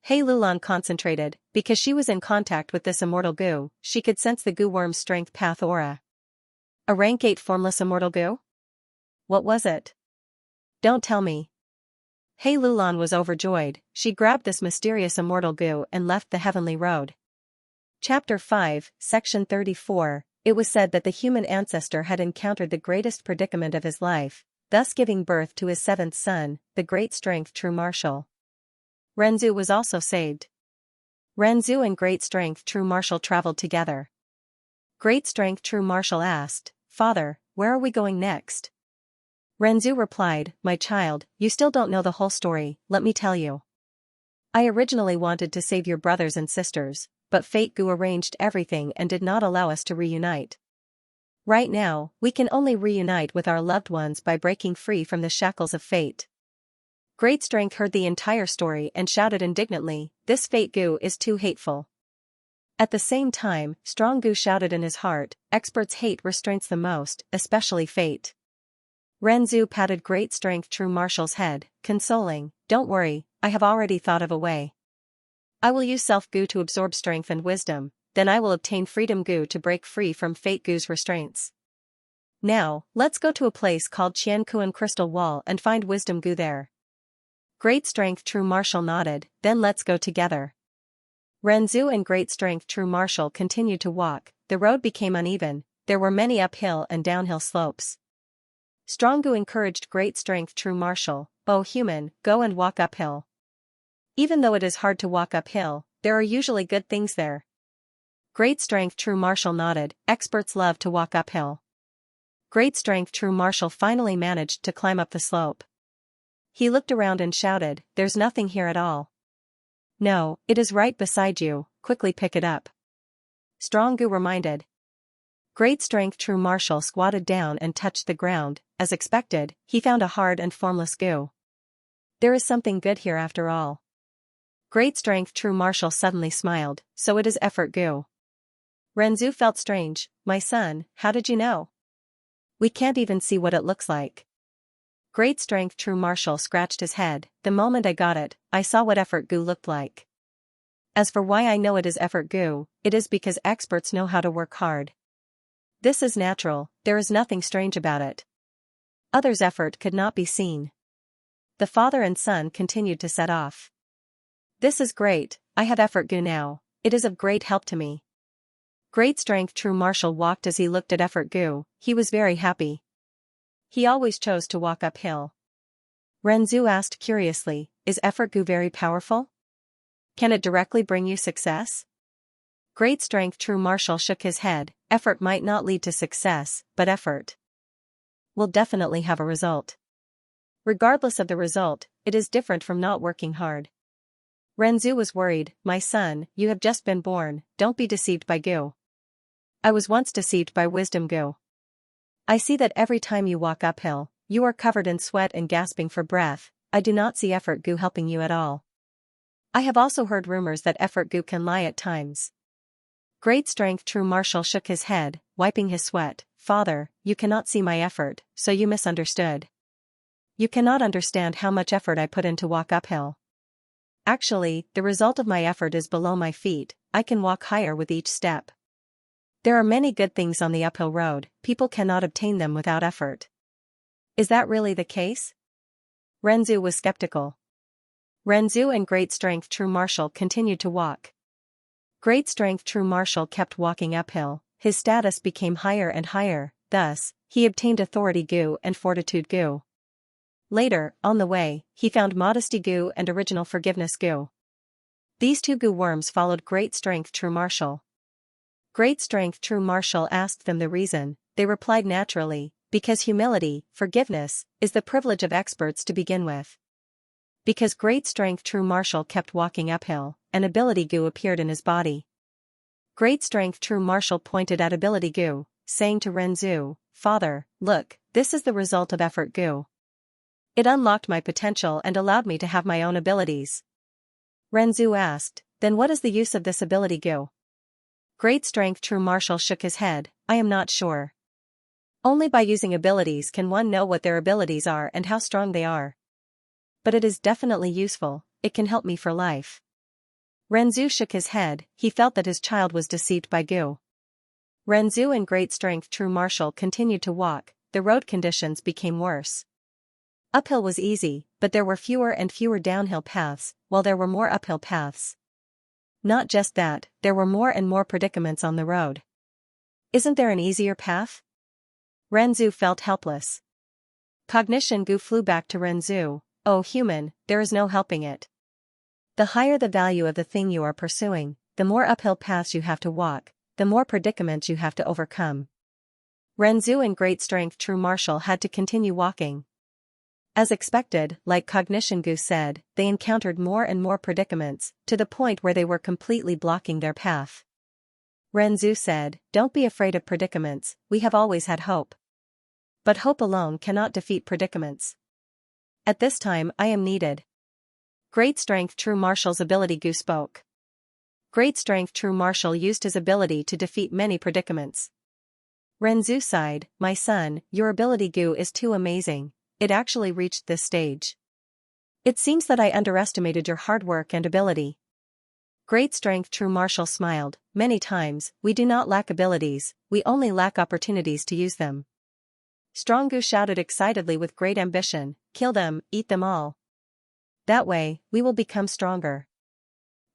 He Lulan concentrated. Because she was in contact with this immortal goo, she could sense the goo worm's strength path aura. A rank 8 formless immortal goo? What was it? Don't tell me. He Lulan was overjoyed. She grabbed this mysterious immortal goo and left the heavenly road. Chapter 5, Section 34. It was said that the human ancestor had encountered the greatest predicament of his life, thus giving birth to his seventh son, the great strength true martial. Renzu was also saved. Renzu and great strength true martial traveled together. Great strength true martial asked, "Father, where are we going next?" Renzu replied, "My child, you still don't know the whole story, let me tell you. I originally wanted to save your brothers and sisters, but Fate Gu arranged everything and did not allow us to reunite. Right now, we can only reunite with our loved ones by breaking free from the shackles of fate." Great Strength heard the entire story and shouted indignantly, "This Fate Gu is too hateful." At the same time, Strong Gu shouted in his heart, "Experts hate restraints the most, especially fate." Renzu patted Great Strength True Martial's head, consoling, "Don't worry, I have already thought of a way. I will use Self Gu to absorb strength and wisdom. then I will obtain freedom Gu to break free from Fate Gu's restraints. Now, let's go to a place called Xianxia Crystal Wall and find Wisdom Gu there. Great Strength True Martial nodded, then let's go together. Renzu and Great Strength True Martial continued to walk. The road became uneven, there were many uphill and downhill slopes. Strong Gu encouraged Great Strength True Martial, "Oh human, go and walk uphill. Even though it is hard to walk uphill, there are usually good things there." Great Strength True Martial nodded, experts love to walk uphill. Great Strength True Martial finally managed to climb up the slope. He looked around and shouted, "There's nothing here at all." "No, it is right beside you, quickly pick it up." Strong Gu reminded. Great Strength True Martial squatted down and touched the ground. As expected, he found a hard and formless Gu. There is something good here after all. Great Strength True Martial suddenly smiled, "So it is effort Gu." Renzu felt strange. "My son, how did you know? We can't even see what it looks like." Great Strength True Martial scratched his head. "The moment I got it, I saw what effort Gu looked like. As for why I know it is effort Gu, it is because experts know how to work hard. This is natural, there is nothing strange about it. Others' effort could not be seen." The father and son continued to set off. "This is great, I have effort Gu now, it is of great help to me." Great Strength True Martial walked as he looked at effort Gu, he was very happy. He always chose to walk uphill. Renzu asked curiously, "Is effort Gu very powerful? Can it directly bring you success?" Great Strength True Martial shook his head, "Effort might not lead to success, but effort will definitely have a result. Regardless of the result, it is different from not working hard." Renzu was worried, "My son, you have just been born, don't be deceived by Gu. I was once deceived by Wisdom Gu. I see that every time you walk uphill, you are covered in sweat and gasping for breath. I do not see effort Gu helping you at all. I have also heard rumors that effort Gu can lie at times." Great Strength True Martial shook his head, wiping his sweat, "Father, you cannot see my effort, so you misunderstood. You cannot understand how much effort I put in to walk uphill. Actually, the result of my effort is below my feet, I can walk higher with each step. There are many good things on the uphill road, people cannot obtain them without effort." "Is that really the case?" Renzu was skeptical. Renzu and Great Strength True Martial continued to walk. Great Strength True Martial kept walking uphill, his status became higher and higher, thus, he obtained Authority Gu and Fortitude Gu. Later, on the way, he found Modesty Gu and Original Forgiveness Gu. These two Gu worms followed Great Strength True Martial. Great Strength True Martial asked them the reason, they replied naturally, "Because humility, forgiveness, is the privilege of experts to begin with." Because Great Strength True Martial kept walking uphill, an Ability Gu appeared in his body. Great Strength True Martial pointed at Ability Gu, saying to Renzu, "Father, look, this is the result of effort Gu. It unlocked my potential and allowed me to have my own abilities." Renzu asked, "Then what is the use of this Ability Gu?" Great Strength True Martial shook his head, "I am not sure. Only by using abilities can one know what their abilities are and how strong they are. But it is definitely useful, it can help me for life." Renzu shook his head, he felt that his child was deceived by Gu. Renzu and Great Strength True Martial continued to walk, the road conditions became worse. Uphill was easy, but there were fewer and fewer downhill paths, while there were more uphill paths. Not just that, there were more and more predicaments on the road. "Isn't there an easier path?" Renzu felt helpless. Cognition Gu flew back to Renzu, "Oh human, there is no helping it. The higher the value of the thing you are pursuing, the more uphill paths you have to walk, the more predicaments you have to overcome." Renzu and Great Strength True Martial had to continue walking. As expected, like Cognition Gu said, they encountered more and more predicaments, to the point where they were completely blocking their path. Renzu said, "Don't be afraid of predicaments, we have always had hope. But hope alone cannot defeat predicaments. At this time I am needed." Great Strength True Martial's Ability Gu spoke. Great Strength True Martial used his ability to defeat many predicaments. Renzu sighed, "My son, your Ability Gu is too amazing, it actually reached this stage. It seems that I underestimated your hard work and ability." Great strength true martial smiled, many times, we do not lack abilities, we only lack opportunities to use them. Strong Gu shouted excitedly with great ambition, kill them, eat them all. That way, we will become stronger.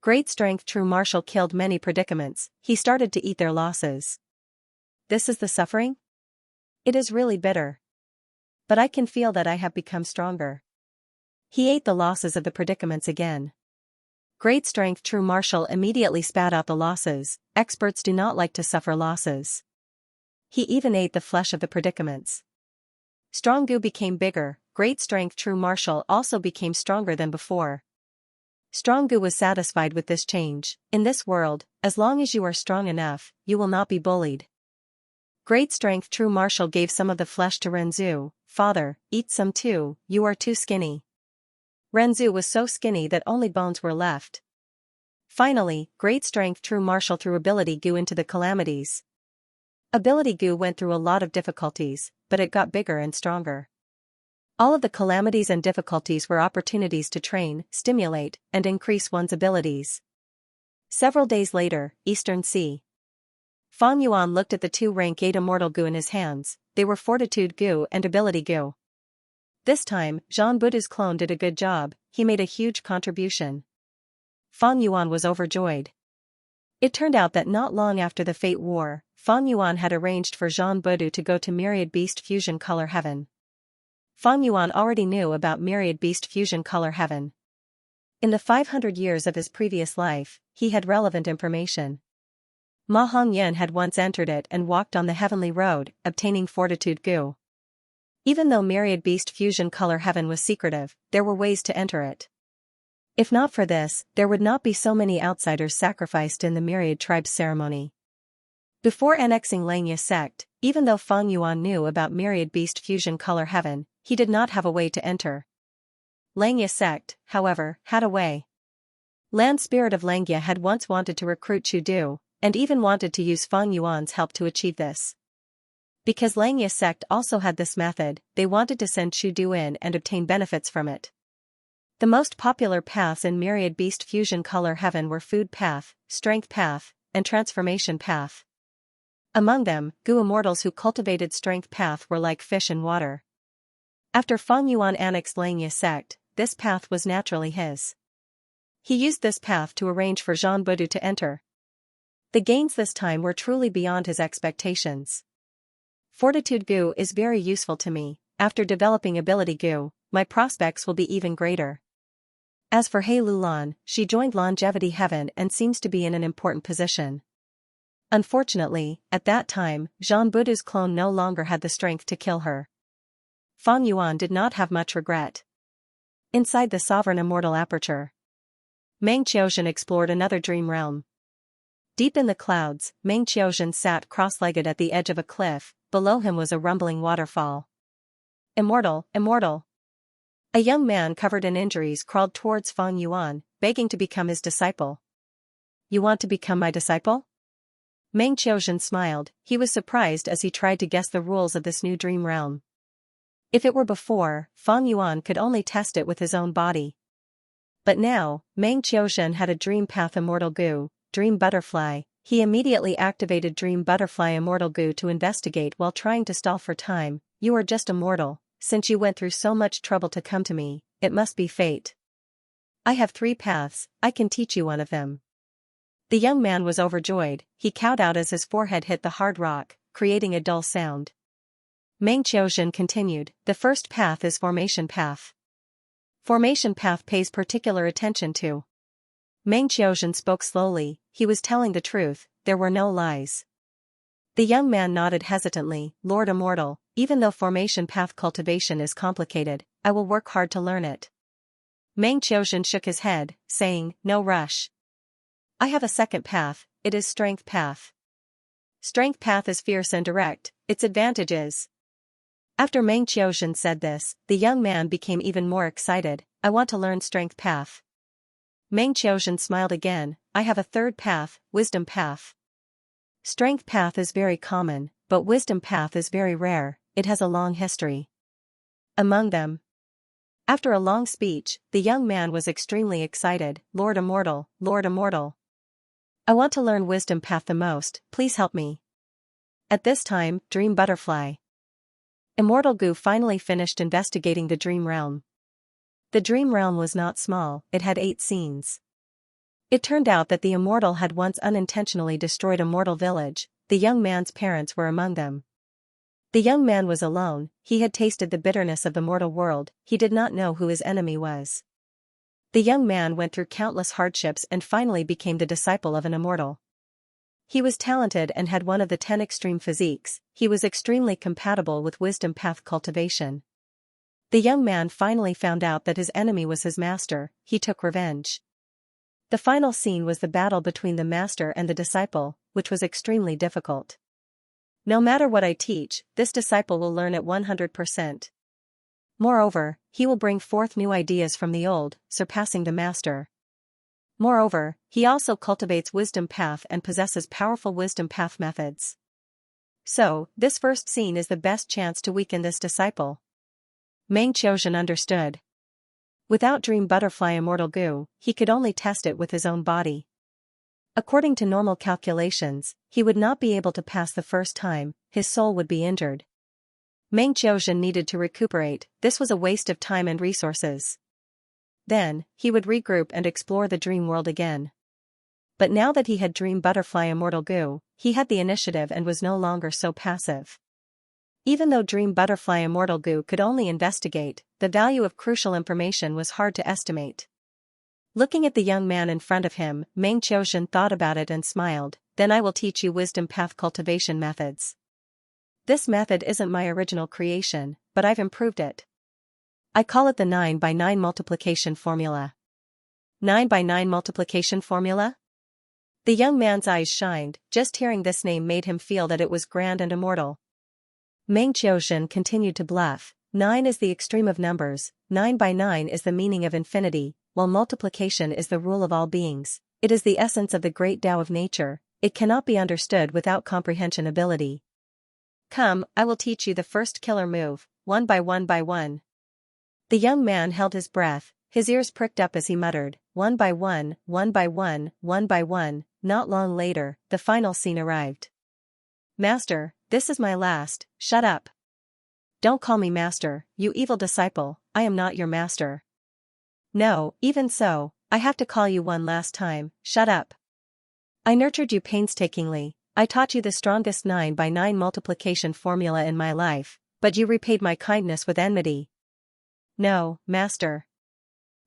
Great strength true martial killed many predicaments, he started to eat their losses. This is the suffering? It is really bitter. But I can feel that I have become stronger. He ate the losses of the predicaments again. Great strength true martial immediately spat out the losses, experts do not like to suffer losses. He even ate the flesh of the predicaments. Strong Gu became bigger, great strength true martial also became stronger than before. Strong Gu was satisfied with this change. In this world, as long as you are strong enough, you will not be bullied. Great strength true martial gave some of the flesh to Renzu. Father, eat some too, you are too skinny. Renzu was so skinny that only bones were left. Finally, great strength true martial threw ability Gu into the calamities. Ability Gu went through a lot of difficulties, but it got bigger and stronger. All of the calamities and difficulties were opportunities to train, stimulate, and increase one's abilities. Several days later, Eastern Sea. Fang Yuan looked at the two rank 8 immortal Gu in his hands, they were Fortitude Gu and Ability Gu. This time, Zhang Budu's clone did a good job, he made a huge contribution. Fang Yuan was overjoyed. It turned out that not long after the Fate War, Fang Yuan had arranged for Zhang Budu to go to Myriad Beast Fusion Color Heaven. Fang Yuan already knew about Myriad Beast Fusion Color Heaven. In the 500 years of his previous life, he had relevant information. Ma Hongyan had once entered it and walked on the heavenly road, obtaining Fortitude Gu. Even though Myriad Beast Fusion Color Heaven was secretive, there were ways to enter it. If not for this, there would not be so many outsiders sacrificed in the Myriad Tribe's ceremony. Before annexing Xianxia sect, even though Fang Yuan knew about Myriad Beast Fusion Color Heaven, he did not have a way to enter. Xianxia sect, however, had a way. Land Spirit of Xianxia had once wanted to recruit Chu Du, and even wanted to use Fang Yuan's help to achieve this. Because Xianxia sect also had this method, they wanted to send Chu Du in and obtain benefits from it. The most popular paths in Myriad Beast Fusion Color Heaven were Food Path, Strength Path, and Transformation Path. Among them, Gu immortals who cultivated Strength Path were like fish in water. After Fang Yuan annexed Xianxia sect, this path was naturally his. He used this path to arrange for Zhang Budu to enter. The gains this time were truly beyond his expectations. Fortitude Gu is very useful to me, after developing Ability Gu, my prospects will be even greater. As for He Lulan, she joined Longevity Heaven and seems to be in an important position. Unfortunately, at that time, Zhang Budu's clone no longer had the strength to kill her. Fang Yuan did not have much regret. Inside the Sovereign Immortal Aperture, Meng Qiuzhen explored another dream realm. Deep in the clouds, Meng Qiuzhen sat cross-legged at the edge of a cliff, below him was a rumbling waterfall. Immortal, immortal. A young man covered in injuries crawled towards Fang Yuan, begging to become his disciple. You want to become my disciple? Meng Qiuzhen smiled, he was surprised as he tried to guess the rules of this new dream realm. If it were before, Fang Yuan could only test it with his own body. But now, Meng Qiuzhen had a Dream Path Immortal Gu, Dream Butterfly, he immediately activated Dream Butterfly Immortal Gu to investigate while trying to stall for time. You are just immortal, since you went through so much trouble to come to me, it must be fate. I have 3 paths, I can teach you one of them. The young man was overjoyed, he cowed out as his forehead hit the hard rock, creating a dull sound. Meng Qiuzhen continued, the first path is Formation Path. Formation Path pays particular attention to. Meng Qiuzhen spoke slowly, he was telling the truth, there were no lies. The young man nodded hesitantly, Lord Immortal, even though Formation Path cultivation is complicated, I will work hard to learn it. Meng Qiuzhen shook his head, saying, no rush. I have a second path, it is Strength Path. Strength Path is fierce and direct, its advantage is. After Meng Qiuzhen said this, the young man became even more excited, I want to learn Strength Path. Meng Qiuzhen smiled again, I have a third path, Wisdom Path. Strength Path is very common, but Wisdom Path is very rare, it has a long history. Among them. After a long speech, the young man was extremely excited, Lord Immortal, Lord Immortal. I want to learn wisdom path the most, please help me. At this time, Dream Butterfly. Immortal Gu finally finished investigating the dream realm. The dream realm was not small, it had 8 scenes. It turned out that the immortal had once unintentionally destroyed a mortal village. The young man's parents were among them. The young man was alone, he had tasted the bitterness of the mortal world, he did not know who his enemy was. The young man went through countless hardships and finally became the disciple of an immortal. He was talented and had one of the 10 extreme physiques, he was extremely compatible with wisdom path cultivation. The young man finally found out that his enemy was his master, he took revenge. The final scene was the battle between the master and the disciple, which was extremely difficult. No matter what I teach, this disciple will learn at 100%. Moreover, he will bring forth new ideas from the old, surpassing the master. Moreover, he also cultivates wisdom path and possesses powerful wisdom path methods. So, this first scene is the best chance to weaken this disciple. Meng Qiuzhen understood. Without Dream Butterfly Immortal Gu, he could only test it with his own body. According to normal calculations, he would not be able to pass the first time, his soul would be injured. Meng Qiuzhen needed to recuperate, this was a waste of time and resources. Then, he would regroup and explore the dream world again. But now that he had Dream Butterfly Immortal Gu, he had the initiative and was no longer so passive. Even though Dream Butterfly Immortal Gu could only investigate, the value of crucial information was hard to estimate. Looking at the young man in front of him, Meng Qiuzhen thought about it and smiled, then I will teach you wisdom path cultivation methods. This method isn't my original creation, but I've improved it. I call it the 9x9 multiplication formula. 9x9 multiplication formula? The young man's eyes shined, just hearing this name made him feel that it was grand and immortal. Meng Qiuzhen continued to bluff, 9 is the extreme of numbers, 9x9 is the meaning of infinity, while multiplication is the rule of all beings, it is the essence of the great Tao of nature, it cannot be understood without comprehension ability. Come, I will teach you the first killer move, 1 by 1 by 1. The young man held his breath, his ears pricked up as he muttered, 1 by 1, 1 by 1, 1 by 1, not long later, the final scene arrived. Master, this is my last, shut up. Don't call me master, you evil disciple, I am not your master. No, even so, I have to call you one last time, shut up. I nurtured you painstakingly, I taught you the strongest 9x9 multiplication formula in my life, but you repaid my kindness with enmity. No, master.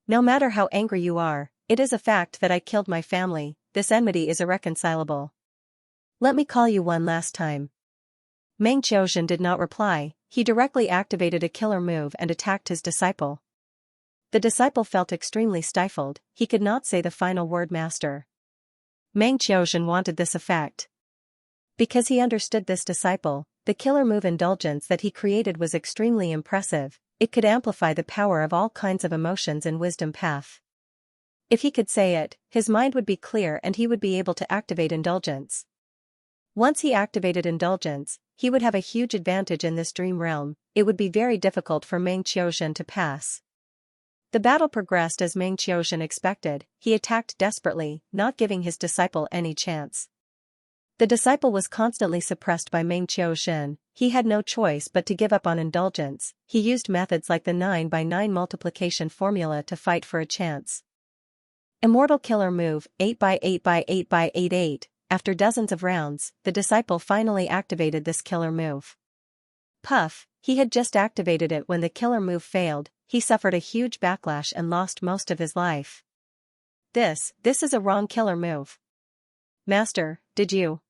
No matter how angry you are, it is a fact that I killed my family, this enmity is irreconcilable. Let me call you one last time. Meng Qiuzhen did not reply, he directly activated a killer move and attacked his disciple. The disciple felt extremely stifled, he could not say the final word master. Meng Qiuzhen wanted this effect. Because he understood this disciple, the killer move indulgence that he created was extremely impressive, it could amplify the power of all kinds of emotions in wisdom path. If he could say it, his mind would be clear and he would be able to activate indulgence. Once he activated indulgence, he would have a huge advantage in this dream realm, it would be very difficult for Meng Qiuzhen to pass. The battle progressed as Meng Qiuzhen expected, he attacked desperately, not giving his disciple any chance. The disciple was constantly suppressed by Meng Qiuzhen, he had no choice but to give up on indulgence, he used methods like the 9x9 multiplication formula to fight for a chance. Immortal killer move, 8x8x8x88, after dozens of rounds, the disciple finally activated this killer move. Puff, he had just activated it when the killer move failed, he suffered a huge backlash and lost most of his life. This is a wrong killer move. Master, did you?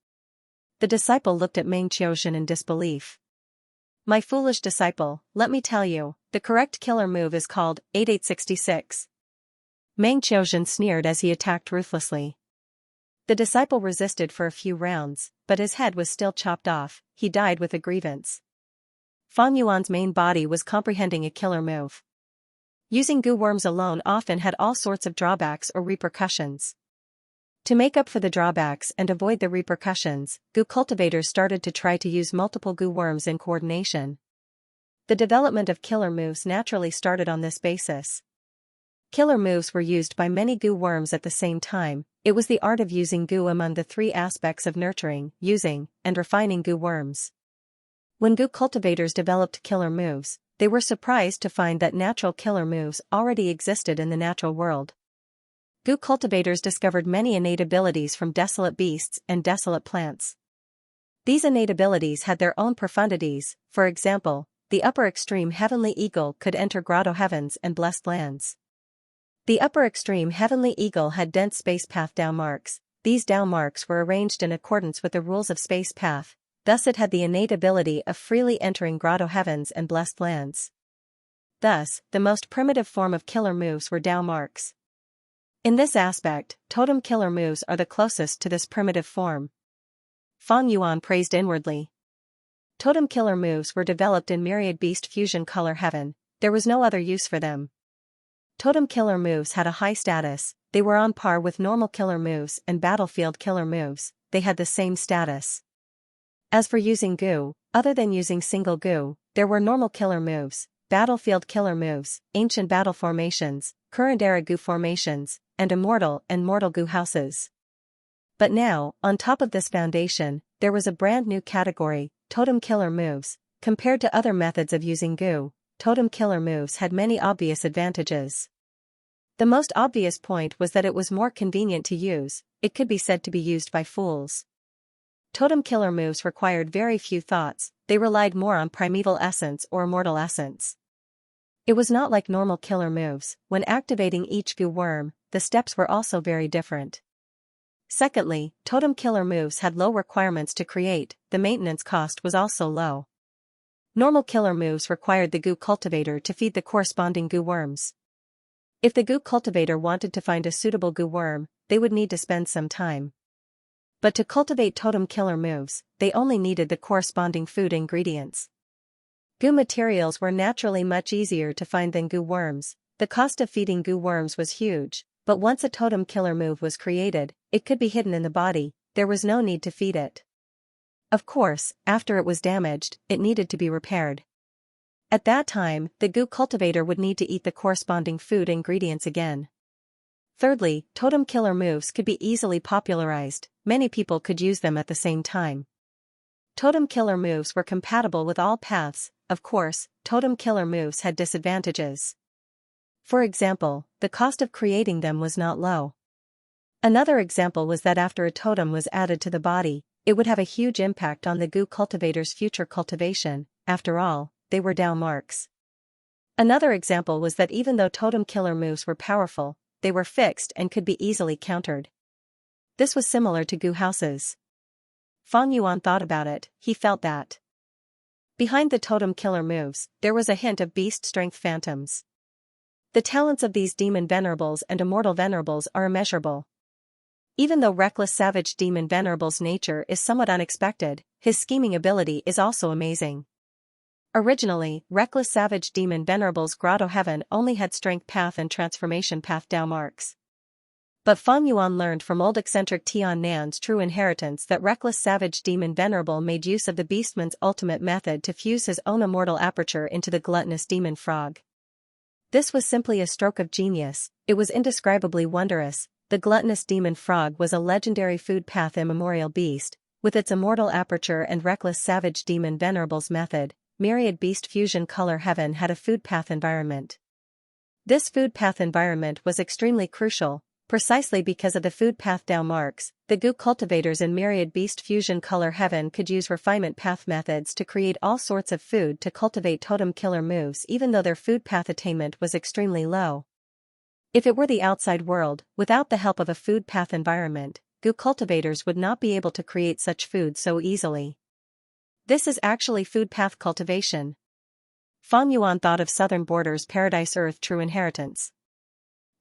The disciple looked at Meng Qiuzhen in disbelief. My foolish disciple, let me tell you, the correct killer move is called 8866. Meng Qiuzhen sneered as he attacked ruthlessly. The disciple resisted for a few rounds, but his head was still chopped off, he died with a grievance. Fang Yuan's main body was comprehending a killer move. Using goo worms alone often had all sorts of drawbacks or repercussions. To make up for the drawbacks and avoid the repercussions, goo cultivators started to try to use multiple goo worms in coordination. The development of killer moves naturally started on this basis. Killer moves were used by many goo worms at the same time. It was the art of using goo among the three aspects of nurturing, using, and refining goo worms. When goo cultivators developed killer moves, they were surprised to find that natural killer moves already existed in the natural world. Goo cultivators discovered many innate abilities from desolate beasts and desolate plants. These innate abilities had their own profundities. For example, the upper extreme heavenly eagle could enter grotto heavens and blessed lands. The upper extreme heavenly eagle had dense space path Dao marks. These Dao marks were arranged in accordance with the rules of space path, thus it had the innate ability of freely entering grotto heavens and blessed lands. Thus, the most primitive form of killer moves were Dao marks. In this aspect, totem killer moves are the closest to this primitive form. Feng Yuan praised inwardly. Totem killer moves were developed in myriad beast fusion color heaven. There was no other use for them. Totem killer moves had a high status. They were on par with normal killer moves and battlefield killer moves. They had the same status. As for using goo, other than using single goo, there were normal killer moves, battlefield killer moves, ancient battle formations, current era goo formations, and immortal and mortal goo houses. But now, on top of this foundation, there was a brand new category, totem killer moves. Compared to other methods of using goo, totem killer moves had many obvious advantages. The most obvious point was that it was more convenient to use. It could be said to be used by fools. Totem killer moves required very few thoughts. They relied more on primeval essence or immortal essence. It was not like normal killer moves. When activating each goo worm, the steps were also very different. Secondly, totem killer moves had low requirements to create. The maintenance cost was also low. Normal killer moves required the goo cultivator to feed the corresponding goo worms. If the goo cultivator wanted to find a suitable goo worm, they would need to spend some time. But to cultivate totem killer moves, they only needed the corresponding food ingredients. Goo materials were naturally much easier to find than goo worms. The cost of feeding goo worms was huge, but once a totem killer move was created, it could be hidden in the body. There was no need to feed it. Of course, after it was damaged, it needed to be repaired. At that time, the goo cultivator would need to eat the corresponding food ingredients again. Thirdly, totem killer moves could be easily popularized. Many people could use them at the same time. Totem killer moves were compatible with all paths. Of course, totem killer moves had disadvantages. For example, the cost of creating them was not low. Another example was that after a totem was added to the body, it would have a huge impact on the goo cultivator's future cultivation. After all, they were Dao marks. Another example was that even though totem killer moves were powerful, they were fixed and could be easily countered. This was similar to goo houses. Feng Yuan thought about it. He felt that behind the totem killer moves, there was a hint of beast strength phantoms. The talents of these demon venerables and immortal venerables are immeasurable. Even though reckless savage demon venerable's nature is somewhat unexpected, his scheming ability is also amazing. Originally, reckless savage demon venerable's grotto heaven only had strength path and transformation path Dao marks. But Feng Yuan learned from old eccentric Tian Nan's true inheritance that reckless savage demon venerable made use of the beastman's ultimate method to fuse his own immortal aperture into the gluttonous demon frog. This was simply a stroke of genius. It was indescribably wondrous. The gluttonous demon frog was a legendary food path immemorial beast. With its immortal aperture and reckless savage demon venerable's method, myriad beast fusion color heaven had a food path environment. This food path environment was extremely crucial. Precisely because of the food path Dao marks, the goo cultivators in myriad beast fusion color heaven could use refinement path methods to create all sorts of food to cultivate totem killer moves even though their food path attainment was extremely low. If it were the outside world, without the help of a food path environment, goo cultivators would not be able to create such food so easily. This is actually food path cultivation. Feng Yuan thought of Southern Borders Paradise Earth True Inheritance.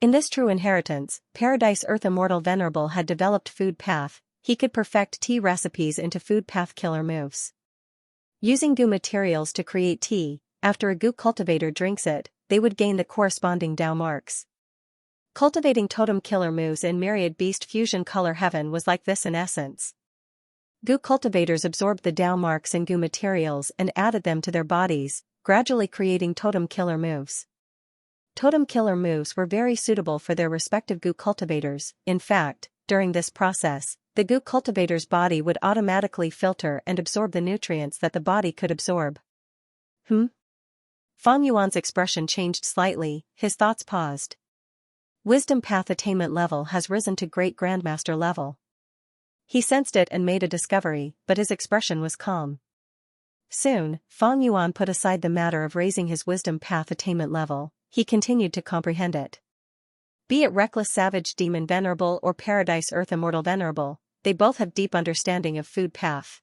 In this true inheritance, Paradise Earth Immortal Venerable had developed food path. He could perfect tea recipes into food path killer moves. Using goo materials to create tea, after a goo cultivator drinks it, they would gain the corresponding Dao marks. Cultivating totem killer moves in myriad beast fusion color heaven was like this in essence. Goo cultivators absorbed the Dao marks in goo materials and added them to their bodies, gradually creating totem killer moves. Totem killer moves were very suitable for their respective goo cultivators. In fact, during this process, the goo cultivator's body would automatically filter and absorb the nutrients that the body could absorb. Fang Yuan's expression changed slightly, his thoughts paused. Wisdom path attainment level has risen to Great Grandmaster level. He sensed it and made a discovery, but his expression was calm. Soon, Fang Yuan put aside the matter of raising his wisdom path attainment level. He continued to comprehend it. Be it Reckless Savage Demon Venerable or Paradise Earth Immortal Venerable, they both have deep understanding of food path.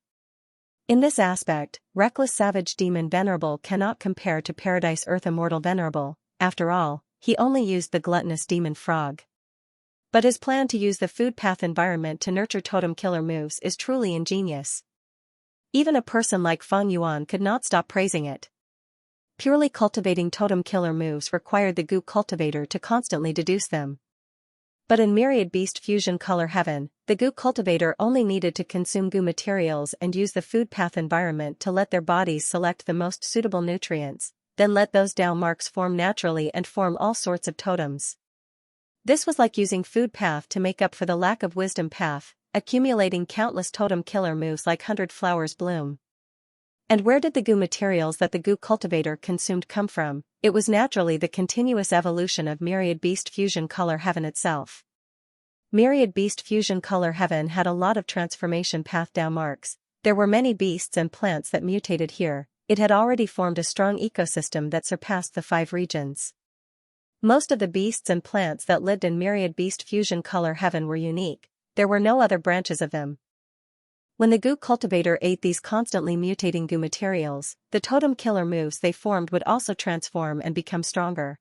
In this aspect, Reckless Savage Demon Venerable cannot compare to Paradise Earth Immortal Venerable. After all, he only used the gluttonous demon frog. But his plan to use the food path environment to nurture totem killer moves is truly ingenious. Even a person like Fang Yuan could not stop praising it. Purely cultivating totem killer moves required the goo cultivator to constantly deduce them. But in Myriad Beast Fusion Color Heaven, the goo cultivator only needed to consume goo materials and use the food path environment to let their bodies select the most suitable nutrients, then let those Dao marks form naturally and form all sorts of totems. This was like using food path to make up for the lack of wisdom path, accumulating countless totem killer moves like 100 flowers bloom. And where did the goo materials that the goo cultivator consumed come from? It was naturally the continuous evolution of Myriad Beast Fusion Color Heaven itself. Myriad Beast Fusion Color Heaven had a lot of transformation path Dao marks. There were many beasts and plants that mutated here. It had already formed a strong ecosystem that surpassed the 5 regions. Most of the beasts and plants that lived in Myriad Beast Fusion Color Heaven were unique. There were no other branches of them. When the goo cultivator ate these constantly mutating goo materials, the totem killer moves they formed would also transform and become stronger.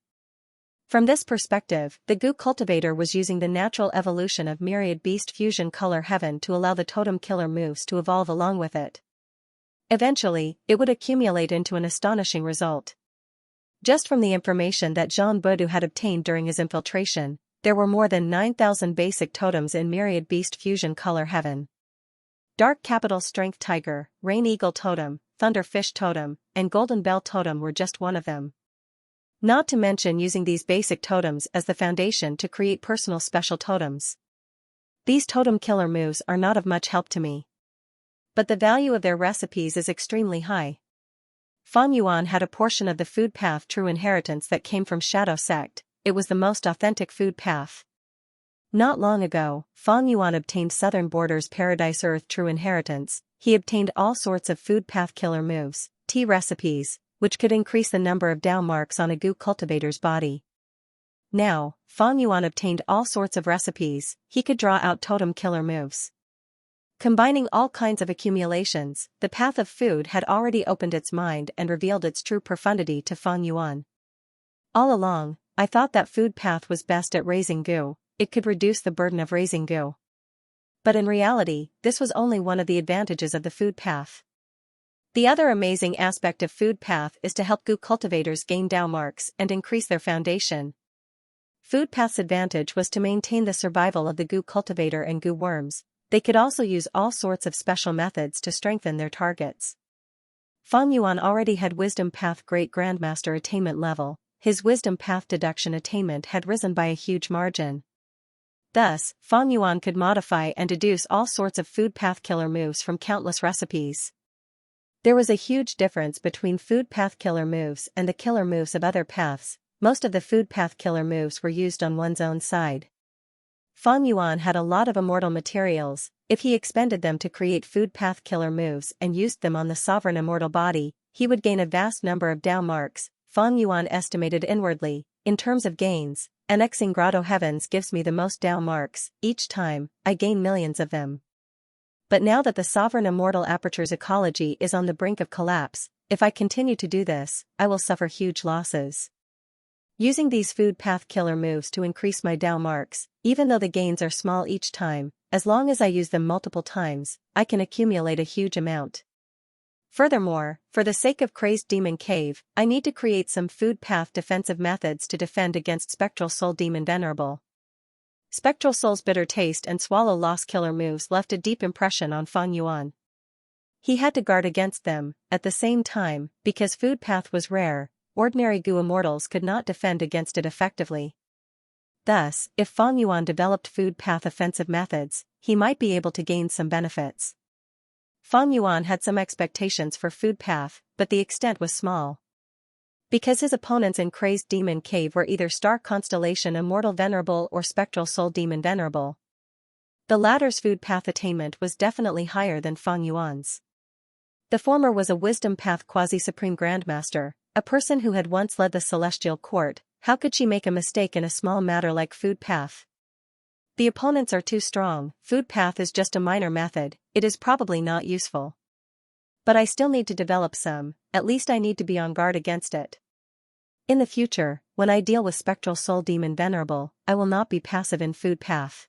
From this perspective, the goo cultivator was using the natural evolution of Myriad Beast Fusion Color Heaven to allow the totem killer moves to evolve along with it. Eventually, it would accumulate into an astonishing result. Just from the information that Zhang Budu had obtained during his infiltration, there were more than 9,000 basic totems in Myriad Beast Fusion Color Heaven. Dark Capital Strength Tiger, Rain Eagle Totem, Thunder Fish Totem, and Golden Bell Totem were just one of them. Not to mention using these basic totems as the foundation to create personal special totems. These totem killer moves are not of much help to me. But the value of their recipes is extremely high. Fang Yuan had a portion of the food path true inheritance that came from Shadow Sect. It was the most authentic food path. Not long ago, Fang Yuan obtained Southern Borders Paradise Earth True Inheritance. He obtained all sorts of food path killer moves, tea recipes, which could increase the number of Dao marks on a goo cultivator's body. Now, Fang Yuan obtained all sorts of recipes. He could draw out totem killer moves. Combining all kinds of accumulations, the path of food had already opened its mind and revealed its true profundity to Fang Yuan. All along, I thought that food path was best at raising goo. It could reduce the burden of raising goo. But in reality, this was only one of the advantages of the food path. The other amazing aspect of food path is to help goo cultivators gain Dao marks and increase their foundation. Food path's advantage was to maintain the survival of the goo cultivator and goo worms. They could also use all sorts of special methods to strengthen their targets. Fang Yuan already had Wisdom Path Great Grandmaster attainment level. His Wisdom Path deduction attainment had risen by a huge margin. Thus, Fang Yuan could modify and deduce all sorts of food path killer moves from countless recipes. There was a huge difference between food path killer moves and the killer moves of other paths. Most of the food path killer moves were used on one's own side. Fang Yuan had a lot of immortal materials. If he expended them to create food path killer moves and used them on the sovereign immortal body, he would gain a vast number of Dao marks. Fang Yuan estimated inwardly. In terms of gains, annexing Grotto Heavens gives me the most Dao marks. Each time, I gain millions of them. But now that the sovereign immortal aperture's ecology is on the brink of collapse, if I continue to do this, I will suffer huge losses. Using these food path killer moves to increase my Dao marks, even though the gains are small each time, as long as I use them multiple times, I can accumulate a huge amount. Furthermore, for the sake of Crazed Demon Cave, I need to create some food path defensive methods to defend against Spectral Soul Demon Venerable. Spectral Soul's bitter taste and swallow loss killer moves left a deep impression on Fang Yuan. He had to guard against them. At the same time, because food path was rare, ordinary Gu immortals could not defend against it effectively. Thus, if Fang Yuan developed food path offensive methods, he might be able to gain some benefits. Fang Yuan had some expectations for food path, but the extent was small. Because his opponents in Crazed Demon Cave were either Star Constellation Immortal Venerable or Spectral Soul Demon Venerable, the latter's food path attainment was definitely higher than Fang Yuan's. The former was a Wisdom Path Quasi-Supreme Grandmaster, a person who had once led the Celestial Court. How could she make a mistake in a small matter like food path? The opponents are too strong. Food path is just a minor method, it is probably not useful. But I still need to develop some, at least I need to be on guard against it. In the future, when I deal with Spectral Soul Demon Venerable, I will not be passive in food path.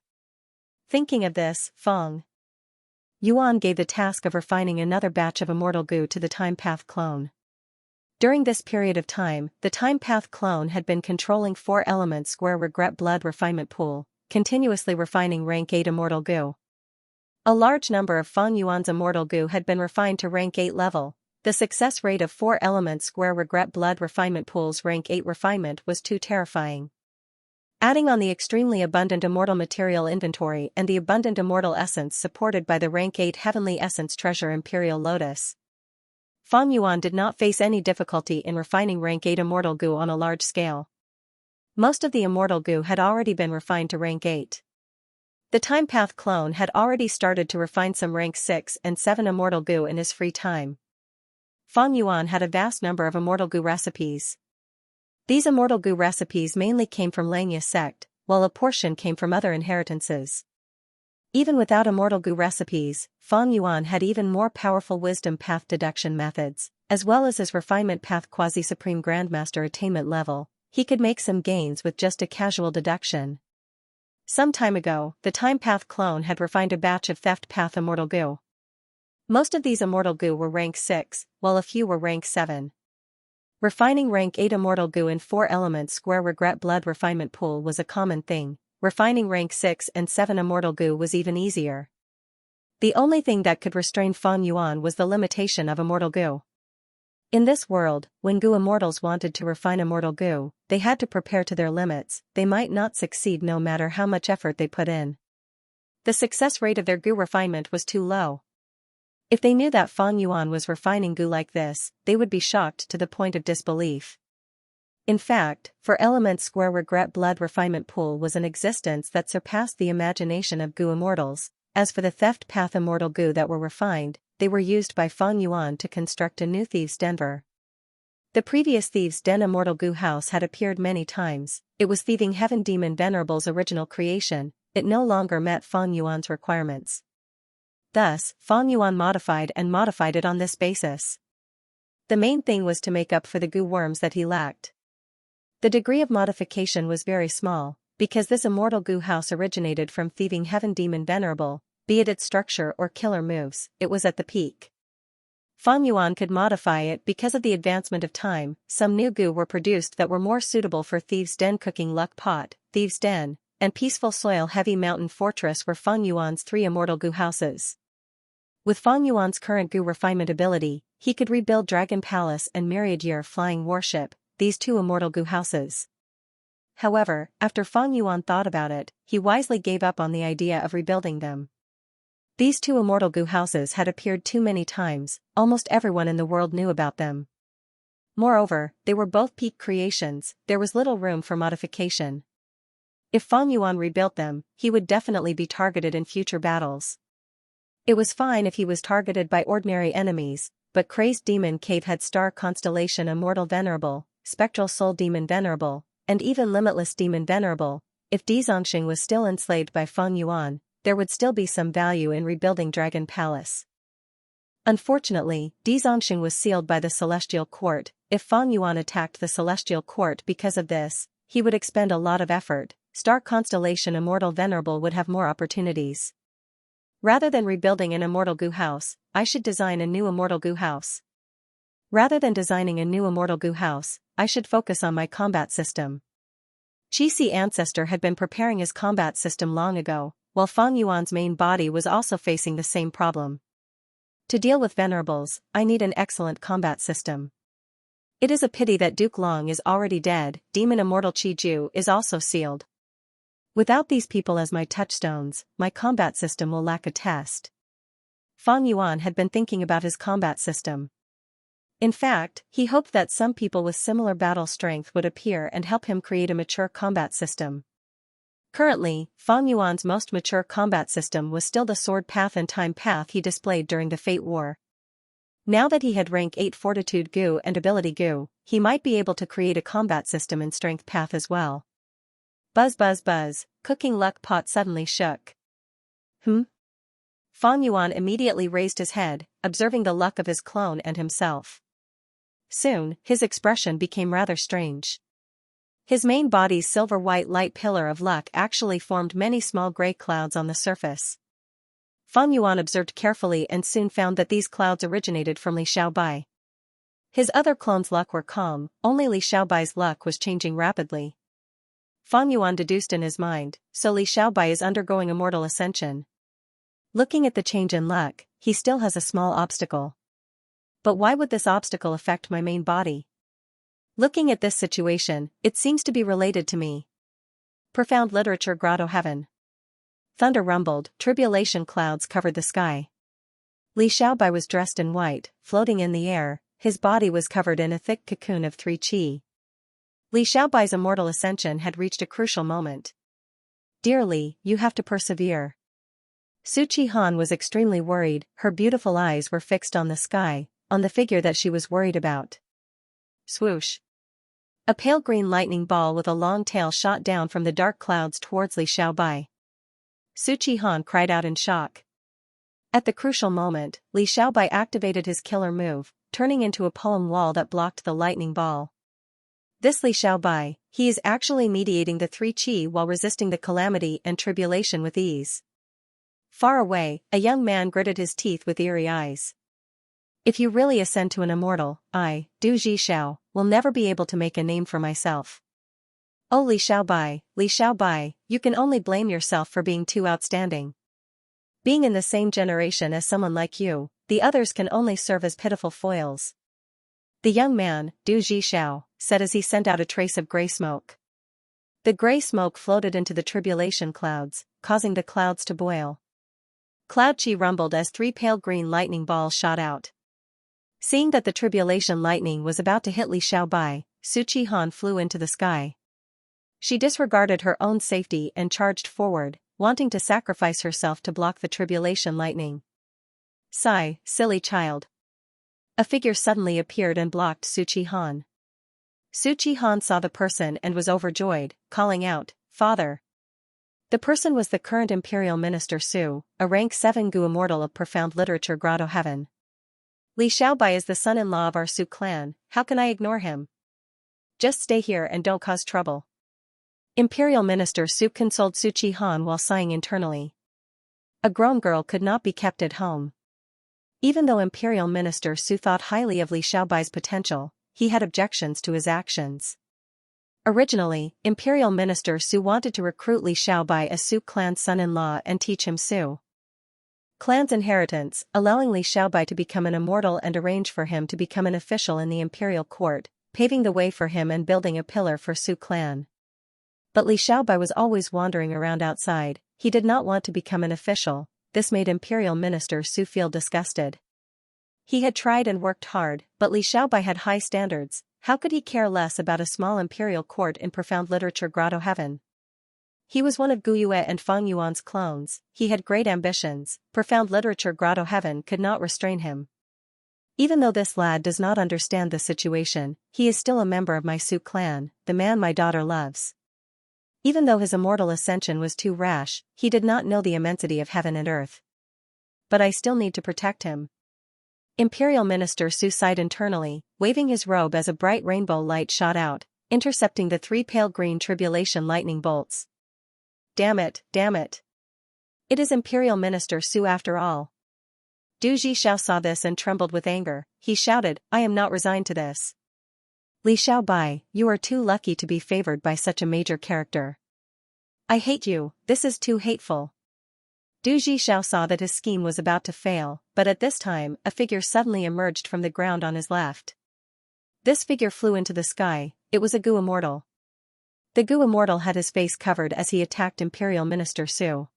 Thinking of this, Fang Yuan gave the task of refining another batch of Immortal Gu to the Time Path clone. During this period of time, the Time Path clone had been controlling 4-element square regret blood refinement pool, continuously refining rank 8 Immortal Gu. A large number of Fang Yuan's Immortal Gu had been refined to rank 8 level. The success rate of 4-element square regret blood refinement pool's rank 8 refinement was too terrifying. Adding on the extremely abundant immortal material inventory and the abundant immortal essence supported by the rank 8 heavenly essence treasure Imperial Lotus, Fang Yuan did not face any difficulty in refining rank 8 Immortal Gu on a large scale. Most of the Immortal Gu had already been refined to rank 8. The Time Path clone had already started to refine some rank 6 and 7 Immortal Gu in his free time. Fang Yuan had a vast number of Immortal Gu recipes. These Immortal Gu recipes mainly came from Xianxia sect, while a portion came from other inheritances. Even without Immortal Gu recipes, Fang Yuan had even more powerful Wisdom Path deduction methods, as well as his Refinement Path Quasi-Supreme Grandmaster attainment level. He could make some gains with just a casual deduction. Some time ago, the Time Path clone had refined a batch of Theft Path Immortal Gu. Most of these Immortal Gu were rank 6, while a few were rank 7. Refining rank 8 Immortal Gu in 4-element square regret blood refinement pool was a common thing. Refining rank 6 and 7 Immortal Gu was even easier. The only thing that could restrain Fang Yuan was the limitation of Immortal Gu. In this world, when Gu immortals wanted to refine Immortal Gu, they had to prepare to their limits. They might not succeed no matter how much effort they put in. The success rate of their Gu refinement was too low. If they knew that Fang Yuan was refining Gu like this, they would be shocked to the point of disbelief. In fact, 4-element square regret blood refinement pool was an existence that surpassed the imagination of Gu immortals. As for the Theft Path Immortal Gu that were refined, they were used by Fang Yuan to construct a new Thieves' Den. The previous Thieves' Den Immortal Gu house had appeared many times. It was Thieving Heaven Demon Venerable's original creation. It no longer met Fang Yuan's requirements. Thus, Fang Yuan modified it on this basis. The main thing was to make up for the Gu worms that he lacked. The degree of modification was very small, because this Immortal Gu house originated from Thieving Heaven Demon Venerable, be it its structure or killer moves, it was at the peak. Fang Yuan could modify it because of the advancement of time. Some new Gu were produced that were more suitable for Thieves' Den. Cooking Luck Pot, Thieves' Den, and Peaceful Soil Heavy Mountain Fortress were Fang Yuan's 3 Immortal Gu houses. With Fang Yuan's current Gu refinement ability, he could rebuild Dragon Palace and Myriad Year Flying Warship, these 2 Immortal Gu houses. However, after Fang Yuan thought about it, he wisely gave up on the idea of rebuilding them. These 2 Immortal Gu houses had appeared too many times, almost everyone in the world knew about them. Moreover, they were both peak creations, there was little room for modification. If Fang Yuan rebuilt them, he would definitely be targeted in future battles. It was fine if he was targeted by ordinary enemies, but Crazed Demon Cave had Star Constellation Immortal Venerable, Spectral Soul Demon Venerable, and even Limitless Demon Venerable. If Xianxia was still enslaved by Fang Yuan, there would still be some value in rebuilding Dragon Palace. Unfortunately, Xianxia was sealed by the Celestial Court. If Fang Yuan attacked the Celestial Court because of this, he would expend a lot of effort. Star Constellation Immortal Venerable would have more opportunities. Rather than rebuilding an Immortal Gu house, I should design a new Immortal Gu house. Rather than designing a new Immortal Gu house, I should focus on my combat system. Qixi Ancestor had been preparing his combat system long ago, while Fang Yuan's main body was also facing the same problem. To deal with Venerables, I need an excellent combat system. It is a pity that Duke Long is already dead. Demon Immortal Qi Ju is also sealed. Without these people as my touchstones, my combat system will lack a test. Fang Yuan had been thinking about his combat system. In fact, he hoped that some people with similar battle strength would appear and help him create a mature combat system. Currently, Fang Yuan's most mature combat system was still the sword path and time path he displayed during the Fate War. Now that he had rank 8 Fortitude Gu and Ability Gu, he might be able to create a combat system in Strength Path as well. Buzz buzz buzz, cooking luck pot suddenly shook. Fang Yuan immediately raised his head, observing the luck of his clone and himself. Soon, his expression became rather strange. His main body's silver-white light pillar of luck actually formed many small gray clouds on the surface. Fang Yuan observed carefully and soon found that these clouds originated from Li Xiaobai. His other clones' luck were calm, only Li Xiaobai's luck was changing rapidly. Fang Yuan deduced in his mind, so Li Xiaobai is undergoing immortal ascension. Looking at the change in luck, he still has a small obstacle. But why would this obstacle affect my main body? Looking at this situation, it seems to be related to me. Profound Literature Grotto Heaven. Thunder rumbled, tribulation clouds covered the sky. Li Xiaobai was dressed in white, floating in the air, his body was covered in a thick cocoon of 3 qi. Li Xiaobai's immortal ascension had reached a crucial moment. Dear Li, you have to persevere. Su Qihan was extremely worried, her beautiful eyes were fixed on the sky, on the figure that she was worried about. Swoosh. A pale green lightning ball with a long tail shot down from the dark clouds towards Li Xiaobai. Su Qihan cried out in shock. At the crucial moment, Li Xiaobai activated his killer move, turning into a poem wall that blocked the lightning ball. This Li Xiaobai, he is actually mediating the 3 qi while resisting the calamity and tribulation with ease. Far away, a young man gritted his teeth with eerie eyes. If you really ascend to an immortal, I, Du Zhishao, will never be able to make a name for myself. Oh Li Xiaobai, you can only blame yourself for being too outstanding. Being in the same generation as someone like you, the others can only serve as pitiful foils. The young man, Du Zhishao, said as he sent out a trace of gray smoke. The gray smoke floated into the tribulation clouds, causing the clouds to boil. Cloud Qi rumbled as 3 pale green lightning balls shot out. Seeing that the tribulation lightning was about to hit Li Xiaobai, Su Qihan flew into the sky. She disregarded her own safety and charged forward, wanting to sacrifice herself to block the tribulation lightning. Sigh, silly child. A figure suddenly appeared and blocked Su Qihan. Su Qihan saw the person and was overjoyed, calling out, "Father." The person was the current Imperial Minister Su, a rank 7 Gu immortal of Profound Literature Grotto Heaven. Li Xiaobai is the son-in-law of our Su clan, how can I ignore him? Just stay here and don't cause trouble. Imperial Minister Su consoled Su Qihan while sighing internally. A grown girl could not be kept at home. Even though Imperial Minister Su thought highly of Li Xiaobai's potential, he had objections to his actions. Originally, Imperial Minister Su wanted to recruit Li Xiaobai as Su clan's son-in-law and teach him Su clan's inheritance, allowing Li Xiaobai to become an immortal and arrange for him to become an official in the imperial court, paving the way for him and building a pillar for Su clan. But Li Xiaobai was always wandering around outside, he did not want to become an official, this made Imperial Minister Su feel disgusted. He had tried and worked hard, but Li Xiaobai had high standards, how could he care less about a small imperial court in Profound Literature Grotto Heaven? He was one of Gu Yue and Fang Yuan's clones, he had great ambitions, Profound Literature Grotto Heaven could not restrain him. Even though this lad does not understand the situation, he is still a member of my Su clan, the man my daughter loves. Even though his immortal ascension was too rash, he did not know the immensity of heaven and earth. But I still need to protect him. Imperial Minister Su sighed internally, waving his robe as a bright rainbow light shot out, intercepting the 3 pale green tribulation lightning bolts. Damn it, damn it. It is Imperial Minister Su after all. Du Zhishao saw this and trembled with anger, he shouted, I am not resigned to this. Li Xiaobai, you are too lucky to be favored by such a major character. I hate you, this is too hateful. Du Zhishao saw that his scheme was about to fail, but at this time, a figure suddenly emerged from the ground on his left. This figure flew into the sky. It was a Gu immortal. The Gu immortal had his face covered as he attacked Imperial Minister Su.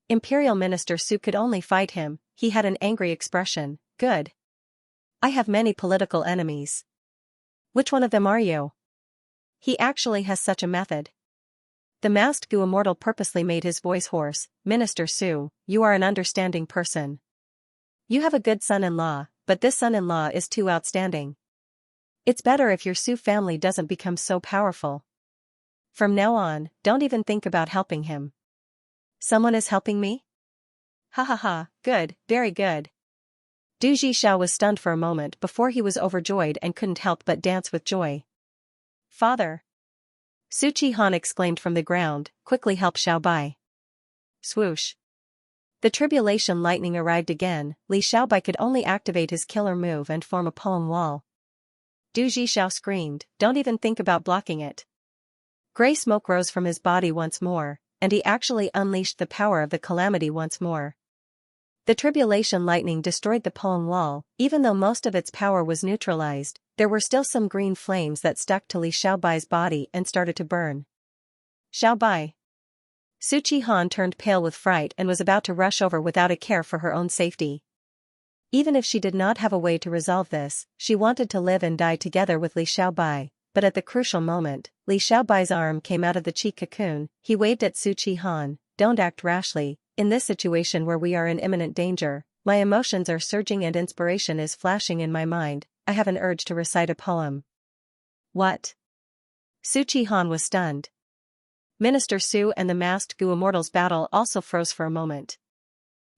Imperial Minister Su could only fight him. He had an angry expression. Good. I have many political enemies. Which one of them are you? He actually has such a method. The masked Gu immortal purposely made his voice hoarse. Minister Su, you are an understanding person. You have a good son-in-law, but this son-in-law is too outstanding. It's better if your Su family doesn't become so powerful. From now on, don't even think about helping him. Someone is helping me? Ha ha ha, good, very good. Du Zhixiao was stunned for a moment before he was overjoyed and couldn't help but dance with joy. Father! Su Qihan exclaimed from the ground, quickly help Xiaobai. Swoosh. The tribulation lightning arrived again. Li Xiaobai could only activate his killer move and form a poem wall. Du Zhixiao screamed, don't even think about blocking it. Gray smoke rose from his body once more, and he actually unleashed the power of the calamity once more. The tribulation lightning destroyed the poem wall. Even though most of its power was neutralized, there were still some green flames that stuck to Li Xiaobai's body and started to burn. Xiaobai. Su Qihan turned pale with fright and was about to rush over without a care for her own safety. Even if she did not have a way to resolve this, she wanted to live and die together with Li Xiaobai, but at the crucial moment, Li Xiaobai's arm came out of the chi cocoon. He waved at Su Qihan, don't act rashly, in this situation where we are in imminent danger, my emotions are surging and inspiration is flashing in my mind, I have an urge to recite a poem. What? Su Qihan was stunned. Minister Su and the masked Gu immortals battle also froze for a moment.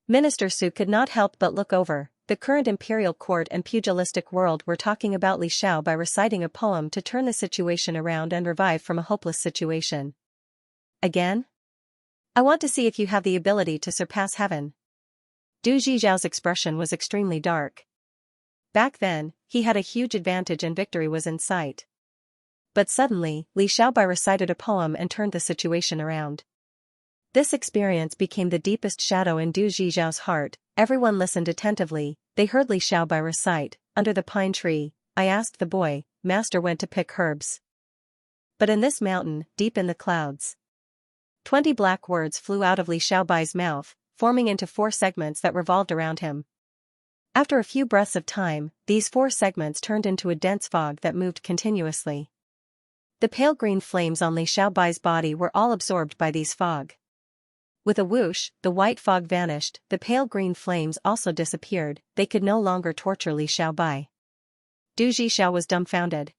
Minister Su could not help but look over. The current imperial court and pugilistic world were talking about Li Xiao by reciting a poem to turn the situation around and revive from a hopeless situation. Again? I want to see if you have the ability to surpass heaven. Du Zhixiao's expression was extremely dark. Back then, he had a huge advantage and victory was in sight. But suddenly, Li Xiaobai recited a poem and turned the situation around. This experience became the deepest shadow in Du Zhixiao's heart. Everyone listened attentively. They heard Li Xiaobai recite, under the pine tree, I asked the boy, Master went to pick herbs. But in this mountain, deep in the clouds. 20 black words flew out of Li Xiaobai's mouth, forming into 4 segments that revolved around him. After a few breaths of time, these 4 segments turned into a dense fog that moved continuously. The pale green flames on Li Xiaobai's body were all absorbed by these fog. With a whoosh, the white fog vanished, the pale green flames also disappeared, they could no longer torture Li Xiaobai. Du Zhixiao was dumbfounded.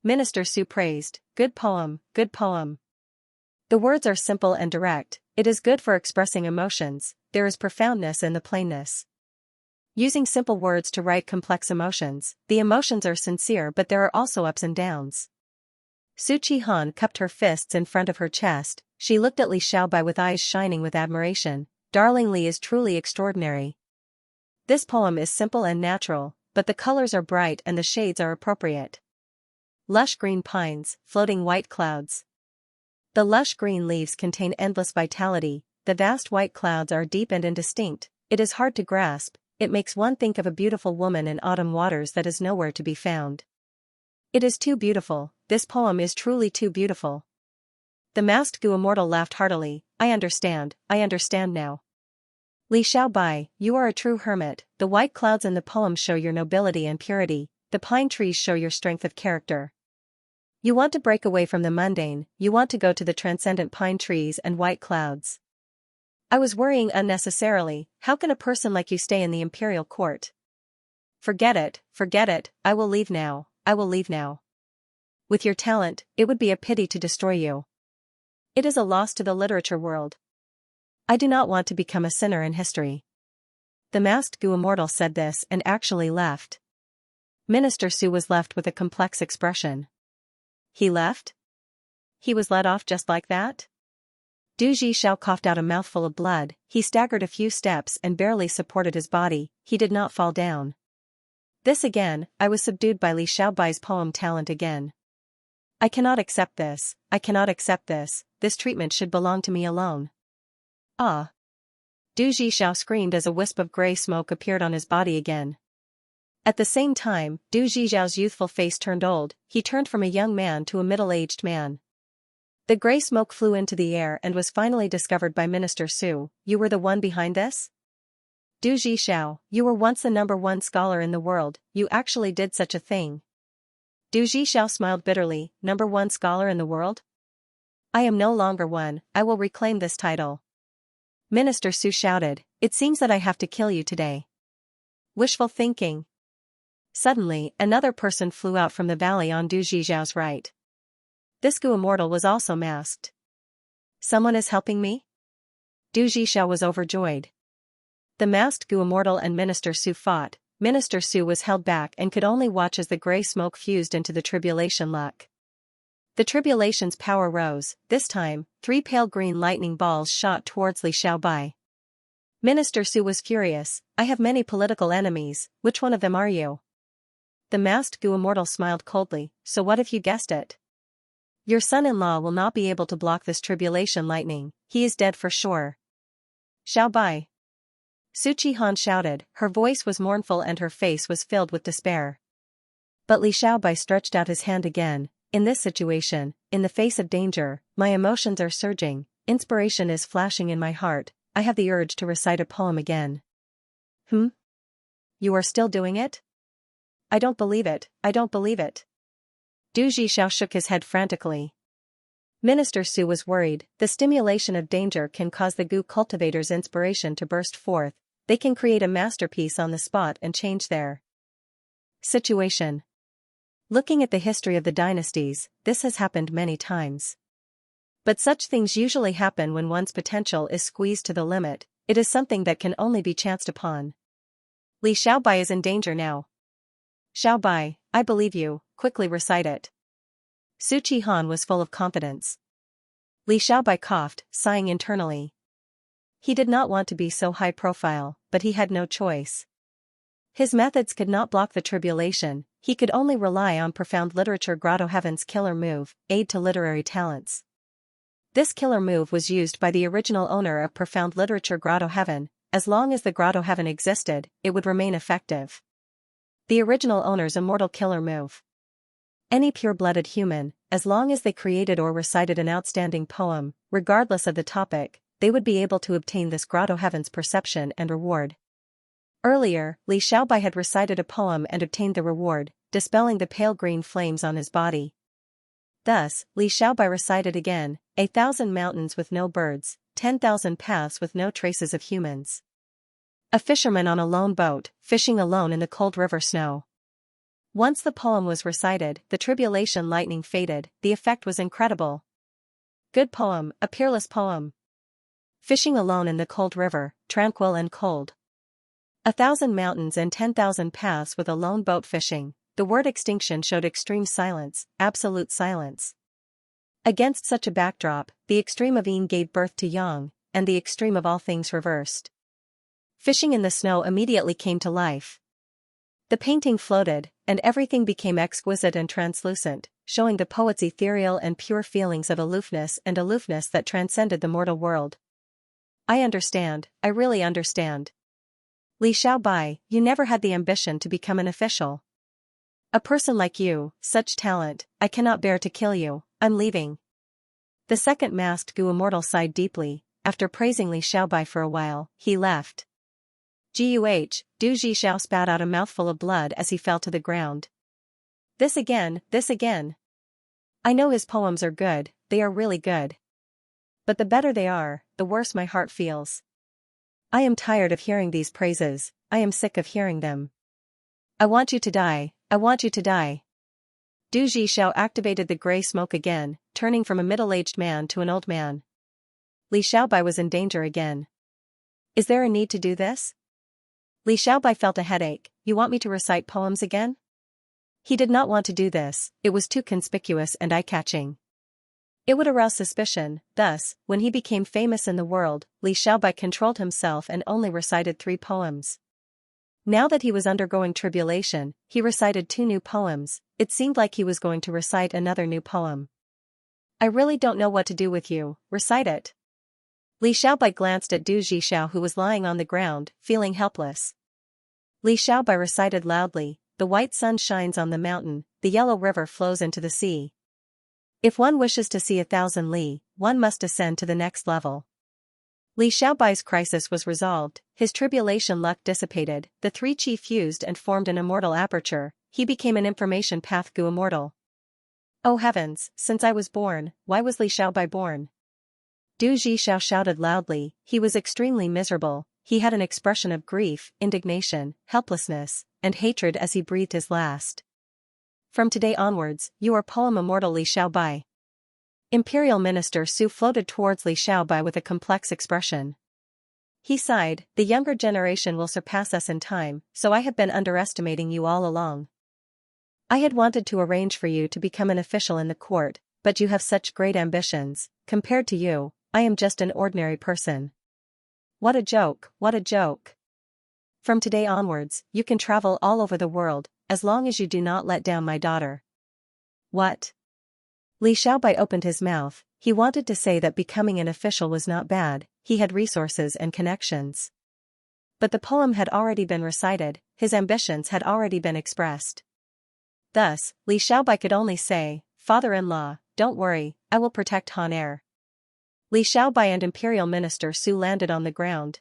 Minister Su praised, good poem, good poem. The words are simple and direct, it is good for expressing emotions, there is profoundness in the plainness. Using simple words to write complex emotions, the emotions are sincere but there are also ups and downs. Su Qihan cupped her fists in front of her chest, she looked at Li Xiaobai with eyes shining with admiration, darling Li is truly extraordinary. This poem is simple and natural, but the colors are bright and the shades are appropriate. Lush green pines, floating white clouds. The lush green leaves contain endless vitality, the vast white clouds are deep and indistinct, it is hard to grasp, it makes one think of a beautiful woman in autumn waters that is nowhere to be found. It is too beautiful, this poem is truly too beautiful. The masked Gu immortal laughed heartily, I understand now. Li Xiaobai, you are a true hermit, the white clouds in the poem show your nobility and purity, the pine trees show your strength of character. You want to break away from the mundane, you want to go to the transcendent pine trees and white clouds. I was worrying unnecessarily, how can a person like you stay in the imperial court? Forget it, I will leave now, I will leave now. With your talent, it would be a pity to destroy you. It is a loss to the literature world. I do not want to become a sinner in history. The masked Gu immortal said this and actually left. Minister Su was left with a complex expression. He left? He was let off just like that? Du Zhixiao coughed out a mouthful of blood, he staggered a few steps and barely supported his body, he did not fall down. This again, I was subdued by Li Xiaobai's poem talent again. I cannot accept this, this treatment should belong to me alone. Ah! Du Zhixiao screamed as a wisp of grey smoke appeared on his body again. At the same time, Du Zhixiao's youthful face turned old, he turned from a young man to a middle-aged man. The gray smoke flew into the air and was finally discovered by Minister Su. You were the one behind this? Du Zhixiao, you were once the #1 scholar in the world, you actually did such a thing. Du Zhixiao smiled bitterly, #1 scholar in the world? I am no longer one, I will reclaim this title. Minister Su shouted, it seems that I have to kill you today. Wishful thinking. Suddenly, another person flew out from the valley on Du Zhixiao's right. This Gu immortal was also masked. Someone is helping me? Du Zhixiao was overjoyed. The masked Gu immortal and Minister Su fought. Minister Su was held back and could only watch as the gray smoke fused into the tribulation luck. The tribulation's power rose. This time, 3 pale green lightning balls shot towards Li Xiaobai. Minister Su was furious. I have many political enemies, which one of them are you? The masked Gu immortal smiled coldly, so what if you guessed it? Your son-in-law will not be able to block this tribulation lightning, he is dead for sure. Xiaobai. Su Qihan shouted, her voice was mournful and her face was filled with despair. But Li Xiaobai stretched out his hand again. In this situation, in the face of danger, my emotions are surging, inspiration is flashing in my heart, I have the urge to recite a poem again. You are still doing it? I don't believe it, I don't believe it. Du Zhixiao shook his head frantically. Minister Su was worried, the stimulation of danger can cause the Gu cultivator's inspiration to burst forth, they can create a masterpiece on the spot and change their situation. Looking at the history of the dynasties, this has happened many times. But such things usually happen when one's potential is squeezed to the limit, it is something that can only be chanced upon. Li Xiaobai is in danger now. Xiaobai, I believe you, quickly recite it. Su Qihan was full of confidence. Li Xiaobai coughed, sighing internally. He did not want to be so high profile, but he had no choice. His methods could not block the tribulation, he could only rely on profound literature Grotto Heaven's killer move, aid to literary talents. This killer move was used by the original owner of profound literature Grotto Heaven, as long as the Grotto Heaven existed, it would remain effective. The original owner's immortal killer move. Any pure-blooded human, as long as they created or recited an outstanding poem, regardless of the topic, they would be able to obtain this Grotto Heaven's perception and reward. Earlier, Li Xiaobai had recited a poem and obtained the reward, dispelling the pale green flames on his body. Thus, Li Xiaobai recited again, 1,000 mountains with no birds, 10,000 paths with no traces of humans. A fisherman on a lone boat, fishing alone in the cold river snow. Once the poem was recited, the tribulation lightning faded, the effect was incredible. Good poem, a peerless poem. Fishing alone in the cold river, tranquil and cold. 1,000 mountains and 10,000 paths with a lone boat fishing, the word extinction showed extreme silence, absolute silence. Against such a backdrop, the extreme of yin gave birth to yang, and the extreme of all things reversed. Fishing in the snow immediately came to life. The painting floated, and everything became exquisite and translucent, showing the poet's ethereal and pure feelings of aloofness and aloofness that transcended the mortal world. I understand, I really understand. Li Xiaobai, you never had the ambition to become an official. A person like you, such talent, I cannot bear to kill you, I'm leaving. The second masked Gu immortal sighed deeply, after praising Li Xiaobai for a while, he left. Du Zhixiao spat out a mouthful of blood as he fell to the ground. This again, this again. I know his poems are good, they are really good. But the better they are, the worse my heart feels. I am tired of hearing these praises, I am sick of hearing them. I want you to die, I want you to die. Du Zhixiao activated the gray smoke again, turning from a middle-aged man to an old man. Li Xiaobai was in danger again. Is there a need to do this? Li Xiaobai felt a headache. You want me to recite poems again? He did not want to do this, it was too conspicuous and eye-catching. It would arouse suspicion, thus, when he became famous in the world, Li Xiaobai controlled himself and only recited 3 poems. Now that he was undergoing tribulation, he recited 2 new poems, it seemed like he was going to recite another new poem. I really don't know what to do with you, recite it. Li Xiaobai glanced at Du Zhixiao who was lying on the ground, feeling helpless. Li Xiaobai recited loudly, the white sun shines on the mountain, the yellow river flows into the sea. If one wishes to see 1,000 li, one must ascend to the next level. Li Xiaobai's crisis was resolved, his tribulation luck dissipated, the three qi fused and formed an immortal aperture, he became an information path gu immortal. Oh heavens, since I was born, why was Li Xiaobai born? Du Zhixiao shouted loudly, he was extremely miserable, he had an expression of grief, indignation, helplessness, and hatred as he breathed his last. From today onwards, you are poem immortal Li Xiaobai. Imperial Minister Su floated towards Li Xiaobai with a complex expression. He sighed, the younger generation will surpass us in time, so I have been underestimating you all along. I had wanted to arrange for you to become an official in the court, but you have such great ambitions, compared to you, I am just an ordinary person. What a joke, what a joke. From today onwards, you can travel all over the world, as long as you do not let down my daughter. What? Li Xiaobai opened his mouth, he wanted to say that becoming an official was not bad, he had resources and connections. But the poem had already been recited, his ambitions had already been expressed. Thus, Li Xiaobai could only say, Father-in-law, don't worry, I will protect Han Air. Li Xiaobai and Imperial Minister Su landed on the ground.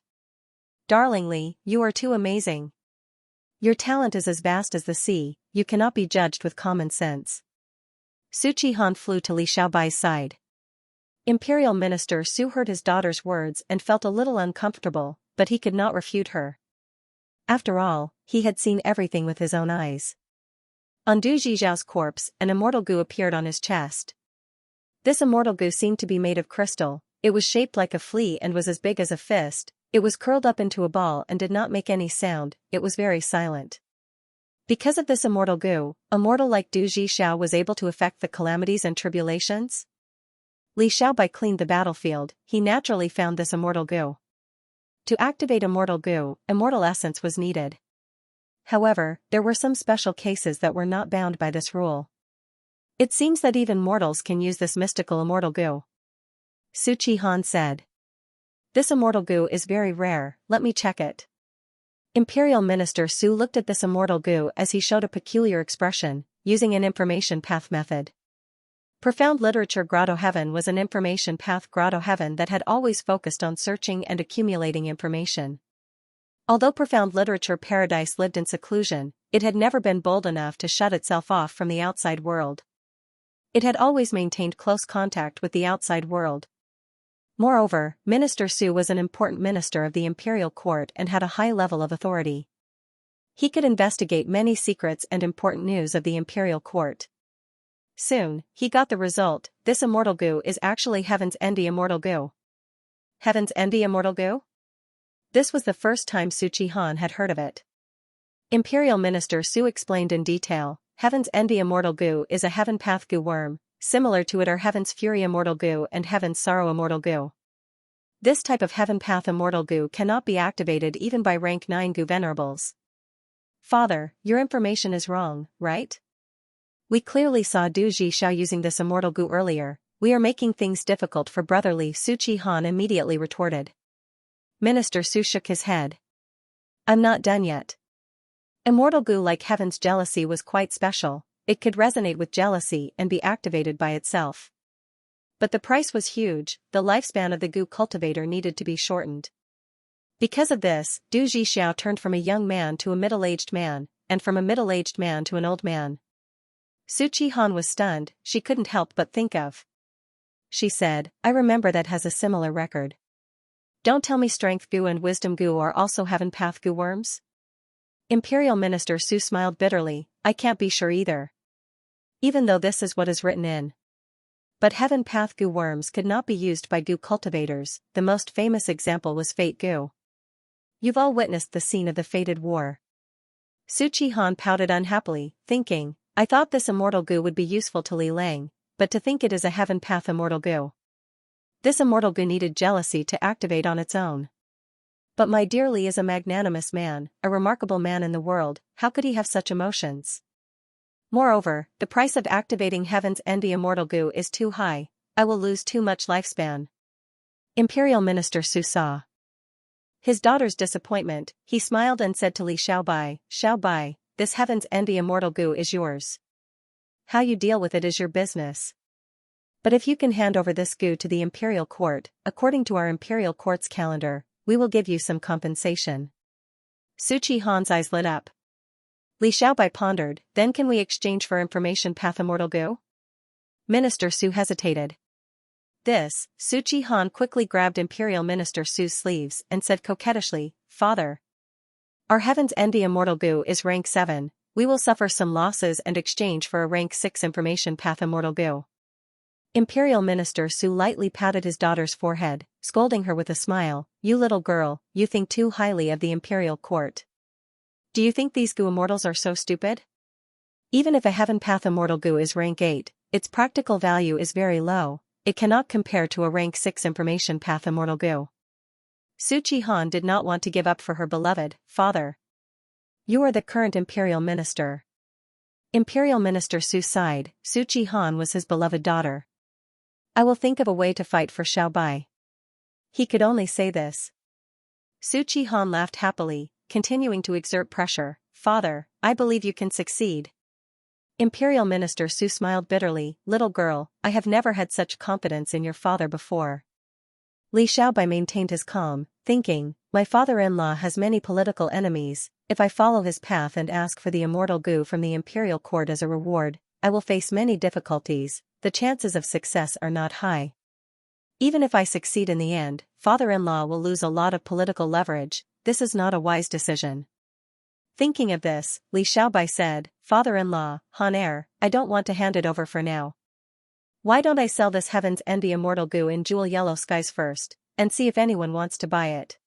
Darling Li, you are too amazing. Your talent is as vast as the sea, you cannot be judged with common sense. Su Qihan flew to Li Xiaobai's side. Imperial Minister Su heard his daughter's words and felt a little uncomfortable, but he could not refute her. After all, he had seen everything with his own eyes. On Du Zhixiao's corpse, an immortal gu appeared on his chest. This immortal gu seemed to be made of crystal, it was shaped like a flea and was as big as a fist, it was curled up into a ball and did not make any sound, it was very silent. Because of this immortal gu, a mortal like Du Zhixiao was able to affect the calamities and tribulations? Li Xiaobai cleaned the battlefield, he naturally found this immortal gu. To activate immortal gu, immortal essence was needed. However, there were some special cases that were not bound by this rule. It seems that even mortals can use this mystical immortal gu. Su Qihan said. This immortal gu is very rare, let me check it. Imperial Minister Su looked at this immortal gu as he showed a peculiar expression, using an information path method. Profound Literature Grotto Heaven was an information path grotto heaven that had always focused on searching and accumulating information. Although Profound Literature Paradise lived in seclusion, it had never been bold enough to shut itself off from the outside world. It had always maintained close contact with the outside world. Moreover, Minister Su was an important minister of the imperial court and had a high level of authority. He could investigate many secrets and important news of the imperial court. Soon, he got the result, this immortal gu is actually Heaven's Envy immortal gu. Heaven's Envy immortal gu? This was the first time Su Qihan had heard of it. Imperial Minister Su explained in detail, Heaven's Envy immortal gu is a heaven path gu worm, similar to it are Heaven's Fury immortal gu and Heaven's Sorrow immortal gu. This type of heaven path immortal gu cannot be activated even by rank 9 gu venerables. Father, your information is wrong, right? We clearly saw Du Zhixiao using this immortal gu earlier, we are making things difficult for brotherly Su Qihan immediately retorted. Minister Su shook his head. I'm not done yet. Immortal gu like Heaven's Jealousy was quite special, it could resonate with jealousy and be activated by itself. But the price was huge, the lifespan of the gu cultivator needed to be shortened. Because of this, Du Zhixiao turned from a young man to a middle-aged man, and from a middle-aged man to an old man. Su Qihan was stunned, she couldn't help but think of. She said, I remember that has a similar record. Don't tell me Strength gu and Wisdom gu are also Heaven Path gu worms? Imperial Minister Su smiled bitterly, I can't be sure either. Even though this is what is written in. But Heaven Path gu worms could not be used by gu cultivators, the most famous example was Fate gu. You've all witnessed the scene of the fated war. Su Qihan pouted unhappily, thinking, I thought this immortal gu would be useful to Li Lang, but to think it is a Heaven Path immortal gu. This immortal gu needed jealousy to activate on its own. But my dear Li is a magnanimous man, a remarkable man in the world, how could he have such emotions? Moreover, the price of activating Heaven's Envy immortal gu is too high, I will lose too much lifespan. Imperial Minister Su saw. His daughter's disappointment, he smiled and said to Li Xiaobai, this heaven's envy immortal goo is yours. How you deal with it is your business. But if you can hand over this goo to the imperial court, according to our imperial court's calendar, we will give you some compensation. Su Qihan's eyes lit up. Li Xiaobai pondered, then can we exchange for information path immortal goo? Minister Su hesitated. This, Su Qihan quickly grabbed Imperial Minister Su's sleeves and said coquettishly, Father. Our heaven's envy immortal goo is rank 7, we will suffer some losses and exchange for a rank 6 information path immortal goo. Imperial Minister Su lightly patted his daughter's forehead, scolding her with a smile, you little girl, you think too highly of the imperial court. Do you think these goo immortals are so stupid? Even if a heaven path immortal goo is rank 8, its practical value is very low. It cannot compare to a rank 6 information path immortal goo. Su Qihan did not want to give up for her beloved father. You are the current imperial minister. Imperial Minister Su sighed, Su Qihan was his beloved daughter. I will think of a way to fight for Xiaobai. He could only say this. Su Qihan laughed happily, continuing to exert pressure. Father, I believe you can succeed. Imperial Minister Su smiled bitterly, little girl, I have never had such confidence in your father before. Li Xiaobai maintained his calm, thinking, my father-in-law has many political enemies, if I follow his path and ask for the immortal goo from the imperial court as a reward, I will face many difficulties, the chances of success are not high. Even if I succeed in the end, father-in-law will lose a lot of political leverage, this is not a wise decision. Thinking of this, Li Xiaobai said, Father-in-law, Han heir, I don't want to hand it over for now. Why don't I sell this heaven's envy immortal goo in jewel yellow skies first, and see if anyone wants to buy it?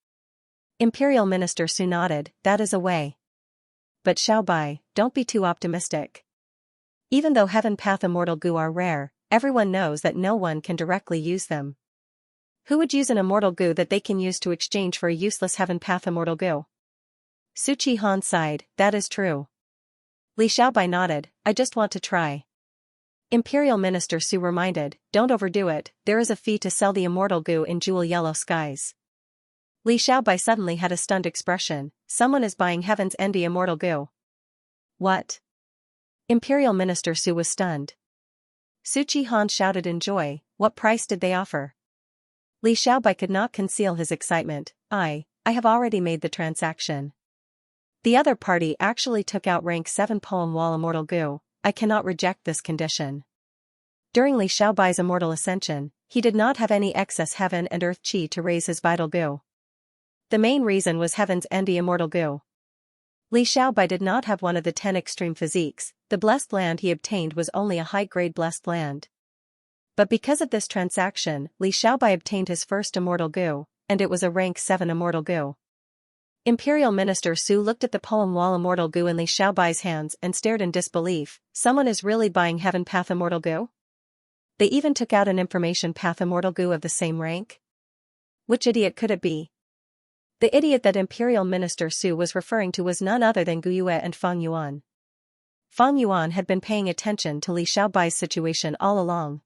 Imperial Minister Su nodded, that is a way. But Xiaobai, don't be too optimistic. Even though heaven path immortal goo are rare, everyone knows that no one can directly use them. Who would use an immortal goo that they can use to exchange for a useless heaven path immortal goo? Su Qihan sighed, that is true. Li Xiaobai nodded, I just want to try. Imperial Minister Su reminded, don't overdo it, there is a fee to sell the immortal goo in jewel yellow skies. Li Xiaobai suddenly had a stunned expression, someone is buying heaven's envy immortal goo. What? Imperial Minister Su was stunned. Su Qihan shouted in joy, what price did they offer? Li Xiaobai could not conceal his excitement, I have already made the transaction. The other party actually took out rank 7 poem wall immortal goo, I cannot reject this condition. During Li Xiaobai's immortal ascension, he did not have any excess heaven and earth chi to raise his vital goo. The main reason was heaven's envy immortal goo. Li Xiaobai did not have one of the 10 extreme physiques, the blessed land he obtained was only a high-grade blessed land. But because of this transaction, Li Xiaobai obtained his first immortal goo, and it was a rank 7 immortal goo. Imperial Minister Su looked at the poem wall immortal goo in Li Xiaobai's hands and stared in disbelief, someone is really buying heaven path immortal goo? They even took out an information path immortal goo of the same rank? Which idiot could it be? The idiot that Imperial Minister Su was referring to was none other than Gu Yue and Fang Yuan. Fang Yuan had been paying attention to Li Xiaobai's situation all along.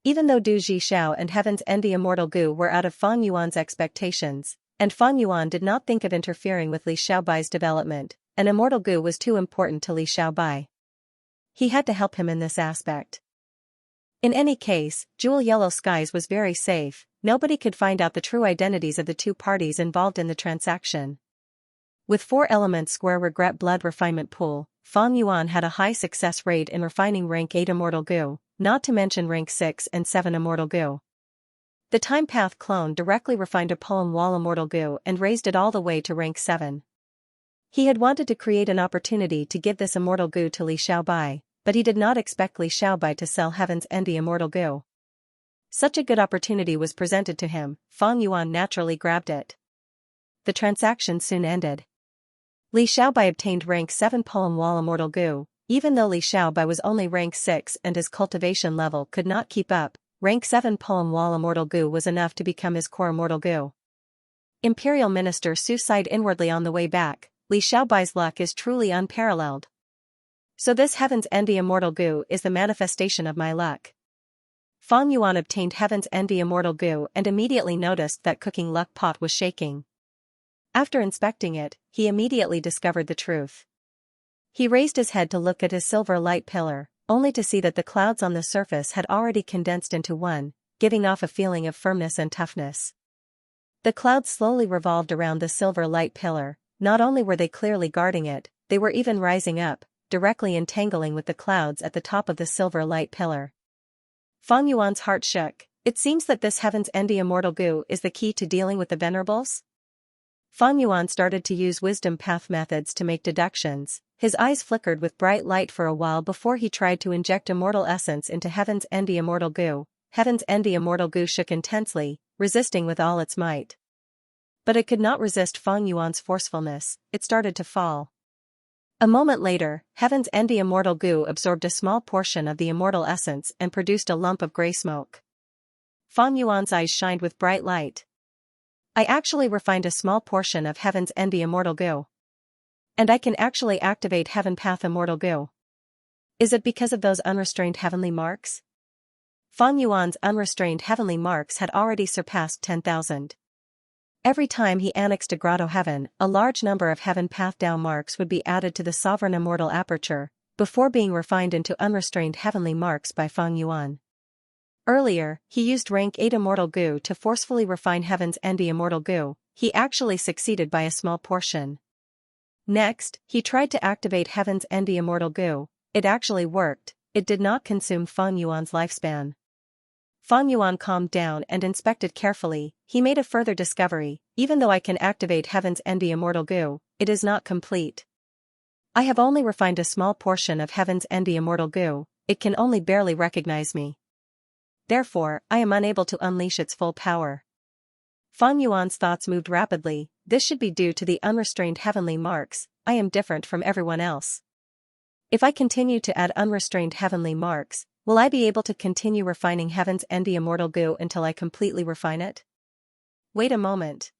Even though Du Zhixiao and Heaven's Envy Immortal Gu were out of Fang Yuan's expectations, and Fang Yuan did not think of interfering with Li Xiaobai's development, an Immortal Gu was too important to Li Xiaobai. He had to help him in this aspect. In any case, Jewel Yellow Skies was very safe, nobody could find out the true identities of the two parties involved in the transaction. With 4 elements square regret blood refinement pool, Fang Yuan had a high success rate in refining rank 8 Immortal Gu, not to mention rank 6 and 7 Immortal Gu. The Time Path clone directly refined a poem wall Immortal Gu and raised it all the way to rank 7. He had wanted to create an opportunity to give this Immortal Gu to Li Xiaobai, but he did not expect Li Xiaobai to sell Heaven's Envy Immortal Gu. Such a good opportunity was presented to him, Fang Yuan naturally grabbed it. The transaction soon ended. Li Xiaobai obtained rank 7 poem wall Immortal Gu, even though Li Xiaobai was only rank 6 and his cultivation level could not keep up. Rank 7 poem wall Immortal Gu was enough to become his core Immortal Gu. Imperial Minister Su sighed inwardly on the way back, Li Xiaobai's luck is truly unparalleled. So this Heaven's Envy Immortal Gu is the manifestation of my luck. Fang Yuan obtained Heaven's Envy Immortal Gu and immediately noticed that cooking luck pot was shaking. After inspecting it, he immediately discovered the truth. He raised his head to look at his silver light pillar, only to see that the clouds on the surface had already condensed into one, giving off a feeling of firmness and toughness. The clouds slowly revolved around the silver light pillar. Not only were they clearly guarding it, they were even rising up, directly entangling with the clouds at the top of the silver light pillar. Fang Yuan's heart shook. It seems that this heavens-ending immortal goo is the key to dealing with the venerables? Fang Yuan started to use wisdom path methods to make deductions. His eyes flickered with bright light for a while before he tried to inject immortal essence into heavens-ending immortal goo. Heavens-ending immortal goo shook intensely, resisting with all its might. But it could not resist Fang Yuan's forcefulness. It started to fall. A moment later, heavens-ending immortal goo absorbed a small portion of the immortal essence and produced a lump of gray smoke. Fang Yuan's eyes shined with bright light. I actually refined a small portion of heavens-ending immortal goo. And I can actually activate heaven path immortal goo. Is it because of those unrestrained heavenly marks? Fang Yuan's unrestrained heavenly marks had already surpassed 10,000. Every time he annexed a grotto heaven, a large number of heaven path Dao marks would be added to the sovereign immortal aperture, before being refined into unrestrained heavenly marks by Fang Yuan. Earlier, he used rank 8 immortal goo to forcefully refine heavens-ending immortal goo. He actually succeeded by a small portion. Next, he tried to activate heavens-ending immortal goo. It actually worked. It did not consume Fang Yuan's lifespan. Fang Yuan calmed down and inspected carefully. He made a further discovery. Even though I can activate heavens-ending immortal goo, it is not complete. I have only refined a small portion of heavens-ending immortal goo. It can only barely recognize me. Therefore, I am unable to unleash its full power. Fang Yuan's thoughts moved rapidly. This should be due to the unrestrained heavenly marks. I am different from everyone else. If I continue to add unrestrained heavenly marks, will I be able to continue refining heavens-ending immortal goo until I completely refine it? Wait a moment.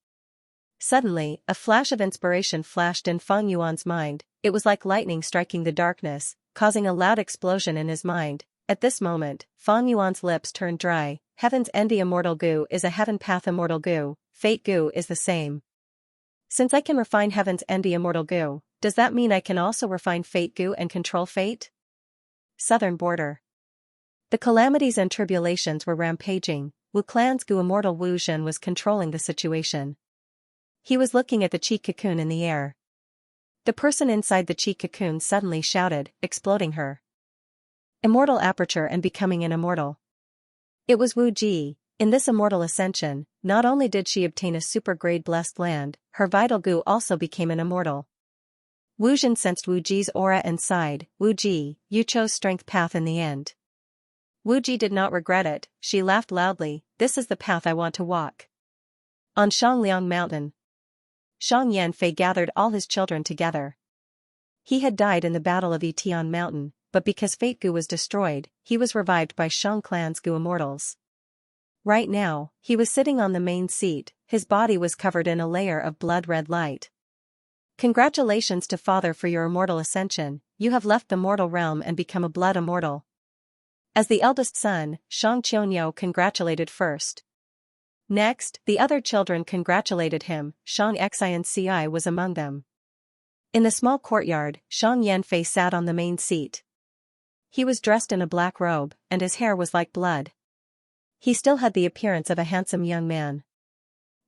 Suddenly, a flash of inspiration flashed in Fang Yuan's mind. It was like lightning striking the darkness, causing a loud explosion in his mind. At this moment, Fang Yuan's lips turned dry. Heavens-ending immortal goo is a heaven path immortal goo. Fate goo is the same. Since I can refine heavens-ending immortal goo, does that mean I can also refine fate goo and control fate? Southern border. The calamities and tribulations were rampaging. Wu Clan's goo immortal Wu Zhen was controlling the situation. He was looking at the chi cocoon in the air. The person inside the chi cocoon suddenly shouted, exploding her immortal aperture and becoming an immortal. It was Wu Ji. In this immortal ascension, not only did she obtain a super-grade blessed land, her vital goo also became an immortal. Wu Zhen sensed Wu Ji's aura and sighed. Wu Ji, you chose strength path in the end. Wu Ji did not regret it. She laughed loudly. This is the path I want to walk. On Shangliang Mountain, Shang Yanfei gathered all his children together. He had died in the Battle of Yitian Mountain, but because Fate Goo was destroyed, he was revived by Shang Clan's Goo Immortals. Right now, he was sitting on the main seat. His body was covered in a layer of blood-red light. Congratulations to Father for your immortal ascension. You have left the mortal realm and become a blood immortal. As the eldest son, Shang Qianyo congratulated first. Next, the other children congratulated him. Shang Xianxia was among them. In the small courtyard, Shang Yanfei sat on the main seat. He was dressed in a black robe, and his hair was like blood. He still had the appearance of a handsome young man.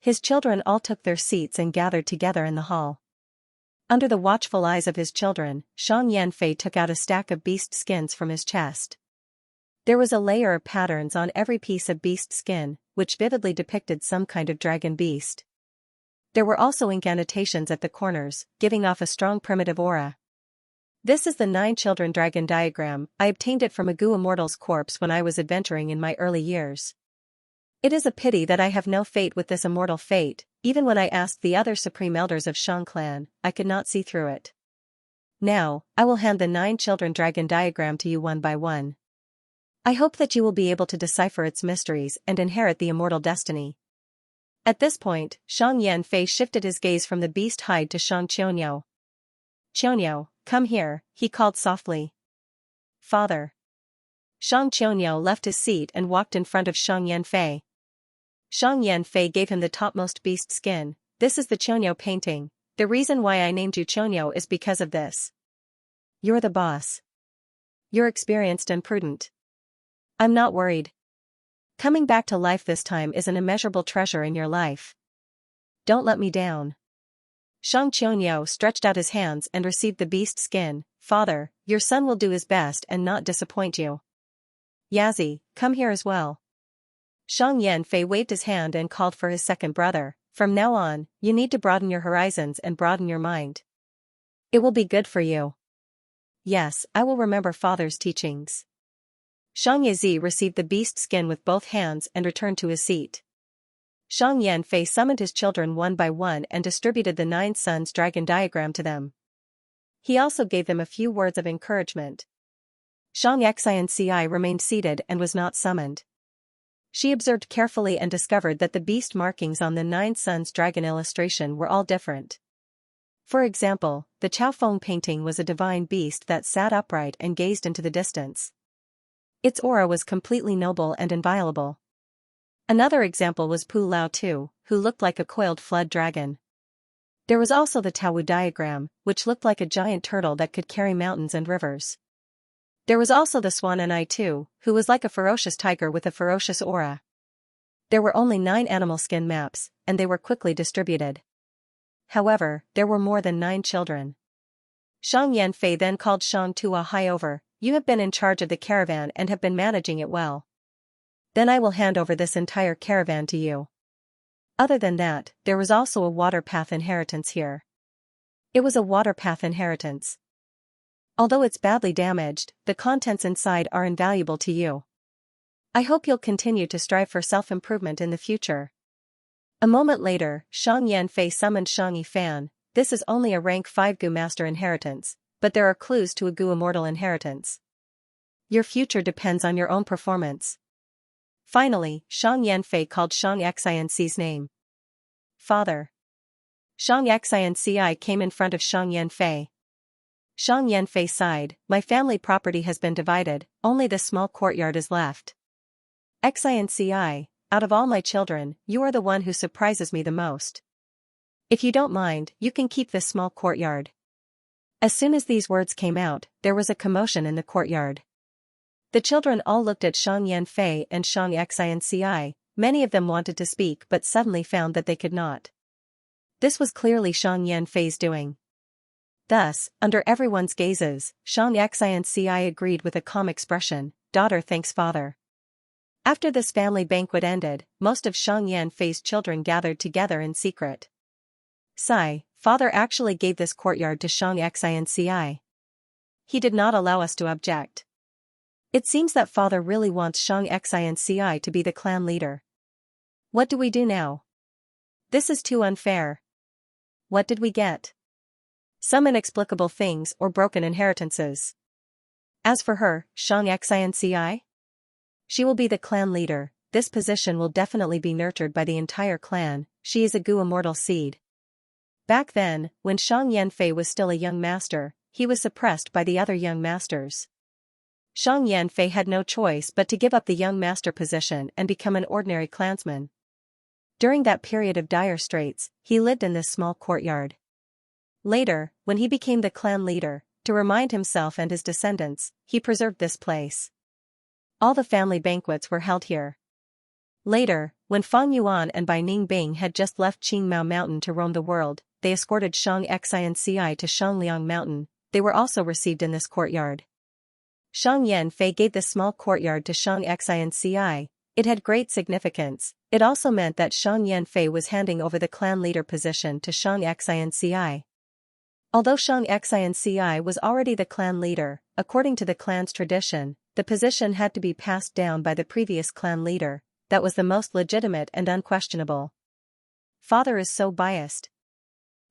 His children all took their seats and gathered together in the hall. Under the watchful eyes of his children, Shang Yanfei took out a stack of beast skins from his chest. There was a layer of patterns on every piece of beast skin, which vividly depicted some kind of dragon beast. There were also ink annotations at the corners, giving off a strong primitive aura. This is the 9 children dragon diagram. I obtained it from a Goo Immortal's corpse when I was adventuring in my early years. It is a pity that I have no fate with this immortal fate. Even when I asked the other supreme elders of Shang Clan, I could not see through it. Now, I will hand the 9 children dragon diagram to you one by one. I hope that you will be able to decipher its mysteries and inherit the immortal destiny. At this point, Shang Yanfei shifted his gaze from the beast hide to Shang Qianyo. Qianyo, come here, he called softly. Father. Shang Qianyo left his seat and walked in front of Shang Yanfei. Shang Yanfei gave him the topmost beast skin. this is the Chonyo painting. The reason why I named you Chonyo is because of this. You're the boss. You're experienced and prudent. I'm not worried. Coming back to life this time is an immeasurable treasure in your life. Don't let me down. Shang Chonyo stretched out his hands and received the beast skin. Father, your son will do his best and not disappoint you. Yazi, come here as well. Shang Yanfei waved his hand and called for his second brother. From now on, you need to broaden your horizons and broaden your mind. It will be good for you. Yes, I will remember father's teachings. Shang Yazi received the beast skin with both hands and returned to his seat. Shang Yanfei summoned his children one by one and distributed the 9 suns dragon diagram to them. He also gave them a few words of encouragement. Xianxia remained seated and was not summoned. She observed carefully and discovered that the beast markings on the 9 suns dragon illustration were all different. For example, the Chaofeng painting was a divine beast that sat upright and gazed into the distance. Its aura was completely noble and inviolable. Another example was Pu Lao Tu, who looked like a coiled flood dragon. There was also the Taowu diagram, which looked like a giant turtle that could carry mountains and rivers. There was also the Swan Nai Tu, who was like a ferocious tiger with a ferocious aura. There were only 9 animal skin maps, and they were quickly distributed. However, there were more than 9 children. Shang Yanfei then called Shang Tua Hai over. You have been in charge of the caravan and have been managing it well. Then I will hand over this entire caravan to you. Other than that, there was also a water path inheritance here. It was a water path inheritance. Although it's badly damaged, the contents inside are invaluable to you. I hope you'll continue to strive for self-improvement in the future. A moment later, Shang Yanfei summoned Shang Yifan. This is only a rank 5 Gu Master inheritance, but there are clues to a Gu Immortal inheritance. Your future depends on your own performance. Finally, Shang Yanfei called Shang Xianxi's name. Father. Shang Xianxi came in front of Shang Yanfei. Shang Yanfei sighed, my family property has been divided, only this small courtyard is left. Xianxi, out of all my children, you are the one who surprises me the most. If you don't mind, you can keep this small courtyard. As soon as these words came out, there was a commotion in the courtyard. The children all looked at Shang Yanfei and Shang Xianxi. Many of them wanted to speak but suddenly found that they could not. This was clearly Shang Yanfei's doing. Thus, under everyone's gazes, Shang Xianxi agreed with a calm expression, daughter thanks father. After this family banquet ended, most of Shang Yanfei's children gathered together in secret. Father actually gave this courtyard to Shang Xianxi. He did not allow us to object. It seems that father really wants Shang Xianxi to be the clan leader. What do we do now? This is too unfair. What did we get? Some inexplicable things or broken inheritances. As for her, Shang Xianxi, she will be the clan leader. This position will definitely be nurtured by the entire clan. She is a Gu Immortal seed. Back then, when Shang Yanfei was still a young master, he was suppressed by the other young masters. Shang Yanfei had no choice but to give up the young master position and become an ordinary clansman. During that period of dire straits, he lived in this small courtyard. Later, when he became the clan leader, to remind himself and his descendants, he preserved this place. All the family banquets were held here. Later, when Fang Yuan and Bai Ningbing had just left Qingmao Mountain to roam the world, they escorted Shang Xianxi to Shangliang Mountain. They were also received in this courtyard. Shang Yanfei gave this small courtyard to Shang Xianxi. It had great significance. It also meant that Shang Yanfei was handing over the clan leader position to Shang Xianxi. Although Shang Xianxi was already the clan leader, according to the clan's tradition, the position had to be passed down by the previous clan leader. That was the most legitimate and unquestionable. Father is so biased.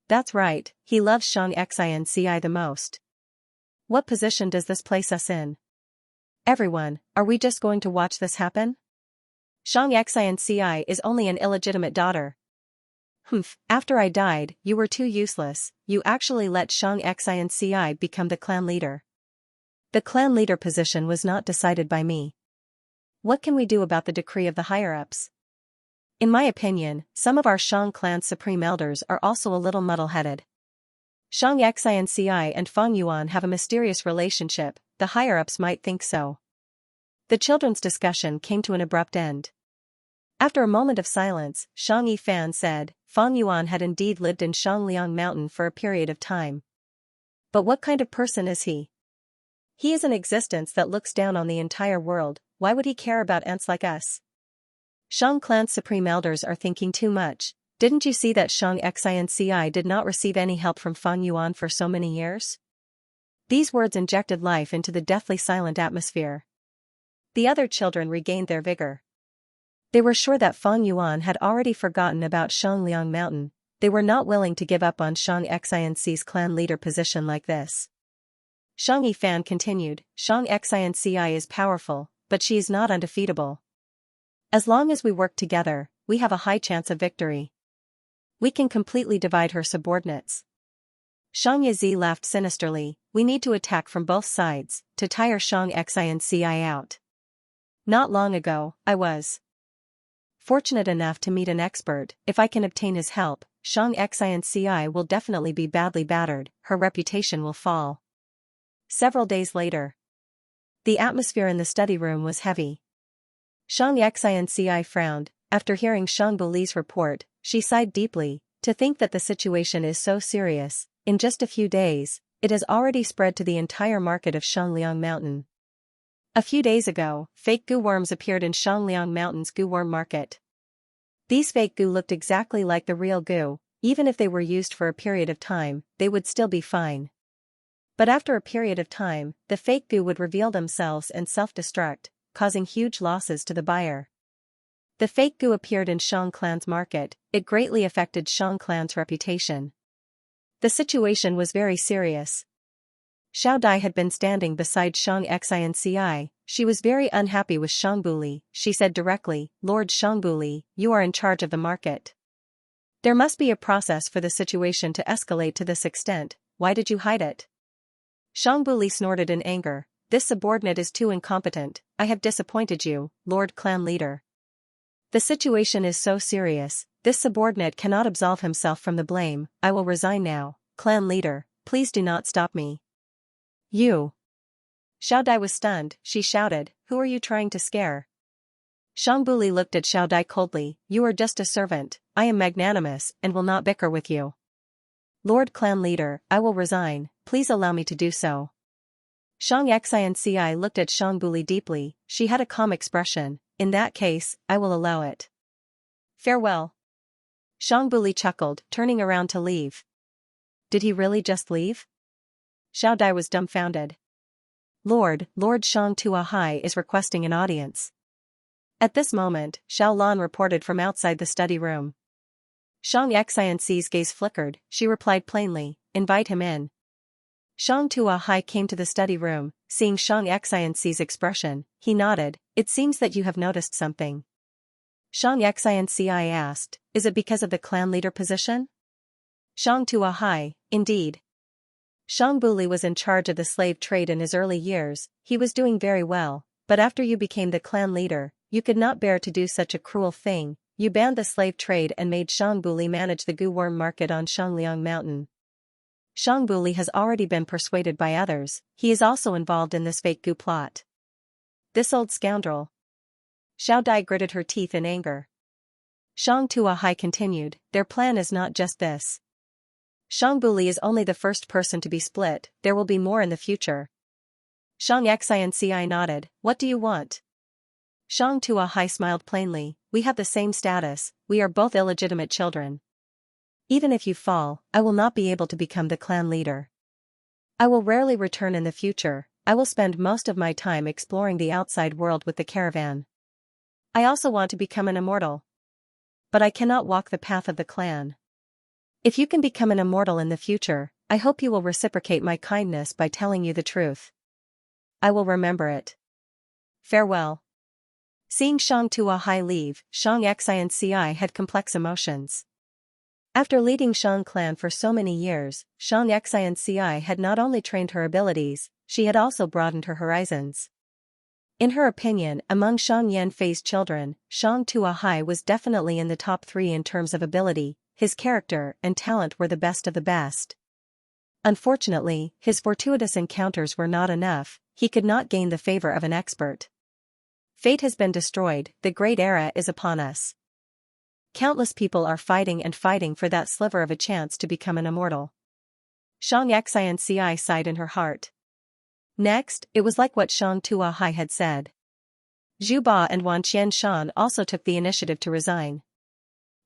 That's right, he loves Shang Xianxi the most. What position does this place us in? Everyone, are we just going to watch this happen? Shang Xianxi is only an illegitimate daughter. After I died, you were too useless, you actually let Shang Xianxi become the clan leader. The clan leader position was not decided by me. What can we do about the decree of the higher-ups? In my opinion, some of our Shang clan's supreme elders are also a little muddle-headed. Xianxia and Feng Yuan have a mysterious relationship, the higher-ups might think so. The children's discussion came to an abrupt end. After a moment of silence, Shang Yifan said, Feng Yuan had indeed lived in Shangliang Mountain for a period of time. But what kind of person is he? He is an existence that looks down on the entire world. Why would he care about ants like us? Shang clan's supreme elders are thinking too much. Didn't you see that Xianxia did not receive any help from Feng Yuan for so many years? These words injected life into the deathly silent atmosphere. The other children regained their vigor. They were sure that Feng Yuan had already forgotten about Shangliang Mountain. They were not willing to give up on Xianxia's clan leader position like this. Shang Yifan continued, Xianxia is powerful, but she is not undefeatable. As long as we work together, we have a high chance of victory. We can completely divide her subordinates. Shang Yizi laughed sinisterly, we need to attack from both sides, to tire Xianxia out. Not long ago, I was fortunate enough to meet an expert. If I can obtain his help, Xianxia will definitely be badly battered, her reputation will fall. Several days later. The atmosphere in the study room was heavy. Xianxia frowned. After hearing Shang Buli's report, she sighed deeply, to think that the situation is so serious. In just a few days, it has already spread to the entire market of Shangliang Mountain. A few days ago, fake goo worms appeared in Shangliang Mountain's goo worm market. These fake goo looked exactly like the real goo. Even if they were used for a period of time, they would still be fine. But after a period of time, the fake goo would reveal themselves and self-destruct, causing huge losses to the buyer. The fake goo appeared in Shang clan's market. It greatly affected Shang clan's reputation. The situation was very serious. Xiao Dai had been standing beside Xianxia. She was very unhappy with Shangbuli. She said directly, Lord Shangbuli, you are in charge of the market. There must be a process for the situation to escalate to this extent. Why did you hide it? Shangbuli snorted in anger. This subordinate is too incompetent. I have disappointed you, Lord Clan Leader. The situation is so serious, this subordinate cannot absolve himself from the blame. I will resign now. Clan Leader, please do not stop me. You. Xiao Dai was stunned. She shouted, who are you trying to scare? Shangbuli looked at Xiao Dai coldly. You are just a servant. I am magnanimous and will not bicker with you. Lord Clan Leader, I will resign. Please allow me to do so. Xianxia looked at Shangbuli deeply. She had a calm expression. In that case, I will allow it. Farewell. Shangbuli chuckled, turning around to leave. Did he really just leave? Xiao Dai was dumbfounded. Lord Shang Tuahai is requesting an audience. At this moment, Xiao Lan reported from outside the study room. Xianxia's gaze flickered. She replied plainly, invite him in. Shang Tuahai came to the study room. Seeing Xianxia's expression, he nodded. It seems that you have noticed something. Xianxia asked, is it because of the clan leader position? Shang Tuahai, indeed. Shangbuli was in charge of the slave trade in his early years. He was doing very well, but after you became the clan leader, you could not bear to do such a cruel thing. You banned the slave trade and made Shangbuli manage the goo worm market on Shangliang Mountain. Shangbuli has already been persuaded by others. He is also involved in this fake goo plot. This old scoundrel. Xiao Dai gritted her teeth in anger. Shang Tuahai continued, their plan is not just this. Shangbuli is only the first person to be split, there will be more in the future. Xianxia nodded, what do you want? Shang Tuahai smiled plainly, we have the same status, we are both illegitimate children. Even if you fall, I will not be able to become the clan leader. I will rarely return in the future. I will spend most of my time exploring the outside world with the caravan. I also want to become an immortal. But I cannot walk the path of the clan. If you can become an immortal in the future, I hope you will reciprocate my kindness by telling you the truth. I will remember it. Farewell. Seeing Shang Tuahai leave, Xianxia had complex emotions. After leading Shang clan for so many years, Xianxia had not only trained her abilities, she had also broadened her horizons. In her opinion, among Shang Yanfei's children, Shang Tuahai was definitely in the top 3 in terms of ability. His character and talent were the best of the best. Unfortunately, his fortuitous encounters were not enough. He could not gain the favor of an expert. Fate has been destroyed, the great era is upon us. Countless people are fighting and fighting for that sliver of a chance to become an immortal. Xianxia sighed in her heart. Next, it was like what Shang Tuahai had said. Zhu Ba and Wan Qianshan also took the initiative to resign.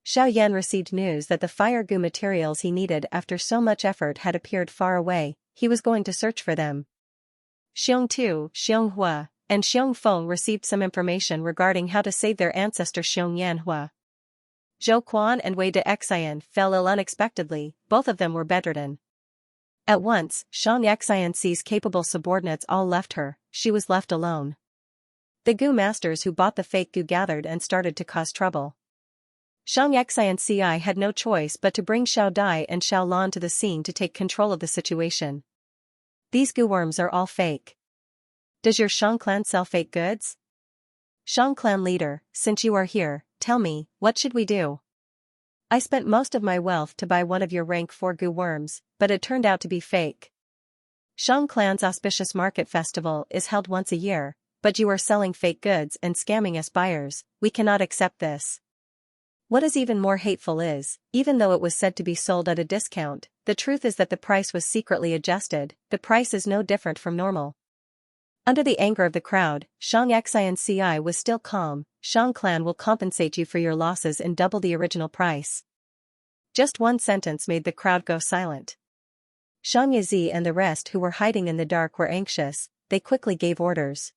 Xiao Yan received news that the fire goo materials he needed after so much effort had appeared far away. He was going to search for them. Xiong Tu, Xiong Hua, and Xiong Feng received some information regarding how to save their ancestor Xiong Yanhua. Zhou Quan and Wei de Xian fell ill unexpectedly, both of them were bedridden. At once, Shang Xianxi's capable subordinates all left her, she was left alone. The goo masters who bought the fake goo gathered and started to cause trouble. Shang Xianci had no choice but to bring Xiao Dai and Xiao Lan to the scene to take control of the situation. These goo worms are all fake. Does your Shang clan sell fake goods? Shang clan leader, since you are here, tell me, what should we do? I spent most of my wealth to buy one of your rank 4 goo worms, but it turned out to be fake. Shang clan's auspicious market festival is held once a year, but you are selling fake goods and scamming us buyers. We cannot accept this. What is even more hateful is, even though it was said to be sold at a discount, the truth is that the price was secretly adjusted. The price is no different from normal. Under the anger of the crowd, Shang Xianci was still calm. Shang clan will compensate you for your losses in double the original price. Just one sentence made the crowd go silent. Shang Yizi and the rest who were hiding in the dark were anxious. They quickly gave orders.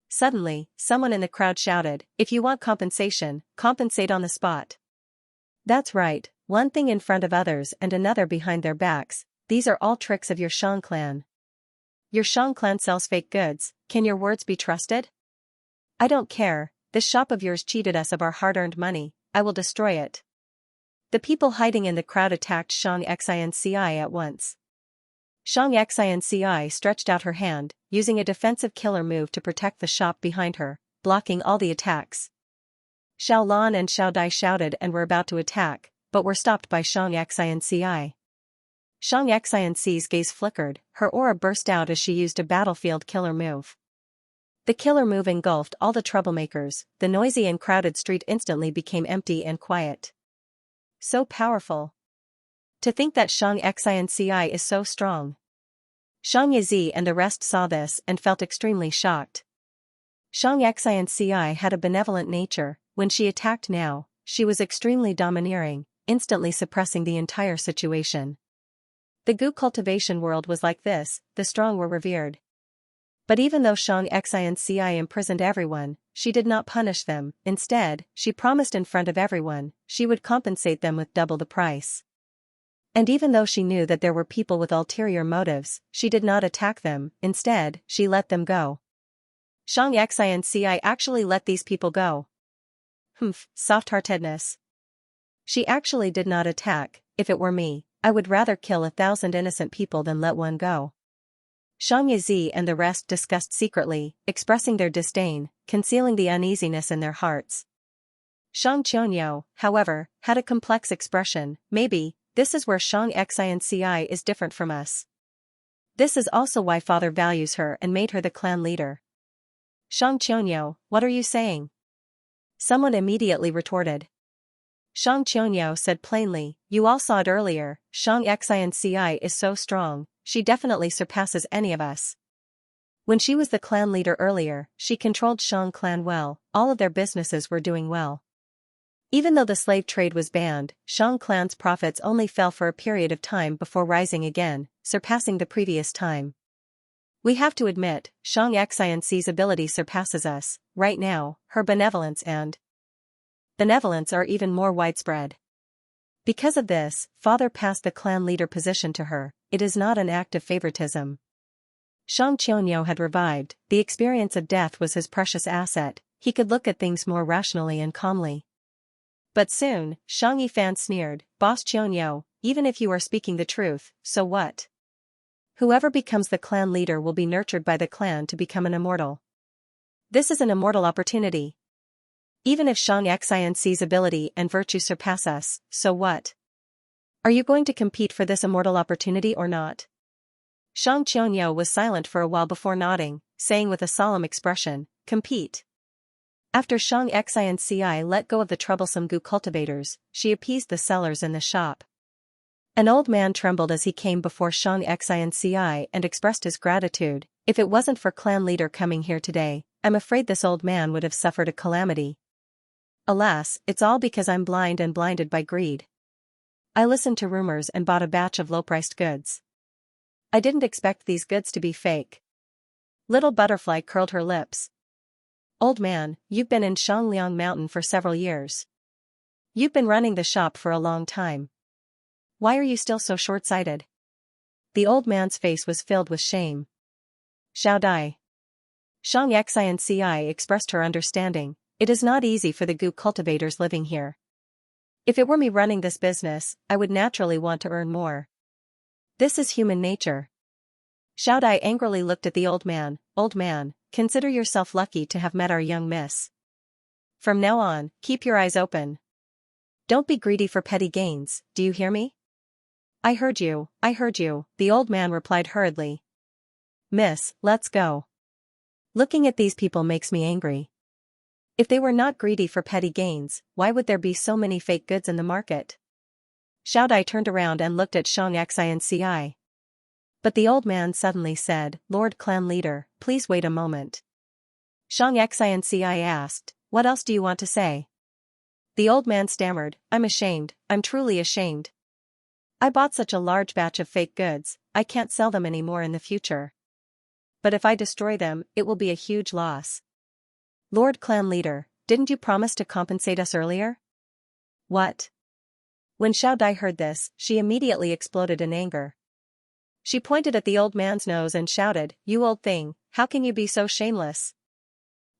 Suddenly, someone in the crowd shouted, "If you want compensation, compensate on the spot." That's right, one thing in front of others and another behind their backs. These are all tricks of your Shang clan. Your Shang clan sells fake goods. Can your words be trusted? I don't care. This shop of yours cheated us of our hard-earned money. I will destroy it. The people hiding in the crowd attacked Shang Xianci at once. Shang Xianci stretched out her hand, using a defensive killer move to protect the shop behind her, blocking all the attacks. Xiao Lan and Xiao Dai shouted and were about to attack, but were stopped by Shang Xianci. Shang Xianci's gaze flickered, her aura burst out as she used a battlefield killer move. The killer move engulfed all the troublemakers. The noisy and crowded street instantly became empty and quiet. So powerful. To think that Shang Xianci is so strong. Shang Yizi and the rest saw this and felt extremely shocked. Shang Xianci had a benevolent nature. When she attacked now, she was extremely domineering, instantly suppressing the entire situation. The goo cultivation world was like this, the strong were revered. But even though Shang Xianci imprisoned everyone, she did not punish them. Instead, she promised in front of everyone, she would compensate them with double the price. And even though she knew that there were people with ulterior motives, she did not attack them. Instead, she let them go. Shang Xianci actually let these people go. Soft-heartedness. She actually did not attack. If it were me, I would rather kill 1,000 innocent people than let one go. Shang Yizi and the rest discussed secretly, expressing their disdain, concealing the uneasiness in their hearts. Shang Qianyo, however, had a complex expression. Maybe, this is where Shang Xianci is different from us. This is also why father values her and made her the clan leader. Shang Qianyo, what are you saying? Someone immediately retorted. Shang Qianyo said plainly, you all saw it earlier, Shang Xianci is so strong, she definitely surpasses any of us. When she was the clan leader earlier, she controlled Shang clan well, all of their businesses were doing well. Even though the slave trade was banned, Shang clan's profits only fell for a period of time before rising again, surpassing the previous time. We have to admit, Shang Xianci's ability surpasses us. Right now, her benevolence are even more widespread. Because of this, father passed the clan leader position to her. It is not an act of favoritism. Shang Qianyo had revived. The experience of death was his precious asset. He could look at things more rationally and calmly. But soon, Shang Yifan sneered, Boss Qianyo, even if you are speaking the truth, so what? Whoever becomes the clan leader will be nurtured by the clan to become an immortal. This is an immortal opportunity. Even if Xianxia's ability and virtue surpass us, so what? Are you going to compete for this immortal opportunity or not? Xianxia was silent for a while before nodding, saying with a solemn expression, compete. After Xianxia let go of the troublesome goo cultivators, she appeased the sellers in the shop. An old man trembled as he came before Xianxia and expressed his gratitude. If it wasn't for clan leader coming here today, I'm afraid this old man would have suffered a calamity. Alas, it's all because I'm blind and blinded by greed. I listened to rumors and bought a batch of low-priced goods. I didn't expect these goods to be fake. Little Butterfly curled her lips. Old man, you've been in Shangliang Mountain for several years. You've been running the shop for a long time. Why are you still so short-sighted? The old man's face was filled with shame. Xiao Dai. Xianxia expressed her understanding. It is not easy for the goo cultivators living here. If it were me running this business, I would naturally want to earn more. This is human nature. Xiao Dai angrily looked at the old man. Old man, consider yourself lucky to have met our young miss. From now on, keep your eyes open. Don't be greedy for petty gains, do you hear me? I heard you, the old man replied hurriedly. Miss, let's go. Looking at these people makes me angry. If they were not greedy for petty gains, why would there be so many fake goods in the market? Xiao Dai turned around and looked at Xianxia. But the old man suddenly said, Lord Clan Leader, please wait a moment. Xianxia asked, what else do you want to say? The old man stammered, I'm ashamed, I'm truly ashamed. I bought such a large batch of fake goods, I can't sell them anymore in the future. But if I destroy them, it will be a huge loss. Lord Clan Leader, didn't you promise to compensate us earlier? What? When Xiao Dai heard this, she immediately exploded in anger. She pointed at the old man's nose and shouted, You old thing, how can you be so shameless?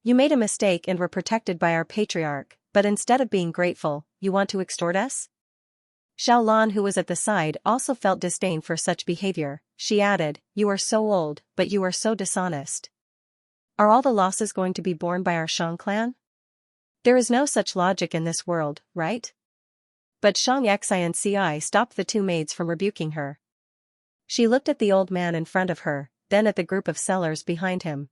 You made a mistake and were protected by our patriarch, but instead of being grateful, you want to extort us? Xiao Lan, who was at the side, also felt disdain for such behavior. She added, You are so old, but you are so dishonest. Are all the losses going to be borne by our Shang clan? There is no such logic in this world, right? But Xianxia stopped the two maids from rebuking her. She looked at the old man in front of her, then at the group of sellers behind him.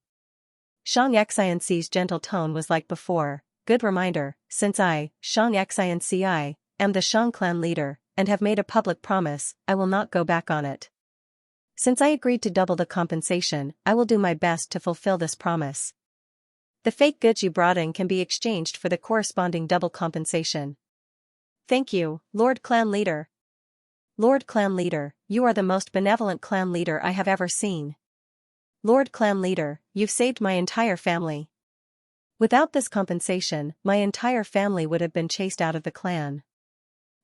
Xianxia's gentle tone was like before, Good reminder, since I, Xianxia, am the Shang clan leader, and have made a public promise, I will not go back on it. Since I agreed to double the compensation, I will do my best to fulfill this promise. The fake goods you brought in can be exchanged for the corresponding double compensation. Thank you, Lord Clan Leader. Lord Clan Leader, you are the most benevolent clan leader I have ever seen. Lord Clan Leader, you've saved my entire family. Without this compensation, my entire family would have been chased out of the clan.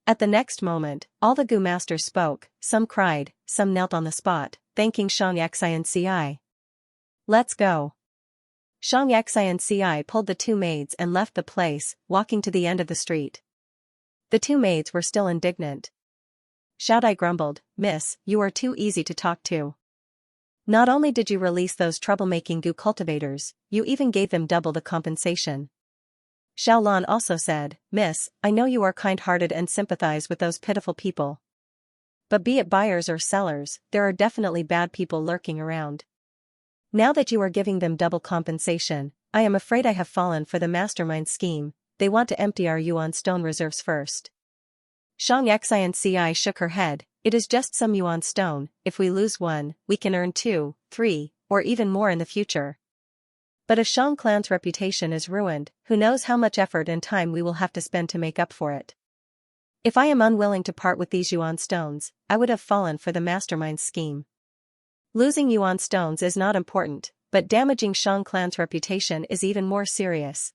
At the next moment, all the goo masters spoke, some cried, some knelt on the spot, thanking Xianxia. Let's go. Xianxia pulled the two maids and left the place, walking to the end of the street. The two maids were still indignant. Xiao Dai grumbled, Miss, you are too easy to talk to. Not only did you release those troublemaking goo cultivators, you even gave them double the compensation. Xiao Lan also said, Miss, I know you are kind-hearted and sympathize with those pitiful people. But be it buyers or sellers, there are definitely bad people lurking around. Now that you are giving them double compensation, I am afraid I have fallen for the mastermind scheme. They want to empty our yuan stone reserves first. Xianxia shook her head, It is just some yuan stone, if we lose one, we can earn 2, 3, or even more in the future. But if Shang clan's reputation is ruined, who knows how much effort and time we will have to spend to make up for it. If I am unwilling to part with these yuan stones, I would have fallen for the mastermind's scheme. Losing yuan stones is not important, but damaging Shang clan's reputation is even more serious.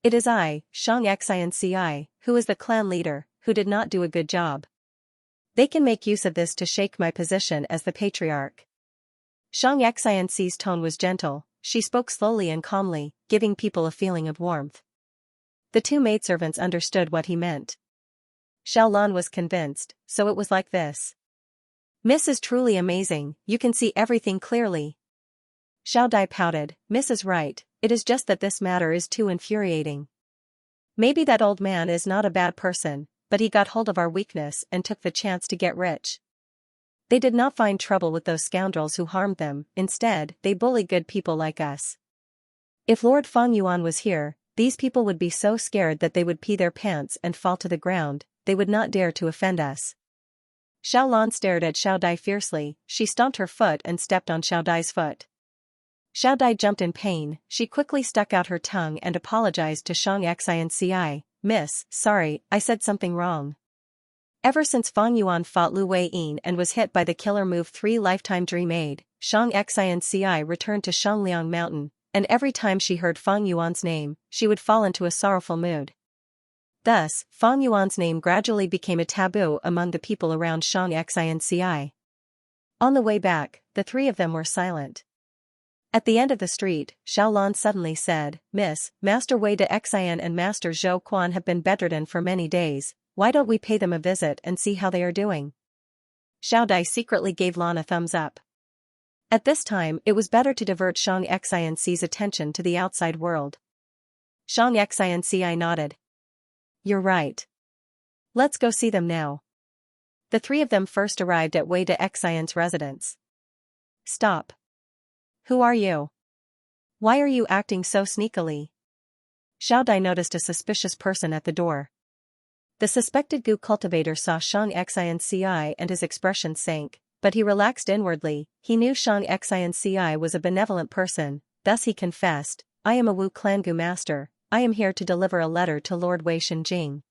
It is I, Xianxia, who is the clan leader, who did not do a good job. They can make use of this to shake my position as the patriarch. Xianxia's tone was gentle, she spoke slowly and calmly, giving people a feeling of warmth. The two maidservants understood what he meant. Xiao Lan was convinced, so it was like this. Miss is truly amazing, you can see everything clearly. Xiao Dai pouted, Miss is right, it is just that this matter is too infuriating. Maybe that old man is not a bad person, but he got hold of our weakness and took the chance to get rich. They did not find trouble with those scoundrels who harmed them, instead, they bully good people like us. If Lord Feng Yuan was here, these people would be so scared that they would pee their pants and fall to the ground, they would not dare to offend us. Xiao Lan stared at Xiao Dai fiercely, she stomped her foot and stepped on Xiao Dai's foot. Xiao Dai jumped in pain, she quickly stuck out her tongue and apologized to Xianxia. Miss, sorry, I said something wrong. Ever since Feng Yuan fought Lu Wei-yin and was hit by the killer move 3 lifetime dream aid, Xianxia returned to Shangliang Mountain, and every time she heard Feng Yuan's name, she would fall into a sorrowful mood. Thus, Feng Yuan's name gradually became a taboo among the people around Xianxia. On the way back, the three of them were silent. At the end of the street, Xiao Lan suddenly said, Miss, Master Wei de Xian and Master Zhou Quan have been bedridden for many days, why don't we pay them a visit and see how they are doing? Xiao Dai secretly gave Lan a thumbs up. At this time it was better to divert Xianxia's attention to the outside world. Xianxia nodded. You're right. Let's go see them now. The three of them first arrived at Wei de Xian's residence. Stop. Who are you? Why are you acting so sneakily? Xiao Dai noticed a suspicious person at the door. The suspected Gu cultivator saw Xianxia and his expression sank, but he relaxed inwardly. He knew Xianxia was a benevolent person, thus he confessed, I am a Wu clan Gu master, I am here to deliver a letter to Lord Wei Shenjing.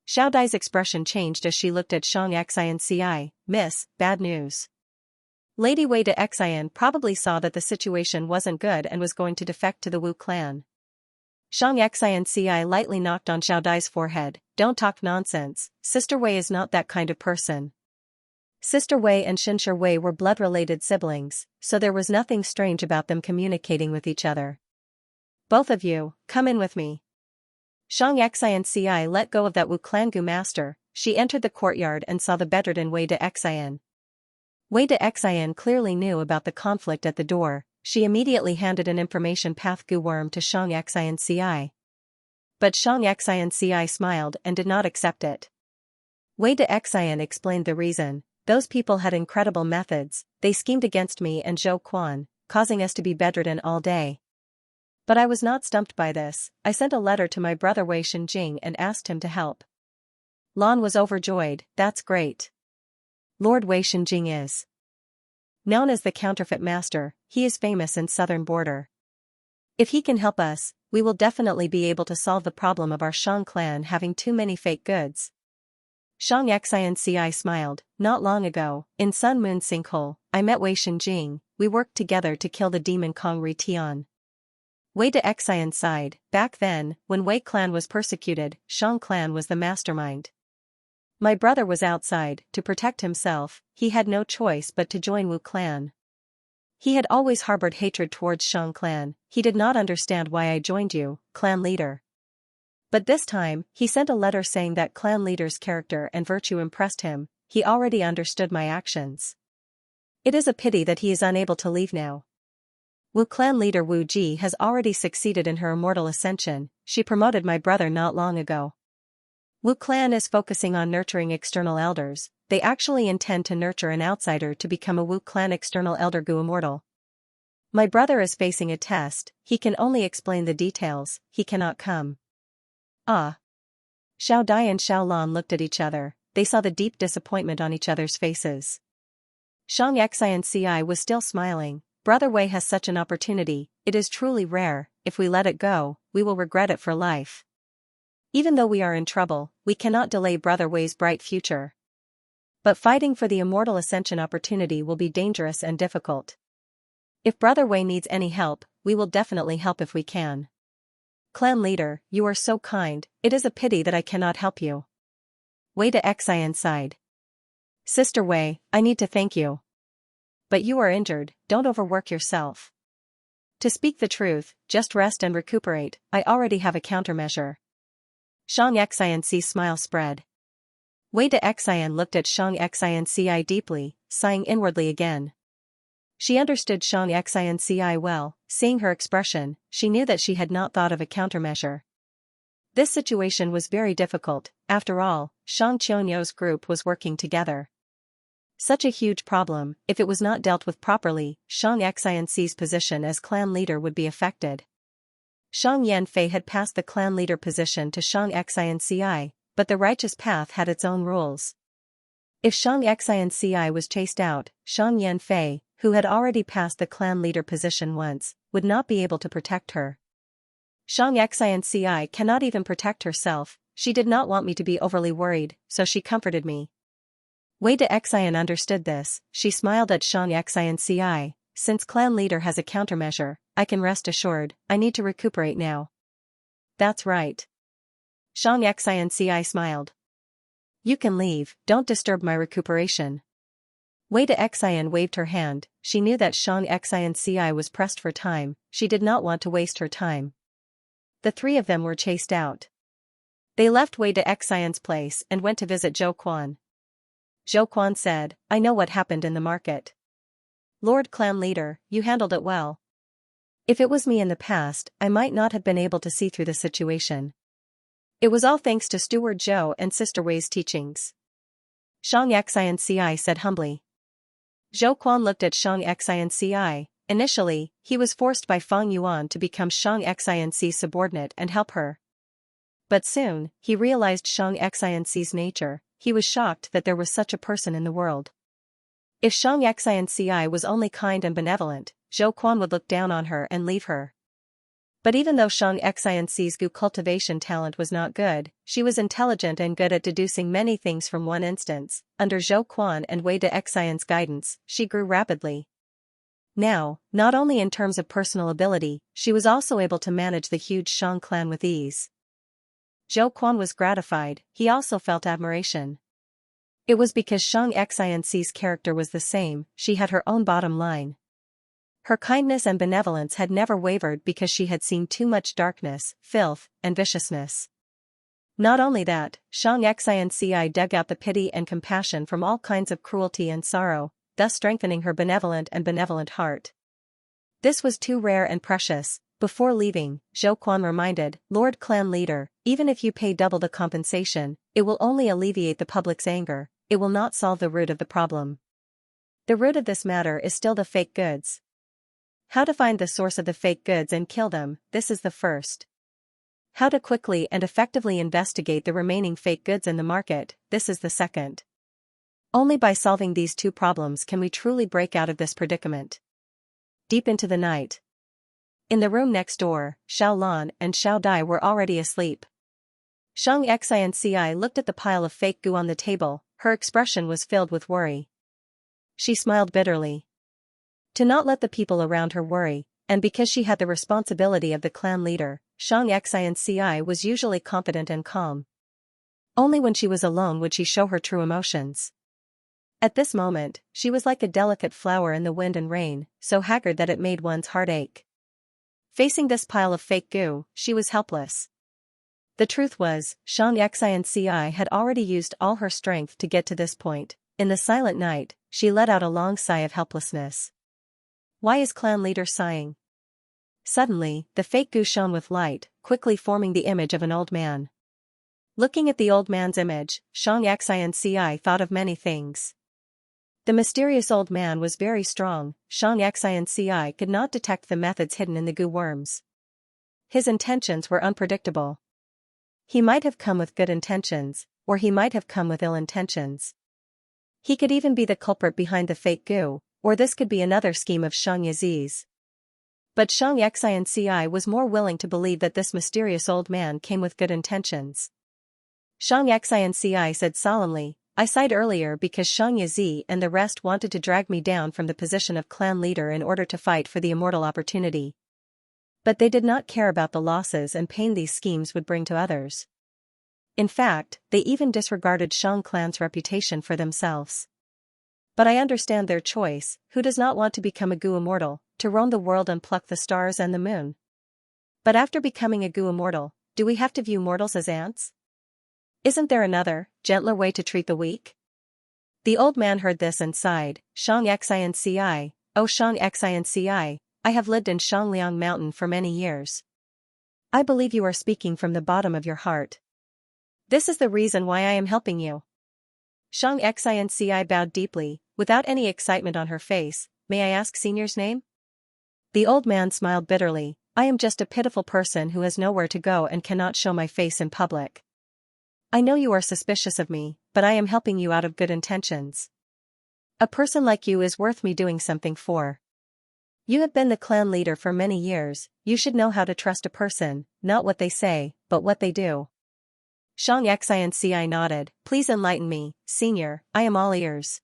Xiao Dai's expression changed as she looked at Xianxia. Miss, bad news. Lady Wei de Xian probably saw that the situation wasn't good and was going to defect to the Wu clan. Xianxia lightly knocked on Xiao Dai's forehead. Don't talk nonsense, Sister Wei is not that kind of person. Sister Wei and Xianxia Wei were blood-related siblings, so there was nothing strange about them communicating with each other. Both of you, come in with me. Xianxia let go of that Wu clan Gu master, she entered the courtyard and saw the bedridden Wei de Xian. Wei de Xian clearly knew about the conflict at the door, she immediately handed an information path Gu worm to Xianxia. But Xianxia smiled and did not accept it. Wei de Xian explained the reason, those people had incredible methods, they schemed against me and Zhou Quan, causing us to be bedridden all day. But I was not stumped by this, I sent a letter to my brother Wei Shenjing and asked him to help. Lan was overjoyed, that's great. Lord Wei Shenjing is known as the counterfeit master, he is famous in southern border. If he can help us, we will definitely be able to solve the problem of our Shang clan having too many fake goods. Xianxia smiled, not long ago, in Sun Moon Sinkhole, I met Wei Shenjing, we worked together to kill the demon Kong Ri Tian. Wei de Xian sighed, back then, when Wei clan was persecuted, Shang clan was the mastermind. My brother was outside, to protect himself, he had no choice but to join Wu clan. He had always harbored hatred towards Shang clan, he did not understand why I joined you, clan leader. But this time, he sent a letter saying that clan leader's character and virtue impressed him, he already understood my actions. It is a pity that he is unable to leave now. Wu clan leader Wu Ji has already succeeded in her immortal ascension, she promoted my brother not long ago. Wu clan is focusing on nurturing external elders, they actually intend to nurture an outsider to become a Wu clan external elder Gu immortal. My brother is facing a test, he can only explain the details, he cannot come. Ah. Xiao Dai and Xiao Lan looked at each other, they saw the deep disappointment on each other's faces. Xianxia was still smiling, Brother Wei has such an opportunity, it is truly rare, if we let it go, we will regret it for life. Even though we are in trouble, we cannot delay Brother Wei's bright future. But fighting for the immortal ascension opportunity will be dangerous and difficult. If Brother Wei needs any help, we will definitely help if we can. Clan leader, you are so kind, it is a pity that I cannot help you. Wei de Xian sighed. Sister Wei, I need to thank you. But you are injured, don't overwork yourself. To speak the truth, just rest and recuperate, I already have a countermeasure. Xianxia's smile spread. Wei de Xian looked at Xianxia deeply, sighing inwardly again. She understood Xianxia well. Seeing her expression, she knew that she had not thought of a countermeasure. This situation was very difficult. After all, Xianxia's group was working together. Such a huge problem, if it was not dealt with properly, Xianxia's position as clan leader would be affected. Shang Yanfei had passed the clan leader position to Xianxia, but the righteous path had its own rules. If Xianxia was chased out, Shang Yanfei, who had already passed the clan leader position once, would not be able to protect her. Xianxia cannot even protect herself. She did not want me to be overly worried, so she comforted me. Wei de Xian understood this. She smiled at Xianxia. Since clan leader has a countermeasure, I can rest assured. I need to recuperate now. That's right. Xianxia smiled. You can leave, don't disturb my recuperation. Wei de Xian waved her hand. She knew that Xianxia was pressed for time. She did not want to waste her time. The three of them were chased out. They left Wei de Xian's place and went to visit Zhou Quan. Zhou Quan said, I know what happened in the market. Lord Clan Leader, you handled it well. If it was me in the past, I might not have been able to see through the situation. It was all thanks to Steward Zhou and Sister Wei's teachings. Xianxia said humbly. Zhou Quan looked at Xianxia. Initially, he was forced by Feng Yuan to become Xianxia's subordinate and help her. But soon, he realized Xianxia's nature. He was shocked that there was such a person in the world. If Xianxia was only kind and benevolent, Zhou Quan would look down on her and leave her. But even though Xianxia's cultivation talent was not good, she was intelligent and good at deducing many things from one instance. Under Zhou Quan and Wei de Xian's guidance, she grew rapidly. Now, not only in terms of personal ability, she was also able to manage the huge Shang clan with ease. Zhou Quan was gratified. He also felt admiration. It was because Xianxia's character was the same. She had her own bottom line. Her kindness and benevolence had never wavered because she had seen too much darkness, filth, and viciousness. Not only that, Xianxia dug out the pity and compassion from all kinds of cruelty and sorrow, thus strengthening her benevolent heart. This was too rare and precious. Before leaving, Zhou Quan reminded, Lord Clan Leader, even if you pay double the compensation, it will only alleviate the public's anger. It will not solve the root of the problem. The root of this matter is still the fake goods. How to find the source of the fake goods and kill them, this is the first. How to quickly and effectively investigate the remaining fake goods in the market, this is the second. Only by solving these two problems can we truly break out of this predicament. Deep into the night. In the room next door, Xiao Lan and Xiao Dai were already asleep. Xianxia looked at the pile of fake goo on the table. Her expression was filled with worry. She smiled bitterly. To not let the people around her worry, and because she had the responsibility of the clan leader, Xianxia was usually confident and calm. Only when she was alone would she show her true emotions. At this moment, she was like a delicate flower in the wind and rain, so haggard that it made one's heart ache. Facing this pile of fake goo, she was helpless. The truth was, Xianxia had already used all her strength to get to this point. In the silent night, she let out a long sigh of helplessness. Why is clan leader sighing? Suddenly, the fake goo shone with light, quickly forming the image of an old man. Looking at the old man's image, Xianxia thought of many things. The mysterious old man was very strong. Xianxia could not detect the methods hidden in the goo worms. His intentions were unpredictable. He might have come with good intentions, or he might have come with ill intentions. He could even be the culprit behind the fake goo, or this could be another scheme of Xianxia's. But Xianxia was more willing to believe that this mysterious old man came with good intentions. Xianxia said solemnly, I sighed earlier because Xianxia and the rest wanted to drag me down from the position of clan leader in order to fight for the immortal opportunity. But they did not care about the losses and pain these schemes would bring to others. In fact, they even disregarded Shang clan's reputation for themselves. But I understand their choice. Who does not want to become a goo immortal, to roam the world and pluck the stars and the moon? But after becoming a goo immortal, do we have to view mortals as ants? Isn't there another, gentler way to treat the weak? The old man heard this and sighed. Xianxia, "Oh Xianxia, I have lived in Shangliang Mountain for many years. I believe you are speaking from the bottom of your heart. This is the reason why I am helping you." Xianxia bowed deeply, without any excitement on her face. "May I ask Senior's name?" The old man smiled bitterly. "I am just a pitiful person who has nowhere to go and cannot show my face in public. I know you are suspicious of me, but I am helping you out of good intentions. A person like you is worth me doing something for. You have been the clan leader for many years, you should know how to trust a person, not what they say, but what they do." Xianxia nodded. "Please enlighten me, Senior, I am all ears."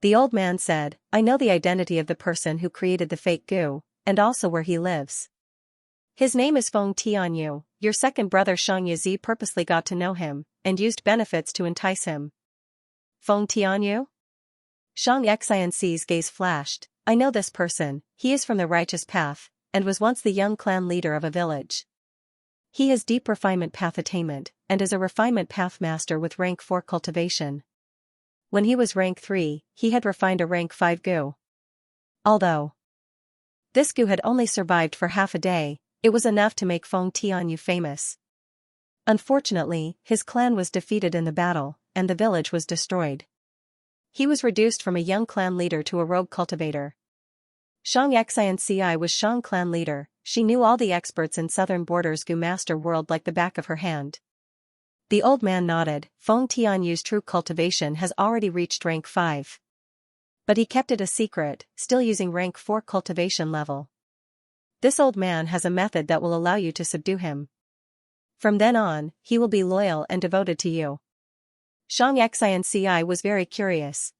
The old man said, "I know the identity of the person who created the fake goo, and also where he lives. His name is Feng Tianyu. Your second brother Xianxia purposely got to know him, and used benefits to entice him." "Feng Tianyu?" Xianxia's gaze flashed. "I know this person, he is from the righteous path, and was once the young clan leader of a village. He has deep refinement path attainment, and is a refinement path master with rank 4 cultivation. When he was rank 3, he had refined a rank 5 goo. Although this goo had only survived for half a day, it was enough to make Feng Tianyu famous. Unfortunately, his clan was defeated in the battle, and the village was destroyed. He was reduced from a young clan leader to a rogue cultivator. Xianxia was Shang clan leader, she knew all the experts in southern borders goo master world like the back of her hand." The old man nodded. "Feng Tianyu's true cultivation has already reached rank 5. But he kept it a secret, still using rank 4 cultivation level. This old man has a method that will allow you to subdue him. From then on, he will be loyal and devoted to you." Xianxia was very curious.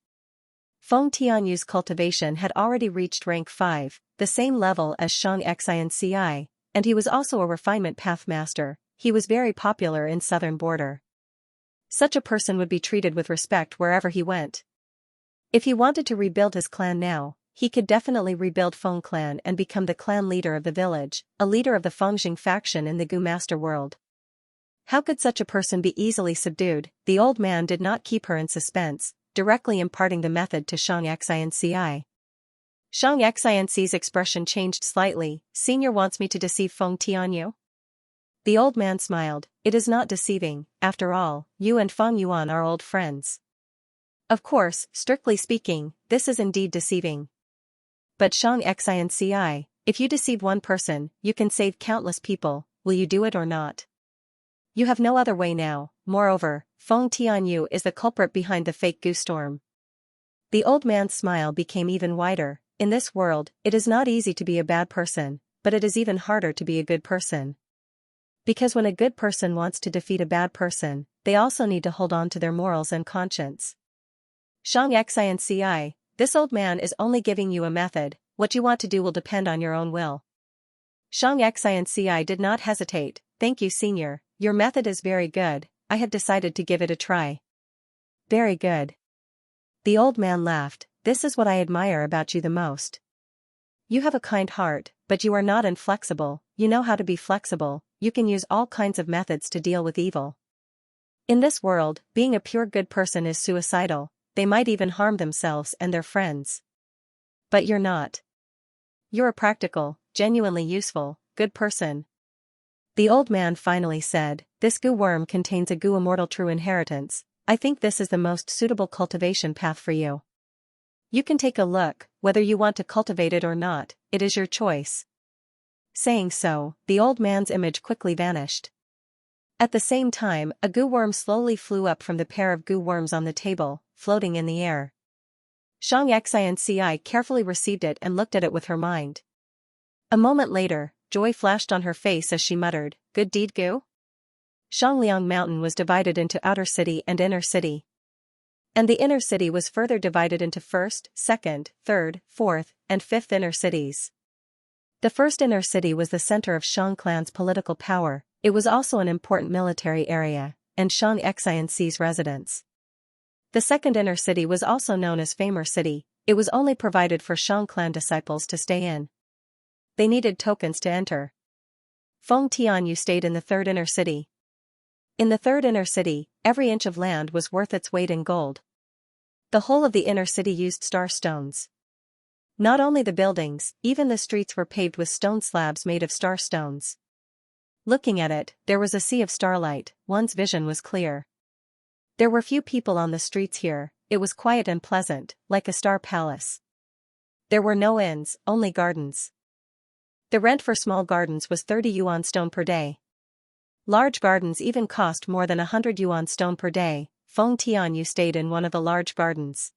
Feng Tianyu's cultivation had already reached rank 5, the same level as Xianxia, and he was also a refinement path master. He was very popular in southern border. Such a person would be treated with respect wherever he went. If he wanted to rebuild his clan now, he could definitely rebuild Feng clan and become the clan leader of the village, a leader of the Fengjing faction in the goo master world. How could such a person be easily subdued? The old man did not keep her in suspense, directly imparting the method to Xianxia. Xianxia's expression changed slightly. "Senior wants me to deceive Feng Tianyu?" The old man smiled. "It is not deceiving, after all, you and Feng Yuan are old friends. Of course, strictly speaking, this is indeed deceiving. But Xianxia, if you deceive one person, you can save countless people. Will you do it or not? You have no other way now. Moreover, Feng Tianyu is the culprit behind the fake goo storm." The old man's smile became even wider. "In this world, it is not easy to be a bad person, but it is even harder to be a good person. Because when a good person wants to defeat a bad person, they also need to hold on to their morals and conscience." Xianxia, this old man is only giving you a method, what you want to do will depend on your own will. Xianxia did not hesitate. "Thank you, Senior, your method is very good, I have decided to give it a try." "Very good." The old man laughed. "This is what I admire about you the most. You have a kind heart, but you are not inflexible, you know how to be flexible, you can use all kinds of methods to deal with evil. In this world, being a pure good person is suicidal, they might even harm themselves and their friends. But you're not. You're a practical, genuinely useful, good person." The old man finally said, "This goo worm contains a goo immortal true inheritance, I think this is the most suitable cultivation path for you. You can take a look, whether you want to cultivate it or not, it is your choice." Saying so, the old man's image quickly vanished. At the same time, a goo worm slowly flew up from the pair of goo worms on the table, floating in the air. Xianxia carefully received it and looked at it with her mind. A moment later, joy flashed on her face as she muttered, "Good deed goo?" Shangliang Mountain was divided into outer city and inner city. And the inner city was further divided into first, second, third, fourth, and fifth inner cities. The first inner city was the center of Shang clan's political power, it was also an important military area, and Xianxia's residence. The second inner city was also known as Famer City, it was only provided for Shang clan disciples to stay in. They needed tokens to enter. Feng Tianyu stayed in the third inner city. In the third inner city, every inch of land was worth its weight in gold. The whole of the inner city used star stones. Not only the buildings, even the streets were paved with stone slabs made of star stones. Looking at it, there was a sea of starlight, one's vision was clear. There were few people on the streets here, it was quiet and pleasant, like a star palace. There were no inns, only gardens. The rent for small gardens was 30 yuan stone per day. Large gardens even cost more than 100 yuan stone per day. Feng Tianyu stayed in one of the large gardens.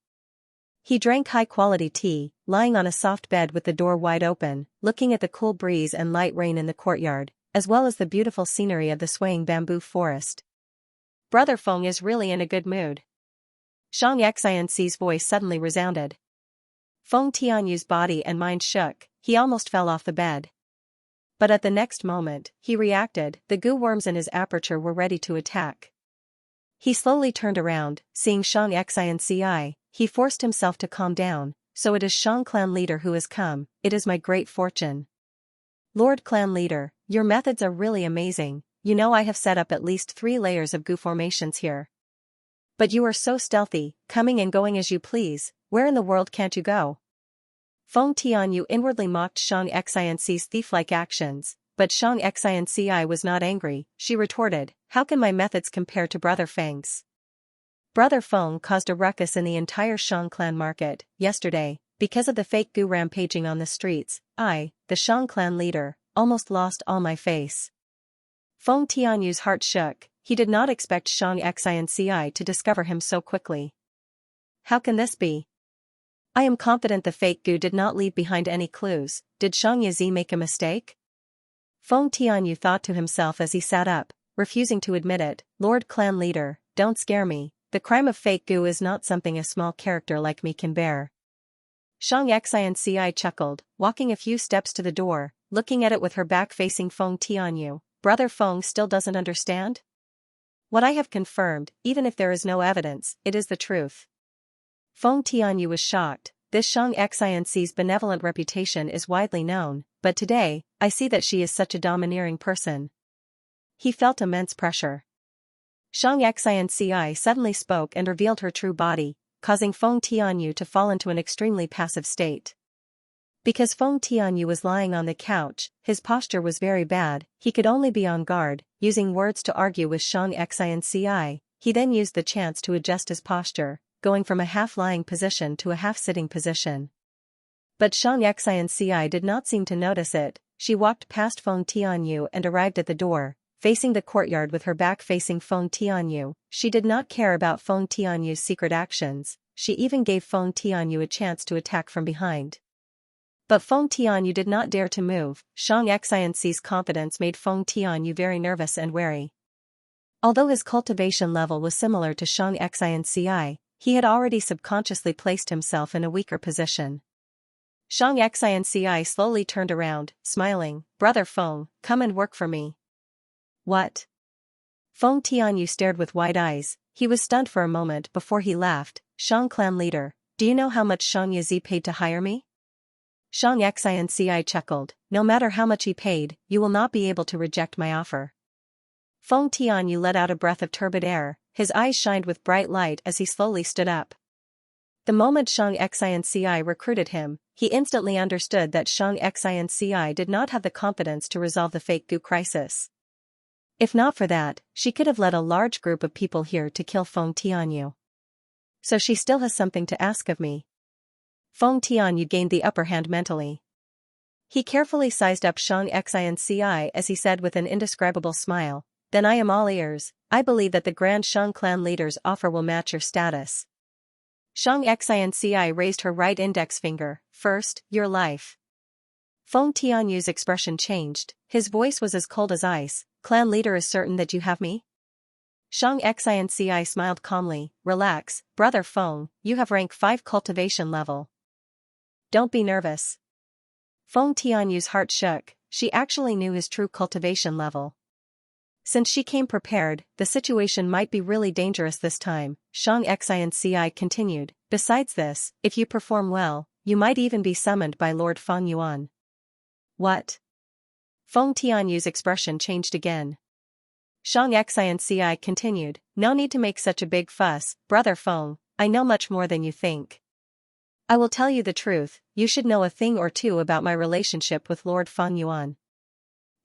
He drank high-quality tea, lying on a soft bed with the door wide open, looking at the cool breeze and light rain in the courtyard, as well as the beautiful scenery of the swaying bamboo forest. Brother Feng is really in a good mood. Xianxia's voice suddenly resounded. Feng Tianyu's body and mind shook, he almost fell off the bed. But at the next moment, he reacted, the goo worms in his aperture were ready to attack. He slowly turned around, seeing Xianxia, he forced himself to calm down, so it is Shang clan leader who has come, it is my great fortune. Lord clan leader, your methods are really amazing, you know I have set up at least 3 layers of goo formations here. But you are so stealthy, coming and going as you please, where in the world can't you go? Feng Tianyu inwardly mocked Xianxia's thief-like actions, but Xianxia was not angry, she retorted, how can my methods compare to Brother Feng's? Brother Feng caused a ruckus in the entire Shang clan market, yesterday, because of the fake goo rampaging on the streets, I, the Shang clan leader, almost lost all my face. Feng Tianyu's heart shook, he did not expect Xianxia to discover him so quickly. How can this be? I am confident the fake goo did not leave behind any clues, did Xianxia make a mistake? Feng Tianyu thought to himself as he sat up, refusing to admit it, Lord clan leader, don't scare me, the crime of fake goo is not something a small character like me can bear. Xianxia chuckled, walking a few steps to the door, looking at it with her back facing Feng Tianyu, Brother Feng still doesn't understand? What I have confirmed, even if there is no evidence, it is the truth. Feng Tianyu was shocked, this Xianxia's benevolent reputation is widely known, but today, I see that she is such a domineering person. He felt immense pressure. Xianxia suddenly spoke and revealed her true body, causing Feng Tianyu to fall into an extremely passive state. Because Feng Tianyu was lying on the couch, his posture was very bad, he could only be on guard, using words to argue with Xianxia, he then used the chance to adjust his posture, going from a half-lying position to a half-sitting position. But Xianxia did not seem to notice it, she walked past Feng Tianyu and arrived at the door, facing the courtyard with her back facing Feng Tianyu, she did not care about Feng Tianyu's secret actions, she even gave Feng Tianyu a chance to attack from behind. But Feng Tianyu did not dare to move, Xianxia's confidence made Feng Tianyu very nervous and wary. Although his cultivation level was similar to Xianxia, he had already subconsciously placed himself in a weaker position. Xianxia slowly turned around, smiling, Brother Feng, come and work for me. What? Feng Tianyu stared with wide eyes, he was stunned for a moment before he laughed, Shang clan leader, do you know how much Xianxia paid to hire me? Xianxia chuckled, no matter how much he paid, you will not be able to reject my offer. Feng Tianyu let out a breath of turbid air, his eyes shined with bright light as he slowly stood up. The moment Xianxia recruited him, he instantly understood that Xianxia did not have the confidence to resolve the fake goo crisis. If not for that, she could have led a large group of people here to kill Feng Tianyu. So she still has something to ask of me. Feng Tianyu gained the upper hand mentally. He carefully sized up Xianxia as he said with an indescribable smile, then I am all ears, I believe that the Grand Shang clan leader's offer will match your status. Xianxia raised her right index finger, first, your life. Feng Tianyu's expression changed, his voice was as cold as ice, clan leader is certain that you have me? Xianxia smiled calmly, relax, Brother Feng, you have rank 5 cultivation level. Don't be nervous. Feng Tianyu's heart shook, she actually knew his true cultivation level. Since she came prepared, the situation might be really dangerous this time, Xianxia continued, besides this, if you perform well, you might even be summoned by Lord Feng Yuan. What? Feng Tianyu's expression changed again. Xianxia continued, no need to make such a big fuss, Brother Feng, I know much more than you think. I will tell you the truth, you should know a thing or two about my relationship with Lord Feng Yuan.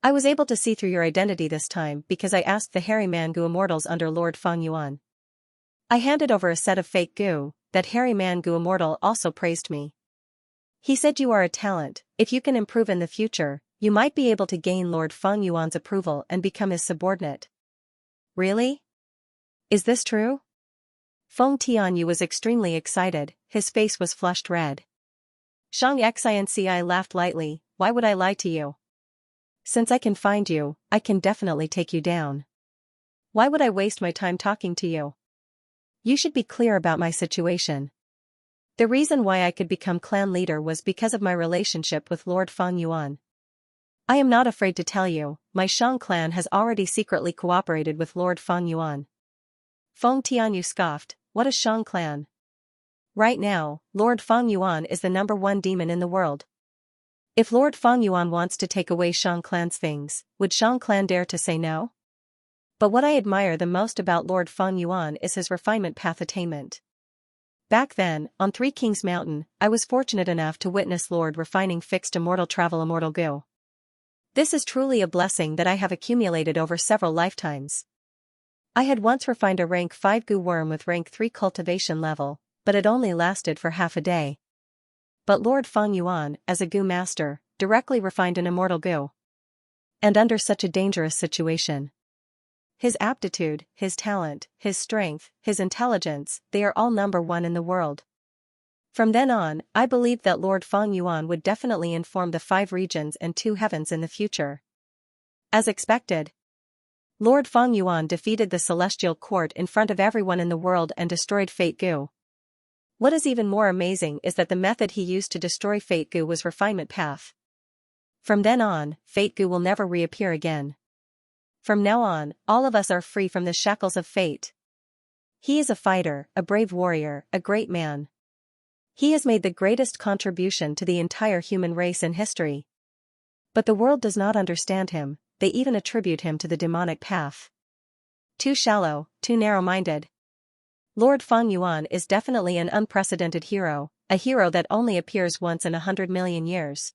I was able to see through your identity this time because I asked the hairy man Gu immortals under Lord Feng Yuan. I handed over a set of fake Gu, that hairy man Gu immortal also praised me. He said you are a talent, if you can improve in the future, you might be able to gain Lord Feng Yuan's approval and become his subordinate. Really? Is this true? Feng Tianyu was extremely excited, his face was flushed red. Xianxia laughed lightly, why would I lie to you? Since I can find you, I can definitely take you down. Why would I waste my time talking to you? You should be clear about my situation. The reason why I could become clan leader was because of my relationship with Lord Feng Yuan. I am not afraid to tell you, my Shang clan has already secretly cooperated with Lord Feng Yuan. Feng Tianyu scoffed, what a Shang clan? Right now, Lord Feng Yuan is the #1 demon in the world. If Lord Feng Yuan wants to take away Shang clan's things, would Shang clan dare to say no? But what I admire the most about Lord Feng Yuan is his refinement path attainment. Back then, on Three Kings Mountain, I was fortunate enough to witness Lord refining fixed immortal travel immortal Gu. This is truly a blessing that I have accumulated over several lifetimes. I had once refined a rank 5 Gu worm with rank 3 cultivation level, but it only lasted for half a day. But Lord Feng Yuan, as a Gu master, directly refined an immortal Gu. And under such a dangerous situation. His aptitude, his talent, his strength, his intelligence, they are all #1 in the world. From then on, I believed that Lord Feng Yuan would definitely inform the 5 regions and 2 heavens in the future. As expected, Lord Feng Yuan defeated the Celestial Court in front of everyone in the world and destroyed Fate Gu. What is even more amazing is that the method he used to destroy Fate Gu was refinement path. From then on, Fate Gu will never reappear again. From now on, all of us are free from the shackles of fate. He is a fighter, a brave warrior, a great man. He has made the greatest contribution to the entire human race in history. But the world does not understand him, they even attribute him to the demonic path. Too shallow, too narrow-minded. Lord Feng Yuan is definitely an unprecedented hero, a hero that only appears once in 100 million years.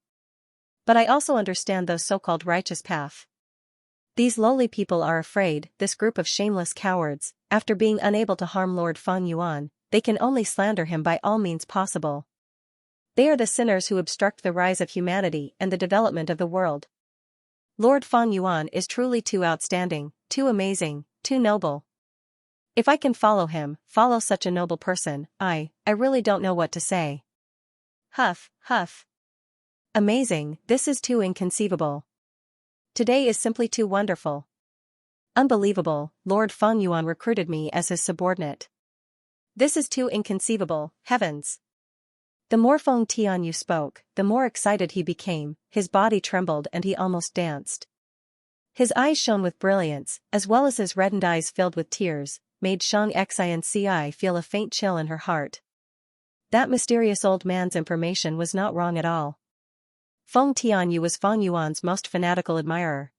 But I also understand those so-called righteous path. These lowly people are afraid, this group of shameless cowards, after being unable to harm Lord Feng Yuan, they can only slander him by all means possible. They are the sinners who obstruct the rise of humanity and the development of the world. Lord Feng Yuan is truly too outstanding, too amazing, too noble. If I can follow him, follow such a noble person, I really don't know what to say. Huff, huff. Amazing, this is too inconceivable. Today is simply too wonderful. Unbelievable, Lord Feng Yuan recruited me as his subordinate. This is too inconceivable, heavens. The more Feng Tianyu spoke, the more excited he became, his body trembled and he almost danced. His eyes shone with brilliance, as well as his reddened eyes filled with tears, made Xianxia feel a faint chill in her heart. That mysterious old man's information was not wrong at all. Feng Tianyu was Feng Yuan's most fanatical admirer.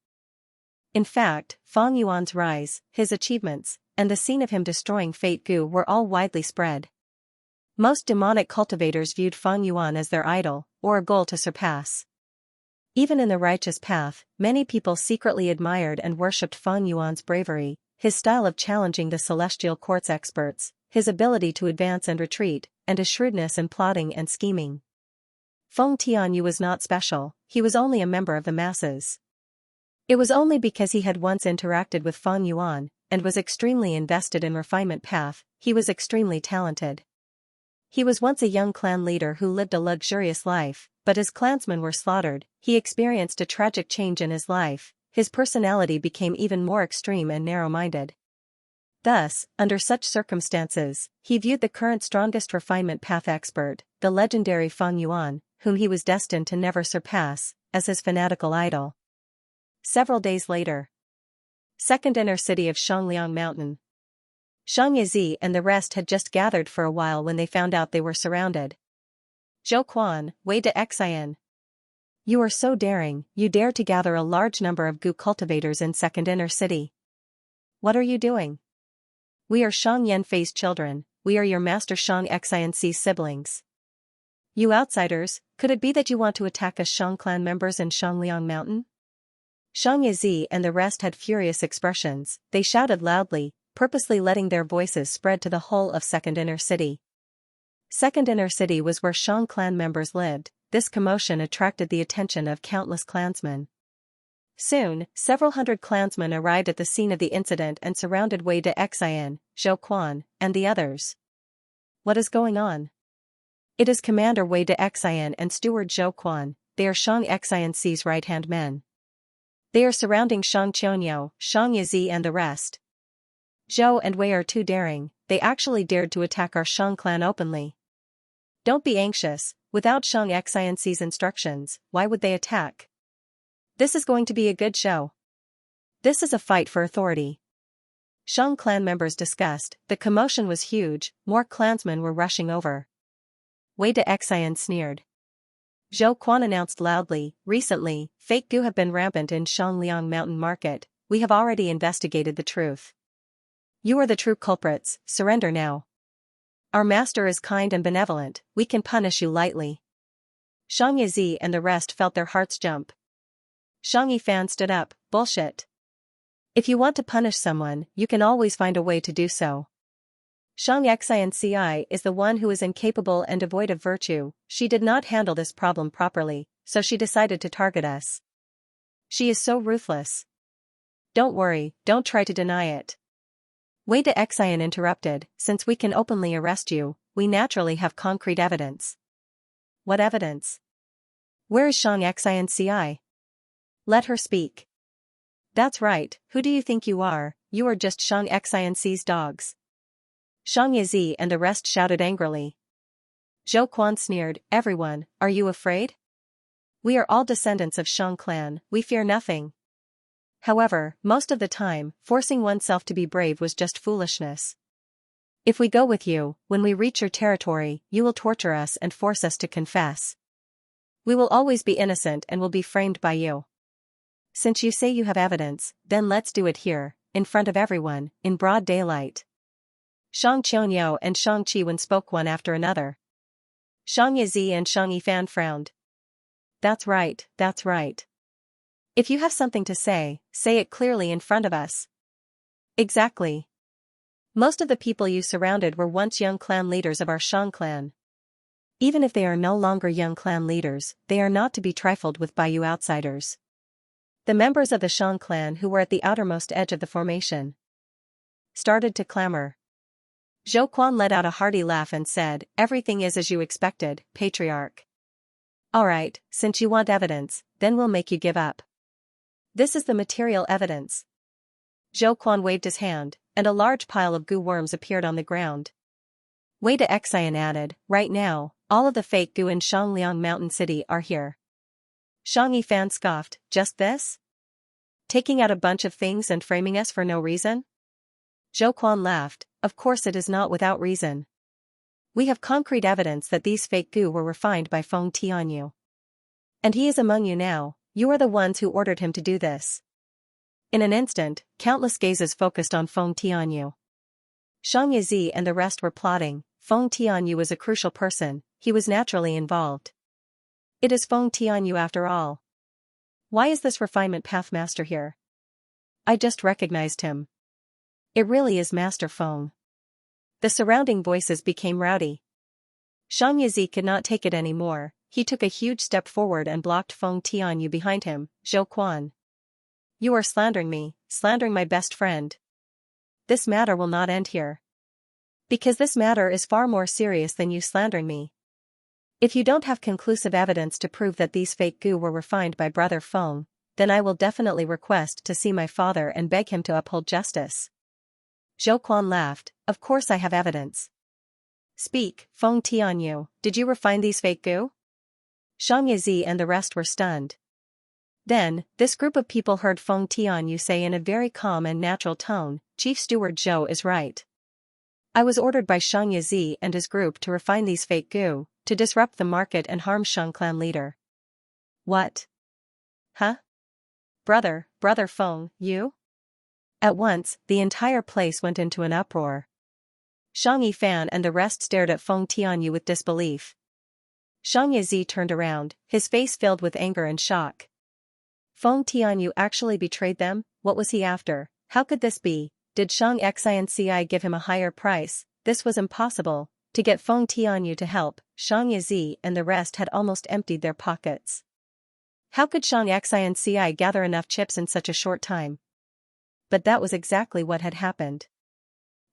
In fact, Feng Yuan's rise, his achievements, and the scene of him destroying Fate Gu were all widely spread. Most demonic cultivators viewed Feng Yuan as their idol, or a goal to surpass. Even in the righteous path, many people secretly admired and worshipped Feng Yuan's bravery, his style of challenging the celestial court's experts, his ability to advance and retreat, and his shrewdness in plotting and scheming. Feng Tianyu was not special, he was only a member of the masses. It was only because he had once interacted with Feng Yuan, and was extremely invested in refinement path, he was extremely talented. He was once a young clan leader who lived a luxurious life, but his clansmen were slaughtered, he experienced a tragic change in his life, his personality became even more extreme and narrow-minded. Thus, under such circumstances, he viewed the current strongest refinement path expert, the legendary Feng Yuan, whom he was destined to never surpass, as his fanatical idol. Several days later. Second inner city of Shangliang Mountain. Xianxia and the rest had just gathered for a while when they found out they were surrounded. Zhou Quan, Wei de Xian. You are so daring, you dare to gather a large number of Gu cultivators in second inner city. What are you doing? We are Shang Yanfei's children, we are your master Xianxia's siblings. You outsiders, could it be that you want to attack us Shang clan members in Shangliang Mountain? Xianxia and the rest had furious expressions. They shouted loudly, purposely letting their voices spread to the whole of Second Inner City. Second Inner City was where Shang clan members lived. This commotion attracted the attention of countless clansmen. Soon, several hundred clansmen arrived at the scene of the incident and surrounded Wei de Xian, Zhou Quan, and the others. What is going on? It is Commander Wei de Xian and Steward Zhou Quan. They are Shang Xianxi's right-hand men. They are surrounding Shang Qianyu, Shang Yizi and the rest. Zhou and Wei are too daring. They actually dared to attack our Shang clan openly. Don't be anxious. Without Shang Xianxi's instructions, why would they attack? This is going to be a good show. This is a fight for authority. Shang clan members discussed. The commotion was huge. More clansmen were rushing over. Wei de Xian sneered. Zhou Quan announced loudly, recently, fake gu have been rampant in Shangliang Mountain Market. We have already investigated the truth. You are the true culprits, surrender now. Our master is kind and benevolent, we can punish you lightly. Shang Yizi and the rest felt their hearts jump. Shang Yifan stood up, bullshit. If you want to punish someone, you can always find a way to do so. Shang Xianxia is the one who is incapable and devoid of virtue. She did not handle this problem properly, so she decided to target us. She is so ruthless. Don't worry, don't try to deny it. Wei de Xian interrupted, since we can openly arrest you, we naturally have concrete evidence. What evidence? Where is Shang Xianxia? Let her speak. That's right, who do you think you are just Shang Xianxi's dogs. Shang Yizi and the rest shouted angrily. Zhou Quan sneered, everyone, are you afraid? We are all descendants of Shang clan, we fear nothing. However, most of the time, forcing oneself to be brave was just foolishness. If we go with you, when we reach your territory, you will torture us and force us to confess. We will always be innocent and will be framed by you. Since you say you have evidence, then let's do it here, in front of everyone, in broad daylight. Shang Qianyu and Shang Qiwen spoke one after another. Shang Yizi and Shang Yifan frowned. That's right, that's right. If you have something to say it clearly in front of us. Exactly. Most of the people you surrounded were once young clan leaders of our Shang clan. Even if they are no longer young clan leaders, they are not to be trifled with by you outsiders. The members of the Shang clan who were at the outermost edge of the formation started to clamor. Zhou Quan let out a hearty laugh and said, everything is as you expected, patriarch. Alright, since you want evidence, then we'll make you give up. This is the material evidence. Zhou Quan waved his hand, and a large pile of goo worms appeared on the ground. Wei de Xian added, right now, all of the fake goo in Shangliang Mountain City are here. Shang Yifan scoffed, just this? Taking out a bunch of things and framing us for no reason? Zhou Quan laughed, of course it is not without reason. We have concrete evidence that these fake goo were refined by Feng Tianyu. And he is among you now, you are the ones who ordered him to do this. In an instant, countless gazes focused on Feng Tianyu. Shang Yizi and the rest were plotting. Feng Tianyu was a crucial person, he was naturally involved. It is Feng Tianyu after all. Why is this refinement pathmaster here? I just recognized him. It really is Master Feng. The surrounding voices became rowdy. Shang Yizi could not take it anymore, he took a huge step forward and blocked Feng Tianyu behind him. Zhou Quan. You are slandering me, slandering my best friend. This matter will not end here. Because this matter is far more serious than you slandering me. If you don't have conclusive evidence to prove that these fake goo were refined by Brother Feng, then I will definitely request to see my father and beg him to uphold justice. Zhou Quan laughed, of course I have evidence. Speak, Feng Tianyu, did you refine these fake goo? Shang Yizi and the rest were stunned. Then, this group of people heard Feng Tianyu say in a very calm and natural tone, Chief Steward Zhou is right. I was ordered by Shang Yizi and his group to refine these fake goo, to disrupt the market and harm Shang clan leader. What? Huh? Brother Feng, you? At once, the entire place went into an uproar. Shang Yifan and the rest stared at Feng Tianyu with disbelief. Xianxia turned around, his face filled with anger and shock. Feng Tianyu actually betrayed them? What was he after? How could this be? Did Xianxia give him a higher price? This was impossible. To get Feng Tianyu to help, Xianxia and the rest had almost emptied their pockets. How could Xianxia gather enough chips in such a short time? But that was exactly what had happened.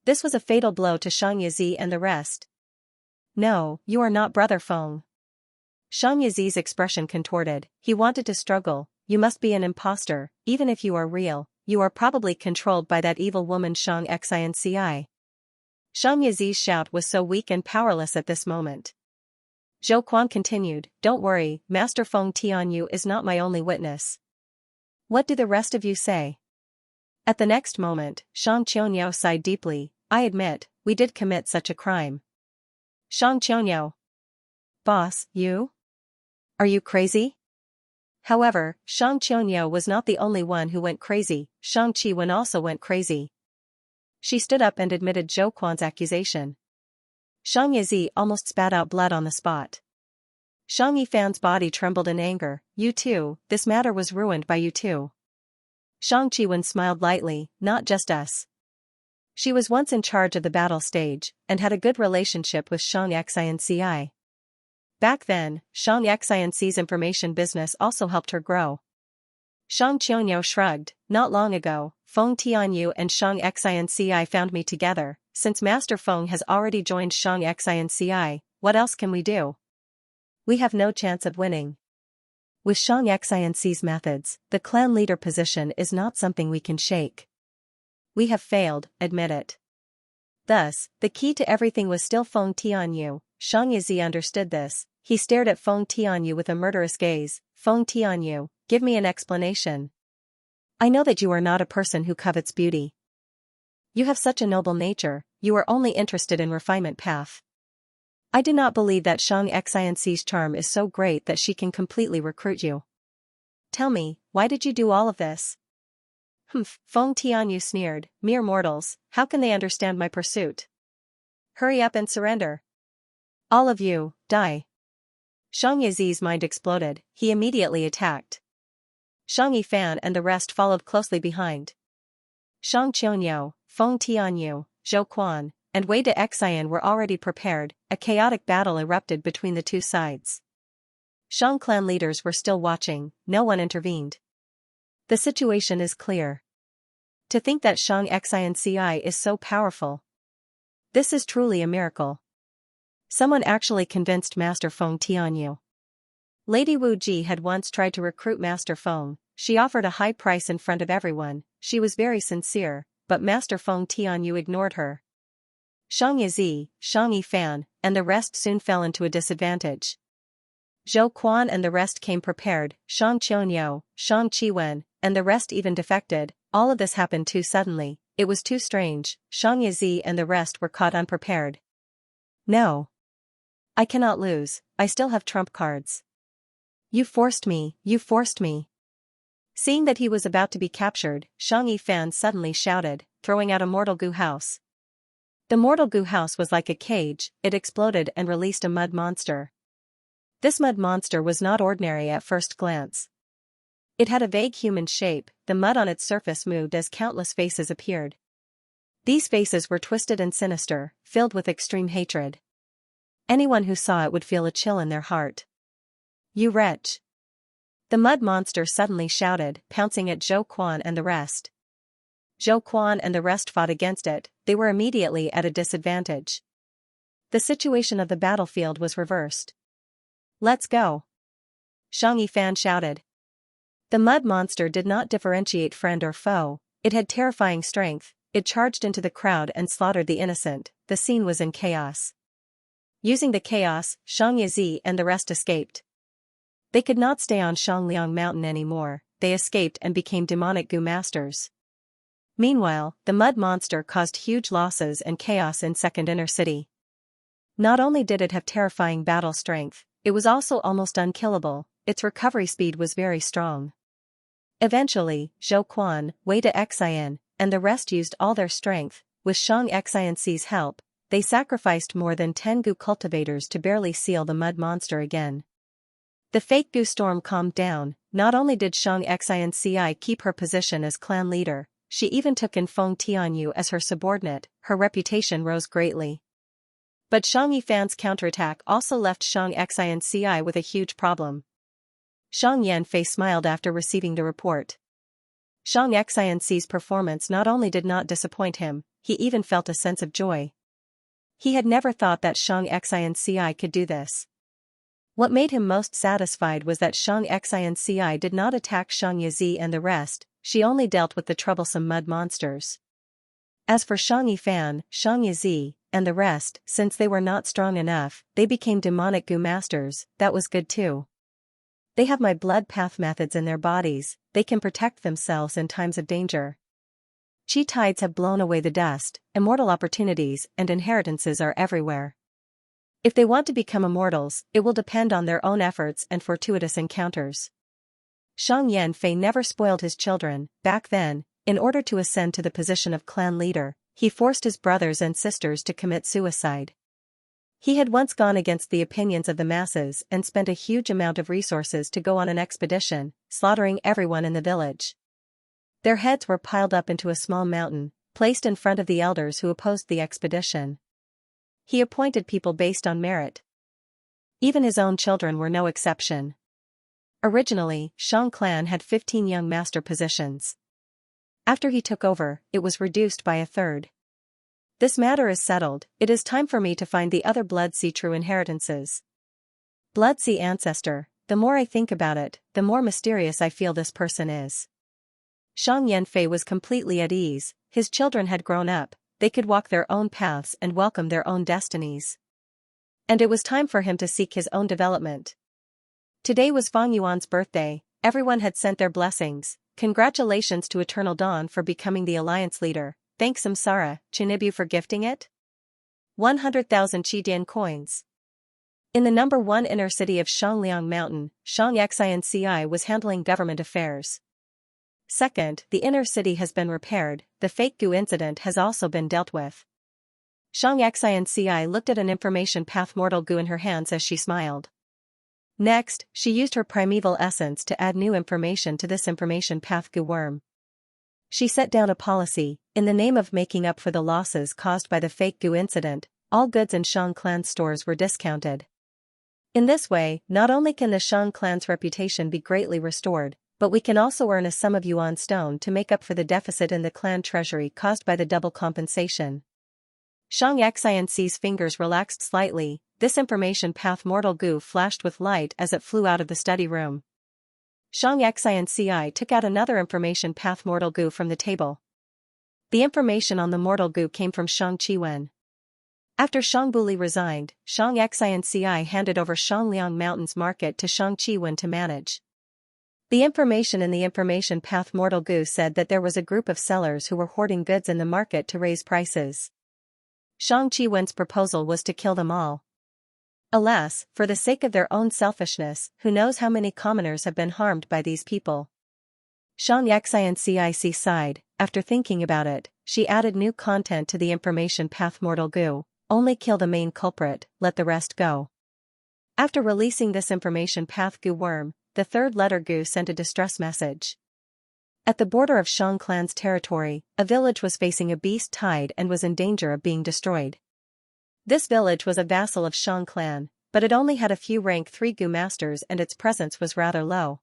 This was a fatal blow to Xianxia and the rest. No, you are not Brother Feng. Xiangxia's expression contorted. He wanted to struggle. You must be an imposter. Even if you are real, you are probably controlled by that evil woman Xianxia. Xiangxia's shout was so weak and powerless at this moment. Zhou Quan continued, don't worry, Master Feng Tianyu is not my only witness. What do the rest of you say? At the next moment, Shang Qianyao sighed deeply. I admit, we did commit such a crime. Shang Qianyao. Boss, you? Are you crazy? However, Shang Qianyao was not the only one who went crazy. Shang Qiwen also went crazy. She stood up and admitted Zhou Quan's accusation. Shang Yizi almost spat out blood on the spot. Shang Yifan's body trembled in anger. You too, this matter was ruined by you too. Shang Qiwen smiled lightly, not just us. She was once in charge of the battle stage, and had a good relationship with Xianxia. Back then, Xianxia's information business also helped her grow. Shang Qianyao shrugged, not long ago, Feng Tianyu and Xianxia found me together. Since Master Feng has already joined Xianxia, what else can we do? We have no chance of winning. With Xianxia's methods, the clan leader position is not something we can shake. We have failed, admit it. Thus, the key to everything was still Feng Tianyu. Shang Yizi understood this. He stared at Feng Tianyu with a murderous gaze. Feng Tianyu, give me an explanation. I know that you are not a person who covets beauty. You have such a noble nature, you are only interested in refinement path. I do not believe that Xianxia's charm is so great that she can completely recruit you. Tell me, why did you do all of this? Humph, Feng Tianyu sneered, mere mortals, how can they understand my pursuit? Hurry up and surrender. All of you, die. Shang Yizi's mind exploded, he immediately attacked. Shang Yifan and the rest followed closely behind. Shang Qianyao, Feng Tianyu, Zhou Quan, and Wei de Xian were already prepared. A chaotic battle erupted between the two sides. Shang clan leaders were still watching, no one intervened. The situation is clear. To think that Xianxia is so powerful. This is truly a miracle. Someone actually convinced Master Feng Tianyu. Lady Wu Ji had once tried to recruit Master Feng. She offered a high price in front of everyone. She was very sincere, but Master Feng Tianyu ignored her. Shang Yizi, Shang Yifan, and the rest soon fell into a disadvantage. Zhou Quan and the rest came prepared. Shang Qianyao, Shang Qiwen, and the rest even defected. All of this happened too suddenly. It was too strange. Shang Yizi and the rest were caught unprepared. No. I cannot lose, I still have trump cards. You forced me, you forced me. Seeing that he was about to be captured, Shang Yifan suddenly shouted, throwing out a mortal goo house. The mortal goo house was like a cage, it exploded and released a mud monster. This mud monster was not ordinary at first glance. It had a vague human shape, the mud on its surface moved as countless faces appeared. These faces were twisted and sinister, filled with extreme hatred. Anyone who saw it would feel a chill in their heart. You wretch! The mud monster suddenly shouted, pouncing at Zhou Quan and the rest. Zhou Quan and the rest fought against it, they were immediately at a disadvantage. The situation of the battlefield was reversed. Let's go! Shang Yifan shouted. The mud monster did not differentiate friend or foe, it had terrifying strength, it charged into the crowd and slaughtered the innocent. The scene was in chaos. Using the chaos, Shang Yizi and the rest escaped. They could not stay on Shangliang Mountain anymore, they escaped and became demonic goo masters. Meanwhile, the mud monster caused huge losses and chaos in Second Inner City. Not only did it have terrifying battle strength, it was also almost unkillable, its recovery speed was very strong. Eventually, Zhou Quan, Wei de Xian, and the rest used all their strength. With Xianxia's help, they sacrificed more than 10 goo cultivators to barely seal the mud monster again. The fake goo storm calmed down. Not only did Xianxia keep her position as clan leader, she even took in Feng Tianyu as her subordinate. Her reputation rose greatly. But Shang Yifan's counterattack also left Xianxia with a huge problem. Shang Yanfei smiled after receiving the report. Xianxia's performance not only did not disappoint him, he even felt a sense of joy. He had never thought that Xianxia could do this. What made him most satisfied was that Xianxia did not attack Xianxia and the rest, she only dealt with the troublesome mud monsters. As for Shang Yifan, Xianxia, and the rest, since they were not strong enough, they became demonic goo masters. That was good too. They have my blood path methods in their bodies, they can protect themselves in times of danger. Chi tides have blown away the dust, immortal opportunities and inheritances are everywhere. If they want to become immortals, it will depend on their own efforts and fortuitous encounters. Shang Yanfei never spoiled his children. Back then, in order to ascend to the position of clan leader, he forced his brothers and sisters to commit suicide. He had once gone against the opinions of the masses and spent a huge amount of resources to go on an expedition, slaughtering everyone in the village. Their heads were piled up into a small mountain, placed in front of the elders who opposed the expedition. He appointed people based on merit. Even his own children were no exception. Originally, Shang clan had 15 young master positions. After he took over, it was reduced by a third. This matter is settled. It is time for me to find the other Blood-Sea true inheritances. Blood-Sea ancestor, the more I think about it, the more mysterious I feel this person is. Shang Yanfei was completely at ease. His children had grown up, they could walk their own paths and welcome their own destinies. And it was time for him to seek his own development. Today was Fang Yuan's birthday. Everyone had sent their blessings. Congratulations to Eternal Dawn for becoming the alliance leader. Thanks Samsara, Chinibu for gifting it. 100,000 Qidian coins. In the number 1 inner city of Shangliang Mountain, Xianxia was handling government affairs. Second, the inner city has been repaired. The fake goo incident has also been dealt with. Xianxia looked at an information path mortal goo in her hands as she smiled. Next, she used her primeval essence to add new information to this information path goo worm. She set down a policy. In the name of making up for the losses caused by the fake goo incident, all goods in Shang clan's stores were discounted. In this way, not only can the Shang clan's reputation be greatly restored, but we can also earn a sum of yuan stone to make up for the deficit in the clan treasury caused by the double compensation. Xianxia's fingers relaxed slightly. This information path mortal goo flashed with light as it flew out of the study room. Xianxia took out another information path mortal goo from the table. The information on the mortal goo came from Shang Qiwen. After Shang Buli resigned, Xianxia handed over Shangliang Mountain's market to Shang Qiwen to manage. The information in the information path mortal goo said that there was a group of sellers who were hoarding goods in the market to raise prices. Shang Qiwen's proposal was to kill them all. Alas, for the sake of their own selfishness, who knows how many commoners have been harmed by these people. Xianxia sighed. After thinking about it, she added new content to the information path mortal goo. Only kill the main culprit, let the rest go. After releasing this information path goo worm, the third letter goo sent a distress message. At the border of Shang clan's territory, a village was facing a beast tide and was in danger of being destroyed. This village was a vassal of Shang clan, but it only had a few rank 3 goo masters and its presence was rather low.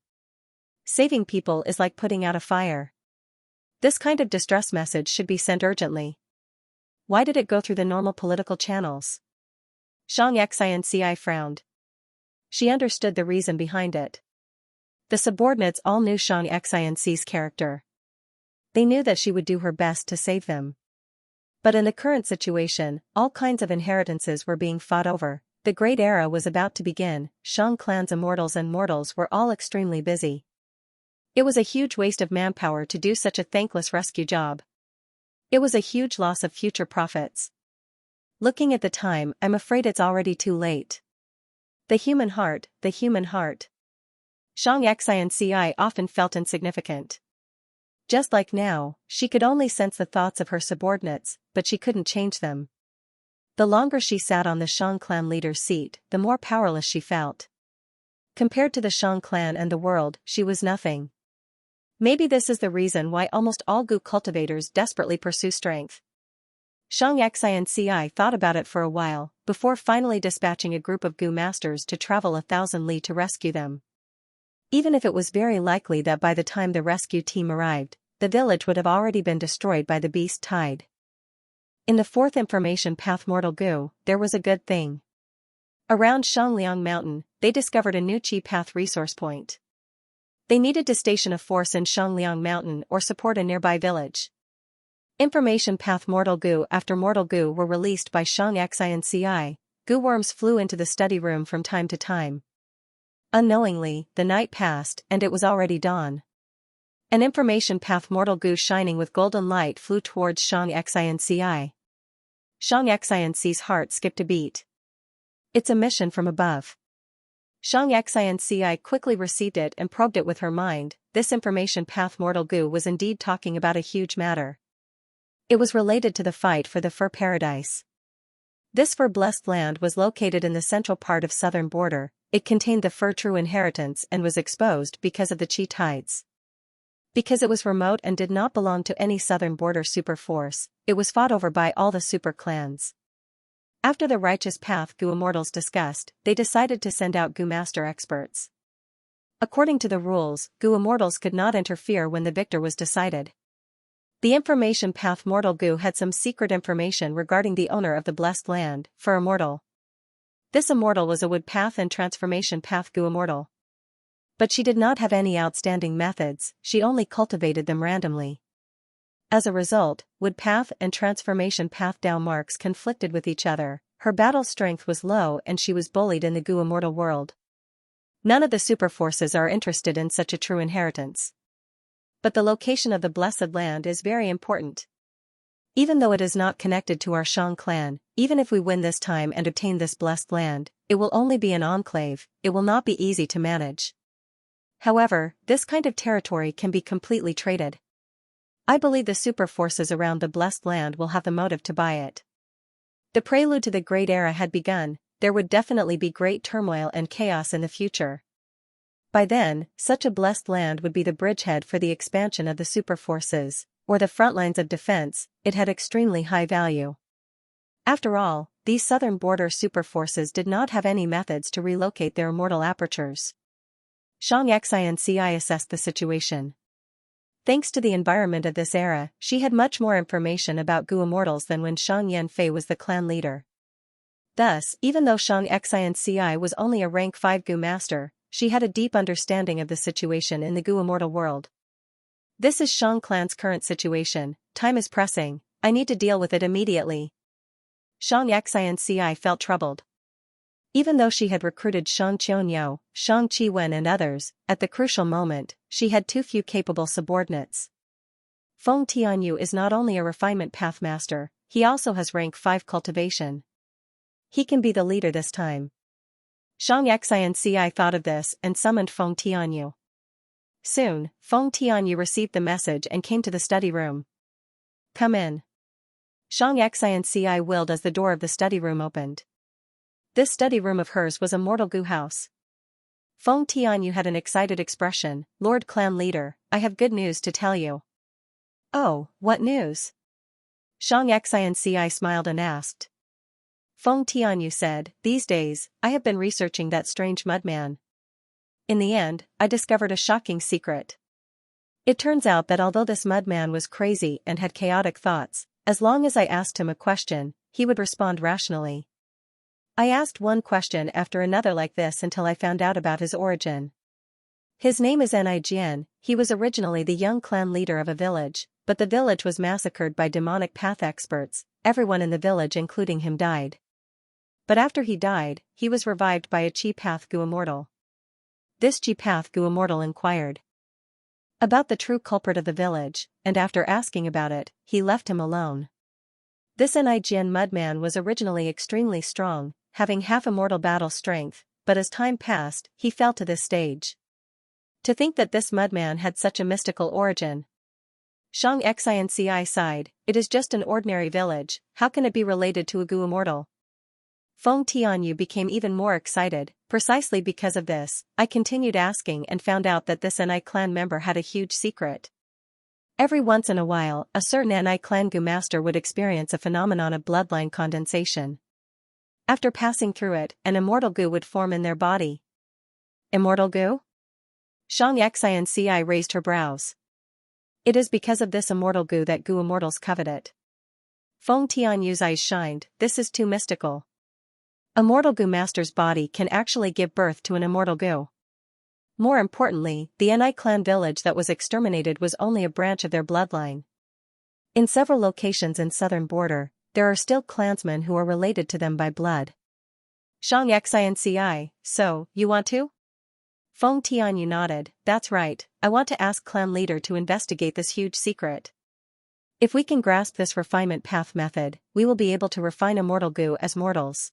Saving people is like putting out a fire. This kind of distress message should be sent urgently. Why did it go through the normal political channels? Xianxia frowned. She understood the reason behind it. The subordinates all knew Xianxia's character. They knew that she would do her best to save them. But in the current situation, all kinds of inheritances were being fought over. The Great Era was about to begin. Shang clan's immortals and mortals were all extremely busy. It was a huge waste of manpower to do such a thankless rescue job. It was a huge loss of future profits. Looking at the time, I'm afraid it's already too late. The human heart, the human heart. Xianxia often felt insignificant. Just like now, she could only sense the thoughts of her subordinates, but she couldn't change them. The longer she sat on the Shang clan leader's seat, the more powerless she felt. Compared to the Shang clan and the world, she was nothing. Maybe this is the reason why almost all Gu cultivators desperately pursue strength. Xianxia thought about it for a while, before finally dispatching a group of Gu masters to travel 1,000 li to rescue them. Even if it was very likely that by the time the rescue team arrived, the village would have already been destroyed by the beast tide. In the fourth information path Mortal Gu, there was a good thing. Around Shangliang Mountain, they discovered a new Chi path resource point. They needed to station a force in Shangliang Mountain or support a nearby village. Information path Mortal Gu. After Mortal Gu were released by Xianxia, Gu worms flew into the study room from time to time. Unknowingly, the night passed and it was already dawn. An information path Mortal Gu shining with golden light flew towards Xianxia. Xianxia's heart skipped a beat. It's a mission from above. Xianxia quickly received it and probed it with her mind. This information path Mortal Gu was indeed talking about a huge matter. It was related to the fight for the Fur Paradise. This fur-blessed land was located in the central part of southern border. It contained the fur true inheritance and was exposed because of the Chi tides. Because it was remote and did not belong to any southern border super force, it was fought over by all the super clans. After the righteous path Gu immortals discussed, they decided to send out Gu master experts. According to the rules, Gu immortals could not interfere when the victor was decided. The information path Mortal Gu had some secret information regarding the owner of the blessed land, Fur Immortal. This immortal was a wood path and transformation path Gu immortal. But she did not have any outstanding methods, she only cultivated them randomly. As a result, wood path and transformation path Dao marks conflicted with each other, her battle strength was low and she was bullied in the Gu immortal world. None of the super forces are interested in such a true inheritance. But the location of the blessed land is very important. Even though it is not connected to our Shang clan, even if we win this time and obtain this blessed land, it will only be an enclave, it will not be easy to manage. However, this kind of territory can be completely traded. I believe the super forces around the blessed land will have the motive to buy it. The prelude to the Great Era had begun, there would definitely be great turmoil and chaos in the future. By then, such a blessed land would be the bridgehead for the expansion of the super forces, or the front lines of defense. It had extremely high value. After all, these southern border super forces did not have any methods to relocate their immortal apertures. Xianxia assessed the situation. Thanks to the environment of this era, she had much more information about Gu immortals than when Shang Yanfei was the clan leader. Thus, even though Xianxia was only a rank 5 Gu master, she had a deep understanding of the situation in the Gu immortal world. This is Shang clan's current situation, time is pressing, I need to deal with it immediately. Xianxia felt troubled. Even though she had recruited Shang Qionyou, Shang Qiwen and others, at the crucial moment, she had too few capable subordinates. Feng Tianyu is not only a refinement path master, he also has rank 5 cultivation. He can be the leader this time. Xianxia thought of this and summoned Feng Tianyu. Soon, Feng Tianyu received the message and came to the study room. Come in. Xianxia willed as the door of the study room opened. This study room of hers was a mortal Gu house. Feng Tianyu had an excited expression. Lord Clan Leader, I have good news to tell you. Oh, what news? Xianxia smiled and asked. Feng Tianyu said, these days, I have been researching that strange mudman. In the end, I discovered a shocking secret. It turns out that although this mudman was crazy and had chaotic thoughts, as long as I asked him a question, he would respond rationally. I asked one question after another like this until I found out about his origin. His name is Nijian, he was originally the young clan leader of a village, but the village was massacred by demonic path experts, everyone in the village including him died. But after he died, he was revived by a Chi path Gu immortal. This Chi path Gu immortal inquired about the true culprit of the village, and after asking about it, he left him alone. This Nijian mudman was originally extremely strong, having half immortal battle strength, but as time passed, he fell to this stage. To think that this mudman had such a mystical origin. Xianxia sighed, it is just an ordinary village, how can it be related to a Gu immortal? Feng Tianyu became even more excited. Precisely because of this, I continued asking and found out that this Ni clan member had a huge secret. Every once in a while, a certain Ni clan Gu master would experience a phenomenon of bloodline condensation. After passing through it, an immortal Gu would form in their body. Immortal Gu? Xianxia raised her brows. It is because of this immortal Gu that Gu immortals covet it. Feng Tianyu's eyes shined, this is too mystical. Immortal Gu master's body can actually give birth to an immortal Gu. More importantly, the Ni clan village that was exterminated was only a branch of their bloodline. In several locations in southern border, there are still clansmen who are related to them by blood. Xianxia, so, you want to? Feng Tianyu nodded, that's right, I want to ask clan leader to investigate this huge secret. If we can grasp this refinement path method, we will be able to refine immortal Gu as mortals.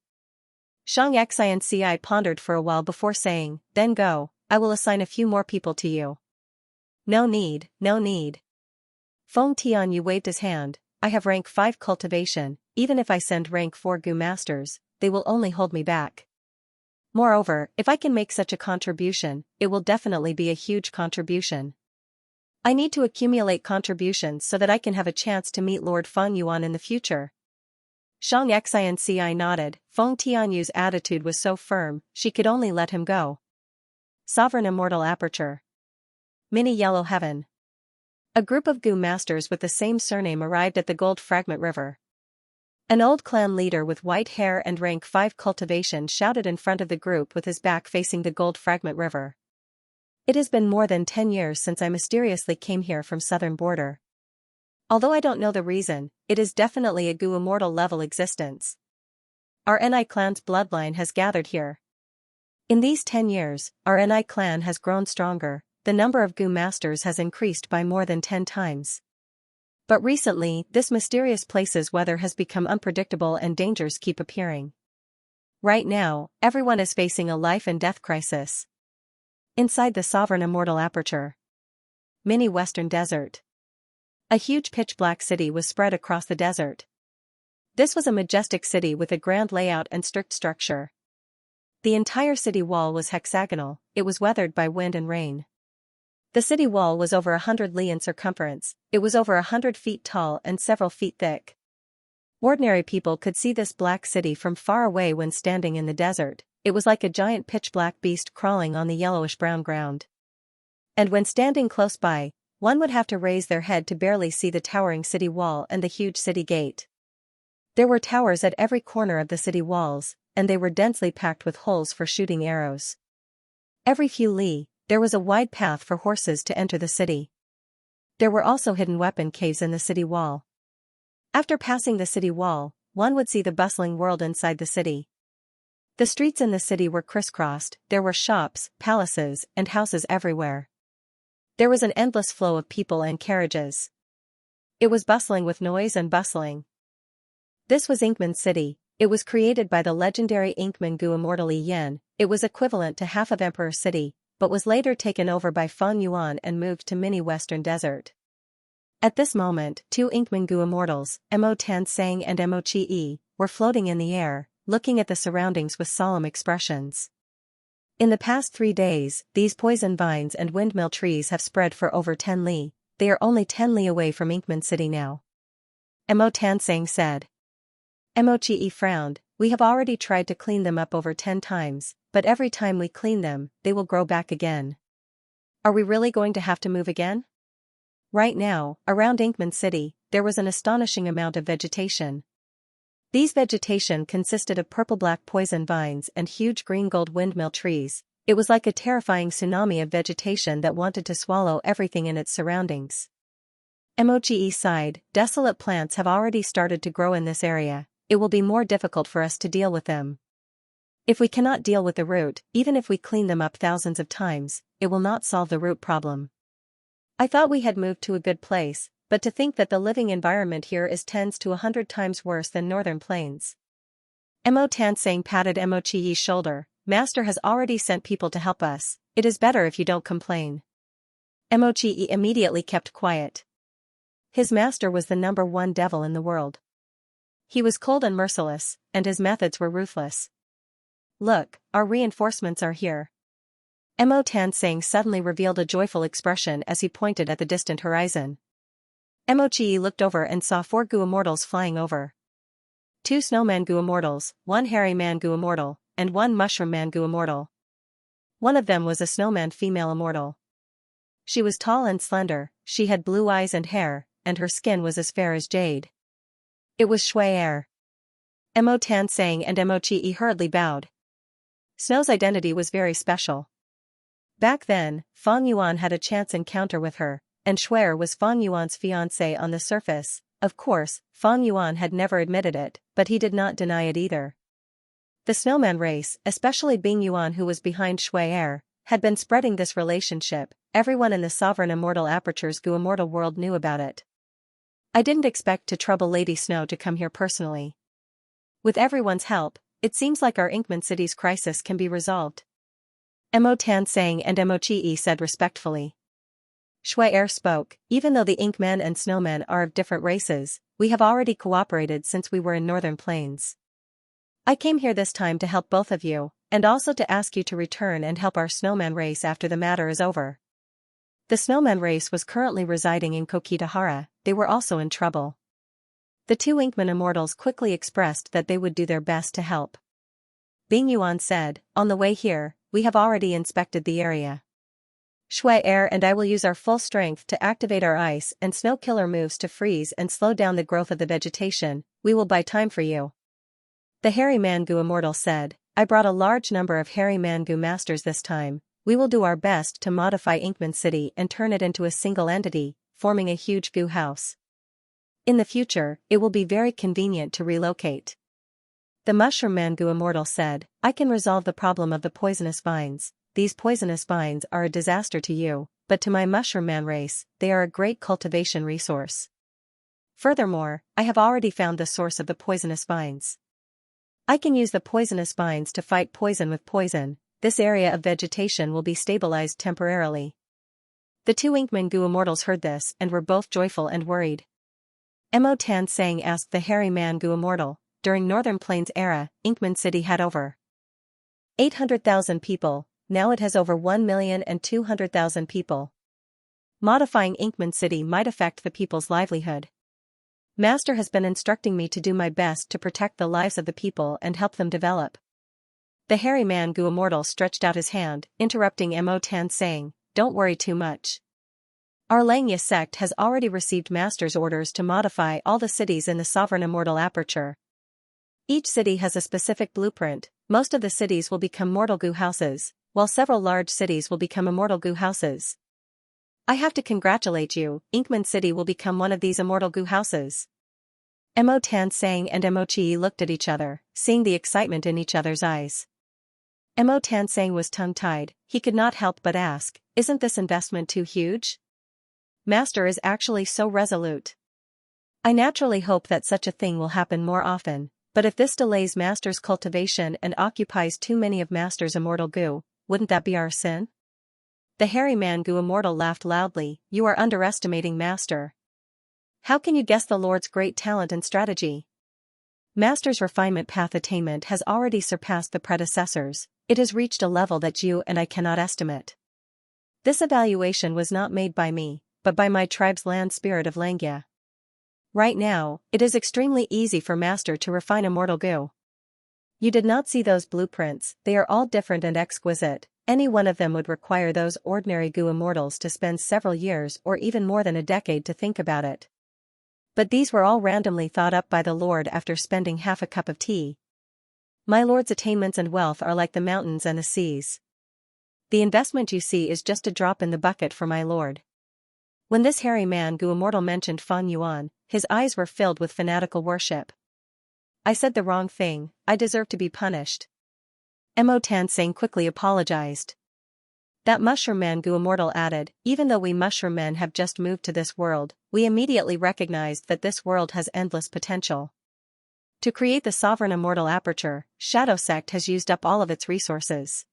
Xianxia pondered for a while before saying, then go, I will assign a few more people to you. No need, no need. Feng Tianyu waved his hand, I have rank 5 cultivation, even if I send rank 4 Gu masters, they will only hold me back. Moreover, if I can make such a contribution, it will definitely be a huge contribution. I need to accumulate contributions so that I can have a chance to meet Lord Feng Yuan in the future. Xianxia nodded, Feng Tianyu's attitude was so firm, she could only let him go. Sovereign Immortal Aperture. Mini Yellow Heaven. A group of Gu masters with the same surname arrived at the Gold Fragment River. An old clan leader with white hair and rank 5 cultivation shouted in front of the group with his back facing the Gold Fragment River. It has been more than 10 years since I mysteriously came here from southern border. Although I don't know the reason, it is definitely a Gu immortal level existence. Our Ni clan's bloodline has gathered here. In these 10 years, our Ni clan has grown stronger, the number of Gu masters has increased by more than 10 times. But recently, this mysterious place's weather has become unpredictable and dangers keep appearing. Right now, everyone is facing a life and death crisis. Inside the Sovereign Immortal Aperture. Mini Western Desert. A huge pitch-black city was spread across the desert. This was a majestic city with a grand layout and strict structure. The entire city wall was hexagonal, it was weathered by wind and rain. The city wall was over 100 li in circumference, it was over 100 feet tall and several feet thick. Ordinary people could see this black city from far away when standing in the desert, it was like a giant pitch-black beast crawling on the yellowish-brown ground. And when standing close by, one would have to raise their head to barely see the towering city wall and the huge city gate. There were towers at every corner of the city walls, and they were densely packed with holes for shooting arrows. Every few li, there was a wide path for horses to enter the city. There were also hidden weapon caves in the city wall. After passing the city wall, one would see the bustling world inside the city. The streets in the city were crisscrossed, there were shops, palaces, and houses everywhere. There was an endless flow of people and carriages. It was bustling with noise and bustling. This was Inkman City. It was created by the legendary Inkman Gu Immortal Yen, it was equivalent to half of Emperor City, but was later taken over by Feng Yuan and moved to Mini Western Desert. At this moment, 2 Inkman Gu Immortals, Mo Tansang and Mo Chi-E, were floating in the air, looking at the surroundings with solemn expressions. In the past 3 days, these poison vines and windmill trees have spread for over 10 li, they are only 10 li away from Inkman City now. Mo Tansang said. Mo Chi-E frowned, we have already tried to clean them up over 10 times, but every time we clean them, they will grow back again. Are we really going to have to move again? Right now, around Inkman City, there was an astonishing amount of vegetation. These vegetation consisted of purple-black poison vines and huge green-gold windmill trees. It was like a terrifying tsunami of vegetation that wanted to swallow everything in its surroundings. Mo Chi-E sighed, desolate plants have already started to grow in this area. It will be more difficult for us to deal with them. If we cannot deal with the root, even if we clean them up thousands of times, it will not solve the root problem. I thought we had moved to a good place, but to think that the living environment here is 10 to 100 times worse than northern plains. Mo Tansang patted Mo Chi-Yi's shoulder, Master has already sent people to help us, it is better if you don't complain. Mo Chi-Yi immediately kept quiet. His master was the number one devil in the world. He was cold and merciless, and his methods were ruthless. Look, our reinforcements are here. Mo Tansing suddenly revealed a joyful expression as he pointed at the distant horizon. Mo Chi looked over and saw 4 Gu immortals flying over. 2 snowman Gu immortals, 1 hairy man Gu immortal, and 1 mushroom man Gu immortal. One of them was a snowman female immortal. She was tall and slender, she had blue eyes and hair, and her skin was as fair as jade. It was Shui Er. Mo Tansing and Mo Chi hurriedly bowed. Snow's identity was very special. Back then, Fang Yuan had a chance encounter with her, and Shui Er was Fang Yuan's fiancé on the surface. Of course, Fang Yuan had never admitted it, but he did not deny it either. The snowman race, especially Bing Yuan who was behind Shui Er, had been spreading this relationship. Everyone in the Sovereign Immortal Aperture's Gu Immortal world knew about it. I didn't expect to trouble Lady Snow to come here personally. With everyone's help, it seems like our Inkman City's crisis can be resolved. Mo Tansing and Mo Chi said respectfully. Shui Er spoke, even though the Inkmen and Snowmen are of different races, we have already cooperated since we were in Northern Plains. I came here this time to help both of you, and also to ask you to return and help our snowman race after the matter is over. The snowman race was currently residing in Kokitahara, they were also in trouble. The 2 Inkman immortals quickly expressed that they would do their best to help. Bing Yuan said, on the way here, we have already inspected the area. Shui Er and I will use our full strength to activate our ice and snow killer moves to freeze and slow down the growth of the vegetation. We will buy time for you. The Hairy Mangu Immortal said, I brought a large number of Hairy Mangu masters this time. We will do our best to modify Inkman City and turn it into a single entity, forming a huge Gu house. In the future, it will be very convenient to relocate. The Mushroom Mangu Immortal said, I can resolve the problem of the poisonous vines. These poisonous vines are a disaster to you, but to my Mushroom Man race, they are a great cultivation resource. Furthermore, I have already found the source of the poisonous vines. I can use the poisonous vines to fight poison with poison. This area of vegetation will be stabilized temporarily. The 2 Inkman Gu immortals heard this and were both joyful and worried. Mo Tansing asked the Hairy Man Gu immortal, during Northern Plains era, Inkman City had over 800,000 people, now it has over 1,200,000 people. Modifying Inkman City might affect the people's livelihood. Master has been instructing me to do my best to protect the lives of the people and help them develop. The Hairy Man Gu immortal stretched out his hand, interrupting Mo Tansing, don't worry too much. Our Xianxia sect has already received Master's orders to modify all the cities in the Sovereign Immortal Aperture. Each city has a specific blueprint. Most of the cities will become Mortal Gu houses, while several large cities will become Immortal Gu houses. I have to congratulate you, Inkman City will become one of these Immortal Gu houses. Mo Tansing and Mo Chi looked at each other, seeing the excitement in each other's eyes. Mo Tansing was tongue-tied, he could not help but ask, isn't this investment too huge? Master is actually so resolute. I naturally hope that such a thing will happen more often, but if this delays Master's cultivation and occupies too many of Master's Immortal Gu, wouldn't that be our sin? The Hairy Man Gu immortal laughed loudly, you are underestimating Master. How can you guess the Lord's great talent and strategy? Master's refinement path attainment has already surpassed the predecessors, it has reached a level that you and I cannot estimate. This evaluation was not made by me, but by my tribe's land spirit of Xianxia. Right now, it is extremely easy for Master to refine Immortal Gu. You did not see those blueprints, they are all different and exquisite. Any one of them would require those ordinary Gu immortals to spend several years or even more than a decade to think about it. But these were all randomly thought up by the Lord after spending half a cup of tea. My Lord's attainments and wealth are like the mountains and the seas. The investment you see is just a drop in the bucket for my Lord. When this Hairy Man Gu immortal mentioned Fang Yuan, his eyes were filled with fanatical worship. I said the wrong thing, I deserve to be punished. Mo Tansing quickly apologized. That Mushroom Man Gu immortal added, even though we Mushroom Men have just moved to this world, we immediately recognized that this world has endless potential. To create the Sovereign Immortal Aperture, Shadow Sect has used up all of its resources.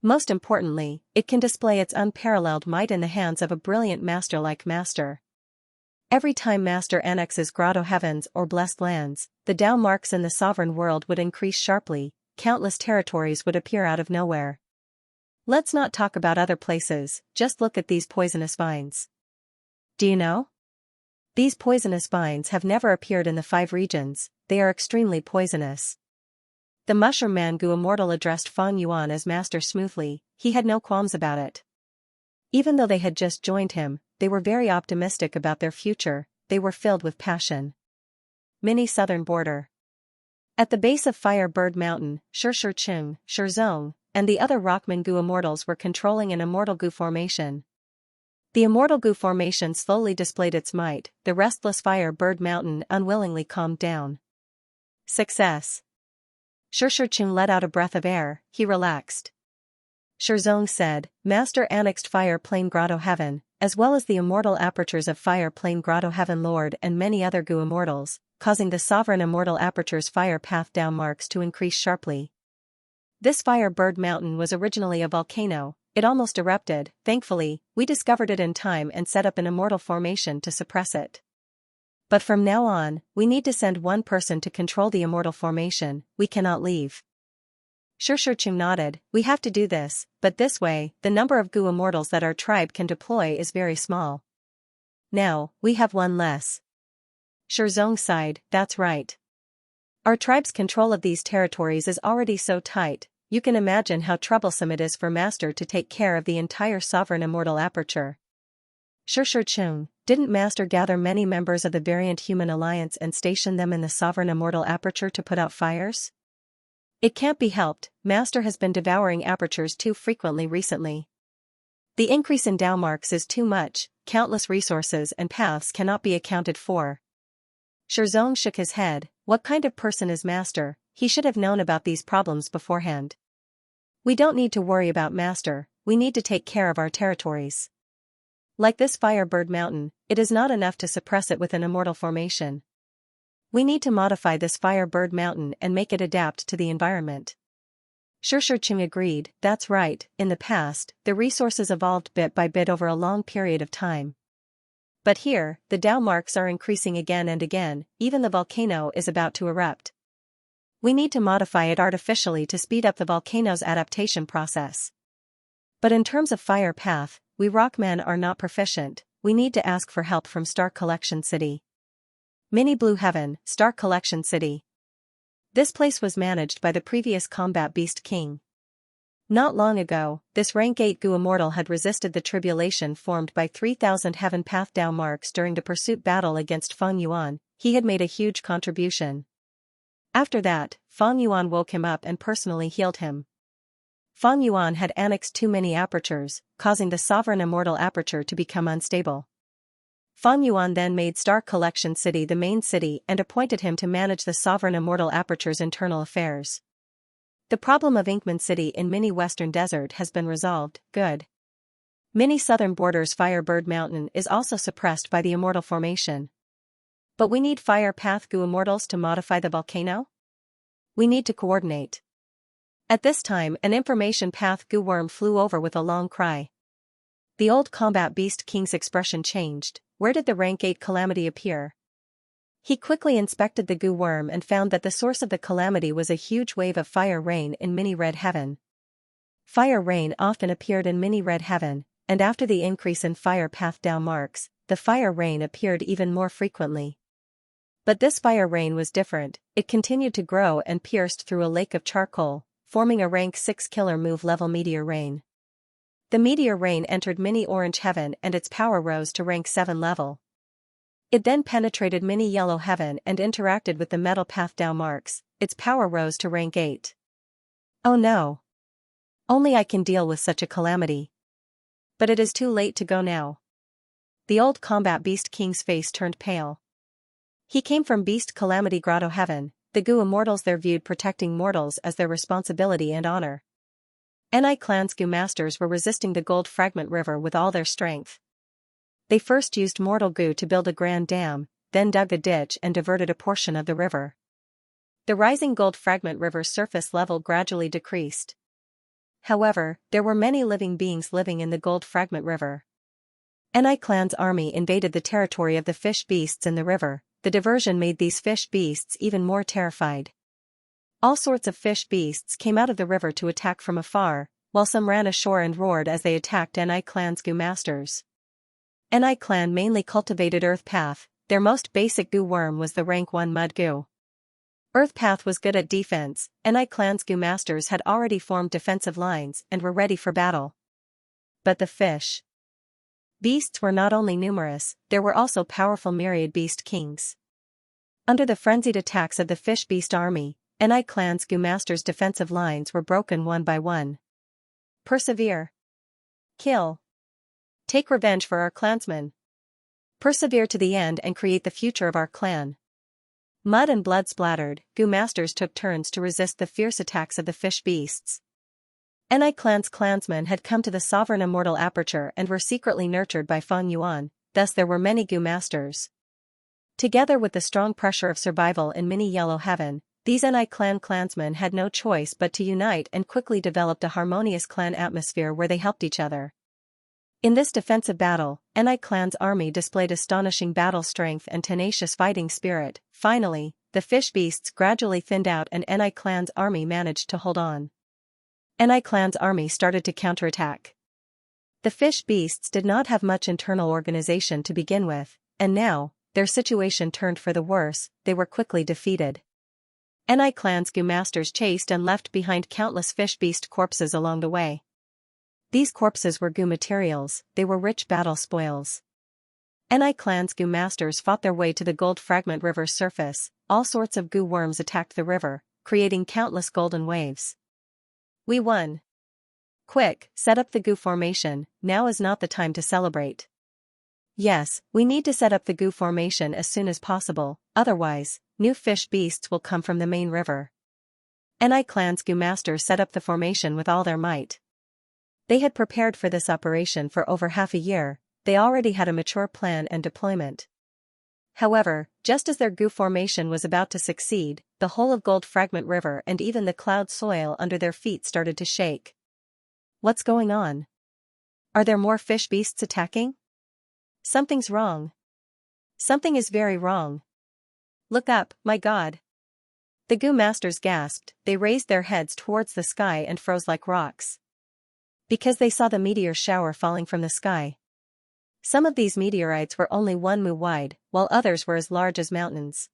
Most importantly, it can display its unparalleled might in the hands of a brilliant master like Master. Every time Master annexes Grotto Heavens or Blessed Lands, the Tao marks in the sovereign world would increase sharply, countless territories would appear out of nowhere. Let's not talk about other places, just look at these poisonous vines. Do you know? These poisonous vines have never appeared in the 5 regions, they are extremely poisonous. The mushroom man Gu Immortal addressed Fang Yuan as master smoothly, he had no qualms about it. Even though they had just joined him, they were very optimistic about their future, they were filled with passion. Mini Southern Border. At the base of Fire Bird Mountain, Shi Zhong, and the other Rockman Gu Immortals were controlling an immortal Gu formation. The immortal Gu formation slowly displayed its might, the restless Fire Bird Mountain unwillingly calmed down. Success. Shi let out a breath of air, he relaxed. Shi Zhong said, Master annexed Fire Plain Grotto Heaven, as well as the immortal apertures of Fire Plain Grotto Heaven Lord and many other Gu Immortals, causing the sovereign immortal aperture's fire path down marks to increase sharply. This Fire Bird Mountain was originally a volcano, it almost erupted, thankfully, we discovered it in time and set up an immortal formation to suppress it. But from now on, we need to send one person to control the immortal formation, we cannot leave. Shi nodded, we have to do this, but this way, the number of Gu Immortals that our tribe can deploy is very small. Now, we have one less. Shi Zhong sighed, that's right. Our tribe's control of these territories is already so tight, you can imagine how troublesome it is for Master to take care of the entire sovereign immortal aperture. Shi didn't Master gather many members of the Variant Human Alliance and station them in the sovereign immortal aperture to put out fires? It can't be helped, Master has been devouring apertures too frequently recently. The increase in Tao marks is too much, countless resources and paths cannot be accounted for. Shi Zhong shook his head, what kind of person is Master, he should have known about these problems beforehand. We don't need to worry about Master, we need to take care of our territories. Like this Firebird Mountain, it is not enough to suppress it with an immortal formation. We need to modify this Firebird Mountain and make it adapt to the environment. Shi agreed, that's right, in the past, the resources evolved bit by bit over a long period of time. But here, the Tao marks are increasing again and again, even the volcano is about to erupt. We need to modify it artificially to speed up the volcano's adaptation process. But in terms of fire path, we Rockmen are not proficient, we need to ask for help from Star Collection City. Mini Blue Heaven, Star Collection City. This place was managed by the previous Combat Beast King. Not long ago, this rank 8 Gu Immortal had resisted the tribulation formed by 3,000 Heaven Path Tao marks during the pursuit battle against Fang Yuan, he had made a huge contribution. After that, Fang Yuan woke him up and personally healed him. Fang Yuan had annexed too many apertures, causing the sovereign immortal aperture to become unstable. Fang Yuan then made Star Collection City the main city and appointed him to manage the sovereign immortal aperture's internal affairs. The problem of Inkman City in Mini Western Desert has been resolved, good. Mini Southern Border's Firebird Mountain is also suppressed by the immortal formation. But we need Fire Path Gu Immortals to modify the volcano? We need to coordinate. At this time an information path Gu Worm flew over with a long cry. The old Combat Beast King's expression changed. Where did the rank 8 calamity appear? He quickly inspected the Gu Worm and found that the source of the calamity was a huge wave of fire rain in Mini Red Heaven. Fire rain often appeared in Mini Red Heaven, and after the increase in fire path Tao marks, the fire rain appeared even more frequently. But this fire rain was different, it continued to grow and pierced through a lake of charcoal, forming a rank 6 killer move level meteor rain. The meteor rain entered Mini Orange Heaven and its power rose to rank 7 level. It then penetrated Mini Yellow Heaven and interacted with the metal path Tao marks, its power rose to rank 8. Oh no! Only I can deal with such a calamity. But it is too late to go now. The old Combat Beast King's face turned pale. He came from Beast Calamity Grotto Heaven, the Gu Immortals there viewed protecting mortals as their responsibility and honor. Ni Clan's Gu Masters were resisting the Gold Fragment River with all their strength. They first used Mortal Gu to build a grand dam, then dug a ditch and diverted a portion of the river. The rising Gold Fragment River's surface level gradually decreased. However, there were many living beings living in the Gold Fragment River. Ni clan's army invaded the territory of the fish beasts in the river. The diversion made these fish beasts even more terrified. All sorts of fish beasts came out of the river to attack from afar, while some ran ashore and roared as they attacked Ni clan's goo masters. Ni clan mainly cultivated Earth Path. Their most basic goo worm was the rank 1 mud goo. Earth Path was good at defense. Ni clan's goo masters had already formed defensive lines and were ready for battle. But the fish beasts were not only numerous, there were also powerful myriad beast kings. Under the frenzied attacks of the fish beast army, Ni clan's goo masters' defensive lines were broken one by one. Persevere. Kill. Take revenge for our clansmen. Persevere to the end and create the future of our clan. Mud and blood splattered, goo masters took turns to resist the fierce attacks of the fish beasts. Ni clan's clansmen had come to the sovereign immortal aperture and were secretly nurtured by Feng Yuan, thus there were many goo masters. Together with the strong pressure of survival in mini yellow heaven, these Ni clan clansmen had no choice but to unite and quickly developed a harmonious clan atmosphere where they helped each other. In this defensive battle, Ni clan's army displayed astonishing battle strength and tenacious fighting spirit. Finally, the fish beasts gradually thinned out and Ni clan's army managed to hold on. Ni clan's army started to counterattack. The fish beasts did not have much internal organization to begin with, and now, their situation turned for the worse. They were quickly defeated. Ni clan's goo masters chased and left behind countless fish beast corpses along the way. These corpses were goo materials, they were rich battle spoils. Ni clan's goo masters fought their way to the gold fragment river's surface. All sorts of goo worms attacked the river, creating countless golden waves. We won. Quick, set up the goo formation. Now is not the time to celebrate. Yes, we need to set up the goo formation as soon as possible, otherwise, new fish beasts will come from the main river. Ni clan's goo masters set up the formation with all their might. They had prepared for this operation for over half a year. They already had a mature plan and deployment. However, just as their goo formation was about to succeed, the whole of Gold Fragment River and even the cloud soil under their feet started to shake. What's going on? Are there more fish beasts attacking? Something's wrong. Something is very wrong. Look up, my God. The goo masters gasped. They raised their heads towards the sky and froze like rocks. Because they saw the meteor shower falling from the sky. Some of these meteorites were only 1 mu wide, while others were as large as mountains.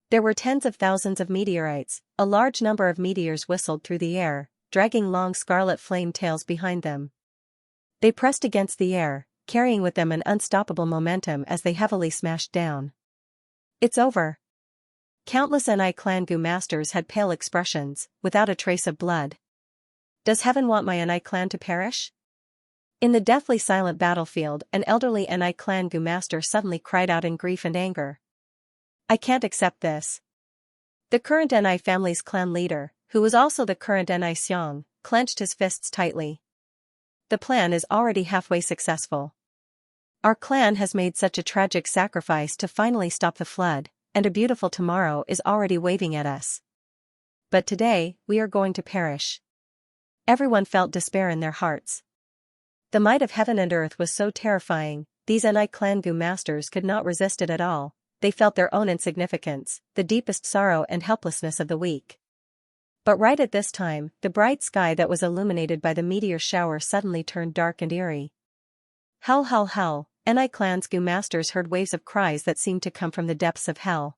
There were tens of thousands of meteorites. A large number of meteors whistled through the air, dragging long scarlet flame tails behind them. They pressed against the air, carrying with them an unstoppable momentum as they heavily smashed down. It's over. Countless Ni clan goo masters had pale expressions, without a trace of blood. Does heaven want my Ni clan to perish? In the deathly silent battlefield, an elderly Ni clan goo master suddenly cried out in grief and anger. I can't accept this. The current Ni family's clan leader, who was also the current Ni Xiang, clenched his fists tightly. The plan is already halfway successful. Our clan has made such a tragic sacrifice to finally stop the flood, and a beautiful tomorrow is already waving at us. But today, we are going to perish. Everyone felt despair in their hearts. The might of heaven and earth was so terrifying, these Ni clan goo masters could not resist it at all. They felt their own insignificance, the deepest sorrow and helplessness of the weak. But right at this time, the bright sky that was illuminated by the meteor shower suddenly turned dark and eerie. Hell, hell, hell! Ni clan's goo masters heard waves of cries that seemed to come from the depths of hell.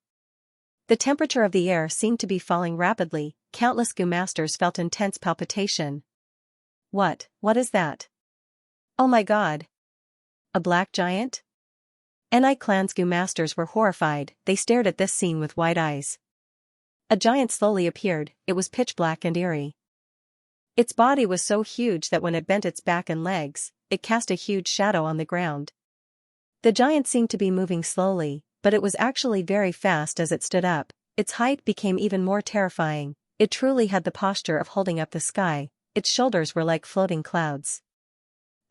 The temperature of the air seemed to be falling rapidly. Countless goo masters felt intense palpitation. What is that? Oh my God! A black giant? Ni clan's goo masters were horrified. They stared at this scene with wide eyes. A giant slowly appeared. It was pitch black and eerie. Its body was so huge that when it bent its back and legs, it cast a huge shadow on the ground. The giant seemed to be moving slowly, but it was actually very fast as it stood up. Its height became even more terrifying. It truly had the posture of holding up the sky. Its shoulders were like floating clouds.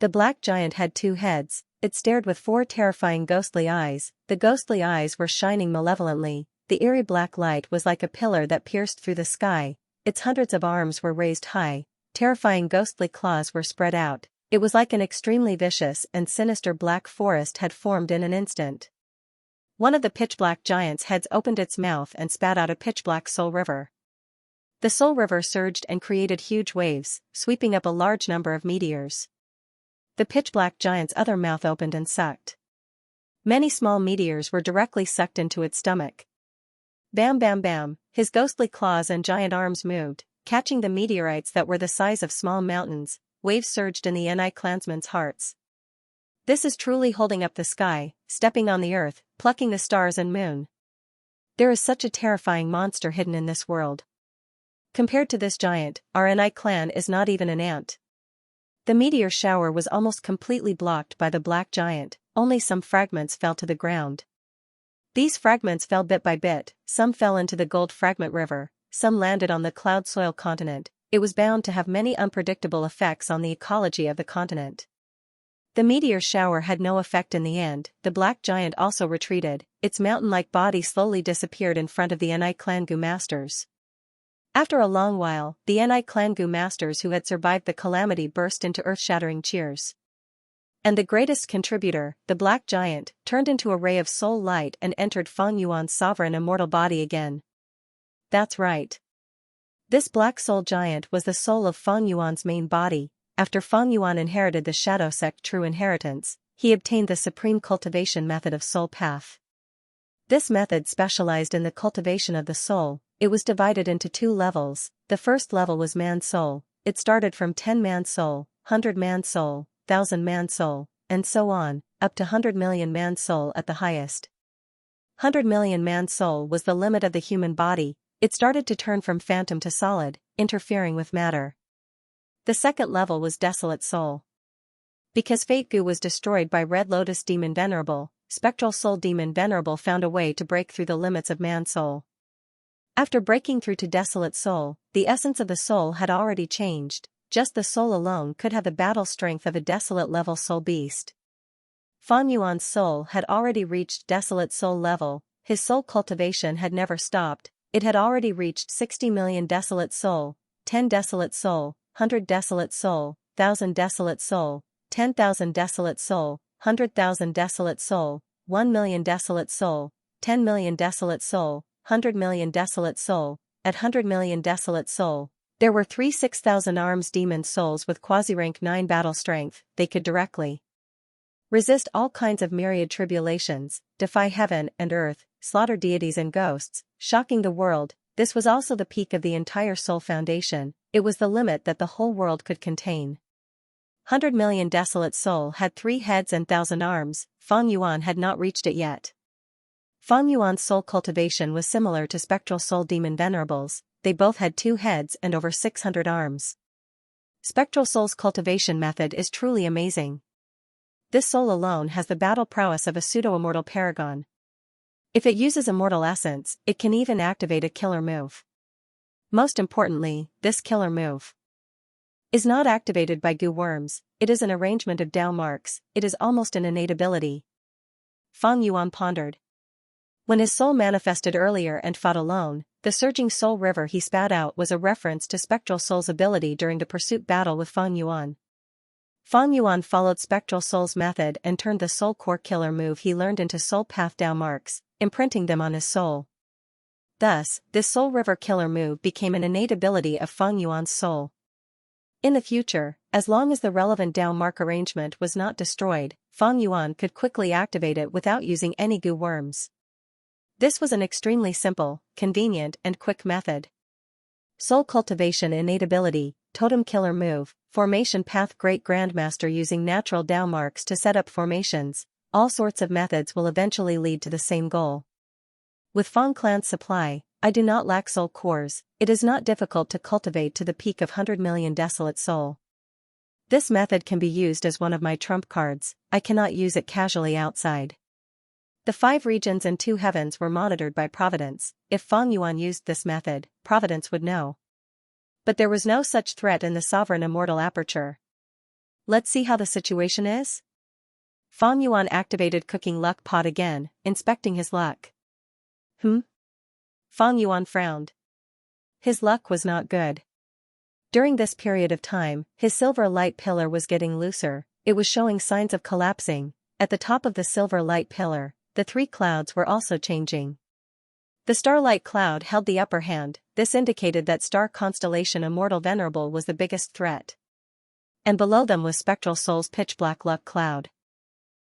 The black giant had 2 heads. It stared with 4 terrifying ghostly eyes. The ghostly eyes were shining malevolently. The eerie black light was like a pillar that pierced through the sky. Its hundreds of arms were raised high. Terrifying ghostly claws were spread out. It was like an extremely vicious and sinister black forest had formed in an instant. One of the pitch-black giants' heads opened its mouth and spat out a pitch-black soul river. The soul river surged and created huge waves, sweeping up a large number of meteors. The pitch-black giant's other mouth opened and sucked. Many small meteors were directly sucked into its stomach. Bam bam bam, his ghostly claws and giant arms moved, catching the meteorites that were the size of small mountains. Waves surged in the Ni clansmen's hearts. This is truly holding up the sky, stepping on the earth, plucking the stars and moon. There is such a terrifying monster hidden in this world. Compared to this giant, our Ni clan is not even an ant. The meteor shower was almost completely blocked by the black giant, only some fragments fell to the ground. These fragments fell bit by bit, some fell into the gold fragment river, some landed on the cloud soil continent. It was bound to have many unpredictable effects on the ecology of the continent. The meteor shower had no effect in the end. The black giant also retreated, its mountain-like body slowly disappeared in front of the Ni clan Gu masters. After a long while, the Ni clan Gu masters who had survived the calamity burst into earth-shattering cheers. And the greatest contributor, the black giant, turned into a ray of soul light and entered Feng Yuan's sovereign immortal body again. That's right. This black soul giant was the soul of Feng Yuan's main body. After Feng Yuan inherited the Shadow Sect true inheritance, he obtained the supreme cultivation method of soul path. This method specialized in the cultivation of the soul. It was divided into 2 levels. The first level was man soul. It started from 10-man soul, 100-man soul, 1,000-man soul, and so on, up to 100 million man soul at the highest. 100 million man soul was the limit of the human body. It started to turn from phantom to solid, interfering with matter. The second level was Desolate Soul. Because Fate Gu was destroyed by Red Lotus Demon Venerable, Spectral Soul Demon Venerable found a way to break through the limits of man soul. After breaking through to Desolate Soul, the essence of the soul had already changed. Just the soul alone could have the battle strength of a desolate level soul beast. Feng Yuan's soul had already reached Desolate Soul level. His soul cultivation had never stopped. It had already reached 60 million desolate soul, 10 desolate soul, 100 desolate soul, 1,000 desolate soul, 10,000 desolate soul, 100,000 desolate soul, 1 million desolate soul, 10 million desolate soul, 100 million desolate soul. At 100 million desolate soul, there were 3 6,000 arms demon souls with quasi-rank 9 battle strength. They could directly resist all kinds of myriad tribulations, defy heaven and earth, slaughter deities and ghosts, shocking the world. This was also the peak of the entire soul foundation. It was the limit that the whole world could contain. 100 million desolate soul had 3 heads and 1,000 arms. Feng Yuan had not reached it yet. Feng Yuan's soul cultivation was similar to Spectral Soul Demon Venerables. They both had 2 heads and over 600 arms. Spectral Soul's cultivation method is truly amazing. This soul alone has the battle prowess of a pseudo-immortal paragon. If it uses immortal essence, it can even activate a killer move. Most importantly, this killer move is not activated by goo worms. It is an arrangement of Dao marks. It is almost an innate ability. Feng Yuan pondered. When his soul manifested earlier and fought alone, the surging soul river he spat out was a reference to Spectral Soul's ability during the pursuit battle with Feng Yuan. Feng Yuan followed Spectral Soul's method and turned the soul core killer move he learned into soul path Dao marks, imprinting them on his soul. Thus, this soul river killer move became an innate ability of Feng Yuan's soul. In the future, as long as the relevant Dao mark arrangement was not destroyed, Feng Yuan could quickly activate it without using any goo worms. This was an extremely simple, convenient and quick method. Soul cultivation innate ability, totem killer move, formation path great grandmaster using natural Dao marks to set up formations. All sorts of methods will eventually lead to the same goal. With Feng Clan's supply, I do not lack soul cores. It is not difficult to cultivate to the peak of 100 million desolate soul. This method can be used as one of my trump cards. I cannot use it casually outside. The 5 regions and 2 heavens were monitored by Providence. If Feng Yuan used this method, Providence would know. But there was no such threat in the sovereign immortal aperture. Let's see how the situation is. Feng Yuan activated cooking luck pot again, inspecting his luck. Feng Yuan frowned. His luck was not good. During this period of time, his silver light pillar was getting looser, it was showing signs of collapsing. At the top of the silver light pillar, the three clouds were also changing. The starlight cloud held the upper hand, this indicated that star constellation Immortal Venerable was the biggest threat. And below them was Spectral Soul's pitch-black luck cloud.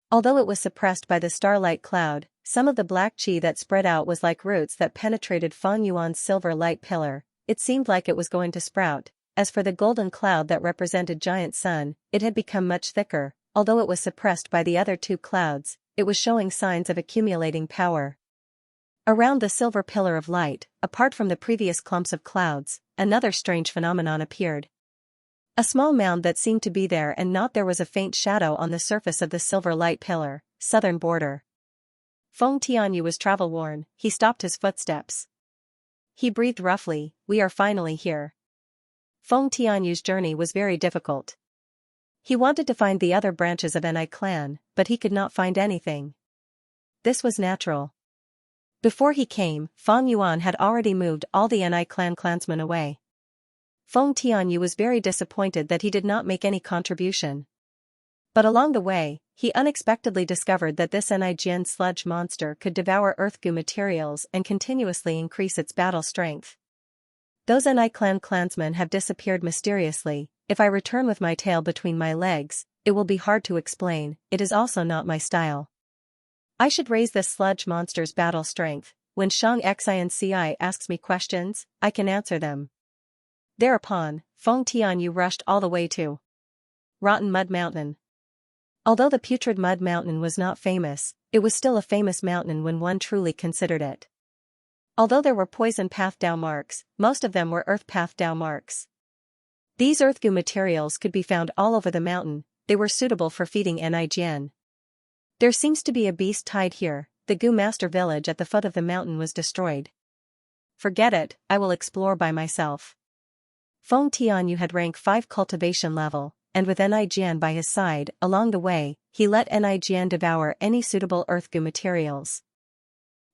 Although it was suppressed by the starlight cloud, some of the black chi that spread out was like roots that penetrated Feng Yuan's silver light pillar. It seemed like it was going to sprout. As for the golden cloud that represented Giant Sun, it had become much thicker. Although it was suppressed by the other two clouds, it was showing signs of accumulating power. Around the silver pillar of light, apart from the previous clumps of clouds, another strange phenomenon appeared. A small mound that seemed to be there and not there was a faint shadow on the surface of the silver light pillar, southern border. Feng Tianyu was travel-worn, he stopped his footsteps. He breathed roughly, we are finally here. Feng Tianyu's journey was very difficult. He wanted to find the other branches of Ni clan, but he could not find anything. This was natural. Before he came, Feng Yuan had already moved all the Ni clan clansmen away. Feng Tianyu was very disappointed that he did not make any contribution. But along the way, he unexpectedly discovered that this Ni sludge monster could devour earth goo materials and continuously increase its battle strength. Those Ni clan clansmen have disappeared mysteriously. If I return with my tail between my legs, it will be hard to explain, it is also not my style. I should raise this sludge monster's battle strength. When Xianxia asks me questions, I can answer them. Thereupon, Feng Tianyu rushed all the way to Rotten Mud Mountain. Although the putrid Mud Mountain was not famous, it was still a famous mountain when one truly considered it. Although there were poison path Dao marks, most of them were earth path Dao marks. These earth goo materials could be found all over the mountain, they were suitable for feeding Ni. There seems to be a beast tied here. The Goo Master village at the foot of the mountain was destroyed. Forget it, I will explore by myself. Feng Tianyu had rank 5 cultivation level, and with Ni by his side, along the way, he let Ni devour any suitable earth goo materials.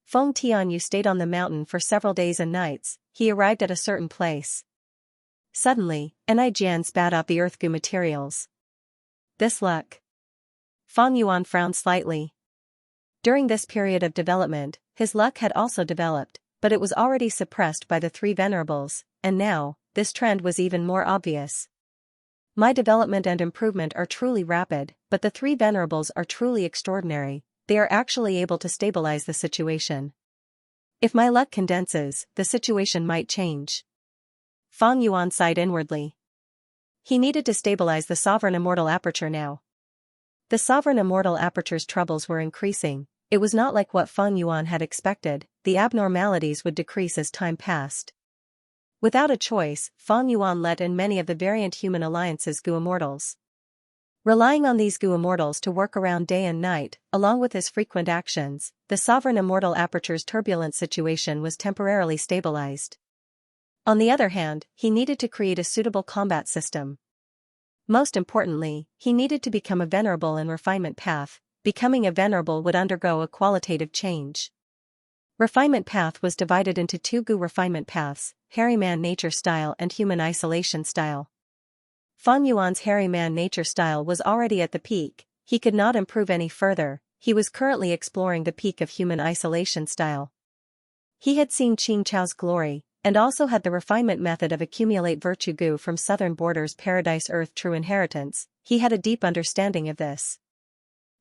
Feng Tianyu stayed on the mountain for several days and nights. He arrived at a certain place. Suddenly, Ni spat out the earth goo materials. This luck. Feng Yuan frowned slightly. During this period of development, his luck had also developed, but it was already suppressed by the three venerables, and now, this trend was even more obvious. My development and improvement are truly rapid, but the three venerables are truly extraordinary, they are actually able to stabilize the situation. If my luck condenses, the situation might change. Feng Yuan sighed inwardly. He needed to stabilize the Sovereign Immortal Aperture now. The Sovereign Immortal Aperture's troubles were increasing. It was not like what Feng Yuan had expected, the abnormalities would decrease as time passed. Without a choice, Feng Yuan let in many of the variant human alliance's Goo Immortals. Relying on these Goo Immortals to work around day and night, along with his frequent actions, the Sovereign Immortal Aperture's turbulent situation was temporarily stabilized. On the other hand, he needed to create a suitable combat system. Most importantly, he needed to become a venerable in refinement path. Becoming a venerable would undergo a qualitative change. Refinement path was divided into 2 Goo refinement paths, Hairy Man Nature Style and Human Isolation Style. Feng Yuan's Hairy Man Nature Style was already at the peak, he could not improve any further, he was currently exploring the peak of Human Isolation Style. He had seen Qing Chao's glory, and also had the refinement method of accumulate virtue goo from Southern Borders Paradise Earth True Inheritance, he had a deep understanding of this.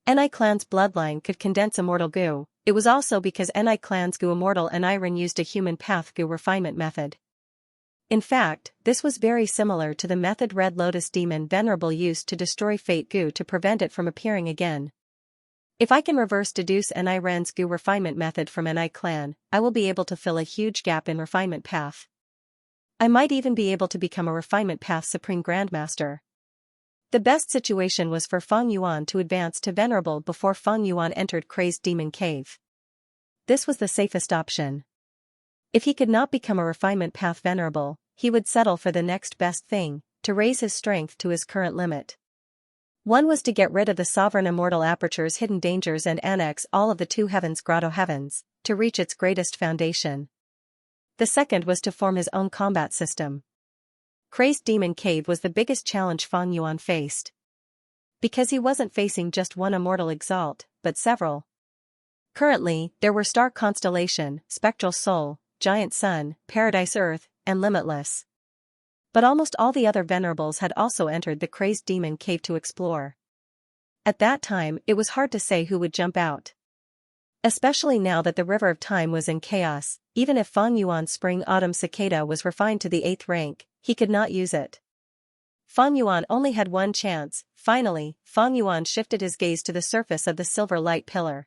Ni clan's bloodline could condense immortal goo, it was also because Ni clan's Goo Immortal and Iron used a human path goo refinement method. In fact, this was very similar to the method Red Lotus Demon Venerable used to destroy Fate Goo to prevent it from appearing again. If I can reverse deduce Ni Ren's Goo refinement method from Ni clan, I will be able to fill a huge gap in refinement path. I might even be able to become a refinement path Supreme Grandmaster. The best situation was for Feng Yuan to advance to Venerable before Feng Yuan entered Crazed Demon Cave. This was the safest option. If he could not become a refinement path Venerable, he would settle for the next best thing, to raise his strength to his current limit. One was to get rid of the Sovereign Immortal Aperture's hidden dangers and annex all of the 2 heavens Grotto heavens, to reach its greatest foundation. The second was to form his own combat system. Crazed Demon Cave was the biggest challenge Feng Yuan faced. Because he wasn't facing just one immortal exalt, but several. Currently, there were Star Constellation, Spectral Soul, Giant Sun, Paradise Earth, and Limitless. But almost all the other venerables had also entered the Crazed Demon Cave to explore. At that time, it was hard to say who would jump out. Especially now that the River of Time was in chaos, even if Feng Yuan's Spring Autumn Cicada was refined to the 8th rank, he could not use it. Feng Yuan only had one chance. Finally, Feng Yuan shifted his gaze to the surface of the silver light pillar.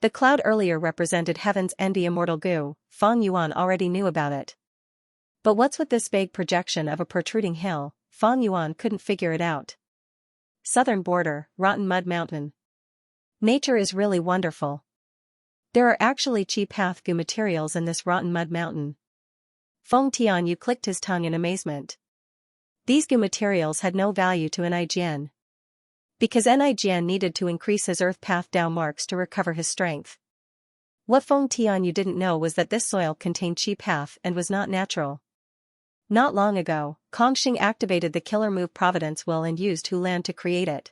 The cloud earlier represented heaven's endy immortal goo. Feng Yuan already knew about it. But what's with this vague projection of a protruding hill? Feng Yuan couldn't figure it out. Southern border, Rotten Mud Mountain. Nature is really wonderful. There are actually chi path goo materials in this Rotten Mud Mountain. Feng Tianyu clicked his tongue in amazement. These goo materials had no value to Nijian. Because Nijian needed to increase his earth path Dao marks to recover his strength. What Feng Tianyu didn't know was that this soil contained chi path and was not natural. Not long ago, Kongxing activated the killer move Providence Will and used Hulan to create it.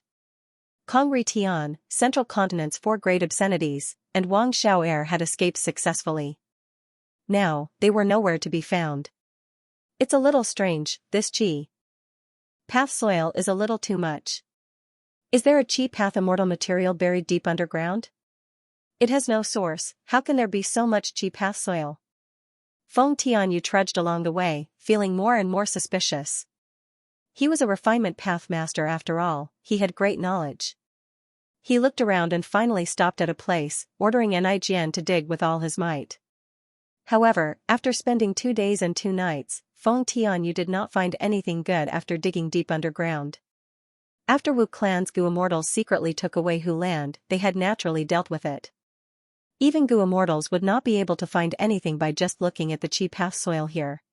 Kongri Tian, Central Continent's 4 great obscenities, and Wang Xiao Air had escaped successfully. Now, they were nowhere to be found. It's a little strange, this chi path soil is a little too much. Is there a chi path immortal material buried deep underground? It has no source, how can there be so much chi path soil? Feng Tianyu trudged along the way, feeling more and more suspicious. He was a refinement path master after all, he had great knowledge. He looked around and finally stopped at a place, ordering Nijian to dig with all his might. However, after spending 2 days and 2 nights, Feng Tianyu did not find anything good after digging deep underground. After Wu Clan's Gu Immortals secretly took away Hulan, they had naturally dealt with it. Even Gu Immortals would not be able to find anything by just looking at the chi path soil here.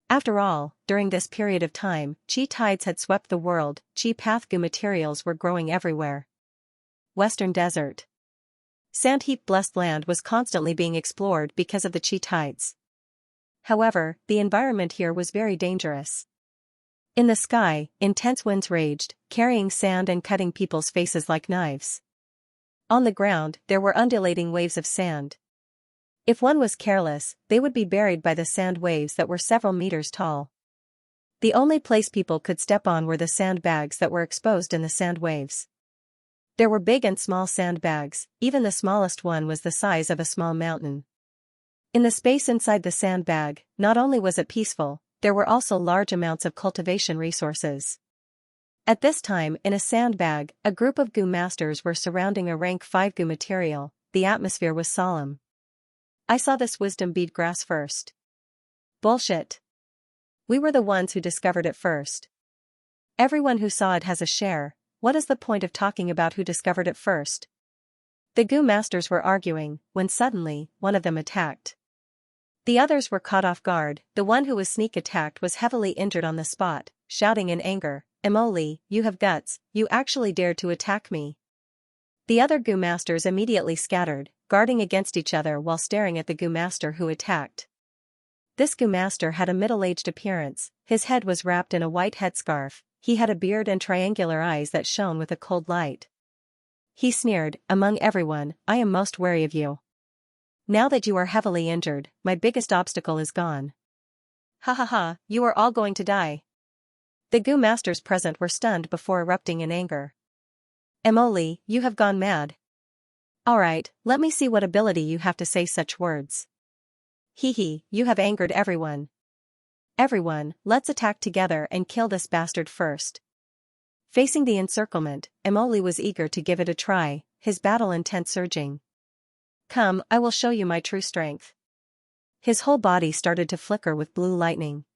After all, during this period of time, chi tides had swept the world, chi path Gu materials were growing everywhere. Western Desert. Sand heap blessed land was constantly being explored because of the chi tides. However, the environment here was very dangerous. In the sky, intense winds raged, carrying sand and cutting people's faces like knives. On the ground, there were undulating waves of sand. If one was careless, they would be buried by the sand waves that were several meters tall. The only place people could step on were the sandbags that were exposed in the sand waves. There were big and small sandbags, even the smallest one was the size of a small mountain. In the space inside the sandbag, not only was it peaceful, there were also large amounts of cultivation resources. At this time, in a sandbag, a group of Gu masters were surrounding a rank 5 Gu material. The atmosphere was solemn. I saw this wisdom bead grass first. Bullshit. We were the ones who discovered it first. Everyone who saw it has a share. What is the point of talking about who discovered it first? The Gu masters were arguing, when suddenly, one of them attacked. The others were caught off guard. The one who was sneak attacked was heavily injured on the spot, shouting in anger, "Emoli, you have guts, you actually dared to attack me." The other Gu masters immediately scattered, guarding against each other while staring at the Gu master who attacked. This Gu master had a middle-aged appearance, his head was wrapped in a white headscarf, he had a beard and triangular eyes that shone with a cold light. He sneered, "Among everyone, I am most wary of you. Now that you are heavily injured, my biggest obstacle is gone. Ha ha ha, you are all going to die." The Gu masters present were stunned before erupting in anger. "Emoli, you have gone mad. Alright, let me see what ability you have to say such words. Hee, you have angered everyone. Everyone, let's attack together and kill this bastard first." Facing the encirclement, Emoli was eager to give it a try, his battle intent surging. "Come, I will show you my true strength." His whole body started to flicker with blue lightning.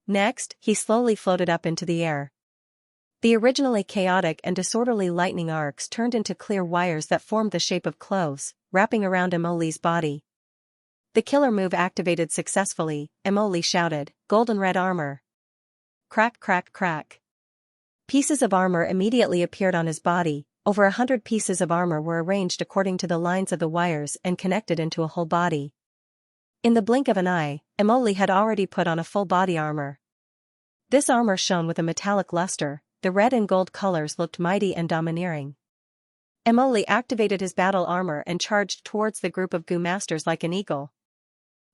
Next, he slowly floated up into the air. The originally chaotic and disorderly lightning arcs turned into clear wires that formed the shape of cloves, wrapping around Emoli's body. The killer move activated successfully, Emoli shouted, "Golden red armor." Crack crack crack. Pieces of armor immediately appeared on his body. Over 100 pieces of armor were arranged according to the lines of the wires and connected into a whole body. In the blink of an eye, Emoli had already put on a full body armor. This armor shone with a metallic luster, the red and gold colors looked mighty and domineering. Emoli activated his battle armor and charged towards the group of Gu masters like an eagle.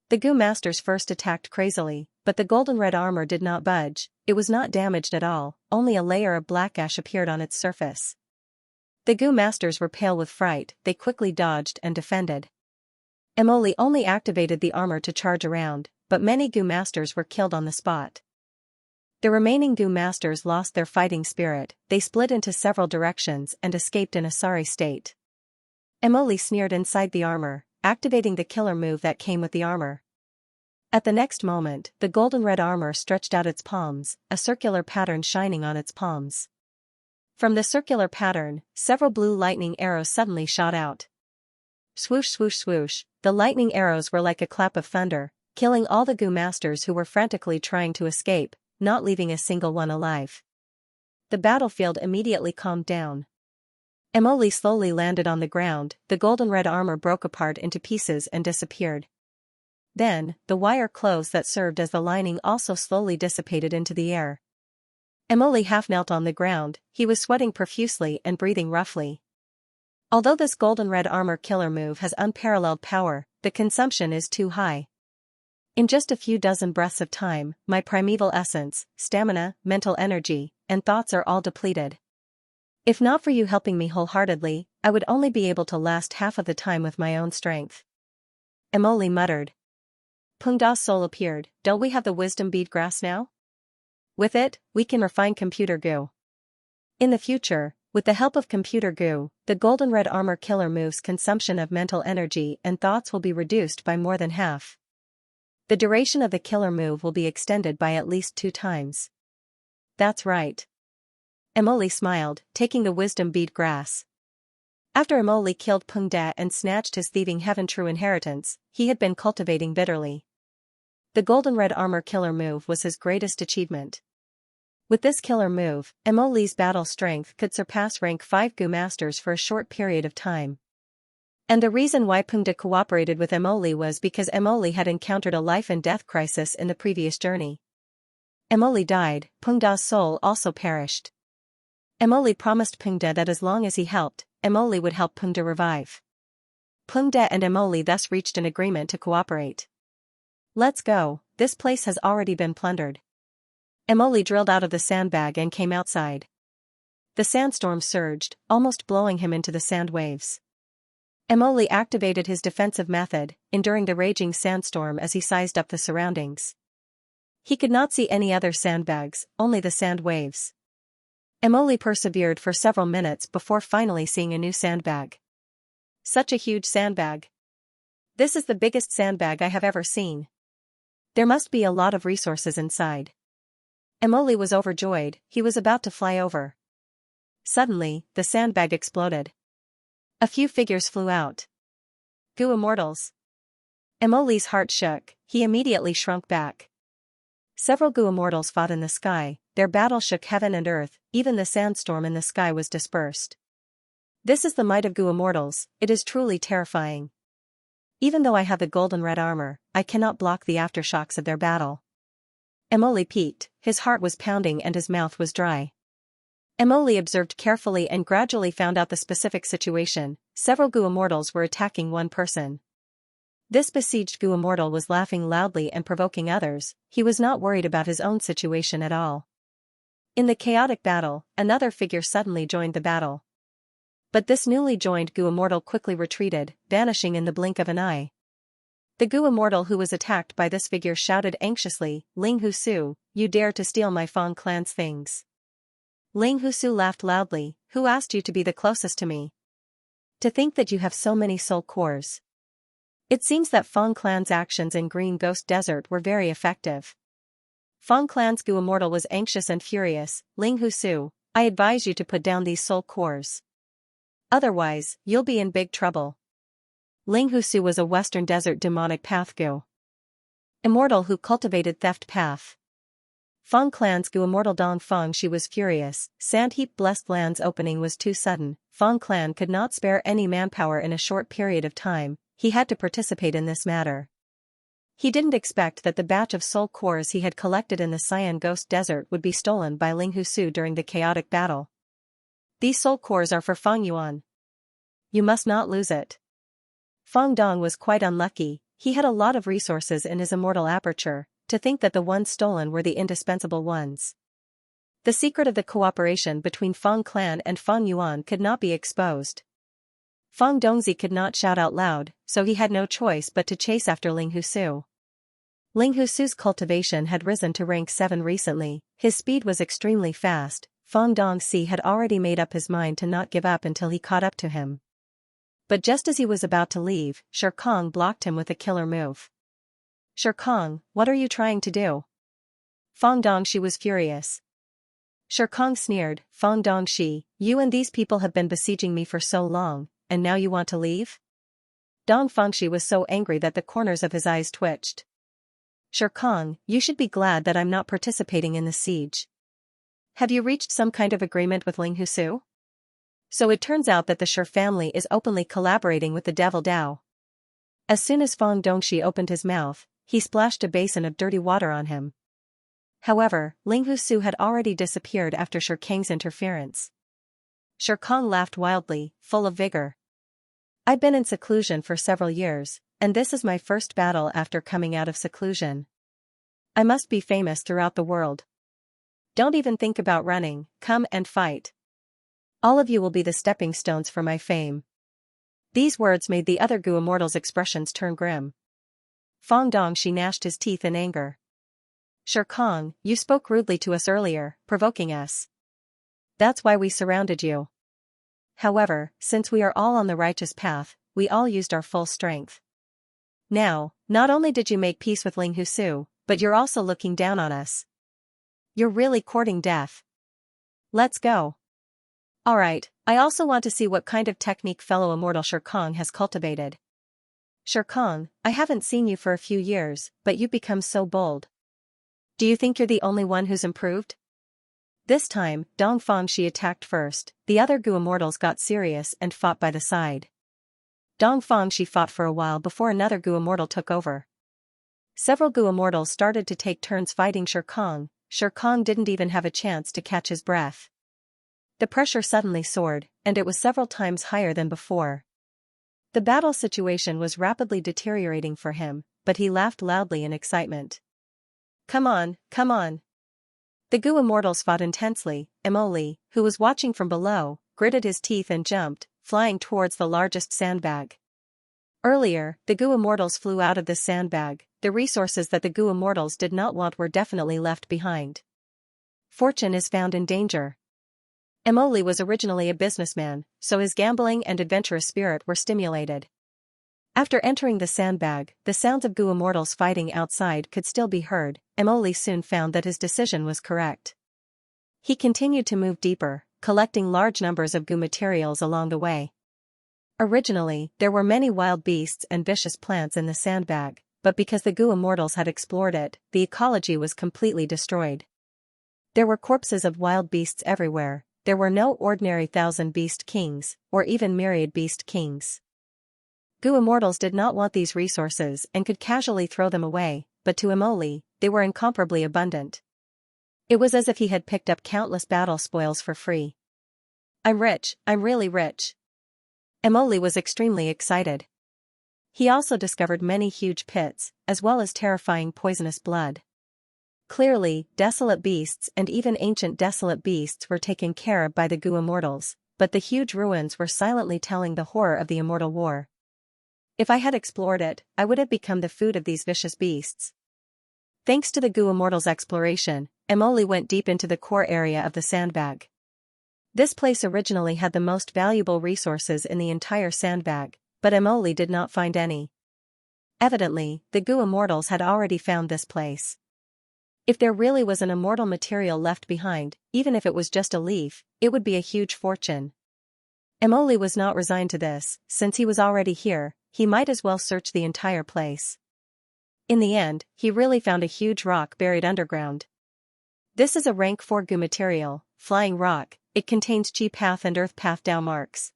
The Gu masters first attacked crazily, but the golden red armor did not budge. It was not damaged at all, only a layer of black ash appeared on its surface. The Gu masters were pale with fright, they quickly dodged and defended. Emoli only activated the armor to charge around, but many Gu masters were killed on the spot. The remaining Gu masters lost their fighting spirit, they split into several directions and escaped in a sorry state. Emoli sneered inside the armor, activating the killer move that came with the armor. At the next moment, the golden red armor stretched out its palms, a circular pattern shining on its palms. From the circular pattern, several blue lightning arrows suddenly shot out. Swoosh swoosh swoosh, the lightning arrows were like a clap of thunder, killing all the Gu masters who were frantically trying to escape, not leaving a single one alive. The battlefield immediately calmed down. Emoli slowly landed on the ground, the golden red armor broke apart into pieces and disappeared. Then, the wire clothes that served as the lining also slowly dissipated into the air. Emoli half knelt on the ground, he was sweating profusely and breathing roughly. Although this golden red armor killer move has unparalleled power, the consumption is too high. In just a few dozen breaths of time, my primeval essence, stamina, mental energy, and thoughts are all depleted. If not for you helping me wholeheartedly, I would only be able to last half of the time with my own strength. Emoli muttered. Peng Da's soul appeared. Don't we have the wisdom bead grass now? With it, we can refine computer goo. In the future, with the help of computer goo, the golden red armor killer move's consumption of mental energy and thoughts will be reduced by more than half. The duration of the killer move will be extended by at least 2 times. That's right. Emoli smiled, taking the wisdom bead grass. After Emoli killed Peng Da and snatched his thieving heaven true inheritance, he had been cultivating bitterly. The golden red armor killer move was his greatest achievement. With this killer move, Emoli's battle strength could surpass rank 5 Gu masters for a short period of time. And the reason why Peng Da cooperated with Emoli was because Emoli had encountered a life and death crisis in the previous journey. Emoli died, Peng Da's soul also perished. Emoli promised Peng Da that as long as he helped, Emoli would help Peng Da revive. Peng Da and Emoli thus reached an agreement to cooperate. Let's go, this place has already been plundered. Emoli drilled out of the sandbag and came outside. The sandstorm surged, almost blowing him into the sand waves. Emoli activated his defensive method, enduring the raging sandstorm as he sized up the surroundings. He could not see any other sandbags, only the sand waves. Emoli persevered for several minutes before finally seeing a new sandbag. Such a huge sandbag. This is the biggest sandbag I have ever seen. There must be a lot of resources inside. Emoli was overjoyed, he was about to fly over. Suddenly, the sandbag exploded. A few figures flew out. Gu immortals. Emoli's heart shook, he immediately shrunk back. Several Gu immortals fought in the sky, their battle shook heaven and earth, even the sandstorm in the sky was dispersed. This is the might of Gu immortals, it is truly terrifying. Even though I have the golden red armor, I cannot block the aftershocks of their battle. Emoli peaked, his heart was pounding and his mouth was dry. Emoli observed carefully and gradually found out the specific situation. Several Gu immortals were attacking one person. This besieged Gu immortal was laughing loudly and provoking others, he was not worried about his own situation at all. In the chaotic battle, another figure suddenly joined the battle. But this newly joined Gu immortal quickly retreated, vanishing in the blink of an eye. The Gu immortal who was attacked by this figure shouted anxiously, Ling Husu, you dare to steal my Fang clan's things. Ling Husu laughed loudly, who asked you to be the closest to me? To think that you have so many soul cores. It seems that Fang clan's actions in Green Ghost Desert were very effective. Fang clan's Gu immortal was anxious and furious, Ling Husu, I advise you to put down these soul cores. Otherwise, you'll be in big trouble. Ling Husu was a Western Desert demonic path Gu immortal who cultivated theft path. Fang clan's Gu immortal Dong Feng she was furious, Sandheap Blessed Land's opening was too sudden, Fang clan could not spare any manpower in a short period of time, he had to participate in this matter. He didn't expect that the batch of soul cores he had collected in the Cyan Ghost Desert would be stolen by Ling Husu during the chaotic battle. These soul cores are for Fang Yuan. You must not lose it. Fang Dong was quite unlucky. He had a lot of resources in his immortal aperture. To think that the ones stolen were the indispensable ones. The secret of the cooperation between Fang Clan and Fang Yuan could not be exposed. Fang Dongzi could not shout out loud, so he had no choice but to chase after Ling Husu. Ling Husu's cultivation had risen to rank 7 recently. His speed was extremely fast. Fang Dongzi had already made up his mind to not give up until he caught up to him. But just as he was about to leave, Shirkong blocked him with a killer move. Shirkong, what are you trying to do? Fang Dongshi was furious. Shirkong sneered, Fang Dongshi, you and these people have been besieging me for so long, and now you want to leave? Dong Fangshi was so angry that the corners of his eyes twitched. Shirkong, you should be glad that I'm not participating in the siege. Have you reached some kind of agreement with Ling Husu? So it turns out that the Shi family is openly collaborating with the Devil Dao. As soon as Fang Dongshi opened his mouth, he splashed a basin of dirty water on him. However, Ling Husu had already disappeared after Shirkang's interference. Shirkong laughed wildly, full of vigor. I've been in seclusion for several years, and this is my first battle after coming out of seclusion. I must be famous throughout the world. Don't even think about running, come and fight. All of you will be the stepping stones for my fame. These words made the other Gu immortals' expressions turn grim. Fang Dongshi gnashed his teeth in anger. Shirkong, you spoke rudely to us earlier, provoking us. That's why we surrounded you. However, since we are all on the righteous path, we all used our full strength. Now, not only did you make peace with Ling Husu, but you're also looking down on us. You're really courting death. Let's go. Alright, I also want to see what kind of technique fellow immortal Shirkong has cultivated. Shirkong, I haven't seen you for a few years, but you've become so bold. Do you think you're the only one who's improved? This time, Dong Fangshi attacked first. The other Gu immortals got serious and fought by the side. Dong Fangshi fought for a while before another Gu immortal took over. Several Gu immortals started to take turns fighting Shirkong. Shirkong didn't even have a chance to catch his breath. The pressure suddenly soared, and it was several times higher than before. The battle situation was rapidly deteriorating for him, but he laughed loudly in excitement. Come on, come on. The Gu immortals fought intensely. Emoli, who was watching from below, gritted his teeth and jumped, flying towards the largest sandbag. Earlier, the Gu immortals flew out of this sandbag. The resources that the Gu immortals did not want were definitely left behind. Fortune is found in danger. Emoli was originally a businessman, so his gambling and adventurous spirit were stimulated. After entering the sandbag, the sounds of Gu immortals fighting outside could still be heard. Emoli soon found that his decision was correct. He continued to move deeper, collecting large numbers of Gu materials along the way. Originally, there were many wild beasts and vicious plants in the sandbag, but because the Gu immortals had explored it, the ecology was completely destroyed. There were corpses of wild beasts everywhere. There were no ordinary thousand beast kings, or even myriad beast kings. Gu immortals did not want these resources and could casually throw them away, but to Emoli, they were incomparably abundant. It was as if he had picked up countless battle spoils for free. I'm rich, I'm really rich. Emoli was extremely excited. He also discovered many huge pits, as well as terrifying poisonous blood. Clearly, desolate beasts and even ancient desolate beasts were taken care of by the Gu immortals, but the huge ruins were silently telling the horror of the immortal war. If I had explored it, I would have become the food of these vicious beasts. Thanks to the Gu immortals' exploration, Emoli went deep into the core area of the sandbag. This place originally had the most valuable resources in the entire sandbag, but Emoli did not find any. Evidently, the Gu immortals had already found this place. If there really was an immortal material left behind, even if it was just a leaf, it would be a huge fortune. Emoli was not resigned to this. Since he was already here, he might as well search the entire place. In the end, he really found a huge rock buried underground. This is a rank 4 Gu material, flying rock. It contains Chi Path and Earth Path Dao marks.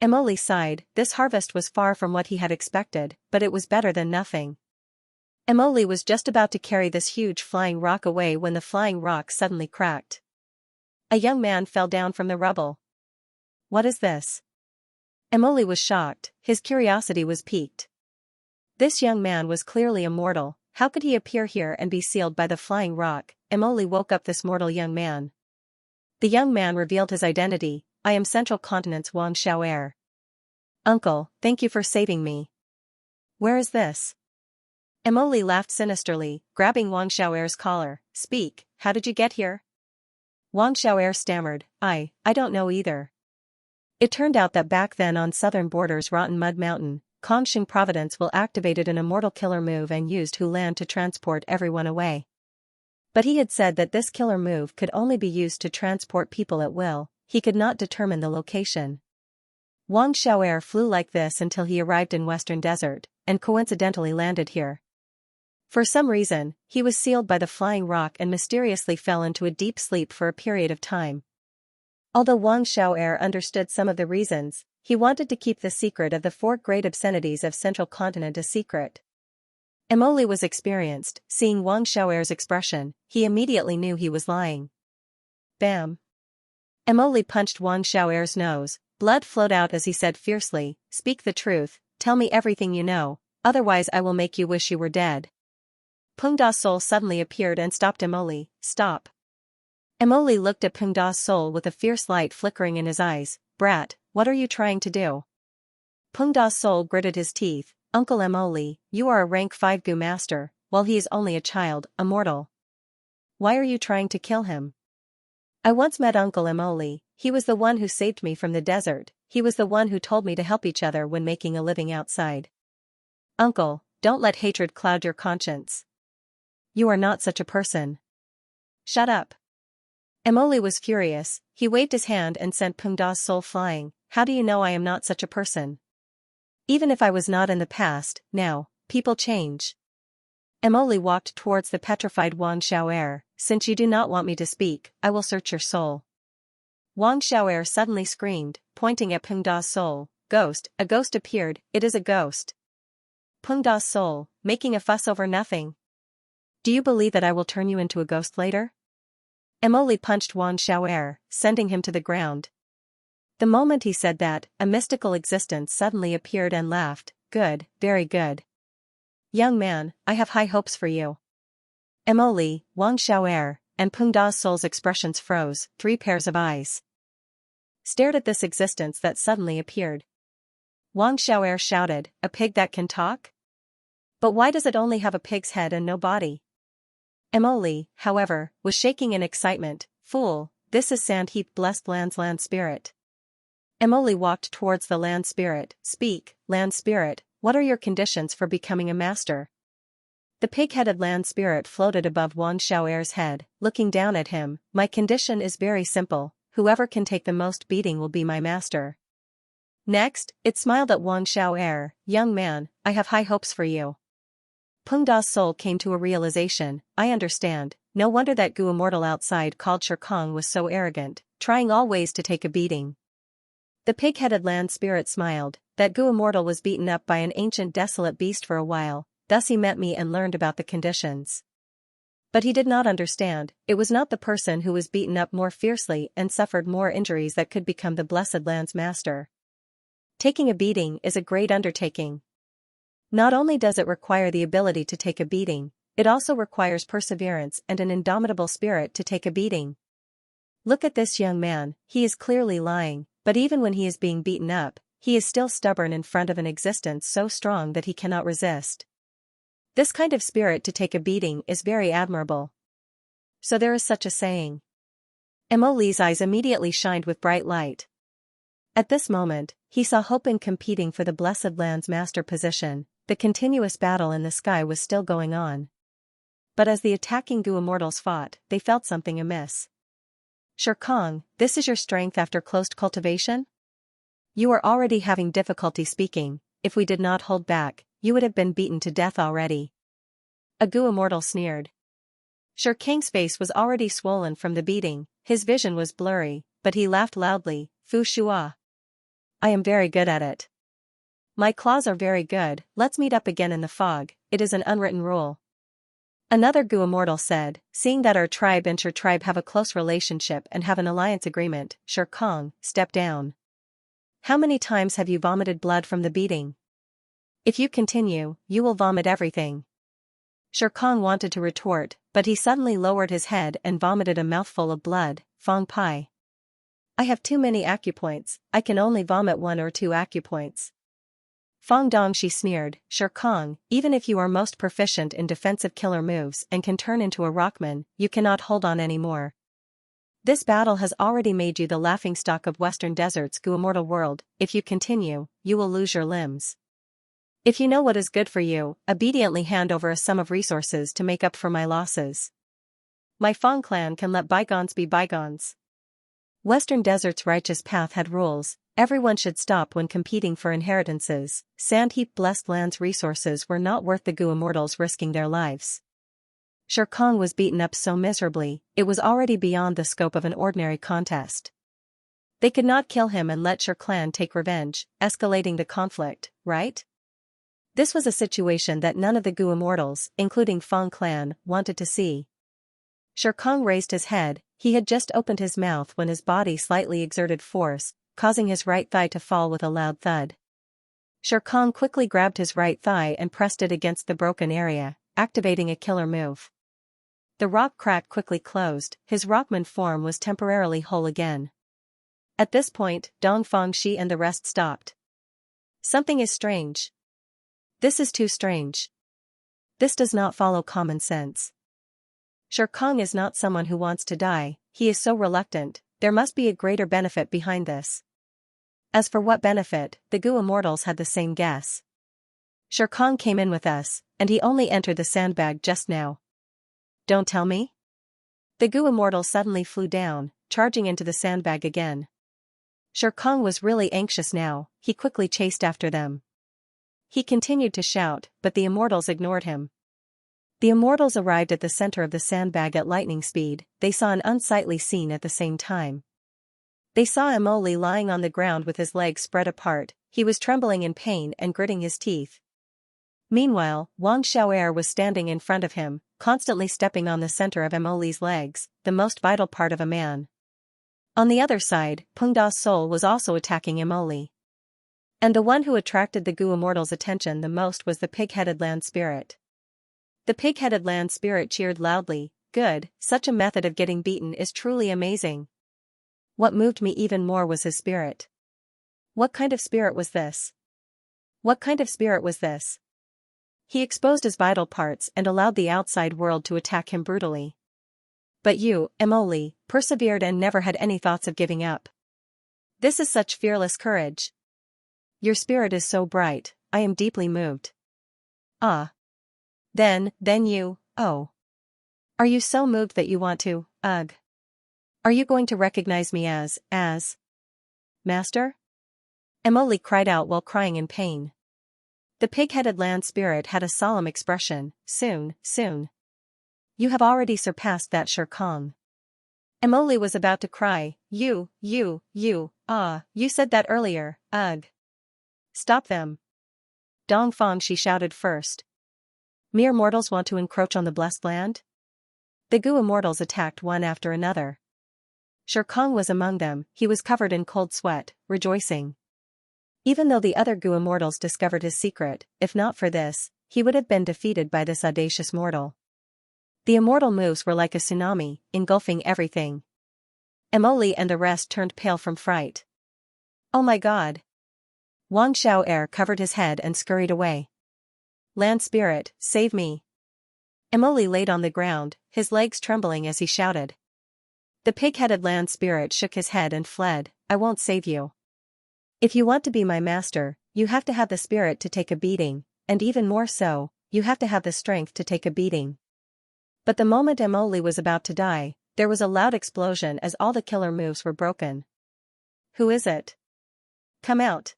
Emoli sighed. This harvest was far from what he had expected, but it was better than nothing. Emily was just about to carry this huge flying rock away when the flying rock suddenly cracked. A young man fell down from the rubble. What is this? Emily was shocked, his curiosity was piqued. This young man was clearly a mortal. How could he appear here and be sealed by the flying rock? Emily woke up this mortal young man. The young man revealed his identity. I am Central Continent's Wang Xiao'er. Uncle, thank you for saving me. Where is this? Emily laughed sinisterly, grabbing Wang Xiao'er's collar. Speak, how did you get here? Wang Xiao'er stammered, I don't know either. It turned out that back then on southern borders Rotten Mud Mountain, Kongsheng Providence will activated an immortal killer move and used Hu Land to transport everyone away. But he had said that this killer move could only be used to transport people at will, he could not determine the location. Wang Xiao'er flew like this until he arrived in Western Desert, and coincidentally landed here. For some reason, he was sealed by the flying rock and mysteriously fell into a deep sleep for a period of time. Although Wang Xiao'er understood some of the reasons, he wanted to keep the secret of the 4 great obscenities of Central Continent a secret. Emily was experienced, seeing Wang Xiao'er's expression, he immediately knew he was lying. Bam! Emily punched Wang Xiao'er's nose, blood flowed out as he said fiercely, Speak the truth, tell me everything you know, otherwise I will make you wish you were dead. Peng Da's soul suddenly appeared and stopped Emily. Stop. Emily looked at Peng Da's soul with a fierce light flickering in his eyes. Brat, what are you trying to do? Peng Da's soul gritted his teeth. Uncle Emily, you are a rank 5 Gu master, while he is only a child, a mortal. Why are you trying to kill him? I once met Uncle Emily, he was the one who saved me from the desert, he was the one who told me to help each other when making a living outside. Uncle, don't let hatred cloud your conscience. You are not such a person. Shut up. Emily was furious, he waved his hand and sent Peng Da's soul flying. How do you know I am not such a person? Even if I was not in the past, now, people change. Emily walked towards the petrified Wang Xiao'er. Since you do not want me to speak, I will search your soul. Wang Xiao'er suddenly screamed, pointing at Peng Da's soul. Ghost, a ghost appeared, it is a ghost. Peng Da's soul, making a fuss over nothing. Do you believe that I will turn you into a ghost later? Emily punched Wang Xiao'er, sending him to the ground. The moment he said that, a mystical existence suddenly appeared and laughed. Good, very good. Young man, I have high hopes for you. Emily, Wang Xiao'er, and Peng Da's soul's expressions froze. 3 pairs of eyes stared at this existence that suddenly appeared. Wang Xiao'er shouted, a pig that can talk? But why does it only have a pig's head and no body? Emily, however, was shaking in excitement. Fool, this is Sand Heap Blessed Land's land spirit. Emily walked towards the land spirit. Speak, land spirit, what are your conditions for becoming a master? The pig-headed land spirit floated above Wang Xiao'er's head, looking down at him. My condition is very simple, whoever can take the most beating will be my master. Next, it smiled at Wang Xiao'er. Young man, I have high hopes for you. Peng Da's soul came to a realization. I understand, no wonder that Gu immortal outside called Shirkong was so arrogant, trying all ways to take a beating. The pig-headed land spirit smiled. That Gu immortal was beaten up by an ancient desolate beast for a while, thus he met me and learned about the conditions. But he did not understand, it was not the person who was beaten up more fiercely and suffered more injuries that could become the blessed land's master. Taking a beating is a great undertaking. Not only does it require the ability to take a beating, it also requires perseverance and an indomitable spirit to take a beating. Look at this young man, he is clearly lying, but even when he is being beaten up, he is still stubborn in front of an existence so strong that he cannot resist. This kind of spirit to take a beating is very admirable. So there is such a saying. Emily's eyes immediately shined with bright light. At this moment, he saw hope in competing for the blessed land's master position. The continuous battle in the sky was still going on. But as the attacking Gu immortals fought, they felt something amiss. Shirkong, this is your strength after closed cultivation? You are already having difficulty speaking, if we did not hold back, you would have been beaten to death already. A Gu immortal sneered. Shirkong's face was already swollen from the beating, his vision was blurry, but he laughed loudly. Fu Shua. I am very good at it. My claws are very good, let's meet up again in the fog, it is an unwritten rule. Another Gu immortal said, seeing that our tribe and your tribe have a close relationship and have an alliance agreement, Sher Kong, step down. How many times have you vomited blood from the beating? If you continue, you will vomit everything. Sher Kong wanted to retort, but he suddenly lowered his head and vomited a mouthful of blood. Fong Pai. I have too many acupoints, I can only vomit 1 or 2 acupoints. Fong Dong, she sneered, Sher Kong, even if you are most proficient in defensive killer moves and can turn into a rockman, you cannot hold on anymore. This battle has already made you the laughingstock of Western Desert's Gu immortal world, if you continue, you will lose your limbs. If you know what is good for you, obediently hand over a sum of resources to make up for my losses. My Fong clan can let bygones be bygones. Western Desert's righteous path had rules, everyone should stop when competing for inheritances, Sandheap blessed land's resources were not worth the Gu immortals risking their lives. Sher Kong was beaten up so miserably, it was already beyond the scope of an ordinary contest. They could not kill him and let Sher clan take revenge, escalating the conflict, right? This was a situation that none of the Gu immortals, including Fong clan, wanted to see. Sher Kong raised his head, he had just opened his mouth when his body slightly exerted force, causing his right thigh to fall with a loud thud. Sher Kong quickly grabbed his right thigh and pressed it against the broken area, activating a killer move. The rock crack quickly closed, his rockman form was temporarily whole again. At this point, Dong Fangxi and the rest stopped. Something is strange. This is too strange. This does not follow common sense. Sher Kong is not someone who wants to die, he is so reluctant, there must be a greater benefit behind this. As for what benefit, the Gu immortals had the same guess. Sher Kong came in with us, and he only entered the sandbag just now. Don't tell me? The Gu immortal suddenly flew down, charging into the sandbag again. Sher Kong was really anxious now, he quickly chased after them. He continued to shout, but the immortals ignored him. The immortals arrived at the center of the sandbag at lightning speed, they saw an unsightly scene at the same time. They saw Emoli lying on the ground with his legs spread apart, he was trembling in pain and gritting his teeth. Meanwhile, Wang Xiao'er was standing in front of him, constantly stepping on the center of Emoli's legs, the most vital part of a man. On the other side, Peng Da's soul was also attacking Emoli. And the one who attracted the Gu immortals' attention the most was the pig-headed land spirit. The pig-headed land spirit cheered loudly, good, such a method of getting beaten is truly amazing. What moved me even more was his spirit. What kind of spirit was this? What kind of spirit was this? He exposed his vital parts and allowed the outside world to attack him brutally. But you, Emoli, persevered and never had any thoughts of giving up. This is such fearless courage. Your spirit is so bright, I am deeply moved. Ah. Then you, oh. Are you so moved that you want to, ugh. Are you going to recognize me as Master? Emoli cried out while crying in pain. The pig-headed land spirit had a solemn expression, soon. You have already surpassed that Sher Kong. Emoli was about to cry, you said that earlier, ugh. Stop them. Dong Fangxi shouted first. Mere mortals want to encroach on the blessed land? The Gu immortals attacked one after another. Sher Kong was among them, he was covered in cold sweat, rejoicing. Even though the other Gu immortals discovered his secret, if not for this, he would have been defeated by this audacious mortal. The immortal moves were like a tsunami, engulfing everything. Emoli and the rest turned pale from fright. Oh my god! Wang Xiao'er covered his head and scurried away. Land spirit, save me! Emoli laid on the ground, his legs trembling as he shouted. The pig-headed land spirit shook his head and fled, I won't save you. If you want to be my master, you have to have the spirit to take a beating, and even more so, you have to have the strength to take a beating. But the moment Emoli was about to die, there was a loud explosion as all the killer moves were broken. Who is it? Come out.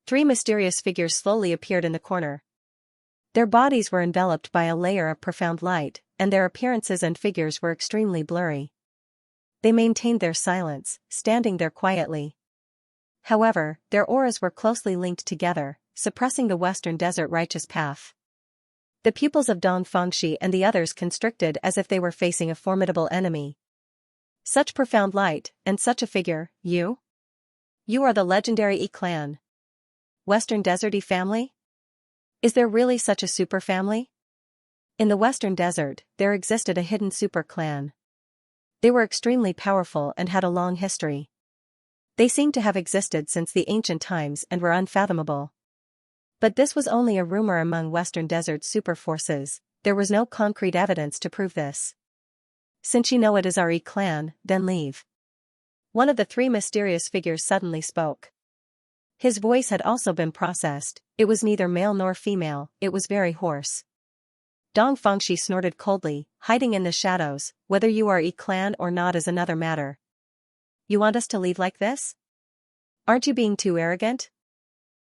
3 mysterious figures slowly appeared in the corner. Their bodies were enveloped by a layer of profound light, and their appearances and figures were extremely blurry. They maintained their silence, standing there quietly. However, their auras were closely linked together, suppressing the Western Desert righteous path. The pupils of Dong Fangxi and the others constricted as if they were facing a formidable enemy. Such profound light, and such a figure, you? You are the legendary Yi clan. Western Desert Yi family? Is there really such a super family? In the Western Desert, there existed a hidden super clan. They were extremely powerful and had a long history. They seemed to have existed since the ancient times and were unfathomable. But this was only a rumor among Western Desert super forces. There was no concrete evidence to prove this. Since you know it is our Yi clan, then leave. One of the three mysterious figures suddenly spoke. His voice had also been processed. It was neither male nor female, it was very hoarse. Dong Fangxi snorted coldly, hiding in the shadows. Whether you are Yi clan or not is another matter. You want us to leave like this? Aren't you being too arrogant?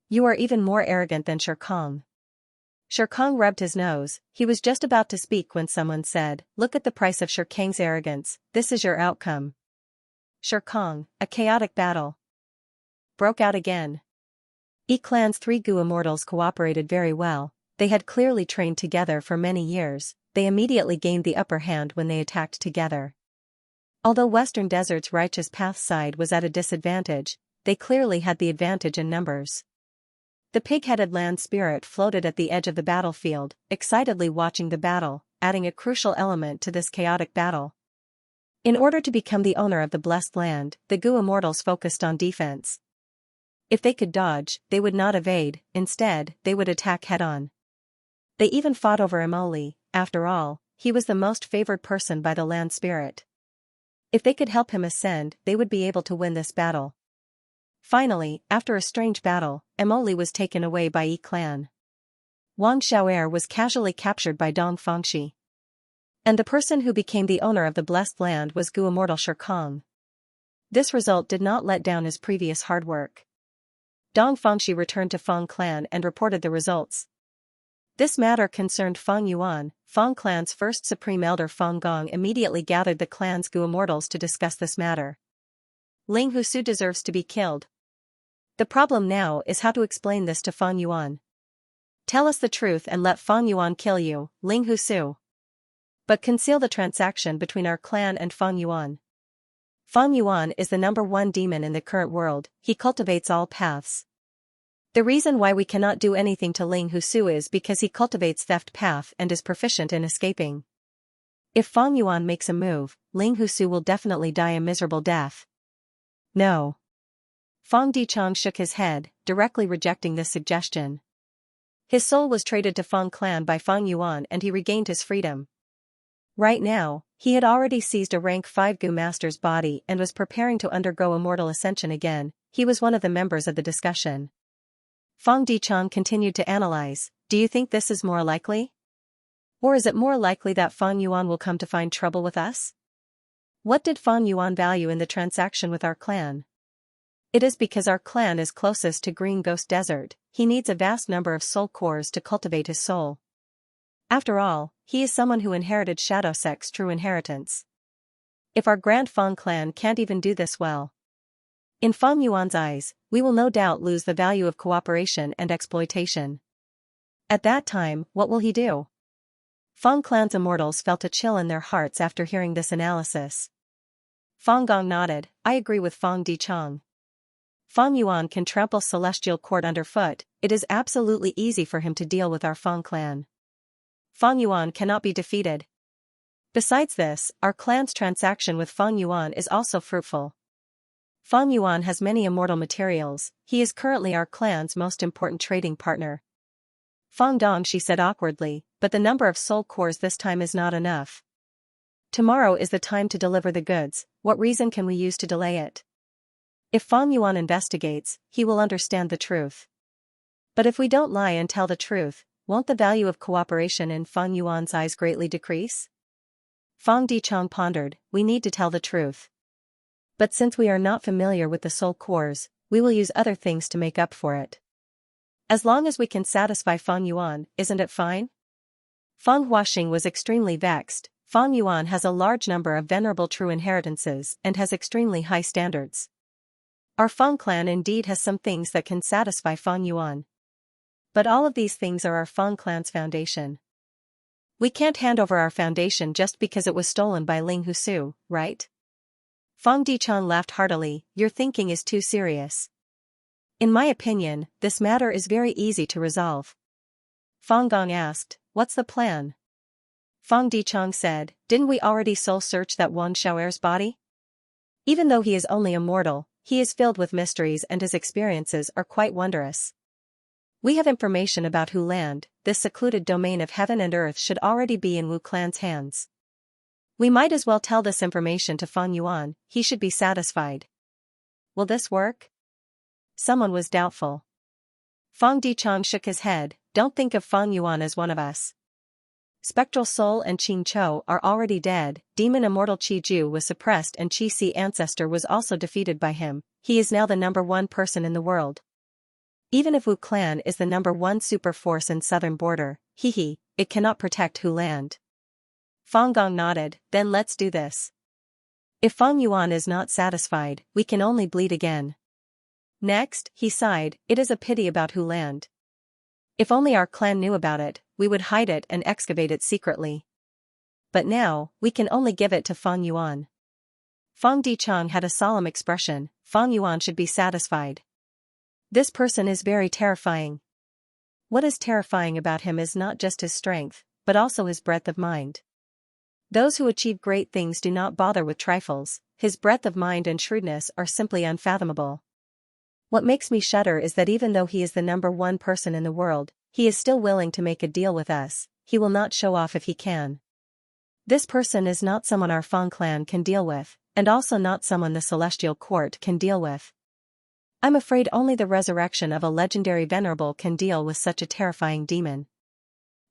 You are even more arrogant than Shirkong. Shirkong rubbed his nose. He was just about to speak when someone said, "Look at the price of Shirkang's arrogance, this is your outcome." Shirkong, a chaotic battle broke out again. Yi clan's three Gu immortals cooperated very well. They had clearly trained together for many years. They immediately gained the upper hand when they attacked together. Although Western Desert's righteous path side was at a disadvantage, they clearly had the advantage in numbers. The pig-headed land spirit floated at the edge of the battlefield, excitedly watching the battle, adding a crucial element to this chaotic battle. In order to become the owner of the blessed land, the Gu immortals focused on defense. If they could dodge, they would not evade, instead, they would attack head-on. They even fought over Emoli. After all, he was the most favored person by the land spirit. If they could help him ascend, they would be able to win this battle. Finally, after a strange battle, Emoli was taken away by Yi clan. Wang Xiao'er was casually captured by Dong Fangxi. And the person who became the owner of the blessed land was Gu immortal Shirkong. This result did not let down his previous hard work. Dong Fangxi returned to Fang clan and reported the results. This matter concerned Fang Yuan. Fang clan's first supreme elder Fang Gong immediately gathered the clan's Gu immortals to discuss this matter. Ling Husu deserves to be killed. The problem now is how to explain this to Fang Yuan. Tell us the truth and let Fang Yuan kill you, Ling Husu. But conceal the transaction between our clan and Fang Yuan. Fang Yuan is the #1 demon in the current world. He cultivates all paths. The reason why we cannot do anything to Ling Husu is because he cultivates theft path and is proficient in escaping. If Fang Yuan makes a move, Ling Husu will definitely die a miserable death. No. Fang Dichang shook his head, directly rejecting this suggestion. His soul was traded to Fang clan by Fang Yuan and he regained his freedom. Right now, he had already seized a rank 5 Gu master's body and was preparing to undergo immortal ascension again. He was one of the members of the discussion. Fang Dichang continued to analyze. Do you think this is more likely? Or is it more likely that Fang Yuan will come to find trouble with us? What did Fang Yuan value in the transaction with our clan? It is because our clan is closest to Green Ghost Desert. He needs a vast number of soul cores to cultivate his soul. After all, he is someone who inherited Shadow Sect's true inheritance. If our Grand Fang clan can't even do this well, in Fang Yuan's eyes, we will no doubt lose the value of cooperation and exploitation. At that time, what will he do? Fang clan's immortals felt a chill in their hearts after hearing this analysis. Fang Gong nodded. I agree with Fang Dichang. Fang Yuan can trample Celestial Court underfoot. It is absolutely easy for him to deal with our Fang clan. Fang Yuan cannot be defeated. Besides this, our clan's transaction with Fang Yuan is also fruitful. Fang Yuan has many immortal materials. He is currently our clan's most important trading partner. Fang Dong, she said awkwardly, but the number of soul cores this time is not enough. Tomorrow is the time to deliver the goods. What reason can we use to delay it? If Fang Yuan investigates, he will understand the truth. But if we don't lie and tell the truth, won't the value of cooperation in Fang Yuan's eyes greatly decrease? Fang Dichang pondered. We need to tell the truth. But since we are not familiar with the soul cores, we will use other things to make up for it. As long as we can satisfy Fang Yuan, isn't it fine? Fang Huaxing was extremely vexed. Fang Yuan has a large number of venerable true inheritances and has extremely high standards. Our Fang clan indeed has some things that can satisfy Fang Yuan. But all of these things are our Fang clan's foundation. We can't hand over our foundation just because it was stolen by Ling Husu, right? Fang Dichang laughed heartily. Your thinking is too serious. In my opinion, this matter is very easy to resolve. Fang Gong asked, what's the plan? Fang Dichang said, didn't we already soul search that Wang Xiaoer's body? Even though he is only a mortal, he is filled with mysteries and his experiences are quite wondrous. We have information about Hu Land. This secluded domain of heaven and earth should already be in Wu Clan's hands. We might as well tell this information to Fang Yuan, he should be satisfied. Will this work? Someone was doubtful. Fang Dichang shook his head, don't think of Fang Yuan as one of us. Spectral Soul and Qing Chou are already dead, demon immortal Qi Ju was suppressed and Qi Si ancestor was also defeated by him, he is now the #1 person in the world. Even if Wu Clan is the #1 super force in southern border, it cannot protect Hu Land. Fang Gong nodded, then let's do this. If Fang Yuan is not satisfied, we can only bleed again. Next, he sighed, it is a pity about Hu Land. If only our clan knew about it, we would hide it and excavate it secretly. But now, we can only give it to Fang Yuan. Fang Dichang had a solemn expression, Fang Yuan should be satisfied. This person is very terrifying. What is terrifying about him is not just his strength, but also his breadth of mind. Those who achieve great things do not bother with trifles, his breadth of mind and shrewdness are simply unfathomable. What makes me shudder is that even though he is the #1 person in the world, he is still willing to make a deal with us, he will not show off if he can. This person is not someone our Fang clan can deal with, and also not someone the Celestial Court can deal with. I'm afraid only the resurrection of a legendary venerable can deal with such a terrifying demon.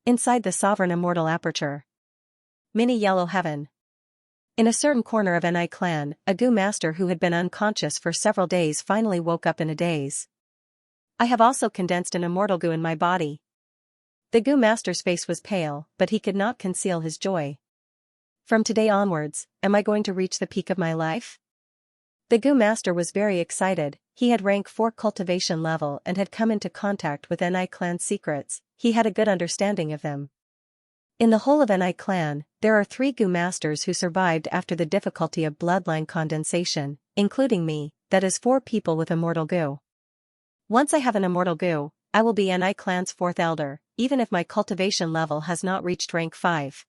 Inside the sovereign immortal aperture. Mini Yellow Heaven. In a certain corner of Ni clan, a Gu master who had been unconscious for several days finally woke up in a daze. I have also condensed an immortal Gu in my body. The Gu master's face was pale, but he could not conceal his joy. From today onwards, am I going to reach the peak of my life? The Gu master was very excited, he had rank 4 cultivation level and had come into contact with Ni clan's secrets, he had a good understanding of them. In the whole of Ni clan, there are 3 Gu masters who survived after the difficulty of bloodline condensation, including me, that is 4 people with immortal Gu. Once I have an immortal Gu, I will be Ni clan's 4th elder, even if my cultivation level has not reached rank 5.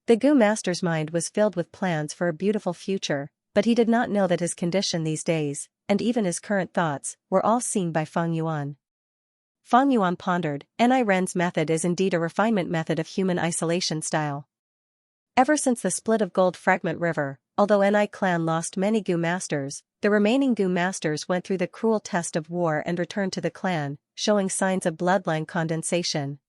The Gu master's mind was filled with plans for a beautiful future, but he did not know that his condition these days, and even his current thoughts, were all seen by Fang Yuan. Fang Yuan pondered, Ni Ren's method is indeed a refinement method of human isolation style. Ever since the split of Gold Fragment River, although Ni clan lost many Gu masters, the remaining Gu masters went through the cruel test of war and returned to the clan, showing signs of bloodline condensation.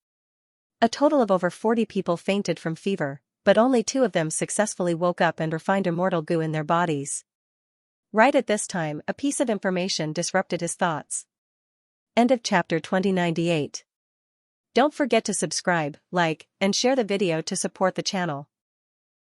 A total of over 40 people fainted from fever, but only 2 of them successfully woke up and refined immortal Gu in their bodies. Right at this time, a piece of information disrupted his thoughts. End of chapter 2098. Don't forget to subscribe, like, and share the video to support the channel.